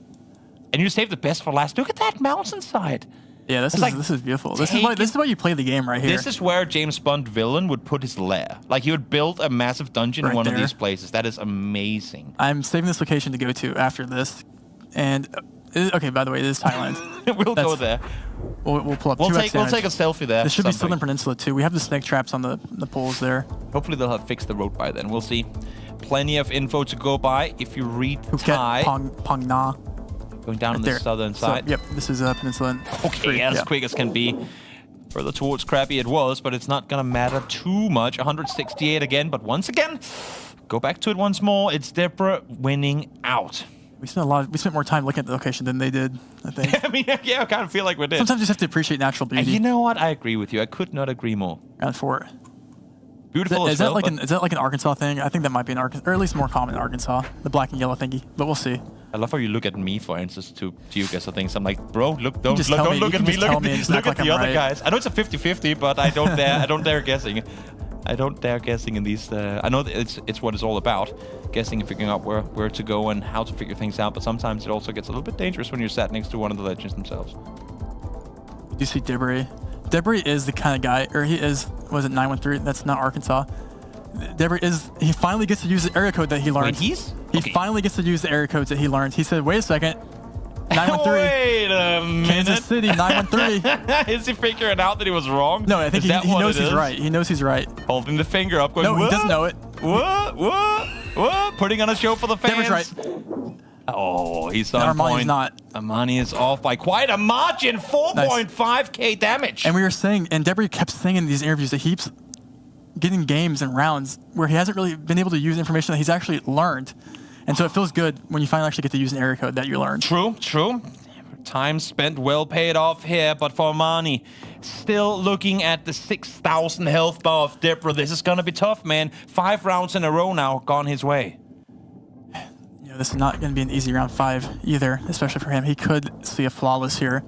M: And you saved the best for last. Look at that mountainside.
F: Yeah, this is beautiful. This is why you play the game right here.
M: This is where James Bond villain would put his lair. Like he would build a massive dungeon in one of these places. That is amazing.
F: I'm saving this location to go to after this. And okay, by the way, it is Thailand.
M: We'll go there.
F: We'll pull up.
M: We'll take a selfie there.
F: This should be Southern Peninsula too. We have the snake traps on the poles there.
M: Hopefully they'll have fixed the road by then. We'll see. Plenty of info to go by. If you read Thai,
F: Pong Na.
M: Going down on the southern side.
F: So, yep, this is Peninsula.
M: Okay, as quick as can be. Further towards Krabby it was, but it's not gonna matter too much. 168 again, but once again, go back to it once more. It's Deborah winning out.
F: We spent more time looking at the location than they did, I think.
M: I mean, yeah, I kind of feel like we did.
F: Sometimes you just have to appreciate natural beauty.
M: And you know what? I agree with you. I could not agree more.
F: Round 4.
M: Beautiful
F: is that like an Arkansas thing? I think that might be an Arkansas, or at least more common in Arkansas. The black and yellow thingy, but we'll see.
M: I love how you look at me for answers to GeoGuessr things. I'm like, bro, look, don't look at me. Look at the other guys. I know it's a 50-50, but I don't dare. I don't dare guessing. I don't dare guessing in these. I know it's what it's all about, guessing and figuring out where to go and how to figure things out. But sometimes it also gets a little bit dangerous when you're sat next to one of the legends themselves.
F: Do you see Debris? Debris is the kind of guy, or he is. Was it 913? That's not Arkansas. Debris is. He finally gets to use the area code that he learned.
M: Wait,
F: he finally gets to use the area codes that he learned. He said, "Wait a second." 913.
M: Wait a minute.
F: Kansas City, 913.
M: Is he figuring out that he was wrong?
F: No, I think he knows he's right. He knows he's right.
M: Holding the finger up, going,
F: no,
M: what?
F: He doesn't know it.
M: What? Putting on a show for the fans.
F: Deborah's right.
M: Oh, he's on point.
F: Not.
M: Armani is off by quite a margin, 4.5k damage.
F: And we were saying, and Deborah kept saying in these interviews that he keeps getting games and rounds where he hasn't really been able to use information that he's actually learned. And so it feels good when you finally actually get to use an area code that you learned.
M: True. Time spent well paid off here, but for Armani, still looking at the 6,000 health bar of Deborah. This is going to be tough, man. 5 rounds in a row now gone his way.
F: Yeah, this is not going to be an easy round 5 either, especially for him. He could see a flawless here.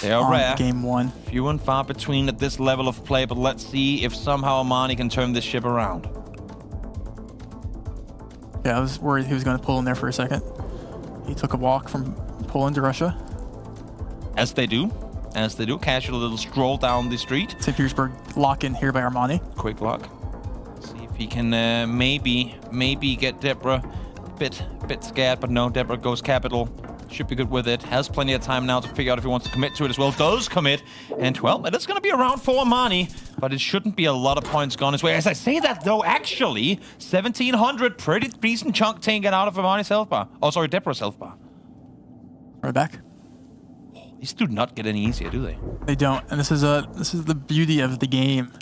M: They are rare.
F: Game 1.
M: Few and far between at this level of play, but let's see if somehow Armani can turn this ship around.
F: Yeah, I was worried he was going to pull in there for a second. He took a walk from Poland to Russia.
M: As they do. Casual little stroll down the street.
F: St. Petersburg lock in here by Armani.
M: Quick lock. See if he can maybe get Deborah a bit scared, but no, Deborah goes capital. Should be good with it. Has plenty of time now to figure out if he wants to commit to it as well. Does commit. And, well, it is going to be a round for Armani, but it shouldn't be a lot of points gone his way. As I say that, though, actually, 1,700, pretty decent chunk taken out of Armani's health bar. Oh, sorry, Deborah's health bar.
F: Right back.
M: These do not get any easier, do they?
F: They don't. And this is the beauty of the game.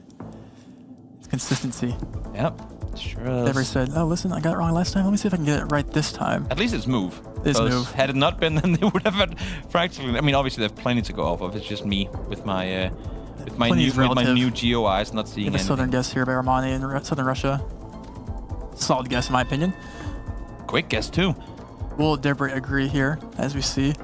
F: It's consistency.
M: Yep. Sure is.
F: Deborah said, "Oh, listen, I got it wrong last time. Let me see if I can get it right this time."
M: At least it's move.
F: It's move.
M: Had it not been, then they would have had practically. I mean, obviously they have plenty to go off of. It's just me with my With my
F: Plenty
M: new
F: is
M: with my
F: relative.
M: new Geo eyes, not seeing
F: Give a
M: anything.
F: southern guess here by Armani in southern Russia. Solid guess in my opinion.
M: Quick guess too.
F: Will Debray agree here, as we see?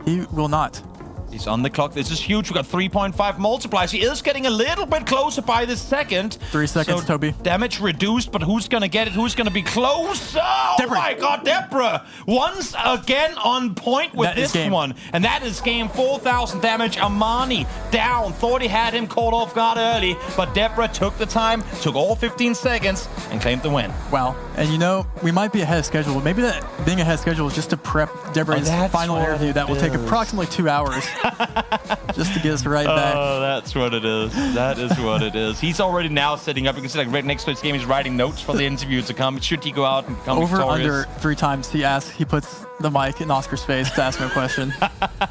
F: He will not.
M: He's on the clock. This is huge. We got 3.5 multipliers. He is getting a little bit closer by the second.
F: 3 seconds,
M: so
F: Toby.
M: Damage reduced, but who's gonna get it? Who's gonna be close? Oh
F: Debray.
M: my God, Debra! Once again on point with
F: That is
M: this
F: game.
M: one, and that is game. 4,000 damage. Armani down. Thought he had him caught off guard early, but Debra took the time, took all 15 seconds, and claimed the win.
F: Wow. And you know, we might be ahead of schedule. Maybe that being ahead of schedule is just to prep Debray's
M: that's
F: final
M: what
F: interview that will take approximately 2 hours. Just to get us right back.
M: Oh, that's what it is. That is what it is. He's already now setting up. You can see like right next to his game, he's writing notes for the interview to come. Should he go out and become
F: Over
M: victorious?
F: under 3 times he puts the mic in Oscar's face to ask him a question.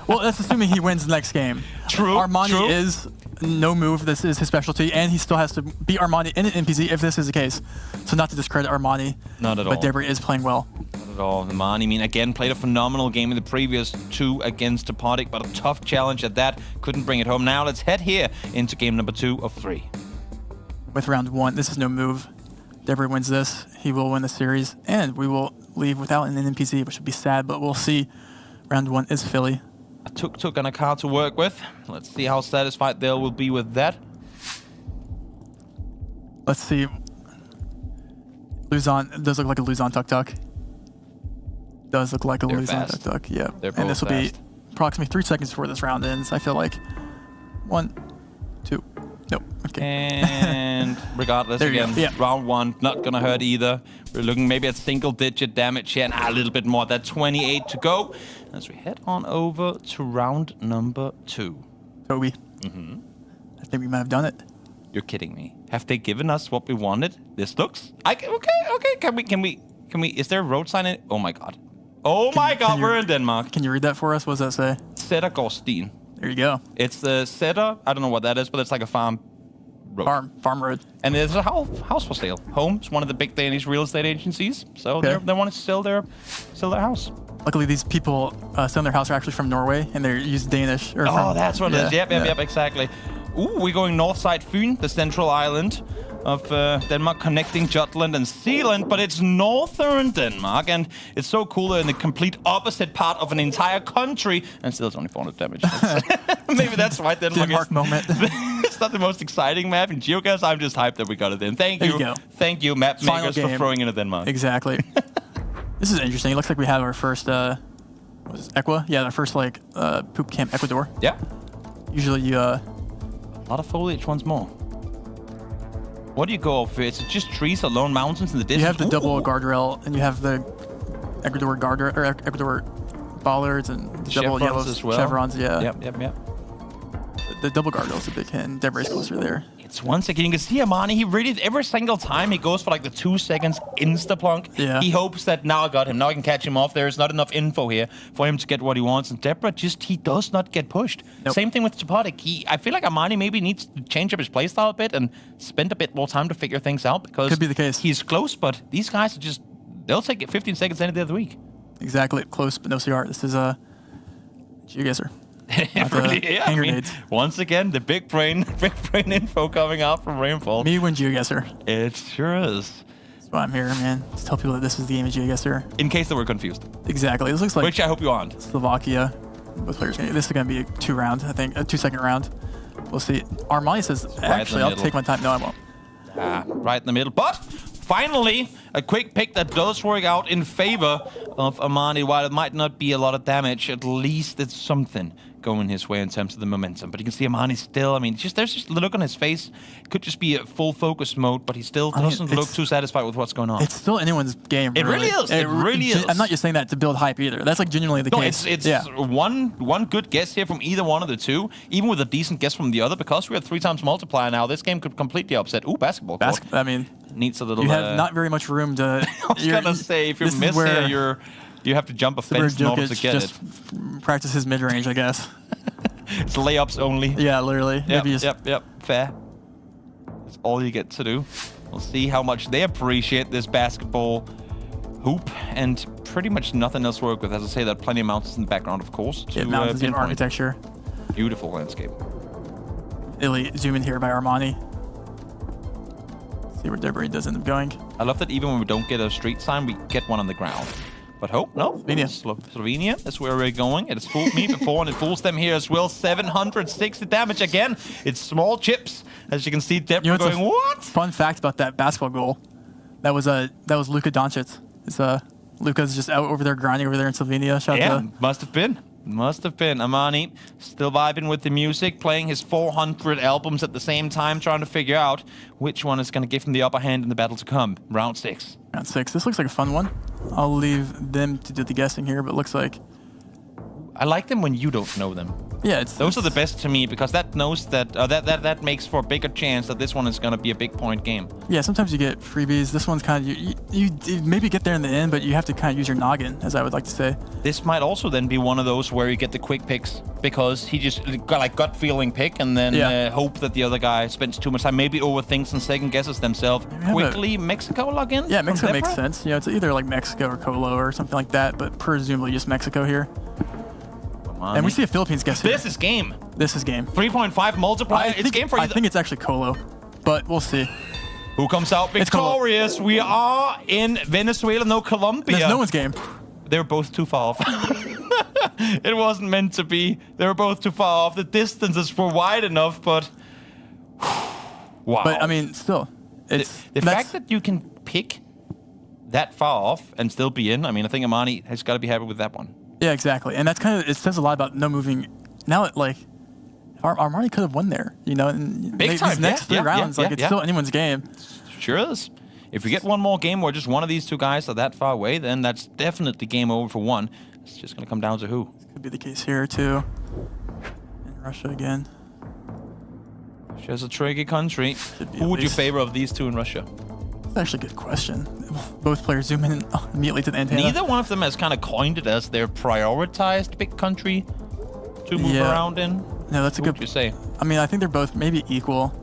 F: Well, that's assuming he wins the next game.
M: True.
F: Armani
M: true.
F: is no move. This is his specialty, and he still has to beat Armani in an NPZ if this is the case. So not to discredit Armani.
M: Not at
F: but
M: all.
F: Debray is playing well.
M: Not at all. Armani, I mean, again, played a phenomenal game in the previous 2 against Topodic, but a tough challenge at that. Couldn't bring it home. Now let's head here into game number 2 of 3.
F: With round 1, this is no move. Debray wins this, he will win the series, and we will leave without an NMPZ, which would be sad, but we'll see. Round 1 is Philly.
M: A tuk-tuk and a car to work with. Let's see how satisfied they will be with that.
F: Let's see. Luzon, it does look like a Luzon tuk-tuk. Does look like a
M: They're
F: Luzon
M: fast.
F: tuk-tuk, yeah.
M: They're
F: And this
M: both
F: will be
M: fast.
F: approximately 3 seconds before this round ends. I feel like 1, 2, nope, okay.
M: And regardless,
F: There you
M: again,
F: go, yeah.
M: round 1, not gonna hurt either. We're looking maybe at single-digit damage here, and a little bit more. That 28 to go as we head on over to round number 2.
F: Toby,
M: Mm-hmm.
F: I think we might have done it.
M: You're kidding me. Have they given us what we wanted? This looks... Okay. Can we... Is there a road sign in... Oh my God. Oh my God, we're in Denmark.
F: Can you read that for us? What does that say?
M: Sættergårdstien.
F: There you go.
M: It's the Sætter. I don't know what that is, but it's like a farm road.
F: Farm road.
M: And there's a house for sale. Home's one of the big Danish real estate agencies. So
F: Okay.
M: they want to sell their house.
F: Luckily, these people selling their house are actually from Norway, and they use Danish. Or
M: Oh,
F: from,
M: that's what it is.
F: yeah,
M: Yep, exactly. Ooh, we're going north side Fyn, the central island of Denmark, connecting Jutland and Zealand, but it's northern Denmark, and it's so cool they're in the complete opposite part of an entire country, and still it's only 400 damage. Maybe that's why Denmark
F: moment.
M: It's not the most exciting map in GeoGuessr. I'm just hyped that we got it in. Thank
F: There
M: you.
F: you go.
M: Thank you, map
F: Final
M: makers, for
F: game.
M: throwing into Denmark.
F: Exactly. This is interesting. It looks like we have our first, what was it, Equa? Yeah, our first, like, poop camp Ecuador.
M: Yeah.
F: Usually you,
M: A lot of foliage once more. What do you go for? Is it just trees or lone mountains in the distance?
F: you have the double
M: Ooh.
F: guardrail, and you have the Ecuador guardrail, or Ecuador bollards, and the double
M: Chevrons
F: yellows,
M: as well.
F: chevrons, yeah.
M: Yep.
F: The double guardrail is a big hit, and Debray's closer there.
M: It's 1 second. You can see Armani, he really, every single time he goes for like the 2 seconds insta-plunk,
F: Yeah.
M: he hopes that now I got him, now I can catch him off. There's not enough info here for him to get what he wants. And Debra he does not get pushed.
F: Nope.
M: Same thing with Topodic. I feel like Armani maybe needs to change up his playstyle a bit and spend a bit more time to figure things out because
F: Could be the case.
M: He's close, but these guys are just, they'll take it 15 seconds any day of the week.
F: Exactly. Close, but no CR. This is a GeoGuessr.
M: It really, yeah,
F: hand
M: I mean,
F: grenades.
M: once again, the big brain info coming out from Rainbolt.
F: Me win GeoGuessr.
M: It sure is.
F: That's why I'm here, man. To tell people that this is the game of GeoGuessr.
M: In case they were confused.
F: Exactly. This looks like
M: Which I hope you aren't.
F: Slovakia. Both players. This is going to be a 2 round, I think. A 2 second round. We'll see. Armani says,
M: in the
F: actually, I'll
M: middle.
F: take my time. No, I won't.
M: Right in the middle. But finally, a quick pick that does work out in favor of Armani. While it might not be a lot of damage, at least it's something going his way in terms of the momentum. But you can see Armani still, I mean, there's just the look on his face. Could just be a full focus mode, but he still doesn't look too satisfied with what's going on.
F: It's still anyone's game.
M: It really is. It really is.
F: I'm not just saying that to build hype either. That's like genuinely the
M: No,
F: case.
M: it's
F: yeah.
M: one good guess here from either one of the two, even with a decent guess from the other. Because we have 3 times multiplier now, this game could completely upset. Ooh, basketball court.
F: I mean,
M: needs a little.
F: You have not very much room to.
M: I was gonna say if you
F: this is
M: miss
F: where
M: here, you have to jump a
F: Where
M: fence in order to
F: Jokic
M: get it.
F: just practice his mid range, I guess.
M: It's layups only.
F: Yeah, literally.
M: Yep,
F: Maybe just
M: yep. Fair. That's all you get to do. We'll see how much they appreciate this basketball hoop and pretty much nothing else to work with. As I say, there are plenty of mountains in the background, of course.
F: mountains and
M: pinpoint.
F: architecture.
M: Beautiful landscape.
F: elite zoom in here by Armani. See where Debris does end up going.
M: I love that even when we don't get a street sign, we get one on the ground. But hope, no. Slovenia, that's where we're going. It has fooled me before, and it fools them here as well. 760 damage again. It's small chips. As you can see, Debra going, what?
F: Fun fact about that basketball goal. That was Luka Doncic. It's Luka's just out over there grinding over there in Slovenia. Shout out to
M: must have been. Must have been. Armani still vibing with the music, playing his 400 albums at the same time, trying to figure out which one is going to give him the upper hand in the battle to come. Round 6.
F: Round 6. This looks like a fun one. I'll leave them to do the guessing here, but it looks like...
M: I like them when you don't know them.
F: Yeah,
M: those are the best to me because that knows that that makes for a bigger chance that this one is going to be a big point game.
F: Yeah, sometimes you get freebies. This one's kind of you maybe get there in the end, but you have to kind of use your noggin, as I would like to say.
M: This might also then be one of those where you get the quick picks because he just got like gut feeling pick and then hope that the other guy spends too much time, maybe overthinks and second guesses themselves. Quickly, Mexico log in.
F: Yeah, Mexico makes sense. You know, it's either like Mexico or Colo or something like that, but presumably just Mexico here. And we see a Philippines guess here.
M: This is game.
F: This is game.
M: 3.5 multiplier. It's game for you.
F: I think it's actually Colo, but we'll see.
M: Who comes out victorious? We are in Venezuela, no Colombia.
F: There's no one's game.
M: They were both too far off. It wasn't meant to be. They were both too far off. The distances were wide enough, but... wow.
F: But, I mean, still. It's
M: the fact that you can pick that far off and still be in, I mean, I think Armani has got to be happy with that one.
F: Yeah, exactly. And that's kind of, it says a lot about no moving. Now, like, Armani could have won there, you know, and
M: big time.
F: These next 3 rounds, like, it's still anyone's game.
M: Sure is. If we get one more game where just one of these two guys are that far away, then that's definitely game over for one. It's just going to come down to who.
F: This could be the case here, too. In Russia again.
M: Russia's a tricky country. Who would you favor of these two in Russia?
F: That's actually a good question. Both players zoom in immediately to the antenna.
M: Neither one of them has kind of coined it as their prioritized big country to move around in.
F: No, that's a good.
M: What would you say?
F: I mean, I think they're both maybe equal.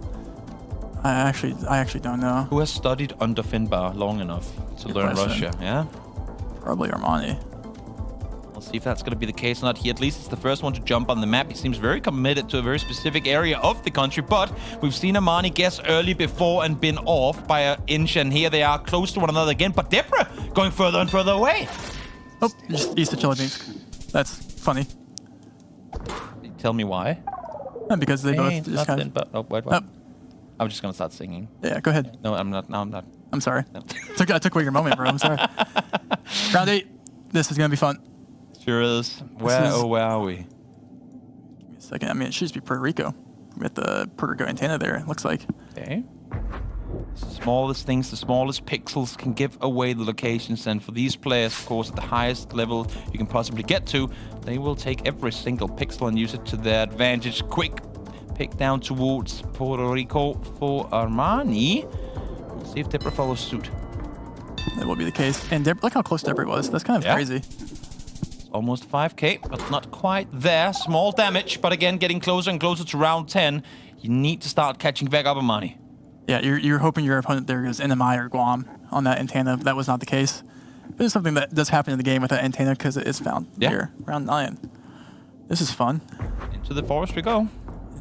F: I actually don't know.
M: Who has studied under Finnbar long enough to learn Russia? Yeah,
F: probably Armani.
M: We'll see if that's going to be the case or not. He at least is the first one to jump on the map. He seems very committed to a very specific area of the country, but we've seen Armani guess early before and been off by an inch, and here they are close to one another again, but Debra going further and further away.
F: Oh, just east of Chelyabinsk. That's funny.
M: Tell me why.
F: Because they both just kind of...
M: But, oh, wait. I'm just going to start singing.
F: Yeah, go ahead.
M: No, I'm not. No, I'm not.
F: I'm sorry.
M: No.
F: I took away your moment, bro. I'm sorry. Round 8. This is going to be fun.
M: Sure is. Where are we?
F: Give me a second. I mean, it should just be Puerto Rico. With the Puerto Rico antenna there, it looks like.
M: Okay. The smallest things, the smallest pixels can give away the locations, and for these players, of course, at the highest level you can possibly get to, they will take every single pixel and use it to their advantage. Quick pick down towards Puerto Rico for Armani. We'll see if Debra follows suit.
F: That will be the case. And look how close Debra was. That's kind of crazy.
M: Almost 5k, but not quite there. Small damage, but again, getting closer and closer to round 10. You need to start catching back up Armani.
F: Yeah, you're hoping your opponent there goes NMI or Guam on that antenna. That was not the case. But it's something that does happen in the game with that antenna because it is found here, round 9. This is fun.
M: Into the forest we go.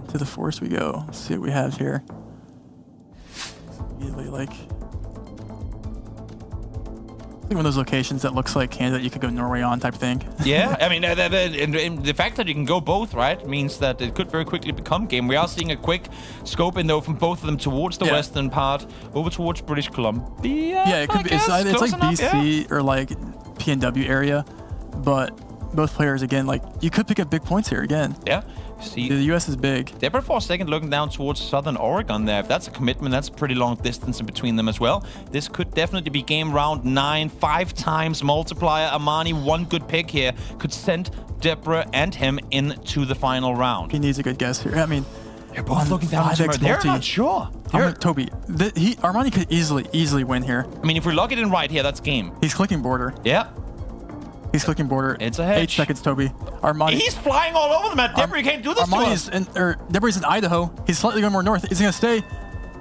F: Into the forest we go. Let's see what we have here. Immediately, like one of those locations that looks like Canada that you could go Norway on type thing.
M: Yeah, I mean, the fact that you can go both, right, means that it could very quickly become game. We are seeing a quick scope in, though, from both of them towards the western part, over towards British Columbia.
F: Yeah, it could be. It's like BC or like PNW area, but both players, again, like, you could pick up big points here again.
M: Yeah. See,
F: the U.S. is big.
M: Debra for a second looking down towards southern Oregon there. If that's a commitment, that's a pretty long distance in between them as well. This could definitely be game round 9. 5 times multiplier. Armani, one good pick here, could send Debra and him into the final round.
F: He needs a good guess here. I mean,
M: they're both looking down to they're not sure.
F: Toby, Armani could easily win here.
M: I mean, if we lock it in right here, that's game.
F: He's clicking border.
M: Yeah.
F: He's clicking border.
M: It's a hedge.
F: 8 seconds, Toby. Armani.
M: He's flying all over the map. Debra can't do this to us.
F: Debra's in Idaho. He's slightly going more north. Is he going to stay?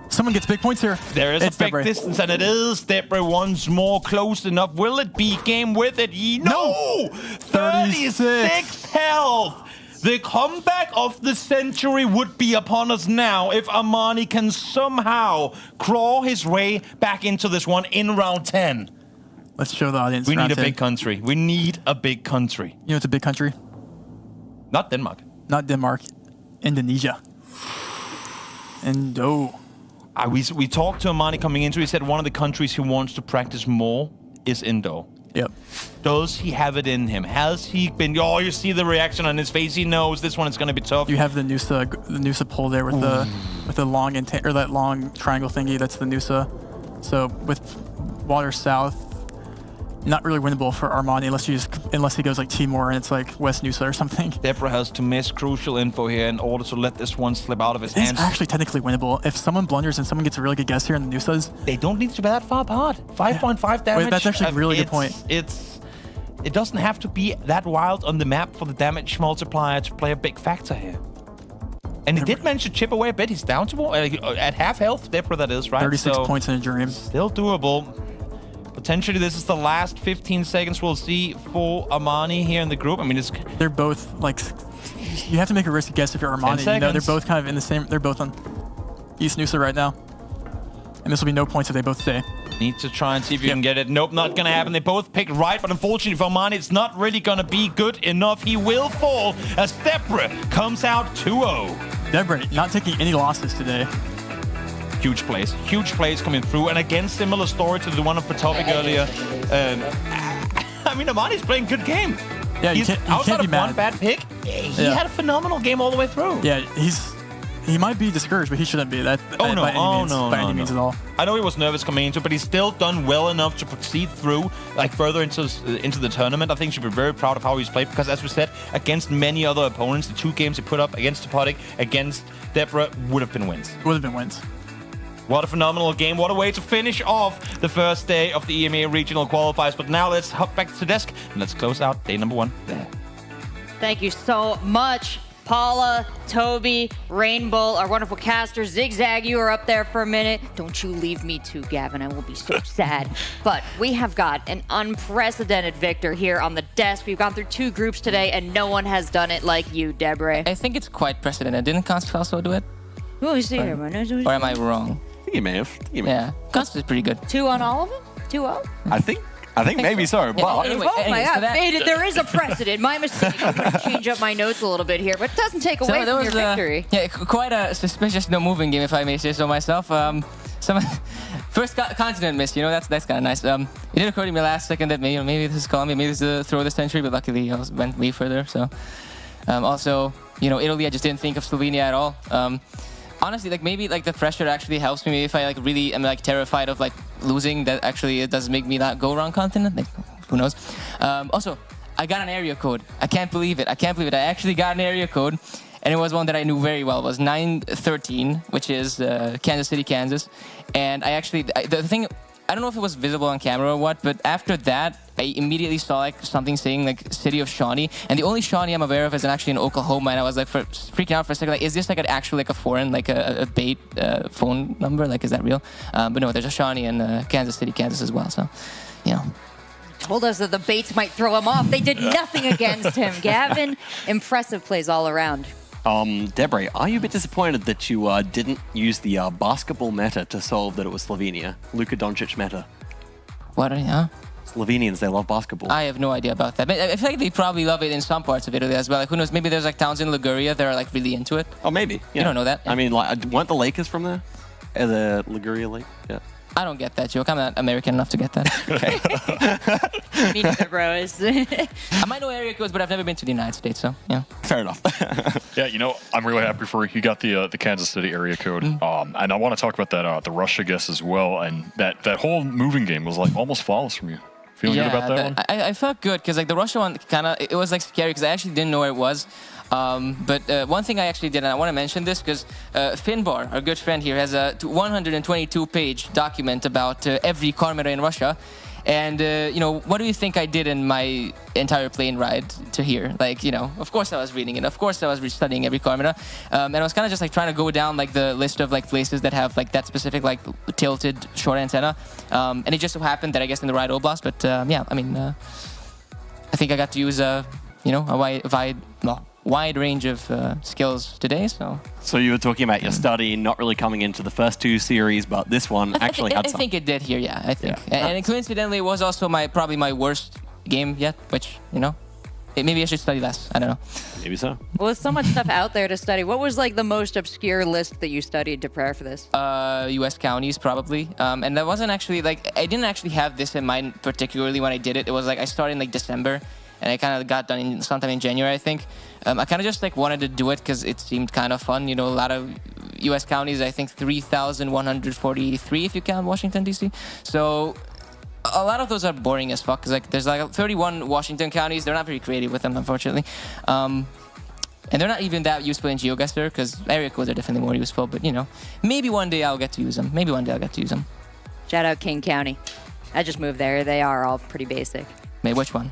F: Someone gets big points here.
M: There is a big distance, and it is Debra once more close enough. Will it be game with it? No! 36 health. The comeback of the century would be upon us now if Armani can somehow crawl his way back into this one in round 10.
F: Let's show the audience.
M: We need
F: round
M: a
F: 10.
M: big country. We need a big country.
F: You know it's a big country?
M: Not Denmark.
F: Not Denmark. Indonesia. Indo.
M: We talked to Armani coming into. He said one of the countries he wants to practice more is Indo.
F: Yep.
M: Does he have it in him? Has he been? Oh, you see the reaction on his face. He knows this one is going to be tough.
F: You have the Nusa pole there with the long or that long triangle thingy. That's the Nusa. So with water south, not really winnable for Armani unless he goes like Timor and it's like West Nusa or something.
M: Deborah has to miss crucial info here in order to let this one slip out of his hands.
F: It's actually technically winnable. If someone blunders and someone gets a really good guess here in the Nusas,
M: they don't need to be that far apart. 5.5 damage.
F: Wait, that's actually a really good point.
M: It doesn't have to be that wild on the map for the damage multiplier to play a big factor here. And he did manage to chip away a bit. He's down to at half health, Deborah, that is, right?
F: 36 points in a dream.
M: Still doable. Potentially, this is the last 15 seconds we'll see for Armani here in the group. I mean,
F: they're both like, you have to make a risky guess if you're Armani. You know, they're both kind of in the same. They're both on East Nusa right now, and this will be no points if they both stay.
M: Need to try and see if you can get it. Nope, not gonna happen. They both picked right, but unfortunately for Armani, it's not really gonna be good enough. He will fall as Deborah comes out 2-0.
F: Deborah not taking any losses today.
M: Huge plays coming through, and again, similar story to the one of Patovic earlier. I mean, Armani's playing good game.
F: Yeah, you
M: outside
F: can't be
M: of
F: mad.
M: one bad pick, he had a phenomenal game all the way through.
F: Yeah, he might be discouraged, but he shouldn't be. By any means at all.
M: I know he was nervous coming into it, but he's still done well enough to proceed through, like further into the tournament. I think he should be very proud of how he's played, because as we said, against many other opponents, the 2 games he put up against Topodic, against Deborah, would have been wins. What a phenomenal game. What a way to finish off the first day of the EMEA regional qualifiers. But now let's hop back to the desk and let's close out day number 1 there.
A: Thank you so much, Paula, Toby, Rainbolt, our wonderful caster, Zigzag. You are up there for a minute. Don't you leave me too, Gavin. I will be so sad. But we have got an unprecedented victor here on the desk. We've gone through 2 groups today, and no one has done it like you, Deborah.
J: I think it's quite precedented. Didn't Consus also do it?
A: Who is here, man?
J: Or am I wrong?
C: I think you may have.
J: Yeah, Consus is pretty good.
A: 2 on all of them? 2-0?
C: I think maybe so. But
A: Anyway, oh my God, there is a precedent. My mistake. I'm going to change up my notes a little bit here, but it doesn't take away from your victory.
J: Yeah, quite a suspicious no-moving game, if I may say so myself. First continent miss, you know, that's kind of nice. It did occur to me last second that maybe this is Colombia, maybe this is the throw of the century, but luckily I went way further. So, also, you know, Italy, I just didn't think of Slovenia at all. Honestly, like maybe like the pressure actually helps me. Maybe if I like really am like terrified of like losing, that actually it does make me not go around continent. Like, who knows? Also, I got an area code. I can't believe it. I actually got an area code, and it was one that I knew very well. It was 913, which is Kansas City, Kansas. And the thing, I don't know if it was visible on camera or what, but after that, I immediately saw like something saying like City of Shawnee, and the only Shawnee I'm aware of is actually in Oklahoma, and I was like freaking out for a second, like, is this like an actual like a foreign, like a bait phone number? Like, is that real? But no, there's a Shawnee in Kansas City, Kansas as well, so, you know.
A: Told us that the baits might throw him off. They did nothing against him. Gavin, impressive plays all around.
C: Deborah, are you a bit disappointed that you didn't use the basketball meta to solve that it was Slovenia? Luka Doncic meta.
J: What, yeah?
C: Slovenians, they love basketball.
J: I have no idea about that. But I feel like they probably love it in some parts of Italy as well. Like, who knows? Maybe there's like towns in Liguria that are like really into it.
C: Oh, maybe. Yeah.
J: You don't know that.
C: I mean, like, weren't the Lakers from there? The Liguria Lake? Yeah.
J: I don't get that joke. I'm not American enough to get that.
C: Okay.
A: Me neither, bro.
J: I might know area codes, but I've never been to the United States, so yeah.
C: Fair enough.
B: Yeah, you know, I'm really happy for you. You got the Kansas City area code, and I want to talk about that the Russia guess as well, and that whole moving game was like almost flawless from you. Feeling good about that one?
J: I felt good because like the Russia one it was like scary because I actually didn't know where it was. But one thing I actually did, and I want to mention this because Finnbar, our good friend here, has a 122-page document about every car meta in Russia. And, you know, what do you think I did in my entire plane ride to here? Like, you know, of course I was reading it. Of course I was studying every car meta. And I was kind of just like trying to go down like the list of like places that have like that specific like tilted short antenna. And it just so happened that I guess in the right oblast. But yeah, I mean, I think I got to use you know, a wide, wide range of skills today.
C: So you were talking about your study not really coming into the first 2 series, but this one actually had some.
J: I think it did here, yeah. I think, and coincidentally, it was also probably my worst game yet. Which maybe I should study less. I don't know.
C: Maybe so.
A: Well, there's so much stuff out there to study. What was like the most obscure list that you studied to prepare for this?
J: U.S. counties probably, and that wasn't actually I didn't actually have this in mind particularly when I did it. It was I started in December, and I kind of got done sometime in January, I think. I kind of just wanted to do it because it seemed kind of fun. A lot of U.S. counties. I think 3,143 if you count Washington D.C. So. A lot of those are boring as fuck because there's 31 Washington counties. They're not very creative with them, unfortunately, and they're not even that useful in GeoGuessr because area codes are definitely more useful. But maybe one day I'll get to use them.
A: Shout out King County. I just moved there. They are all pretty basic.
J: Wait, which one?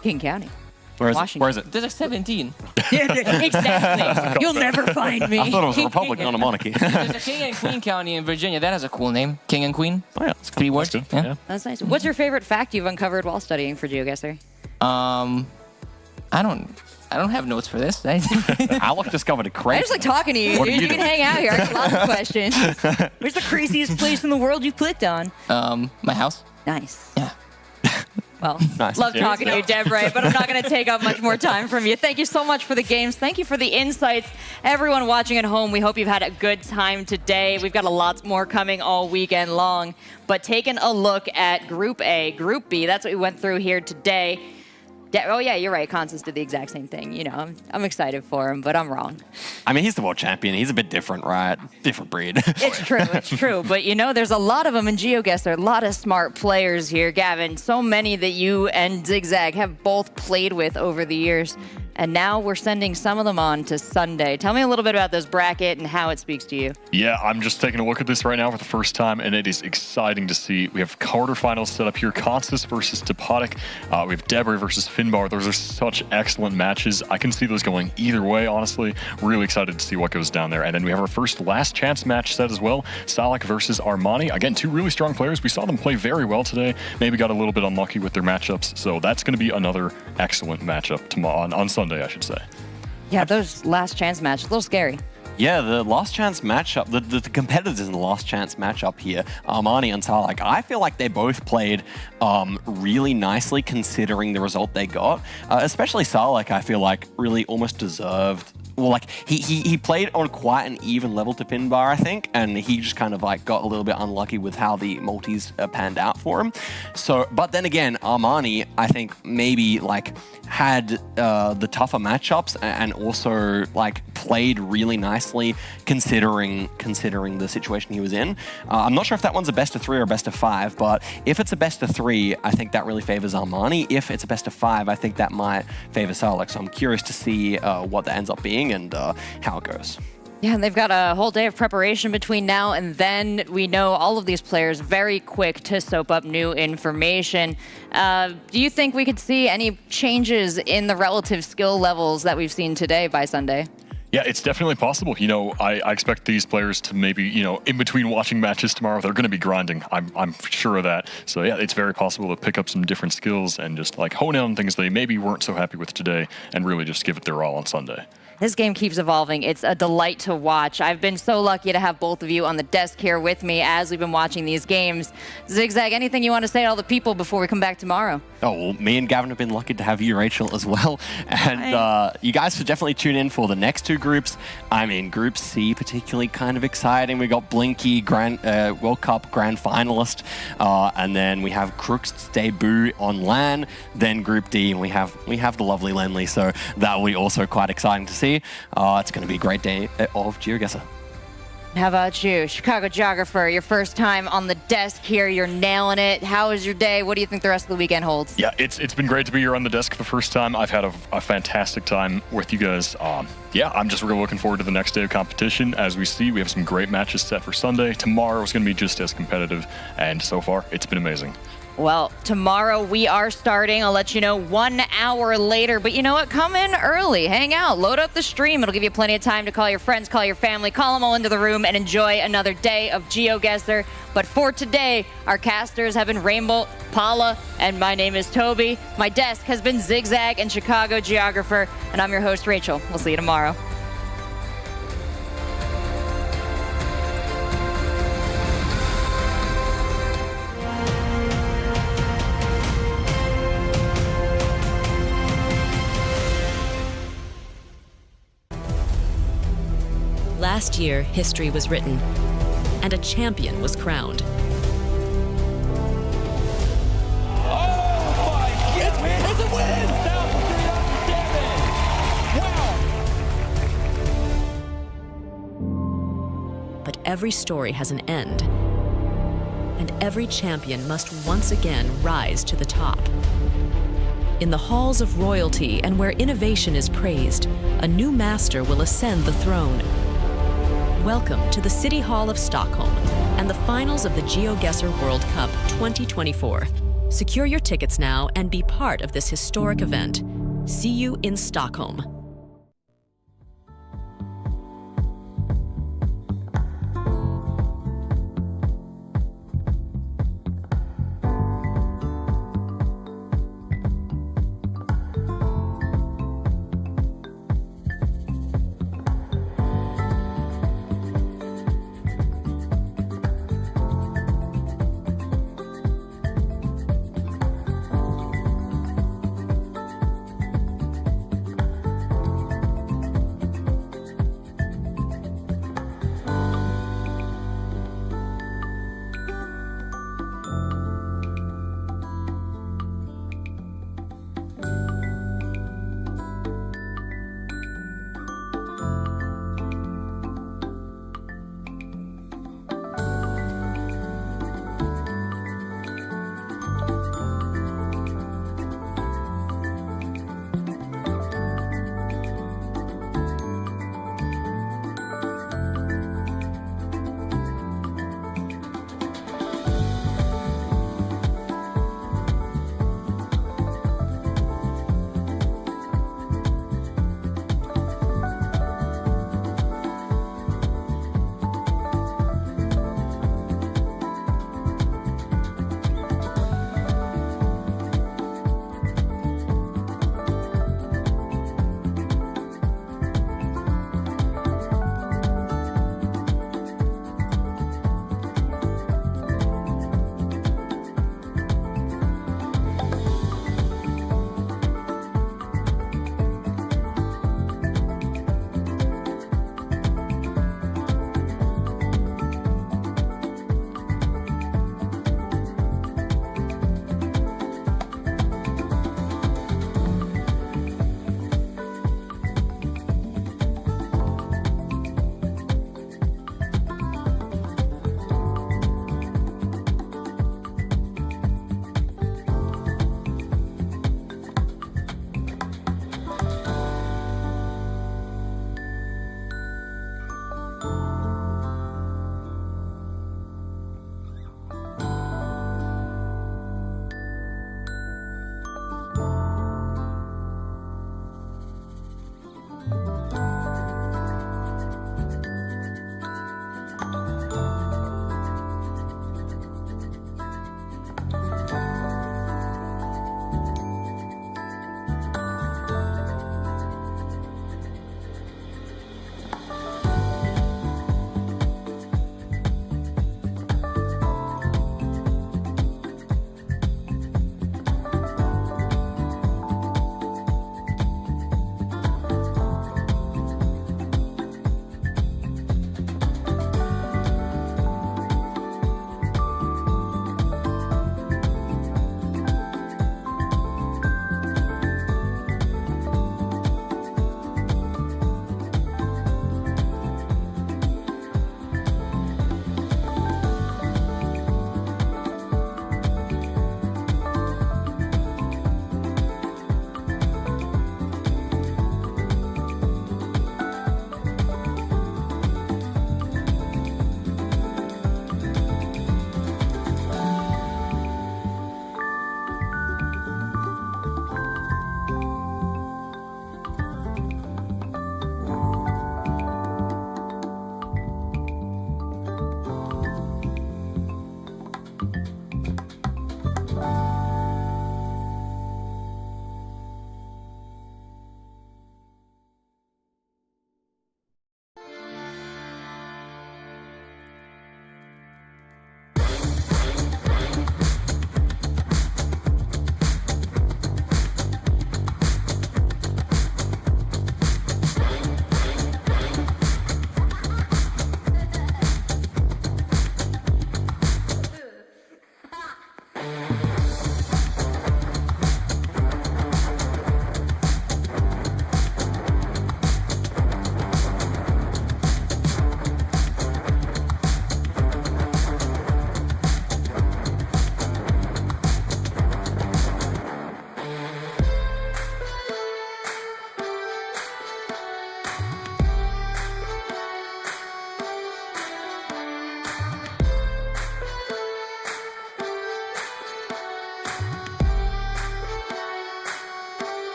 A: King County.
C: Where is
A: Washington.
C: it? Where is it?
J: There's 17.
A: Exactly. You'll never find me.
C: I thought it was a republic, not a monarchy.
J: There's a King and Queen County in Virginia. That has a cool name. King and Queen.
C: Oh yeah,
J: it's 3 words. Yeah.
A: That's nice. What's your favorite fact you've uncovered while studying for GeoGuessr?
J: I don't have notes for this.
C: Alok discovered a crazy.
A: I just like talking to you, dude. You can hang out here. I got lots of questions. Where's the craziest place in the world you clicked on?
J: My house.
A: Nice.
J: Yeah.
A: Well,
C: nice.
A: love talking to you, Deborah, but I'm not going to take up much more time from you. Thank you so much for the games. Thank you for the insights. Everyone watching at home, we hope you've had a good time today. We've got a lot more coming all weekend long. But taking a look at Group A, Group B, that's what we went through here today. Oh, yeah, you're right. Consus did the exact same thing. I'm excited for him, but I'm wrong.
C: I mean, he's the world champion. He's a bit different, right? Different breed.
A: It's true. But, there's a lot of them in GeoGuessr, a lot of smart players here, Gavin. So many that you and Zigzag have both played with over the years. And now we're sending some of them on to Sunday. Tell me a little bit about this bracket and how it speaks to you.
B: Yeah, I'm just taking a look at this right now for the first time, and it is exciting to see. We have quarterfinals set up here. Consus versus Topodic. We have Deborah versus Finnbar. Those are such excellent matches. I can see those going either way, honestly. Really excited to see what goes down there. And then we have our first last chance match set as well. Salek versus Armani. Again, 2 really strong players. We saw them play very well today. Maybe got a little bit unlucky with their matchups. So that's going to be another excellent matchup tomorrow on Sunday, I should say.
A: Yeah, those last chance matches, a little scary.
C: Yeah, the last chance matchup, the competitors in the last chance matchup here, Armani and Salek, I feel like they both played really nicely considering the result they got. Especially Salek, I feel like really almost deserved. Well, he played on quite an even level to Finnbar, I think, and he just kind of got a little bit unlucky with how the multis panned out for him. So, but then again, Armani, I think maybe had the tougher matchups and also played really nicely considering the situation he was in. I'm not sure if that one's a best of 3 or a best of 5, but if it's a best of 3, I think that really favors Armani. If it's a best of 5, I think that might favor Salek. So I'm curious to see what that ends up being and how it goes.
A: Yeah, and they've got a whole day of preparation between now and then. We know all of these players very quick to soap up new information. Do you think we could see any changes in the relative skill levels that we've seen today by Sunday?
B: Yeah, it's definitely possible. I expect these players to maybe, in between watching matches tomorrow, they're going to be grinding. I'm sure of that. So yeah, it's very possible to pick up some different skills and just hone in on things they maybe weren't so happy with today and really just give it their all on Sunday.
A: This game keeps evolving. It's a delight to watch. I've been so lucky to have both of you on the desk here with me as we've been watching these games. Zigzag, anything you want to say to all the people before we come back tomorrow?
C: Oh, well, me and Gavin have been lucky to have you, Rachel, as well. And you guys should definitely tune in for the next 2 groups. I mean, Group C, particularly kind of exciting. We got Blinky, World Cup Grand Finalist. And then we have Crook's debut on LAN. Then Group D, and we have the lovely Lenley. So that will be also quite exciting to see. It's going to be a great day of GeoGuessr.
A: How about you, Chicago Geographer? Your first time on the desk here, you're nailing it. How was your day? What do you think the rest of the weekend holds?
B: Yeah, it's been great to be here on the desk the first time. I've had a fantastic time with you guys. Yeah, I'm just really looking forward to the next day of competition. As we see, we have some great matches set for Sunday. Tomorrow is going to be just as competitive, and so far, it's been amazing.
A: Well, tomorrow we are starting. I'll let you know 1 hour later. But you know what? Come in early. Hang out. Load up the stream. It'll give you plenty of time to call your friends, call your family, call them all into the room and enjoy another day of GeoGuessr. But for today, our casters have been Rainbolt, Paula, And my name is Toby. My desk has been Zigzag and Chicago Geographer, and I'm your host, Rachel. We'll see you tomorrow.
I: Last year, history was written, and a champion was crowned.
O: It's a win!
I: But every story has an end, and every champion must once again rise to the top. In the halls of royalty and where innovation is praised, a new master will ascend the throne. Welcome to the City Hall of Stockholm and the finals of the GeoGuessr World Cup 2024. Secure your tickets now and be part of this historic event. See you in Stockholm.